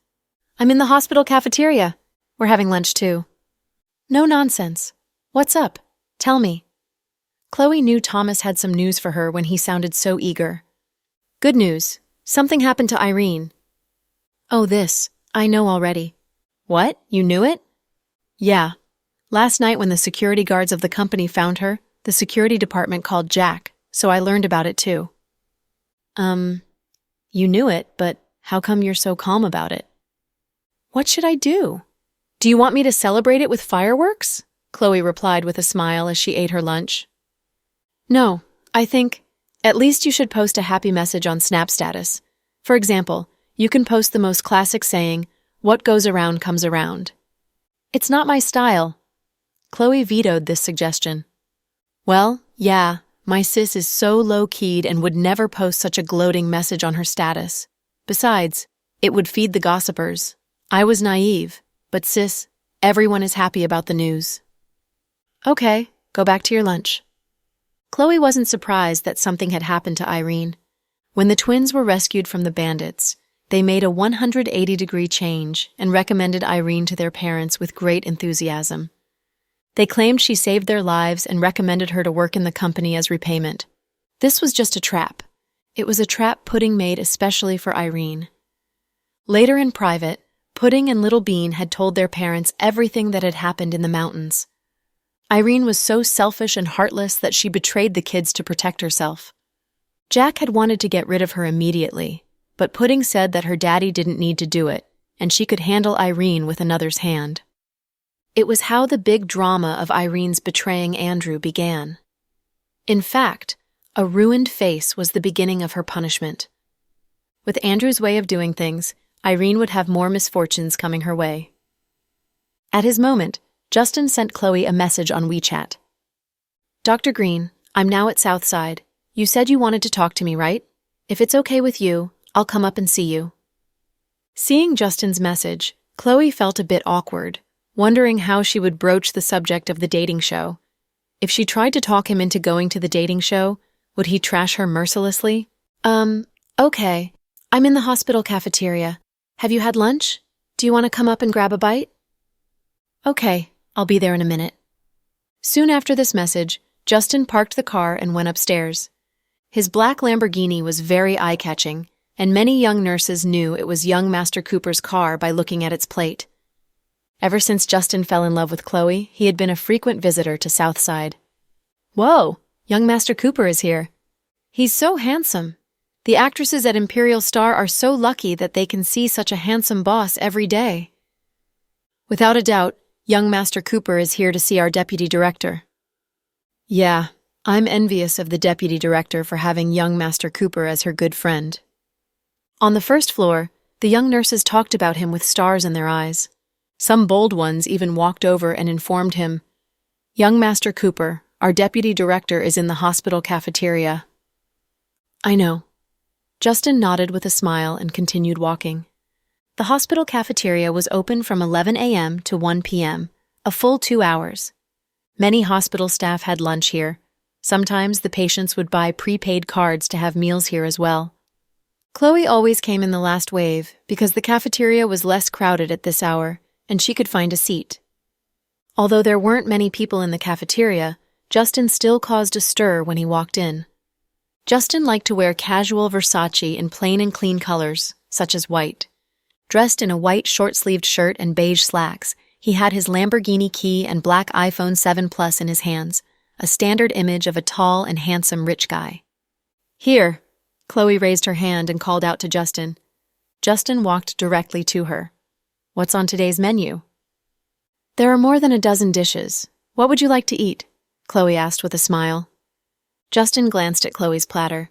A: "I'm in the hospital cafeteria. We're having lunch too." "No nonsense. What's up? Tell me." Chloe knew Thomas had some news for her when he sounded so eager. "Good news. Something happened to Irene." "Oh, this. I know already." "What? You knew it?" "Yeah. Last night when the security guards of the company found her, the security department called Jack, so I learned about it too." You knew it, but how come you're so calm about it?" "What should I do? Do you want me to celebrate it with fireworks?" Chloe replied with a smile as she ate her lunch. "No, I think At least you should post a happy message on Snap status. For example, you can post the most classic saying, "What goes around comes around." It's not my style. Chloe vetoed this suggestion. Well, yeah, my sis is so low-keyed and would never post such a gloating message on her status. Besides, it would feed the gossipers. I was naive, but sis, everyone is happy about the news. Okay, go back to your lunch. Chloe wasn't surprised that something had happened to Irene. When the twins were rescued from the bandits, they made a 180-degree change and recommended Irene to their parents with great enthusiasm. They claimed she saved their lives and recommended her to work in the company as repayment. This was just a trap. It was a trap Pudding made especially for Irene. Later in private, Pudding and Little Bean had told their parents everything that had happened in the mountains. Irene was so selfish and heartless that she betrayed the kids to protect herself. Jack had wanted to get rid of her immediately, but Pudding said that her daddy didn't need to do it, and she could handle Irene with another's hand. It was how the big drama of Irene's betraying Andrew began. In fact, a ruined face was the beginning of her punishment. With Andrew's way of doing things, Irene would have more misfortunes coming her way. At his moment, Justin sent Chloe a message on WeChat. Dr. Green, I'm now at Southside. You said you wanted to talk to me, right? If it's okay with you, I'll come up and see you. Seeing Justin's message, Chloe felt a bit awkward, wondering how she would broach the subject of the dating show. If she tried to talk him into going to the dating show, would he trash her mercilessly? Okay. I'm in the hospital cafeteria. Have you had lunch? Do you want to come up and grab a bite? Okay, I'll be there in a minute. Soon after this message, Justin parked the car and went upstairs. His black Lamborghini was very eye-catching, and many young nurses knew it was young Master Cooper's car by looking at its plate. Ever since Justin fell in love with Chloe, he had been a frequent visitor to Southside. Whoa, young Master Cooper is here. He's so handsome. The actresses at Imperial Star are so lucky that they can see such a handsome boss every day. Without a doubt, young Master Cooper is here to see our deputy director. Yeah, I'm envious of the deputy director for having young Master Cooper as her good friend. On the first floor, the young nurses talked about him with stars in their eyes. Some bold ones even walked over and informed him, "Young Master Cooper, our deputy director is in the hospital cafeteria." I know. Justin nodded with a smile and continued walking. The hospital cafeteria was open from 11 a.m. to 1 p.m., a full 2 hours. Many hospital staff had lunch here. Sometimes the patients would buy prepaid cards to have meals here as well. Chloe always came in the last wave because the cafeteria was less crowded at this hour, and she could find a seat. Although there weren't many people in the cafeteria, Justin still caused a stir when he walked in. Justin liked to wear casual Versace in plain and clean colors, such as white. Dressed in a white short-sleeved shirt and beige slacks, he had his Lamborghini key and black iPhone 7 Plus in his hands, a standard image of a tall and handsome rich guy. Here, Chloe raised her hand and called out to Justin. Justin walked directly to her. What's on today's menu? There are more than a dozen dishes. What would you like to eat? Chloe asked with a smile. Justin glanced at Chloe's platter.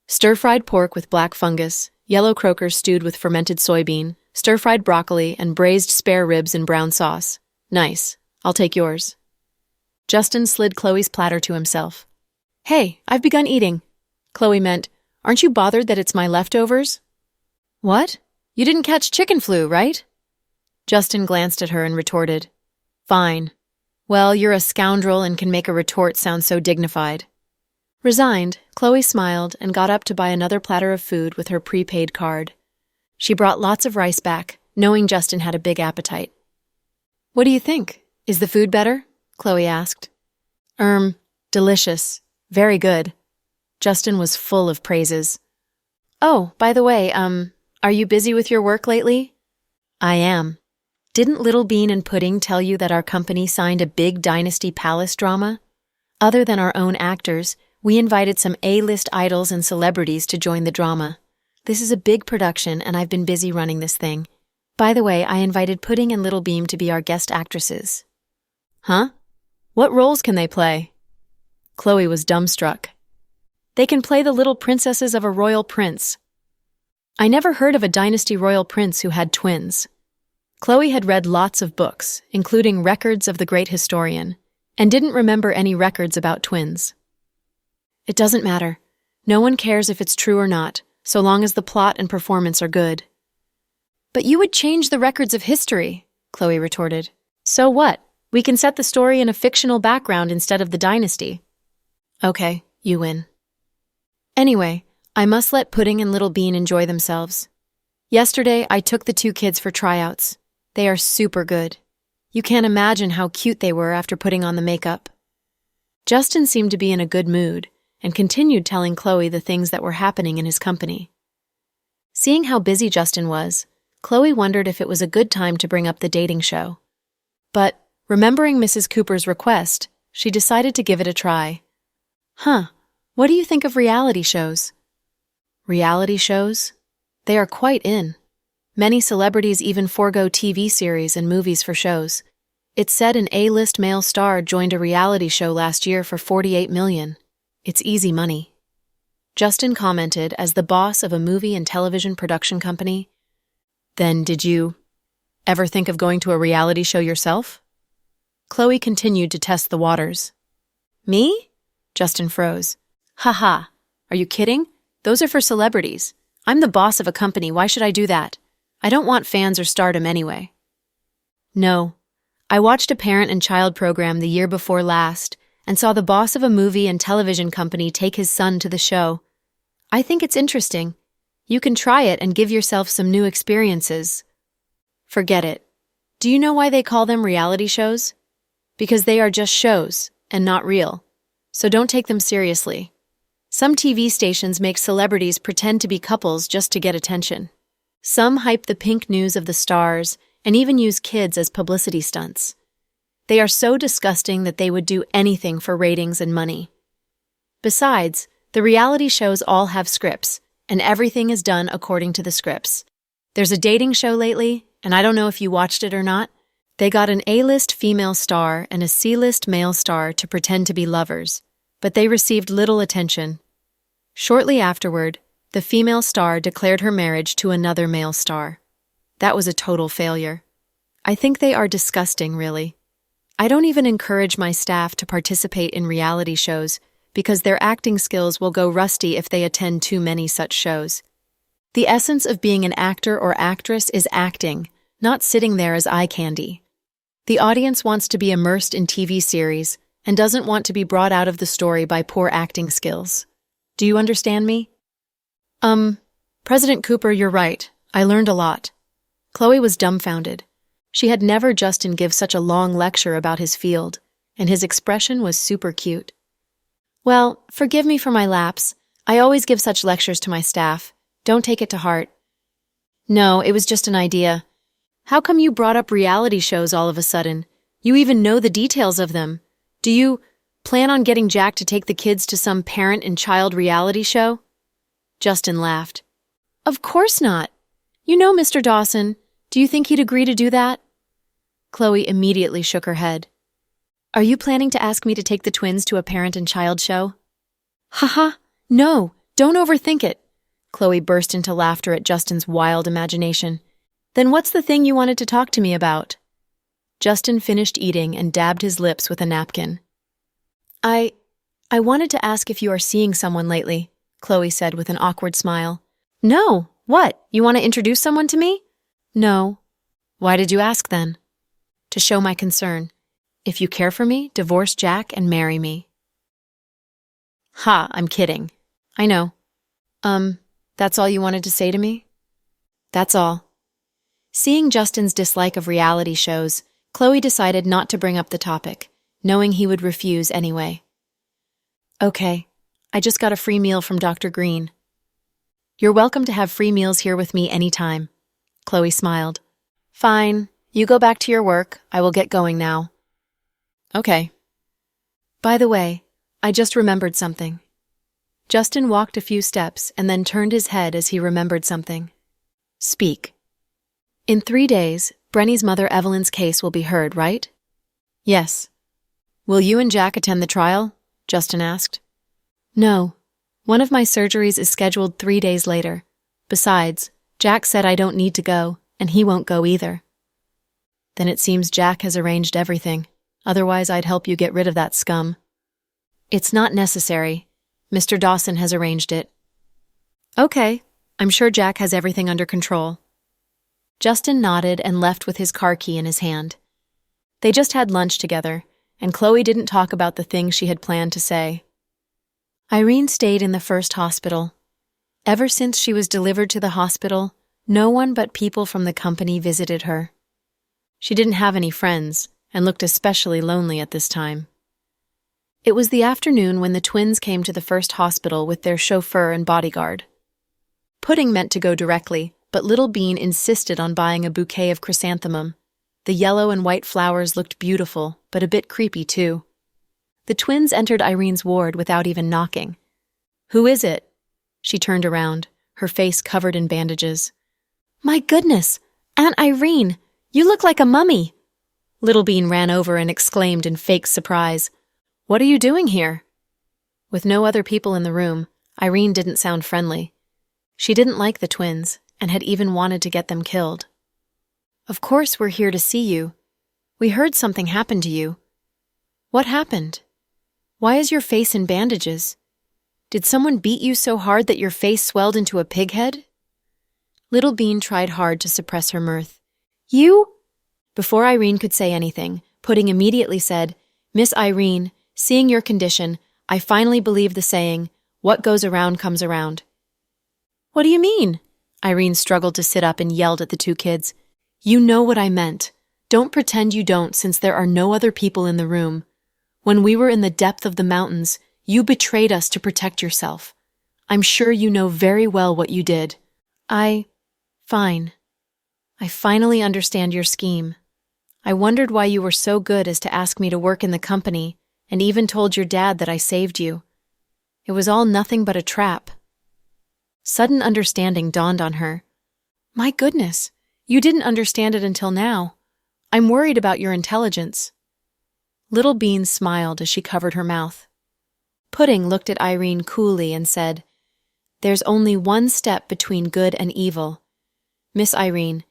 A: Stir-fried pork with black fungus, yellow croakers stewed with fermented soybean, stir-fried broccoli, and braised spare ribs in brown sauce. Nice. I'll take yours. Justin slid Chloe's platter to himself. Hey, I've begun eating. Chloe meant, aren't you bothered that it's my leftovers? What? You didn't catch chicken flu, right? Justin glanced at her and retorted. Fine. Well, you're a scoundrel and can make a retort sound so dignified. Resigned, Chloe smiled and got up to buy another platter of food with her prepaid card. She brought lots of rice back, knowing Justin had a big appetite. What do you think? Is the food better? Chloe asked. Delicious. Very good. Justin was full of praises. Oh, by the way, are you busy with your work lately? I am. Didn't Little Bean and Pudding tell you that our company signed a big Dynasty Palace drama? Other than our own actors, we invited some A-list idols and celebrities to join the drama. This is a big production, and I've been busy running this thing. By the way, I invited Pudding and Little Bean to be our guest actresses. Huh? What roles can they play? Chloe was dumbstruck. They can play the little princesses of a royal prince. I never heard of a dynasty royal prince who had twins. Chloe had read lots of books, including Records of the Great Historian, and didn't remember any records about twins. It doesn't matter. No one cares if it's true or not, so long as the plot and performance are good. But you would change the records of history, Chloe retorted. So what? We can set the story in a fictional background instead of the dynasty. Okay, you win. Anyway, I must let Pudding and Little Bean enjoy themselves. Yesterday, I took the 2 kids for tryouts. They are super good. You can't imagine how cute they were after putting on the makeup. Justin seemed to be in a good mood and continued telling Chloe the things that were happening in his company. Seeing how busy Justin was, Chloe wondered if it was a good time to bring up the dating show. But, remembering Mrs. Cooper's request, she decided to give it a try. What do you think of reality shows? Reality shows? They are quite in. Many celebrities even forego TV series and movies for shows. It's said an A-list male star joined a reality show last year for $48 million. It's easy money. Justin commented as the boss of a movie and television production company. Then did you ever think of going to a reality show yourself? Chloe continued to test the waters. Me? Justin froze. Haha, are you kidding? Those are for celebrities. I'm the boss of a company, why should I do that? I don't want fans or stardom anyway. No. I watched a parent and child program the year before last and saw the boss of a movie and television company take his son to the show. I think it's interesting. You can try it and give yourself some new experiences. Forget it. Do you know why they call them reality shows? Because they are just shows and not real. So don't take them seriously. Some TV stations make celebrities pretend to be couples just to get attention. Some hype the pink news of the stars and even use kids as publicity stunts. They are so disgusting that they would do anything for ratings and money. Besides, the reality shows all have scripts, and everything is done according to the scripts. There's a dating show lately, and I don't know if you watched it or not. They got an A-list female star and a C-list male star to pretend to be lovers, but they received little attention. Shortly afterward, the female star declared her marriage to another male star. That was a total failure. I think they are disgusting, really. I don't even encourage my staff to participate in reality shows because their acting skills will go rusty if they attend too many such shows. The essence of being an actor or actress is acting, not sitting there as eye candy. The audience wants to be immersed in TV series and doesn't want to be brought out of the story by poor acting skills. Do you understand me? President Cooper, you're right. I learned a lot. Chloe was dumbfounded. She had never Justin give such a long lecture about his field, and his expression was super cute. Well, forgive me for my lapse. I always give such lectures to my staff. Don't take it to heart. No, it was just an idea. How come you brought up reality shows all of a sudden? You even know the details of them. Do you plan on getting Jack to take the kids to some parent and child reality show? Justin laughed. Of course not. You know Mr. Dawson. Do you think he'd agree to do that? Chloe immediately shook her head. Are you planning to ask me to take the twins to a parent and child show? Haha, no, don't overthink it. Chloe burst into laughter at Justin's wild imagination. Then what's the thing you wanted to talk to me about? Justin finished eating and dabbed his lips with a napkin. I wanted to ask if you are seeing someone lately, Chloe said with an awkward smile. No, what? You want to introduce someone to me? No. Why did you ask then? To show my concern. If you care for me, divorce Jack and marry me. Ha, I'm kidding. I know. That's all you wanted to say to me? That's all. Seeing Justin's dislike of reality shows, Chloe decided not to bring up the topic, knowing he would refuse anyway. Okay, I just got a free meal from Dr. Green. You're welcome to have free meals here with me anytime. Chloe smiled. Fine, you go back to your work. I will get going now. Okay. By the way, I just remembered something. Justin walked a few steps and then turned his head as he remembered something. Speak. In 3 days, Brenny's mother Evelyn's case will be heard, right? Yes. Will you and Jack attend the trial? Justin asked. No. One of my surgeries is scheduled 3 days later. Besides, Jack said I don't need to go, and he won't go either. Then it seems Jack has arranged everything. Otherwise, I'd help you get rid of that scum. It's not necessary. Mr. Dawson has arranged it. Okay, I'm sure Jack has everything under control. Justin nodded and left with his car key in his hand. They just had lunch together, and Chloe didn't talk about the things she had planned to say. Irene stayed in the first hospital. Ever since she was delivered to the hospital, no one but people from the company visited her. She didn't have any friends, and looked especially lonely at this time. It was the afternoon when the twins came to the first hospital with their chauffeur and bodyguard. Pudding meant to go directly, but Little Bean insisted on buying a bouquet of chrysanthemum. The yellow and white flowers looked beautiful, but a bit creepy too. The twins entered Irene's ward without even knocking. "Who is it?" She turned around, her face covered in bandages. "My goodness! Aunt Irene! You look like a mummy!" Little Bean ran over and exclaimed in fake surprise, "What are you doing here?" With no other people in the room, Irene didn't sound friendly. She didn't like the twins, and had even wanted to get them killed. "Of course we're here to see you. We heard something happened to you. What happened? Why is your face in bandages? Did someone beat you so hard that your face swelled into a pig head?" Little Bean tried hard to suppress her mirth. "You?" Before Irene could say anything, Pudding immediately said, "Miss Irene, seeing your condition, I finally believe the saying, 'What goes around comes around.'" "What do you mean?" Irene struggled to sit up and yelled at the two kids. "You know what I meant. Don't pretend you don't, since there are no other people in the room. When we were in the depth of the mountains, you betrayed us to protect yourself. I'm sure you know very well what you did." Fine. I finally understand your scheme. I wondered why you were so good as to ask me to work in the company, and even told your dad that I saved you. It was all nothing but a trap. Sudden understanding dawned on her. "My goodness, you didn't understand it until now. I'm worried about your intelligence." Little Bean smiled as she covered her mouth. Pudding looked at Irene coolly and said, "There's only one step between good and evil. Miss Irene,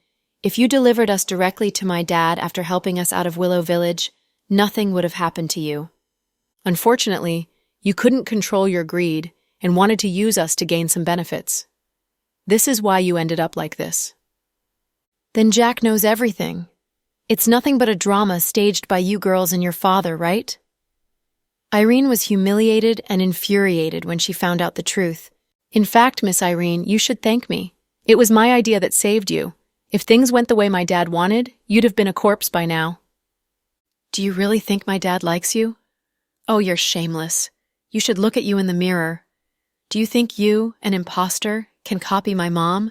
A: if you delivered us directly to my dad after helping us out of Willow Village, nothing would have happened to you. Unfortunately, you couldn't control your greed and wanted to use us to gain some benefits. This is why you ended up like this." "Then Jack knows everything. It's nothing but a drama staged by you girls and your father, right?" Irene was humiliated and infuriated when she found out the truth. "In fact, Miss Irene, you should thank me. It was my idea that saved you. If things went the way my dad wanted, you'd have been a corpse by now." "Do you really think my dad likes you? Oh, you're shameless. You should look at you in the mirror. Do you think you, an imposter, can copy my mom?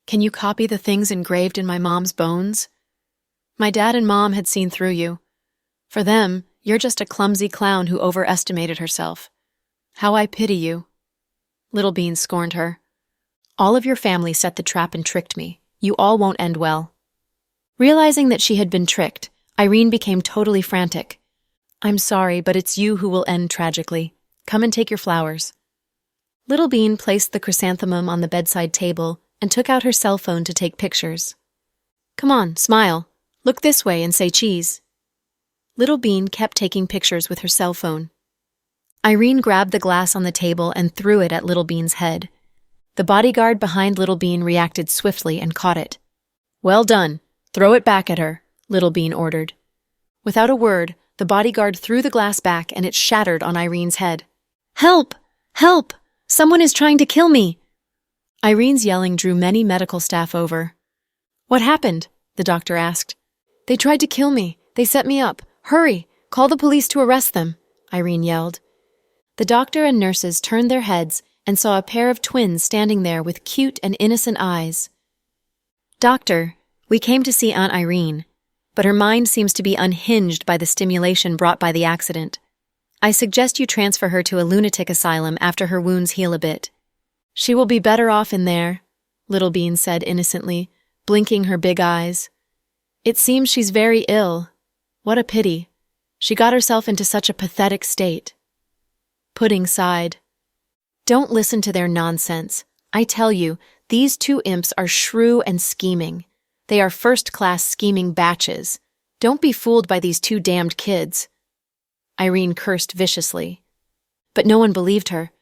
A: Can you copy the things engraved in my mom's bones? My dad and mom had seen through you. For them, you're just a clumsy clown who overestimated herself. How I pity you." Little Bean scorned her. "All of your family set the trap and tricked me. You all won't end well." Realizing that she had been tricked, Irene became totally frantic. "I'm sorry, but it's you who will end tragically. Come and take your flowers." Little Bean placed the chrysanthemum on the bedside table and took out her cell phone to take pictures. "Come on, smile. Look this way and say cheese." Little Bean kept taking pictures with her cell phone. Irene grabbed the glass on the table and threw it at Little Bean's head. The bodyguard behind Little Bean reacted swiftly and caught it. "Well done. Throw it back at her," Little Bean ordered. Without a word, the bodyguard threw the glass back and it shattered on Irene's head. "Help! Help! Someone is trying to kill me!" Irene's yelling drew many medical staff over. "What happened?" the doctor asked. "They tried to kill me. They set me up. Hurry! Call the police to arrest them," Irene yelled. The doctor and nurses turned their heads and saw a pair of twins standing there with cute and innocent eyes. "Doctor, we came to see Aunt Irene, but her mind seems to be unhinged by the stimulation brought by the accident. I suggest you transfer her to a lunatic asylum after her wounds heal a bit. She will be better off in there," Little Bean said innocently, blinking her big eyes. "It seems she's very ill. What a pity. She got herself into such a pathetic state." Pudding sighed. Don't listen to their nonsense. I tell you, these two imps are shrew and scheming. They are first-class scheming batches. Don't be fooled by these two damned kids. Irene cursed viciously. But no one believed her.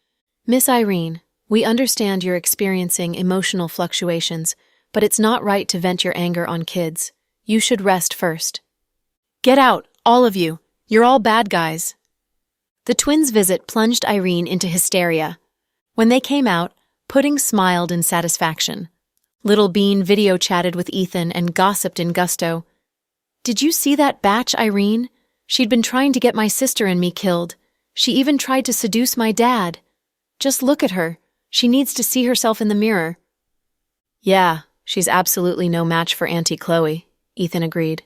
A: Miss Irene, we understand you're experiencing emotional fluctuations, but it's not right to vent your anger on kids. You should rest first. Get out, all of you. You're all bad guys. The twins' visit plunged Irene into hysteria. When they came out, Pudding smiled in satisfaction. Little Bean video chatted with Ethan and gossiped in gusto. Did you see that batch, Irene? She'd been trying to get my sister and me killed. She even tried to seduce my dad. Just look at her. She needs to see herself in the mirror. Yeah, she's absolutely no match for Auntie Chloe, Ethan agreed.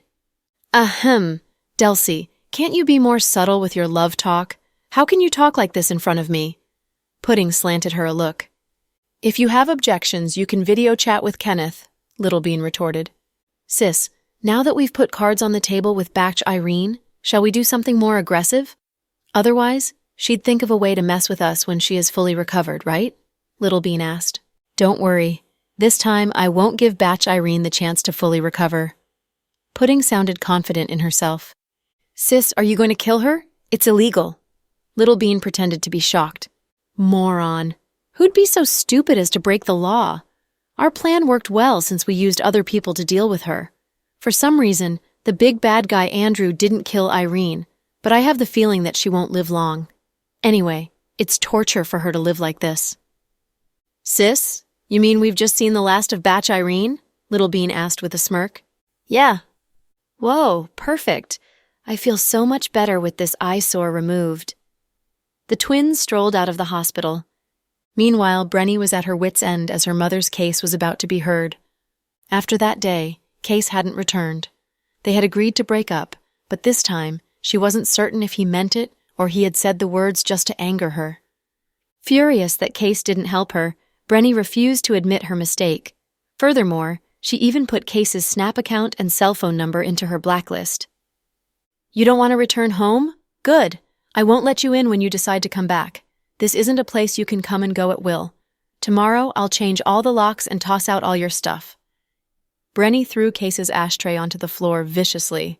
A: Ahem, Delcy, can't you be more subtle with your love talk? How can you talk like this in front of me? Pudding slanted her a look. If you have objections, you can video chat with Kenneth, Little Bean retorted. Sis, now that we've put cards on the table with Batch Irene, shall we do something more aggressive? Otherwise, she'd think of a way to mess with us when she is fully recovered, right? Little Bean asked. Don't worry. This time, I won't give Batch Irene the chance to fully recover. Pudding sounded confident in herself. Sis, are you going to kill her? It's illegal. Little Bean pretended to be shocked. Moron. Who'd be so stupid as to break the law? Our plan worked well since we used other people to deal with her. For some reason, the big bad guy Andrew didn't kill Irene, but I have the feeling that she won't live long. Anyway, it's torture for her to live like this. Sis, you mean we've just seen the last of Batch Irene? Little Bean asked with a smirk. Yeah. Whoa, perfect. I feel so much better with this eyesore removed. The twins strolled out of the hospital. Meanwhile, Brenny was at her wit's end as her mother's case was about to be heard. After that day, Case hadn't returned. They had agreed to break up, but this time, she wasn't certain if he meant it or he had said the words just to anger her. Furious that Case didn't help her, Brenny refused to admit her mistake. Furthermore, she even put Case's Snap account and cell phone number into her blacklist. You don't want to return home? Good. I won't let you in when you decide to come back. This isn't a place you can come and go at will. Tomorrow, I'll change all the locks and toss out all your stuff. Brenny threw Case's ashtray onto the floor viciously.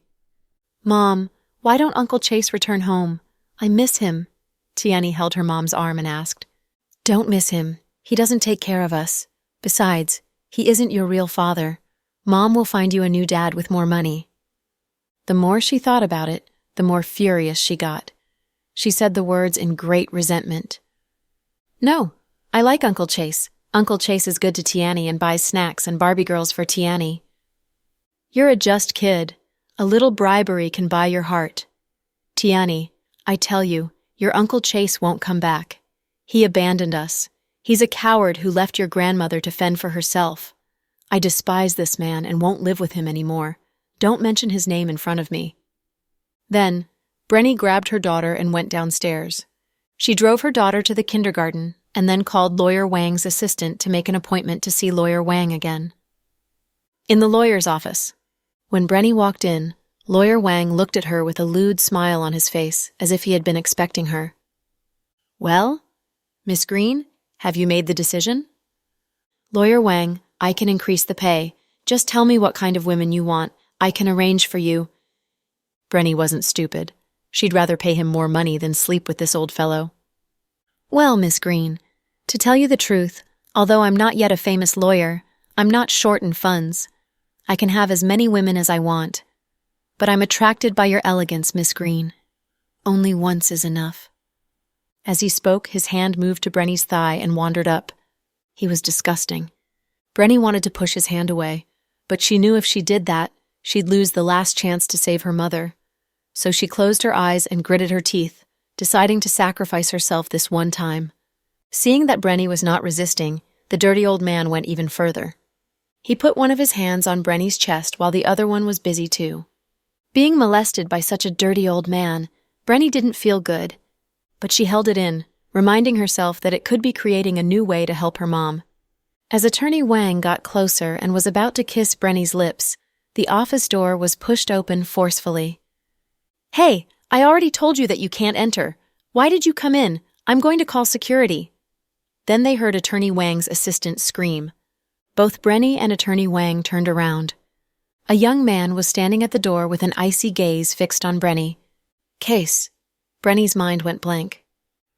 A: Mom, why don't Uncle Chase return home? I miss him. Tiani held her mom's arm and asked. Don't miss him. He doesn't take care of us. Besides, he isn't your real father. Mom will find you a new dad with more money. The more she thought about it, the more furious she got. She said the words in great resentment. No, I like Uncle Chase. Uncle Chase is good to Tiani and buys snacks and Barbie girls for Tiani. You're a just kid. A little bribery can buy your heart. Tiani, I tell you, your Uncle Chase won't come back. He abandoned us. He's a coward who left your grandmother to fend for herself. I despise this man and won't live with him anymore. Don't mention his name in front of me. Then, Brenny grabbed her daughter and went downstairs. She drove her daughter to the kindergarten and then called Lawyer Wang's assistant to make an appointment to see Lawyer Wang again. In the lawyer's office. When Brenny walked in, Lawyer Wang looked at her with a lewd smile on his face, as if he had been expecting her. Well, Miss Green, have you made the decision? Lawyer Wang, I can increase the pay. Just tell me what kind of women you want. I can arrange for you. Brenny wasn't stupid. She'd rather pay him more money than sleep with this old fellow. Well, Miss Green, to tell you the truth, although I'm not yet a famous lawyer, I'm not short in funds. I can have as many women as I want. But I'm attracted by your elegance, Miss Green. Only once is enough. As he spoke, his hand moved to Brenny's thigh and wandered up. He was disgusting. Brenny wanted to push his hand away, but she knew if she did that, she'd lose the last chance to save her mother. So she closed her eyes and gritted her teeth, deciding to sacrifice herself this one time. Seeing that Brenny was not resisting, the dirty old man went even further. He put one of his hands on Brenny's chest while the other one was busy too. Being molested by such a dirty old man, Brenny didn't feel good, but she held it in, reminding herself that it could be creating a new way to help her mom. As Attorney Wang got closer and was about to kiss Brenny's lips, the office door was pushed open forcefully. Hey, I already told you that you can't enter. Why did you come in? I'm going to call security. Then they heard Attorney Wang's assistant scream. Both Brenny and Attorney Wang turned around. A young man was standing at the door with an icy gaze fixed on Brenny. Case. Brenny's mind went blank.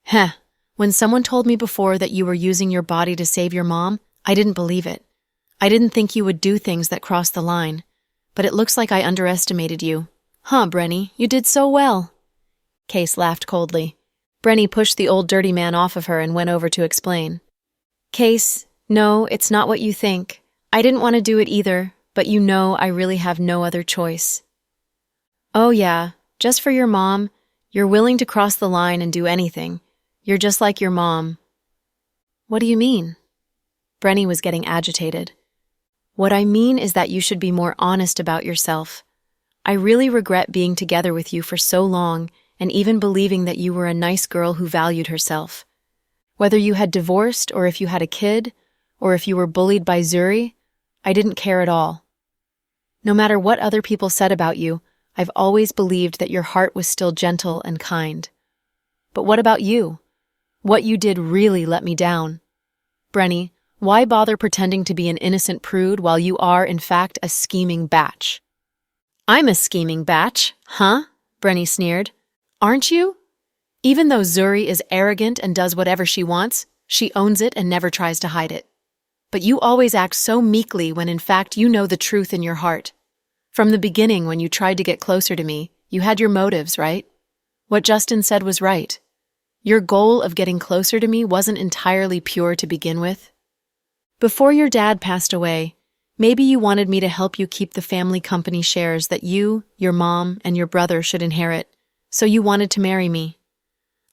A: Heh. When someone told me before that you were using your body to save your mom, I didn't believe it. I didn't think you would do things that crossed the line. But it looks like I underestimated you. Huh, Brenny, you did so well. Case laughed coldly. Brenny pushed the old dirty man off of her and went over to explain. Case, no, it's not what you think. I didn't want to do it either, but you know I really have no other choice. Oh yeah, just for your mom, you're willing to cross the line and do anything. You're just like your mom. What do you mean? Brenny was getting agitated. What I mean is that you should be more honest about yourself. I really regret being together with you for so long and even believing that you were a nice girl who valued herself. Whether you had divorced or if you had a kid, or if you were bullied by Zuri, I didn't care at all. No matter what other people said about you, I've always believed that your heart was still gentle and kind. But what about you? What you did really let me down. Brenny, why bother pretending to be an innocent prude while you are, in fact, a scheming batch? I'm a scheming batch, huh? Brenny sneered. Aren't you? Even though Zuri is arrogant and does whatever she wants, she owns it and never tries to hide it. But you always act so meekly when in fact you know the truth in your heart. From the beginning, when you tried to get closer to me, you had your motives, right? What Justin said was right. Your goal of getting closer to me wasn't entirely pure to begin with. Before your dad passed away, maybe you wanted me to help you keep the family company shares that you, your mom, and your brother should inherit, so you wanted to marry me.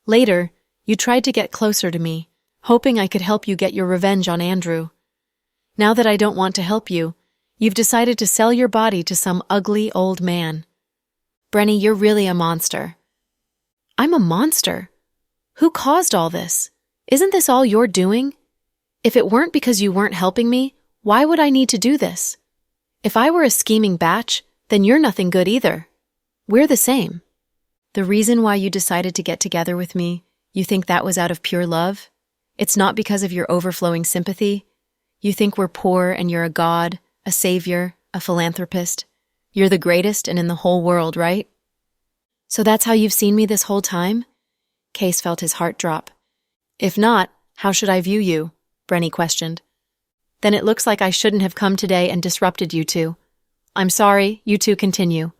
A: Later, you tried to get closer to me, hoping I could help you get your revenge on Andrew. Now that I don't want to help you, you've decided to sell your body to some ugly old man. Brenny, you're really a monster. I'm a monster? Who caused all this? Isn't this all you're doing? If it weren't because you weren't helping me, why would I need to do this? If I were a scheming batch, then you're nothing good either. We're the same. The reason why you decided to get together with me, you think that was out of pure love? It's not because of your overflowing sympathy? You think we're poor and you're a god, a savior, a philanthropist. You're the greatest and in the whole world, right? So that's how you've seen me this whole time? Case felt his heart drop. If not, how should I view you? Brenny questioned. Then it looks like I shouldn't have come today and disrupted you two. I'm sorry, you two continue.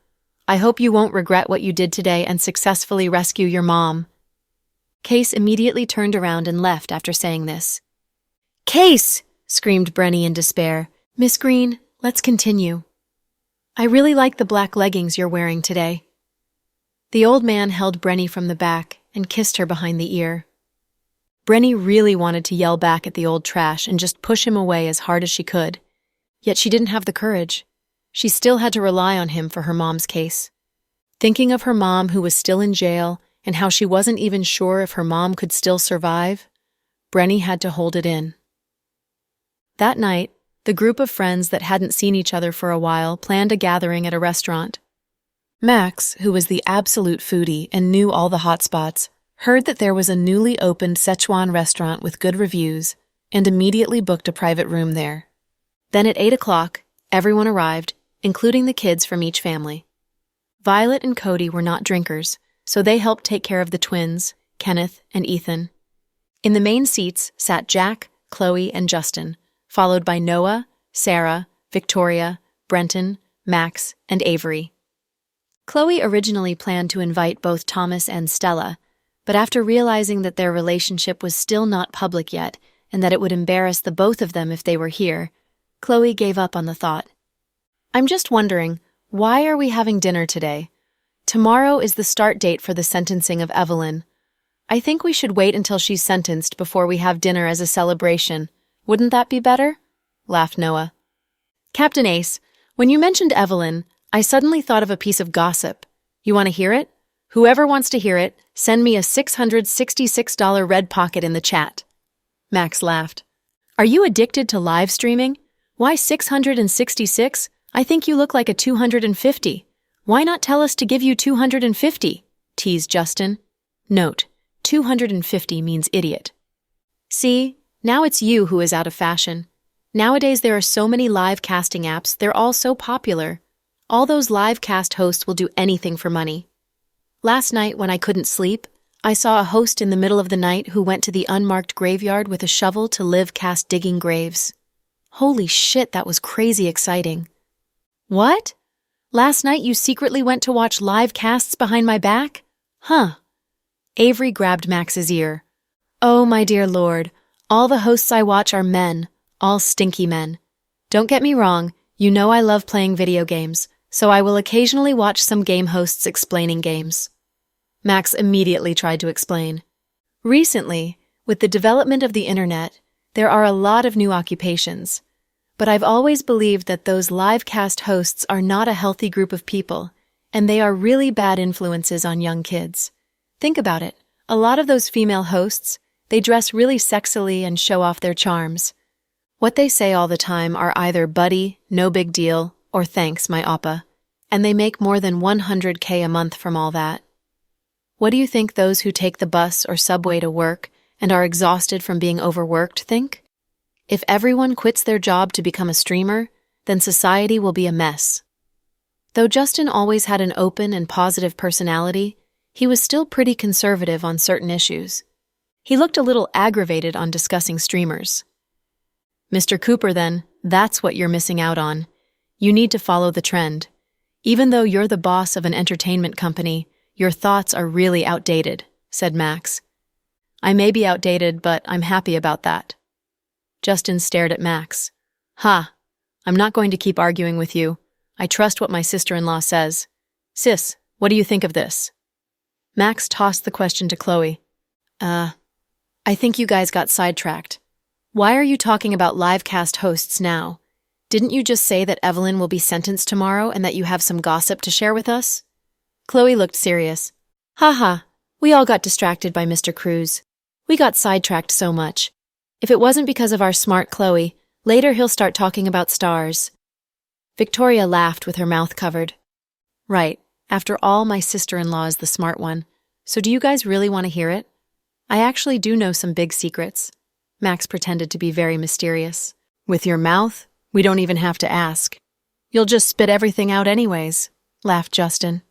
A: I hope you won't regret what you did today and successfully rescue your mom. Case immediately turned around and left after saying this. Case! Screamed Brenny in despair. Miss Green, let's continue. I really like the black leggings you're wearing today. The old man held Brenny from the back and kissed her behind the ear. Brenny really wanted to yell back at the old trash and just push him away as hard as she could. Yet she didn't have the courage. She still had to rely on him for her mom's case. Thinking of her mom who was still in jail and how she wasn't even sure if her mom could still survive, Brenny had to hold it in. That night, the group of friends that hadn't seen each other for a while planned a gathering at a restaurant. Max, who was the absolute foodie and knew all the hot spots, heard that there was a newly opened Szechuan restaurant with good reviews and immediately booked a private room there. Then at 8 o'clock, everyone arrived, including the kids from each family. Violet and Cody were not drinkers, so they helped take care of the twins, Kenneth and Ethan. In the main seats sat Jack, Chloe, and Justin, followed by Noah, Sarah, Victoria, Brenton, Max, and Avery. Chloe originally planned to invite both Thomas and Stella, but after realizing that their relationship was still not public yet and that it would embarrass the both of them if they were here, Chloe gave up on the thought. I'm just wondering, why are we having dinner today? Tomorrow is the start date for the sentencing of Evelyn. I think we should wait until she's sentenced before we have dinner as a celebration. Wouldn't that be better? Laughed Noah. Captain Ace, when you mentioned Evelyn, I suddenly thought of a piece of gossip. You want to hear it? Whoever wants to hear it, send me a $666 red pocket in the chat. Max laughed. Are you addicted to live streaming? Why 666? I think you look like a 250. Why not tell us to give you 250? Teased Justin. Note, 250 means idiot. See, Now it's you who is out of fashion. Nowadays there are so many live casting apps, they're all so popular. All those live cast hosts will do anything for money. Last night when I couldn't sleep, I saw a host in the middle of the night who went to the unmarked graveyard with a shovel to live cast digging graves. Holy shit, that was crazy exciting. What? Last night you secretly went to watch live casts behind my back? Huh. Avery grabbed Max's ear. Oh, my dear lord, all the hosts I watch are men, all stinky men. Don't get me wrong, you know I love playing video games, so I will occasionally watch some game hosts explaining games. Max immediately tried to explain. Recently, with the development of the internet, there are a lot of new occupations. But I've always believed that those live cast hosts are not a healthy group of people, and they are really bad influences on young kids. Think about it. A lot of those female hosts, they dress really sexily and show off their charms. What they say all the time are either buddy, no big deal, or thanks, my oppa, and they make more than $100K a month from all that. What do you think those who take the bus or subway to work and are exhausted from being overworked think? If everyone quits their job to become a streamer, then society will be a mess. Though Justin always had an open and positive personality, he was still pretty conservative on certain issues. He looked a little aggravated on discussing streamers. Mr. Cooper, then, that's what you're missing out on. You need to follow the trend. Even though you're the boss of an entertainment company, your thoughts are really outdated, said Max. I may be outdated, but I'm happy about that. Justin stared at Max. Ha! I'm not going to keep arguing with you. I trust what my sister-in-law says. Sis, what do you think of this? Max tossed the question to Chloe. I think you guys got sidetracked. Why are you talking about live cast hosts now? Didn't you just say that Evelyn will be sentenced tomorrow and that you have some gossip to share with us? Chloe looked serious. Haha, we all got distracted by Mr. Cruz. We got sidetracked so much. If it wasn't because of our smart Chloe, later he'll start talking about stars. Victoria laughed with her mouth covered. Right, after all, my sister-in-law is the smart one. So do you guys really want to hear it? I actually do know some big secrets. Max pretended to be very mysterious. With your mouth? We don't even have to ask. You'll just spit everything out anyways, laughed Justin.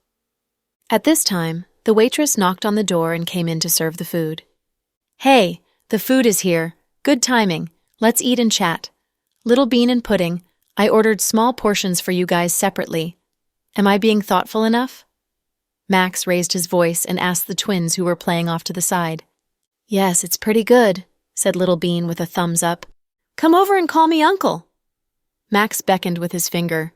A: At this time, the waitress knocked on the door and came in to serve the food. Hey, the food is here. Good timing. Let's eat and chat. Little bean and pudding. I ordered small portions for you guys separately. Am I being thoughtful enough? Max raised his voice and asked the twins who were playing off to the side. Yes, it's pretty good, said Little Bean with a thumbs up. Come over and call me uncle. Max beckoned with his finger.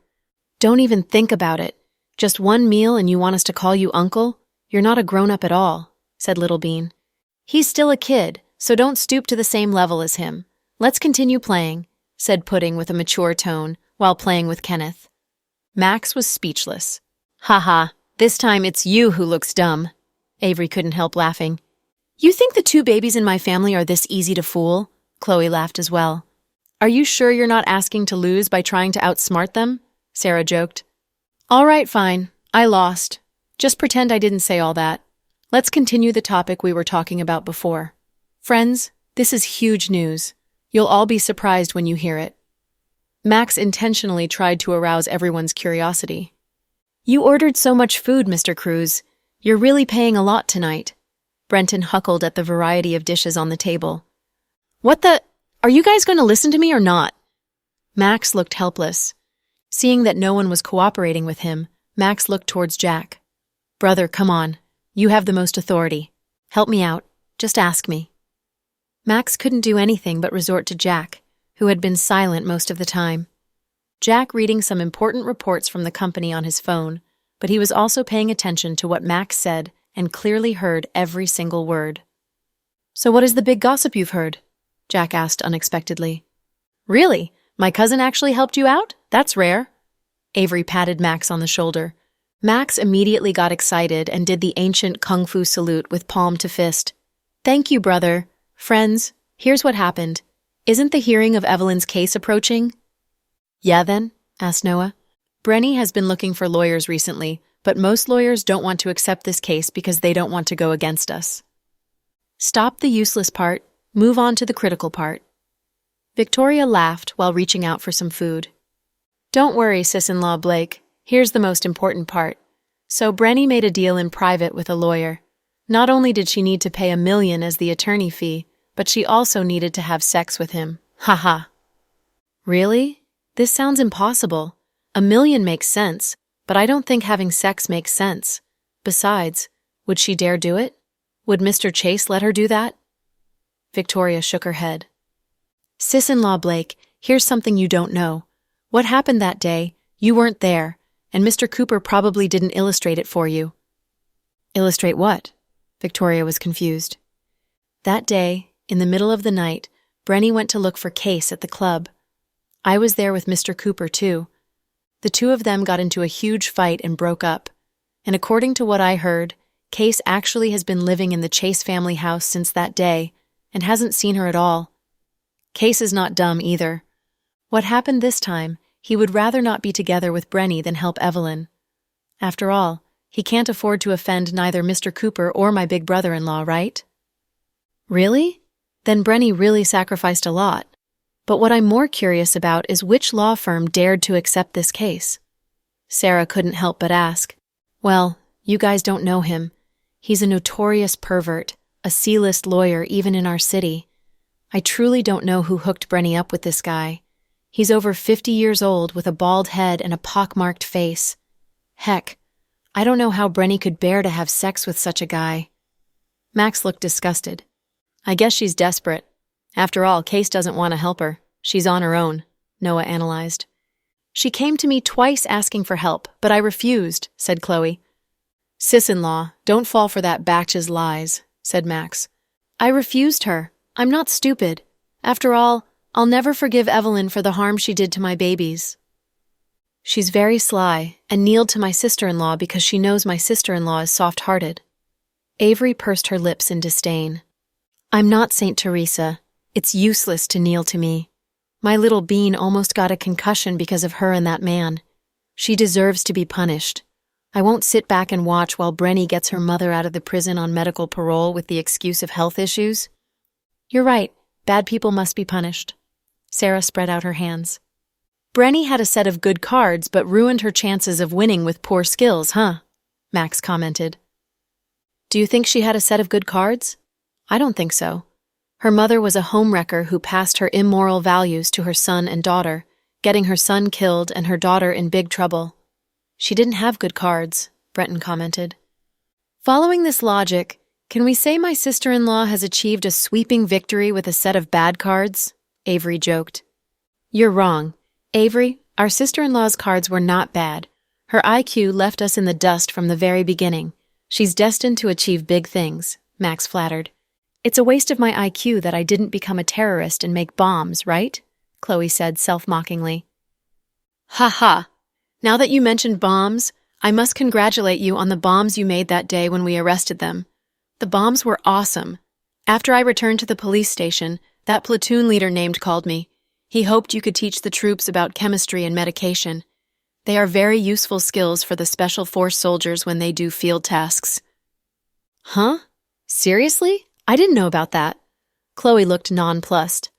A: Don't even think about it. Just one meal and you want us to call you uncle? You're not a grown-up at all, said Little Bean. He's still a kid, so don't stoop to the same level as him. Let's continue playing, said Pudding with a mature tone, while playing with Kenneth. Max was speechless. Haha, this time it's you who looks dumb. Avery couldn't help laughing. You think the two babies in my family are this easy to fool? Chloe laughed as well. Are you sure you're not asking to lose by trying to outsmart them? Sarah joked. All right, fine. I lost. Just pretend I didn't say all that. Let's continue the topic we were talking about before. Friends, this is huge news. You'll all be surprised when you hear it. Max intentionally tried to arouse everyone's curiosity. You ordered so much food, Mr. Cruz. You're really paying a lot tonight. Brenton huckled at the variety of dishes on the table. What the? Are you guys going to listen to me or not? Max looked helpless. Seeing that no one was cooperating with him, Max looked towards Jack. Brother, come on. You have the most authority. Help me out. Just ask me. Max couldn't do anything but resort to Jack, who had been silent most of the time. Jack reading some important reports from the company on his phone, but he was also paying attention to what Max said and clearly heard every single word. So what is the big gossip you've heard? Jack asked unexpectedly. Really? My cousin actually helped you out? That's rare. Avery patted Max on the shoulder. Max immediately got excited and did the ancient kung fu salute with palm to fist. Thank you, brother. Friends, here's what happened. Isn't the hearing of Evelyn's case approaching? Yeah then? Asked Noah. Brenny has been looking for lawyers recently, but most lawyers don't want to accept this case because they don't want to go against us. Stop the useless part, move on to the critical part. Victoria laughed while reaching out for some food. Don't worry, sis-in-law Blake. Here's the most important part. So Brenny made a deal in private with a lawyer. Not only did she need to pay $1 million as the attorney fee, but she also needed to have sex with him. Haha. Really? This sounds impossible. $1 million makes sense, but I don't think having sex makes sense. Besides, would she dare do it? Would Mr. Chase let her do that? Victoria shook her head. Sis-in-law Blake, here's something you don't know. What happened that day, you weren't there, and Mr. Cooper probably didn't illustrate it for you. Illustrate what? Victoria was confused. That day, in the middle of the night, Brenny went to look for Case at the club. I was there with Mr. Cooper, too. The two of them got into a huge fight and broke up. And according to what I heard, Case actually has been living in the Chase family house since that day and hasn't seen her at all. Case is not dumb either. What happened this time, he would rather not be together with Brenny than help Evelyn. After all, he can't afford to offend neither Mr. Cooper or my big brother-in-law, right? Really? Then Brenny really sacrificed a lot. But what I'm more curious about is which law firm dared to accept this case. Sarah couldn't help but ask. Well, you guys don't know him. He's a notorious pervert, a C-list lawyer even in our city. I truly don't know who hooked Brenny up with this guy. He's over 50 years old with a bald head and a pockmarked face. Heck, I don't know how Brenny could bear to have sex with such a guy. Max looked disgusted. I guess she's desperate. After all, Case doesn't want to help her. She's on her own, Noah analyzed. She came to me twice asking for help, but I refused, said Chloe. Sis-in-law, don't fall for that batch's lies, said Max. I refused her. I'm not stupid. After all, I'll never forgive Evelyn for the harm she did to my babies. She's very sly and kneeled to my sister-in-law because she knows my sister-in-law is soft-hearted. Avery pursed her lips in disdain. I'm not Saint Teresa. It's useless to kneel to me. My little Bean almost got a concussion because of her and that man. She deserves to be punished. I won't sit back and watch while Brenny gets her mother out of the prison on medical parole with the excuse of health issues. You're right. Bad people must be punished. Sarah spread out her hands. Brenny had a set of good cards but ruined her chances of winning with poor skills, huh? Max commented. Do you think she had a set of good cards? I don't think so. Her mother was a homewrecker who passed her immoral values to her son and daughter, getting her son killed and her daughter in big trouble. She didn't have good cards, Breton commented. Following this logic, can we say my sister-in-law has achieved a sweeping victory with a set of bad cards? Avery joked. You're wrong. Avery, our sister-in-law's cards were not bad. Her IQ left us in the dust from the very beginning. She's destined to achieve big things, Max flattered. It's a waste of my IQ that I didn't become a terrorist and make bombs, right? Chloe said self-mockingly. Ha ha. Now that you mentioned bombs, I must congratulate you on the bombs you made that day when we arrested them. The bombs were awesome. After I returned to the police station, that platoon leader named called me. He hoped you could teach the troops about chemistry and medication. They are very useful skills for the Special Force soldiers when they do field tasks. Huh? Seriously? I didn't know about that. Chloe looked nonplussed.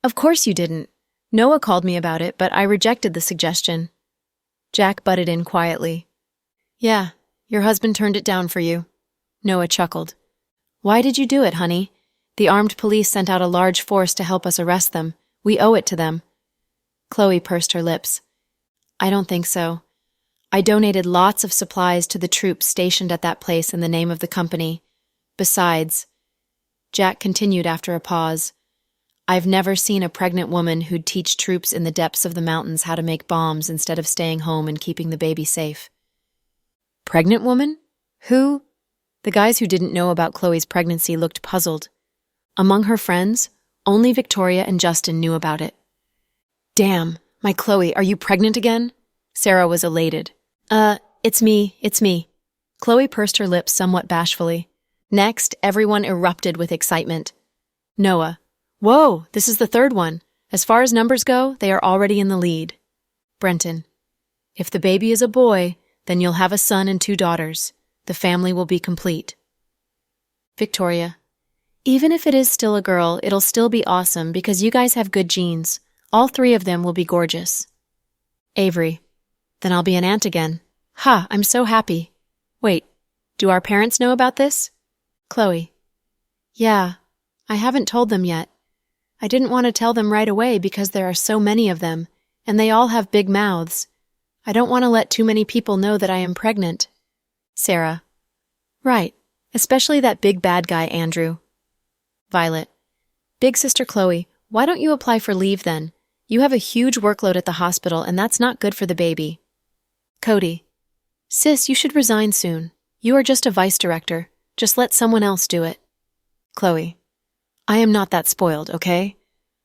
A: Of course you didn't. Noah called me about it, but I rejected the suggestion. Jack butted in quietly. Yeah, your husband turned it down for you. Noah chuckled. Why did you do it, honey? The armed police sent out a large force to help us arrest them. We owe it to them. Chloe pursed her lips. I don't think so. I donated lots of supplies to the troops stationed at that place in the name of the company. Besides, Jack continued after a pause, I've never seen a pregnant woman who'd teach troops in the depths of the mountains how to make bombs instead of staying home and keeping the baby safe. Pregnant woman? Who? The guys who didn't know about Chloe's pregnancy looked puzzled. Among her friends, only Victoria and Justin knew about it. Damn, my Chloe, are you pregnant again? Sarah was elated. It's me. Chloe pursed her lips somewhat bashfully. Next, everyone erupted with excitement. Noah. Whoa, this is the third one. As far as numbers go, they are already in the lead. Brenton. If the baby is a boy, then you'll have a son and 2 daughters. The family will be complete. Victoria. Even if it is still a girl, it'll still be awesome because you guys have good genes. All three of them will be gorgeous. Avery. Then I'll be an aunt again. Ha, I'm so happy. Wait, do our parents know about this? Chloe. Yeah, I haven't told them yet. I didn't want to tell them right away because there are so many of them, and they all have big mouths. I don't want to let too many people know that I am pregnant. Sarah. Right, especially that big bad guy, Andrew. Violet. Big sister Chloe, why don't you apply for leave then? You have a huge workload at the hospital, and that's not good for the baby. Cody. Sis, you should resign soon. You are just a vice director. Just let someone else do it. Chloe. I am not that spoiled, okay?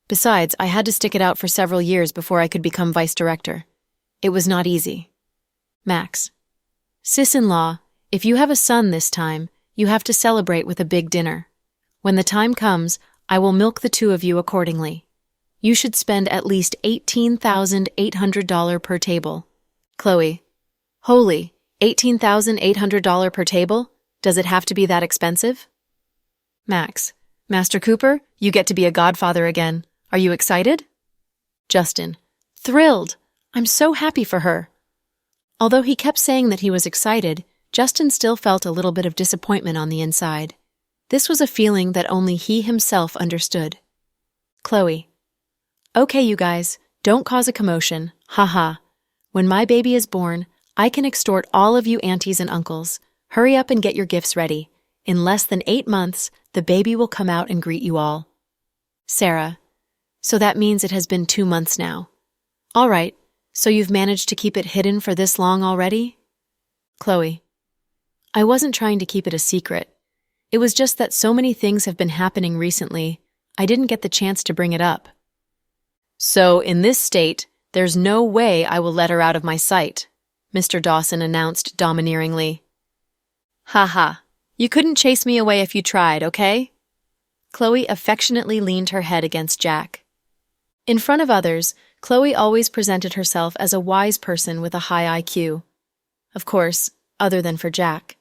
A: Besides, I had to stick it out for several years before I could become vice director. It was not easy. Max. Sis-in-law, if you have a son this time, you have to celebrate with a big dinner. When the time comes, I will milk the two of you accordingly. You should spend at least $18,800 per table. Chloe. Holy, $18,800 per table? Does it have to be that expensive? Max. Master Cooper, you get to be a godfather again. Are you excited? Justin. Thrilled. I'm so happy for her. Although he kept saying that he was excited, Justin still felt a little bit of disappointment on the inside. This was a feeling that only he himself understood. Chloe. Okay, you guys, don't cause a commotion. Haha. When my baby is born, I can extort all of you aunties and uncles. Hurry up and get your gifts ready. In less than 8 months, the baby will come out and greet you all. Sarah. So that means it has been 2 months now. All right, so you've managed to keep it hidden for this long already? Chloe. I wasn't trying to keep it a secret. It was just that so many things have been happening recently, I didn't get the chance to bring it up. So, in this state, there's no way I will let her out of my sight, Mr. Dawson announced domineeringly. Ha ha. You couldn't chase me away if you tried, okay? Chloe affectionately leaned her head against Jack. In front of others, Chloe always presented herself as a wise person with a high IQ. Of course, other than for Jack.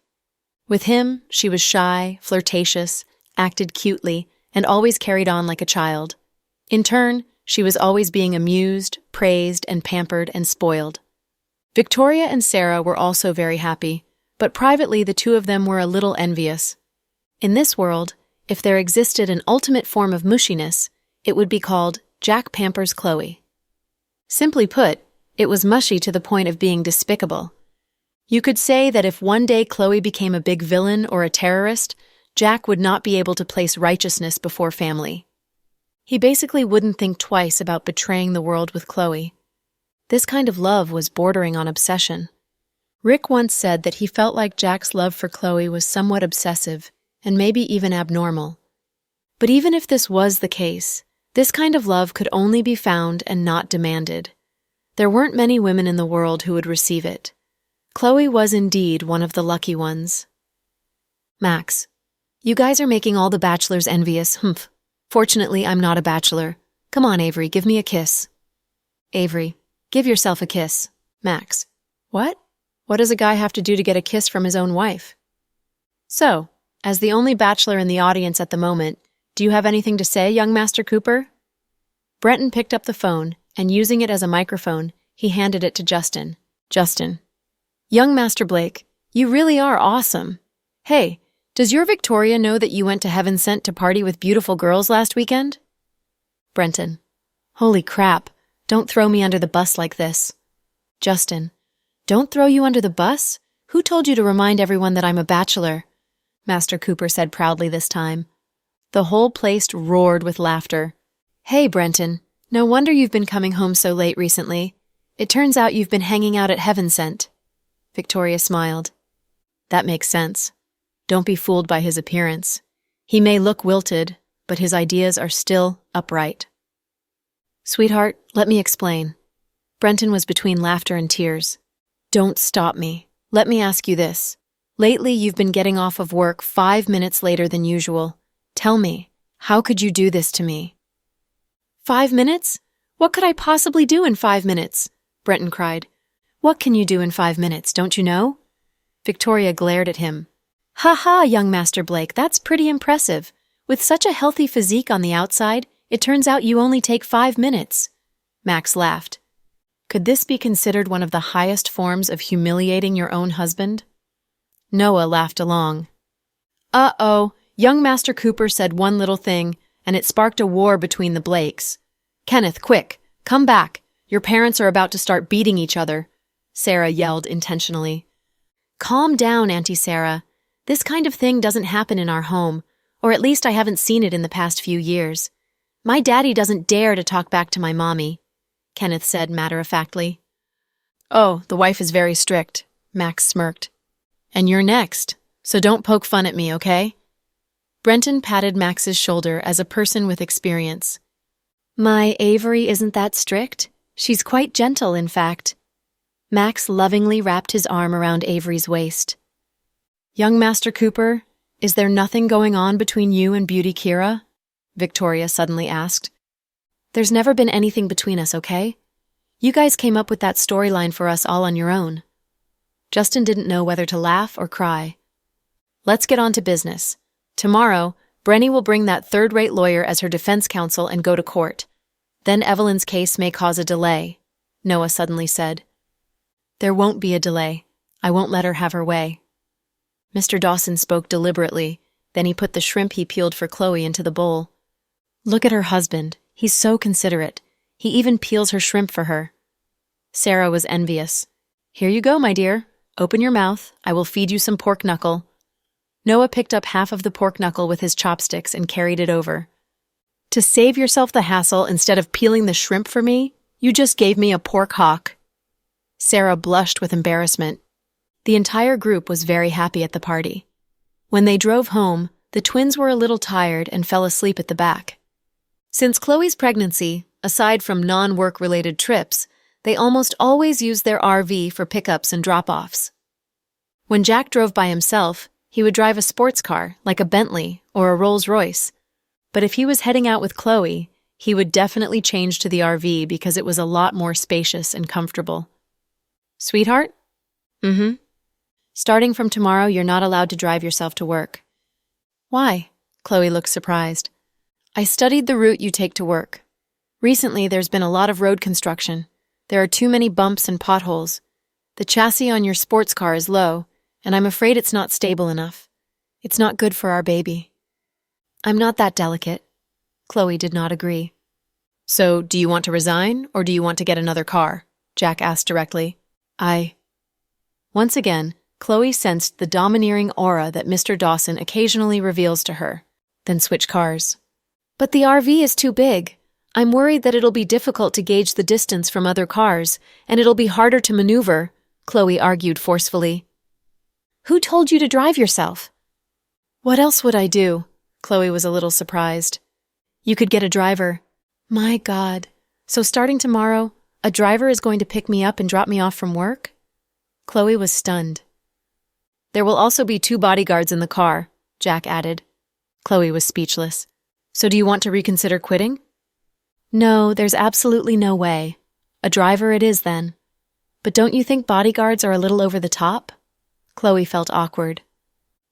A: With him, she was shy, flirtatious, acted cutely, and always carried on like a child. In turn, she was always being amused, praised, and pampered and spoiled. Victoria and Sarah were also very happy, but privately the two of them were a little envious. In this world, if there existed an ultimate form of mushiness, it would be called Jack Pampers Chloe. Simply put, it was mushy to the point of being despicable. You could say that if one day Chloe became a big villain or a terrorist, Jack would not be able to place righteousness before family. He basically wouldn't think twice about betraying the world with Chloe. This kind of love was bordering on obsession. Rick once said that he felt like Jack's love for Chloe was somewhat obsessive and maybe even abnormal. But even if this was the case, this kind of love could only be found and not demanded. There weren't many women in the world who would receive it. Chloe was indeed one of the lucky ones. Max. You guys are making all the bachelors envious, humph. Fortunately, I'm not a bachelor. Come on, Avery, give me a kiss. Avery. Give yourself a kiss. Max. What? What does a guy have to do to get a kiss from his own wife? So, as the only bachelor in the audience at the moment, do you have anything to say, young Master Cooper? Brenton picked up the phone, and using it as a microphone, he handed it to Justin. Justin. Young Master Blake, you really are awesome. Hey, does your Victoria know that you went to Heaven Sent to party with beautiful girls last weekend? Brenton. Holy crap, don't throw me under the bus like this. Justin. Don't throw you under the bus? Who told you to remind everyone that I'm a bachelor? Master Cooper said proudly this time. The whole place roared with laughter. Hey, Brenton, no wonder you've been coming home so late recently. It turns out you've been hanging out at Heaven Sent. Victoria smiled. That makes sense. Don't be fooled by his appearance. He may look wilted, but his ideas are still upright. Sweetheart, let me explain. Brenton was between laughter and tears. Don't stop me. Let me ask you this. Lately, you've been getting off of work 5 minutes later than usual. Tell me, how could you do this to me? 5 minutes? What could I possibly do in 5 minutes? Brenton cried. What can you do in 5 minutes, don't you know? Victoria glared at him. Ha ha, young Master Blake, that's pretty impressive. With such a healthy physique on the outside, it turns out you only take 5 minutes. Max laughed. Could this be considered one of the highest forms of humiliating your own husband? Noah laughed along. Uh-oh, young Master Cooper said one little thing, and it sparked a war between the Blakes. Kenneth, quick, come back. Your parents are about to start beating each other, Sarah yelled intentionally. Calm down, Auntie Sarah. This kind of thing doesn't happen in our home, or at least I haven't seen it in the past few years. My daddy doesn't dare to talk back to my mommy, Kenneth said matter-of-factly. Oh, the wife is very strict, Max smirked. And you're next, so don't poke fun at me, okay? Brenton patted Max's shoulder as a person with experience. My Avery isn't that strict. She's quite gentle, in fact. Max lovingly wrapped his arm around Avery's waist. Young Master Cooper, is there nothing going on between you and Beauty Kira? Victoria suddenly asked. There's never been anything between us, okay? You guys came up with that storyline for us all on your own. Justin didn't know whether to laugh or cry. Let's get on to business. Tomorrow, Brenny will bring that third-rate lawyer as her defense counsel and go to court. Then Evelyn's case may cause a delay, Noah suddenly said. There won't be a delay. I won't let her have her way. Mr. Dawson spoke deliberately, then he put the shrimp he peeled for Chloe into the bowl. Look at her husband. He's so considerate. He even peels her shrimp for her. Sarah was envious. Here you go, my dear. Open your mouth. I will feed you some pork knuckle. Noah picked up half of the pork knuckle with his chopsticks and carried it over. To save yourself the hassle instead of peeling the shrimp for me, you just gave me a pork hock. Sarah blushed with embarrassment. The entire group was very happy at the party. When they drove home, the twins were a little tired and fell asleep at the back. Since Chloe's pregnancy, aside from non-work-related trips, they almost always used their RV for pickups and drop-offs. When Jack drove by himself, he would drive a sports car, like a Bentley or a Rolls-Royce. But if he was heading out with Chloe, he would definitely change to the RV because it was a lot more spacious and comfortable. Sweetheart? Mm-hmm. Starting from tomorrow, you're not allowed to drive yourself to work. Why? Chloe looked surprised. I studied the route you take to work. Recently, there's been a lot of road construction. There are too many bumps and potholes. The chassis on your sports car is low, and I'm afraid it's not stable enough. It's not good for our baby. I'm not that delicate. Chloe did not agree. So, do you want to resign, or do you want to get another car? Jack asked directly. Once again, Chloe sensed the domineering aura that Mr. Dawson occasionally reveals to her, then switch cars. But the RV is too big. I'm worried that it'll be difficult to gauge the distance from other cars, and it'll be harder to maneuver, Chloe argued forcefully. Who told you to drive yourself? What else would I do? Chloe was a little surprised. You could get a driver. My God. So starting tomorrow, a driver is going to pick me up and drop me off from work? Chloe was stunned. There will also be 2 bodyguards in the car, Jack added. Chloe was speechless. So do you want to reconsider quitting? No, there's absolutely no way. A driver it is then. But don't you think bodyguards are a little over the top? Chloe felt awkward.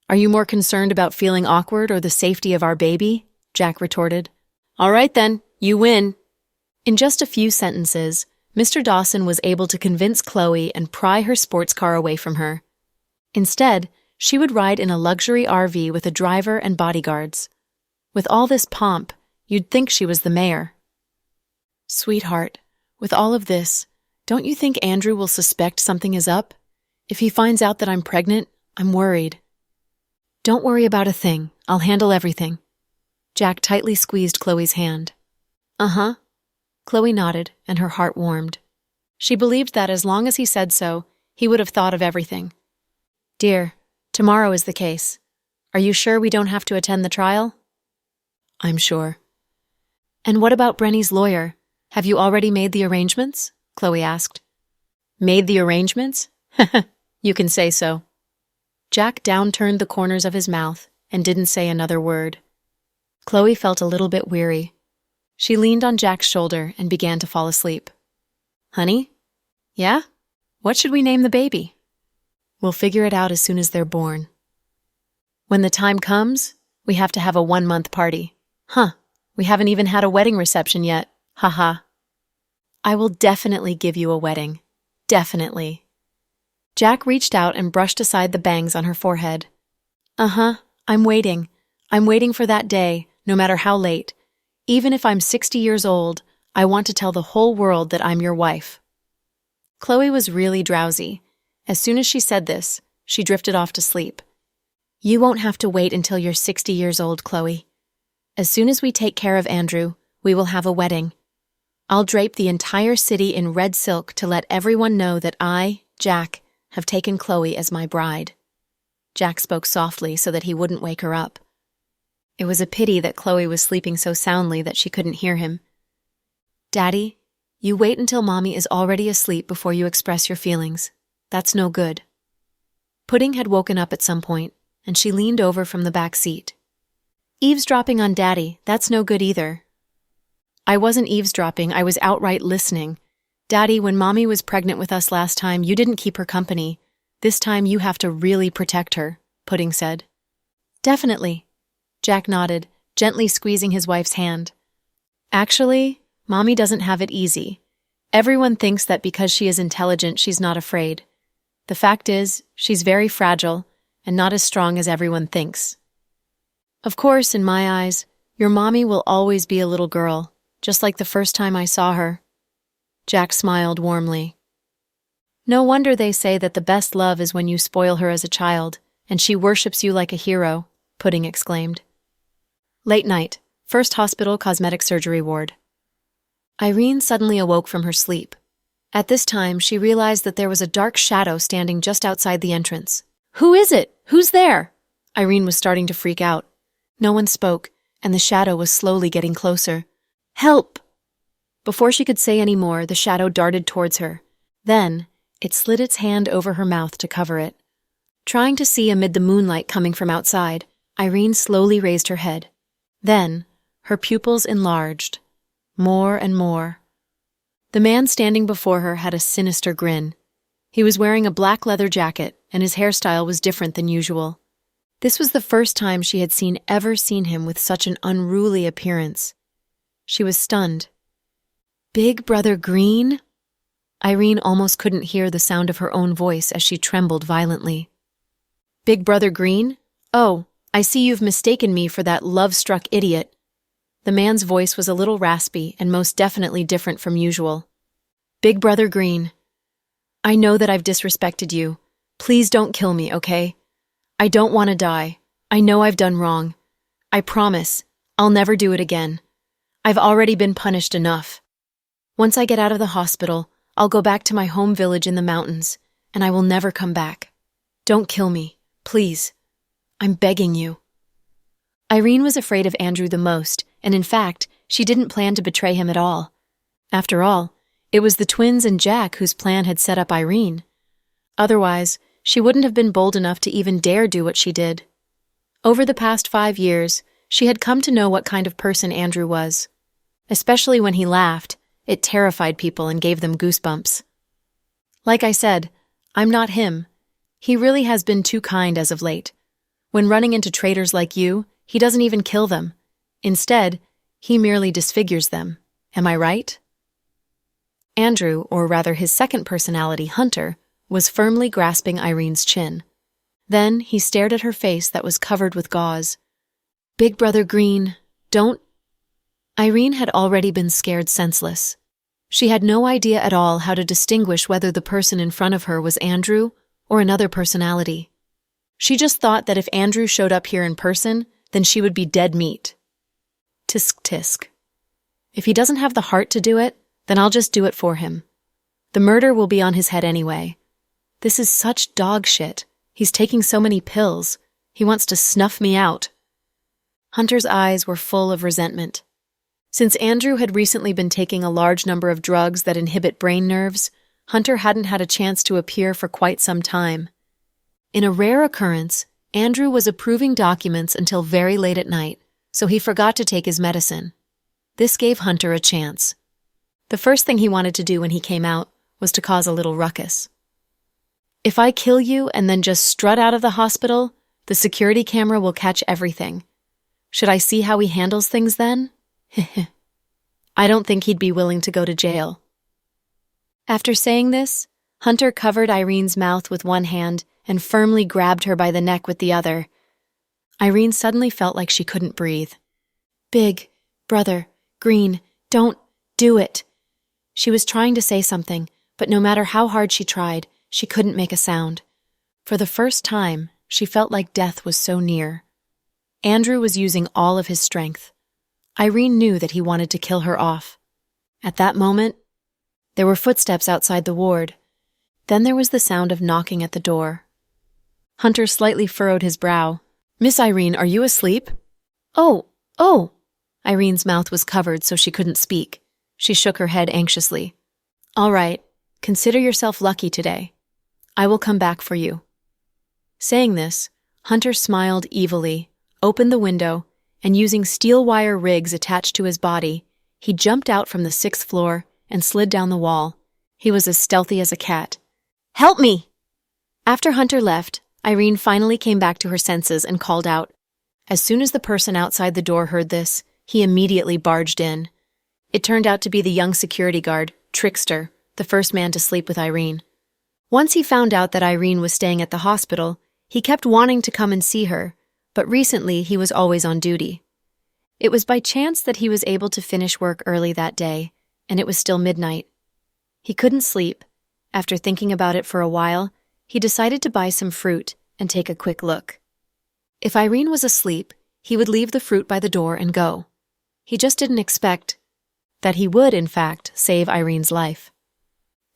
A: Are you more concerned about feeling awkward or the safety of our baby? Jack retorted. All right then, you win. In just a few sentences, Mr. Dawson was able to convince Chloe and pry her sports car away from her. Instead, she would ride in a luxury RV with a driver and bodyguards. With all this pomp, you'd think she was the mayor. Sweetheart, with all of this, don't you think Andrew will suspect something is up? If he finds out that I'm pregnant, I'm worried. Don't worry about a thing. I'll handle everything. Jack tightly squeezed Chloe's hand. Uh-huh. Chloe nodded, and her heart warmed. She believed that as long as he said so, he would have thought of everything. Dear, tomorrow is the case. Are you sure we don't have to attend the trial? I'm sure. And what about Brenny's lawyer? Have you already made the arrangements? Chloe asked. Made the arrangements? You can say so. Jack downturned the corners of his mouth and didn't say another word. Chloe felt a little bit weary. She leaned on Jack's shoulder and began to fall asleep. Honey? Yeah? What should we name the baby? We'll figure it out as soon as they're born. When the time comes, We have to have a 1-month party. Huh, we haven't even had a wedding reception yet. Haha. I will definitely give you a wedding. Definitely. Jack reached out and brushed aside the bangs on her forehead. I'm waiting. I'm waiting for that day, no matter how late. Even if I'm 60 years old, I want to tell the whole world that I'm your wife. Chloe was really drowsy. As soon as she said this, she drifted off to sleep. You won't have to wait until you're 60 years old, Chloe. As soon as we take care of Andrew, we will have a wedding. I'll drape the entire city in red silk to let everyone know that I, Jack, have taken Chloe as my bride. Jack spoke softly so that he wouldn't wake her up. It was a pity that Chloe was sleeping so soundly that she couldn't hear him. Daddy, you wait until Mommy is already asleep before you express your feelings. That's no good. Pudding had woken up at some point, and she leaned over from the back seat. Eavesdropping on Daddy, that's no good either. I wasn't eavesdropping, I was outright listening. Daddy, when Mommy was pregnant with us last time, you didn't keep her company. This time you have to really protect her, Pudding said. Definitely. Jack nodded, gently squeezing his wife's hand. Actually, Mommy doesn't have it easy. Everyone thinks that because she is intelligent, she's not afraid. The fact is, she's very fragile and not as strong as everyone thinks. Of course, in my eyes, your Mommy will always be a little girl, just like the first time I saw her. Jack smiled warmly. No wonder they say that the best love is when you spoil her as a child, and she worships you like a hero, Pudding exclaimed. Late night, First Hospital Cosmetic Surgery Ward. Irene suddenly awoke from her sleep. At this time, she realized that there was a dark shadow standing just outside the entrance. Who is it? Who's there? Irene was starting to freak out. No one spoke, and the shadow was slowly getting closer. Help! Before she could say any more, the shadow darted towards her. Then, it slid its hand over her mouth to cover it. Trying to see amid the moonlight coming from outside, Irene slowly raised her head. Then, her pupils enlarged. More and more. The man standing before her had a sinister grin. He was wearing a black leather jacket, and his hairstyle was different than usual. This was the first time she had ever seen him with such an unruly appearance. She was stunned. Big Brother Green? Irene almost couldn't hear the sound of her own voice as she trembled violently. Big Brother Green? Oh, I see you've mistaken me for that love-struck idiot. The man's voice was a little raspy and most definitely different from usual. Big Brother Green, I know that I've disrespected you. Please don't kill me, okay? I don't want to die. I know I've done wrong. I promise, I'll never do it again. I've already been punished enough. Once I get out of the hospital, I'll go back to my home village in the mountains, and I will never come back. Don't kill me, please. I'm begging you. Irene was afraid of Andrew the most, and in fact, she didn't plan to betray him at all. After all, it was the twins and Jack whose plan had set up Irene. Otherwise, she wouldn't have been bold enough to even dare do what she did. Over the past 5 years, she had come to know what kind of person Andrew was. Especially when he laughed, it terrified people and gave them goosebumps. Like I said, I'm not him. He really has been too kind as of late. When running into traitors like you, he doesn't even kill them. Instead, he merely disfigures them. Am I right? Andrew, or rather his second personality, Hunter, was firmly grasping Irene's chin. Then he stared at her face that was covered with gauze. Big Brother Green, don't... Irene had already been scared senseless. She had no idea at all how to distinguish whether the person in front of her was Andrew or another personality. She just thought that if Andrew showed up here in person, then she would be dead meat. Tisk tisk. If he doesn't have the heart to do it, then I'll just do it for him. The murder will be on his head anyway. This is such dog shit. He's taking so many pills. He wants to snuff me out. Hunter's eyes were full of resentment. Since Andrew had recently been taking a large number of drugs that inhibit brain nerves, Hunter hadn't had a chance to appear for quite some time. In a rare occurrence, Andrew was approving documents until very late at night, so he forgot to take his medicine. This gave Hunter a chance. The first thing he wanted to do when he came out was to cause a little ruckus. If I kill you and then just strut out of the hospital, the security camera will catch everything. Should I see how he handles things then? I don't think he'd be willing to go to jail. After saying this, Hunter covered Irene's mouth with one hand and firmly grabbed her by the neck with the other. Irene suddenly felt like she couldn't breathe. Big, brother, Green, don't do it. She was trying to say something, but no matter how hard she tried, she couldn't make a sound. For the first time, she felt like death was so near. Andrew was using all of his strength. Irene knew that he wanted to kill her off. At that moment, there were footsteps outside the ward. Then there was the sound of knocking at the door. Hunter slightly furrowed his brow. Miss Irene, are you asleep? Oh. Irene's mouth was covered so she couldn't speak. She shook her head anxiously. All right, consider yourself lucky today. I will come back for you. Saying this, Hunter smiled evilly, opened the window, and using steel wire rigs attached to his body, he jumped out from the 6th floor and slid down the wall. He was as stealthy as a cat. Help me! After Hunter left, Irene finally came back to her senses and called out. As soon as the person outside the door heard this, he immediately barged in. It turned out to be the young security guard, Trickster, the first man to sleep with Irene. Once he found out that Irene was staying at the hospital, he kept wanting to come and see her, but recently he was always on duty. It was by chance that he was able to finish work early that day, and it was still midnight. He couldn't sleep. After thinking about it for a while, he decided to buy some fruit and take a quick look. If Irene was asleep, he would leave the fruit by the door and go. He just didn't expect that he would, in fact, save Irene's life.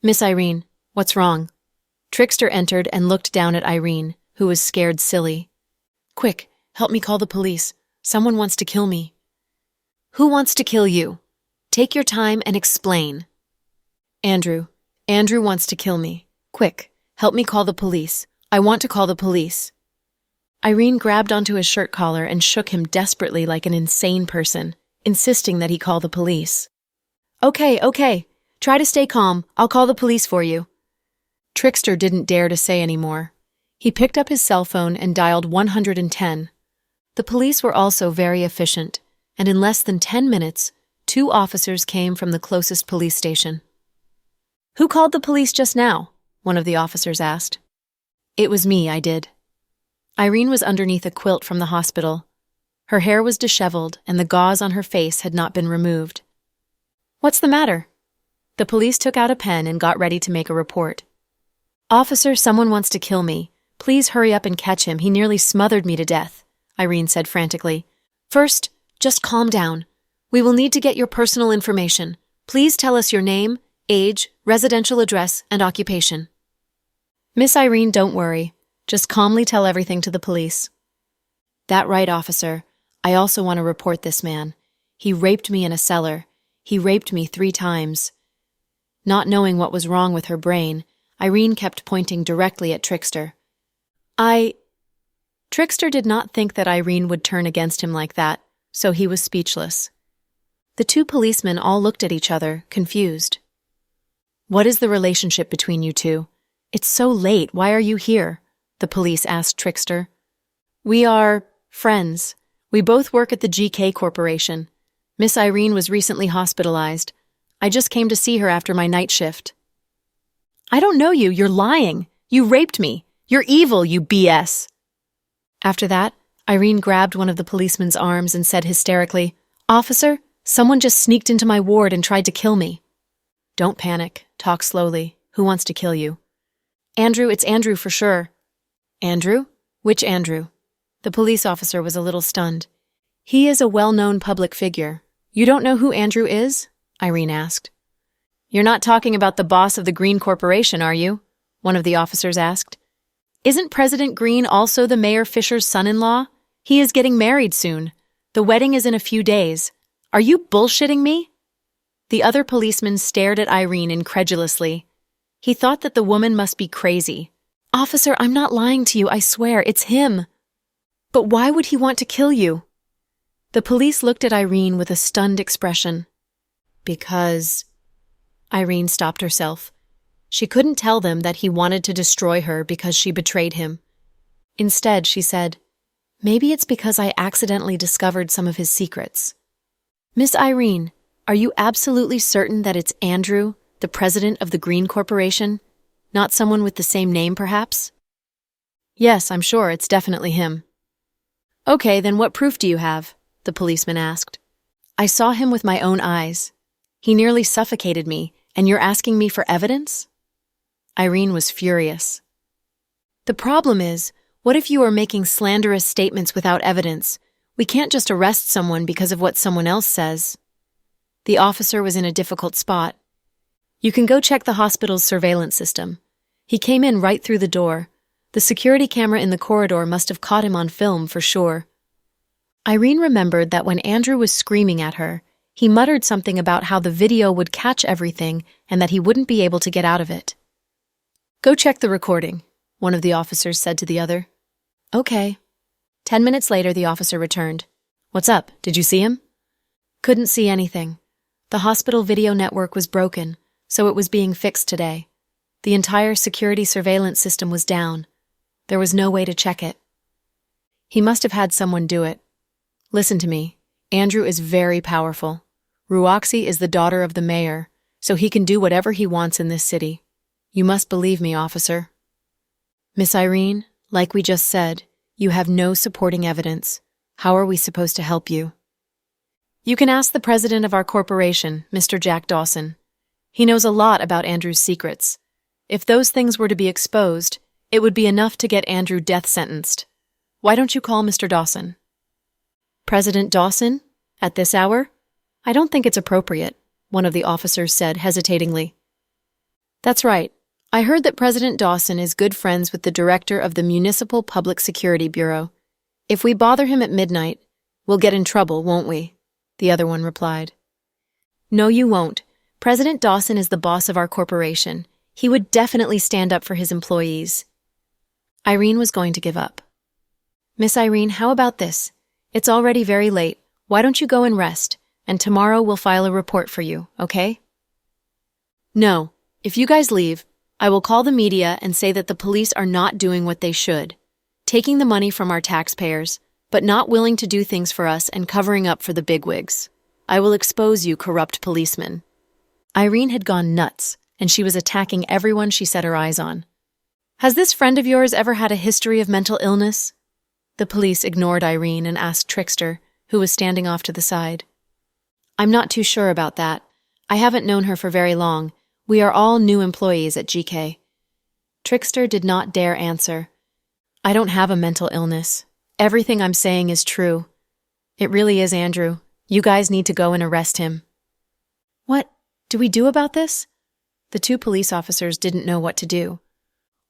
A: Miss Irene, what's wrong? Trickster entered and looked down at Irene, who was scared silly. Quick, help me call the police. Someone wants to kill me. Who wants to kill you? Take your time and explain. Andrew. Andrew wants to kill me. Quick, help me call the police. I want to call the police. Irene grabbed onto his shirt collar and shook him desperately like an insane person, insisting that he call the police. Okay. Try to stay calm. I'll call the police for you. Trickster didn't dare to say any more. He picked up his cell phone and dialed 110. The police were also very efficient, and in less than 10 minutes, 2 officers came from the closest police station. Who called the police just now? One of the officers asked. It was me, I did. Irene was underneath a quilt from the hospital. Her hair was disheveled, and the gauze on her face had not been removed. What's the matter? The police took out a pen and got ready to make a report. Officer, someone wants to kill me. Please hurry up and catch him. He nearly smothered me to death, Irene said frantically. First, just calm down. We will need to get your personal information. Please tell us your name, age, residential address, and occupation. Miss Irene, don't worry. Just calmly tell everything to the police. That right, officer. I also want to report this man. He raped me in a cellar. He raped me 3 times. Not knowing what was wrong with her brain, Irene kept pointing directly at Trickster. Trickster did not think that Irene would turn against him like that, so he was speechless. The 2 policemen all looked at each other, confused. What is the relationship between you two? It's so late. Why are you here? The police asked Trickster. We are friends. We both work at the GK Corporation. Miss Irene was recently hospitalized. I just came to see her after my night shift. I don't know you. You're lying. You raped me. You're evil, you BS. After that, Irene grabbed one of the policeman's arms and said hysterically, Officer, someone just sneaked into my ward and tried to kill me. Don't panic. Talk slowly. Who wants to kill you? Andrew, it's Andrew for sure. Andrew? Which Andrew? The police officer was a little stunned. He is a well-known public figure. You don't know who Andrew is? Irene asked. You're not talking about the boss of the Green Corporation, are you? One of the officers asked. Isn't President Green also the Mayor Fisher's son-in-law? He is getting married soon. The wedding is in a few days. Are you bullshitting me? The other policeman stared at Irene incredulously. He thought that the woman must be crazy. Officer, I'm not lying to you, I swear, it's him. But why would he want to kill you? The police looked at Irene with a stunned expression. Because... Irene stopped herself. She couldn't tell them that he wanted to destroy her because she betrayed him. Instead, she said, Maybe it's because I accidentally discovered some of his secrets. Miss Irene, are you absolutely certain that it's Andrew, the president of the Green Corporation? Not someone with the same name, perhaps? Yes, I'm sure it's definitely him. Okay, then what proof do you have? The policeman asked. I saw him with my own eyes. He nearly suffocated me, and you're asking me for evidence? Irene was furious. The problem is, what if you are making slanderous statements without evidence? We can't just arrest someone because of what someone else says. The officer was in a difficult spot. You can go check the hospital's surveillance system. He came in right through the door. The security camera in the corridor must have caught him on film for sure. Irene remembered that when Andrew was screaming at her, he muttered something about how the video would catch everything and that he wouldn't be able to get out of it. Go check the recording, one of the officers said to the other. Okay. 10 minutes later, the officer returned. What's up? Did you see him? Couldn't see anything. The hospital video network was broken, so it was being fixed today. The entire security surveillance system was down. There was no way to check it. He must have had someone do it. Listen to me. Andrew is very powerful. Ruoxi is the daughter of the mayor, so he can do whatever he wants in this city. You must believe me, officer. Miss Irene, like we just said, you have no supporting evidence. How are we supposed to help you? You can ask the president of our corporation, Mr. Jack Dawson. He knows a lot about Andrew's secrets. If those things were to be exposed, it would be enough to get Andrew death sentenced. Why don't you call Mr. Dawson? President Dawson? At this hour? I don't think it's appropriate, one of the officers said hesitatingly. That's right. I heard that President Dawson is good friends with the director of the Municipal Public Security Bureau. If we bother him at midnight, we'll get in trouble, won't we? The other one replied. No, you won't. President Dawson is the boss of our corporation. He would definitely stand up for his employees. Irene was going to give up. Miss Irene, how about this? It's already very late. Why don't you go and rest, and tomorrow we'll file a report for you, okay? No. If you guys leave, I will call the media and say that the police are not doing what they should, taking the money from our taxpayers, but not willing to do things for us and covering up for the bigwigs. I will expose you, corrupt policemen. Irene had gone nuts, and she was attacking everyone she set her eyes on. Has this friend of yours ever had a history of mental illness? The police ignored Irene and asked Trickster, who was standing off to the side. I'm not too sure about that. I haven't known her for very long. We are all new employees at GK. Trickster did not dare answer. I don't have a mental illness. Everything I'm saying is true. It really is Andrew. You guys need to go and arrest him. What do we do about this? The two police officers didn't know what to do.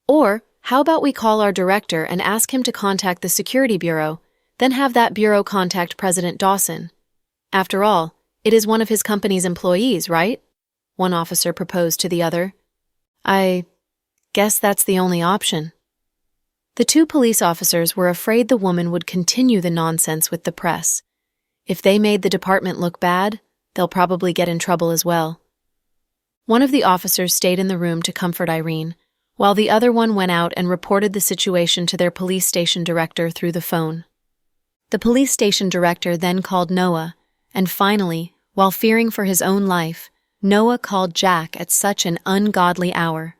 A: Or, how about we call our director and ask him to contact the security bureau, then have that bureau contact President Dawson? After all, it is one of his company's employees, right? One officer proposed to the other. I guess that's the only option. The two police officers were afraid the woman would continue the nonsense with the press. If they made the department look bad, they'll probably get in trouble as well. One of the officers stayed in the room to comfort Irene, while the other one went out and reported the situation to their police station director through the phone. The police station director then called Noah, and finally, while fearing for his own life, Noah called Jack at such an ungodly hour.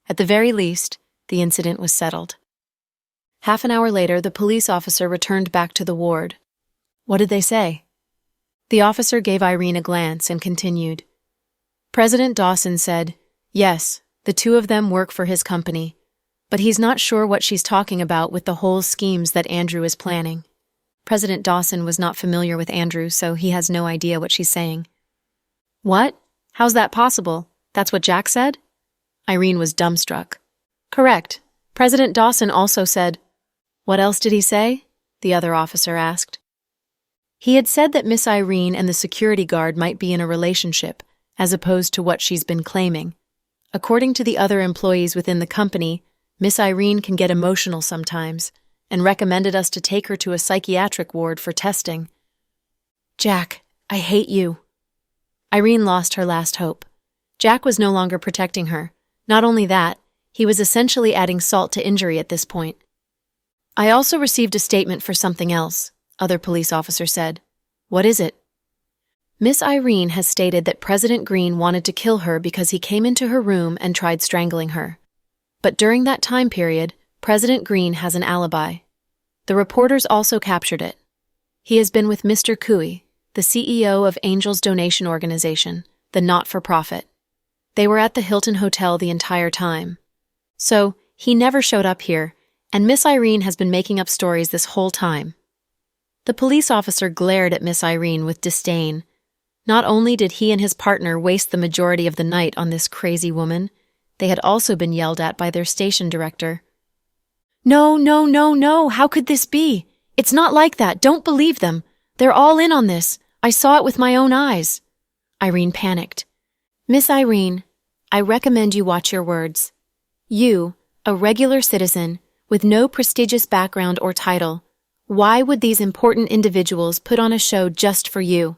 A: At the very least, the incident was settled. Half an hour later, the police officer returned back to the ward. What did they say? The officer gave Irene a glance and continued. President Dawson said, yes, the two of them work for his company, but he's not sure what she's talking about with the whole schemes that Andrew is planning. President Dawson was not familiar with Andrew, so he has no idea what she's saying. What? How's that possible? That's what Jack said? Irene was dumbstruck. Correct. President Dawson also said, What else did he say? The other officer asked. He had said that Miss Irene and the security guard might be in a relationship, as opposed to what she's been claiming. According to the other employees within the company, Miss Irene can get emotional sometimes, and recommended us to take her to a psychiatric ward for testing. Jack, I hate you. Irene lost her last hope. Jack was no longer protecting her. Not only that, he was essentially adding salt to injury at this point. I also received a statement for something else, other police officer said. What is it? Miss Irene has stated that President Green wanted to kill her because he came into her room and tried strangling her. But during that time period, President Green has an alibi. The reporters also captured it. He has been with Mr. Cooey, the CEO of Angels Donation Organization, the not-for-profit. They were at the Hilton Hotel the entire time. So, he never showed up here, and Miss Irene has been making up stories this whole time. The police officer glared at Miss Irene with disdain. Not only did he and his partner waste the majority of the night on this crazy woman, they had also been yelled at by their station director. No, no, no, no, how could this be? It's not like that, don't believe them. They're all in on this. I saw it with my own eyes. Irene panicked. Miss Irene, I recommend you watch your words. You, a regular citizen, with no prestigious background or title, why would these important individuals put on a show just for you?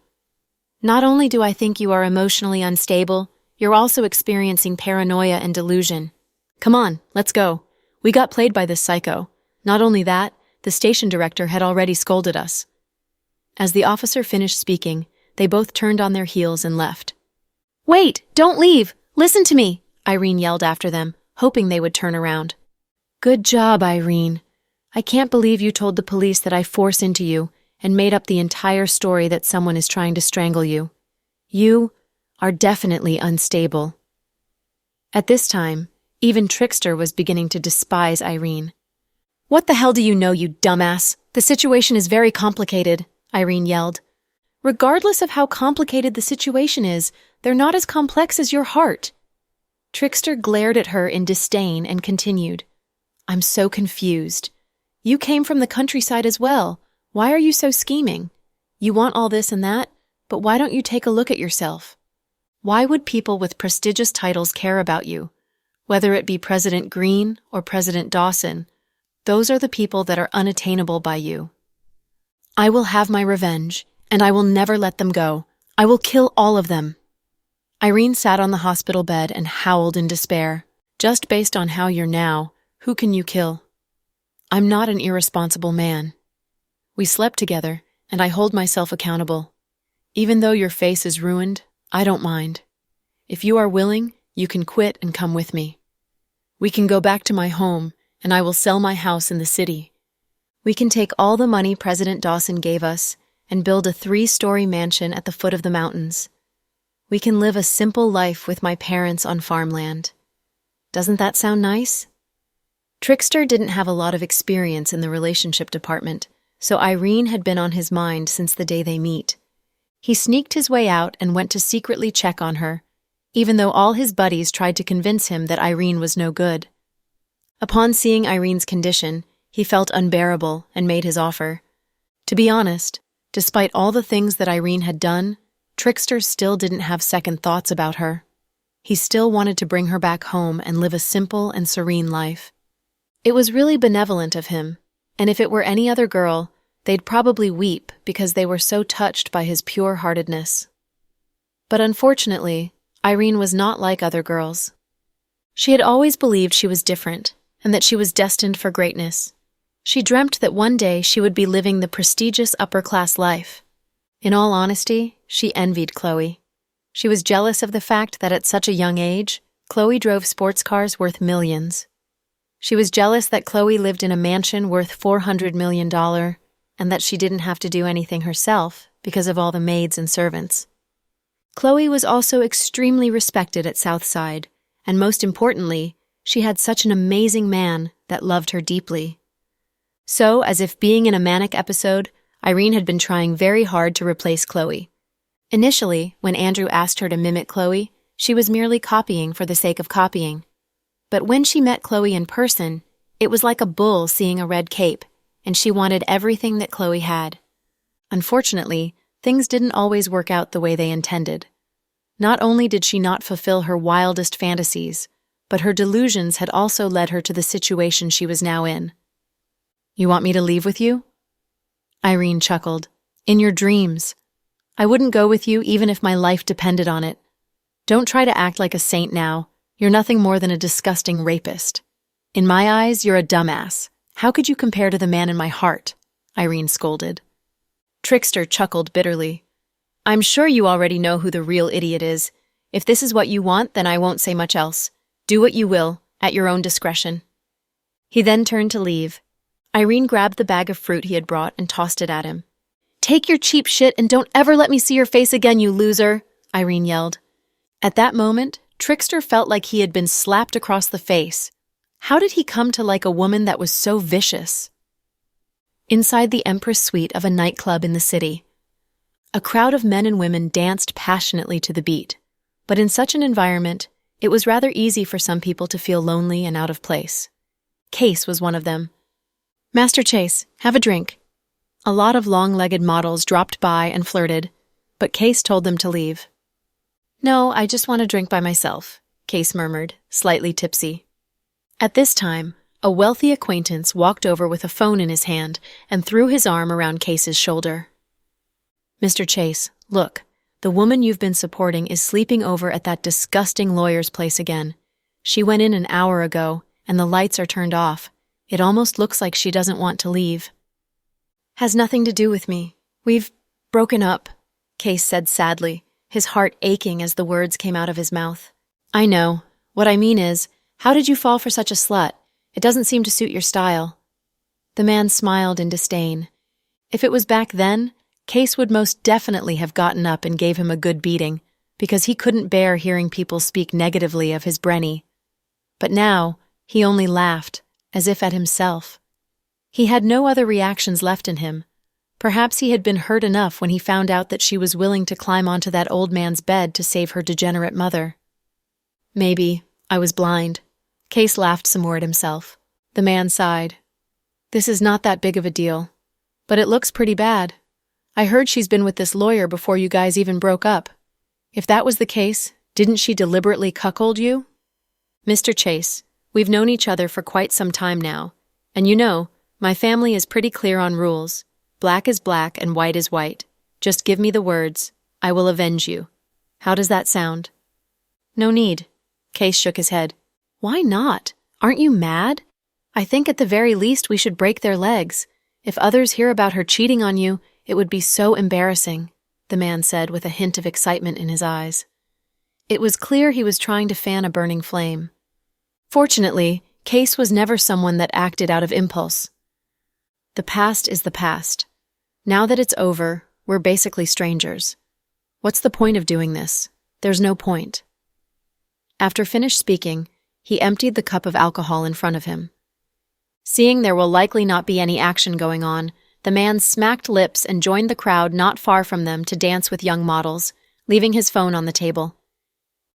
A: Not only do I think you are emotionally unstable, you're also experiencing paranoia and delusion. Come on, let's go. We got played by this psycho. Not only that, the station director had already scolded us. As the officer finished speaking, they both turned on their heels and left. Wait, don't leave! Listen to me! Irene yelled after them, hoping they would turn around. Good job, Irene. I can't believe you told the police that I forced into you and made up the entire story that someone is trying to strangle you. You are definitely unstable. At this time, even Trickster was beginning to despise Irene. What the hell do you know, you dumbass? The situation is very complicated, Irene yelled. Regardless of how complicated the situation is, they're not as complex as your heart. Trickster glared at her in disdain and continued. I'm so confused. You came from the countryside as well. Why are you so scheming? You want all this and that, but why don't you take a look at yourself? Why would people with prestigious titles care about you? Whether it be President Green or President Dawson, those are the people that are unattainable by you. I will have my revenge, and I will never let them go. I will kill all of them. Irene sat on the hospital bed and howled in despair. Just based on how you're now, who can you kill? I'm not an irresponsible man. We slept together, and I hold myself accountable. Even though your face is ruined, I don't mind. If you are willing, you can quit and come with me. We can go back to my home, and I will sell my house in the city. We can take all the money President Dawson gave us and build a 3-story mansion at the foot of the mountains. We can live a simple life with my parents on farmland. Doesn't that sound nice? Trickster didn't have a lot of experience in the relationship department, so Irene had been on his mind since the day they meet. He sneaked his way out and went to secretly check on her, even though all his buddies tried to convince him that Irene was no good. Upon seeing Irene's condition, he felt unbearable and made his offer. To be honest, despite all the things that Irene had done, Trickster still didn't have second thoughts about her. He still wanted to bring her back home and live a simple and serene life. It was really benevolent of him, and if it were any other girl, they'd probably weep because they were so touched by his pure-heartedness. But unfortunately, Irene was not like other girls. She had always believed she was different, and that she was destined for greatness. She dreamt that one day she would be living the prestigious upper-class life. In all honesty, she envied Chloe. She was jealous of the fact that at such a young age, Chloe drove sports cars worth millions. She was jealous that Chloe lived in a mansion worth $400 million, and that she didn't have to do anything herself because of all the maids and servants. Chloe was also extremely respected at Southside, and most importantly, she had such an amazing man that loved her deeply. So, as if being in a manic episode, Irene had been trying very hard to replace Chloe. Initially, when Andrew asked her to mimic Chloe, she was merely copying for the sake of copying. But when she met Chloe in person, it was like a bull seeing a red cape, and she wanted everything that Chloe had. Unfortunately, things didn't always work out the way they intended. Not only did she not fulfill her wildest fantasies, but her delusions had also led her to the situation she was now in. You want me to leave with you? Irene chuckled. In your dreams. I wouldn't go with you even if my life depended on it. Don't try to act like a saint now. You're nothing more than a disgusting rapist. In my eyes, you're a dumbass. How could you compare to the man in my heart? Irene scolded. Trickster chuckled bitterly. I'm sure you already know who the real idiot is. If this is what you want, then I won't say much else. Do what you will, at your own discretion. He then turned to leave. Irene grabbed the bag of fruit he had brought and tossed it at him. Take your cheap shit and don't ever let me see your face again, you loser, Irene yelled. At that moment, Trickster felt like he had been slapped across the face. How did he come to like a woman that was so vicious? Inside the Empress Suite of a nightclub in the city, a crowd of men and women danced passionately to the beat. But in such an environment, it was rather easy for some people to feel lonely and out of place. Case was one of them. Master Chase, have a drink. A lot of long-legged models dropped by and flirted, but Case told them to leave. No, I just want a drink by myself, Case murmured, slightly tipsy. At this time, a wealthy acquaintance walked over with a phone in his hand and threw his arm around Case's shoulder. Mr. Chase, look, the woman you've been supporting is sleeping over at that disgusting lawyer's place again. She went in an hour ago, and the lights are turned off. It almost looks like she doesn't want to leave. Has nothing to do with me. We've broken up, Case said sadly, his heart aching as the words came out of his mouth. I know. What I mean is, how did you fall for such a slut? It doesn't seem to suit your style. The man smiled in disdain. If it was back then, Case would most definitely have gotten up and gave him a good beating, because he couldn't bear hearing people speak negatively of his Brenny. But now, he only laughed, as if at himself. He had no other reactions left in him. Perhaps he had been hurt enough when he found out that she was willing to climb onto that old man's bed to save her degenerate mother. Maybe I was blind. Case laughed some more at himself. The man sighed. This is not that big of a deal, but it looks pretty bad. I heard she's been with this lawyer before you guys even broke up. If that was the case, didn't she deliberately cuckold you? Mr. Chase, we've known each other for quite some time now, and you know, my family is pretty clear on rules. Black is black and white is white. Just give me the words. I will avenge you. How does that sound? No need. Case shook his head. Why not? Aren't you mad? I think at the very least we should break their legs. If others hear about her cheating on you, it would be so embarrassing, the man said with a hint of excitement in his eyes. It was clear he was trying to fan a burning flame. Fortunately, Case was never someone that acted out of impulse. The past is the past. Now that it's over, we're basically strangers. What's the point of doing this? There's no point. After finished speaking, he emptied the cup of alcohol in front of him. Seeing there will likely not be any action going on, the man smacked lips and joined the crowd not far from them to dance with young models, leaving his phone on the table.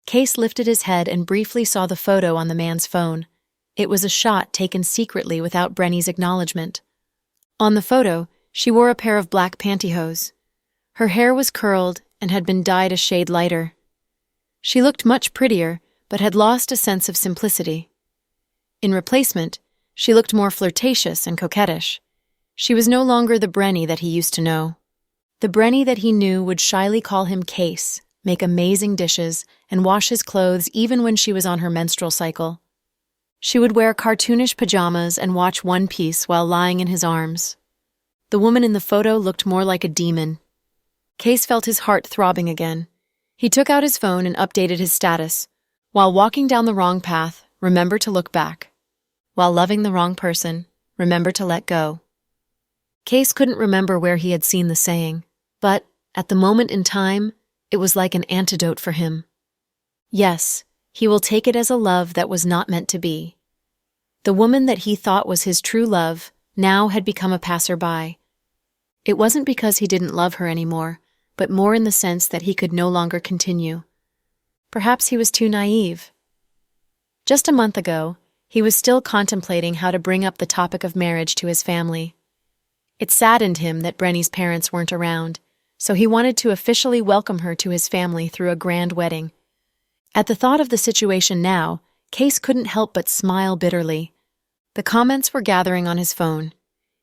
A: Case lifted his head and briefly saw the photo on the man's phone. It was a shot taken secretly without Brenny's acknowledgement. On the photo, she wore a pair of black pantyhose. Her hair was curled and had been dyed a shade lighter. She looked much prettier, but had lost a sense of simplicity. In replacement, she looked more flirtatious and coquettish. She was no longer the Brenny that he used to know. The Brenny that he knew would shyly call him Case, make amazing dishes, and wash his clothes even when she was on her menstrual cycle. She would wear cartoonish pajamas and watch One Piece while lying in his arms. The woman in the photo looked more like a demon. Case felt his heart throbbing again. He took out his phone and updated his status. While walking down the wrong path, remember to look back. While loving the wrong person, remember to let go. Case couldn't remember where he had seen the saying, but, at the moment in time, it was like an antidote for him. Yes, he will take it as a love that was not meant to be. The woman that he thought was his true love now had become a passerby. It wasn't because he didn't love her anymore, but more in the sense that he could no longer continue. Perhaps he was too naive. Just a month ago, he was still contemplating how to bring up the topic of marriage to his family. It saddened him that Brenny's parents weren't around, so he wanted to officially welcome her to his family through a grand wedding. At the thought of the situation now, Case couldn't help but smile bitterly. The comments were gathering on his phone.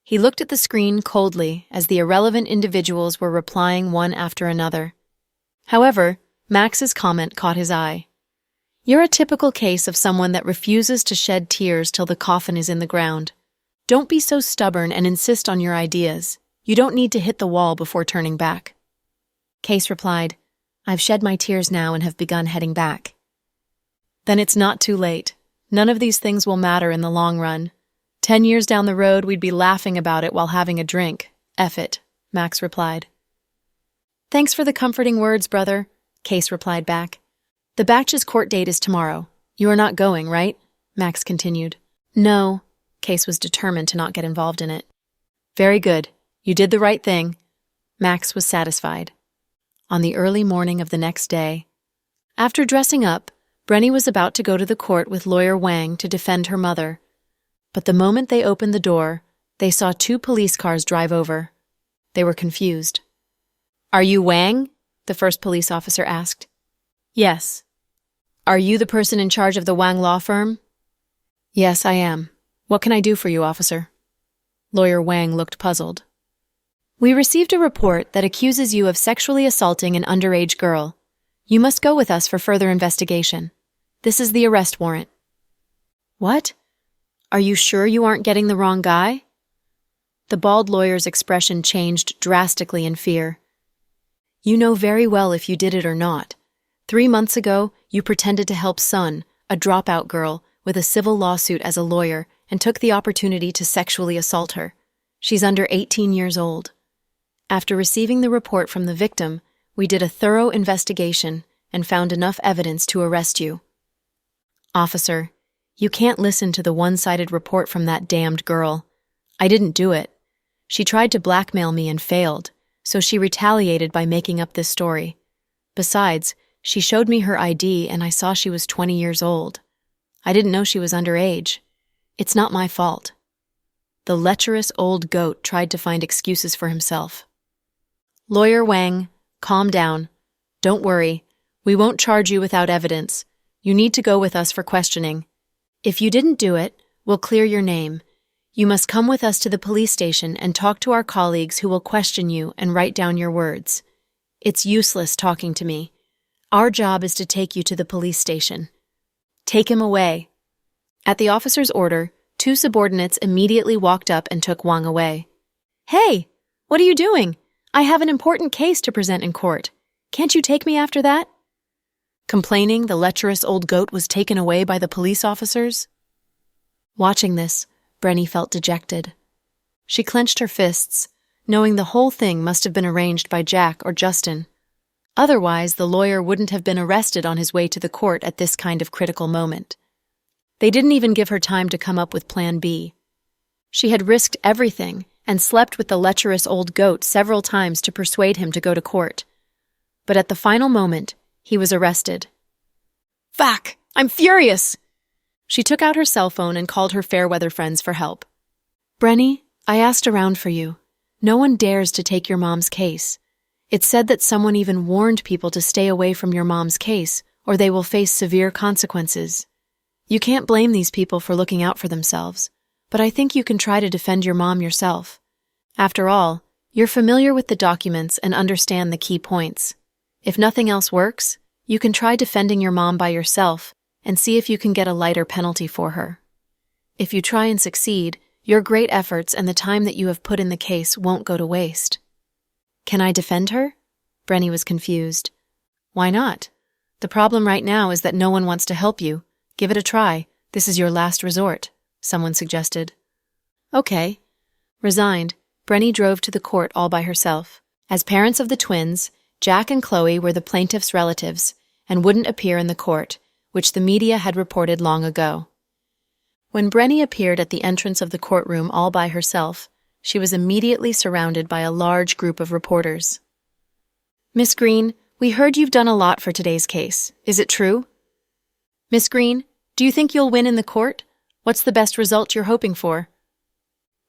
A: He looked at the screen coldly as the irrelevant individuals were replying one after another. However, Max's comment caught his eye. You're a typical case of someone that refuses to shed tears till the coffin is in the ground. Don't be so stubborn and insist on your ideas. You don't need to hit the wall before turning back. Case replied, I've shed my tears now and have begun heading back. Then it's not too late. None of these things will matter in the long run. 10 years down the road, we'd be laughing about it while having a drink. F it, Max replied. Thanks for the comforting words, brother, Case replied back. The batch's court date is tomorrow. You are not going, right? Max continued. No. Case was determined to not get involved in it. Very good. You did the right thing. Max was satisfied. On the early morning of the next day, after dressing up, Brenny was about to go to the court with lawyer Wang to defend her mother. But the moment they opened the door, they saw 2 police cars drive over. They were confused. Are you Wang? The first police officer asked. Yes. Are you the person in charge of the Wang law firm? Yes, I am. What can I do for you, officer? Lawyer Wang looked puzzled. We received a report that accuses you of sexually assaulting an underage girl. You must go with us for further investigation. This is the arrest warrant. What? Are you sure you aren't getting the wrong guy? The bald lawyer's expression changed drastically in fear. You know very well if you did it or not. 3 months ago, you pretended to help Sun, a dropout girl, with a civil lawsuit as a lawyer and took the opportunity to sexually assault her. She's under 18 years old. After receiving the report from the victim, we did a thorough investigation and found enough evidence to arrest you. Officer, you can't listen to the one-sided report from that damned girl. I didn't do it. She tried to blackmail me and failed, so she retaliated by making up this story. Besides, she showed me her ID and I saw she was 20 years old. I didn't know she was underage. It's not my fault. The lecherous old goat tried to find excuses for himself. Lawyer Wang, calm down. Don't worry. We won't charge you without evidence. You need to go with us for questioning. If you didn't do it, we'll clear your name. You must come with us to the police station and talk to our colleagues who will question you and write down your words. It's useless talking to me. Our job is to take you to the police station. Take him away. At the officer's order, 2 subordinates immediately walked up and took Wang away. Hey, what are you doing? I have an important case to present in court. Can't you take me after that? Complaining, the lecherous old goat was taken away by the police officers. Watching this, Brenny felt dejected. She clenched her fists, knowing the whole thing must have been arranged by Jack or Justin. Otherwise, the lawyer wouldn't have been arrested on his way to the court at this kind of critical moment. They didn't even give her time to come up with Plan B. She had risked everything and slept with the lecherous old goat several times to persuade him to go to court. But at the final moment, he was arrested. Fuck! I'm furious! She took out her cell phone and called her fair-weather friends for help. Brenny, I asked around for you. No one dares to take your mom's case. It's said that someone even warned people to stay away from your mom's case, or they will face severe consequences. You can't blame these people for looking out for themselves, but I think you can try to defend your mom yourself. After all, you're familiar with the documents and understand the key points. If nothing else works, you can try defending your mom by yourself and see if you can get a lighter penalty for her. If you try and succeed, your great efforts and the time that you have put in the case won't go to waste. Can I defend her? Brenny was confused. Why not? The problem right now is that no one wants to help you. Give it a try. This is your last resort, someone suggested. Okay. Resigned, Brenny drove to the court all by herself. As parents of the twins, Jack and Chloe were the plaintiff's relatives and wouldn't appear in the court, which the media had reported long ago. When Brenny appeared at the entrance of the courtroom all by herself, she was immediately surrounded by a large group of reporters. Miss Green, we heard you've done a lot for today's case. Is it true? Miss Green, do you think you'll win in the court? What's the best result you're hoping for?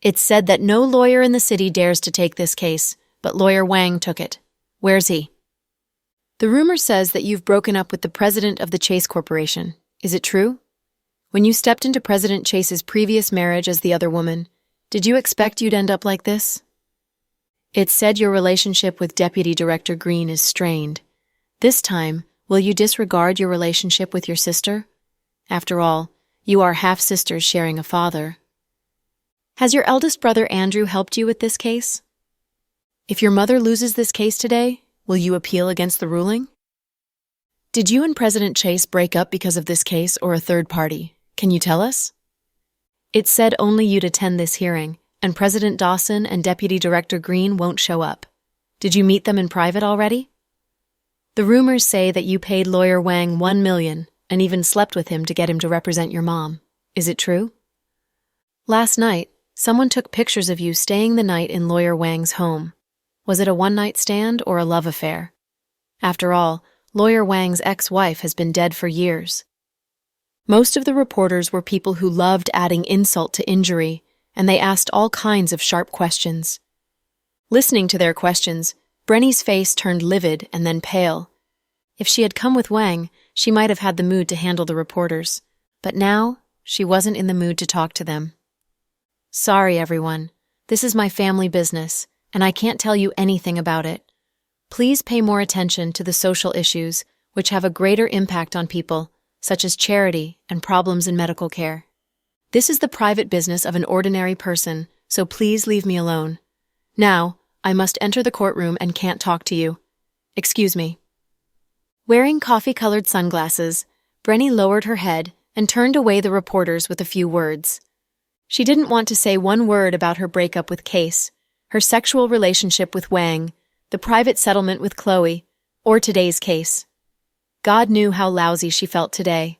A: It's said that no lawyer in the city dares to take this case, but lawyer Wang took it. Where's he? The rumor says that you've broken up with the president of the Chase Corporation. Is it true? When you stepped into President Chase's previous marriage as the other woman, did you expect you'd end up like this? It's said your relationship with Deputy Director Green is strained. This time, will you disregard your relationship with your sister? After all, you are half-sisters sharing a father. Has your eldest brother Andrew helped you with this case? If your mother loses this case today, will you appeal against the ruling? Did you and President Chase break up because of this case or a third party? Can you tell us? It said only you'd attend this hearing, and President Dawson and Deputy Director Green won't show up. Did you meet them in private already? The rumors say that you paid lawyer Wang $1 million and even slept with him to get him to represent your mom. Is it true? Last night, someone took pictures of you staying the night in lawyer Wang's home. Was it a one-night stand or a love affair? After all, lawyer Wang's ex-wife has been dead for years. Most of the reporters were people who loved adding insult to injury, and they asked all kinds of sharp questions. Listening to their questions, Brenny's face turned livid and then pale. If she had come with Wang, she might have had the mood to handle the reporters, but now she wasn't in the mood to talk to them. Sorry, everyone. This is my family business, and I can't tell you anything about it. Please pay more attention to the social issues which have a greater impact on people, such as charity and problems in medical care. This is the private business of an ordinary person, so please leave me alone. Now, I must enter the courtroom and can't talk to you. Excuse me. Wearing coffee-colored sunglasses, Brenny lowered her head and turned away the reporters with a few words. She didn't want to say one word about her breakup with Case, her sexual relationship with Wang, the private settlement with Chloe, or today's case. God knew how lousy she felt today.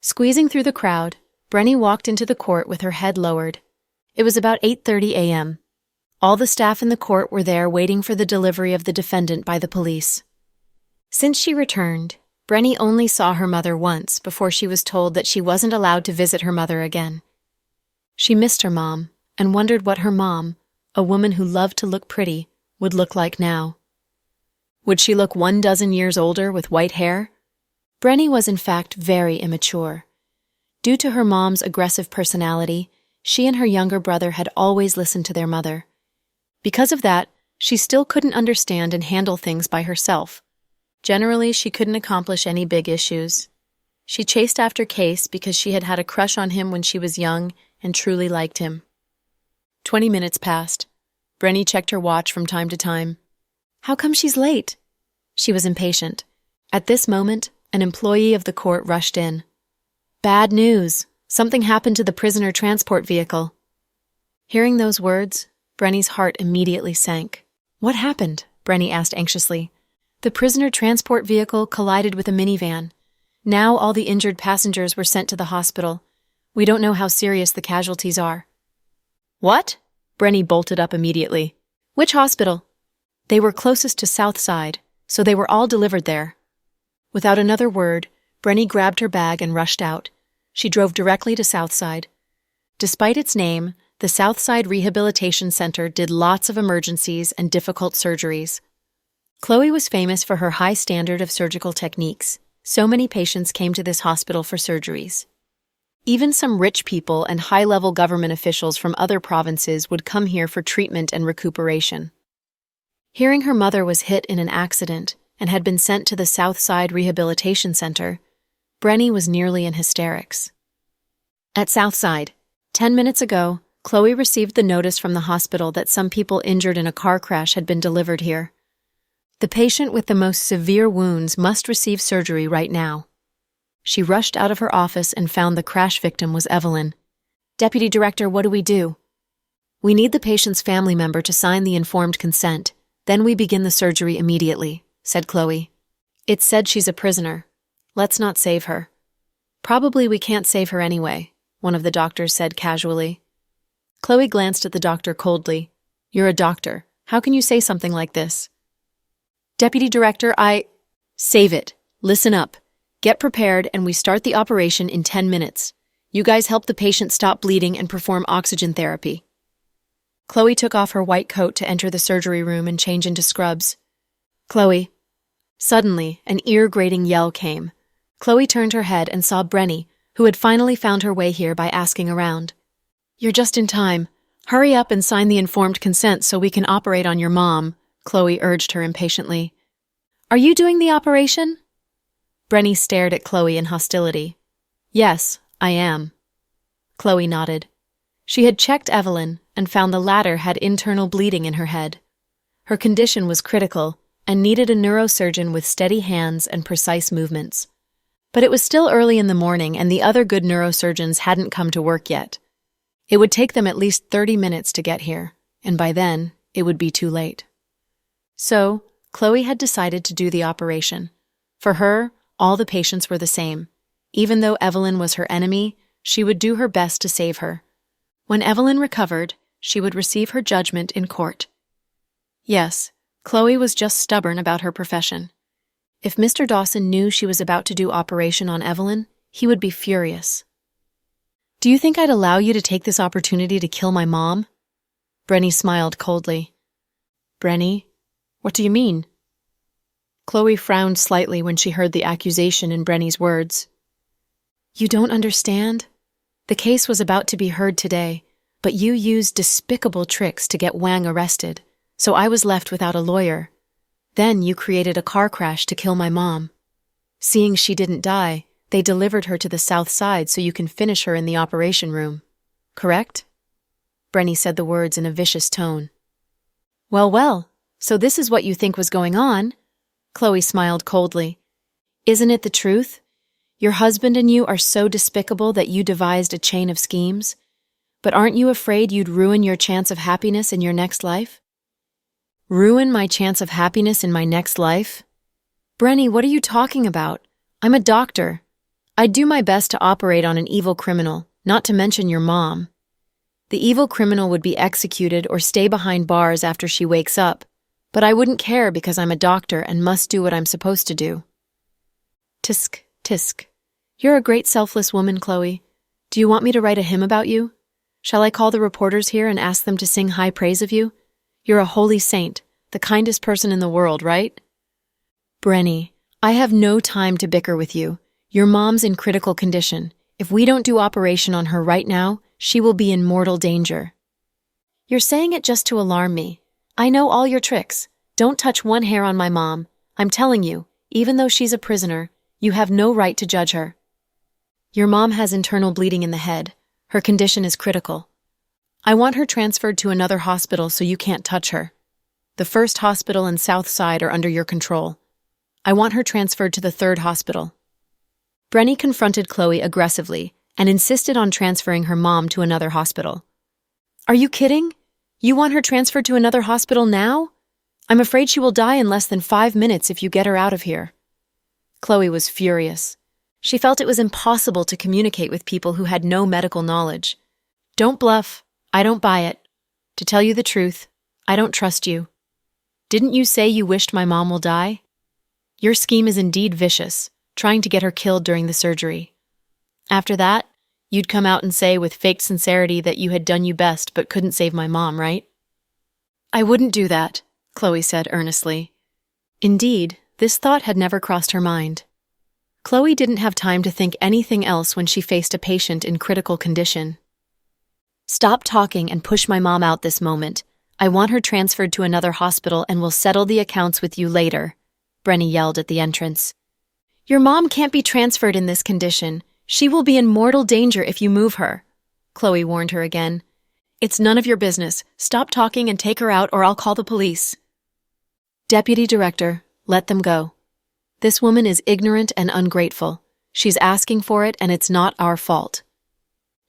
A: Squeezing through the crowd, Brenny walked into the court with her head lowered. It was about 8:30 a.m. All the staff in the court were there waiting for the delivery of the defendant by the police. Since she returned, Brenny only saw her mother once before she was told that she wasn't allowed to visit her mother again. She missed her mom and wondered what her mom, a woman who loved to look pretty, would look like now. Would she look 12 years older with white hair? Brenny was in fact very immature. Due to her mom's aggressive personality, she and her younger brother had always listened to their mother. Because of that, she still couldn't understand and handle things by herself. Generally, she couldn't accomplish any big issues. She chased after Case because she had had a crush on him when she was young and truly liked him. 20 minutes passed. Brenny checked her watch from time to time. How come she's late? She was impatient. At this moment, an employee of the court rushed in. Bad news. Something happened to the prisoner transport vehicle. Hearing those words, Brenny's heart immediately sank. What happened? Brenny asked anxiously. The prisoner transport vehicle collided with a minivan. Now all the injured passengers were sent to the hospital. We don't know how serious the casualties are. What? Brenny bolted up immediately. Which hospital? They were closest to Southside, so they were all delivered there. Without another word, Brenny grabbed her bag and rushed out. She drove directly to Southside. Despite its name, the Southside Rehabilitation Center did lots of emergencies and difficult surgeries. Chloe was famous for her high standard of surgical techniques. So many patients came to this hospital for surgeries. Even some rich people and high-level government officials from other provinces would come here for treatment and recuperation. Hearing her mother was hit in an accident and had been sent to the Southside Rehabilitation Center, Brenny was nearly in hysterics. At Southside, 10 minutes ago, Chloe received the notice from the hospital that some people injured in a car crash had been delivered here. The patient with the most severe wounds must receive surgery right now. She rushed out of her office and found the crash victim was Evelyn. Deputy Director, what do we do? We need the patient's family member to sign the informed consent. Then we begin the surgery immediately, said Chloe. It's said she's a prisoner. Let's not save her. Probably we can't save her anyway, one of the doctors said casually. Chloe glanced at the doctor coldly. You're a doctor. How can you say something like this? Deputy Director, Save it. Listen up. Get prepared and we start the operation in 10 minutes. You guys help the patient stop bleeding and perform oxygen therapy. Chloe took off her white coat to enter the surgery room and change into scrubs. Chloe. Suddenly, an ear-grating yell came. Chloe turned her head and saw Brenny, who had finally found her way here by asking around. You're just in time. Hurry up and sign the informed consent so we can operate on your mom, Chloe urged her impatiently. Are you doing the operation? Brenny stared at Chloe in hostility. Yes, I am. Chloe nodded. She had checked Evelyn and found the latter had internal bleeding in her head. Her condition was critical and needed a neurosurgeon with steady hands and precise movements. But it was still early in the morning and the other good neurosurgeons hadn't come to work yet. It would take them at least 30 minutes to get here, and by then, it would be too late. So, Chloe had decided to do the operation. For her, all the patients were the same. Even though Evelyn was her enemy, she would do her best to save her. When Evelyn recovered, she would receive her judgment in court. Yes, Chloe was just stubborn about her profession. If Mr. Dawson knew she was about to do operation on Evelyn, he would be furious. "Do you think I'd allow you to take this opportunity to kill my mom?" Brenny smiled coldly. "Brenny, what do you mean?" Chloe frowned slightly when she heard the accusation in Brenny's words. "You don't understand? The case was about to be heard today, but you used despicable tricks to get Wang arrested, so I was left without a lawyer. Then you created a car crash to kill my mom. Seeing she didn't die, they delivered her to the south side so you can finish her in the operation room. Correct?" Brenny said the words in a vicious tone. Well, so this is what you think was going on?" Chloe smiled coldly. "Isn't it the truth? Your husband and you are so despicable that you devised a chain of schemes. But aren't you afraid you'd ruin your chance of happiness in your next life?" "Ruin my chance of happiness in my next life?" "Brenny, what are you talking about? I'm a doctor. I'd do my best to operate on an evil criminal, not to mention your mom. The evil criminal would be executed or stay behind bars after she wakes up, but I wouldn't care because I'm a doctor and must do what I'm supposed to do." "Tisk, tisk. You're a great selfless woman, Chloe. Do you want me to write a hymn about you? Shall I call the reporters here and ask them to sing high praise of you? You're a holy saint, the kindest person in the world, right?" "Brenny, I have no time to bicker with you. Your mom's in critical condition. If we don't do operation on her right now, she will be in mortal danger." "You're saying it just to alarm me. I know all your tricks. Don't touch one hair on my mom. I'm telling you, even though she's a prisoner, you have no right to judge her. Your mom has internal bleeding in the head. Her condition is critical. I want her transferred to another hospital so you can't touch her. The first hospital and South Side are under your control. I want her transferred to the third hospital." Brenny confronted Chloe aggressively and insisted on transferring her mom to another hospital. "Are you kidding? You want her transferred to another hospital now? I'm afraid she will die in less than 5 minutes if you get her out of here." Chloe was furious. She felt it was impossible to communicate with people who had no medical knowledge. "Don't bluff. I don't buy it. To tell you the truth, I don't trust you. Didn't you say you wished my mom will die? Your scheme is indeed vicious, trying to get her killed during the surgery. After that, you'd come out and say with fake sincerity that you had done your best but couldn't save my mom, right?" "I wouldn't do that," Chloe said earnestly. Indeed, this thought had never crossed her mind. Chloe didn't have time to think anything else when she faced a patient in critical condition. "Stop talking and push my mom out this moment. I want her transferred to another hospital and will settle the accounts with you later," Brenny yelled at the entrance. "Your mom can't be transferred in this condition. She will be in mortal danger if you move her," Chloe warned her again. "It's none of your business. Stop talking and take her out or I'll call the police." "Deputy Director, let them go. This woman is ignorant and ungrateful. She's asking for it and it's not our fault."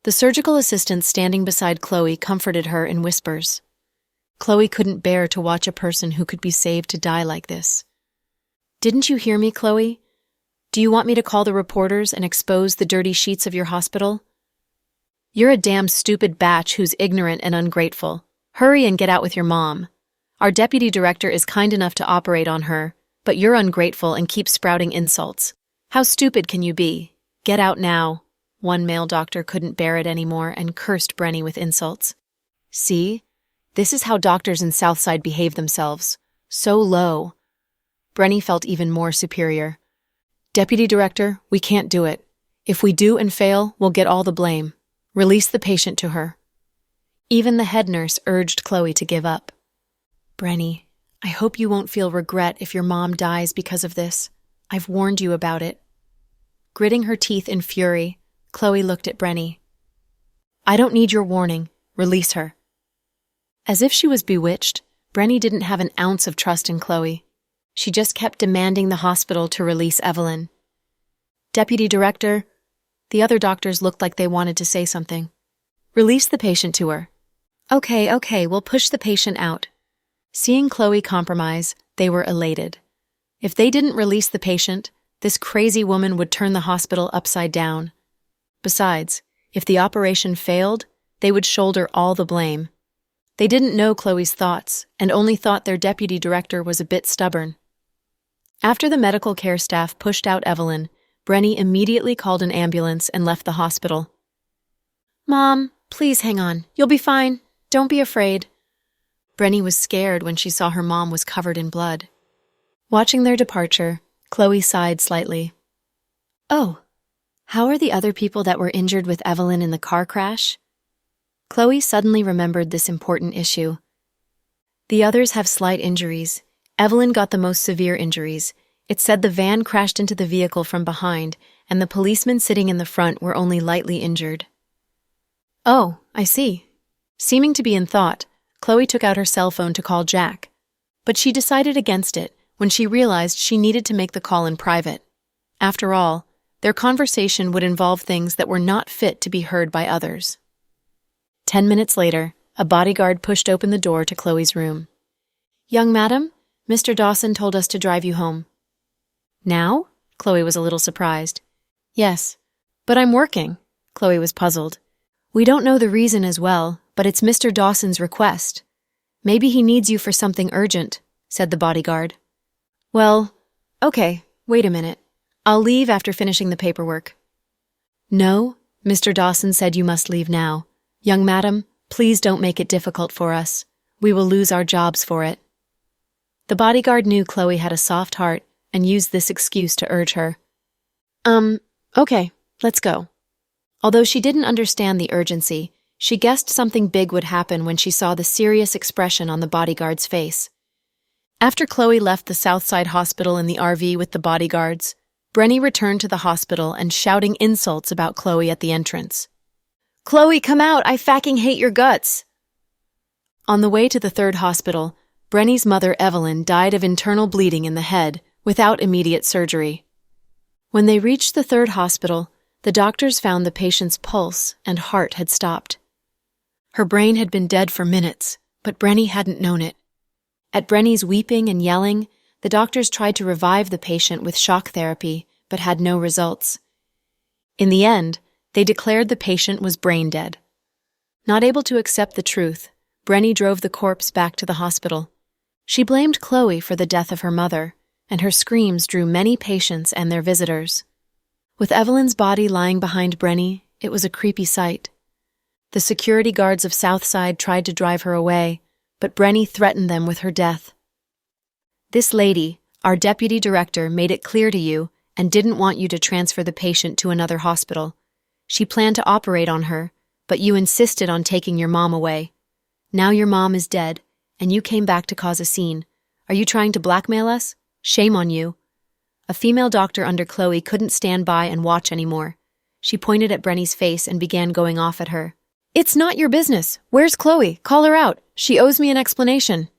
A: The surgical assistant standing beside Chloe comforted her in whispers. Chloe couldn't bear to watch a person who could be saved to die like this. "Didn't you hear me, Chloe? Do you want me to call the reporters and expose the dirty sheets of your hospital? You're a damn stupid batch who's ignorant and ungrateful. Hurry and get out with your mom. Our deputy director is kind enough to operate on her, but you're ungrateful and keep sprouting insults. How stupid can you be? Get out now." One male doctor couldn't bear it anymore and cursed Brenny with insults. "See? This is how doctors in Southside behave themselves. So low." Brenny felt even more superior. "Deputy Director, we can't do it. If we do and fail, we'll get all the blame. Release the patient to her." Even the head nurse urged Chloe to give up. "Brenny, I hope you won't feel regret if your mom dies because of this. I've warned you about it." Gritting her teeth in fury, Chloe looked at Brenny. "I don't need your warning. Release her." As if she was bewitched, Brenny didn't have an ounce of trust in Chloe. She just kept demanding the hospital to release Evelyn. "Deputy Director," the other doctors looked like they wanted to say something. "Release the patient to her." Okay, we'll push the patient out." Seeing Chloe compromise, they were elated. If they didn't release the patient, this crazy woman would turn the hospital upside down. Besides, if the operation failed, they would shoulder all the blame. They didn't know Chloe's thoughts and only thought their deputy director was a bit stubborn. After the medical care staff pushed out Evelyn, Brenny immediately called an ambulance and left the hospital. "Mom, please hang on. You'll be fine. Don't be afraid." Brenny was scared when she saw her mom was covered in blood. Watching their departure, Chloe sighed slightly. "Oh, how are the other people that were injured with Evelyn in the car crash?" Chloe suddenly remembered this important issue. "The others have slight injuries. Evelyn got the most severe injuries. It said the van crashed into the vehicle from behind, and the policemen sitting in the front were only lightly injured." "Oh, I see." Seeming to be in thought, Chloe took out her cell phone to call Jack. But she decided against it when she realized she needed to make the call in private. After all, their conversation would involve things that were not fit to be heard by others. 10 minutes later, a bodyguard pushed open the door to Chloe's room. "Young madam, Mr. Dawson told us to drive you home." "Now?" Chloe was a little surprised. "Yes, but I'm working." Chloe was puzzled. "We don't know the reason as well, but it's Mr. Dawson's request. Maybe he needs you for something urgent," said the bodyguard. "Well, okay, wait a minute. I'll leave after finishing the paperwork." "No, Mr. Dawson said you must leave now. Young madam, please don't make it difficult for us. We will lose our jobs for it." The bodyguard knew Chloe had a soft heart and used this excuse to urge her. Okay, let's go." Although she didn't understand the urgency, she guessed something big would happen when she saw the serious expression on the bodyguard's face. After Chloe left the Southside Hospital in the RV with the bodyguards, Brenny returned to the hospital and shouting insults about Chloe at the entrance. "Chloe, come out! I fucking hate your guts!" On the way to the third hospital, Brenny's mother Evelyn died of internal bleeding in the head without immediate surgery. When they reached the third hospital, the doctors found the patient's pulse and heart had stopped. Her brain had been dead for minutes, but Brenny hadn't known it. At Brenny's weeping and yelling, the doctors tried to revive the patient with shock therapy, but had no results. In the end, they declared the patient was brain dead. Not able to accept the truth, Brenny drove the corpse back to the hospital. She blamed Chloe for the death of her mother, and her screams drew many patients and their visitors. With Evelyn's body lying behind Brenny, it was a creepy sight. The security guards of Southside tried to drive her away, but Brenny threatened them with her death. "This lady, our deputy director, made it clear to you and didn't want you to transfer the patient to another hospital. She planned to operate on her, but you insisted on taking your mom away. Now your mom is dead, and you came back to cause a scene. Are you trying to blackmail us? Shame on you." A female doctor under Chloe couldn't stand by and watch anymore. She pointed at Brenny's face and began going off at her. "It's not your business. Where's Chloe? Call her out. She owes me an explanation."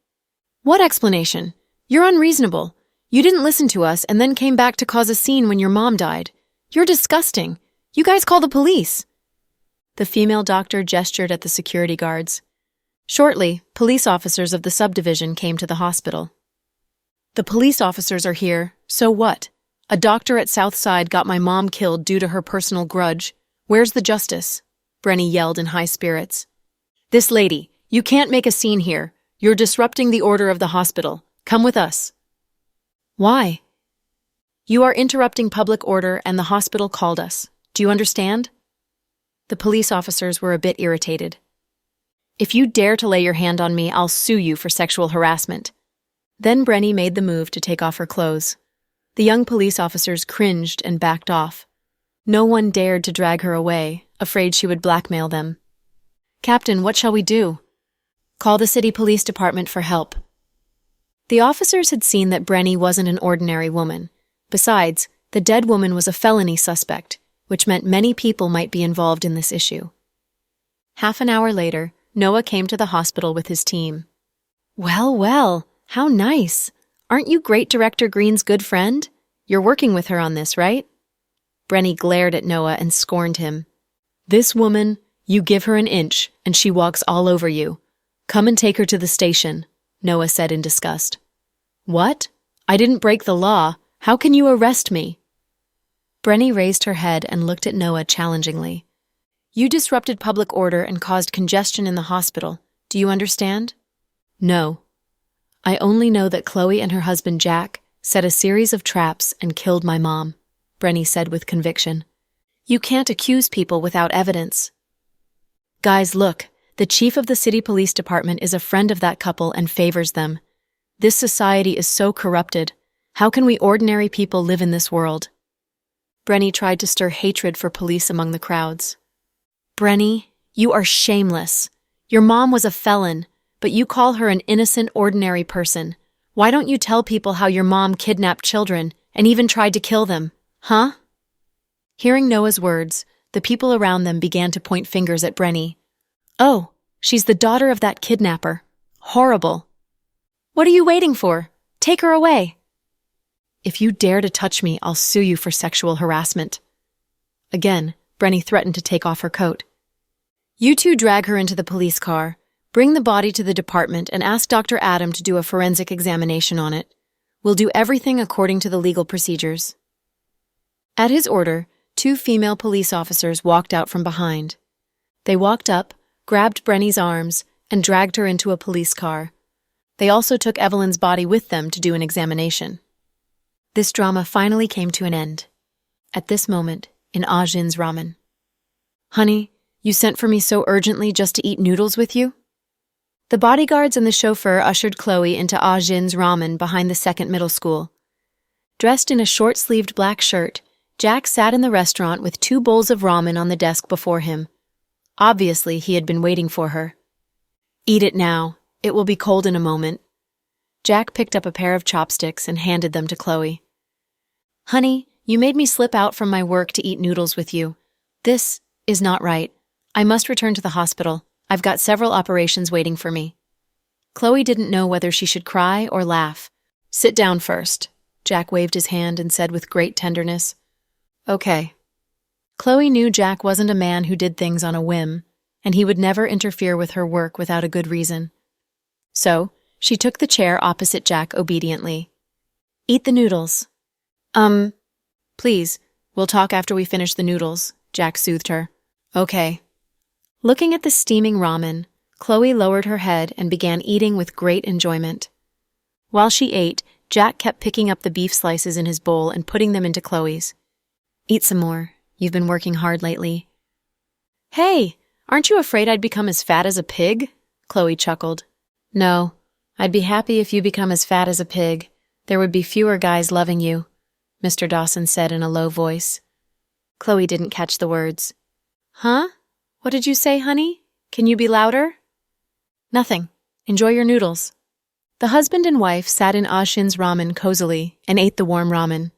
A: "What explanation? You're unreasonable. You didn't listen to us and then came back to cause a scene when your mom died. You're disgusting. You guys call the police." The female doctor gestured at the security guards. Shortly, police officers of the subdivision came to the hospital. "The police officers are here, so what? A doctor at Southside got my mom killed due to her personal grudge. Where's the justice?" Brenny yelled in high spirits. "This lady, you can't make a scene here. You're disrupting the order of the hospital. Come with us." "Why?" "You are interrupting public order and the hospital called us. Do you understand?" The police officers were a bit irritated. "If you dare to lay your hand on me, I'll sue you for sexual harassment." Then Brenny made the move to take off her clothes. The young police officers cringed and backed off. No one dared to drag her away, afraid she would blackmail them. "Captain, what shall we do?" "Call the city police department for help." The officers had seen that Brenny wasn't an ordinary woman. Besides, the dead woman was a felony suspect, which meant many people might be involved in this issue. Half an hour later, Noah came to the hospital with his team. Well, well, how nice. Aren't you Great Director Green's good friend? You're working with her on this, right? Brenny glared at Noah and scorned him. This woman, you give her an inch, and she walks all over you. Come and take her to the station, Noah said in disgust. What? I didn't break the law. How can you arrest me? Brenny raised her head and looked at Noah challengingly. You disrupted public order and caused congestion in the hospital. Do you understand? No. I only know that Chloe and her husband Jack set a series of traps and killed my mom, Brenny said with conviction. You can't accuse people without evidence. Guys, look, the chief of the city police department is a friend of that couple and favors them. This society is so corrupted. How can we ordinary people live in this world? Brenny tried to stir hatred for police among the crowds. Brenny, you are shameless. Your mom was a felon, but you call her an innocent, ordinary person. Why don't you tell people how your mom kidnapped children and even tried to kill them, huh? Hearing Noah's words, the people around them began to point fingers at Brenny. Oh, she's the daughter of that kidnapper. Horrible. What are you waiting for? Take her away. If you dare to touch me, I'll sue you for sexual harassment. Again, Brenny threatened to take off her coat. You two drag her into the police car, bring the body to the department, and ask Dr. Adam to do a forensic examination on it. We'll do everything according to the legal procedures. At his order, 2 female police officers walked out from behind. They walked up, grabbed Brenny's arms, and dragged her into a police car. They also took Evelyn's body with them to do an examination. This drama finally came to an end. At this moment, in Ah-Jin's ramen. Honey, you sent for me so urgently just to eat noodles with you? The bodyguards and the chauffeur ushered Chloe into Ah-Jin's ramen behind the second middle school. Dressed in a short-sleeved black shirt, Jack sat in the restaurant with 2 bowls of ramen on the desk before him. Obviously, he had been waiting for her. Eat it now. It will be cold in a moment. Jack picked up a pair of chopsticks and handed them to Chloe. Honey, you made me slip out from my work to eat noodles with you. This is not right. I must return to the hospital. I've got several operations waiting for me. Chloe didn't know whether she should cry or laugh. Sit down first. Jack waved his hand and said with great tenderness. Okay. Chloe knew Jack wasn't a man who did things on a whim, and he would never interfere with her work without a good reason. So, she took the chair opposite Jack obediently. Eat the noodles. Please, we'll talk after we finish the noodles, Jack soothed her. Okay. Looking at the steaming ramen, Chloe lowered her head and began eating with great enjoyment. While she ate, Jack kept picking up the beef slices in his bowl and putting them into Chloe's. Eat some more. You've been working hard lately. Hey, aren't you afraid I'd become as fat as a pig? Chloe chuckled. No, I'd be happy if you become as fat as a pig. There would be fewer guys loving you, Mr. Dawson said in a low voice. Chloe didn't catch the words. Huh? What did you say, honey? Can you be louder? Nothing. Enjoy your noodles. The husband and wife sat in Ah-Jin's ramen cozily and ate the warm ramen.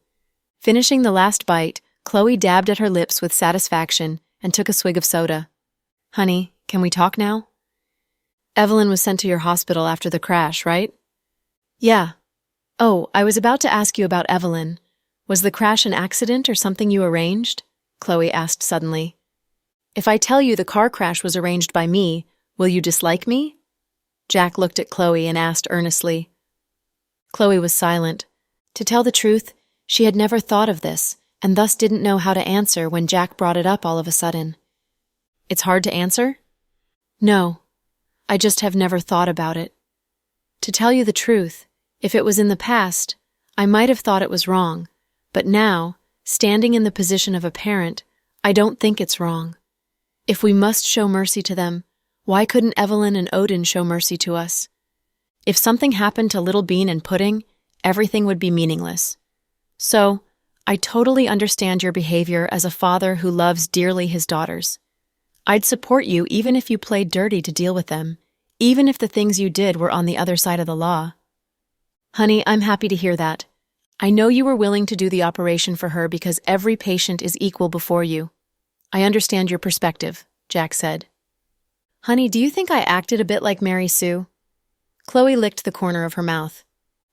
A: Finishing the last bite, Chloe dabbed at her lips with satisfaction and took a swig of soda. Honey, can we talk now? Evelyn was sent to your hospital after the crash, right? Yeah. Oh, I was about to ask you about Evelyn. Was the crash an accident or something you arranged? Chloe asked suddenly. If I tell you the car crash was arranged by me, will you dislike me? Jack looked at Chloe and asked earnestly. Chloe was silent. To tell the truth, she had never thought of this, and thus didn't know how to answer when Jack brought it up all of a sudden. It's hard to answer? No. I just have never thought about it. To tell you the truth, if it was in the past, I might have thought it was wrong, but now, standing in the position of a parent, I don't think it's wrong. If we must show mercy to them, why couldn't Evelyn and Odin show mercy to us? If something happened to Little Bean and Pudding, everything would be meaningless. So, I totally understand your behavior as a father who loves dearly his daughters. I'd support you even if you played dirty to deal with them, even if the things you did were on the other side of the law. Honey, I'm happy to hear that. I know you were willing to do the operation for her because every patient is equal before you. I understand your perspective, Jack said. Honey, do you think I acted a bit like Mary Sue? Chloe licked the corner of her mouth.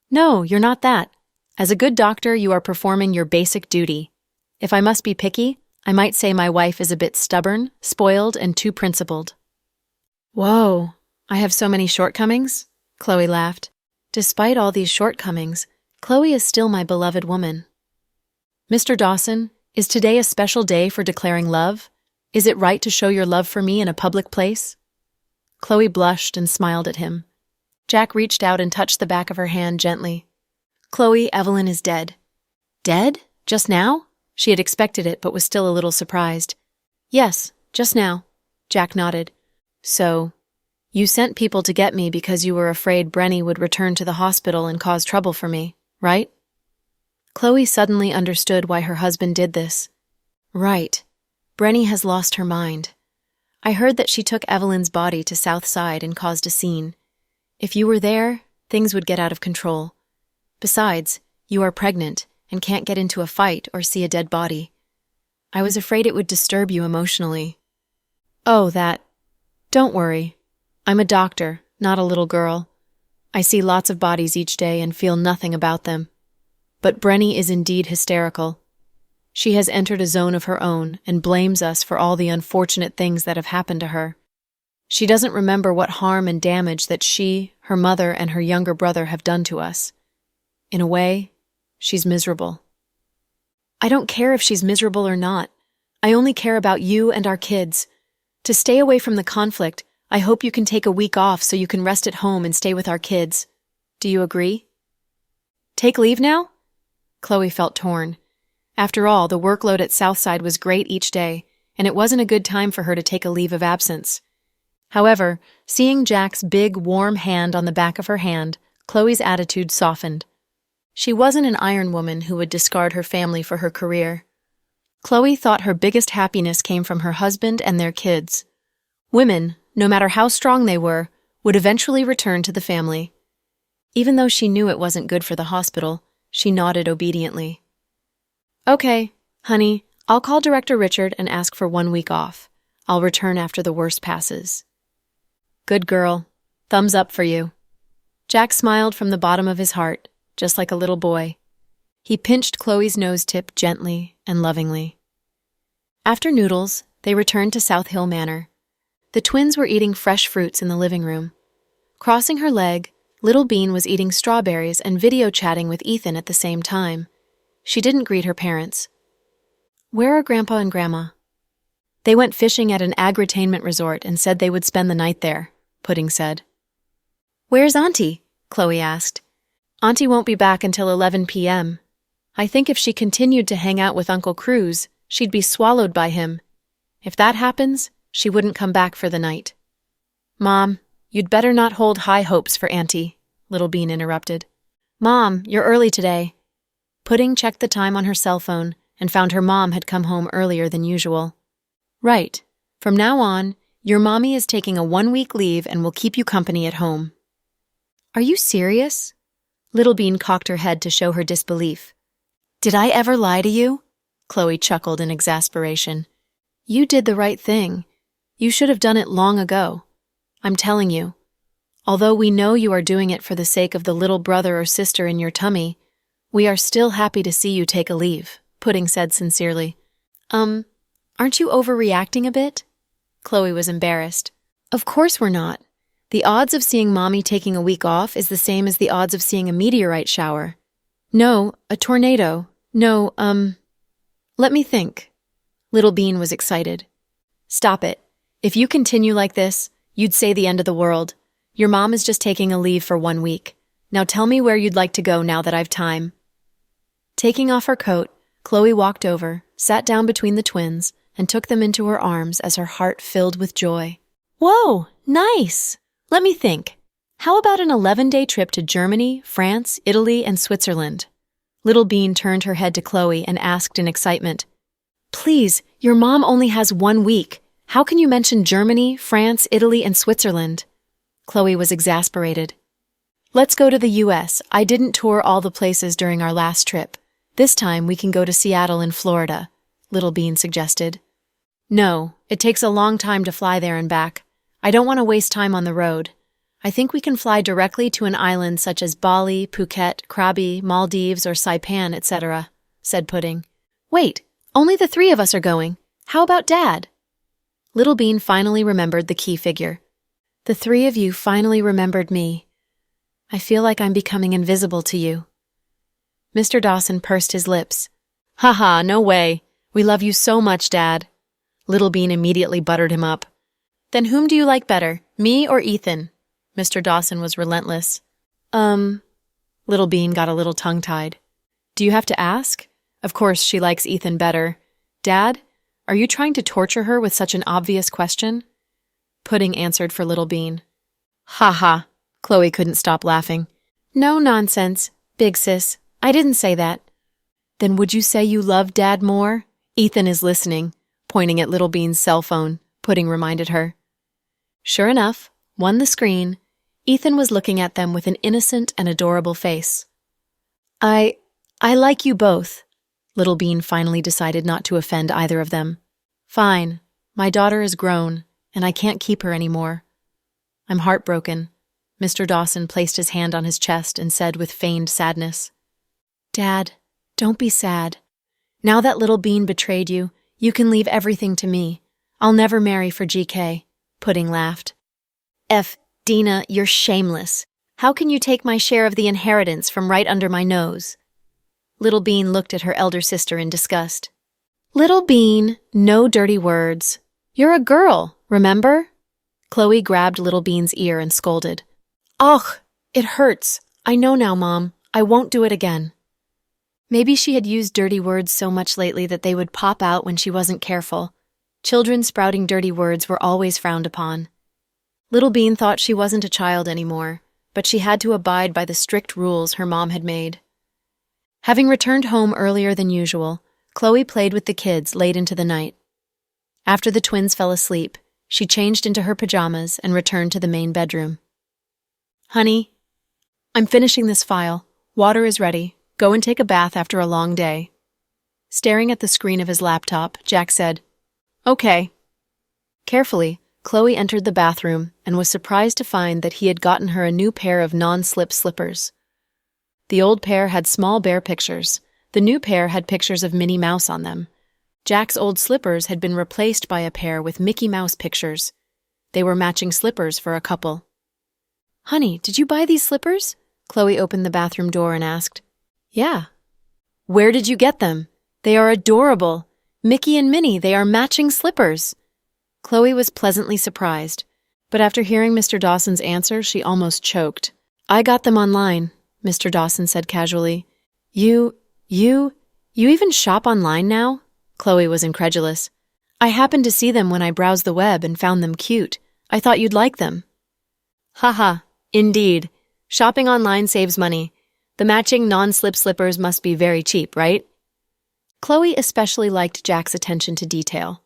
A: No, you're not that. As a good doctor, you are performing your basic duty. If I must be picky, I might say my wife is a bit stubborn, spoiled, and too principled. Whoa, I have so many shortcomings? Chloe laughed. Despite all these shortcomings, Chloe is still my beloved woman. Mr. Dawson, is today a special day for declaring love? Is it right to show your love for me in a public place? Chloe blushed and smiled at him. Jack reached out and touched the back of her hand gently. Chloe, Evelyn is dead. Dead? Just now? She had expected it, but was still a little surprised. Yes, just now. Jack nodded. So, you sent people to get me because you were afraid Brenny would return to the hospital and cause trouble for me, right? Chloe suddenly understood why her husband did this. Right. Brenny has lost her mind. I heard that she took Evelyn's body to Southside and caused a scene. If you were there, things would get out of control. Besides, you are pregnant and can't get into a fight or see a dead body. I was afraid it would disturb you emotionally. Oh, that. Don't worry. I'm a doctor, not a little girl. I see lots of bodies each day and feel nothing about them. But Brenny is indeed hysterical. She has entered a zone of her own and blames us for all the unfortunate things that have happened to her. She doesn't remember what harm and damage that she, her mother, and her younger brother have done to us. In a way, she's miserable. I don't care if she's miserable or not. I only care about you and our kids. To stay away from the conflict, I hope you can take a week off so you can rest at home and stay with our kids. Do you agree? Take leave now? Chloe felt torn. After all, the workload at Southside was great each day, and it wasn't a good time for her to take a leave of absence. However, seeing Jack's big, warm hand on the back of her hand, Chloe's attitude softened. She wasn't an iron woman who would discard her family for her career. Chloe thought her biggest happiness came from her husband and their kids. Women, no matter how strong they were, would eventually return to the family. Even though she knew it wasn't good for the hospital, she nodded obediently. Okay, honey, I'll call Director Richard and ask for 1 week off. I'll return after the worst passes. Good girl. Thumbs up for you. Jack smiled from the bottom of his heart, just like a little boy. He pinched Chloe's nose tip gently and lovingly. After noodles, they returned to South Hill Manor. The twins were eating fresh fruits in the living room. Crossing her leg, Little Bean was eating strawberries and video chatting with Ethan at the same time. She didn't greet her parents. Where are Grandpa and Grandma? They went fishing at an agritainment resort and said they would spend the night there, Pudding said. Where's Auntie? Chloe asked. Auntie won't be back until 11 p.m. I think if she continued to hang out with Uncle Cruz, she'd be swallowed by him. If that happens, she wouldn't come back for the night. Mom, you'd better not hold high hopes for Auntie, Little Bean interrupted. Mom, you're early today. Pudding checked the time on her cell phone and found her mom had come home earlier than usual. Right. From now on, your mommy is taking a 1-week leave and will keep you company at home. Are you serious? Little Bean cocked her head to show her disbelief. Did I ever lie to you? Chloe chuckled in exasperation. You did the right thing. You should have done it long ago. I'm telling you. Although we know you are doing it for the sake of the little brother or sister in your tummy, we are still happy to see you take a leave, Pudding said sincerely. Aren't you overreacting a bit? Chloe was embarrassed. Of course we're not. The odds of seeing Mommy taking a week off is the same as the odds of seeing a meteorite shower. No, a tornado. No, let me think. Little Bean was excited. Stop it. If you continue like this, you'd say the end of the world. Your mom is just taking a leave for 1 week. Now tell me where you'd like to go now that I've time. Taking off her coat, Chloe walked over, sat down between the twins, and took them into her arms as her heart filled with joy. Whoa, nice! Let me think. How about an 11-day trip to Germany, France, Italy, and Switzerland? Little Bean turned her head to Chloe and asked in excitement, Please, your mom only has 1 week. How can you mention Germany, France, Italy, and Switzerland? Chloe was exasperated. Let's go to the U.S. I didn't tour all the places during our last trip. This time we can go to Seattle in Florida, Little Bean suggested. No, it takes a long time to fly there and back. I don't want to waste time on the road. I think we can fly directly to an island such as Bali, Phuket, Krabi, Maldives, or Saipan, etc., said Pudding. Wait, only the three of us are going. How about Dad? Little Bean finally remembered the key figure. The three of you finally remembered me. I feel like I'm becoming invisible to you. Mr. Dawson pursed his lips. Haha, no way. We love you so much, Dad. Little Bean immediately buttered him up. Then whom do you like better, me or Ethan? Mr. Dawson was relentless. Little Bean got a little tongue-tied. Do you have to ask? Of course she likes Ethan better. Dad, are you trying to torture her with such an obvious question? Pudding answered for Little Bean. Ha ha. Chloe couldn't stop laughing. No nonsense, big sis. I didn't say that. Then would you say you love Dad more? Ethan is listening, pointing at Little Bean's cell phone, Pudding reminded her. Sure enough, on the screen, Ethan was looking at them with an innocent and adorable face. I like you both. Little Bean finally decided not to offend either of them. Fine, my daughter is grown, and I can't keep her anymore. I'm heartbroken. Mr. Dawson placed his hand on his chest and said with feigned sadness, Dad, don't be sad. Now that Little Bean betrayed you, you can leave everything to me. I'll never marry for GK. Pudding laughed. Dina, you're shameless. How can you take my share of the inheritance from right under my nose? Little Bean looked at her elder sister in disgust. Little Bean, no dirty words. You're a girl, remember? Chloe grabbed Little Bean's ear and scolded. Ugh, it hurts. I know now, Mom. I won't do it again. Maybe she had used dirty words so much lately that they would pop out when she wasn't careful. Children sprouting dirty words were always frowned upon. Little Bean thought she wasn't a child anymore, but she had to abide by the strict rules her mom had made. Having returned home earlier than usual, Chloe played with the kids late into the night. After the twins fell asleep, she changed into her pajamas and returned to the main bedroom. Honey, I'm finishing this file. Water is ready. Go and take a bath after a long day. Staring at the screen of his laptop, Jack said, Okay. Carefully, Chloe entered the bathroom and was surprised to find that he had gotten her a new pair of non-slip slippers. The old pair had small bear pictures. The new pair had pictures of Minnie Mouse on them. Jack's old slippers had been replaced by a pair with Mickey Mouse pictures. They were matching slippers for a couple. Honey, did you buy these slippers? Chloe opened the bathroom door and asked. Yeah. Where did you get them? They are adorable. Mickey and Minnie, they are matching slippers. Chloe was pleasantly surprised, but after hearing Mr. Dawson's answer, she almost choked. I got them online, Mr. Dawson said casually. You even shop online now? Chloe was incredulous. I happened to see them when I browsed the web and found them cute. I thought you'd like them. Haha, indeed. Shopping online saves money. The matching non-slip slippers must be very cheap, right? Chloe especially liked Jack's attention to detail.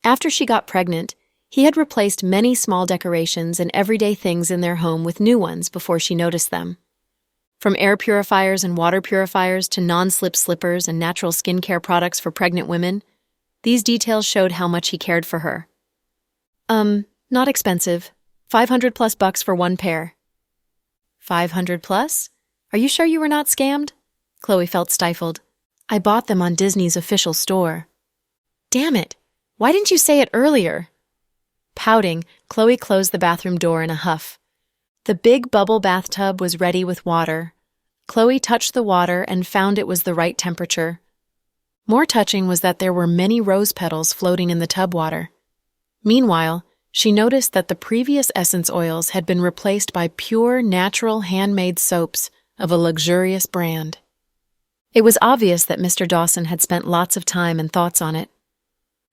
A: After she got pregnant, he had replaced many small decorations and everyday things in their home with new ones before she noticed them. From air purifiers and water purifiers to non-slip slippers and natural skincare products for pregnant women, these details showed how much he cared for her. Not expensive. $500+ for one pair. 500+? Are you sure you were not scammed? Chloe felt stifled. I bought them on Disney's official store. Damn it! Why didn't you say it earlier? Pouting, Chloe closed the bathroom door in a huff. The big bubble bathtub was ready with water. Chloe touched the water and found it was the right temperature. More touching was that there were many rose petals floating in the tub water. Meanwhile, she noticed that the previous essence oils had been replaced by pure, natural, handmade soaps of a luxurious brand. It was obvious that Mr. Dawson had spent lots of time and thoughts on it.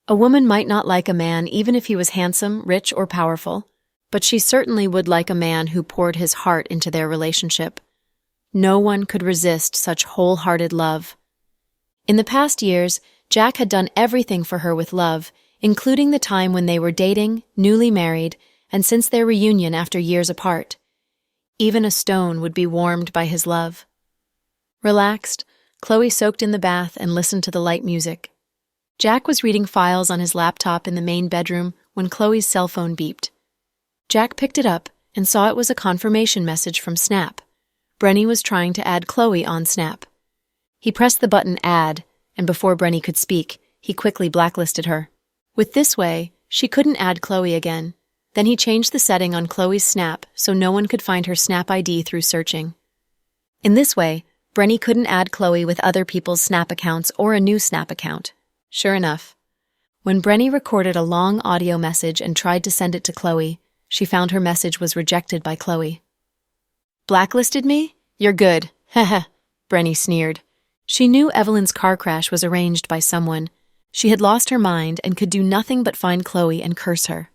A: A woman might not like a man even if he was handsome, rich, or powerful, but she certainly would like a man who poured his heart into their relationship. No one could resist such wholehearted love. In the past years, Jack had done everything for her with love, including the time when they were dating, newly married, and since their reunion after years apart. Even a stone would be warmed by his love. Relaxed, Chloe soaked in the bath and listened to the light music. Jack was reading files on his laptop in the main bedroom when Chloe's cell phone beeped. Jack picked it up and saw it was a confirmation message from Snap. Brenny was trying to add Chloe on Snap. He pressed the button Add, and before Brenny could speak, he quickly blacklisted her. With this way, she couldn't add Chloe again. Then he changed the setting on Chloe's Snap so no one could find her Snap ID through searching. In this way, Brenny couldn't add Chloe with other people's Snap accounts or a new Snap account. Sure enough, when Brenny recorded a long audio message and tried to send it to Chloe, she found her message was rejected by Chloe. Blacklisted me? You're good. Heh. Brenny sneered. She knew Evelyn's car crash was arranged by someone. She had lost her mind and could do nothing but find Chloe and curse her.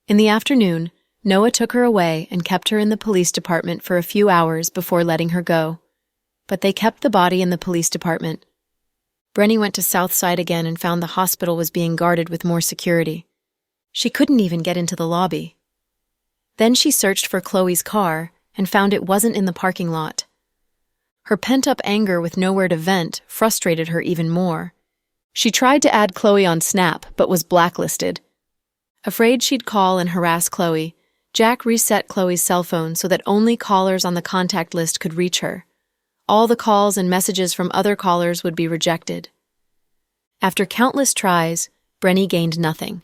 A: In the afternoon, Noah took her away and kept her in the police department for a few hours before letting her go. But they kept the body in the police department. Brenny went to Southside again and found the hospital was being guarded with more security. She couldn't even get into the lobby. Then she searched for Chloe's car and found it wasn't in the parking lot. Her pent-up anger with nowhere to vent frustrated her even more. She tried to add Chloe on Snap, but was blacklisted. Afraid she'd call and harass Chloe, Jack reset Chloe's cell phone so that only callers on the contact list could reach her. All the calls and messages from other callers would be rejected. After countless tries, Brenny gained nothing.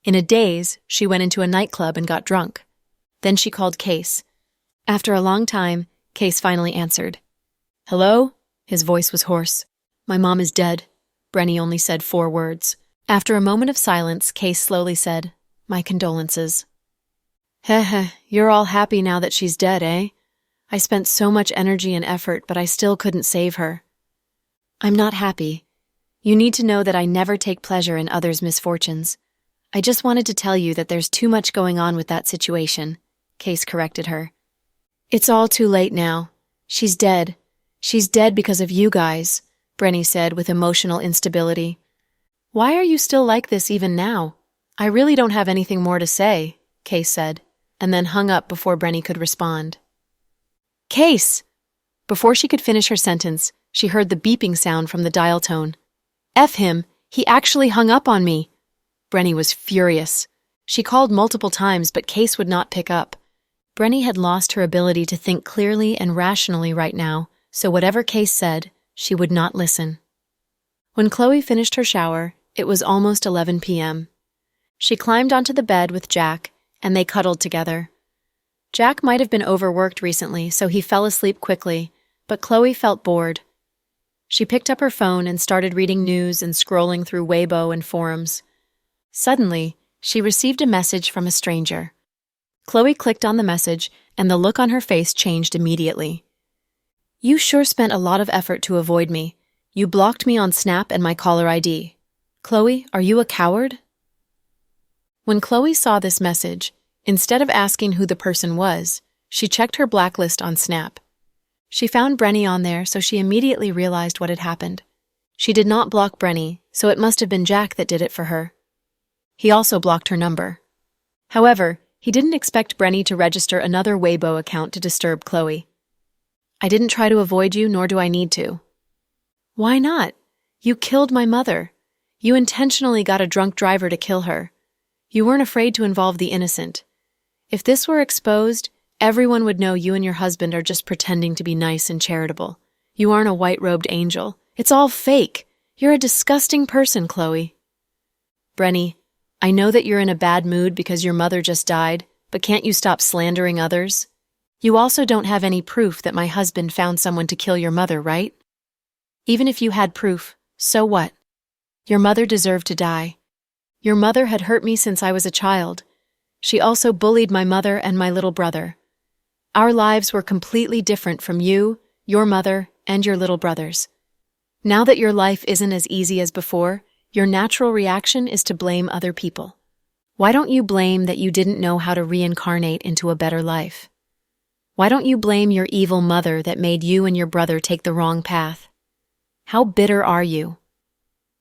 A: In a daze, she went into a nightclub and got drunk. Then she called Case. After a long time, Case finally answered. "Hello?" His voice was hoarse. "My mom is dead." Brenny only said 4 words. After a moment of silence, Case slowly said, "My condolences." "Heh, you're all happy now that she's dead, eh? I spent so much energy and effort, but I still couldn't save her." "I'm not happy. You need to know that I never take pleasure in others' misfortunes. I just wanted to tell you that there's too much going on with that situation," Case corrected her. "It's all too late now. She's dead. She's dead because of you guys," Brenny said with emotional instability. "Why are you still like this even now? I really don't have anything more to say," Case said, and then hung up before Brenny could respond. "Case!" Before she could finish her sentence, she heard the beeping sound from the dial tone. "F him! He actually hung up on me!" Brenny was furious. She called multiple times, but Case would not pick up. Brenny had lost her ability to think clearly and rationally right now, so whatever Case said, she would not listen. When Chloe finished her shower, it was almost 11 p.m. She climbed onto the bed with Jack, and they cuddled together. Jack might have been overworked recently, so he fell asleep quickly, but Chloe felt bored. She picked up her phone and started reading news and scrolling through Weibo and forums. Suddenly, she received a message from a stranger. Chloe clicked on the message, and the look on her face changed immediately. "You sure spent a lot of effort to avoid me. You blocked me on Snap and my caller ID. Chloe, are you a coward?" When Chloe saw this message, instead of asking who the person was, she checked her blacklist on Snap. She found Brenny on there, so she immediately realized what had happened. She did not block Brenny, so it must have been Jack that did it for her. He also blocked her number. However, he didn't expect Brenny to register another Weibo account to disturb Chloe. "I didn't try to avoid you, nor do I need to." "Why not? You killed my mother. You intentionally got a drunk driver to kill her. You weren't afraid to involve the innocent. If this were exposed, everyone would know you and your husband are just pretending to be nice and charitable. You aren't a white-robed angel. It's all fake. You're a disgusting person, Chloe." "Brenny, I know that you're in a bad mood because your mother just died, but can't you stop slandering others? You also don't have any proof that my husband found someone to kill your mother, right? Even if you had proof, so what? Your mother deserved to die. Your mother had hurt me since I was a child. She also bullied my mother and my little brother. Our lives were completely different from you, your mother, and your little brother's. Now that your life isn't as easy as before, your natural reaction is to blame other people. Why don't you blame that you didn't know how to reincarnate into a better life? Why don't you blame your evil mother that made you and your brother take the wrong path? How bitter are you?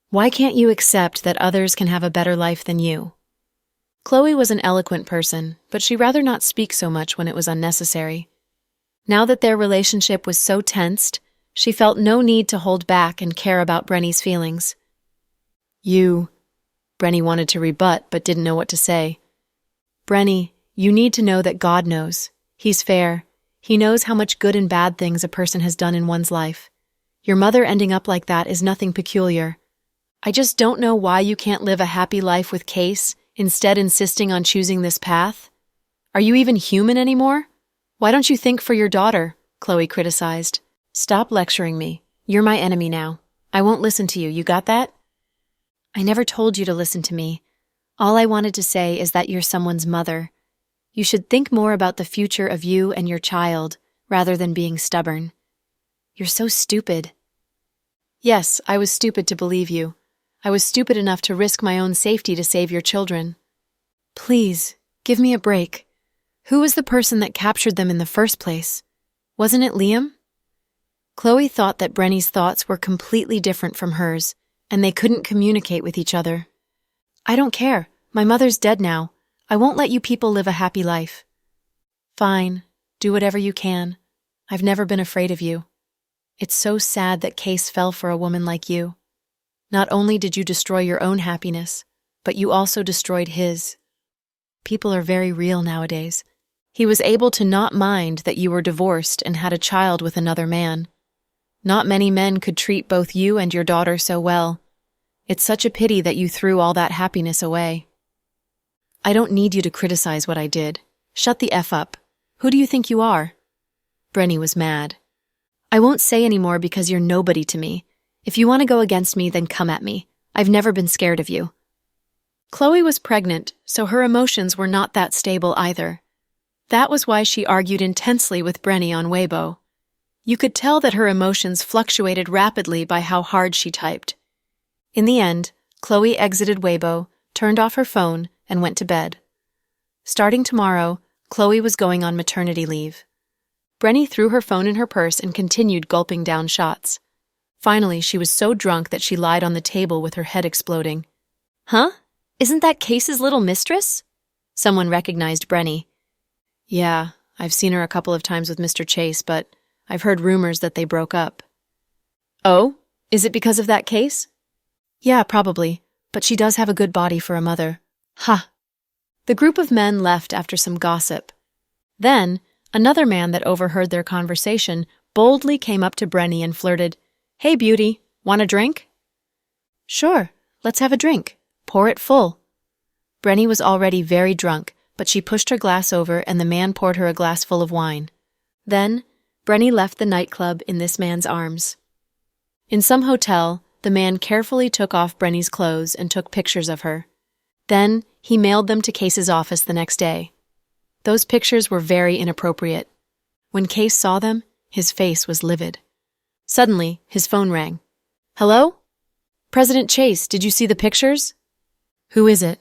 A: Why can't you accept that others can have a better life than you?" Chloe was an eloquent person, but she'd rather not speak so much when it was unnecessary. Now that their relationship was so tensed, she felt no need to hold back and care about Brenny's feelings. Brenny wanted to rebut but didn't know what to say. "Brenny, You need to know that God knows. He's fair. He knows how much good and bad things a person has done in one's life. Your mother ending up like that is nothing peculiar. I just don't know why you can't live a happy life with Case, instead insisting on choosing this path. Are you even human anymore? Why don't you think for your daughter? Chloe criticized. Stop lecturing me. You're my enemy now. I won't listen to you, you got that? I never told you to listen to me. All I wanted to say is that you're someone's mother. You should think more about the future of you and your child, rather than being stubborn. You're so stupid. Yes, I was stupid to believe you. I was stupid enough to risk my own safety to save your children. Please, give me a break. Who was the person that captured them in the first place? Wasn't it Liam? Chloe thought that Brenny's thoughts were completely different from hers, and they couldn't communicate with each other. I don't care. My mother's dead now. I won't let you people live a happy life. Fine. Do whatever you can. I've never been afraid of you. It's so sad that Case fell for a woman like you. Not only did you destroy your own happiness, but you also destroyed his. People are very real nowadays. He was able to not mind that you were divorced and had a child with another man. Not many men could treat both you and your daughter so well. It's such a pity that you threw all that happiness away. I don't need you to criticize what I did. Shut the F up. Who do you think you are? Brenny was mad. I won't say any more because you're nobody to me. If you want to go against me, then come at me. I've never been scared of you. Chloe was pregnant, so her emotions were not that stable either. That was why she argued intensely with Brenny on Weibo. You could tell that her emotions fluctuated rapidly by how hard she typed. In the end, Chloe exited Weibo, turned off her phone, and went to bed. Starting tomorrow, Chloe was going on maternity leave. Brenny threw her phone in her purse and continued gulping down shots. Finally, she was so drunk that she lied on the table with her head exploding. Huh? Isn't that Case's little mistress? Someone recognized Brenny. Yeah, I've seen her a couple of times with Mr. Chase, but I've heard rumors that they broke up. Oh? Is it because of that case? Yeah, probably, but she does have a good body for a mother. Ha! The group of men left after some gossip. Then, another man that overheard their conversation boldly came up to Brenny and flirted, Hey, beauty, want a drink? Sure, let's have a drink. Pour it full. Brenny was already very drunk, but she pushed her glass over and the man poured her a glass full of wine. Then, Brenny left the nightclub in this man's arms. In some hotel, the man carefully took off Brenny's clothes and took pictures of her. Then, he mailed them to Case's office the next day. Those pictures were very inappropriate. When Case saw them, his face was livid. Suddenly, his phone rang. Hello? President Chase, did you see the pictures? Who is it?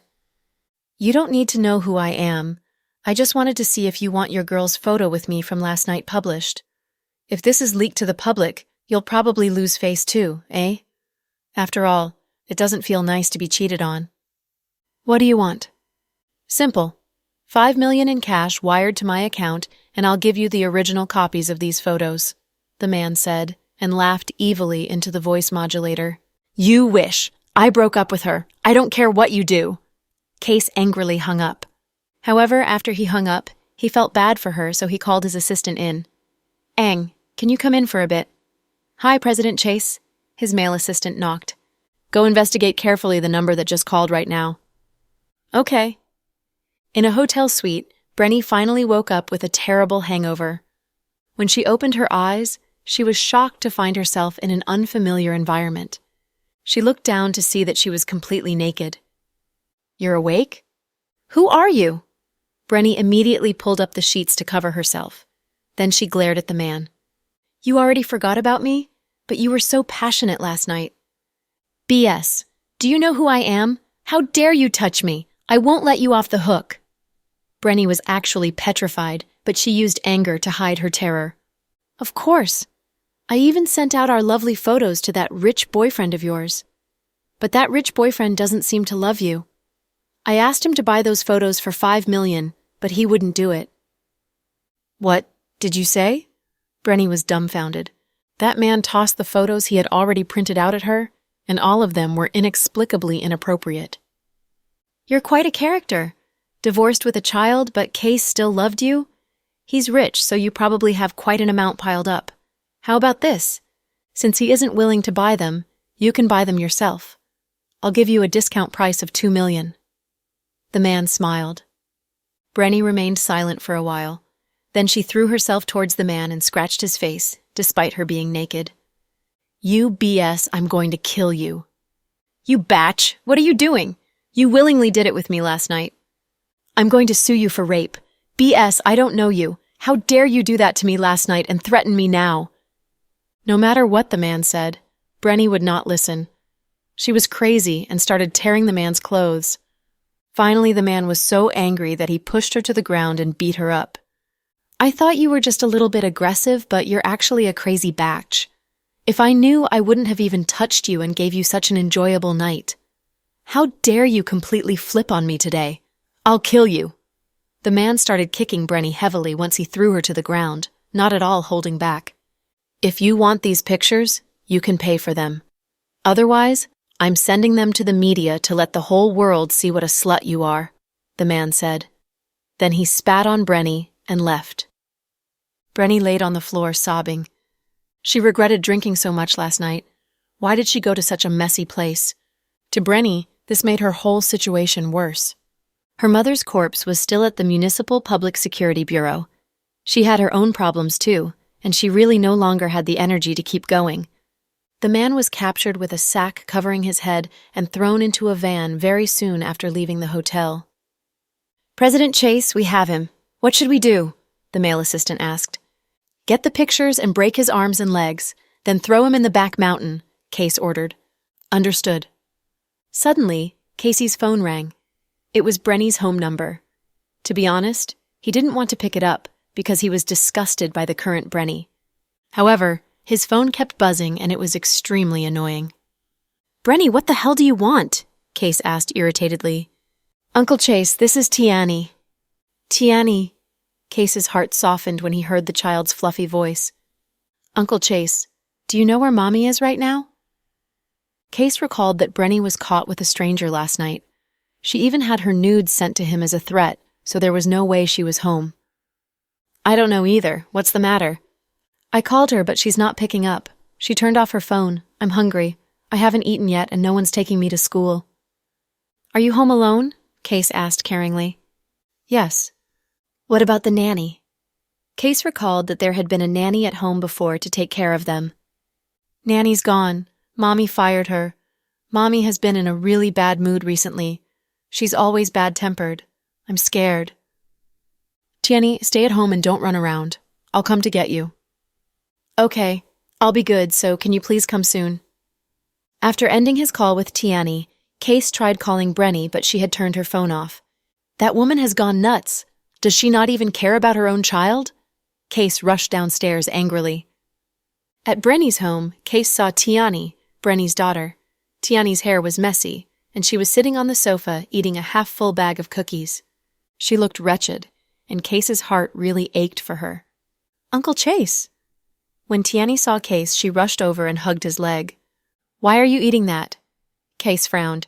A: You don't need to know who I am. I just wanted to see if you want your girl's photo with me from last night published. If this is leaked to the public, you'll probably lose face too, eh? After all, it doesn't feel nice to be cheated on. What do you want? Simple. $5 million in cash wired to my account, and I'll give you the original copies of these photos, the man said, and laughed evilly into the voice modulator. You wish. I broke up with her. I don't care what you do. Case angrily hung up. However, after he hung up, he felt bad for her, so he called his assistant in. Ang, can you come in for a bit? Hi, President Chase. His male assistant knocked. Go investigate carefully the number that just called right now. Okay. In a hotel suite, Brenny finally woke up with a terrible hangover. When she opened her eyes, she was shocked to find herself in an unfamiliar environment. She looked down to see that she was completely naked. You're awake? Who are you? Brenny immediately pulled up the sheets to cover herself. Then she glared at the man. You already forgot about me? But you were so passionate last night. BS. Do you know who I am? How dare you touch me? I won't let you off the hook. Brenny was actually petrified, but she used anger to hide her terror. Of course. I even sent out our lovely photos to that rich boyfriend of yours. But that rich boyfriend doesn't seem to love you. I asked him to buy those photos for $5 million, but he wouldn't do it. What did you say? Brenny was dumbfounded. That man tossed the photos he had already printed out at her, and all of them were inexplicably inappropriate. You're quite a character. Divorced with a child, but Case still loved you? He's rich, so you probably have quite an amount piled up. How about this? Since he isn't willing to buy them, you can buy them yourself. I'll give you a discount price of $2 million. The man smiled. Brenny remained silent for a while. Then she threw herself towards the man and scratched his face, despite her being naked. You BS, I'm going to kill you. You batch, what are you doing? You willingly did it with me last night. I'm going to sue you for rape. BS, I don't know you. How dare you do that to me last night and threaten me now? No matter what the man said, Brenny would not listen. She was crazy and started tearing the man's clothes. Finally, the man was so angry that he pushed her to the ground and beat her up. I thought you were just a little bit aggressive, but you're actually a crazy batch. If I knew, I wouldn't have even touched you and gave you such an enjoyable night. How dare you completely flip on me today? I'll kill you. The man started kicking Brenny heavily once he threw her to the ground, not at all holding back. If you want these pictures, you can pay for them. Otherwise, I'm sending them to the media to let the whole world see what a slut you are, the man said. Then he spat on Brenny and left. Brenny laid on the floor sobbing. She regretted drinking so much last night. Why did she go to such a messy place? To Brenny, this made her whole situation worse. Her mother's corpse was still at the Municipal Public Security Bureau. She had her own problems too, and she really no longer had the energy to keep going. The man was captured with a sack covering his head and thrown into a van very soon after leaving the hotel. President Chase, we have him. What should we do? The male assistant asked. Get the pictures and break his arms and legs, then throw him in the back mountain, Case ordered. Understood. Suddenly, Casey's phone rang. It was Brenny's home number. To be honest, he didn't want to pick it up because he was disgusted by the current Brenny. However, his phone kept buzzing and it was extremely annoying. Brenny, what the hell do you want? Case asked irritatedly. Uncle Chase, this is Tiani. Tiani. Case's heart softened when he heard the child's fluffy voice. Uncle Chase, do you know where Mommy is right now? Case recalled that Brenny was caught with a stranger last night. She even had her nudes sent to him as a threat, so there was no way she was home. I don't know either. What's the matter? I called her, but she's not picking up. She turned off her phone. I'm hungry. I haven't eaten yet, and no one's taking me to school. Are you home alone? Case asked caringly. Yes. What about the nanny? Case recalled that there had been a nanny at home before to take care of them. Nanny's gone. Mommy fired her. Mommy has been in a really bad mood recently. She's always bad-tempered. I'm scared. Tiani, stay at home and don't run around. I'll come to get you. Okay, I'll be good, so can you please come soon? After ending his call with Tiani, Case tried calling Brenny, but she had turned her phone off. That woman has gone nuts. Does she not even care about her own child? Case rushed downstairs angrily. At Brenny's home, Case saw Tiani, Brenny's daughter. Tiani's hair was messy, and she was sitting on the sofa eating a half-full bag of cookies. She looked wretched, and Case's heart really ached for her. Uncle Chase! When Tiani saw Case, she rushed over and hugged his leg. Why are you eating that? Case frowned.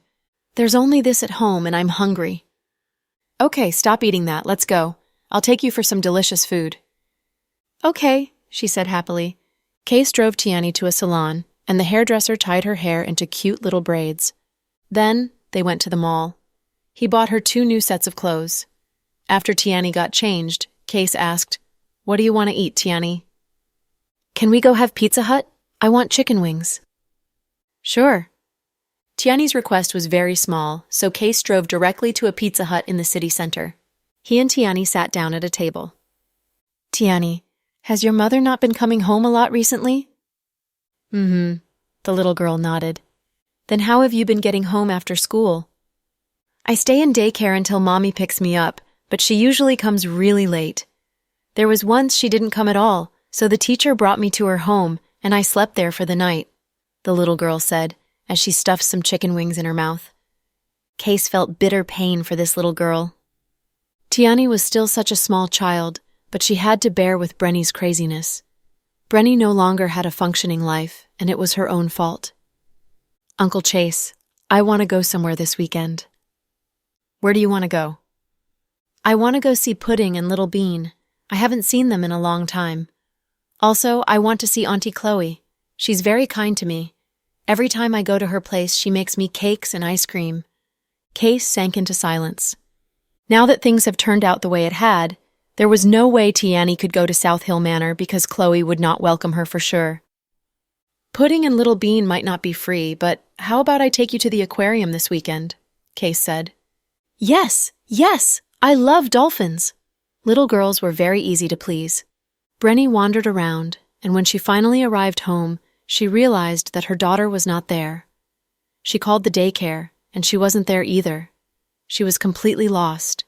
A: There's only this at home, and I'm hungry. Okay, stop eating that. Let's go. I'll take you for some delicious food. Okay, she said happily. Case drove Tiani to a salon, and the hairdresser tied her hair into cute little braids. Then they went to the mall. He bought her 2 new sets of clothes. After Tiani got changed, Case asked, What do you want to eat, Tiani? Can we go have Pizza Hut? I want chicken wings. Sure. Tiani's request was very small, so Case drove directly to a Pizza Hut in the city center. He and Tiani sat down at a table. Tiani, has your mother not been coming home a lot recently? The little girl nodded. Then how have you been getting home after school? I stay in daycare until Mommy picks me up, but she usually comes really late. There was once she didn't come at all, so the teacher brought me to her home, and I slept there for the night, the little girl said, as she stuffed some chicken wings in her mouth. Case felt bitter pain for this little girl. Tiani was still such a small child, but she had to bear with Brenny's craziness. Brenny no longer had a functioning life, and it was her own fault. Uncle Chase, I want to go somewhere this weekend. Where do you want to go? I want to go see Pudding and Little Bean. I haven't seen them in a long time. Also, I want to see Auntie Chloe. She's very kind to me. Every time I go to her place, she makes me cakes and ice cream. Case sank into silence. Now that things have turned out the way it had, there was no way Tiani could go to South Hill Manor because Chloe would not welcome her for sure. Pudding and Little Bean might not be free, but how about I take you to the aquarium this weekend? Case said. Yes, I love dolphins. Little girls were very easy to please. Brenny wandered around, and when she finally arrived home, she realized that her daughter was not there. She called the daycare, and she wasn't there either. She was completely lost.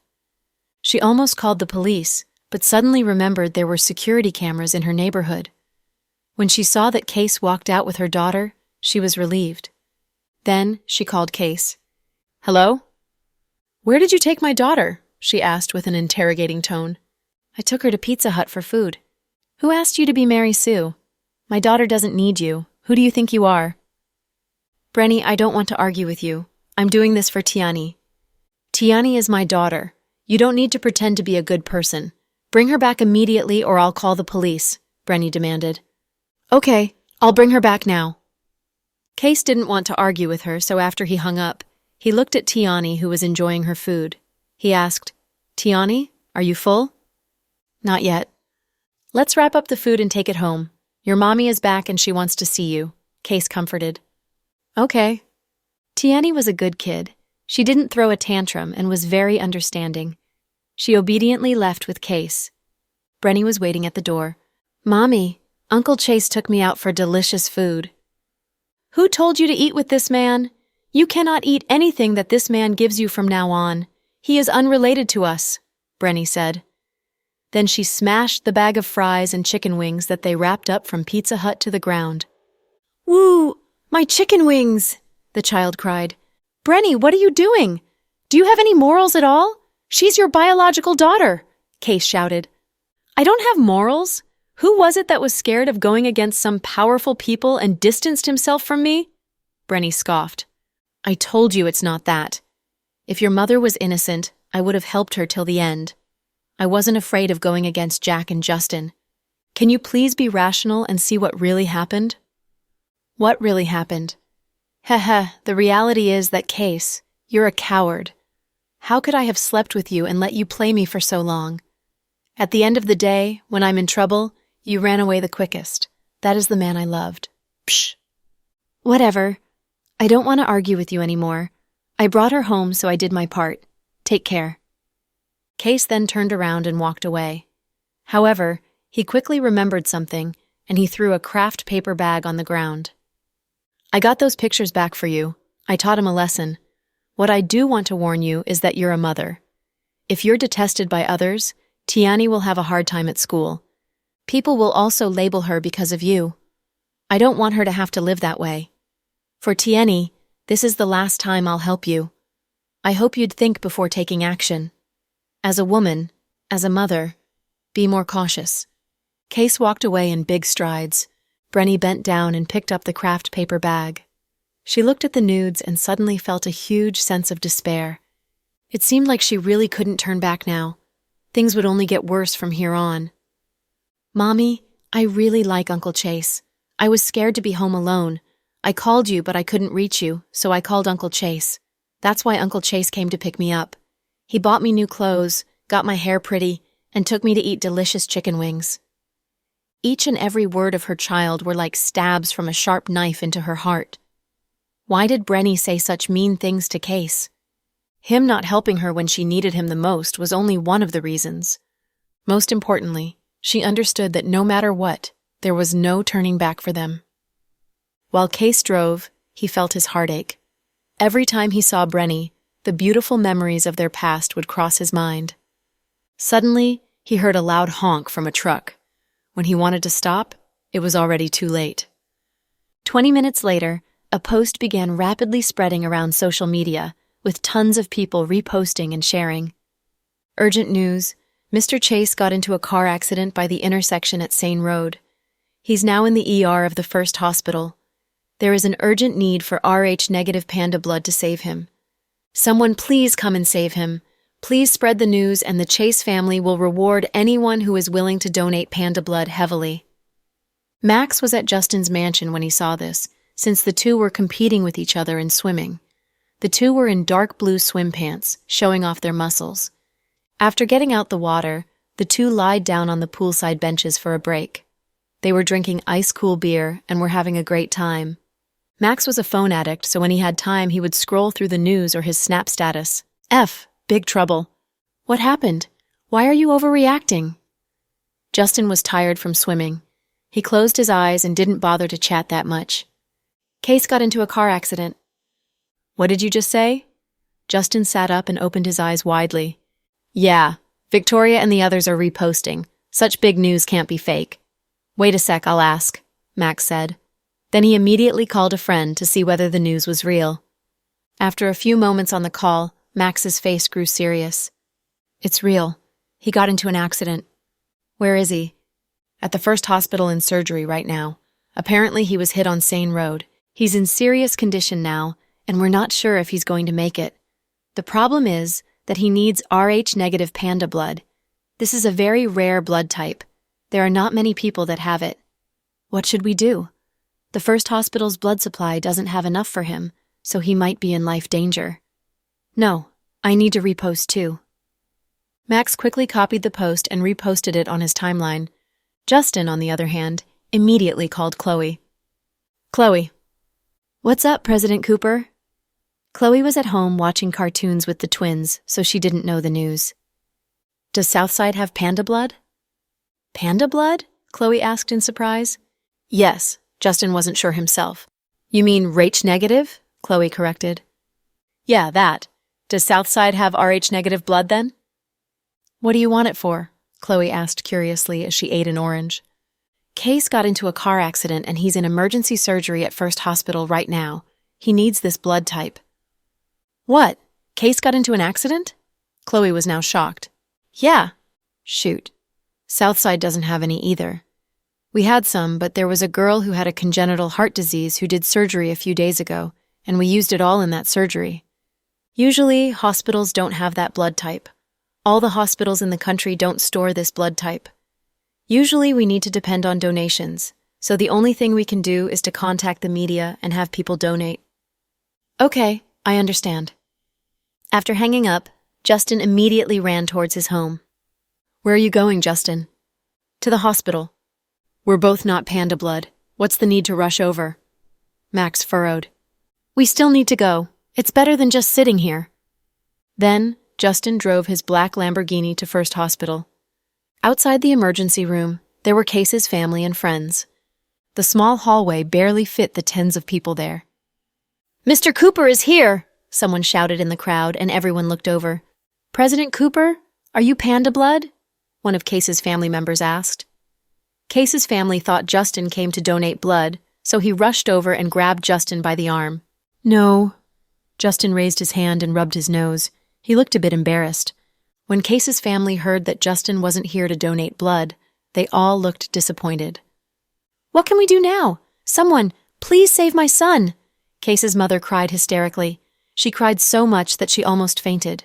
A: She almost called the police, but suddenly remembered there were security cameras in her neighborhood. When she saw that Case walked out with her daughter, she was relieved. Then she called Case. Hello? Where did you take my daughter? She asked with an interrogating tone. I took her to Pizza Hut for food. Who asked you to be Mary Sue? My daughter doesn't need you. Who do you think you are? Brenny, I don't want to argue with you. I'm doing this for Tiani. Tiani is my daughter. You don't need to pretend to be a good person. Bring her back immediately or I'll call the police, Brenny demanded. Okay, I'll bring her back now. Case didn't want to argue with her, so after he hung up, he looked at Tiani, who was enjoying her food. He asked, Tiani, are you full? Not yet. Let's wrap up the food and take it home. Your mommy is back and she wants to see you, Case comforted. Okay. Tiani was a good kid. She didn't throw a tantrum and was very understanding. She obediently left with Case. Brenny was waiting at the door. Mommy, Uncle Chase took me out for delicious food. Who told you to eat with this man? You cannot eat anything that this man gives you from now on. He is unrelated to us, Brenny said. Then she smashed the bag of fries and chicken wings that they wrapped up from Pizza Hut to the ground. Woo! My chicken wings! The child cried. Brenny, what are you doing? Do you have any morals at all? She's your biological daughter, Case shouted. I don't have morals. Who was it that was scared of going against some powerful people and distanced himself from me? Brenny scoffed. I told you it's not that. If your mother was innocent, I would have helped her till the end. I wasn't afraid of going against Jack and Justin. Can you please be rational and see what really happened? What really happened? The reality is that Case, you're a coward. How could I have slept with you and let you play me for so long? At the end of the day, when I'm in trouble, you ran away the quickest. That is the man I loved. Psh. Whatever. I don't want to argue with you anymore. I brought her home, so I did my part. Take care. Case then turned around and walked away. However, he quickly remembered something, and he threw a craft paper bag on the ground. I got those pictures back for you. I taught him a lesson. What I do want to warn you is that you're a mother. If you're detested by others, Tiani will have a hard time at school. People will also label her because of you. I don't want her to have to live that way. For Tiani, this is the last time I'll help you. I hope you'd think before taking action. As a woman, as a mother, be more cautious. Case walked away in big strides. Brenny bent down and picked up the craft paper bag. She looked at the nudes and suddenly felt a huge sense of despair. It seemed like she really couldn't turn back now. Things would only get worse from here on. Mommy, I really like Uncle Chase. I was scared to be home alone. I called you, but I couldn't reach you, so I called Uncle Chase. That's why Uncle Chase came to pick me up. He bought me new clothes, got my hair pretty, and took me to eat delicious chicken wings. Each and every word of her child were like stabs from a sharp knife into her heart. Why did Brenny say such mean things to Case? Him not helping her when she needed him the most was only one of the reasons. Most importantly, she understood that no matter what, there was no turning back for them. While Case drove, he felt his heart ache. Every time he saw Brenny, the beautiful memories of their past would cross his mind. Suddenly, he heard a loud honk from a truck. When he wanted to stop, it was already too late. 20 minutes later, a post began rapidly spreading around social media, with tons of people reposting and sharing. Urgent news: Mr. Chase got into a car accident by the intersection at Seine Road. He's now in the ER of the First Hospital. There is an urgent need for Rh-negative panda blood to save him. Someone please come and save him. Please spread the news, and the Chase family will reward anyone who is willing to donate panda blood heavily. Max was at Justin's mansion when he saw this, since the two were competing with each other in swimming. The two were in dark blue swim pants, showing off their muscles. After getting out the water, the two lied down on the poolside benches for a break. They were drinking ice-cool beer and were having a great time. Max was a phone addict, so when he had time, he would scroll through the news or his Snap status. Big trouble. What happened? Why are you overreacting? Justin was tired from swimming. He closed his eyes and didn't bother to chat that much. Case got into a car accident. What did you just say? Justin sat up and opened his eyes widely. Yeah, Victoria and the others are reposting. Such big news can't be fake. Wait a sec, I'll ask, Max said. Then he immediately called a friend to see whether the news was real. After a few moments on the call, Max's face grew serious. It's real. He got into an accident. Where is he? At the first hospital in surgery right now. Apparently he was hit on Seine Road. He's in serious condition now, and we're not sure if he's going to make it. The problem is that he needs Rh-negative panda blood. This is a very rare blood type. There are not many people that have it. What should we do? The first hospital's blood supply doesn't have enough for him, so he might be in life danger. No, I need to repost too. Max quickly copied the post and reposted it on his timeline. Justin, on the other hand, immediately called Chloe. Chloe. What's up, President Cooper? Chloe was at home watching cartoons with the twins, so she didn't know the news. Does Southside have panda blood? Panda blood? Chloe asked in surprise. Yes, Justin wasn't sure himself. You mean Rh-negative? Chloe corrected. Yeah, that. Does Southside have Rh-negative blood then? What do you want it for? Chloe asked curiously as she ate an orange. Case got into a car accident and he's in emergency surgery at First Hospital right now. He needs this blood type. What? Case got into an accident? Chloe was now shocked. Yeah. Shoot. Southside doesn't have any either. We had some, but there was a girl who had a congenital heart disease who did surgery a few days ago, and we used it all in that surgery. Usually, hospitals don't have that blood type. All the hospitals in the country don't store this blood type. Usually, we need to depend on donations, so the only thing we can do is to contact the media and have people donate. Okay, I understand. After hanging up, Justin immediately ran towards his home. Where are you going, Justin? To the hospital. We're both not panda blood. What's the need to rush over? Max furrowed. We still need to go. It's better than just sitting here. Then, Justin drove his black Lamborghini to First Hospital. Outside the emergency room, there were Case's family and friends. The small hallway barely fit the tens of people there. Mr. Cooper is here, someone shouted in the crowd, and everyone looked over. President Cooper, are you panda blood? One of Case's family members asked. Case's family thought Justin came to donate blood, so he rushed over and grabbed Justin by the arm. No. Justin raised his hand and rubbed his nose. He looked a bit embarrassed. When Case's family heard that Justin wasn't here to donate blood, they all looked disappointed. What can we do now? Someone, please save my son! Case's mother cried hysterically. She cried so much that she almost fainted.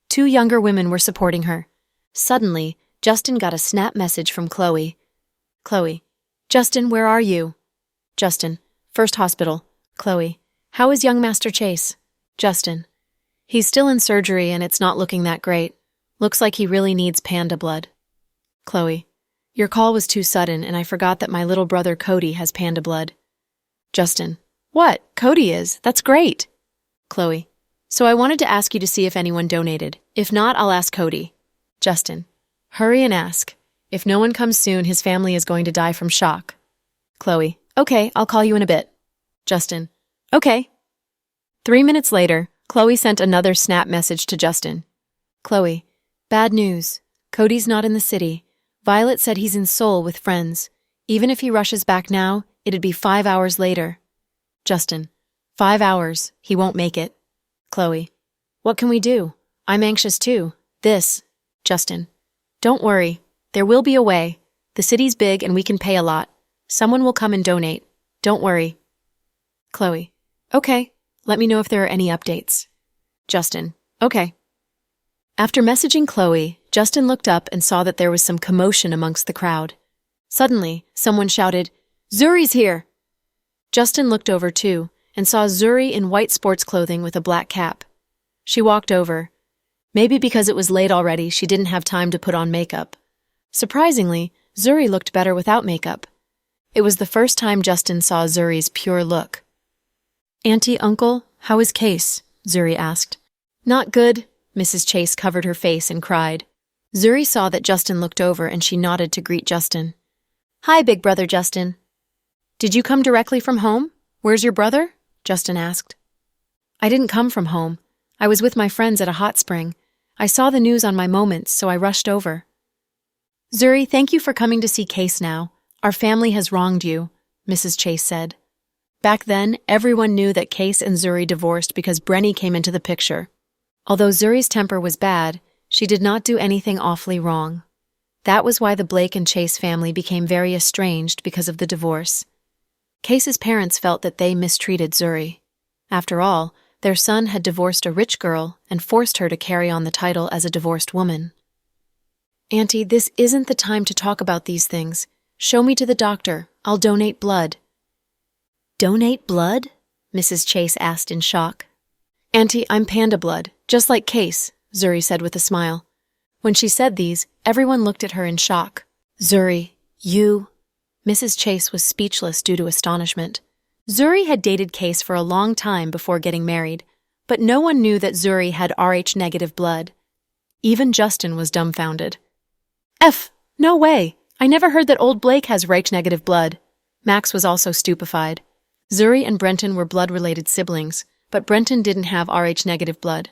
A: Two younger women were supporting her. Suddenly, Justin got a snap message from Chloe. Chloe. Justin, where are you? Justin. First Hospital. Chloe. How is young Master Chase? Justin. He's still in surgery and it's not looking that great. Looks like he really needs panda blood. Chloe. Your call was too sudden and I forgot that my little brother Cody has panda blood. Justin. What? Cody is? That's great. Chloe. So I wanted to ask you to see if anyone donated. If not, I'll ask Cody. Justin. Hurry and ask. If no one comes soon, his family is going to die from shock. Chloe. Okay, I'll call you in a bit. Justin. Okay. 3 minutes later, Chloe sent another snap message to Justin. Chloe. Bad news. Cody's not in the city. Violet said he's in Seoul with friends. Even if he rushes back now, it'd be 5 hours later. Justin. 5 hours. He won't make it. Chloe. What can we do? I'm anxious too. Justin. Don't worry. There will be a way. The city's big and we can pay a lot. Someone will come and donate. Don't worry. Chloe. Okay. Let me know if there are any updates. Justin. Okay. After messaging Chloe, Justin looked up and saw that there was some commotion amongst the crowd. Suddenly, someone shouted, "Zuri's here!" Justin looked over too and saw Zuri in white sports clothing with a black cap. She walked over. Maybe because it was late already, she didn't have time to put on makeup. Surprisingly, Zuri looked better without makeup. It was the first time Justin saw Zuri's pure look. "Auntie, Uncle, how is Case?" Zuri asked. "Not good." Mrs. Chase covered her face and cried. Zuri saw that Justin looked over and she nodded to greet Justin. "Hi, big brother Justin." "Did you come directly from home? Where's your brother?" Justin asked. "I didn't come from home. I was with my friends at a hot spring. I saw the news on my Moments, so I rushed over." "Zuri, thank you for coming to see Case now. Our family has wronged you," Mrs. Chase said. Back then, everyone knew that Case and Zuri divorced because Brenny came into the picture. Although Zuri's temper was bad, she did not do anything awfully wrong. That was why the Blake and Chase family became very estranged because of the divorce. Case's parents felt that they mistreated Zuri. After all, their son had divorced a rich girl and forced her to carry on the title as a divorced woman. "Auntie, this isn't the time to talk about these things. Show me to the doctor. I'll donate blood." "Donate blood?" Mrs. Chase asked in shock. "Auntie, I'm panda blood, just like Case," Zuri said with a smile. When she said these, everyone looked at her in shock. "Zuri, you—" Mrs. Chase was speechless due to astonishment. Zuri had dated Case for a long time before getting married, but no one knew that Zuri had Rh-negative blood. Even Justin was dumbfounded. No way! I never heard that old Blake has Rh-negative blood." Max was also stupefied. Zuri and Brenton were blood-related siblings, but Brenton didn't have Rh-negative blood.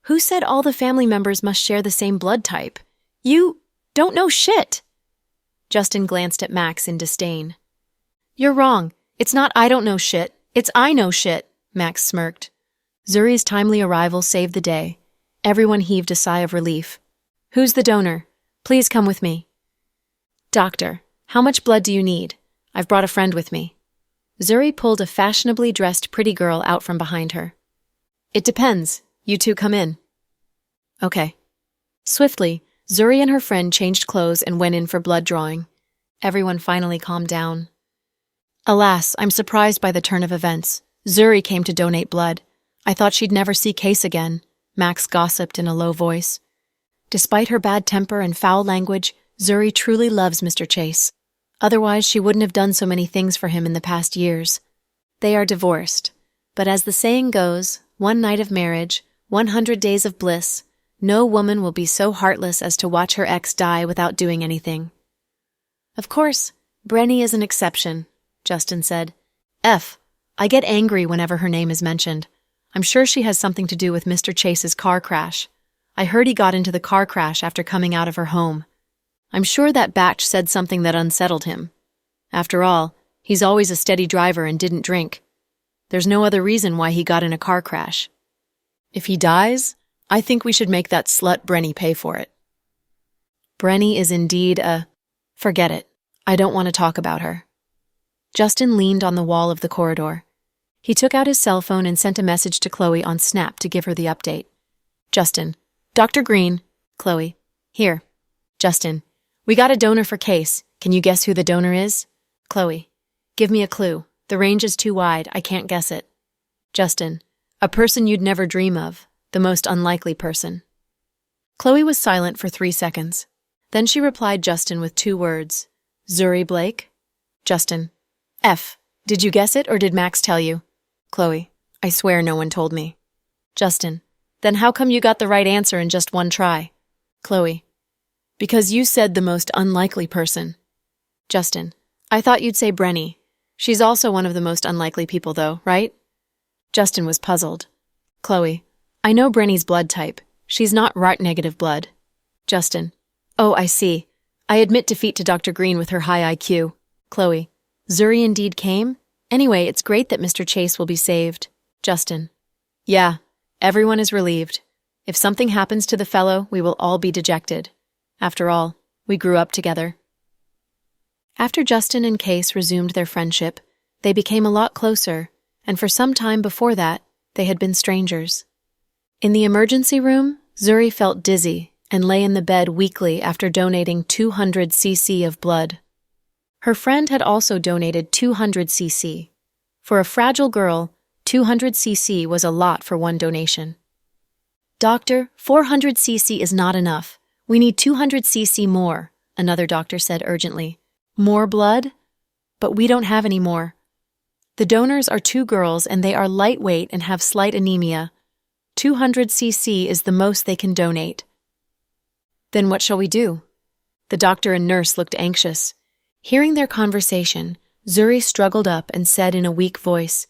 A: "Who said all the family members must share the same blood type? You don't know shit!" Justin glanced at Max in disdain. "You're wrong. It's not I don't know shit. It's I know shit," Max smirked. Zuri's timely arrival saved the day. Everyone heaved a sigh of relief. "Who's the donor? Please come with me." "Doctor, how much blood do you need? I've brought a friend with me." Zuri pulled a fashionably dressed pretty girl out from behind her. "It depends. You two come in." "Okay." Swiftly, Zuri and her friend changed clothes and went in for blood drawing. Everyone finally calmed down. "Alas, I'm surprised by the turn of events. Zuri came to donate blood. I thought she'd never see Case again," Max gossiped in a low voice. Despite her bad temper and foul language, Zuri truly loves Mr. Chase. Otherwise, she wouldn't have done so many things for him in the past years. They are divorced, but as the saying goes, 1 night of marriage, 100 days of bliss. No woman will be so heartless as to watch her ex die without doing anything. "Of course, Brenny is an exception," Justin said. I get angry whenever her name is mentioned. I'm sure she has something to do with Mr. Chase's car crash. I heard he got into the car crash after coming out of her home. I'm sure that Batch said something that unsettled him. After all, he's always a steady driver and didn't drink. There's no other reason why he got in a car crash. If he dies, I think we should make that slut Brenny pay for it. Brenny is indeed a... Forget it. I don't want to talk about her. Justin leaned on the wall of the corridor. He took out his cell phone and sent a message to Chloe on Snap to give her the update. Justin. Dr. Green. Chloe. Here. Justin. We got a donor for Case. Can you guess who the donor is? Chloe. Give me a clue. The range is too wide. I can't guess it. Justin. A person you'd never dream of. The most unlikely person. Chloe was silent for 3 seconds. Then she replied Justin with 2 words. Zuri Blake? Justin. Did you guess it or did Max tell you? Chloe. I swear no one told me. Justin. Then how come you got the right answer in just 1 try? Chloe. Because you said the most unlikely person. Justin. I thought you'd say Brenny. She's also one of the most unlikely people though, right? Justin was puzzled. Chloe. I know Brenny's blood type. She's not Rh-negative blood. Justin. Oh, I see. I admit defeat to Dr. Green with her high IQ. Chloe. Zuri indeed came? Anyway, it's great that Mr. Chase will be saved. Justin. Yeah, everyone is relieved. If something happens to the fellow, we will all be dejected. After all, we grew up together. After Justin and Case resumed their friendship, they became a lot closer, and for some time before that, they had been strangers. In the emergency room, Zuri felt dizzy and lay in the bed weakly after donating 200 cc of blood. Her friend had also donated 200 cc. For a fragile girl, 200 cc was a lot for one donation. "Doctor, 400 cc is not enough. We need 200 cc more," another doctor said urgently. "More blood? But we don't have any more. The donors are 2 girls and they are lightweight and have slight anemia. 200 cc is the most they can donate." "Then what shall we do?" The doctor and nurse looked anxious. Hearing their conversation, Zuri struggled up and said in a weak voice,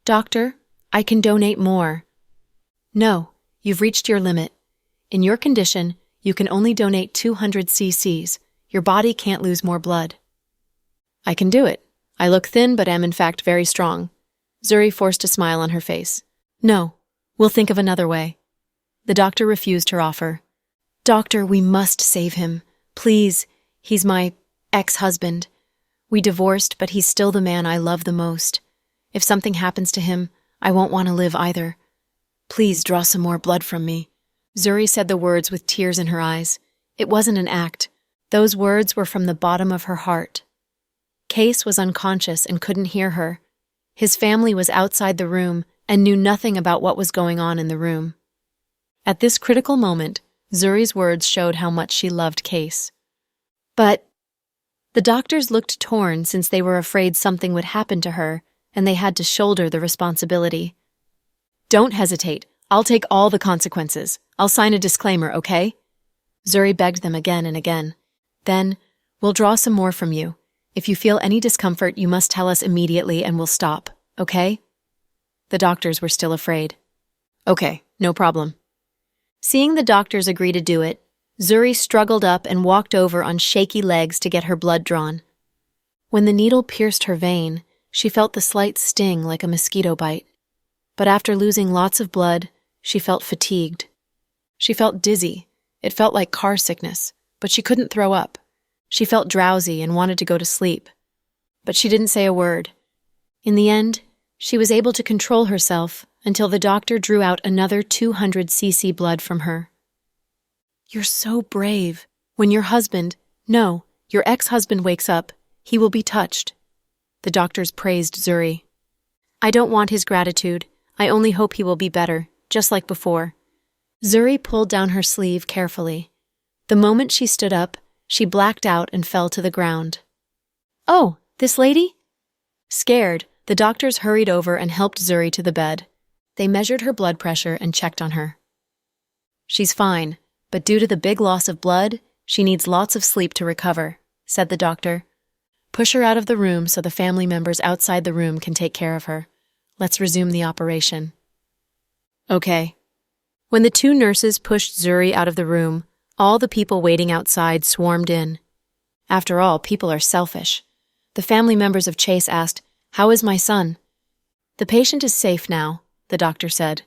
A: "Doctor, I can donate more." "No, you've reached your limit. In your condition, you can only donate 200 cc's. Your body can't lose more blood." "I can do it. I look thin but am in fact very strong." Zuri forced a smile on her face. "No, we'll think of another way." The doctor refused her offer. "Doctor, we must save him. Please, he's my ex-husband. We divorced, but he's still the man I love the most. If something happens to him, I won't want to live either. Please draw some more blood from me." Zuri said the words with tears in her eyes. It wasn't an act. Those words were from the bottom of her heart. Case was unconscious and couldn't hear her. His family was outside the room and knew nothing about what was going on in the room. At this critical moment, Zuri's words showed how much she loved Case. But the doctors looked torn since they were afraid something would happen to her, and they had to shoulder the responsibility. "Don't hesitate. I'll take all the consequences. I'll sign a disclaimer, okay?" Zuri begged them again and again. "Then, we'll draw some more from you. If you feel any discomfort, you must tell us immediately and we'll stop, okay?" The doctors were still afraid. "Okay, no problem." Seeing the doctors agree to do it, Zuri struggled up and walked over on shaky legs to get her blood drawn. When the needle pierced her vein, she felt the slight sting like a mosquito bite. But after losing lots of blood, she felt fatigued. She felt dizzy. It felt like car sickness, but she couldn't throw up. She felt drowsy and wanted to go to sleep. But she didn't say a word. In the end, she was able to control herself until the doctor drew out another 200 cc blood from her. "You're so brave. When your ex-husband wakes up, he will be touched." The doctors praised Zuri. "I don't want his gratitude. I only hope he will be better, just like before." Zuri pulled down her sleeve carefully. The moment she stood up, she blacked out and fell to the ground. "Oh, this lady?" Scared, the doctors hurried over and helped Zuri to the bed. They measured her blood pressure and checked on her. "She's fine, but due to the big loss of blood, she needs lots of sleep to recover," said the doctor. "Push her out of the room so the family members outside the room can take care of her. Let's resume the operation." "Okay." When the 2 nurses pushed Zuri out of the room, all the people waiting outside swarmed in. After all, people are selfish. The family members of Chase asked, "How is my son?" "The patient is safe now," the doctor said.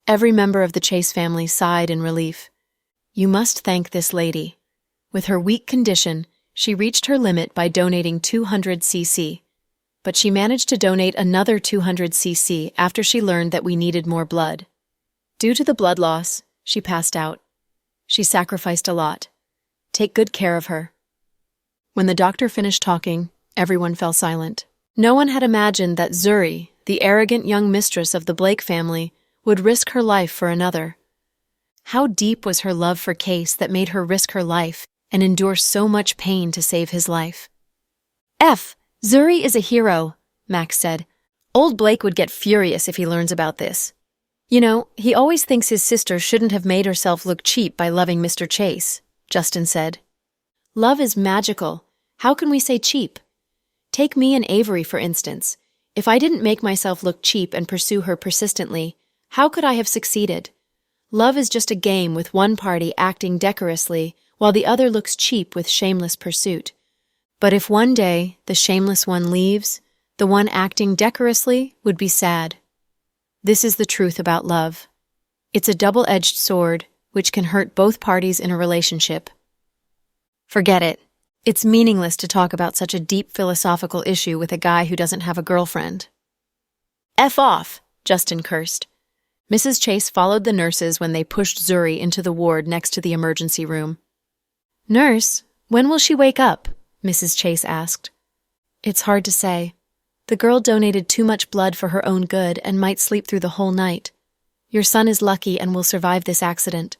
A: Every member of the Chase family sighed in relief. "You must thank this lady. With her weak condition, she reached her limit by donating 200 cc. But she managed to donate another 200 cc after she learned that we needed more blood. Due to the blood loss, she passed out. She sacrificed a lot. Take good care of her." When the doctor finished talking, everyone fell silent. No one had imagined that Zuri, the arrogant young mistress of the Blake family, would risk her life for another. How deep was her love for Case that made her risk her life and endure so much pain to save his life? Zuri is a hero," Max said. "Old Blake would get furious if he learns about this. You know, he always thinks his sister shouldn't have made herself look cheap by loving Mr. Chase," Justin said. "Love is magical. How can we say cheap? Take me and Avery, for instance. If I didn't make myself look cheap and pursue her persistently, how could I have succeeded? Love is just a game with one party acting decorously while the other looks cheap with shameless pursuit. But if one day the shameless one leaves, the one acting decorously would be sad. This is the truth about love. It's a double-edged sword, which can hurt both parties in a relationship." "Forget it. It's meaningless to talk about such a deep philosophical issue with a guy who doesn't have a girlfriend." "F off," Justin cursed. Mrs. Chase followed the nurses when they pushed Zuri into the ward next to the emergency room. "Nurse, when will she wake up?" Mrs. Chase asked. "It's hard to say. The girl donated too much blood for her own good and might sleep through the whole night. Your son is lucky and will survive this accident."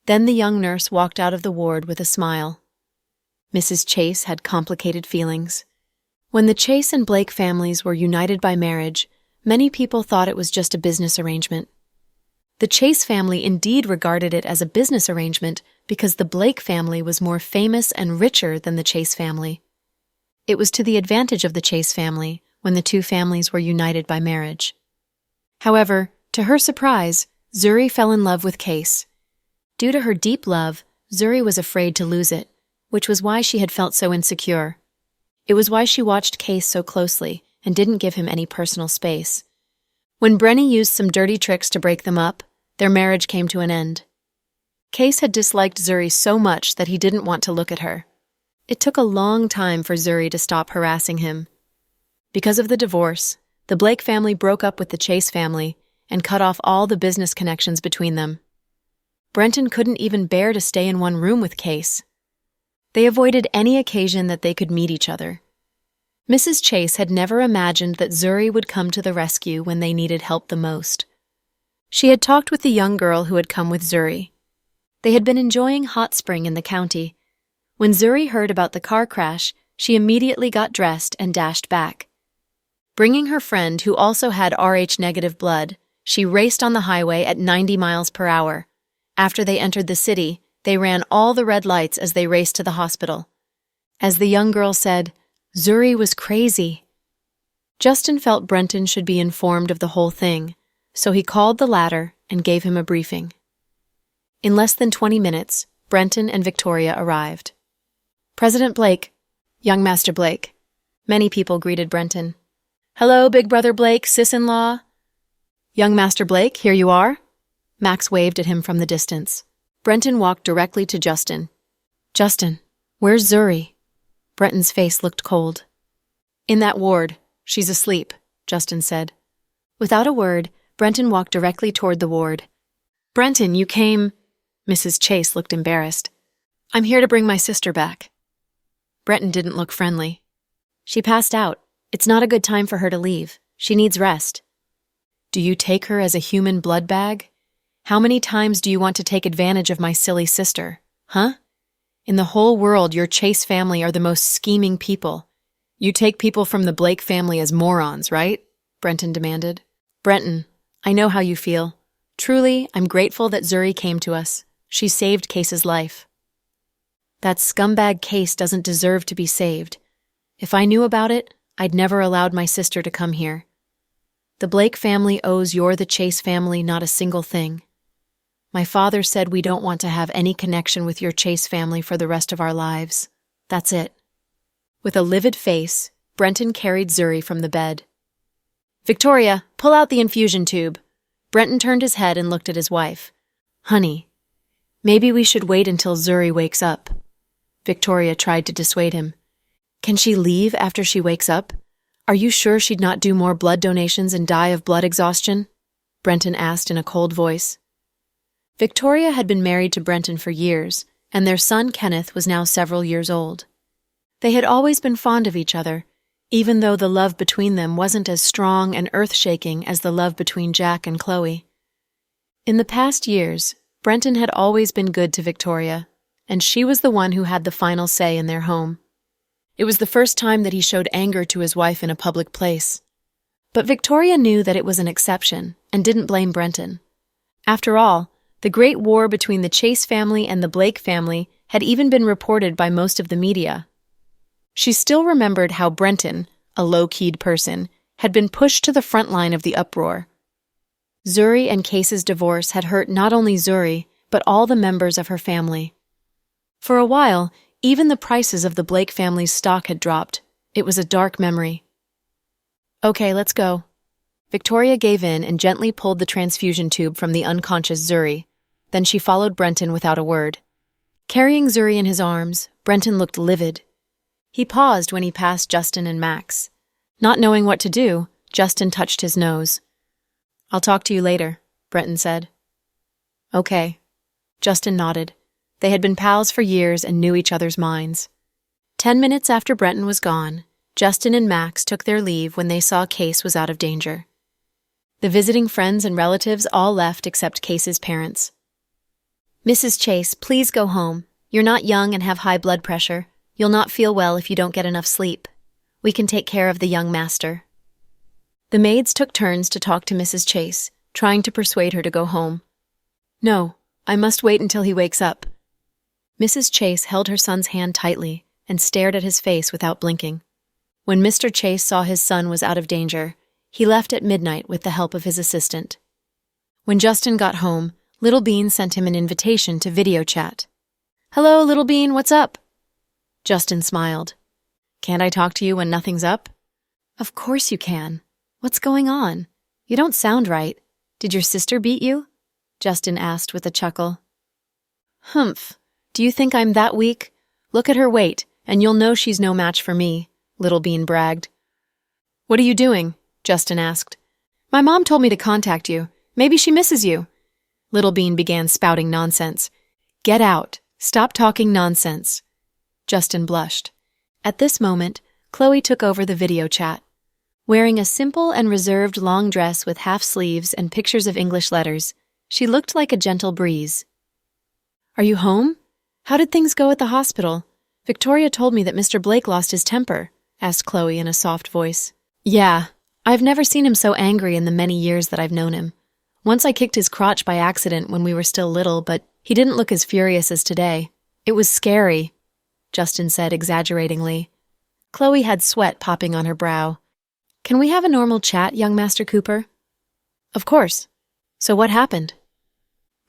A: Then the young nurse walked out of the ward with a smile. Mrs. Chase had complicated feelings. When the Chase and Blake families were united by marriage, many people thought it was just a business arrangement. The Chase family indeed regarded it as a business arrangement because the Blake family was more famous and richer than the Chase family. It was to the advantage of the Chase family when the two families were united by marriage. However, to her surprise, Zuri fell in love with Case. Due to her deep love, Zuri was afraid to lose it, which was why she had felt so insecure. It was why she watched Case so closely and didn't give him any personal space. When Brenny used some dirty tricks to break them up, their marriage came to an end. Case had disliked Zuri so much that he didn't want to look at her. It took a long time for Zuri to stop harassing him. Because of the divorce, the Blake family broke up with the Chase family and cut off all the business connections between them. Brenton couldn't even bear to stay in one room with Case. They avoided any occasion that they could meet each other. Mrs. Chase had never imagined that Zuri would come to the rescue when they needed help the most. She had talked with the young girl who had come with Zuri. They had been enjoying hot spring in the county. When Zuri heard about the car crash, she immediately got dressed and dashed back. Bringing her friend, who also had Rh-negative blood, she raced on the highway at 90 miles per hour. After they entered the city, they ran all the red lights as they raced to the hospital. As the young girl said, Zuri was crazy. Justin felt Brenton should be informed of the whole thing, so he called the latter and gave him a briefing. In less than 20 minutes, Brenton and Victoria arrived. "President Blake, young Master Blake." Many people greeted Brenton. "Hello, Big Brother Blake, sis-in-law." "Young Master Blake, here you are." Max waved at him from the distance. Brenton walked directly to Justin. "Justin, where's Zuri?" Brenton's face looked cold. "In that ward. She's asleep," Justin said. Without a word, Brenton walked directly toward the ward. "Brenton, you came—" Mrs. Chase looked embarrassed. "I'm here to bring my sister back." Brenton didn't look friendly. "She passed out. It's not a good time for her to leave. She needs rest." "Do you take her as a human blood bag? How many times do you want to take advantage of my silly sister, huh? In the whole world, your Chase family are the most scheming people. You take people from the Blake family as morons, right?" Brenton demanded. "Brenton, I know how you feel. Truly, I'm grateful that Zuri came to us. She saved Case's life." "That scumbag Case doesn't deserve to be saved. If I knew about it, I'd never allowed my sister to come here. The Blake family owes the Chase family not a single thing. My father said we don't want to have any connection with your Chase family for the rest of our lives. That's it." With a livid face, Brenton carried Zuri from the bed. "Victoria, pull out the infusion tube." Brenton turned his head and looked at his wife. "Honey, maybe we should wait until Zuri wakes up." Victoria tried to dissuade him. "Can she leave after she wakes up? Are you sure she'd not do more blood donations and die of blood exhaustion?" Brenton asked in a cold voice. Victoria had been married to Brenton for years, and their son Kenneth was now several years old. They had always been fond of each other, even though the love between them wasn't as strong and earth-shaking as the love between Jack and Chloe. In the past years, Brenton had always been good to Victoria, and she was the one who had the final say in their home. It was the first time that he showed anger to his wife in a public place. But Victoria knew that it was an exception and didn't blame Brenton. After all, the great war between the Chase family and the Blake family had even been reported by most of the media. She still remembered how Brenton, a low-keyed person, had been pushed to the front line of the uproar. Zuri and Case's divorce had hurt not only Zuri, but all the members of her family. For a while, even the prices of the Blake family's stock had dropped. It was a dark memory. "Okay, let's go." Victoria gave in and gently pulled the transfusion tube from the unconscious Zuri. Then she followed Brenton without a word. Carrying Zuri in his arms, Brenton looked livid. He paused when he passed Justin and Max. Not knowing what to do, Justin touched his nose. I'll talk to you later, Breton said. Okay. Justin nodded. They had been pals for years and knew each other's minds. 10 minutes after Breton was gone, Justin and Max took their leave when they saw Case was out of danger. The visiting friends and relatives all left except Case's parents. Mrs. Chase, please go home. You're not young and have high blood pressure. You'll not feel well if you don't get enough sleep. We can take care of the young master. The maids took turns to talk to Mrs. Chase, trying to persuade her to go home. No, I must wait until he wakes up. Mrs. Chase held her son's hand tightly and stared at his face without blinking. When Mr. Chase saw his son was out of danger, he left at midnight with the help of his assistant. When Justin got home, Little Bean sent him an invitation to video chat. Hello, Little Bean, what's up? Justin smiled. Can't I talk to you when nothing's up? Of course you can. What's going on? You don't sound right. Did your sister beat you? Justin asked with a chuckle. Humph. Do you think I'm that weak? Look at her weight, and you'll know she's no match for me, Little Bean bragged. What are you doing? Justin asked. My mom told me to contact you. Maybe she misses you. Little Bean began spouting nonsense. Get out. Stop talking nonsense. Justin blushed. At this moment, Chloe took over the video chat. Wearing a simple and reserved long dress with half sleeves and pictures of English letters, she looked like a gentle breeze. Are you home? How did things go at the hospital? Victoria told me that Mr. Blake lost his temper, asked Chloe in a soft voice. Yeah, I've never seen him so angry in the many years that I've known him. Once I kicked his crotch by accident when we were still little, but he didn't look as furious as today. It was scary, Justin said exaggeratingly. Chloe had sweat popping on her brow. Can we have a normal chat, young Master Cooper? Of course. So what happened?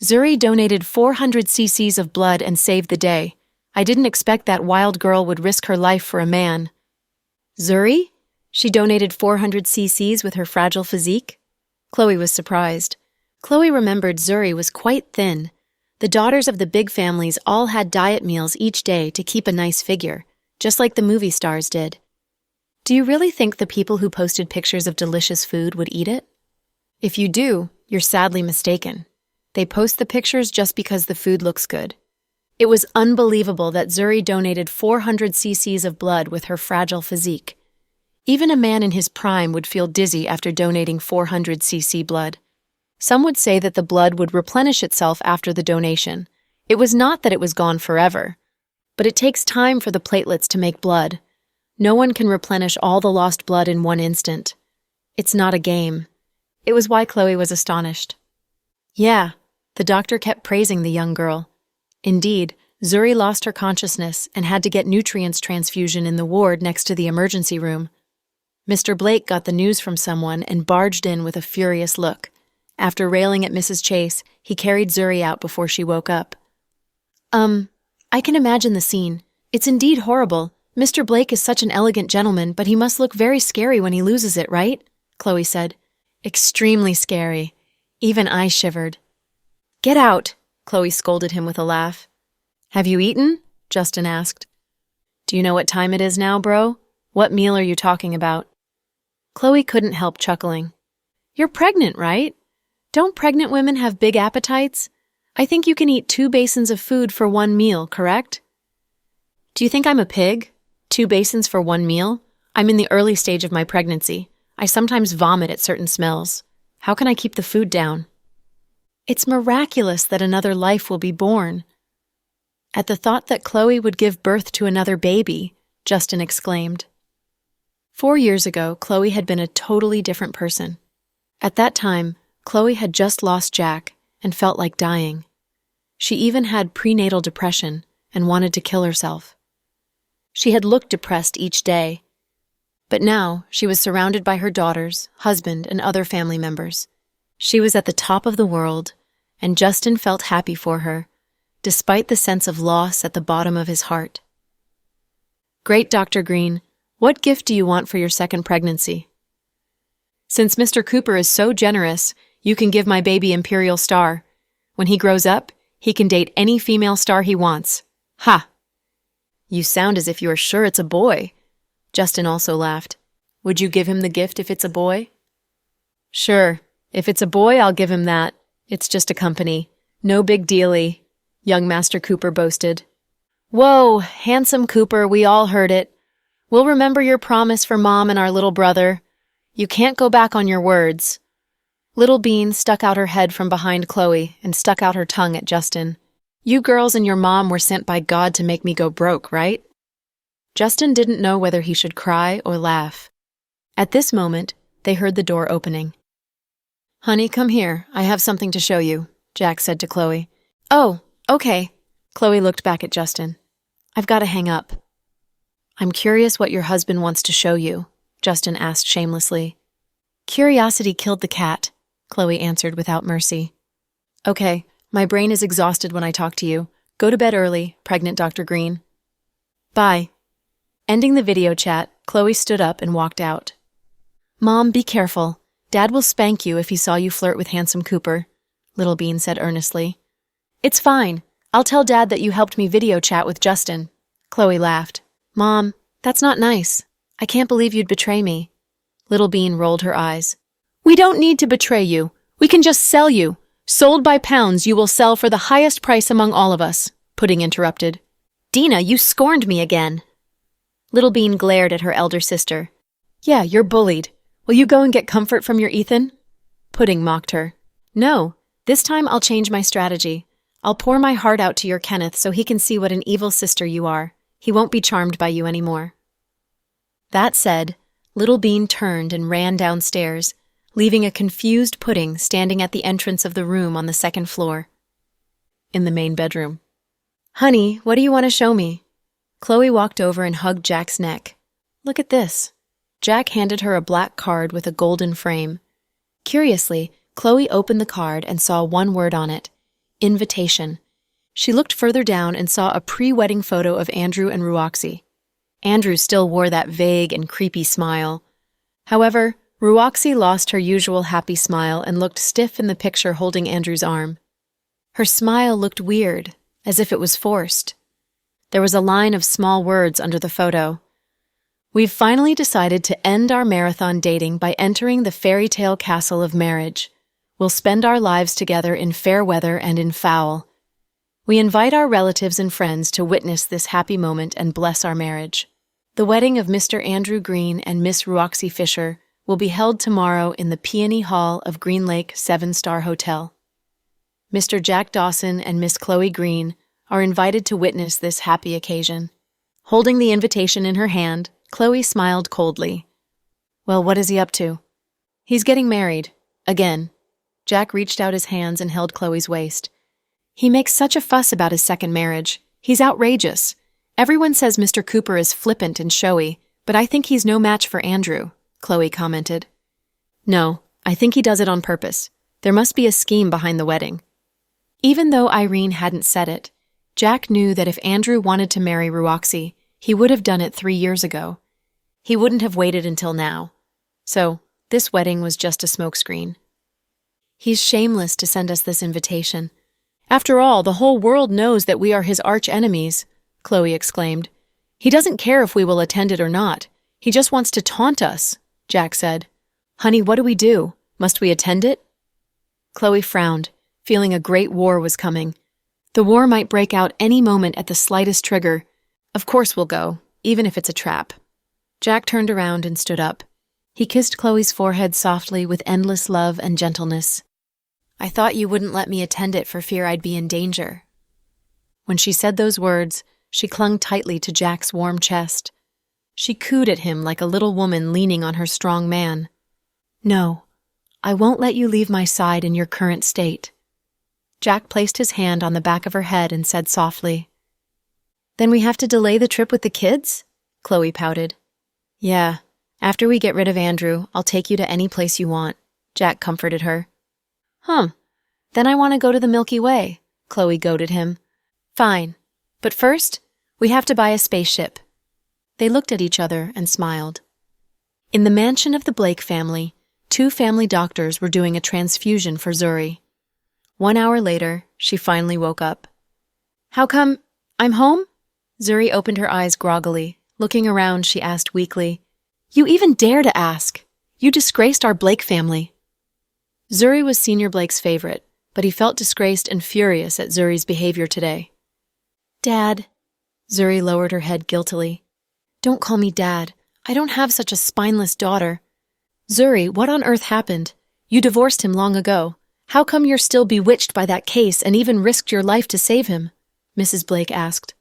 A: Zuri donated 400 cc's of blood and saved the day. I didn't expect that wild girl would risk her life for a man. Zuri? She donated 400 cc's with her fragile physique? Chloe was surprised. Chloe remembered Zuri was quite thin. The daughters of the big families all had diet meals each day to keep a nice figure, just like the movie stars did. Do you really think the people who posted pictures of delicious food would eat it? If you do, you're sadly mistaken. They post the pictures just because the food looks good. It was unbelievable that Zuri donated 400 cc's of blood with her fragile physique. Even a man in his prime would feel dizzy after donating 400 cc blood. Some would say that the blood would replenish itself after the donation. It was not that it was gone forever. But it takes time for the platelets to make blood. No one can replenish all the lost blood in one instant. It's not a game. It was why Chloe was astonished. Yeah, the doctor kept praising the young girl. Indeed, Zuri lost her consciousness and had to get nutrients transfusion in the ward next to the emergency room. Mr. Blake got the news from someone and barged in with a furious look. After railing at Mrs. Chase, he carried Zuri out before she woke up. I can imagine the scene. It's indeed horrible. Mr. Blake is such an elegant gentleman, but he must look very scary when he loses it, right? Chloe said. Extremely scary. Even I shivered. Get out, Chloe scolded him with a laugh. Have you eaten? Justin asked. Do you know what time it is now, bro? What meal are you talking about? Chloe couldn't help chuckling. You're pregnant, right? Don't pregnant women have big appetites? I think you can eat 2 basins of food for 1 meal, correct? Do you think I'm a pig? 2 basins for 1 meal? I'm in the early stage of my pregnancy. I sometimes vomit at certain smells. How can I keep the food down? It's miraculous that another life will be born. At the thought that Chloe would give birth to another baby, Justin exclaimed. 4 years ago, Chloe had been a totally different person. At that time, Chloe had just lost Jack and felt like dying. She even had prenatal depression and wanted to kill herself. She had looked depressed each day. But now, she was surrounded by her daughters, husband, and other family members. She was at the top of the world, and Justin felt happy for her, despite the sense of loss at the bottom of his heart. Great Dr. Green, what gift do you want for your second pregnancy? Since Mr. Cooper is so generous, you can give my baby Imperial Star. When he grows up, he can date any female star he wants. Ha! You sound as if you are sure it's a boy. Justin also laughed. Would you give him the gift if it's a boy? Sure, If it's a boy, I'll give him that. It's just a company. No big dealy, young Master Cooper boasted. Whoa, handsome Cooper, we all heard it. We'll remember your promise for Mom and our little brother. You can't go back on your words. Little Bean stuck out her head from behind Chloe and stuck out her tongue at Justin. You girls and your mom were sent by God to make me go broke, right? Justin didn't know whether he should cry or laugh. At this moment, they heard the door opening. Honey, come here. I have something to show you, Jack said to Chloe. Oh, okay. Chloe looked back at Justin. I've got to hang up. I'm curious what your husband wants to show you, Justin asked shamelessly. Curiosity killed the cat, Chloe answered without mercy. Okay, my brain is exhausted when I talk to you. Go to bed early, pregnant Dr. Green. Bye. Ending the video chat, Chloe stood up and walked out. Mom, be careful. Dad will spank you if he saw you flirt with handsome Cooper, Little Bean said earnestly. It's fine. I'll tell Dad that you helped me video chat with Justin. Chloe laughed. Mom, that's not nice. I can't believe you'd betray me. Little Bean rolled her eyes. We don't need to betray you. We can just sell you. Sold by pounds, you will sell for the highest price among all of us, Pudding interrupted. Dina, you scorned me again. Little Bean glared at her elder sister. Yeah, you're bullied. Will you go and get comfort from your Ethan? Pudding mocked her. No, this time I'll change my strategy. I'll pour my heart out to your Kenneth so he can see what an evil sister you are. He won't be charmed by you anymore. That said, Little Bean turned and ran downstairs, leaving a confused Pudding standing at the entrance of the room on the second floor. In the main bedroom. Honey, what do you want to show me? Chloe walked over and hugged Jack's neck. Look at this. Jack handed her a black card with a golden frame. Curiously, Chloe opened the card and saw one word on it. Invitation. She looked further down and saw a pre-wedding photo of Andrew and Ruoxy. Andrew still wore that vague and creepy smile. However, Ruoxy lost her usual happy smile and looked stiff in the picture holding Andrew's arm. Her smile looked weird, as if it was forced. There was a line of small words under the photo. We've finally decided to end our marathon dating by entering the fairy tale castle of marriage. We'll spend our lives together in fair weather and in foul. We invite our relatives and friends to witness this happy moment and bless our marriage. The wedding of Mr. Andrew Green and Miss Ruoxy Fisher will be held tomorrow in the Peony Hall of Green Lake 7-Star Hotel. Mr. Jack Dawson and Miss Chloe Green are invited to witness this happy occasion. Holding the invitation in her hand, Chloe smiled coldly. Well, what is he up to? He's getting married. Again. Jack reached out his hands and held Chloe's waist. He makes such a fuss about his second marriage. He's outrageous. Everyone says Mr. Cooper is flippant and showy, but I think he's no match for Andrew, Chloe commented. No, I think he does it on purpose. There must be a scheme behind the wedding. Even though Irene hadn't said it, Jack knew that if Andrew wanted to marry Ruoxy, he would have done it 3 years ago. He wouldn't have waited until now. So, this wedding was just a smokescreen. He's shameless to send us this invitation. After all, the whole world knows that we are his arch-enemies, Chloe exclaimed. He doesn't care if we will attend it or not. He just wants to taunt us, Jack said. Honey, what do we do? Must we attend it? Chloe frowned, feeling a great war was coming. The war might break out any moment at the slightest trigger. Of course we'll go, even if it's a trap. Jack turned around and stood up. He kissed Chloe's forehead softly with endless love and gentleness. I thought you wouldn't let me attend it for fear I'd be in danger. When she said those words, she clung tightly to Jack's warm chest. She cooed at him like a little woman leaning on her strong man. No, I won't let you leave my side in your current state. Jack placed his hand on the back of her head and said softly, Then we have to delay the trip with the kids? Chloe pouted. Yeah, after we get rid of Andrew, I'll take you to any place you want, Jack comforted her. Then I want to go to the Milky Way, Chloe goaded him. Fine, but first, we have to buy a spaceship. They looked at each other and smiled. In the mansion of the Blake family, 2 family doctors were doing a transfusion for Zuri. 1 hour later, she finally woke up. How come I'm home? Zuri opened her eyes groggily. Looking around, she asked weakly, You even dare to ask! You disgraced our Blake family. Zuri was Senior Blake's favorite, but he felt disgraced and furious at Zuri's behavior today. Dad. Zuri lowered her head guiltily. Don't call me Dad. I don't have such a spineless daughter. Zuri, what on earth happened? You divorced him long ago. How come you're still bewitched by that case and even risked your life to save him? Mrs. Blake asked.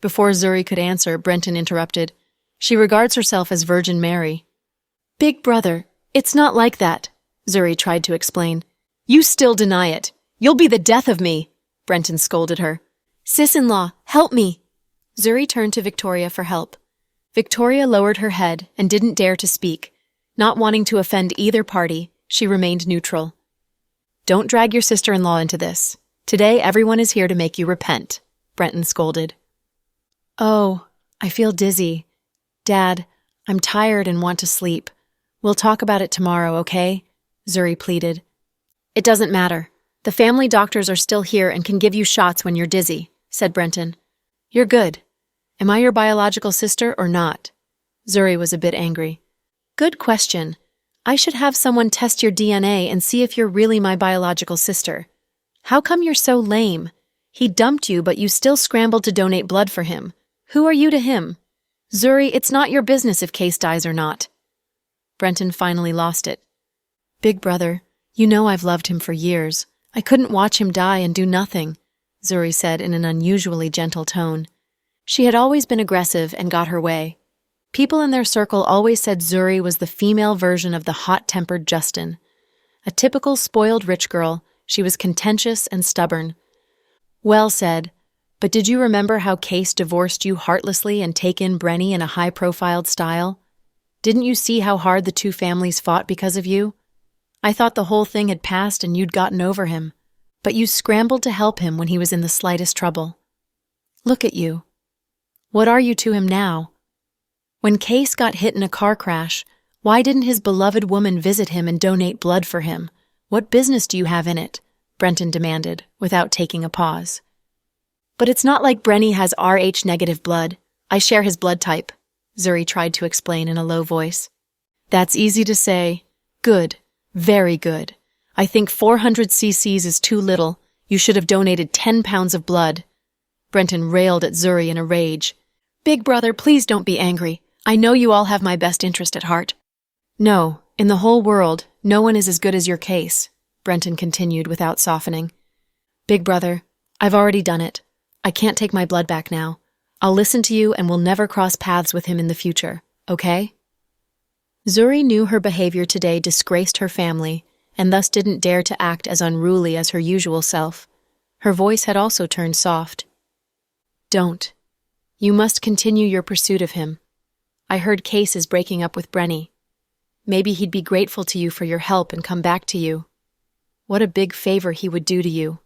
A: Before Zuri could answer, Brenton interrupted. She regards herself as Virgin Mary. Big brother, it's not like that, Zuri tried to explain. You still deny it. You'll be the death of me, Brenton scolded her. Sis-in-law, help me. Zuri turned to Victoria for help. Victoria lowered her head and didn't dare to speak. Not wanting to offend either party, she remained neutral. Don't drag your sister-in-law into this. Today everyone is here to make you repent, Brenton scolded. Oh, I feel dizzy. Dad, I'm tired and want to sleep. We'll talk about it tomorrow, okay? Zuri pleaded. It doesn't matter. The family doctors are still here and can give you shots when you're dizzy, said Brenton. You're good. Am I your biological sister or not? Zuri was a bit angry. Good question. I should have someone test your DNA and see if you're really my biological sister. How come you're so lame? He dumped you, but you still scrambled to donate blood for him. Who are you to him? Zuri, it's not your business if Case dies or not. Brenton finally lost it. Big brother, you know I've loved him for years. I couldn't watch him die and do nothing, Zuri said in an unusually gentle tone. She had always been aggressive and got her way. People in their circle always said Zuri was the female version of the hot-tempered Justin. A typical spoiled rich girl, she was contentious and stubborn. Well said, but did you remember how Case divorced you heartlessly and take in Brenny in a high-profiled style? Didn't you see how hard the two families fought because of you? I thought the whole thing had passed and you'd gotten over him, but you scrambled to help him when he was in the slightest trouble. Look at you. What are you to him now? When Case got hit in a car crash, why didn't his beloved woman visit him and donate blood for him? What business do you have in it? Brenton demanded, without taking a pause. But it's not like Brenny has Rh-negative blood. I share his blood type, Zuri tried to explain in a low voice. That's easy to say. Good. Very good. I think 400 cc's is too little. You should have donated 10 pounds of blood. Brenton railed at Zuri in a rage. Big brother, please don't be angry. I know you all have my best interest at heart. No, in the whole world, no one is as good as your Case, Brenton continued without softening. Big brother, I've already done it. I can't take my blood back now. I'll listen to you and will never cross paths with him in the future, okay? Zuri knew her behavior today disgraced her family, and thus didn't dare to act as unruly as her usual self. Her voice had also turned soft. Don't. You must continue your pursuit of him. I heard Case is breaking up with Brenny. Maybe he'd be grateful to you for your help and come back to you. What a big favor he would do to you.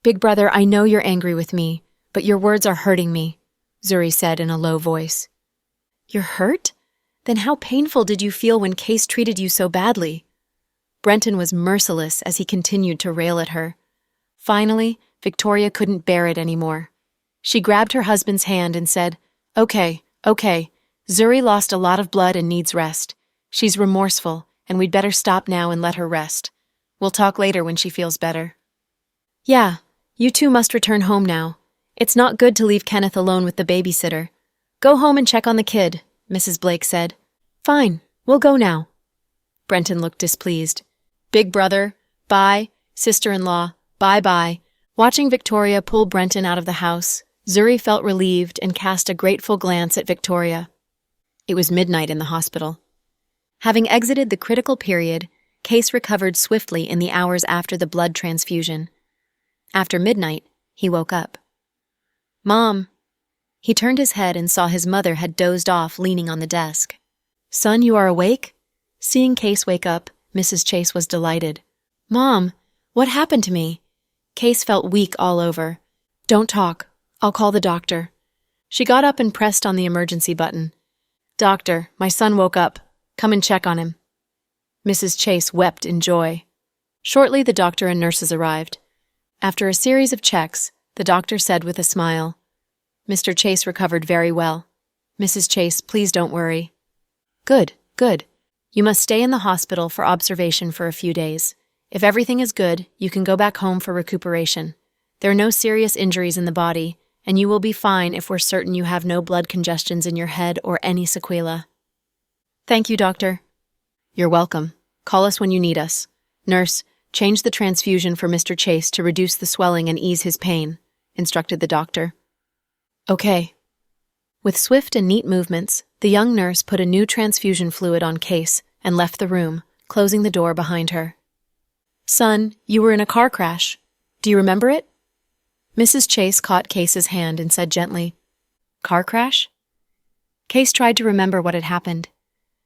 A: Big brother, I know you're angry with me, but your words are hurting me, Zuri said in a low voice. You're hurt? Then how painful did you feel when Case treated you so badly? Brenton was merciless as he continued to rail at her. Finally, Victoria couldn't bear it anymore. She grabbed her husband's hand and said, Okay. Zuri lost a lot of blood and needs rest. She's remorseful, and we'd better stop now and let her rest. We'll talk later when she feels better. Yeah, you two must return home now. It's not good to leave Kenneth alone with the babysitter. Go home and check on the kid, Mrs. Blake said. Fine, we'll go now. Brenton looked displeased. Big brother, bye. Sister-in-law, bye-bye. Watching Victoria pull Brenton out of the house, Zuri felt relieved and cast a grateful glance at Victoria. It was midnight in the hospital. Having exited the critical period, Case recovered swiftly in the hours after the blood transfusion. After midnight, he woke up. Mom. He turned his head and saw his mother had dozed off leaning on the desk. Son, you are awake? Seeing Case wake up, Mrs. Chase was delighted. Mom, what happened to me? Case felt weak all over. Don't talk. I'll call the doctor. She got up and pressed on the emergency button. Doctor, my son woke up. Come and check on him. Mrs. Chase wept in joy. Shortly, the doctor and nurses arrived. After a series of checks, the doctor said with a smile, Mr. Chase recovered very well. Mrs. Chase, please don't worry. Good. You must stay in the hospital for observation for a few days. If everything is good, you can go back home for recuperation. There are no serious injuries in the body, and you will be fine if we're certain you have no blood congestions in your head or any sequela. Thank you, doctor. You're welcome. Call us when you need us. Nurse, change the transfusion for Mr. Chase to reduce the swelling and ease his pain, instructed the doctor. Okay. With swift and neat movements, the young nurse put a new transfusion fluid on Case and left the room, closing the door behind her. Son, you were in a car crash. Do you remember it? Mrs. Chase caught Case's hand and said gently, Car crash? Case tried to remember what had happened.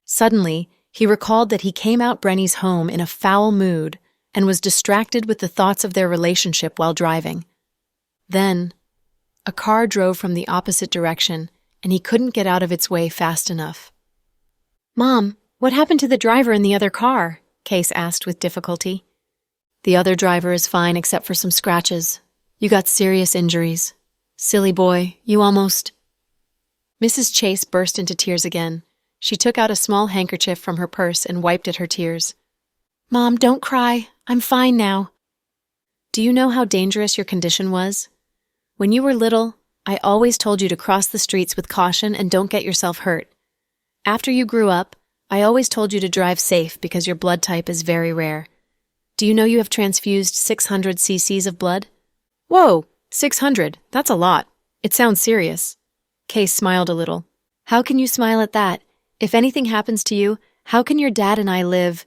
A: Suddenly, he recalled that he came out Brenny's home in a foul mood and was distracted with the thoughts of their relationship while driving. Then, a car drove from the opposite direction, and he couldn't get out of its way fast enough. Mom, what happened to the driver in the other car? Case asked with difficulty. The other driver is fine except for some scratches. You got serious injuries. Silly boy, you almost... Mrs. Chase burst into tears again. She took out a small handkerchief from her purse and wiped at her tears. Mom, don't cry. I'm fine now. Do you know how dangerous your condition was? When you were little, I always told you to cross the streets with caution and don't get yourself hurt. After you grew up, I always told you to drive safe because your blood type is very rare. Do you know you have transfused 600 cc's of blood? Whoa, 600, that's a lot. It sounds serious. Case smiled a little. How can you smile at that? If anything happens to you, how can your dad and I live?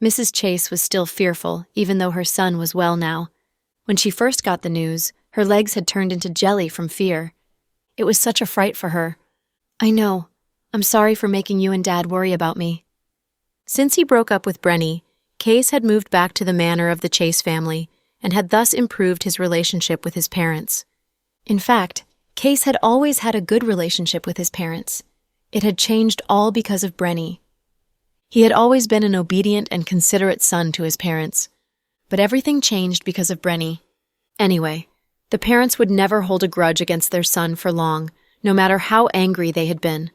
A: Mrs. Chase was still fearful, even though her son was well now. When she first got the news, her legs had turned into jelly from fear. It was such a fright for her. I know. I'm sorry for making you and Dad worry about me. Since he broke up with Brenny, Case had moved back to the manor of the Chase family and had thus improved his relationship with his parents. In fact, Case had always had a good relationship with his parents. It had changed all because of Brenny. He had always been an obedient and considerate son to his parents, but everything changed because of Brenny. Anyway, the parents would never hold a grudge against their son for long, no matter how angry they had been.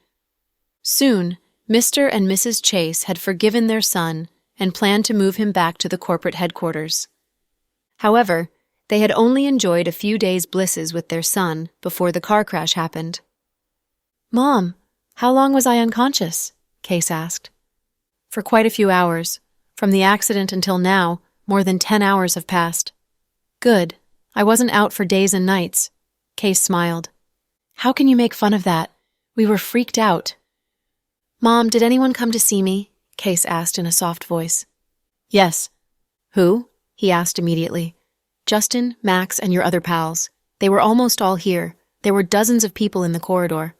A: Soon, Mr. and Mrs. Chase had forgiven their son and planned to move him back to the corporate headquarters. However, they had only enjoyed a few days' blisses with their son before the car crash happened. Mom, how long was I unconscious? Case asked. For quite a few hours. From the accident until now, more than 10 hours have passed. Good. I wasn't out for days and nights. Case smiled. How can you make fun of that? We were freaked out. Mom, did anyone come to see me? Case asked in a soft voice. Yes. Who? He asked immediately. Justin, Max, and your other pals. They were almost all here. There were dozens of people in the corridor.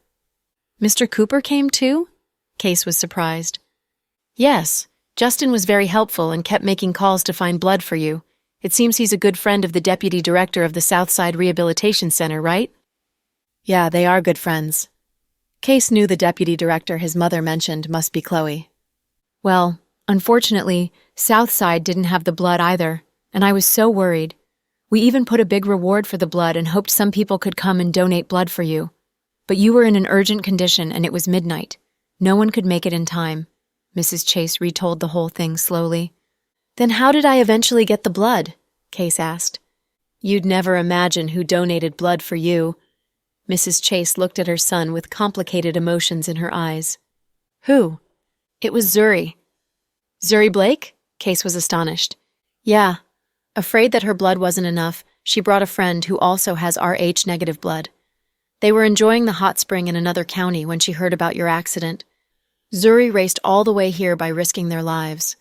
A: Mr. Cooper came too? Case was surprised. Yes. Justin was very helpful and kept making calls to find blood for you. It seems he's a good friend of the deputy director of the Southside Rehabilitation Center, right? Yeah, they are good friends. Case knew the deputy director his mother mentioned must be Chloe. Well, unfortunately, Southside didn't have the blood either, and I was so worried. We even put a big reward for the blood and hoped some people could come and donate blood for you. But you were in an urgent condition and it was midnight. No one could make it in time. Mrs. Chase retold the whole thing slowly. Then how did I eventually get the blood? Case asked. You'd never imagine who donated blood for you. Mrs. Chase looked at her son with complicated emotions in her eyes. Who? It was Zuri. Zuri Blake? Case was astonished. Yeah. Afraid that her blood wasn't enough, she brought a friend who also has Rh-negative blood. They were enjoying the hot spring in another county when she heard about your accident. Zuri raced all the way here by risking their lives.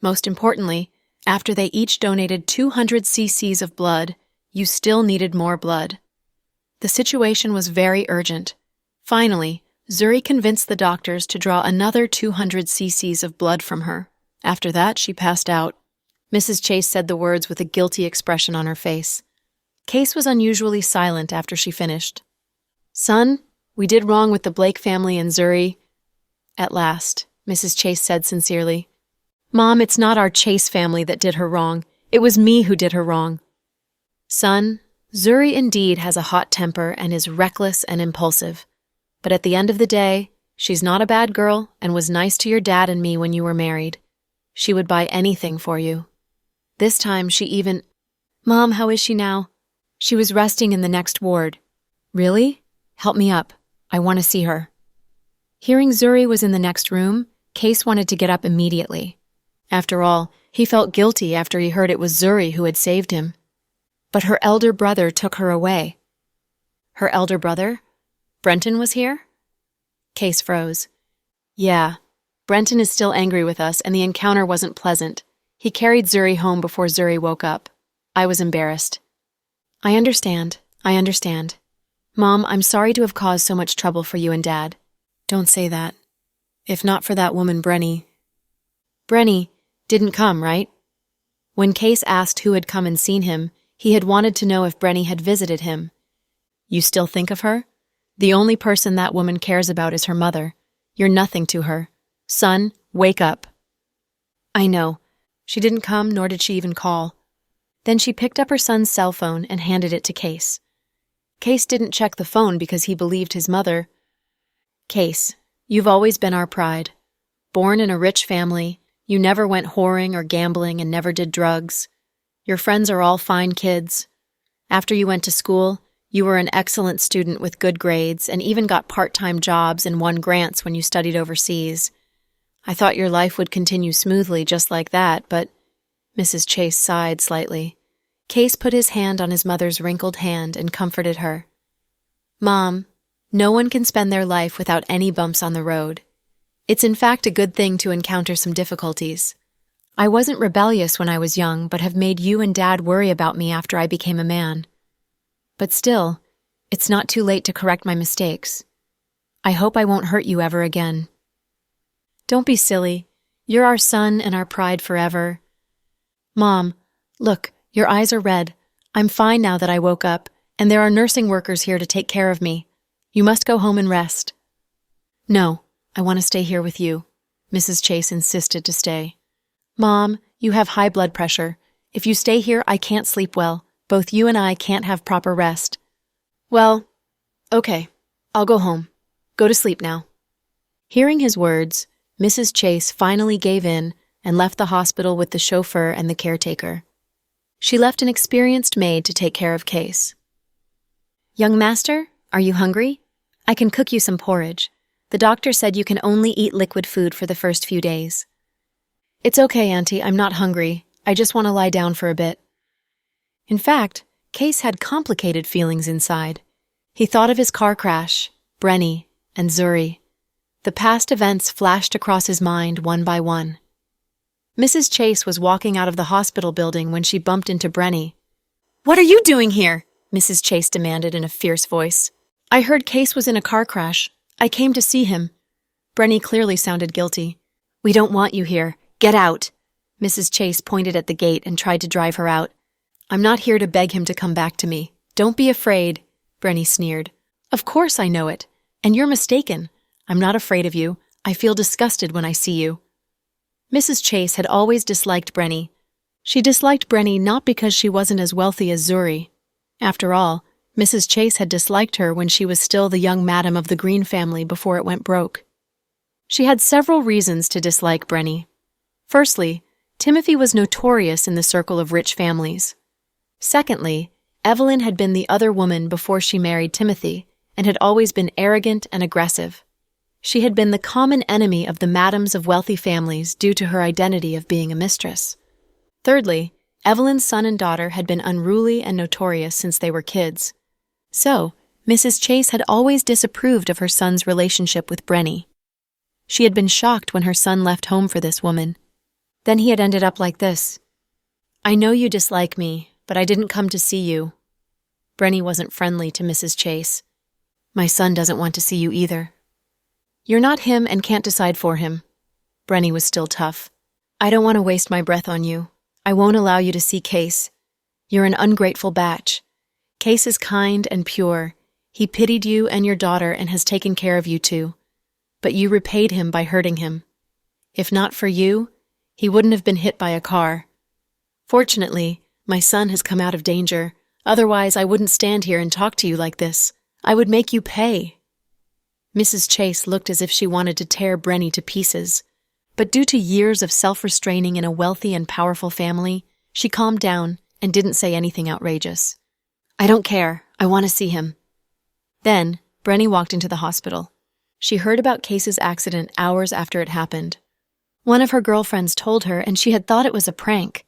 A: Most importantly, after they each donated 200 cc's of blood, you still needed more blood. The situation was very urgent. Finally, Zuri convinced the doctors to draw another 200 cc's of blood from her. After that, she passed out. Mrs. Chase said the words with a guilty expression on her face. Case was unusually silent after she finished. Son, we did wrong with the Blake family and Zuri. At last, Mrs. Chase said sincerely. Mom, it's not our Chase family that did her wrong. It was me who did her wrong. Son, Zuri indeed has a hot temper and is reckless and impulsive. But at the end of the day, She's not a bad girl and was nice to your dad and me when you were married. She would buy anything for you. This time she even— Mom, how is she now? She was resting in the next ward. Really? Help me up. I want to see her. Hearing Zuri was in the next room, Case wanted to get up immediately. After all, he felt guilty after he heard it was Zuri who had saved him. But her elder brother took her away. Her elder brother? Brenton was here? Case froze. Yeah, Brenton is still angry with us and the encounter wasn't pleasant. He carried Zuri home before Zuri woke up. I was embarrassed. I understand. Mom, I'm sorry to have caused so much trouble for you and Dad. Don't say that. If not for that woman, Brenny didn't come, right? When Case asked who had come and seen him, he had wanted to know if Brenny had visited him. You still think of her? The only person that woman cares about is her mother. You're nothing to her. Son, wake up. I know. She didn't come, nor did she even call. Then she picked up her son's cell phone and handed it to Case. Case didn't check the phone because he believed his mother. Case, you've always been our pride. Born in a rich family, you never went whoring or gambling and never did drugs. Your friends are all fine kids. After you went to school, you were an excellent student with good grades and even got part-time jobs and won grants when you studied overseas. I thought your life would continue smoothly just like that, but— Mrs. Chase sighed slightly. Case put his hand on his mother's wrinkled hand and comforted her. Mom, no one can spend their life without any bumps on the road. It's in fact a good thing to encounter some difficulties. I wasn't rebellious when I was young, but have made you and Dad worry about me after I became a man. But still, it's not too late to correct my mistakes. I hope I won't hurt you ever again. Don't be silly. You're our son and our pride forever. Mom, look, your eyes are red. I'm fine now that I woke up, and there are nursing workers here to take care of me. You must go home and rest. No, I want to stay here with you. Mrs. Chase insisted to stay. Mom, you have high blood pressure. If you stay here, I can't sleep well. Both you and I can't have proper rest. Well, okay, I'll go home. Go to sleep now. Hearing his words, Mrs. Chase finally gave in and left the hospital with the chauffeur and the caretaker. She left an experienced maid to take care of Case. Young master, are you hungry? I can cook you some porridge. The doctor said you can only eat liquid food for the first few days. It's okay, Auntie, I'm not hungry. I just want to lie down for a bit. In fact, Case had complicated feelings inside. He thought of his car crash, Brenny, and Zuri. The past events flashed across his mind one by one. Mrs. Chase was walking out of the hospital building when she bumped into Brenny. What are you doing here? Mrs. Chase demanded in a fierce voice. I heard Case was in a car crash. I came to see him. Brenny clearly sounded guilty. We don't want you here. Get out. Mrs. Chase pointed at the gate and tried to drive her out. I'm not here to beg him to come back to me. Don't be afraid, Brenny sneered. Of course I know it. And you're mistaken. I'm not afraid of you. I feel disgusted when I see you. Mrs. Chase had always disliked Brenny. She disliked Brenny not because she wasn't as wealthy as Zuri. After all, Mrs. Chase had disliked her when she was still the young madam of the Green family before it went broke. She had several reasons to dislike Brenny. Firstly, Timothy was notorious in the circle of rich families. Secondly, Evelyn had been the other woman before she married Timothy and had always been arrogant and aggressive. She had been the common enemy of the madams of wealthy families due to her identity of being a mistress. Thirdly, Evelyn's son and daughter had been unruly and notorious since they were kids. So, Mrs. Chase had always disapproved of her son's relationship with Brenny. She had been shocked when her son left home for this woman. Then he had ended up like this. I know you dislike me, but I didn't come to see you. Brenny wasn't friendly to Mrs. Chase. My son doesn't want to see you either. You're not him and can't decide for him. Brenny was still tough. I don't want to waste my breath on you. I won't allow you to see Case. You're an ungrateful batch. Case is kind and pure. He pitied you and your daughter and has taken care of you too. But you repaid him by hurting him. If not for you, he wouldn't have been hit by a car. Fortunately, my son has come out of danger. Otherwise, I wouldn't stand here and talk to you like this. I would make you pay. Mrs. Chase looked as if she wanted to tear Brenny to pieces, but due to years of self-restraining in a wealthy and powerful family, she calmed down and didn't say anything outrageous. "I don't care. I want to see him." Then, Brenny walked into the hospital. She heard about Case's accident hours after it happened. One of her girlfriends told her, and she had thought it was a prank.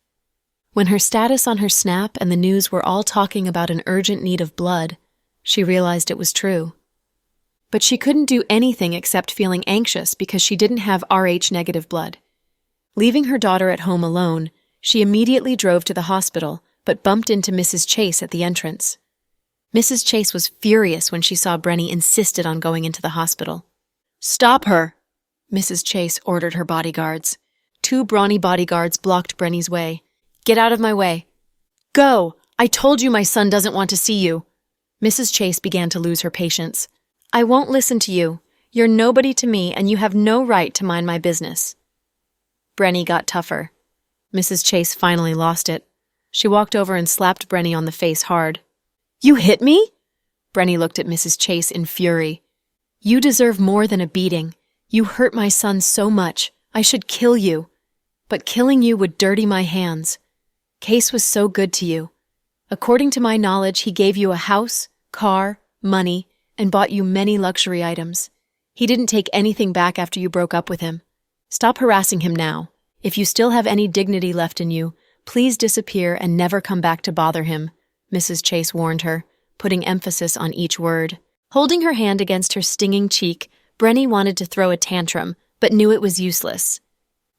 A: When her status on her Snap and the news were all talking about an urgent need of blood, she realized it was true. But she couldn't do anything except feeling anxious because she didn't have Rh-negative blood. Leaving her daughter at home alone, she immediately drove to the hospital, but bumped into Mrs. Chase at the entrance. Mrs. Chase was furious when she saw Brenny insisted on going into the hospital. "Stop her!" Mrs. Chase ordered her bodyguards. 2 brawny bodyguards blocked Brenny's way. "Get out of my way." "Go! I told you my son doesn't want to see you." Mrs. Chase began to lose her patience. "I won't listen to you. You're nobody to me, and you have no right to mind my business." Brenny got tougher. Mrs. Chase finally lost it. She walked over and slapped Brenny on the face hard. "You hit me?" Brenny looked at Mrs. Chase in fury. "You deserve more than a beating. You hurt my son so much. I should kill you. But killing you would dirty my hands. Case was so good to you. According to my knowledge, he gave you a house, car, money, and bought you many luxury items. He didn't take anything back after you broke up with him. Stop harassing him now. If you still have any dignity left in you, please disappear and never come back to bother him," Mrs. Chase warned her, putting emphasis on each word. Holding her hand against her stinging cheek, Brenny wanted to throw a tantrum, but knew it was useless.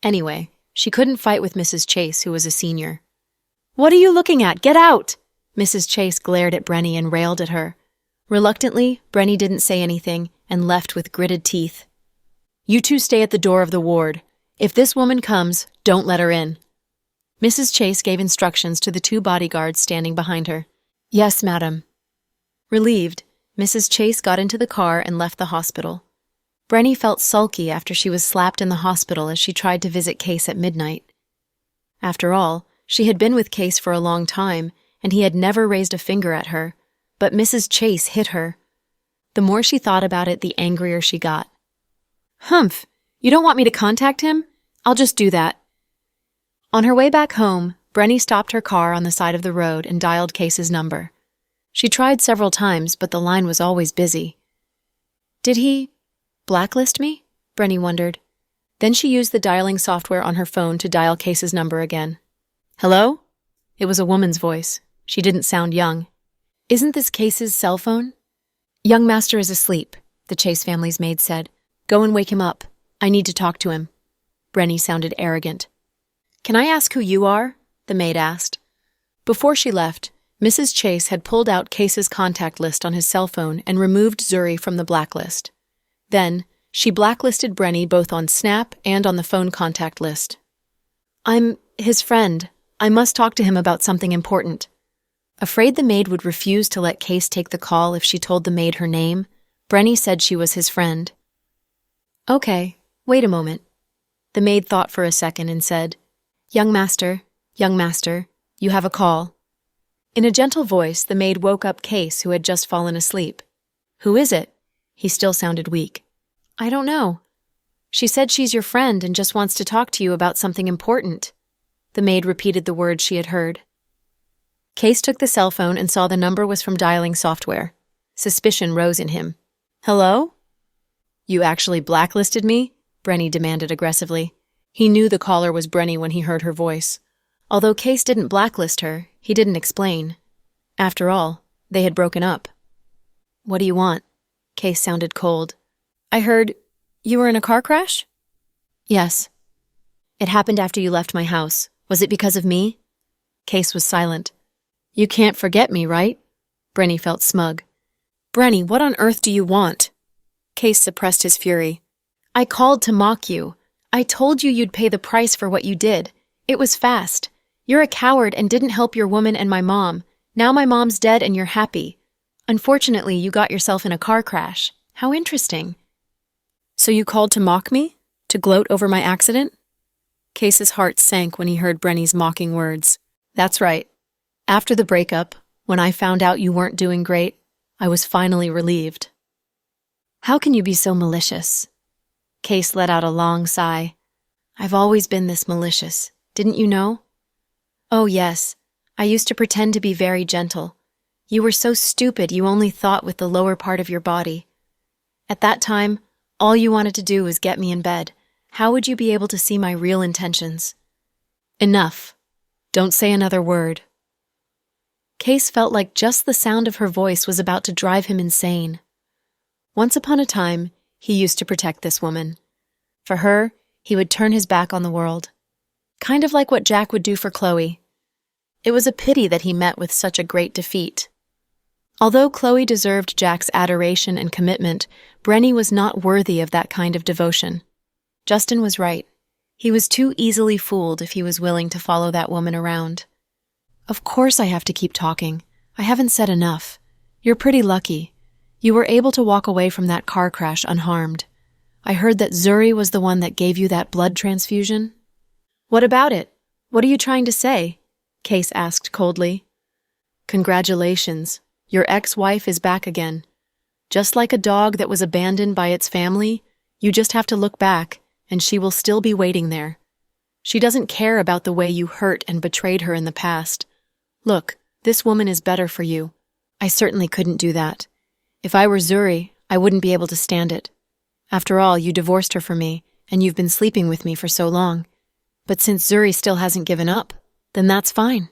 A: Anyway, she couldn't fight with Mrs. Chase, who was a senior. "What are you looking at? Get out!" Mrs. Chase glared at Brenny and railed at her. Reluctantly, Brenny didn't say anything and left with gritted teeth. "You two stay at the door of the ward. If this woman comes, don't let her in." Mrs. Chase gave instructions to the 2 bodyguards standing behind her. "Yes, madam." Relieved, Mrs. Chase got into the car and left the hospital. Brenny felt sulky after she was slapped in the hospital as she tried to visit Case at midnight. After all, she had been with Case for a long time, and he had never raised a finger at her, but Mrs. Chase hit her. The more she thought about it, the angrier she got. "Humph! You don't want me to contact him? I'll just do that." On her way back home, Brenny stopped her car on the side of the road and dialed Case's number. She tried several times, but the line was always busy. Did he blacklist me? Brenny wondered. Then she used the dialing software on her phone to dial Case's number again. "Hello?" It was a woman's voice. She didn't sound young. "Isn't this Case's cell phone?" "Young master is asleep," the Chase family's maid said. "Go and wake him up. I need to talk to him." Brenny sounded arrogant. "Can I ask who you are?" the maid asked. Before she left, Mrs. Chase had pulled out Case's contact list on his cell phone and removed Zuri from the blacklist. Then, she blacklisted Brenny both on Snap and on the phone contact list. "I'm his friend. I must talk to him about something important." Afraid the maid would refuse to let Case take the call if she told the maid her name, Brenny said she was his friend. "Okay, wait a moment." The maid thought for a second and said, young master, you have a call." In a gentle voice, the maid woke up Case, who had just fallen asleep. "Who is it?" He still sounded weak. "I don't know. She said she's your friend and just wants to talk to you about something important." The maid repeated the words she had heard. Case took the cell phone and saw the number was from dialing software. Suspicion rose in him. "Hello?" "You actually blacklisted me?" Brenny demanded aggressively. He knew the caller was Brenny when he heard her voice. Although Case didn't blacklist her, he didn't explain. After all, they had broken up. "What do you want?" Case sounded cold. "I heard you were in a car crash?" "Yes." "It happened after you left my house. Was it because of me?" Case was silent. "You can't forget me, right?" Brenny felt smug. "Brenny, what on earth do you want?" Case suppressed his fury. "I called to mock you. I told you you'd pay the price for what you did. It was fast. You're a coward and didn't help your woman and my mom. Now my mom's dead and you're happy. Unfortunately, you got yourself in a car crash. How interesting." "So you called to mock me? To gloat over my accident?" Case's heart sank when he heard Brenny's mocking words. "That's right. After the breakup, when I found out you weren't doing great, I was finally relieved." How can you be so malicious? Case let out a long sigh. I've always been this malicious, didn't you know? Oh, yes. I used to pretend to be very gentle. You were so stupid you only thought with the lower part of your body. At that time, all you wanted to do was get me in bed. How would you be able to see my real intentions? Enough. Don't say another word. Case felt like just the sound of her voice was about to drive him insane. Once upon a time, he used to protect this woman. For her, he would turn his back on the world. Kind of like what Jack would do for Chloe. It was a pity that he met with such a great defeat. Although Chloe deserved Jack's adoration and commitment, Brenny was not worthy of that kind of devotion. Justin was right. He was too easily fooled if he was willing to follow that woman around. Of course I have to keep talking. I haven't said enough. You're pretty lucky. You were able to walk away from that car crash unharmed. I heard that Zuri was the one that gave you that blood transfusion. What about it? What are you trying to say? Case asked coldly. Congratulations. Your ex-wife is back again. Just like a dog that was abandoned by its family, you just have to look back, and she will still be waiting there. She doesn't care about the way you hurt and betrayed her in the past. Look, this woman is better for you. I certainly couldn't do that. If I were Zuri, I wouldn't be able to stand it. After all, you divorced her for me, and you've been sleeping with me for so long. But since Zuri still hasn't given up, then that's fine.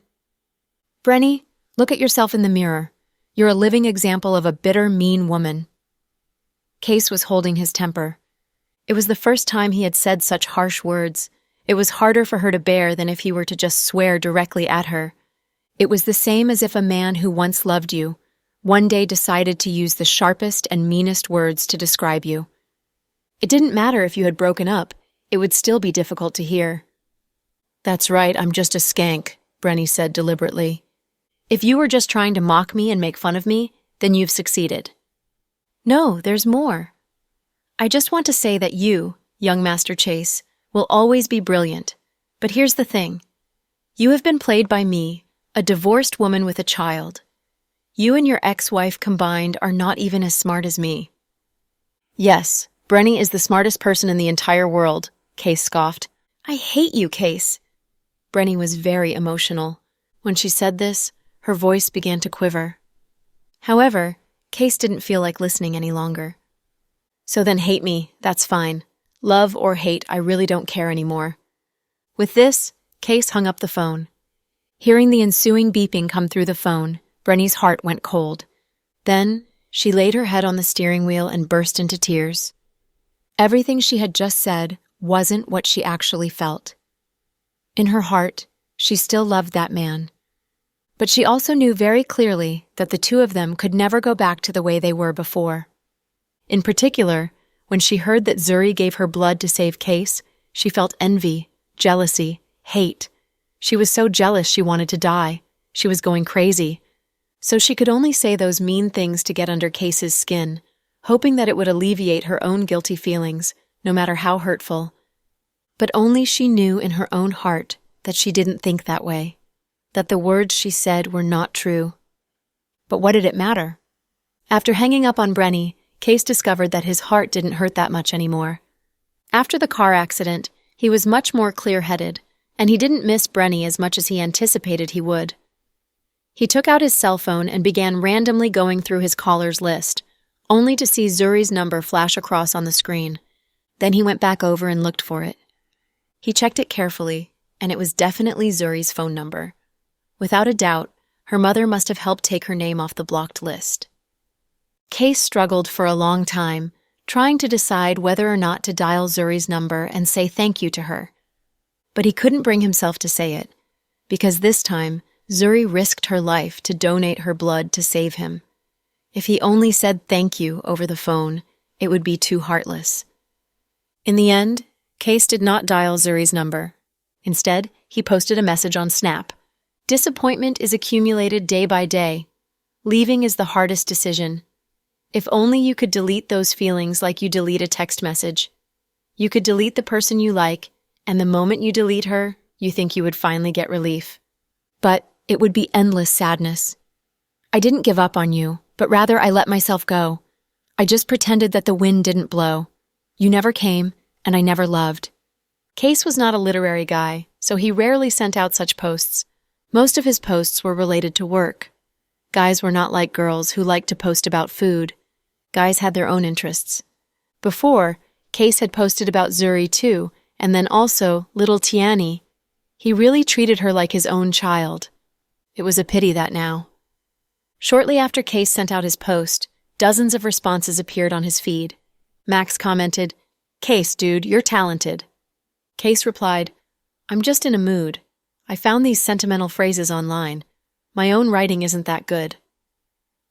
A: Brenny, look at yourself in the mirror. You're a living example of a bitter, mean woman. Case was holding his temper. It was the first time he had said such harsh words. It was harder for her to bear than if he were to just swear directly at her. It was the same as if a man who once loved you one day decided to use the sharpest and meanest words to describe you. It didn't matter if you had broken up, it would still be difficult to hear. That's right, I'm just a skank, Brenny said deliberately. If you were just trying to mock me and make fun of me, then you've succeeded. No, there's more. I just want to say that you, young Master Chase, will always be brilliant. But here's the thing. You have been played by me, a divorced woman with a child. You and your ex-wife combined are not even as smart as me. Yes, Brenny is the smartest person in the entire world, Case scoffed. I hate you, Case. Brenny was very emotional. When she said this, her voice began to quiver. However, Case didn't feel like listening any longer. So then hate me, that's fine. Love or hate, I really don't care anymore. With this, Case hung up the phone. Hearing the ensuing beeping come through the phone, Brenny's heart went cold. Then, she laid her head on the steering wheel and burst into tears. Everything she had just said wasn't what she actually felt. In her heart, she still loved that man. But she also knew very clearly that the two of them could never go back to the way they were before. In particular, when she heard that Zuri gave her blood to save Case, she felt envy, jealousy, hate. She was so jealous she wanted to die. She was going crazy. So she could only say those mean things to get under Case's skin, hoping that it would alleviate her own guilty feelings, no matter how hurtful. But only she knew in her own heart that she didn't think that way, that the words she said were not true. But what did it matter? After hanging up on Brenny, Case discovered that his heart didn't hurt that much anymore. After the car accident, he was much more clear-headed, and he didn't miss Brenny as much as he anticipated he would. He took out his cell phone and began randomly going through his callers list, only to see Zuri's number flash across on the screen. Then he went back over and looked for it. He checked it carefully, and it was definitely Zuri's phone number. Without a doubt, her mother must have helped take her name off the blocked list. Case struggled for a long time, trying to decide whether or not to dial Zuri's number and say thank you to her. But he couldn't bring himself to say it, because this time, Zuri risked her life to donate her blood to save him. If he only said thank you over the phone, it would be too heartless. In the end, Case did not dial Zuri's number. Instead, he posted a message on Snap. Disappointment is accumulated day by day. Leaving is the hardest decision. If only you could delete those feelings like you delete a text message. You could delete the person you like, and the moment you delete her, you think you would finally get relief. But it would be endless sadness. I didn't give up on you, but rather I let myself go. I just pretended that the wind didn't blow. You never came, and I never loved. Case was not a literary guy, so he rarely sent out such posts. Most of his posts were related to work. Guys were not like girls who liked to post about food. Guys had their own interests. Before, Case had posted about Zuri too, and then also little Tiani. He really treated her like his own child. It was a pity that now. Shortly after Case sent out his post, dozens of responses appeared on his feed. Max commented, "Case, dude, you're talented." Case replied, "I'm just in a mood. I found these sentimental phrases online. My own writing isn't that good."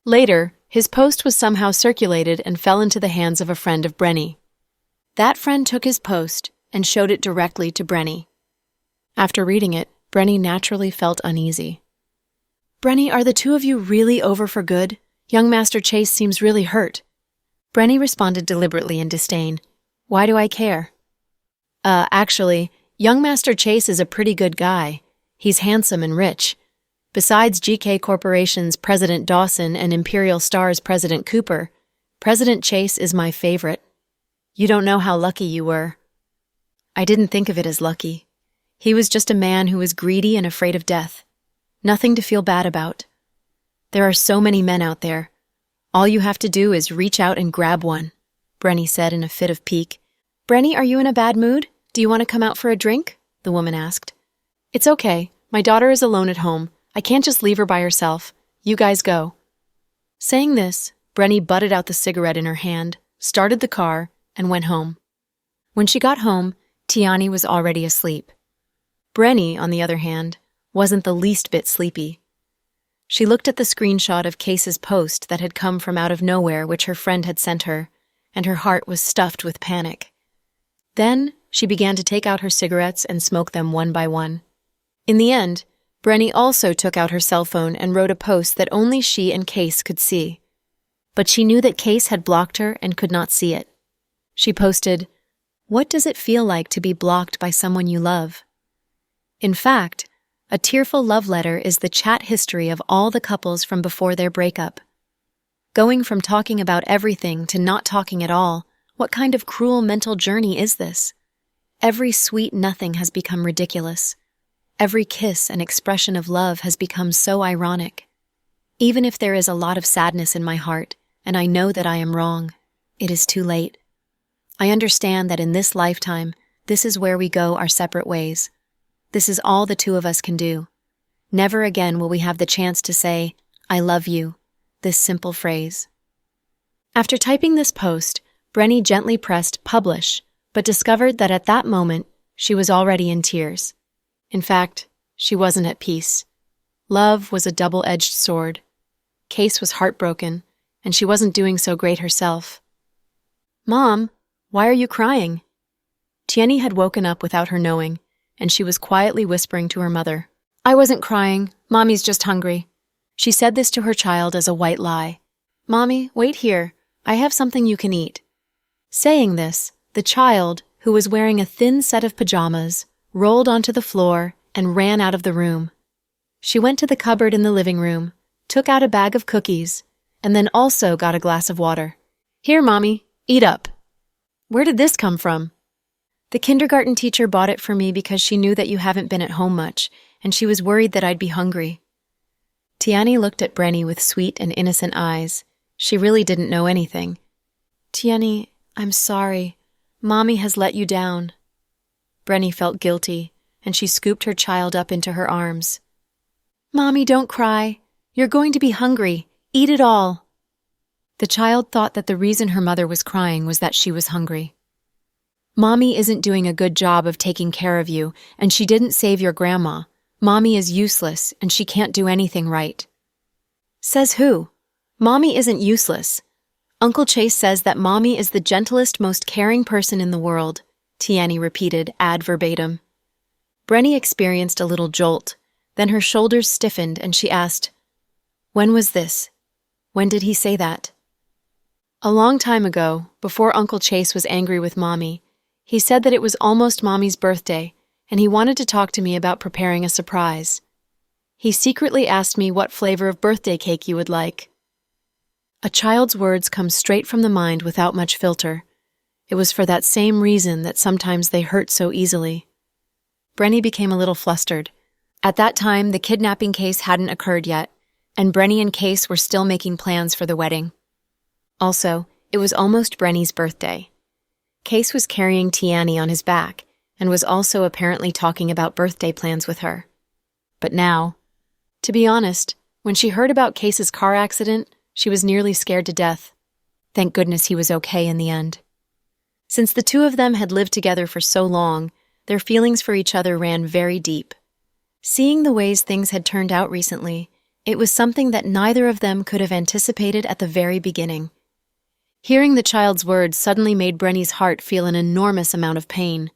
A: Later, his post was somehow circulated and fell into the hands of a friend of Brenny. That friend took his post and showed it directly to Brenny. After reading it, Brenny naturally felt uneasy. "Brenny, are the two of you really over for good? Young Master Chase seems really hurt." Brenny responded deliberately in disdain. "Why do I care?" Actually, young Master Chase is a pretty good guy. He's handsome and rich. Besides GK Corporation's President Dawson and Imperial Star's President Cooper, President Chase is my favorite. You don't know how lucky you were." I didn't think of it as lucky. He was just a man who was greedy and afraid of death. Nothing to feel bad about. There are so many men out there. All you have to do is reach out and grab one, Brenny said in a fit of pique. "Brenny, are you in a bad mood? Do you want to come out for a drink?" the woman asked. "It's okay. My daughter is alone at home. I can't just leave her by herself. You guys go." Saying this, Brenny butted out the cigarette in her hand, started the car, and went home. When she got home, Tiani was already asleep. Brenny, on the other hand, wasn't the least bit sleepy. She looked at the screenshot of Case's post that had come from out of nowhere which her friend had sent her, and her heart was stuffed with panic. Then she began to take out her cigarettes and smoke them one by one. In the end, Brenny also took out her cell phone and wrote a post that only she and Case could see. But she knew that Case had blocked her and could not see it. She posted, "What does it feel like to be blocked by someone you love?" In fact, a tearful love letter is the chat history of all the couples from before their breakup. Going from talking about everything to not talking at all, what kind of cruel mental journey is this? Every sweet nothing has become ridiculous. Every kiss and expression of love has become so ironic. Even if there is a lot of sadness in my heart, and I know that I am wrong, it is too late. I understand that in this lifetime, this is where we go our separate ways. This is all the two of us can do. Never again will we have the chance to say, "I love you," this simple phrase. After typing this post, Brenny gently pressed publish, but discovered that at that moment, she was already in tears. In fact, she wasn't at peace. Love was a double-edged sword. Case was heartbroken, and she wasn't doing so great herself. "Mom, why are you crying?" Tiani had woken up without her knowing, and she was quietly whispering to her mother. "I wasn't crying. Mommy's just hungry." She said this to her child as a white lie. "Mommy, wait here. I have something you can eat." Saying this, the child, who was wearing a thin set of pajamas, rolled onto the floor and ran out of the room. She went to the cupboard in the living room, took out a bag of cookies, and then also got a glass of water. "Here, Mommy, eat up." "Where did this come from?" "The kindergarten teacher bought it for me because she knew that you haven't been at home much, and she was worried that I'd be hungry." Tiani looked at Brenny with sweet and innocent eyes. She really didn't know anything. "Tiani, I'm sorry. Mommy has let you down." Brenny felt guilty, and she scooped her child up into her arms. "Mommy, don't cry. You're going to be hungry. Eat it all." The child thought that the reason her mother was crying was that she was hungry. "Mommy isn't doing a good job of taking care of you, and she didn't save your grandma. Mommy is useless, and she can't do anything right." Says who? Mommy isn't useless. Uncle Chase says that Mommy is the gentlest, most caring person in the world, Tiani repeated ad verbatim. Brenny experienced a little jolt, then her shoulders stiffened and she asked, "When was this? When did he say that?" "A long time ago, before Uncle Chase was angry with Mommy. He said that it was almost Mommy's birthday, and he wanted to talk to me about preparing a surprise. He secretly asked me what flavor of birthday cake you would like." A child's words come straight from the mind without much filter. It was for that same reason that sometimes they hurt so easily. Brenny became a little flustered. At that time, the kidnapping case hadn't occurred yet, and Brenny and Case were still making plans for the wedding. Also, it was almost Brenny's birthday. Case was carrying Tiani on his back and was also apparently talking about birthday plans with her. But now, to be honest, when she heard about Case's car accident, she was nearly scared to death. Thank goodness he was okay in the end. Since the two of them had lived together for so long, their feelings for each other ran very deep. Seeing the ways things had turned out recently, it was something that neither of them could have anticipated at the very beginning. Hearing the child's words suddenly made Brenny's heart feel an enormous amount of pain.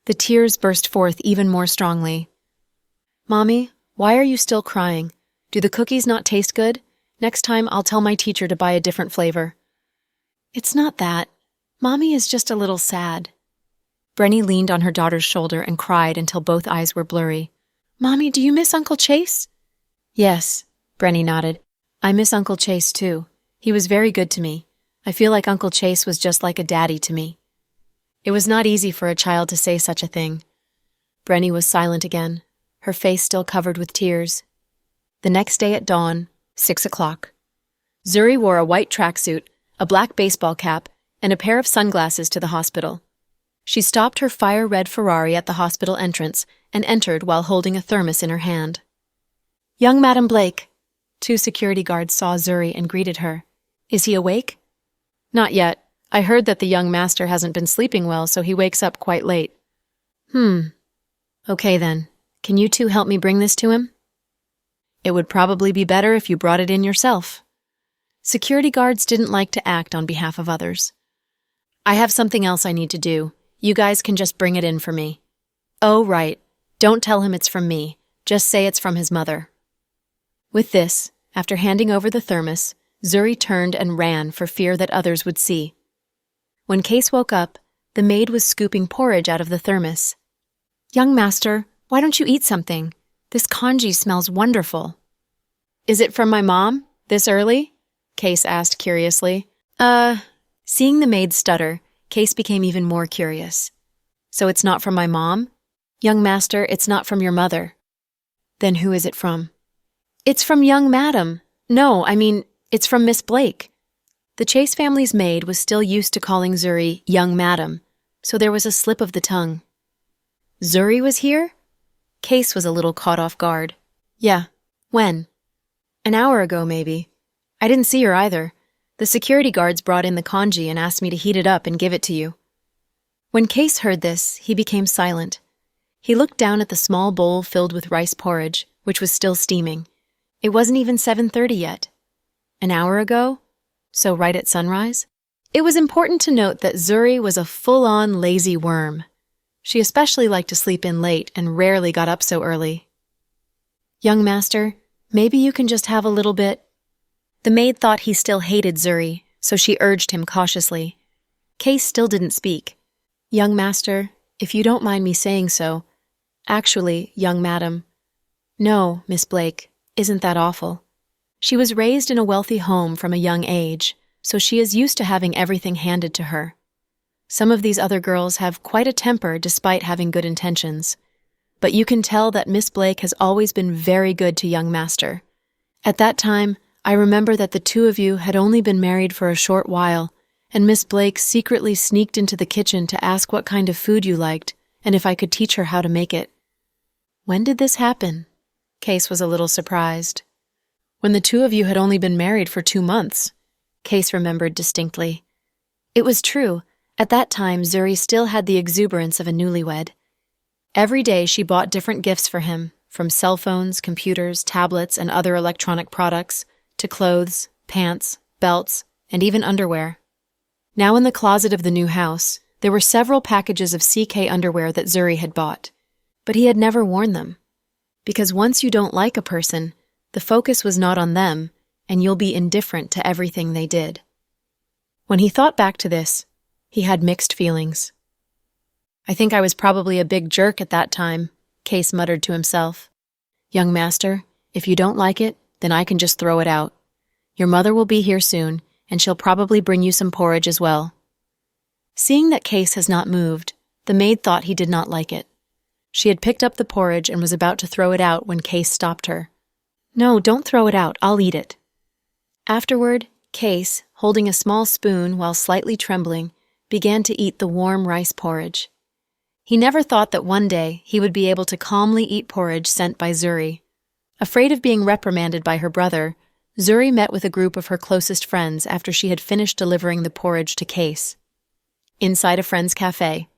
A: The tears burst forth even more strongly. "Mommy, why are you still crying? Do the cookies not taste good? Next time I'll tell my teacher to buy a different flavor." "It's not that. Mommy is just a little sad." Brenny leaned on her daughter's shoulder and cried until both eyes were blurry. "Mommy, do you miss Uncle Chase?" "Yes," Brenny nodded. "I miss Uncle Chase too. He was very good to me. I feel like Uncle Chase was just like a daddy to me." It was not easy for a child to say such a thing. Brenny was silent again, her face still covered with tears. The next day at dawn, 6 o'clock. Zuri wore a white tracksuit, a black baseball cap, and a pair of sunglasses to the hospital. She stopped her fire-red Ferrari at the hospital entrance and entered while holding a thermos in her hand. "Young Madam Blake." 2 security guards saw Zuri and greeted her. "Is he awake?" "Not yet. I heard that the young master hasn't been sleeping well, so he wakes up quite late." "Okay then. Can you two help me bring this to him?" "It would probably be better if you brought it in yourself." Security guards didn't like to act on behalf of others. "I have something else I need to do. You guys can just bring it in for me." "Oh, right. Don't tell him it's from me. Just say it's from his mother." With this, after handing over the thermos, Zuri turned and ran for fear that others would see. When Case woke up, the maid was scooping porridge out of the thermos. "Young master, why don't you eat something? This congee smells wonderful." "Is it from my mom, this early?" Case asked curiously. Seeing the maid stutter, Case became even more curious. "So it's not from my mom?" "Young master, it's not from your mother." "Then who is it from?" "It's from young madam. No, I mean, it's from Miss Blake." The Chase family's maid was still used to calling Zuri young madam, so there was a slip of the tongue. "Zuri was here?" Case was a little caught off guard. "Yeah. When?" "An hour ago, maybe. I didn't see her either. The security guards brought in the congee and asked me to heat it up and give it to you." When Case heard this, he became silent. He looked down at the small bowl filled with rice porridge, which was still steaming. It wasn't even 7:30 yet. An hour ago? So right at sunrise? It was important to note that Zuri was a full-on lazy worm. She especially liked to sleep in late and rarely got up so early. "Young master, maybe you can just have a little bit." The maid thought he still hated Zuri, so she urged him cautiously. Case still didn't speak. "Young master, if you don't mind me saying so. Actually, young madam." "No, Miss Blake, isn't that awful?" She was raised in a wealthy home from a young age, so she is used to having everything handed to her. Some of these other girls have quite a temper despite having good intentions. But you can tell that Miss Blake has always been very good to young master. At that time, I remember that the two of you had only been married for a short while, and Miss Blake secretly sneaked into the kitchen to ask what kind of food you liked and if I could teach her how to make it. When did this happen? Case was a little surprised. When the two of you had only been married for 2 months, Case remembered distinctly. It was true. At that time, Zuri still had the exuberance of a newlywed. Every day she bought different gifts for him, from cell phones, computers, tablets, and other electronic products, to clothes, pants, belts, and even underwear. Now in the closet of the new house, there were several packages of CK underwear that Zuri had bought, but he had never worn them. Because once you don't like a person, the focus was not on them, and you'll be indifferent to everything they did. When he thought back to this, he had mixed feelings. "I think I was probably a big jerk at that time," Case muttered to himself. "Young master, if you don't like it, then I can just throw it out. Your mother will be here soon, and she'll probably bring you some porridge as well." Seeing that Case has not moved, the maid thought he did not like it. She had picked up the porridge and was about to throw it out when Case stopped her. "No, don't throw it out. I'll eat it." Afterward, Case, holding a small spoon while slightly trembling, began to eat the warm rice porridge. He never thought that one day he would be able to calmly eat porridge sent by Zuri. Afraid of being reprimanded by her brother, Zuri met with a group of her closest friends after she had finished delivering the porridge to Case. Inside a friend's cafe,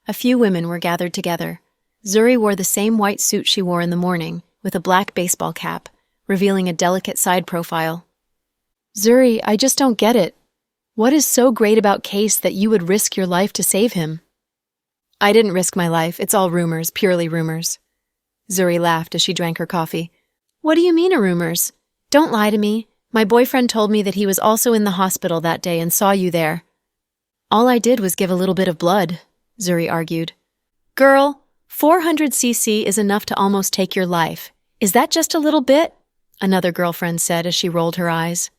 A: a few women were gathered together. Zuri wore the same white suit she wore in the morning, with a black baseball cap, revealing a delicate side profile. "Zuri, I just don't get it. What is so great about Case that you would risk your life to save him?" "I didn't risk my life. It's all rumors, purely rumors." Zuri laughed as she drank her coffee. "What do you mean, rumors? Don't lie to me. My boyfriend told me that he was also in the hospital that day and saw you there." "All I did was give a little bit of blood," Zuri argued. "Girl, 400 cc is enough to almost take your life. Is that just a little bit?" another girlfriend said as she rolled her eyes.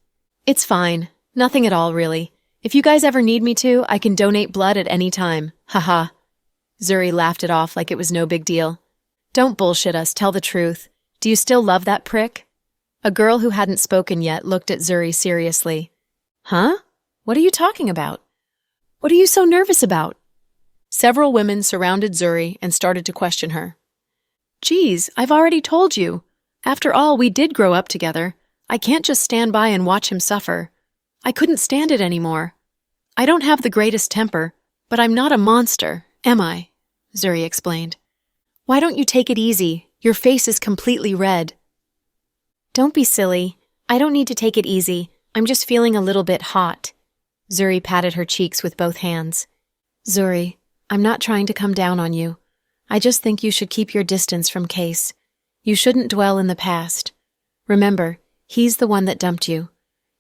A: "It's fine. Nothing at all, really. If you guys ever need me to, I can donate blood at any time. Haha." Zuri laughed it off like it was no big deal. "Don't bullshit us, tell the truth. Do you still love that prick?" A girl who hadn't spoken yet looked at Zuri seriously. "Huh? What are you talking about? What are you so nervous about?" Several women surrounded Zuri and started to question her. "Geez, I've already told you. After all, we did grow up together. I can't just stand by and watch him suffer. I couldn't stand it anymore. I don't have the greatest temper, but I'm not a monster, am I?" Zuri explained. "Why don't you take it easy? Your face is completely red." "Don't be silly. I don't need to take it easy. I'm just feeling a little bit hot." Zuri patted her cheeks with both hands. "Zuri, I'm not trying to come down on you. I just think you should keep your distance from Case. You shouldn't dwell in the past. Remember, he's the one that dumped you.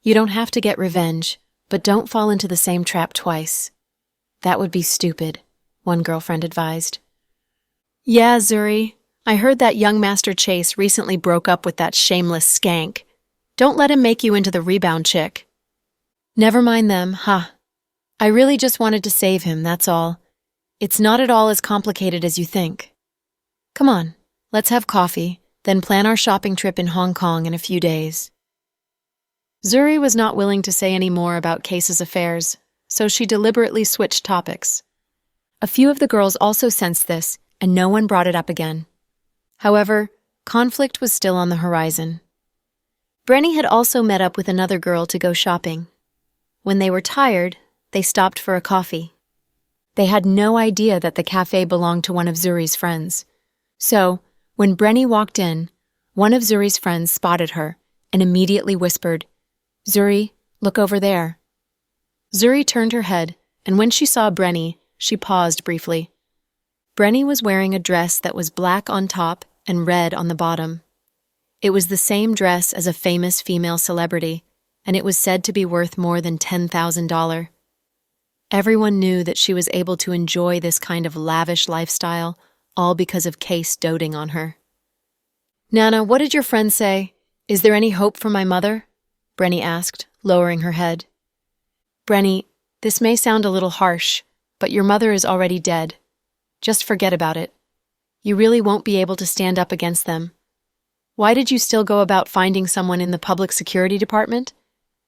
A: You don't have to get revenge, but don't fall into the same trap twice." "That would be stupid," one girlfriend advised. "Yeah, Zuri. I heard that young Master Chase recently broke up with that shameless skank. Don't let him make you into the rebound chick." "Never mind them, huh? I really just wanted to save him, that's all. It's not at all as complicated as you think. Come on, let's have coffee, then plan our shopping trip in Hong Kong in a few days." Zuri was not willing to say any more about Case's affairs, so she deliberately switched topics. A few of the girls also sensed this, and no one brought it up again. However, conflict was still on the horizon. Brenny had also met up with another girl to go shopping. When they were tired, they stopped for a coffee. They had no idea that the cafe belonged to one of Zuri's friends. So, when Brenny walked in, one of Zuri's friends spotted her and immediately whispered, "Zuri, look over there." Zuri turned her head, and when she saw Brenny, she paused briefly. Brenny was wearing a dress that was black on top and red on the bottom. It was the same dress as a famous female celebrity, and it was said to be worth more than $10,000. Everyone knew that she was able to enjoy this kind of lavish lifestyle, all because of Case doting on her. "Nana, what did your friend say? Is there any hope for my mother?" Brenny asked, lowering her head. "Brenny, this may sound a little harsh, but your mother is already dead. Just forget about it. You really won't be able to stand up against them. Why did you still go about finding someone in the public security department?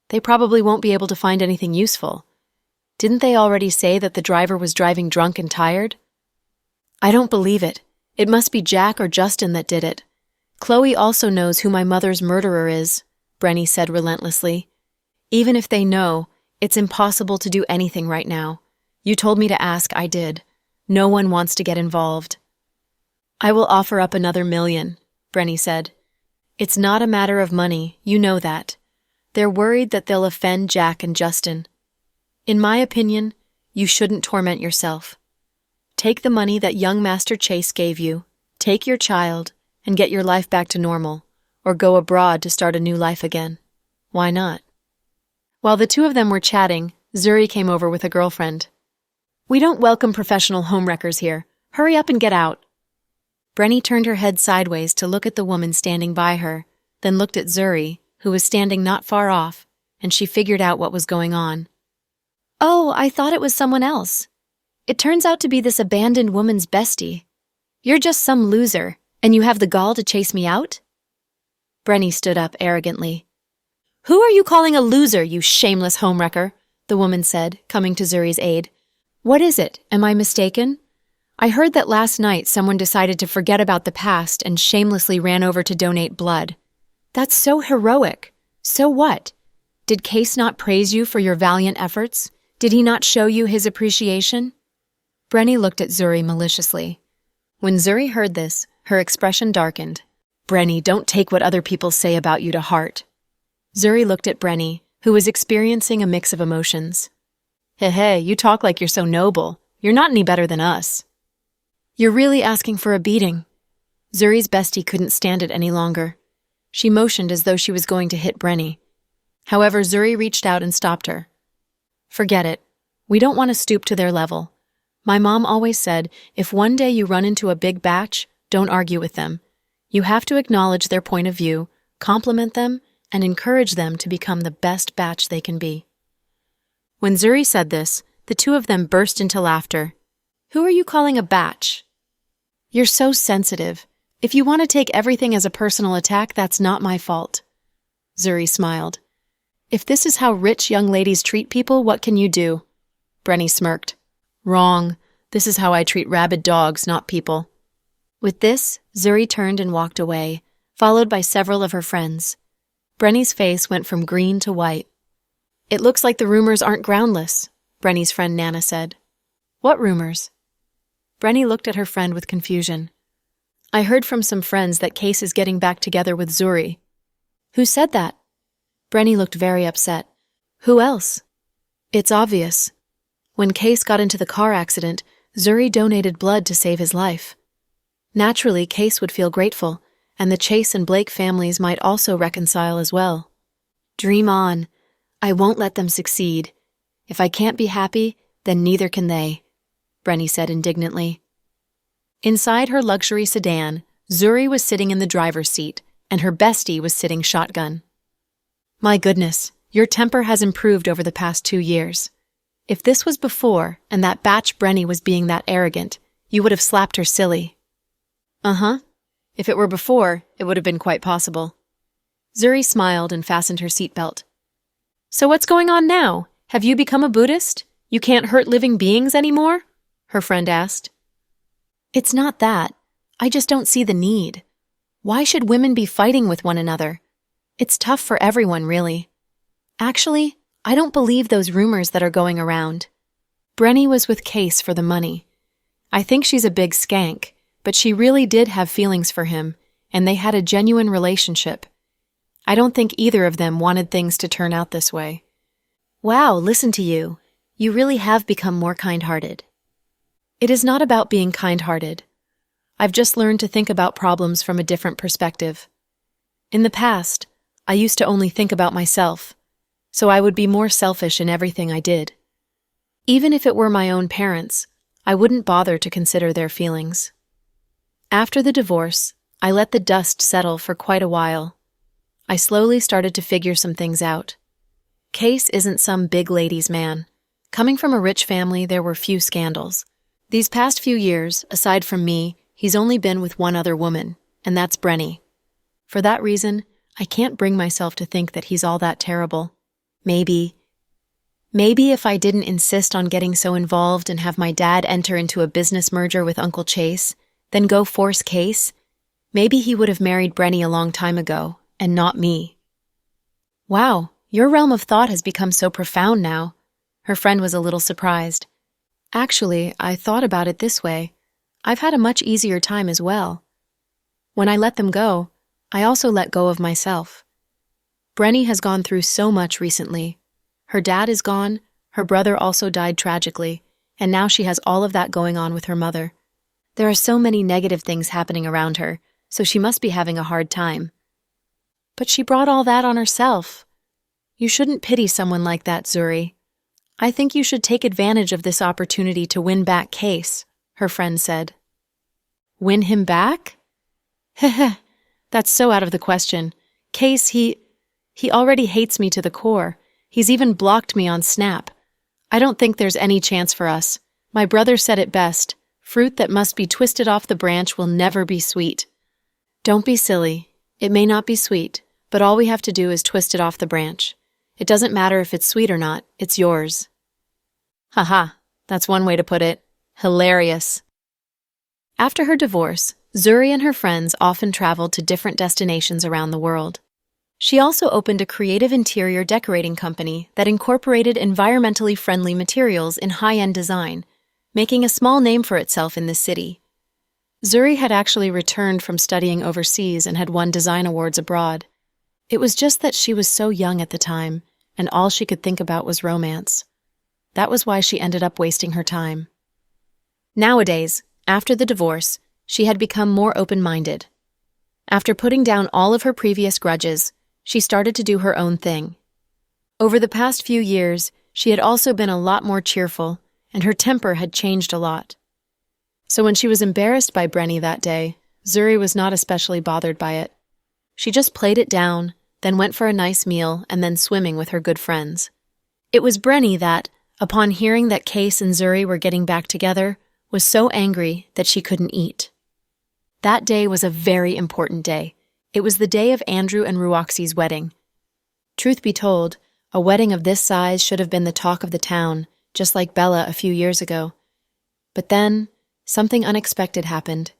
A: They probably won't be able to find anything useful. Didn't they already say that the driver was driving drunk and tired?" "I don't believe it. It must be Jack or Justin that did it. Chloe also knows who my mother's murderer is," Brenny said relentlessly. "Even if they know, it's impossible to do anything right now. You told me to ask, I did. No one wants to get involved." "I will offer up another $1 million, Brenny said. "It's not a matter of money, you know that. They're worried that they'll offend Jack and Justin. In my opinion, you shouldn't torment yourself. Take the money that young Master Chase gave you, take your child, and get your life back to normal, or go abroad to start a new life again. Why not?" While the two of them were chatting, Zuri came over with a girlfriend. "We don't welcome professional homewreckers here. Hurry up and get out." Brenny turned her head sideways to look at the woman standing by her, then looked at Zuri, who was standing not far off, and she figured out what was going on. "Oh, I thought it was someone else. It turns out to be this abandoned woman's bestie. You're just some loser, and you have the gall to chase me out?" Brenny stood up arrogantly. "Who are you calling a loser, you shameless homewrecker?" the woman said, coming to Zuri's aid. "What is it? Am I mistaken? I heard that last night someone decided to forget about the past and shamelessly ran over to donate blood. That's so heroic. So what? Did Case not praise you for your valiant efforts? Did he not show you his appreciation?" Brenny looked at Zuri maliciously. When Zuri heard this, her expression darkened. "Brenny, don't take what other people say about you to heart." Zuri looked at Brenny, who was experiencing a mix of emotions. Hey, you talk like you're so noble. You're not any better than us." "You're really asking for a beating." Zuri's bestie couldn't stand it any longer. She motioned as though she was going to hit Brenny. However, Zuri reached out and stopped her. "Forget it. We don't want to stoop to their level. My mom always said, if one day you run into a big batch, don't argue with them. You have to acknowledge their point of view, compliment them, and encourage them to become the best batch they can be." When Zuri said this, the two of them burst into laughter. "Who are you calling a batch?" "You're so sensitive. If you want to take everything as a personal attack, that's not my fault." Zuri smiled. "If this is how rich young ladies treat people, what can you do?" Brenny smirked. "Wrong. This is how I treat rabid dogs, not people." With this, Zuri turned and walked away, followed by several of her friends. Brenny's face went from green to white. "It looks like the rumors aren't groundless," Brenny's friend Nana said. "What rumors?" Brenny looked at her friend with confusion. "I heard from some friends that Case is getting back together with Zuri." "Who said that?" Brenny looked very upset. "Who else?" "It's obvious. When Case got into the car accident, Zuri donated blood to save his life. Naturally, Case would feel grateful, and the Chase and Blake families might also reconcile as well." "Dream on. I won't let them succeed. If I can't be happy, then neither can they," Brenny said indignantly. Inside her luxury sedan, Zuri was sitting in the driver's seat, and her bestie was sitting shotgun. "My goodness, your temper has improved over the past 2 years. If this was before, and that batch Brenny was being that arrogant, you would have slapped her silly." "Uh-huh. If it were before, it would have been quite possible." Zuri smiled and fastened her seatbelt. "So what's going on now? Have you become a Buddhist? You can't hurt living beings anymore?" her friend asked. "It's not that. I just don't see the need. Why should women be fighting with one another? It's tough for everyone, really. Actually, I don't believe those rumors that are going around. Brenny was with Case for the money. I think she's a big skank, but she really did have feelings for him, and they had a genuine relationship. I don't think either of them wanted things to turn out this way." "Wow, listen to you. You really have become more kind-hearted." "It is not about being kind-hearted. I've just learned to think about problems from a different perspective. In the past, I used to only think about myself, so I would be more selfish in everything I did. Even if it were my own parents, I wouldn't bother to consider their feelings. After the divorce, I let the dust settle for quite a while. I slowly started to figure some things out. Case isn't some big ladies' man. Coming from a rich family, there were few scandals. These past few years, aside from me, he's only been with one other woman, and that's Brenny. For that reason, I can't bring myself to think that he's all that terrible. Maybe if I didn't insist on getting so involved and have my dad enter into a business merger with Uncle Chase, then go force Case, maybe he would have married Brenny a long time ago, and not me." "Wow, your realm of thought has become so profound now." Her friend was a little surprised. "Actually, I thought about it this way. I've had a much easier time as well. When I let them go, I also let go of myself. Brenny has gone through so much recently. Her dad is gone, her brother also died tragically, and now she has all of that going on with her mother. There are so many negative things happening around her, so she must be having a hard time. But she brought all that on herself. You shouldn't pity someone like that, Zuri. I think you should take advantage of this opportunity to win back Case," her friend said. "Win him back? Heh, that's so out of the question. Case, he already hates me to the core, He's even blocked me on Snap. I don't think there's any chance for us. My brother said it best. Fruit that must be twisted off the branch will never be sweet. Don't be silly. It may not be sweet, but all we have to do is twist it off the branch. It doesn't matter if it's sweet or not, it's yours. Haha, that's one way to put it. Hilarious. After her divorce, Zuri and her friends often traveled to different destinations around the world. She also opened a creative interior decorating company that incorporated environmentally friendly materials in high-end design, making a small name for itself in this city. Zuri had actually returned from studying overseas and had won design awards abroad. It was just that she was so young at the time, and all she could think about was romance. That was why she ended up wasting her time. Nowadays, after the divorce, she had become more open-minded. After putting down all of her previous grudges, she started to do her own thing. Over the past few years, she had also been a lot more cheerful, and her temper had changed a lot. So when she was embarrassed by Brenny that day, Zuri was not especially bothered by it. She just played it down, then went for a nice meal, and then swimming with her good friends. It was Brenny that, upon hearing that Case and Zuri were getting back together, was so angry that she couldn't eat. That day was a very important day. It was the day of Andrew and Ruoxi's wedding. Truth be told, a wedding of this size should have been the talk of the town, just like Bella a few years ago. But then, something unexpected happened.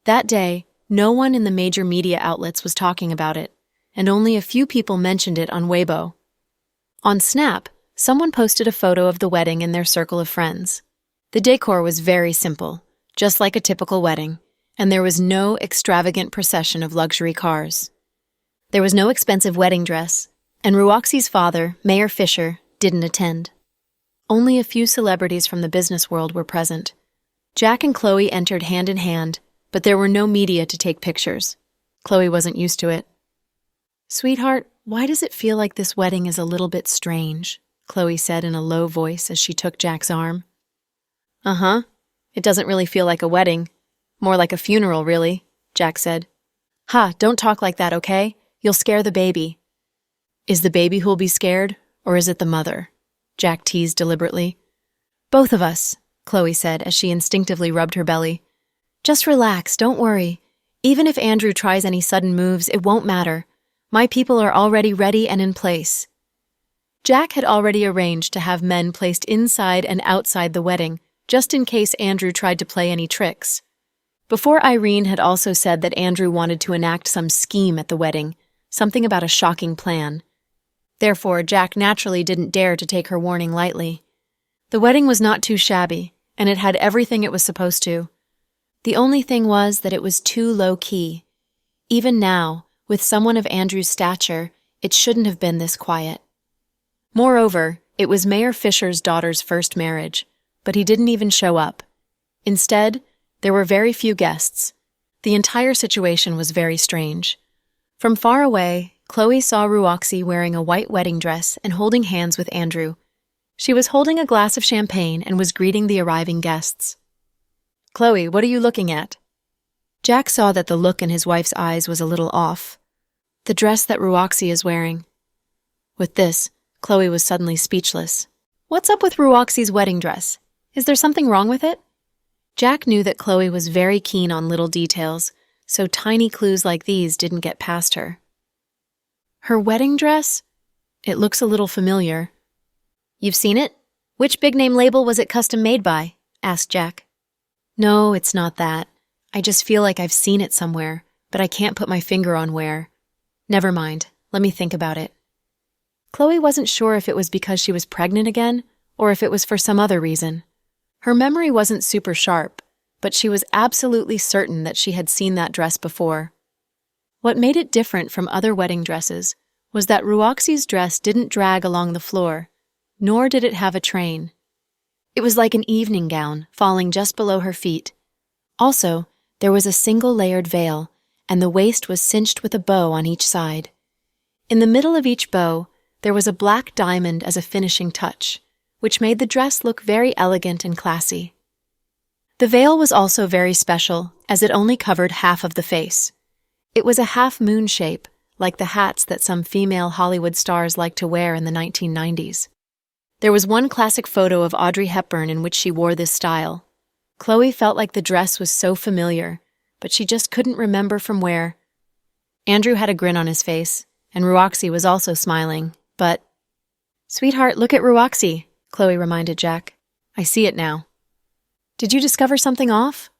A: That day, no one in the major media outlets was talking about it, and only a few people mentioned it on Weibo. On Snap, someone posted a photo of the wedding in their circle of friends. The decor was very simple, just like a typical wedding, and there was no extravagant procession of luxury cars. There was no expensive wedding dress, and Ruoxi's father, Mayor Fisher, didn't attend. Only a few celebrities from the business world were present. Jack and Chloe entered hand in hand, but there were no media to take pictures. Chloe wasn't used to it. "Sweetheart, why does it feel like this wedding is a little bit strange?" Chloe said in a low voice as she took Jack's arm. "Uh-huh. It doesn't really feel like a wedding. More like a funeral, really," Jack said. "Ha, don't talk like that, okay? You'll scare the baby." "Is the baby who'll be scared, or is it the mother?" Jack teased deliberately. "Both of us," Chloe said as she instinctively rubbed her belly. "Just relax, don't worry. Even if Andrew tries any sudden moves, it won't matter. My people are already ready and in place." Jack had already arranged to have men placed inside and outside the wedding, just in case Andrew tried to play any tricks. Before, Irene had also said that Andrew wanted to enact some scheme at the wedding, something about a shocking plan. Therefore, Jack naturally didn't dare to take her warning lightly. The wedding was not too shabby, and it had everything it was supposed to. The only thing was that it was too low-key. Even now, with someone of Andrew's stature, it shouldn't have been this quiet. Moreover, it was Mayor Fisher's daughter's first marriage, but he didn't even show up. Instead, there were very few guests. The entire situation was very strange. From far away, Chloe saw Ruoxi wearing a white wedding dress and holding hands with Andrew. She was holding a glass of champagne and was greeting the arriving guests. "Chloe, what are you looking at?" Jack saw that the look in his wife's eyes was a little off. "The dress that Ruoxi is wearing." With this, Chloe was suddenly speechless. "What's up with Ruoxi's wedding dress? Is there something wrong with it?" Jack knew that Chloe was very keen on little details, so tiny clues like these didn't get past her. "Her wedding dress? It looks a little familiar." "You've seen it? Which big-name label was it custom made by?" asked Jack. "No, it's not that. I just feel like I've seen it somewhere, but I can't put my finger on where. Never mind, let me think about it." Chloe wasn't sure if it was because she was pregnant again, or if it was for some other reason. Her memory wasn't super sharp, but she was absolutely certain that she had seen that dress before. What made it different from other wedding dresses was that Ruoxi's dress didn't drag along the floor, nor did it have a train. It was like an evening gown falling just below her feet. Also, there was a single layered veil, and the waist was cinched with a bow on each side. In the middle of each bow, there was a black diamond as a finishing touch, which made the dress look very elegant and classy. The veil was also very special, as it only covered half of the face. It was a half-moon shape, like the hats that some female Hollywood stars liked to wear in the 1990s. There was one classic photo of Audrey Hepburn in which she wore this style. Chloe felt like the dress was so familiar, but she just couldn't remember from where. Andrew had a grin on his face, and Ruoxy was also smiling, but... "Sweetheart, look at Ruoxy," Chloe reminded Jack. "I see it now." "Did you discover something off?"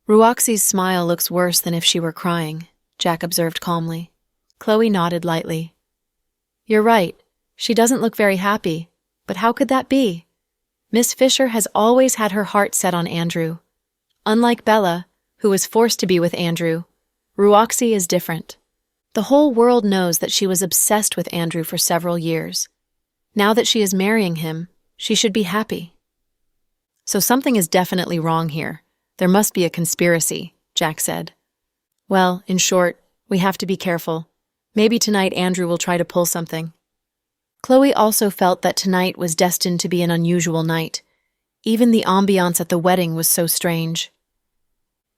A: "Ruoxy's smile looks worse than if she were crying," Jack observed calmly. Chloe nodded lightly. "You're right. She doesn't look very happy. But how could that be? Miss Fisher has always had her heart set on Andrew. Unlike Bella, who was forced to be with Andrew, Ruoxy is different. The whole world knows that she was obsessed with Andrew for several years. Now that she is marrying him, she should be happy." "So something is definitely wrong here. There must be a conspiracy," Jack said. "Well, in short, we have to be careful. Maybe tonight Andrew will try to pull something." Chloe also felt that tonight was destined to be an unusual night. Even the ambiance at the wedding was so strange.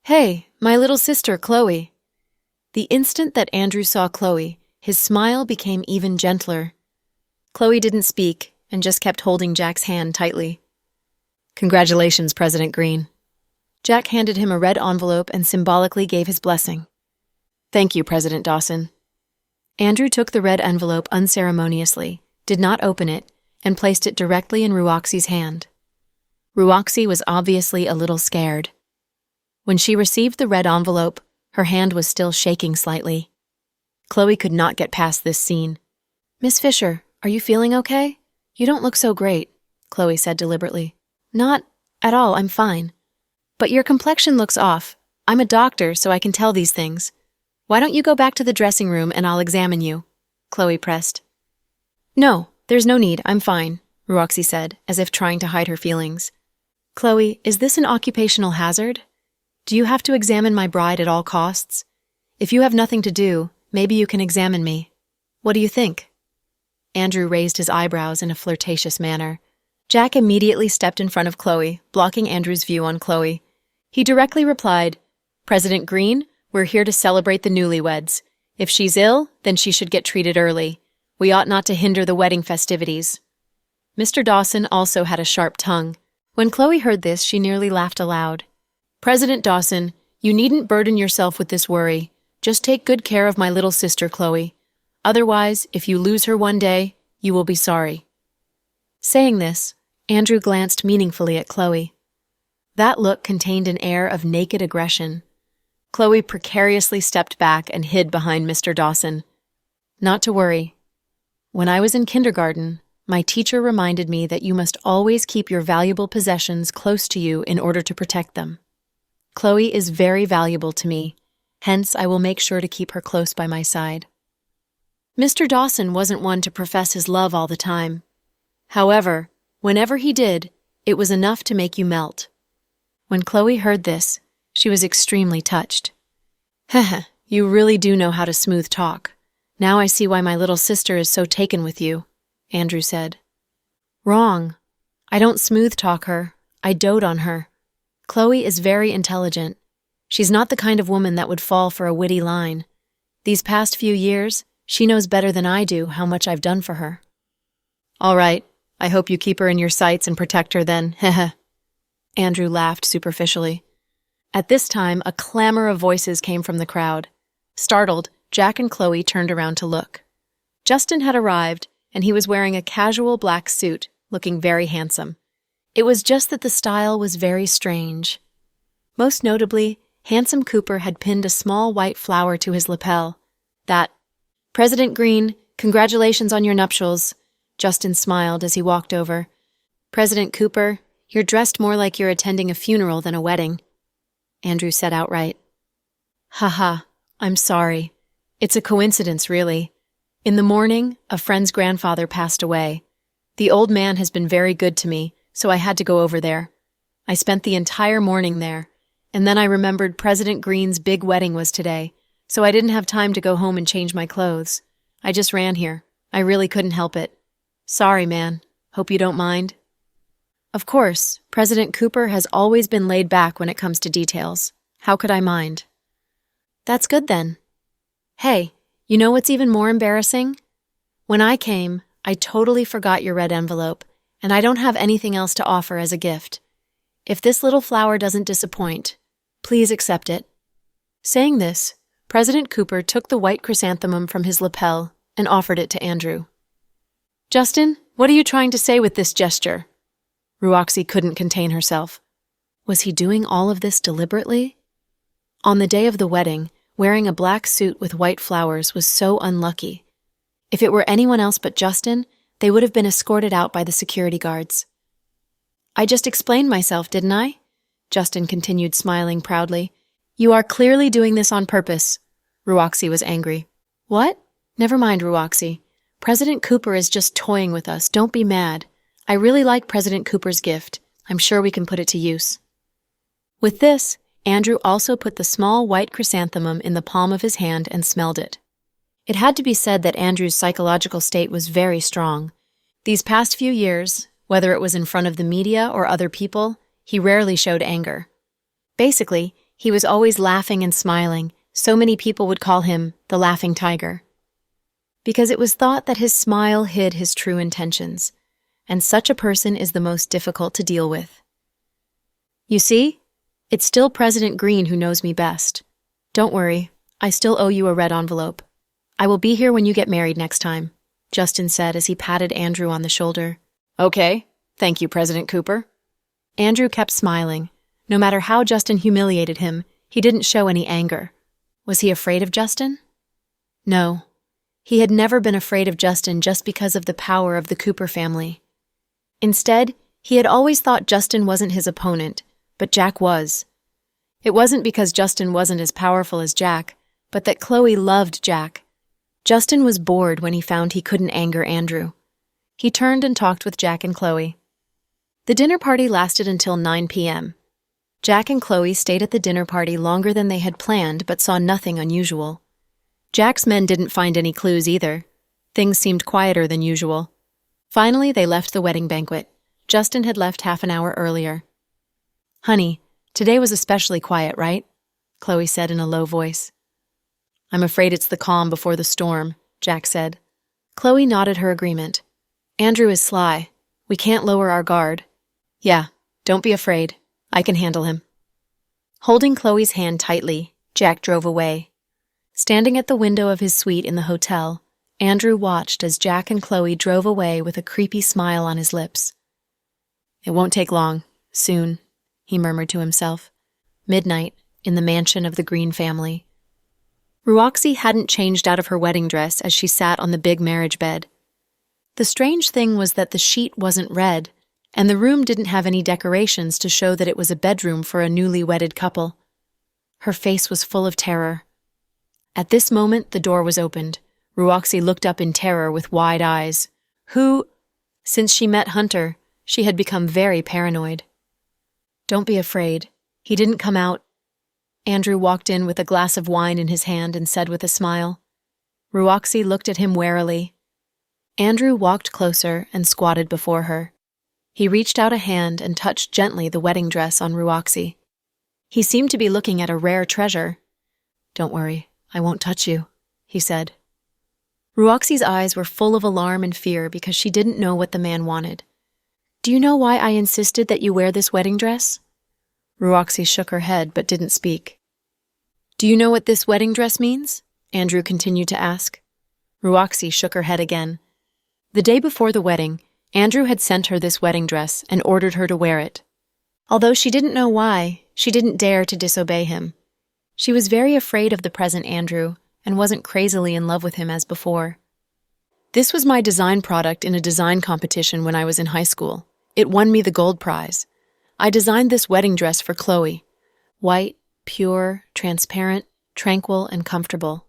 A: "Hey, my little sister, Chloe." The instant that Andrew saw Chloe, his smile became even gentler. Chloe didn't speak and just kept holding Jack's hand tightly. "Congratulations, President Green." Jack handed him a red envelope and symbolically gave his blessing. "Thank you, President Dawson." Andrew took the red envelope unceremoniously, did not open it, and placed it directly in Ruoxy's hand. Ruoxy was obviously a little scared. When she received the red envelope, her hand was still shaking slightly. Chloe could not get past this scene. "Miss Fisher, are you feeling okay? You don't look so great," Chloe said deliberately. "Not at all, I'm fine. But your complexion looks off. I'm a doctor, so I can tell these things. Why don't you go back to the dressing room and I'll examine you?" Chloe pressed. "No, there's no need, I'm fine," Ruoxy said, as if trying to hide her feelings. "Chloe, is this an occupational hazard? Do you have to examine my bride at all costs? If you have nothing to do, maybe you can examine me. What do you think?" Andrew raised his eyebrows in a flirtatious manner. Jack immediately stepped in front of Chloe, blocking Andrew's view on Chloe. He directly replied, "President Green, we're here to celebrate the newlyweds. If she's ill, then she should get treated early. We ought not to hinder the wedding festivities." Mr. Dawson also had a sharp tongue. When Chloe heard this, she nearly laughed aloud. "President Dawson, you needn't burden yourself with this worry. Just take good care of my little sister, Chloe. Otherwise, if you lose her one day, you will be sorry." Saying this, Andrew glanced meaningfully at Chloe. That look contained an air of naked aggression. Chloe precariously stepped back and hid behind Mr. Dawson. "Not to worry. When I was in kindergarten, my teacher reminded me that you must always keep your valuable possessions close to you in order to protect them. Chloe is very valuable to me, hence I will make sure to keep her close by my side." Mr. Dawson wasn't one to profess his love all the time. However, whenever he did, it was enough to make you melt. When Chloe heard this, she was extremely touched. "Heh, you really do know how to smooth talk. Now I see why my little sister is so taken with you," Andrew said. "Wrong. I don't smooth talk her. I dote on her. Chloe is very intelligent. She's not the kind of woman that would fall for a witty line. These past few years, she knows better than I do how much I've done for her." "All right. I hope you keep her in your sights and protect her then, heh." Andrew laughed superficially. At this time, a clamor of voices came from the crowd. Startled, Jack and Chloe turned around to look. Justin had arrived, and he was wearing a casual black suit, looking very handsome. It was just that the style was very strange. Most notably, Handsome Cooper had pinned a small white flower to his lapel. That, "President Green, congratulations on your nuptials," Justin smiled as he walked over. "President Cooper, you're dressed more like you're attending a funeral than a wedding," Andrew said outright. "Haha, I'm sorry. It's a coincidence, really. In the morning, a friend's grandfather passed away. The old man has been very good to me, so I had to go over there. I spent the entire morning there, and then I remembered President Green's big wedding was today, so I didn't have time to go home and change my clothes. I just ran here. I really couldn't help it. Sorry, man. Hope you don't mind." Of course, President Cooper has always been laid back when it comes to details. How could I mind? "That's good then. Hey, You know what's even more embarrassing? When I came, I totally forgot your red envelope, and I don't have anything else to offer as a gift. If this little flower doesn't disappoint, please accept it." Saying this, President Cooper took the white chrysanthemum from his lapel and offered it to Andrew. "Justin, what are you trying to say with this gesture?" Ruoxi couldn't contain herself. Was he doing all of this deliberately? On the day of the wedding, wearing a black suit with white flowers was so unlucky. If it were anyone else but Justin, they would have been escorted out by the security guards. "I just explained myself, didn't I?" Justin continued, smiling proudly. "You are clearly doing this on purpose." Ruoxi was angry. "What? Never mind, Ruoxi. President Cooper is just toying with us. Don't be mad. I really like President Cooper's gift. I'm sure we can put it to use." With this, Andrew also put the small white chrysanthemum in the palm of his hand and smelled it. It had to be said that Andrew's psychological state was very strong. These past few years, whether it was in front of the media or other people, he rarely showed anger. Basically, he was always laughing and smiling. So many people would call him the Laughing Tiger. Because it was thought that his smile hid his true intentions, and such a person is the most difficult to deal with. "You see? It's still President Green who knows me best. Don't worry, I still owe you a red envelope. I will be here when you get married next time," Justin said as he patted Andrew on the shoulder. "Okay, thank you, President Cooper." Andrew kept smiling. No matter how Justin humiliated him, he didn't show any anger. Was he afraid of Justin? No. He had never been afraid of Justin just because of the power of the Cooper family. Instead, he had always thought Justin wasn't his opponent, but Jack was. It wasn't because Justin wasn't as powerful as Jack, but that Chloe loved Jack. Justin was bored when he found he couldn't anger Andrew. He turned and talked with Jack and Chloe. The dinner party lasted until 9 p.m. Jack and Chloe stayed at the dinner party longer than they had planned but saw nothing unusual. Jack's men didn't find any clues either. Things seemed quieter than usual. Finally, they left the wedding banquet. Justin had left half an hour earlier. "Honey, today was especially quiet, right?" Chloe said in a low voice. "I'm afraid it's the calm before the storm," Jack said. Chloe nodded her agreement. "Andrew is sly. We can't lower our guard." "Yeah, don't be afraid. I can handle him." Holding Chloe's hand tightly, Jack drove away. Standing at the window of his suite in the hotel, Andrew watched as Jack and Chloe drove away with a creepy smile on his lips. "It won't take long. Soon," he murmured to himself. Midnight, in the mansion of the Green family. Ruoxi hadn't changed out of her wedding dress as she sat on the big marriage bed. The strange thing was that the sheet wasn't red, and the room didn't have any decorations to show that it was a bedroom for a newly wedded couple. Her face was full of terror. At this moment, the door was opened. Ruoxi looked up in terror with wide eyes. Who? Since she met Hunter, she had become very paranoid. "Don't be afraid. He didn't come out." Andrew walked in with a glass of wine in his hand and said with a smile. Ruoxi looked at him warily. Andrew walked closer and squatted before her. He reached out a hand and touched gently the wedding dress on Ruoxi. He seemed to be looking at a rare treasure. "Don't worry, I won't touch you," he said. Ruoxi's eyes were full of alarm and fear because she didn't know what the man wanted. "Do you know why I insisted that you wear this wedding dress?" Ruoxi shook her head but didn't speak. "Do you know what this wedding dress means?" Andrew continued to ask. Ruoxi shook her head again. The day before the wedding, Andrew had sent her this wedding dress and ordered her to wear it. Although she didn't know why, she didn't dare to disobey him. She was very afraid of the present Andrew and wasn't crazily in love with him as before. "This was my design product in a design competition when I was in high school. It won me the gold prize. I designed this wedding dress for Chloe. White, pure, transparent, tranquil, and comfortable.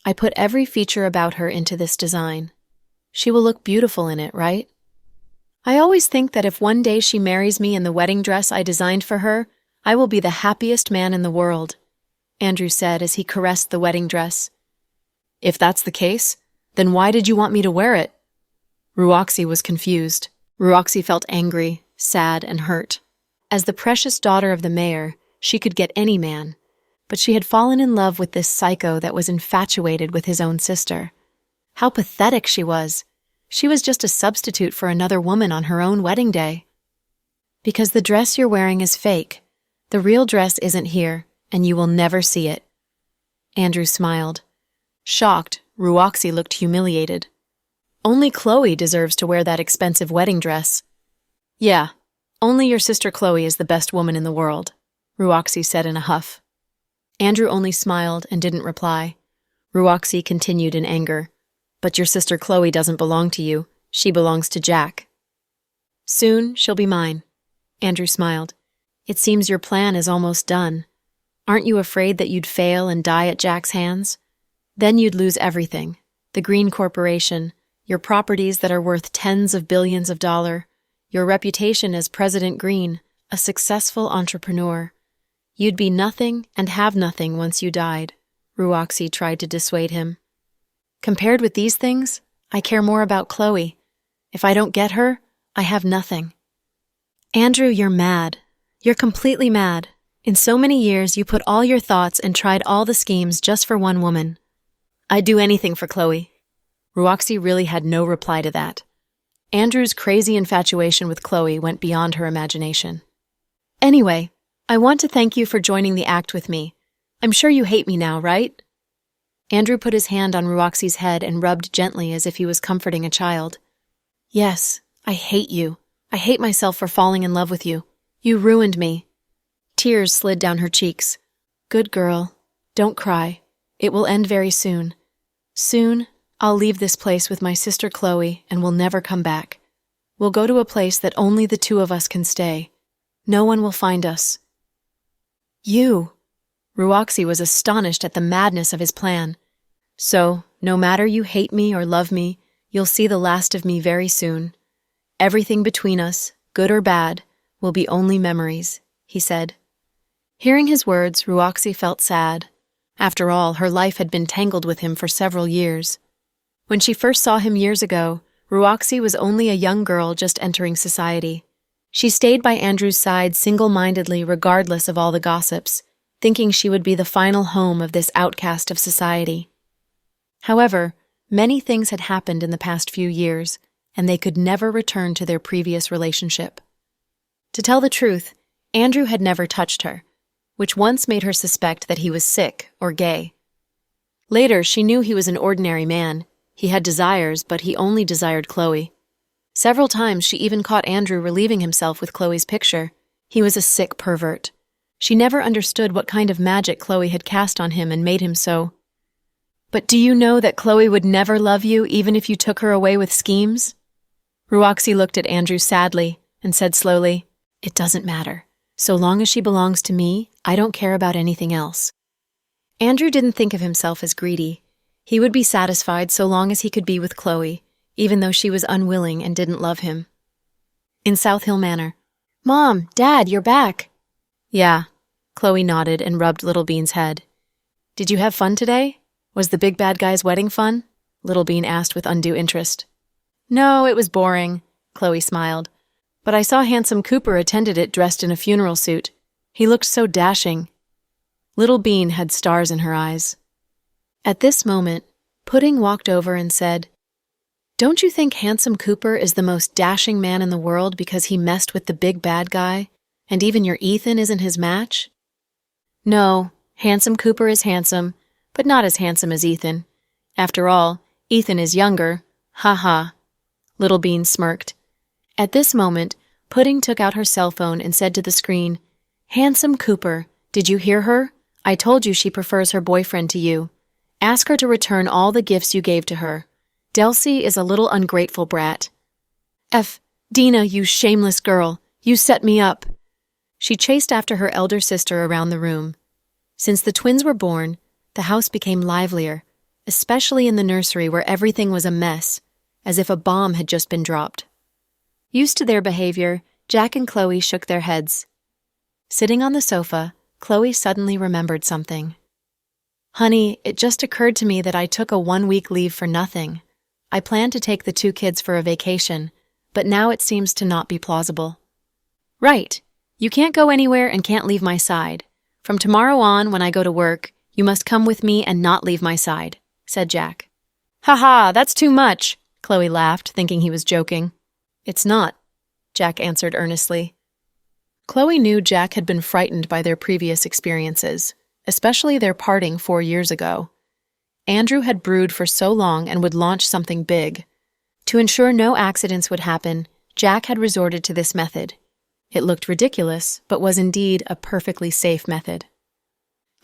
A: I put every feature about her into this design. She will look beautiful in it, right? I always think that if one day she marries me in the wedding dress I designed for her, I will be the happiest man in the world," Andrew said as he caressed the wedding dress. "If that's the case, then why did you want me to wear it?" Ruoxi was confused. Ruoxi felt angry, sad, and hurt. As the precious daughter of the mayor, she could get any man. but she had fallen in love with this psycho that was infatuated with his own sister. How pathetic she was. She was just a substitute for another woman on her own wedding day. Because the dress you're wearing is fake. The real dress isn't here, and you will never see it. Andrew smiled. Shocked, Ruoxi looked humiliated. Only Chloe deserves to wear that expensive wedding dress. Yeah, only your sister Chloe is the best woman in the world, Ruoxi said in a huff. Andrew only smiled and didn't reply. Ruoxi continued in anger. But your sister Chloe doesn't belong to you. She belongs to Jack. Soon she'll be mine. Andrew smiled. It seems your plan is almost done. Aren't you afraid that you'd fail and die at Jack's hands? Then you'd lose everything. The Green Corporation, your properties that are worth tens of billions of dollars, your reputation as President Green, a successful entrepreneur. You'd be nothing and have nothing once you died. Ruoxi tried to dissuade him. Compared with these things, I care more about Chloe. If I don't get her, I have nothing. Andrew, you're mad. You're completely mad. In so many years, you put all your thoughts and tried all the schemes just for one woman. I'd do anything for Chloe. Ruoxi really had no reply to that. Andrew's crazy infatuation with Chloe went beyond her imagination. Anyway, I want to thank you for joining the act with me. I'm sure you hate me now, right? Andrew put his hand on Ruoxi's head and rubbed gently as if he was comforting a child. Yes, I hate you. I hate myself for falling in love with you. You ruined me. Tears slid down her cheeks. Good girl. Don't cry. It will end very soon. Soon, I'll leave this place with my sister Chloe and we'll never come back. We'll go to a place that only the two of us can stay. No one will find us. You! Ruoxi was astonished at the madness of his plan. So, no matter you hate me or love me, you'll see the last of me very soon. Everything between us, good or bad, will be only memories, he said. Hearing his words, Ruoxi felt sad. After all, her life had been tangled with him for several years. When she first saw him years ago, Ruoxi was only a young girl just entering society. She stayed by Andrew's side single-mindedly regardless of all the gossips, thinking she would be the final home of this outcast of society. However, many things had happened in the past few years, and they could never return to their previous relationship. To tell the truth, Andrew had never touched her, which once made her suspect that he was sick or gay. Later, she knew he was an ordinary man. He had desires, but he only desired Chloe. Several times she even caught Andrew relieving himself with Chloe's picture. He was a sick pervert. She never understood what kind of magic Chloe had cast on him and made him so. But do you know that Chloe would never love you even if you took her away with schemes? Ruoxi looked at Andrew sadly and said slowly, It doesn't matter. So long as she belongs to me, I don't care about anything else. Andrew didn't think of himself as greedy. He would be satisfied so long as he could be with Chloe, even though she was unwilling and didn't love him. In South Hill Manor. Mom, Dad, you're back. Yeah. Chloe nodded and rubbed Little Bean's head. Did you have fun today? Was the big bad guy's wedding fun? Little Bean asked with undue interest. No, it was boring, Chloe smiled. But I saw handsome Cooper attended it dressed in a funeral suit. He looked so dashing. Little Bean had stars in her eyes. At this moment, Pudding walked over and said, Don't you think handsome Cooper is the most dashing man in the world because he messed with the big bad guy, and even your Ethan isn't his match? No, handsome Cooper is handsome, but not as handsome as Ethan. After all, Ethan is younger. Ha ha. Little Bean smirked. At this moment, Pudding took out her cell phone and said to the screen, Handsome Cooper, did you hear her? I told you she prefers her boyfriend to you. Ask her to return all the gifts you gave to her. Delcy is a little ungrateful brat. Dina, you shameless girl. You set me up. She chased after her elder sister around the room. Since the twins were born, the house became livelier, especially in the nursery where everything was a mess, as if a bomb had just been dropped. Used to their behavior, Jack and Chloe shook their heads. Sitting on the sofa, Chloe suddenly remembered something. Honey, it just occurred to me that I took a 1-week leave for nothing. I planned to take the 2 kids for a vacation, but now it seems to not be plausible. Right. You can't go anywhere and can't leave my side. From tomorrow on, when I go to work, you must come with me and not leave my side, said Jack. Ha ha, that's too much, Chloe laughed, thinking he was joking. It's not, Jack answered earnestly. Chloe knew Jack had been frightened by their previous experiences, especially their parting 4 years ago. Andrew had brewed for so long and would launch something big. To ensure no accidents would happen, Jack had resorted to this method. It looked ridiculous, but was indeed a perfectly safe method.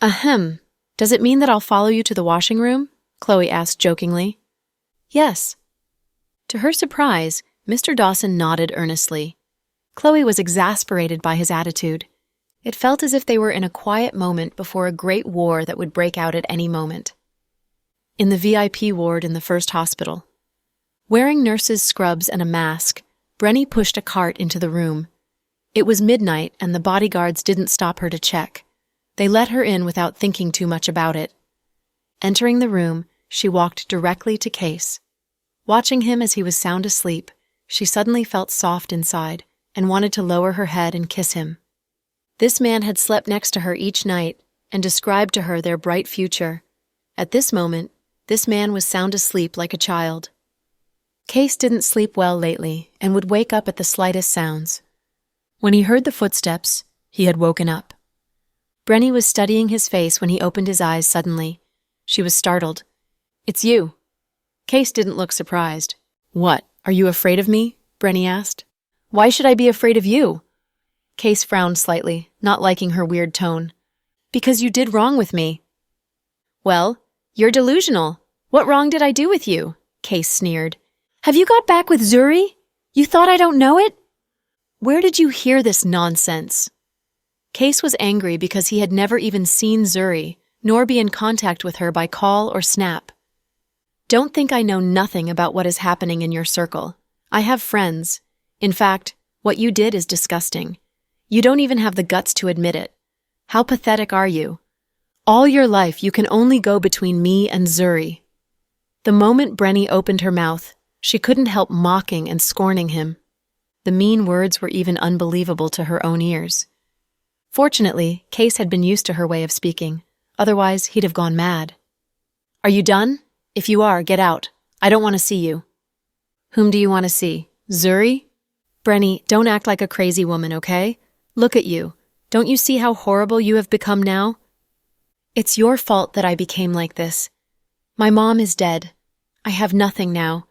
A: Ahem. Does it mean that I'll follow you to the washing room? Chloe asked jokingly. Yes. To her surprise, Mr. Dawson nodded earnestly. Chloe was exasperated by his attitude. It felt as if they were in a quiet moment before a great war that would break out at any moment. In the VIP ward in the first hospital. Wearing nurse's scrubs and a mask, Brenny pushed a cart into the room. It was midnight and the bodyguards didn't stop her to check. They let her in without thinking too much about it. Entering the room, she walked directly to Case. Watching him as he was sound asleep, she suddenly felt soft inside and wanted to lower her head and kiss him. This man had slept next to her each night and described to her their bright future. At this moment, this man was sound asleep like a child. Case didn't sleep well lately and would wake up at the slightest sounds. When he heard the footsteps, he had woken up. Brenny was studying his face when he opened his eyes suddenly. She was startled. It's you. Case didn't look surprised. What, are you afraid of me? Brenny asked. Why should I be afraid of you? Case frowned slightly, not liking her weird tone. Because you did wrong with me. Well, you're delusional. What wrong did I do with you? Case sneered. Have you got back with Zuri? You thought I don't know it? Where did you hear this nonsense? Case was angry because he had never even seen Zuri, nor be in contact with her by call or snap. Don't think I know nothing about what is happening in your circle. I have friends. In fact, what you did is disgusting. You don't even have the guts to admit it. How pathetic are you? All your life you can only go between me and Zuri. The moment Brenny opened her mouth, she couldn't help mocking and scorning him. The mean words were even unbelievable to her own ears. Fortunately, Case had been used to her way of speaking. Otherwise, he'd have gone mad. Are you done? If you are, get out. I don't want to see you. Whom do you want to see? Zuri? Brenny, don't act like a crazy woman, okay? Look at you. Don't you see how horrible you have become now? It's your fault that I became like this. My mom is dead. I have nothing now.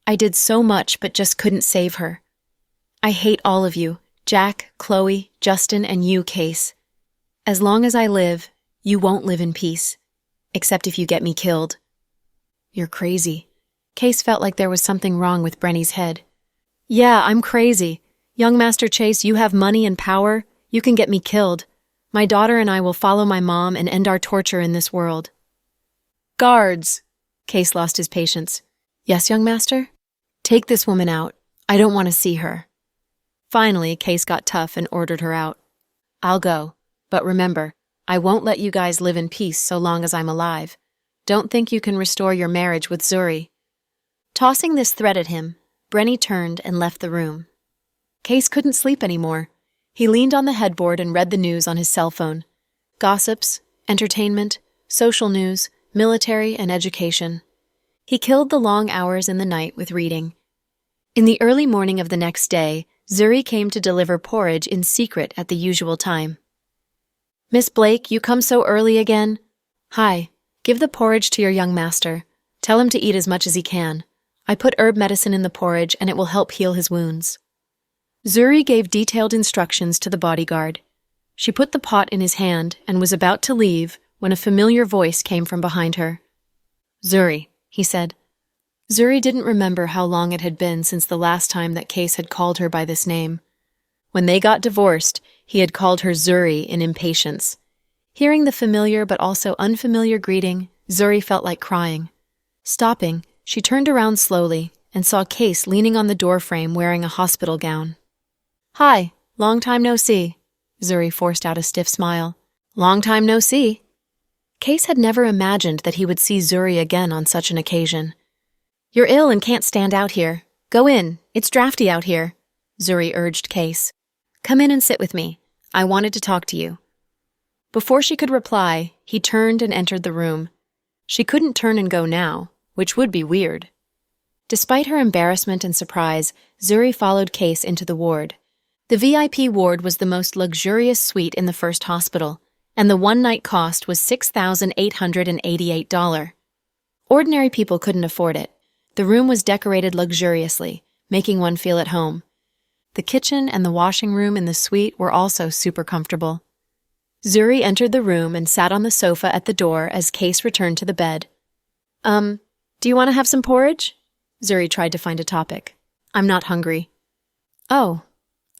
A: I did so much but just couldn't save her. I hate all of you, Jack, Chloe, Justin, and you, Case. As long as I live, you won't live in peace. Except if you get me killed. You're crazy. Case felt like there was something wrong with Brenny's head. Yeah, I'm crazy. Young Master Chase, you have money and power. You can get me killed. My daughter and I will follow my mom and end our torture in this world. Guards! Case lost his patience. Yes, young master? Take this woman out. I don't want to see her. Finally, Case got tough and ordered her out. I'll go, but remember, I won't let you guys live in peace so long as I'm alive. Don't think you can restore your marriage with Zuri. Tossing this threat at him, Brenny turned and left the room. Case couldn't sleep anymore. He leaned on the headboard and read the news on his cell phone. Gossips, entertainment, social news, military, and education. He killed the long hours in the night with reading. In the early morning of the next day, Zuri came to deliver porridge in secret at the usual time. Miss Blake, you come so early again? Hi, give the porridge to your young master. Tell him to eat as much as he can. I put herb medicine in the porridge and it will help heal his wounds. Zuri gave detailed instructions to the bodyguard. She put the pot in his hand and was about to leave when a familiar voice came from behind her. Zuri, he said. Zuri didn't remember how long it had been since the last time that Case had called her by this name. When they got divorced, he had called her Zuri in impatience. Hearing the familiar but also unfamiliar greeting, Zuri felt like crying. Stopping, she turned around slowly and saw Case leaning on the doorframe wearing a hospital gown. Hi, long time no see. Zuri forced out a stiff smile. Long time no see. Case had never imagined that he would see Zuri again on such an occasion. You're ill and can't stand out here. Go in. It's drafty out here, Zuri urged Case. Come in and sit with me. I wanted to talk to you. Before she could reply, he turned and entered the room. She couldn't turn and go now, which would be weird. Despite her embarrassment and surprise, Zuri followed Case into the ward. The VIP ward was the most luxurious suite in the first hospital, and the one-night cost was $6,888. Ordinary people couldn't afford it. The room was decorated luxuriously, making one feel at home. The kitchen and the washing room in the suite were also super comfortable. Zuri entered the room and sat on the sofa at the door as Case returned to the bed. Do you want to have some porridge? Zuri tried to find a topic. I'm not hungry. Oh,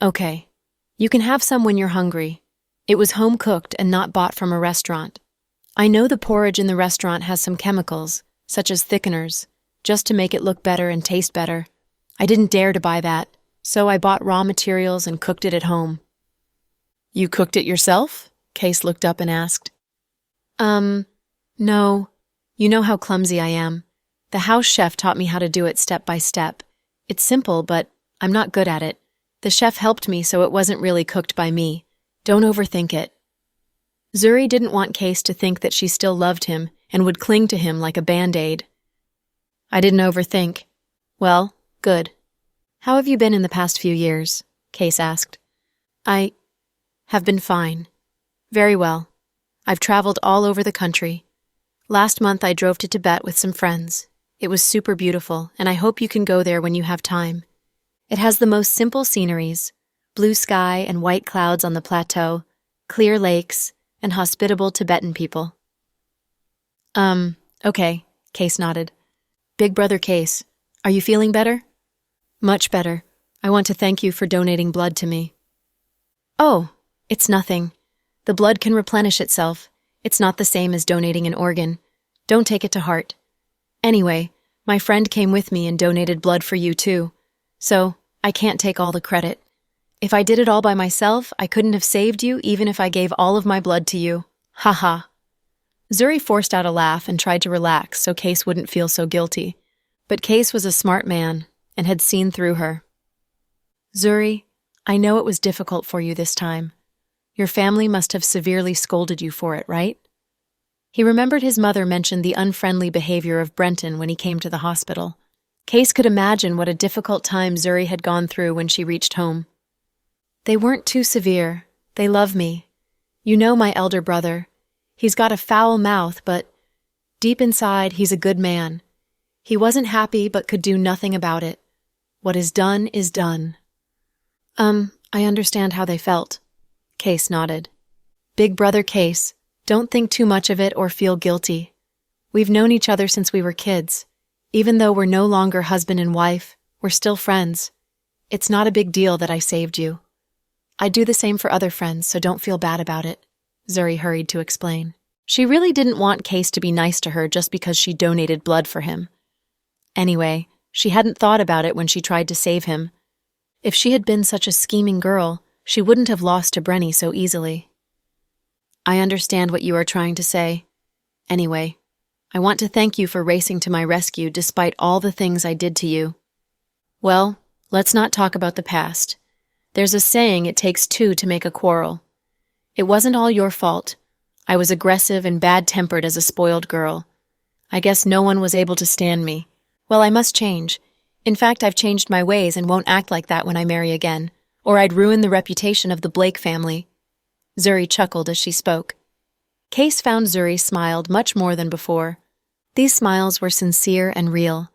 A: okay. You can have some when you're hungry. It was home-cooked and not bought from a restaurant. I know the porridge in the restaurant has some chemicals, such as thickeners, just to make it look better and taste better. I didn't dare to buy that, so I bought raw materials and cooked it at home. You cooked it yourself? Case looked up and asked. No. You know how clumsy I am. The house chef taught me how to do it step by step. It's simple, but I'm not good at it. The chef helped me, so it wasn't really cooked by me. Don't overthink it. Zuri didn't want Case to think that she still loved him and would cling to him like a Band-Aid. I didn't overthink. Well, good. How have you been in the past few years? Case asked. I have been fine. Very well. I've traveled all over the country. Last month I drove to Tibet with some friends. It was super beautiful, and I hope you can go there when you have time. It has the most simple sceneries, blue sky and white clouds on the plateau, clear lakes, and hospitable Tibetan people. Okay, Case nodded. Big brother Case, are you feeling better? Much better. I want to thank you for donating blood to me. Oh, it's nothing. The blood can replenish itself. It's not the same as donating an organ. Don't take it to heart. Anyway, my friend came with me and donated blood for you too. So, I can't take all the credit. If I did it all by myself, I couldn't have saved you even if I gave all of my blood to you. Ha ha. Zuri forced out a laugh and tried to relax so Case wouldn't feel so guilty. But Case was a smart man and had seen through her. Zuri, I know it was difficult for you this time. Your family must have severely scolded you for it, right? He remembered his mother mentioned the unfriendly behavior of Brenton when he came to the hospital. Case could imagine what a difficult time Zuri had gone through when she reached home. They weren't too severe. They love me. You know my elder brother. He's got a foul mouth, but deep inside, he's a good man. He wasn't happy but could do nothing about it. What is done is done. I understand how they felt. Case nodded. Big brother Case, don't think too much of it or feel guilty. We've known each other since we were kids. Even though we're no longer husband and wife, we're still friends. It's not a big deal that I saved you. I'd do the same for other friends, so don't feel bad about it, Zuri hurried to explain. She really didn't want Case to be nice to her just because she donated blood for him. Anyway, she hadn't thought about it when she tried to save him. If she had been such a scheming girl, she wouldn't have lost to Brenny so easily. I understand what you are trying to say. Anyway, I want to thank you for racing to my rescue despite all the things I did to you. Well, let's not talk about the past. There's a saying it takes two to make a quarrel. It wasn't all your fault. I was aggressive and bad-tempered as a spoiled girl. I guess no one was able to stand me. Well, I must change. In fact, I've changed my ways and won't act like that when I marry again, or I'd ruin the reputation of the Blake family. Zuri chuckled as she spoke. Case found Zuri smiled much more than before. These smiles were sincere and real.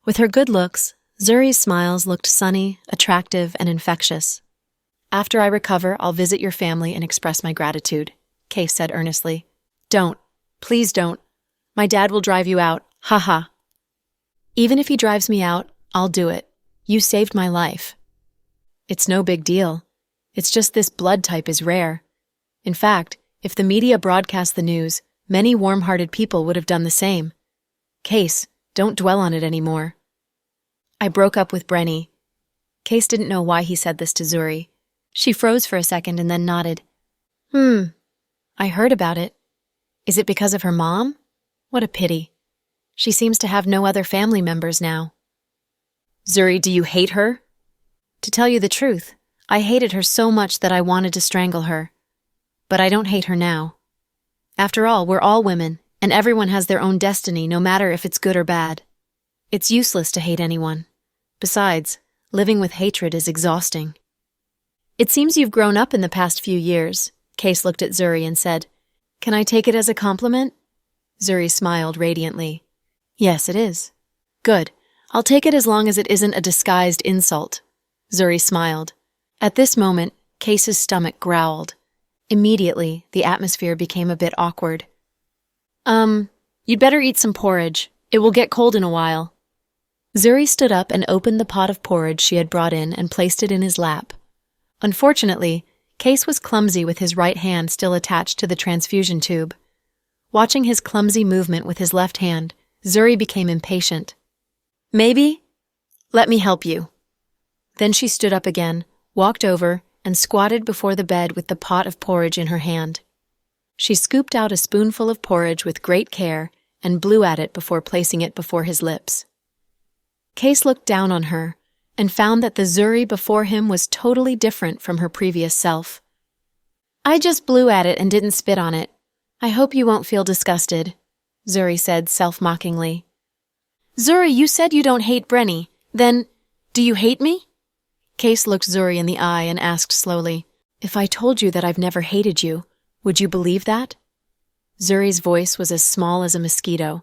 A: With her good looks, Zuri's smiles looked sunny, attractive, and infectious. After I recover, I'll visit your family and express my gratitude, Case said earnestly. Don't. Please don't. My dad will drive you out. Ha ha. Even if he drives me out, I'll do it. You saved my life. It's no big deal. It's just this blood type is rare. In fact, if the media broadcast the news, many warm-hearted people would have done the same. Case, don't dwell on it anymore. I broke up with Brenny. Case didn't know why he said this to Zuri. She froze for a second and then nodded. I heard about it. Is it because of her mom? What a pity. She seems to have no other family members now. Zuri, do you hate her? To tell you the truth, I hated her so much that I wanted to strangle her. but I don't hate her now. After all, we're all women, and everyone has their own destiny, no matter if it's good or bad. It's useless to hate anyone. Besides, living with hatred is exhausting. It seems you've grown up in the past few years. Case looked at Zuri and said, "Can I take it as a compliment?" Zuri smiled radiantly. "Yes, it is." "Good. I'll take it as long as it isn't a disguised insult." Zuri smiled. At this moment, Case's stomach growled. Immediately, the atmosphere became a bit awkward. You'd better eat some porridge. It will get cold in a while." Zuri stood up and opened the pot of porridge she had brought in and placed it in his lap. Unfortunately, Case was clumsy with his right hand still attached to the transfusion tube. Watching his clumsy movement with his left hand, Zuri became impatient. "Maybe? Let me help you." Then she stood up again, walked over, and squatted before the bed with the pot of porridge in her hand. She scooped out a spoonful of porridge with great care and blew at it before placing it before his lips. Case looked down on her and found that the Zuri before him was totally different from her previous self. "I just blew at it and didn't spit on it. I hope you won't feel disgusted," Zuri said self-mockingly. "Zuri, you said you don't hate Brenny. Then, do you hate me?" Case looked Zuri in the eye and asked slowly, "If I told you that I've never hated you, would you believe that?" Zuri's voice was as small as a mosquito,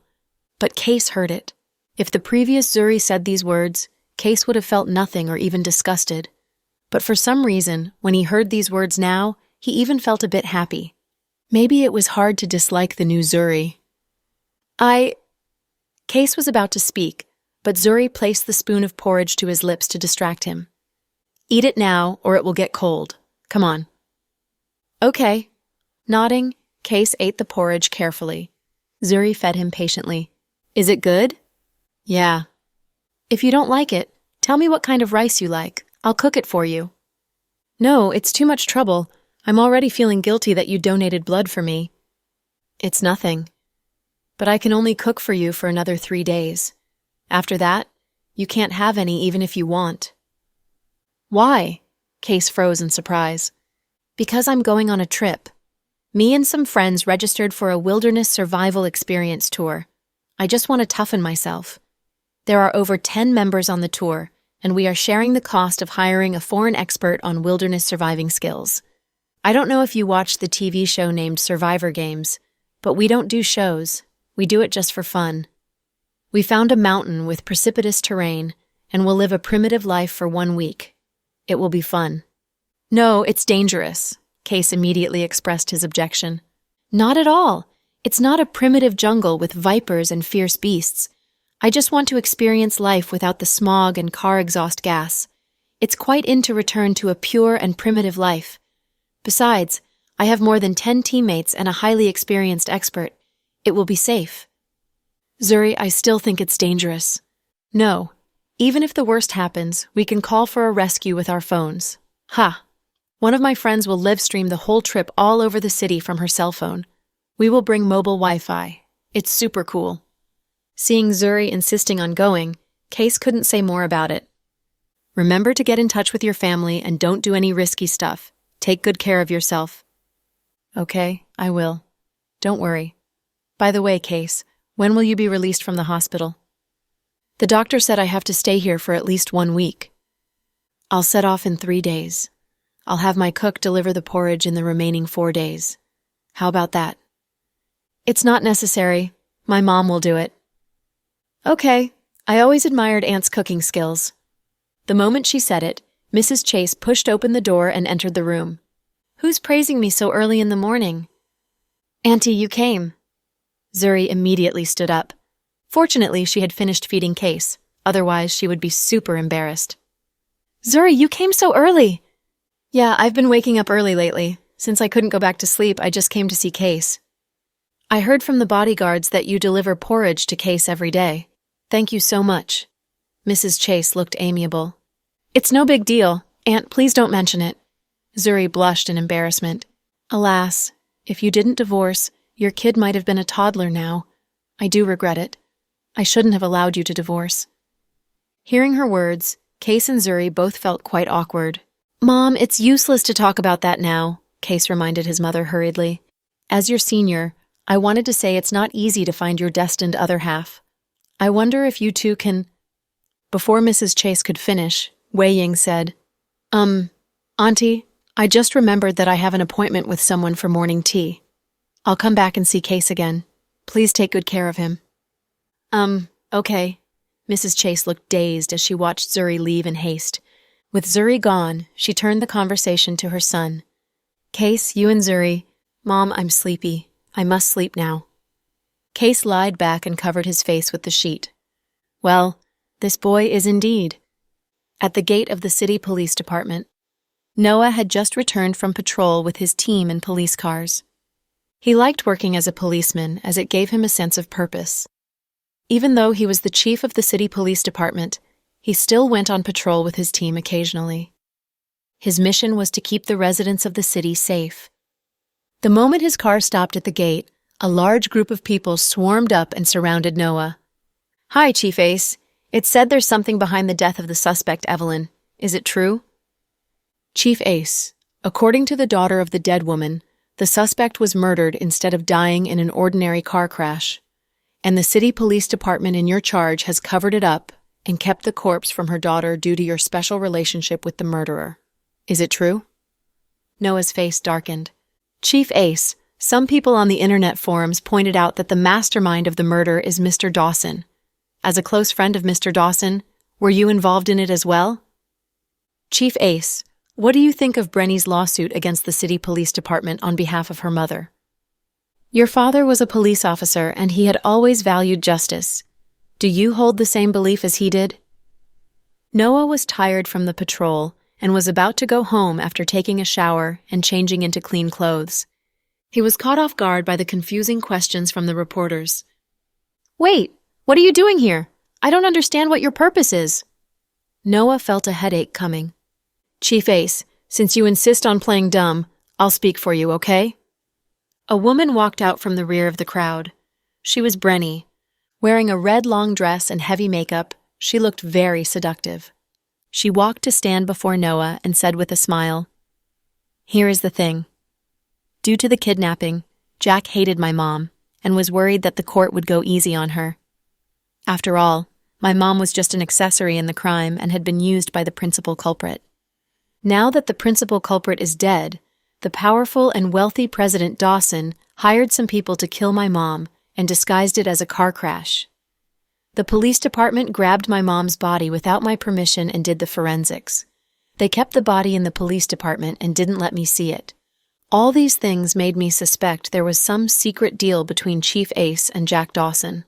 A: but Case heard it. If the previous Zuri said these words, Case would have felt nothing or even disgusted. But for some reason, when he heard these words now, he even felt a bit happy. Maybe it was hard to dislike the new Zuri. Case was about to speak, but Zuri placed the spoon of porridge to his lips to distract him. "Eat it now, or it will get cold. Come on." "Okay." Nodding, Case ate the porridge carefully. Zuri fed him patiently. "Is it good?" "Yeah." "If you don't like it, tell me what kind of rice you like. I'll cook it for you." "No, it's too much trouble. I'm already feeling guilty that you donated blood for me." "It's nothing. But I can only cook for you for another 3 days. After that, you can't have any even if you want." "Why?" Case froze in surprise. "Because I'm going on a trip. Me and some friends registered for a wilderness survival experience tour. I just want to toughen myself. There are over 10 members on the tour, and we are sharing the cost of hiring a foreign expert on wilderness surviving skills. I don't know if you watched the TV show named Survivor Games, but we don't do shows. We do it just for fun. We found a mountain with precipitous terrain, and will live a primitive life for 1 week. It will be fun." "No, it's dangerous," Case immediately expressed his objection. "Not at all. It's not a primitive jungle with vipers and fierce beasts. I just want to experience life without the smog and car exhaust gas. It's quite in to return to a pure and primitive life. Besides, I have more than 10 teammates and a highly experienced expert. It will be safe." "Zuri, I still think it's dangerous." "No. Even if the worst happens, we can call for a rescue with our phones." "Ha! One of my friends will live stream the whole trip all over the city from her cell phone. We will bring mobile Wi-Fi. It's super cool." Seeing Zuri insisting on going, Case couldn't say more about it. "Remember to get in touch with your family and don't do any risky stuff. Take good care of yourself." "Okay, I will. Don't worry. By the way, Case, when will you be released from the hospital?" "The doctor said I have to stay here for at least 1 week. I'll set off in 3 days. I'll have my cook deliver the porridge in the remaining 4 days. How about that?" "It's not necessary. My mom will do it." "Okay. I always admired Aunt's cooking skills." The moment she said it, Mrs. Chase pushed open the door and entered the room. "Who's praising me so early in the morning?" "Auntie, you came." Zuri immediately stood up. Fortunately, she had finished feeding Case. Otherwise, she would be super embarrassed. "Zuri, you came so early." "Yeah, I've been waking up early lately. Since I couldn't go back to sleep, I just came to see Case." "I heard from the bodyguards that you deliver porridge to Case every day. Thank you so much." Mrs. Chase looked amiable. "It's no big deal. Aunt, please don't mention it." Zuri blushed in embarrassment. "Alas, if you didn't divorce, your kid might have been a toddler now. I do regret it. I shouldn't have allowed you to divorce." Hearing her words, Case and Zuri both felt quite awkward. "Mom, it's useless to talk about that now. Case reminded his mother hurriedly. As your senior, I wanted to say it's not easy to find your destined other half. I wonder if you two can... Before Mrs. Chase could finish, Wei Ying said, Auntie, I just remembered that I have an appointment with someone for morning tea. I'll come back and see Case again. Please take good care of him. Okay. Mrs. Chase looked dazed as she watched Zuri leave in haste. With Zuri gone, she turned the conversation to her son. Case, you and Zuri. Mom, I'm sleepy. I must sleep now. Case lied back and covered his face with the sheet. Well, this boy is indeed. At the gate of the city police department, Noah had just returned from patrol with his team in police cars. He liked working as a policeman as it gave him a sense of purpose. Even though he was the chief of the city police department, he still went on patrol with his team occasionally. His mission was to keep the residents of the city safe. The moment his car stopped at the gate, a large group of people swarmed up and surrounded Noah. Hi, Chief Ace. It's said there's something behind the death of the suspect, Evelyn. Is it true? Chief Ace, according to the daughter of the dead woman, the suspect was murdered instead of dying in an ordinary car crash, and the city police department in your charge has covered it up and kept the corpse from her daughter due to your special relationship with the murderer. Is it true? Noah's face darkened. Chief Ace, some people on the internet forums pointed out that the mastermind of the murder is Mr. Dawson. As a close friend of Mr. Dawson, were you involved in it as well? Chief Ace, what do you think of Brenny's lawsuit against the city police department on behalf of her mother? Your father was a police officer and he had always valued justice. Do you hold the same belief as he did? Noah was tired from the patrol and was about to go home after taking a shower and changing into clean clothes. He was caught off guard by the confusing questions from the reporters. Wait, what are you doing here? I don't understand what your purpose is. Noah felt a headache coming. Chief Ace, since you insist on playing dumb, I'll speak for you, okay? A woman walked out from the rear of the crowd. She was Brenny. Wearing a red long dress and heavy makeup, she looked very seductive. She walked to stand before Noah and said with a smile, Here is the thing. Due to the kidnapping, Jack hated my mom and was worried that the court would go easy on her. After all, my mom was just an accessory in the crime and had been used by the principal culprit. Now that the principal culprit is dead, the powerful and wealthy President Dawson hired some people to kill my mom and disguised it as a car crash. The police department grabbed my mom's body without my permission and did the forensics. They kept the body in the police department and didn't let me see it. All these things made me suspect there was some secret deal between Chief Ace and Jack Dawson.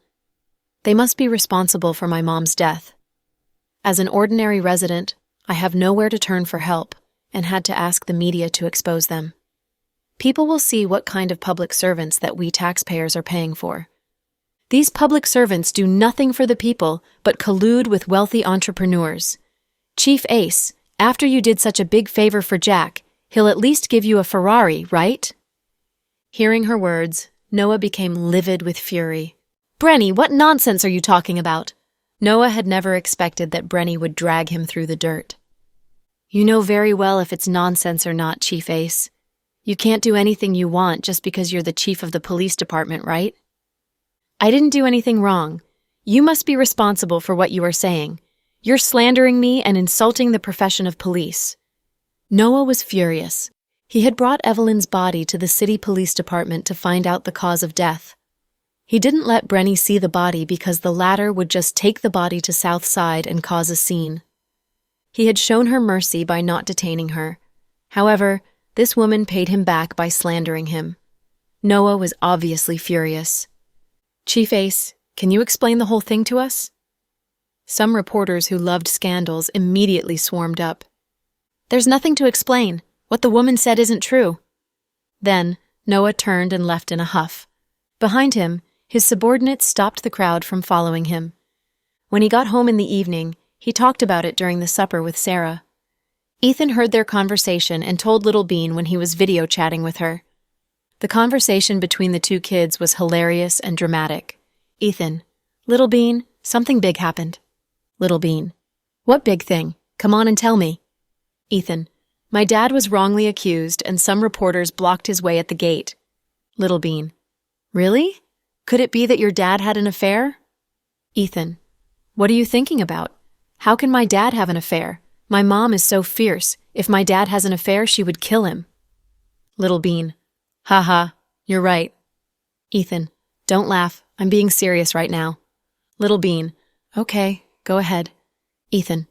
A: They must be responsible for my mom's death. As an ordinary resident, I have nowhere to turn for help and had to ask the media to expose them. People will see what kind of public servants that we taxpayers are paying for. These public servants do nothing for the people but collude with wealthy entrepreneurs. Chief Ace, after you did such a big favor for Jack, he'll at least give you a Ferrari, right? Hearing her words, Noah became livid with fury. Brenny, what nonsense are you talking about? Noah had never expected that Brenny would drag him through the dirt. You know very well if it's nonsense or not, Chief Ace. You can't do anything you want just because you're the chief of the police department, right? I didn't do anything wrong. You must be responsible for what you are saying. You're slandering me and insulting the profession of police. Noah was furious. He had brought Evelyn's body to the city police department to find out the cause of death. He didn't let Brenny see the body because the latter would just take the body to South Side and cause a scene. He had shown her mercy by not detaining her. However, this woman paid him back by slandering him. Noah was obviously furious. Chief Ace, can you explain the whole thing to us? Some reporters who loved scandals immediately swarmed up. There's nothing to explain. What the woman said isn't true. Then, Noah turned and left in a huff. Behind him, his subordinates stopped the crowd from following him. When he got home in the evening, he talked about it during the supper with Sarah. Ethan heard their conversation and told Little Bean when he was video chatting with her. The conversation between the two kids was hilarious and dramatic. Ethan, Little Bean, something big happened. Little Bean, what big thing? Come on and tell me. Ethan, My dad was wrongly accused, and some reporters blocked his way at the gate. Little Bean. Really? Could it be that your dad had an affair? Ethan. What are you thinking about? How can my dad have an affair? My mom is so fierce. If my dad has an affair, she would kill him. Little Bean. Haha, you're right. Ethan. Don't laugh. I'm being serious right now. Little Bean. Okay, go ahead. Ethan.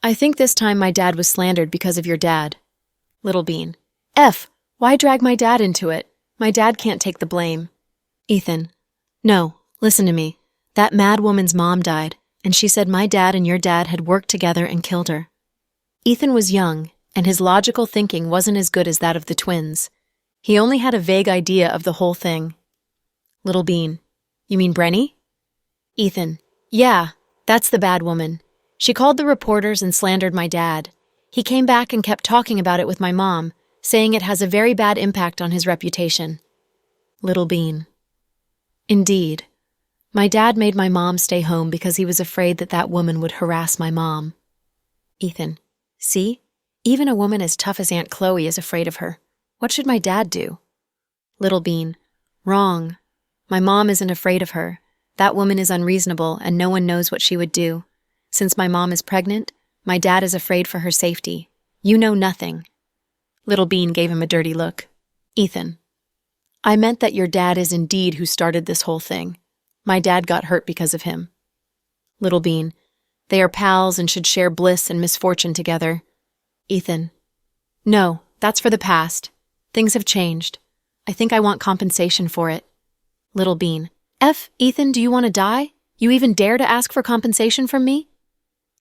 A: I think this time my dad was slandered because of your dad. Little Bean. Why drag my dad into it? My dad can't take the blame. Ethan. No, listen to me. That mad woman's mom died, and she said my dad and your dad had worked together and killed her. Ethan was young, and his logical thinking wasn't as good as that of the twins. He only had a vague idea of the whole thing. Little Bean. You mean Brenny? Ethan. Yeah, that's the bad woman. She called the reporters and slandered my dad. He came back and kept talking about it with my mom, saying it has a very bad impact on his reputation. Little Bean. Indeed. My dad made my mom stay home because he was afraid that that woman would harass my mom. Ethan. See? Even a woman as tough as Aunt Chloe is afraid of her. What should my dad do? Little Bean. Wrong. My mom isn't afraid of her. That woman is unreasonable, and no one knows what she would do. Since my mom is pregnant, my dad is afraid for her safety. You know nothing. Little Bean gave him a dirty look. Ethan. I meant that your dad is indeed who started this whole thing. My dad got hurt because of him. Little Bean. They are pals and should share bliss and misfortune together. Ethan. No, that's for the past. Things have changed. I think I want compensation for it. Little Bean. Ethan, do you want to die? You even dare to ask for compensation from me?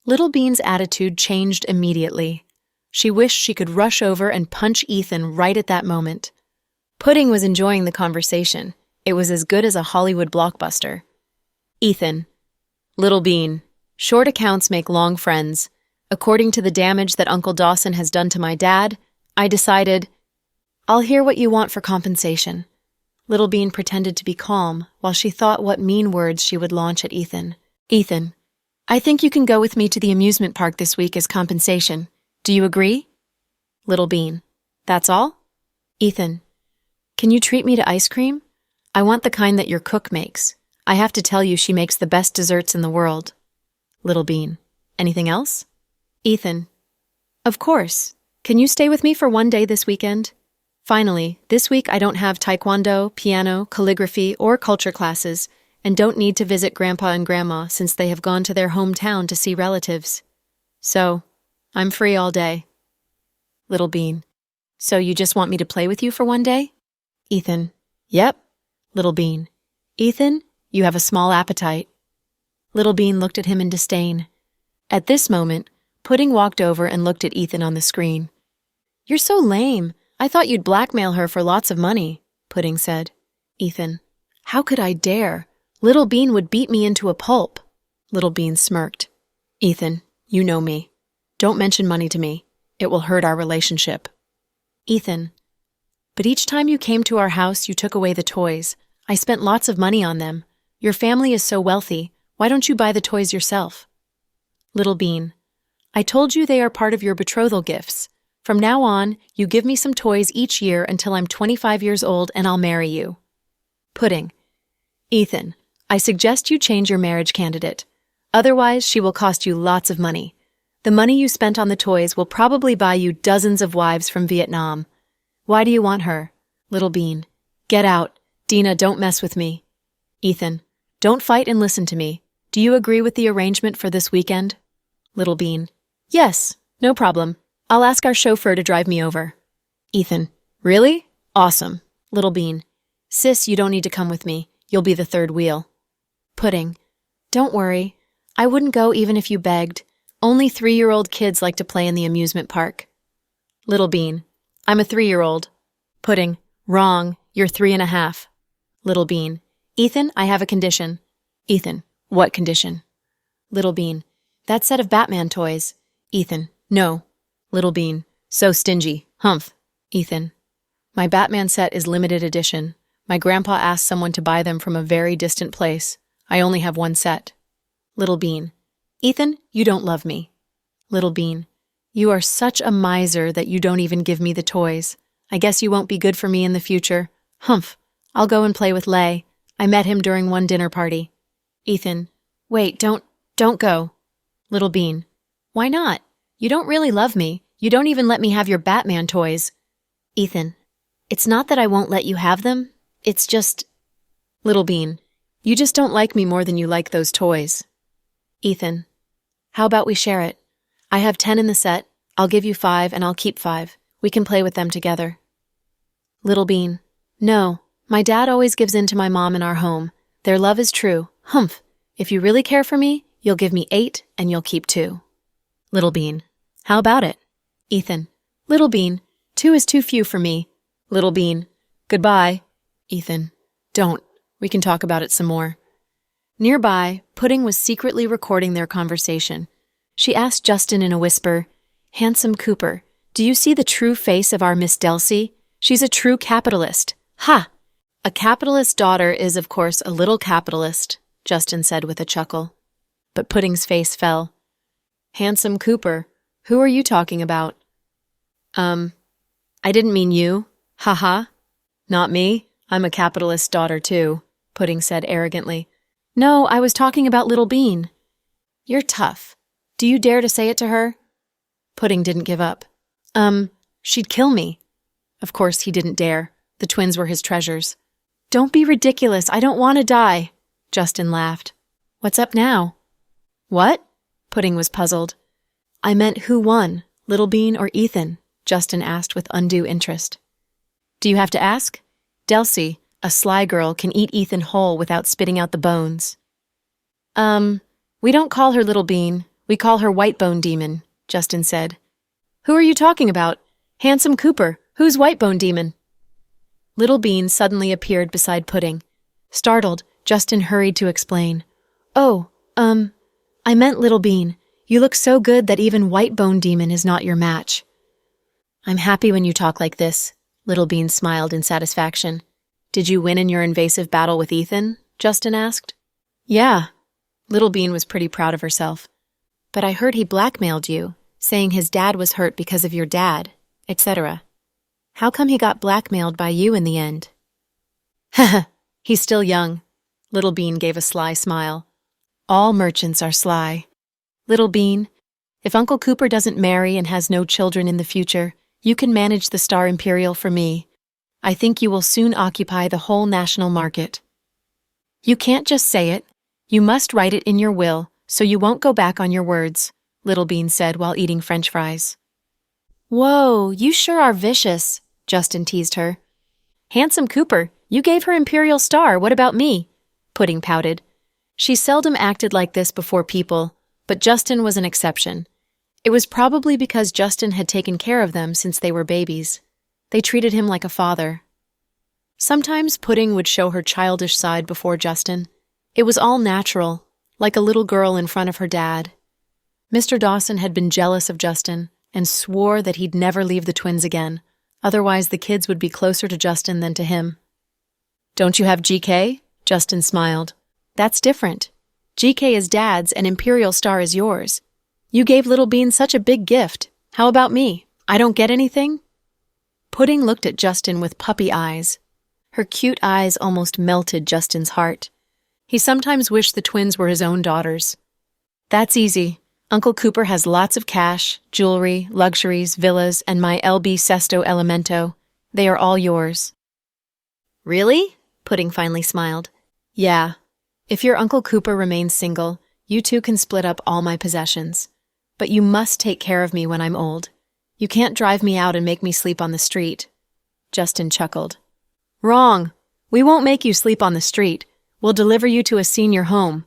A: Little Bean's attitude changed immediately. She wished she could rush over and punch Ethan right at that moment. Pudding was enjoying the conversation. It was as good as a Hollywood blockbuster. Ethan. Little Bean. Short accounts make long friends. According to the damage that Uncle Dawson has done to my dad, I decided, I'll hear what you want for compensation. Little Bean pretended to be calm while she thought what mean words she would launch at Ethan. Ethan. I think you can go with me to the amusement park this week as compensation. Do you agree? Little Bean. That's all? Ethan. Can you treat me to ice cream? I want the kind that your cook makes. I have to tell you she makes the best desserts in the world. Little Bean. Anything else? Ethan. Of course. Can you stay with me for one day this weekend? Finally, this week I don't have taekwondo, piano, calligraphy, or culture classes, and don't need to visit Grandpa and Grandma since they have gone to their hometown to see relatives. So, I'm free all day. Little Bean. So you just want me to play with you for one day? Ethan. Yep. Little Bean. Ethan, you have a small appetite. Little Bean looked at him in disdain. At this moment, Pudding walked over and looked at Ethan on the screen. You're so lame. I thought you'd blackmail her for lots of money, Pudding said. Ethan. How could I dare? Little Bean would beat me into a pulp. Little Bean smirked. Ethan, you know me. Don't mention money to me. It will hurt our relationship. Ethan. But each time you came to our house, you took away the toys. I spent lots of money on them. Your family is so wealthy. Why don't you buy the toys yourself? Little Bean. I told you they are part of your betrothal gifts. From now on, you give me some toys each year until I'm 25 years old and I'll marry you. Pudding. Ethan, I suggest you change your marriage candidate. Otherwise, she will cost you lots of money. The money you spent on the toys will probably buy you dozens of wives from Vietnam. Why do you want her? Little Bean. Get out. Dina, don't mess with me. Ethan. Don't fight and listen to me. Do you agree with the arrangement for this weekend? Little Bean. Yes, no problem. I'll ask our chauffeur to drive me over. Ethan. Really? Awesome. Little Bean. Sis, you don't need to come with me. You'll be the third wheel. Pudding. Don't worry. I wouldn't go even if you begged. Only 3-year-old kids like to play in the amusement park. Little Bean. I'm a 3-year-old. Pudding. Wrong. You're 3.5. Little Bean. Ethan, I have a condition. Ethan. What condition? Little Bean. That set of Batman toys. Ethan. No. Little Bean. So stingy. Humph. Ethan. My Batman set is limited edition. My grandpa asked someone to buy them from a very distant place. I only have one set. Little Bean. Ethan, you don't love me. Little Bean. You are such a miser that you don't even give me the toys. I guess you won't be good for me in the future. Humph. I'll go and play with Lay. I met him during one dinner party. Ethan. Wait, don't go. Little Bean. Why not? You don't really love me. You don't even let me have your Batman toys. Ethan. It's not that I won't let you have them. It's just... Little Bean. You just don't like me more than you like those toys. Ethan. How about we share it? I have 10 in the set. I'll give you 5 and I'll keep 5. We can play with them together. Little Bean. No, my dad always gives in to my mom in our home. Their love is true. Humph. If you really care for me, you'll give me 8 and you'll keep 2. Little Bean. How about it? Ethan. Little Bean. 2 is too few for me. Little Bean. Goodbye. Ethan. Don't. We can talk about it some more. Nearby, Pudding was secretly recording their conversation. She asked Justin in a whisper, Handsome Cooper, do you see the true face of our Miss Delcy? She's a true capitalist. Ha! A capitalist's daughter is, of course, a little capitalist, Justin said with a chuckle. But Pudding's face fell. Handsome Cooper, who are you talking about? I didn't mean you. Ha. Not me. I'm a capitalist's daughter too, Pudding said arrogantly. No, I was talking about Little Bean. You're tough. Do you dare to say it to her? Pudding didn't give up. She'd kill me. Of course he didn't dare. The twins were his treasures. Don't be ridiculous. I don't want to die. Justin laughed. What's up now? What? Pudding was puzzled. I meant who won, Little Bean or Ethan? Justin asked with undue interest. Do you have to ask? Delcy, a sly girl, can eat Ethan whole without spitting out the bones. We don't call her Little Bean. We call her White Bone Demon, Justin said. Who are you talking about? Handsome Cooper. Who's White Bone Demon? Little Bean suddenly appeared beside Pudding. Startled, Justin hurried to explain. Oh, I meant Little Bean. You look so good that even White Bone Demon is not your match. I'm happy when you talk like this, Little Bean smiled in satisfaction. Did you win in your invasive battle with Ethan? Justin asked. Yeah. Little Bean was pretty proud of herself. But I heard he blackmailed you, saying his dad was hurt because of your dad, etc. How come he got blackmailed by you in the end? Haha, he's still young. Little Bean gave a sly smile. All merchants are sly. Little Bean, if Uncle Cooper doesn't marry and has no children in the future, you can manage the Star Imperial for me. I think you will soon occupy the whole national market. You can't just say it. You must write it in your will, so you won't go back on your words, Little Bean said while eating French fries. Whoa, you sure are vicious, Justin teased her. Handsome Cooper, you gave her Imperial Star, what about me? Pudding pouted. She seldom acted like this before people, but Justin was an exception. It was probably because Justin had taken care of them since they were babies. They treated him like a father. Sometimes Pudding would show her childish side before Justin. It was all natural, like a little girl in front of her dad. Mr. Dawson had been jealous of Justin and swore that he'd never leave the twins again, otherwise the kids would be closer to Justin than to him. Don't you have GK? Justin smiled. That's different. GK is Dad's and Imperial Star is yours. You gave Little Bean such a big gift. How about me? I don't get anything? Pudding looked at Justin with puppy eyes. Her cute eyes almost melted Justin's heart. He sometimes wished the twins were his own daughters. That's easy. Uncle Cooper has lots of cash, jewelry, luxuries, villas, and my LB Sesto Elemento. They are all yours. Really? Pudding finally smiled. Yeah. If your Uncle Cooper remains single, you two can split up all my possessions. But you must take care of me when I'm old. You can't drive me out and make me sleep on the street. Justin chuckled. Wrong. We won't make you sleep on the street. We'll deliver you to a senior home.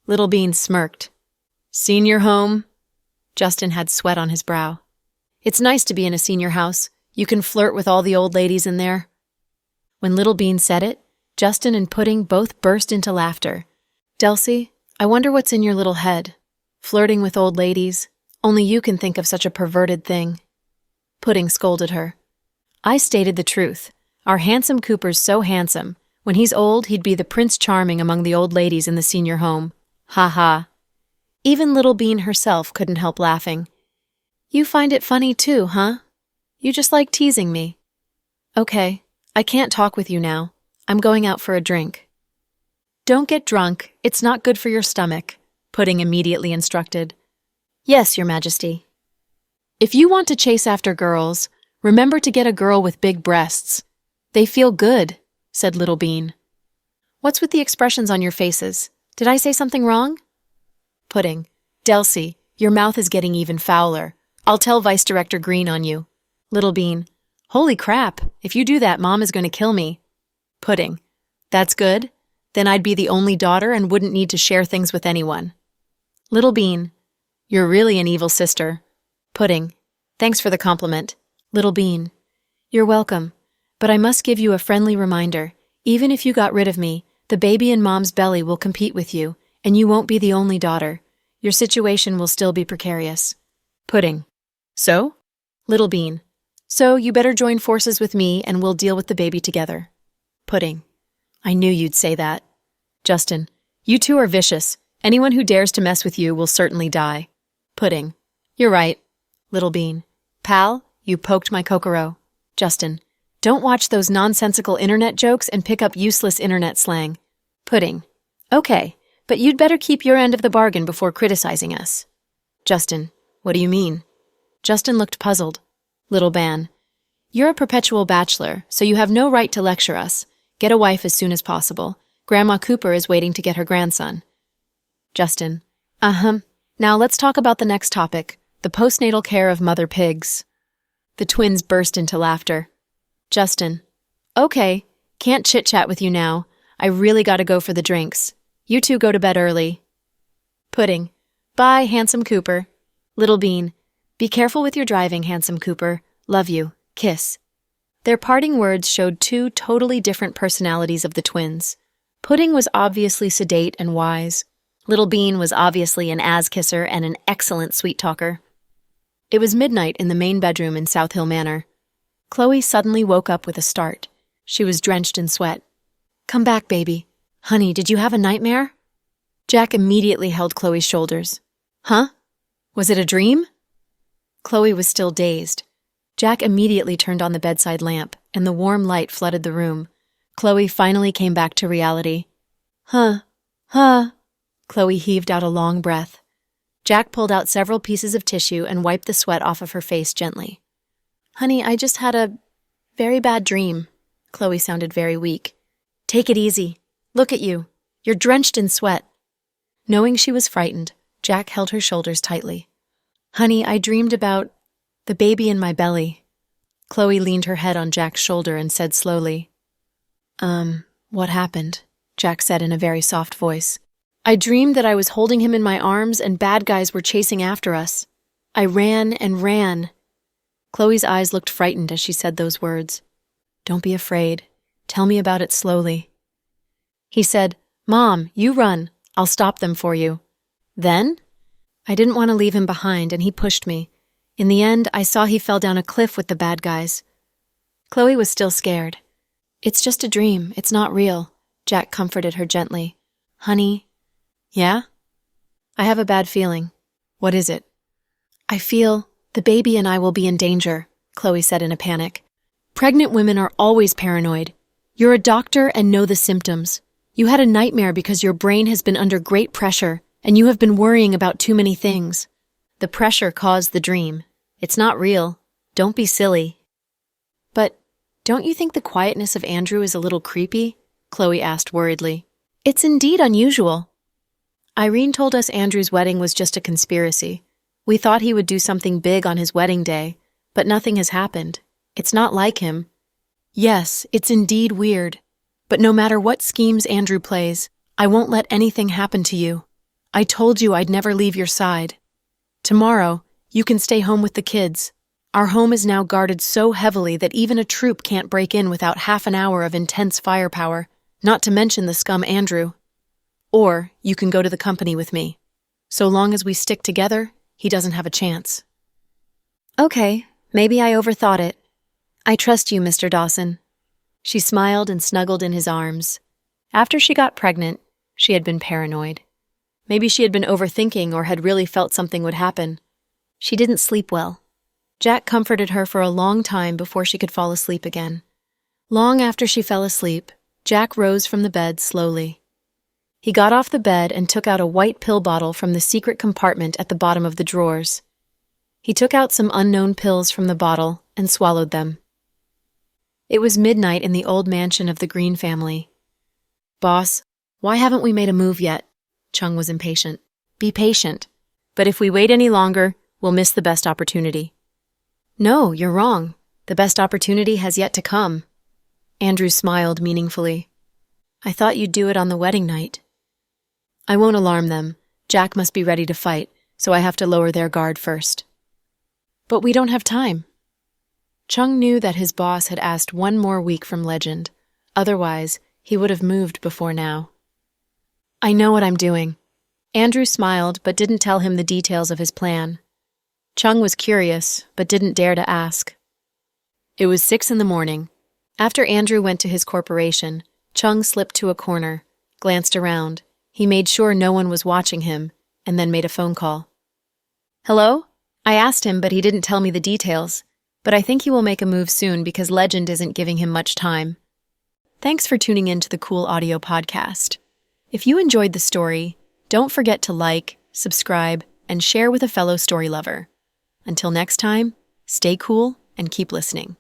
A: Little Bean smirked. Senior home? Justin had sweat on his brow. It's nice to be in a senior house. You can flirt with all the old ladies in there. When Little Bean said it, Justin and Pudding both burst into laughter. Delcy, I wonder what's in your little head. Flirting with old ladies. Only you can think of such a perverted thing. Pudding scolded her. I stated the truth. Our handsome Cooper's so handsome. When he's old, he'd be the Prince Charming among the old ladies in the senior home. Ha ha. Even Little Bean herself couldn't help laughing. You find it funny too, huh? You just like teasing me. Okay, I can't talk with you now. I'm going out for a drink. Don't get drunk. It's not good for your stomach, Pudding immediately instructed. Yes, Your Majesty. If you want to chase after girls, remember to get a girl with big breasts. They feel good, said Little Bean. What's with the expressions on your faces? Did I say something wrong? Pudding. Delcy, your mouth is getting even fouler. I'll tell Vice Director Green on you. Little Bean. Holy crap, if you do that, Mom is going to kill me. Pudding. That's good. Then I'd be the only daughter and wouldn't need to share things with anyone. Little Bean. You're really an evil sister. Pudding. Thanks for the compliment. Little Bean. You're welcome. But I must give you a friendly reminder. Even if you got rid of me, the baby in Mom's belly will compete with you, and you won't be the only daughter. Your situation will still be precarious. Pudding. So? Little Bean. So you better join forces with me and we'll deal with the baby together. Pudding. I knew you'd say that. Justin. You two are vicious. Anyone who dares to mess with you will certainly die. Pudding. You're right. Little Bean. Pal, you poked my kokoro. Justin. Don't watch those nonsensical internet jokes and pick up useless internet slang. Pudding. Okay, but you'd better keep your end of the bargain before criticizing us. Justin. What do you mean? Justin looked puzzled. Little Ban. You're a perpetual bachelor, so you have no right to lecture us. Get a wife as soon as possible. Grandma Cooper is waiting to get her grandson. Justin. Now let's talk about the next topic, the postnatal care of mother pigs. The twins burst into laughter. Justin. Okay, can't chit-chat with you now. I really gotta go for the drinks. You two go to bed early. Pudding. Bye, Handsome Cooper. Little Bean. Be careful with your driving, Handsome Cooper. Love you. Kiss. Their parting words showed two totally different personalities of the twins. Pudding was obviously sedate and wise. Little Bean was obviously an ass-kisser and an excellent sweet-talker. It was midnight in the main bedroom in South Hill Manor. Chloe suddenly woke up with a start. She was drenched in sweat. Come back, baby. Honey, did you have a nightmare? Jack immediately held Chloe's shoulders. Huh? Was it a dream? Chloe was still dazed. Jack immediately turned on the bedside lamp, and the warm light flooded the room. Chloe finally came back to reality. Huh. Chloe heaved out a long breath. Jack pulled out several pieces of tissue and wiped the sweat off of her face gently. Honey, I just had a very bad dream. Chloe sounded very weak. Take it easy. Look at you. You're drenched in sweat. Knowing she was frightened, Jack held her shoulders tightly. Honey, I dreamed about the baby in my belly. Chloe leaned her head on Jack's shoulder and said slowly, what happened? Jack said in a very soft voice. I dreamed that I was holding him in my arms and bad guys were chasing after us. I ran and ran. Chloe's eyes looked frightened as she said those words. Don't be afraid. Tell me about it slowly. He said, Mom, you run. I'll stop them for you. Then? I didn't want to leave him behind, and he pushed me. In the end, I saw he fell down a cliff with the bad guys. Chloe was still scared. It's just a dream. It's not real. Jack comforted her gently. Honey. Yeah? I have a bad feeling. What is it? I feel the baby and I will be in danger, Chloe said in a panic. Pregnant women are always paranoid. You're a doctor and know the symptoms. You had a nightmare because your brain has been under great pressure, and you have been worrying about too many things. The pressure caused the dream. It's not real. Don't be silly. But don't you think the quietness of Andrew is a little creepy? Chloe asked worriedly. It's indeed unusual. Irene told us Andrew's wedding was just a conspiracy. We thought he would do something big on his wedding day, but nothing has happened. It's not like him. Yes, it's indeed weird. But no matter what schemes Andrew plays, I won't let anything happen to you. I told you I'd never leave your side. Tomorrow, you can stay home with the kids. Our home is now guarded so heavily that even a troop can't break in without half an hour of intense firepower, not to mention the scum Andrew. Or you can go to the company with me. So long as we stick together, he doesn't have a chance. Okay, maybe I overthought it. I trust you, Mr. Dawson. She smiled and snuggled in his arms. After she got pregnant, she had been paranoid. Maybe she had been overthinking or had really felt something would happen. She didn't sleep well. Jack comforted her for a long time before she could fall asleep again. Long after she fell asleep, Jack rose from the bed slowly. He got off the bed and took out a white pill bottle from the secret compartment at the bottom of the drawers. He took out some unknown pills from the bottle and swallowed them. It was midnight in the old mansion of the Green family. "Boss, why haven't we made a move yet?" Chung was impatient. "Be patient. But if we wait any longer, we'll miss the best opportunity." "No, you're wrong. The best opportunity has yet to come." Andrew smiled meaningfully. "I thought you'd do it on the wedding night." "I won't alarm them. Jack must be ready to fight, so I have to lower their guard first." "But we don't have time." Chung knew that his boss had asked one more week from Legend. Otherwise, he would have moved before now. "I know what I'm doing." Andrew smiled but didn't tell him the details of his plan. Chung was curious but didn't dare to ask. It was 6 a.m. After Andrew went to his corporation, Chung slipped to a corner, glanced around. He made sure no one was watching him, and then made a phone call. "Hello?" I asked him, but he didn't tell me the details. But I think he will make a move soon because Legend isn't giving him much time. Thanks for tuning in to the Cool Audio Podcast. If you enjoyed the story, don't forget to like, subscribe, and share with a fellow story lover. Until next time, stay cool and keep listening.